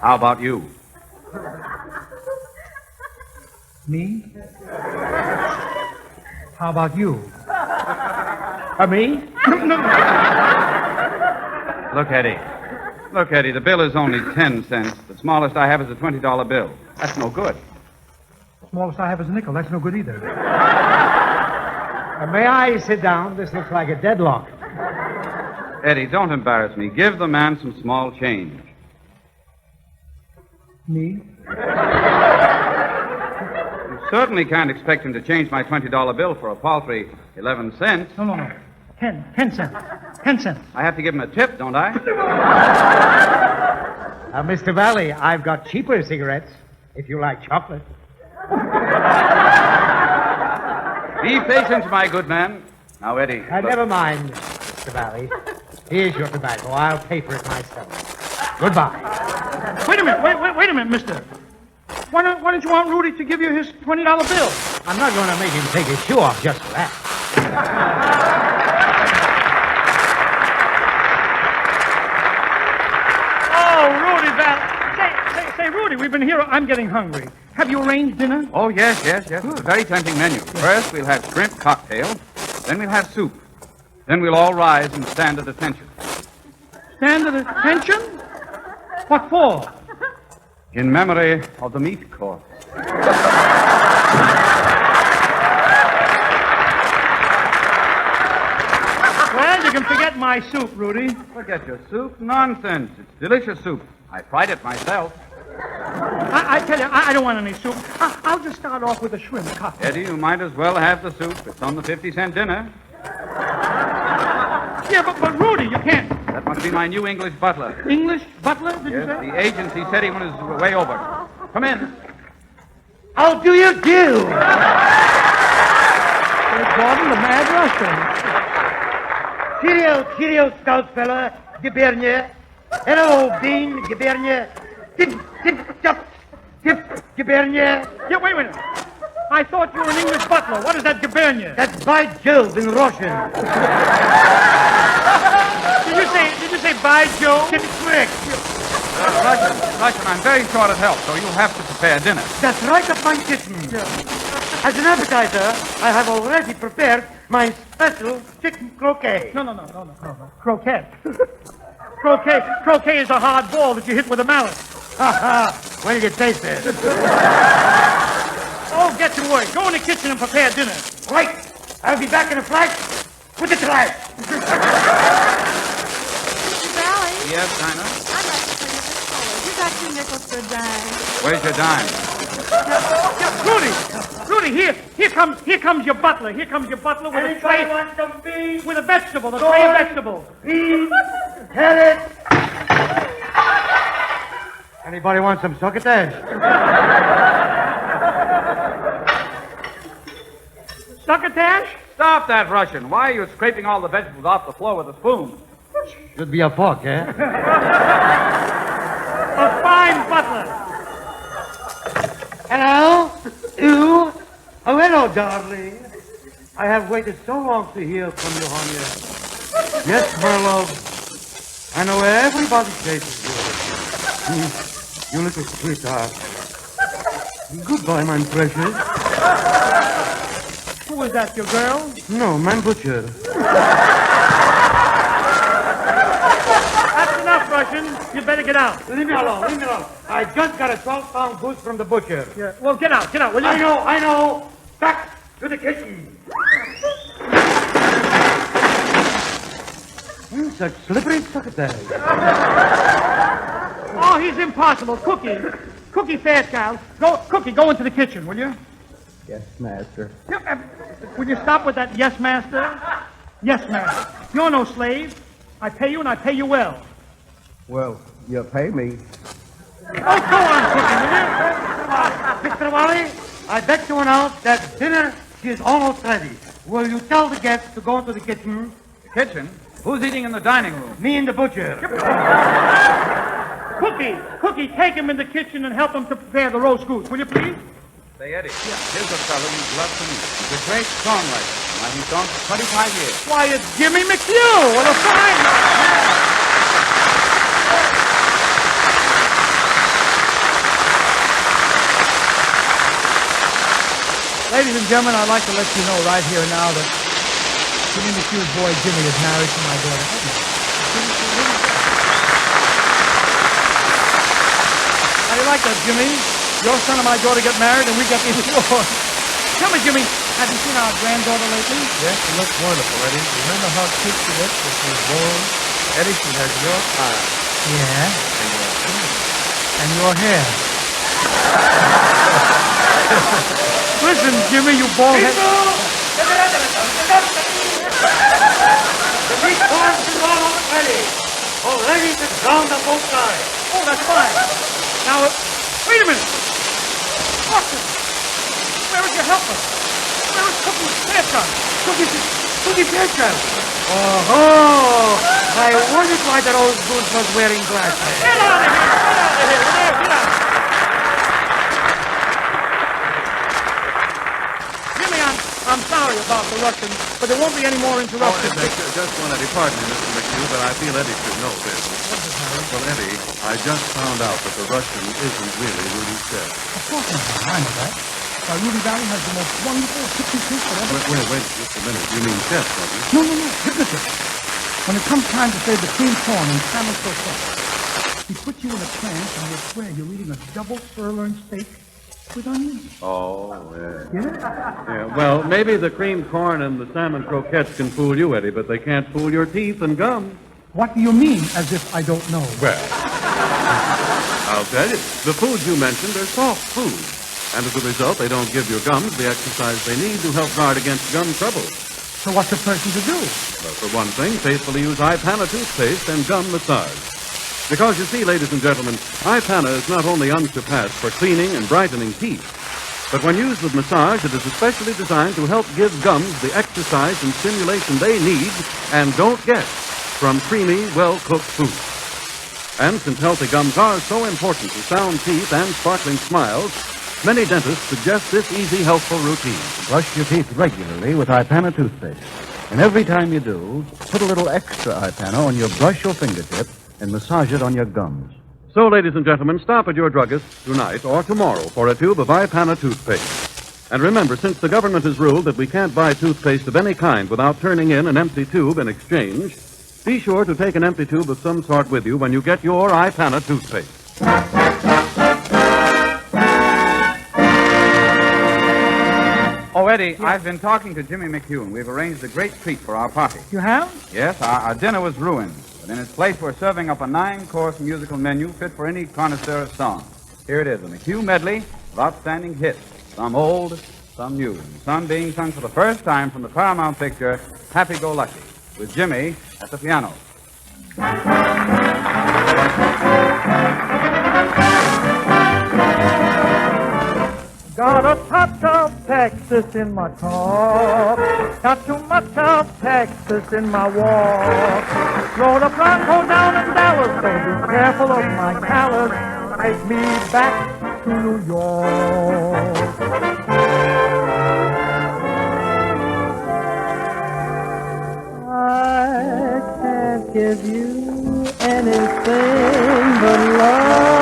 How about you? Me? How about you? Me? Look, Eddie, the bill is only 10 cents. The smallest I have is a $20 bill. That's no good. The smallest I have is a nickel. That's no good either. May I sit down? This looks like a deadlock. Eddie, don't embarrass me. Give the man some small change. Me? You certainly can't expect him to change my $20 bill for a paltry 11 cents. No. 10 cents. 10 cents. I have to give him a tip, don't I? Mr. Valley, I've got cheaper cigarettes, if you like chocolate. Be patient, my good man. Now, Eddie. Never mind, Mr. Valley. Here's your tobacco. I'll pay for it myself. Goodbye. Wait a minute, mister. Why don't you want Rudy to give you his $20 bill? I'm not going to make him take his shoe off just for that. Say, Rudy, we've been here. I'm getting hungry. Have you arranged dinner? Oh, yes. It's a very tempting menu. First, we'll have shrimp cocktail. Then we'll have soup. Then we'll all rise and stand at attention. Stand at attention? What for? In memory of the meat course. Well, you can forget my soup, Rudy. Forget your soup? Nonsense. It's delicious soup. I fried it myself. I tell you, I don't want any soup. I'll just start off with a shrimp cocktail. Eddie, you might as well have the soup. It's on the 50-cent dinner. Yeah, but Rudy, you can't. That must be my new English butler. English butler, did you say? The agency said he was way over. Come in. How do you do? Gordon, the mad Russian. Cheerio, stout fella. Gebirnie. Hello, Dean. Gebirnie. Tip, Gebirnie. Yeah, wait a minute. I thought you were an English butler. What is that Gebirnie? That's by Jove in Russian. Did you say by Jove? Get it correct. Russian, I'm very short of help, so you'll have to prepare dinner. That's right up my kitchen. As an appetizer, I have already prepared my special chicken croquet. No. Croquet. Croquet is a hard ball that you hit with a mallet. When you taste it. Oh, get to work. Go in the kitchen and prepare dinner. Right. I'll be back in a flash with the trash. Sally? Yes, Dinah? I'd like to pay you this forward. You got 2 nickels for a dime. Where's your dime? Rudy, here comes your butler. Here comes your butler with a tray. Want some beef? With a vegetable, the tray of vegetables. Beef. Carrot. Anybody want some succotash? Succotash? Stop that, Russian. Why are you scraping all the vegetables off the floor with a spoon? Should be a fork, eh? A fine butler. Hello? You? Oh, hello, darling. I have waited so long to hear from you, honey. Yes, my love. I know everybody chases you. You little sweetheart. Goodbye, my precious. Who is that, your girl? No, my butcher. That's enough, Russian. You'd better get out. Leave me alone. I just got a 12-pound goose from the butcher. Yeah. Well, get out, will you? I know. Back to the kitchen. Such slippery succotash. Oh, he's impossible. Cookie. Cookie Fairchild. Cookie, go into the kitchen, will you? Yes, master. Will you stop with that yes, master? Yes, master. You're no slave. I pay you, and I pay you well. Well, you pay me. Oh, go on, Cookie, will you? Mr. Wally, I beg to announce that dinner is almost ready. Will you tell the guests to go into the kitchen? The kitchen? Who's eating in the dining room? Me and the butcher. Cookie, take him in the kitchen and help him to prepare the roast goose, will you please? Say, Eddie, here's a fellow who's loved to meet. He's a great songwriter. I've been song for 25 years. Why, it's Jimmy McHugh. What a fine Ladies and gentlemen, I'd like to let you know right here now that Jimmy McHugh's boy Jimmy is married to my daughter. How do you like that, Jimmy? Your son and my daughter get married, and we get even yours. Tell me, Jimmy, have you seen our granddaughter lately? Yes, she looks wonderful, Eddie. Remember how cute she looked when she was born? Eddie, she has your eyes. Yeah. And your hair. Listen, Jimmy, you bald head. The meat corn is almost ready. Already to ground on both sides. Oh, that's fine. Now, wait a minute. Watson, where is your helper? Where is Cookie Fairchild? Cookie Fairchild. Oh, I wondered why that old goose was wearing glasses. Get out of here! Get out! Jimmy, I'm sorry about the Russian, but there won't be any more interruptions. Just one, Eddie. Pardon me, Mr. McHugh, but I feel Eddie should know this. Well, Eddie, I just found out that the Russian isn't really Rudy's chef. Of course not. I know that. Rudy Valley has the most wonderful kitchen fish that ever... Wait just a minute. You mean chef, don't you? No. Hypnotist. When it comes time to save the cream corn and salmon sauce, he puts you in a trance and you'll swear you're eating a double sirloin steak with onions. Oh, yeah. Yeah? Well, maybe the creamed corn and the salmon croquettes can fool you, Eddie, but they can't fool your teeth and gums. What do you mean, as if I don't know? Well, I'll tell you. The foods you mentioned are soft foods. And as a result, they don't give your gums the exercise they need to help guard against gum trouble. So what's a person to do? Well, for one thing, faithfully use Ipana toothpaste and gum massage. Because you see, ladies and gentlemen, Ipana is not only unsurpassed for cleaning and brightening teeth, but when used with massage, it is especially designed to help give gums the exercise and stimulation they need and don't get from creamy, well-cooked food. And since healthy gums are so important to sound teeth and sparkling smiles, many dentists suggest this easy, healthful routine. Brush your teeth regularly with Ipana toothpaste. And every time you do, put a little extra Ipana on your brush or fingertip and massage it on your gums. So, ladies and gentlemen, stop at your druggist tonight or tomorrow for a tube of Ipana toothpaste. And remember, since the government has ruled that we can't buy toothpaste of any kind without turning in an empty tube in exchange, be sure to take an empty tube of some sort with you when you get your Ipana toothpaste. Oh, Eddie, I've been talking to Jimmy McHugh, and we've arranged a great treat for our party. You have? Yes, our dinner was ruined. But in its place, we're serving up a 9-course musical menu fit for any connoisseur of song. Here it is, a McHugh medley of outstanding hits, some old, some new, and some being sung for the first time from the Paramount picture, Happy Go Lucky, with Jimmy at the piano. Got a touch of Texas in my talk, got too much of Texas in my walk. Rode a Bronco down in Dallas, so be careful of my callus. Take me back to New York. I can't give you anything but love.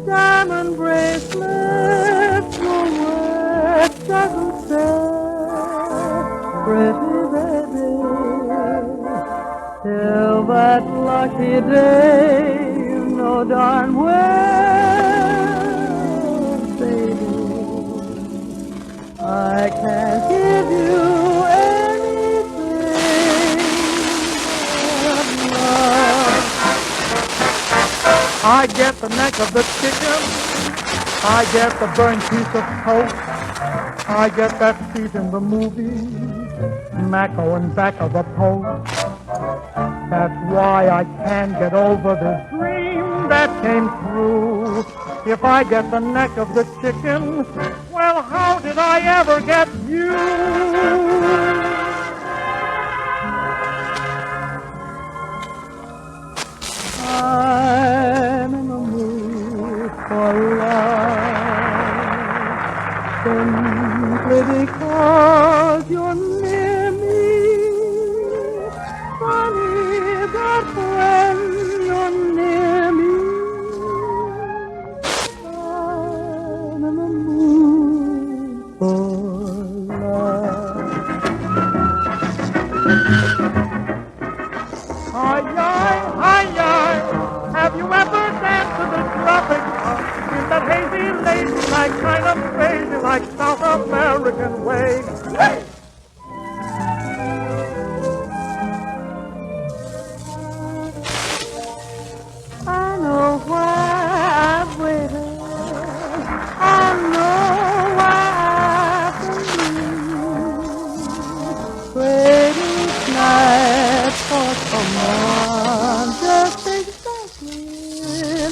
Diamond bracelets for work doesn't sell, pretty baby, till that lucky day, you know darn well, baby, I can't give you I get the neck of the chicken. I get the burnt piece of toast. I get that seat in the movie, Macco and back of the post. That's why I can't get over this dream that came true. If I get the neck of the chicken, well, how did I ever get you? I'm in the mood for love, simply because you're near me. Funny that when you're near me, I'm in the mood for love. Hi-yi. Have you ever danced to the tropics in that hazy, lazy, like kind of crazy, like South American way? Hey! I know why I've waited. I know why I've believed. Wait each night for someone just exactly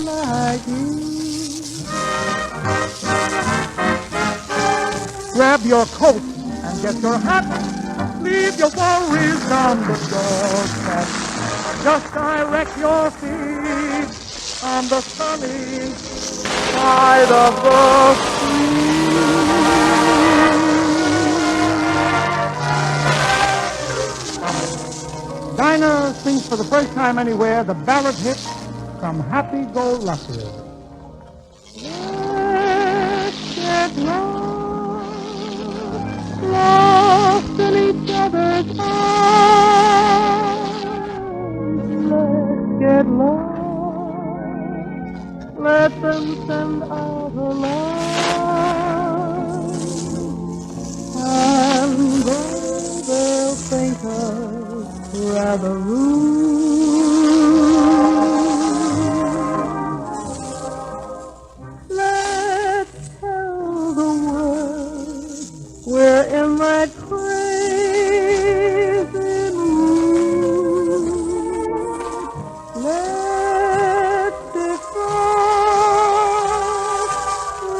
like you. Grab your coat and get your hat. Leave your worries on the doorstep. Just direct your feet on the sunny side of the street. Dinah sings for the first time anywhere the ballad hit from Happy Go Lucky. Let's get lost in each other's arms. Let's get lost. Let them send out a line. And though they'll think us rather rude, let's tell the world we're in that crazy mood. Let's defrost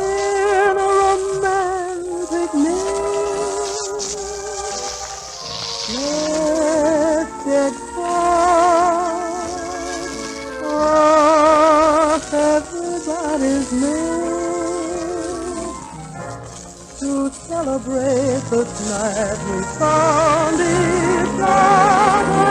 in a romantic mist. Let's get caught off everybody's list to celebrate this night we found each other.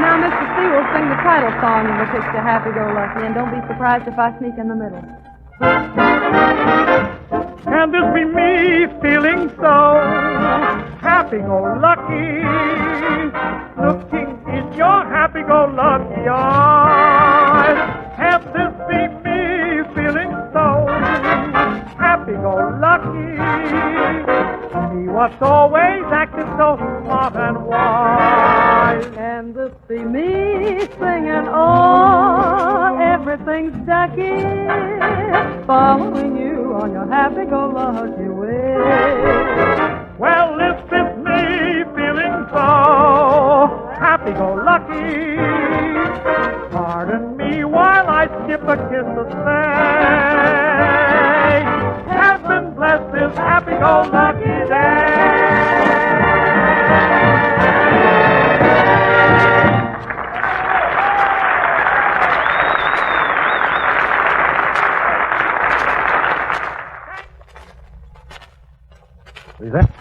Now, Mr. C will sing the title song in the picture, Happy Go Lucky, and don't be surprised if I sneak in the middle. Can this be me feeling so happy-go-lucky? Looking in your happy-go-lucky eyes. Can this be me feeling so happy-go-lucky? Me what's always acted so smart and wise. Can this be me singing, oh, everything's ducky, following you on your happy-go-lucky way? Well, this is me feeling so happy-go-lucky. Pardon me while I skip a kiss to say, heaven bless this happy-go-lucky day. Is that?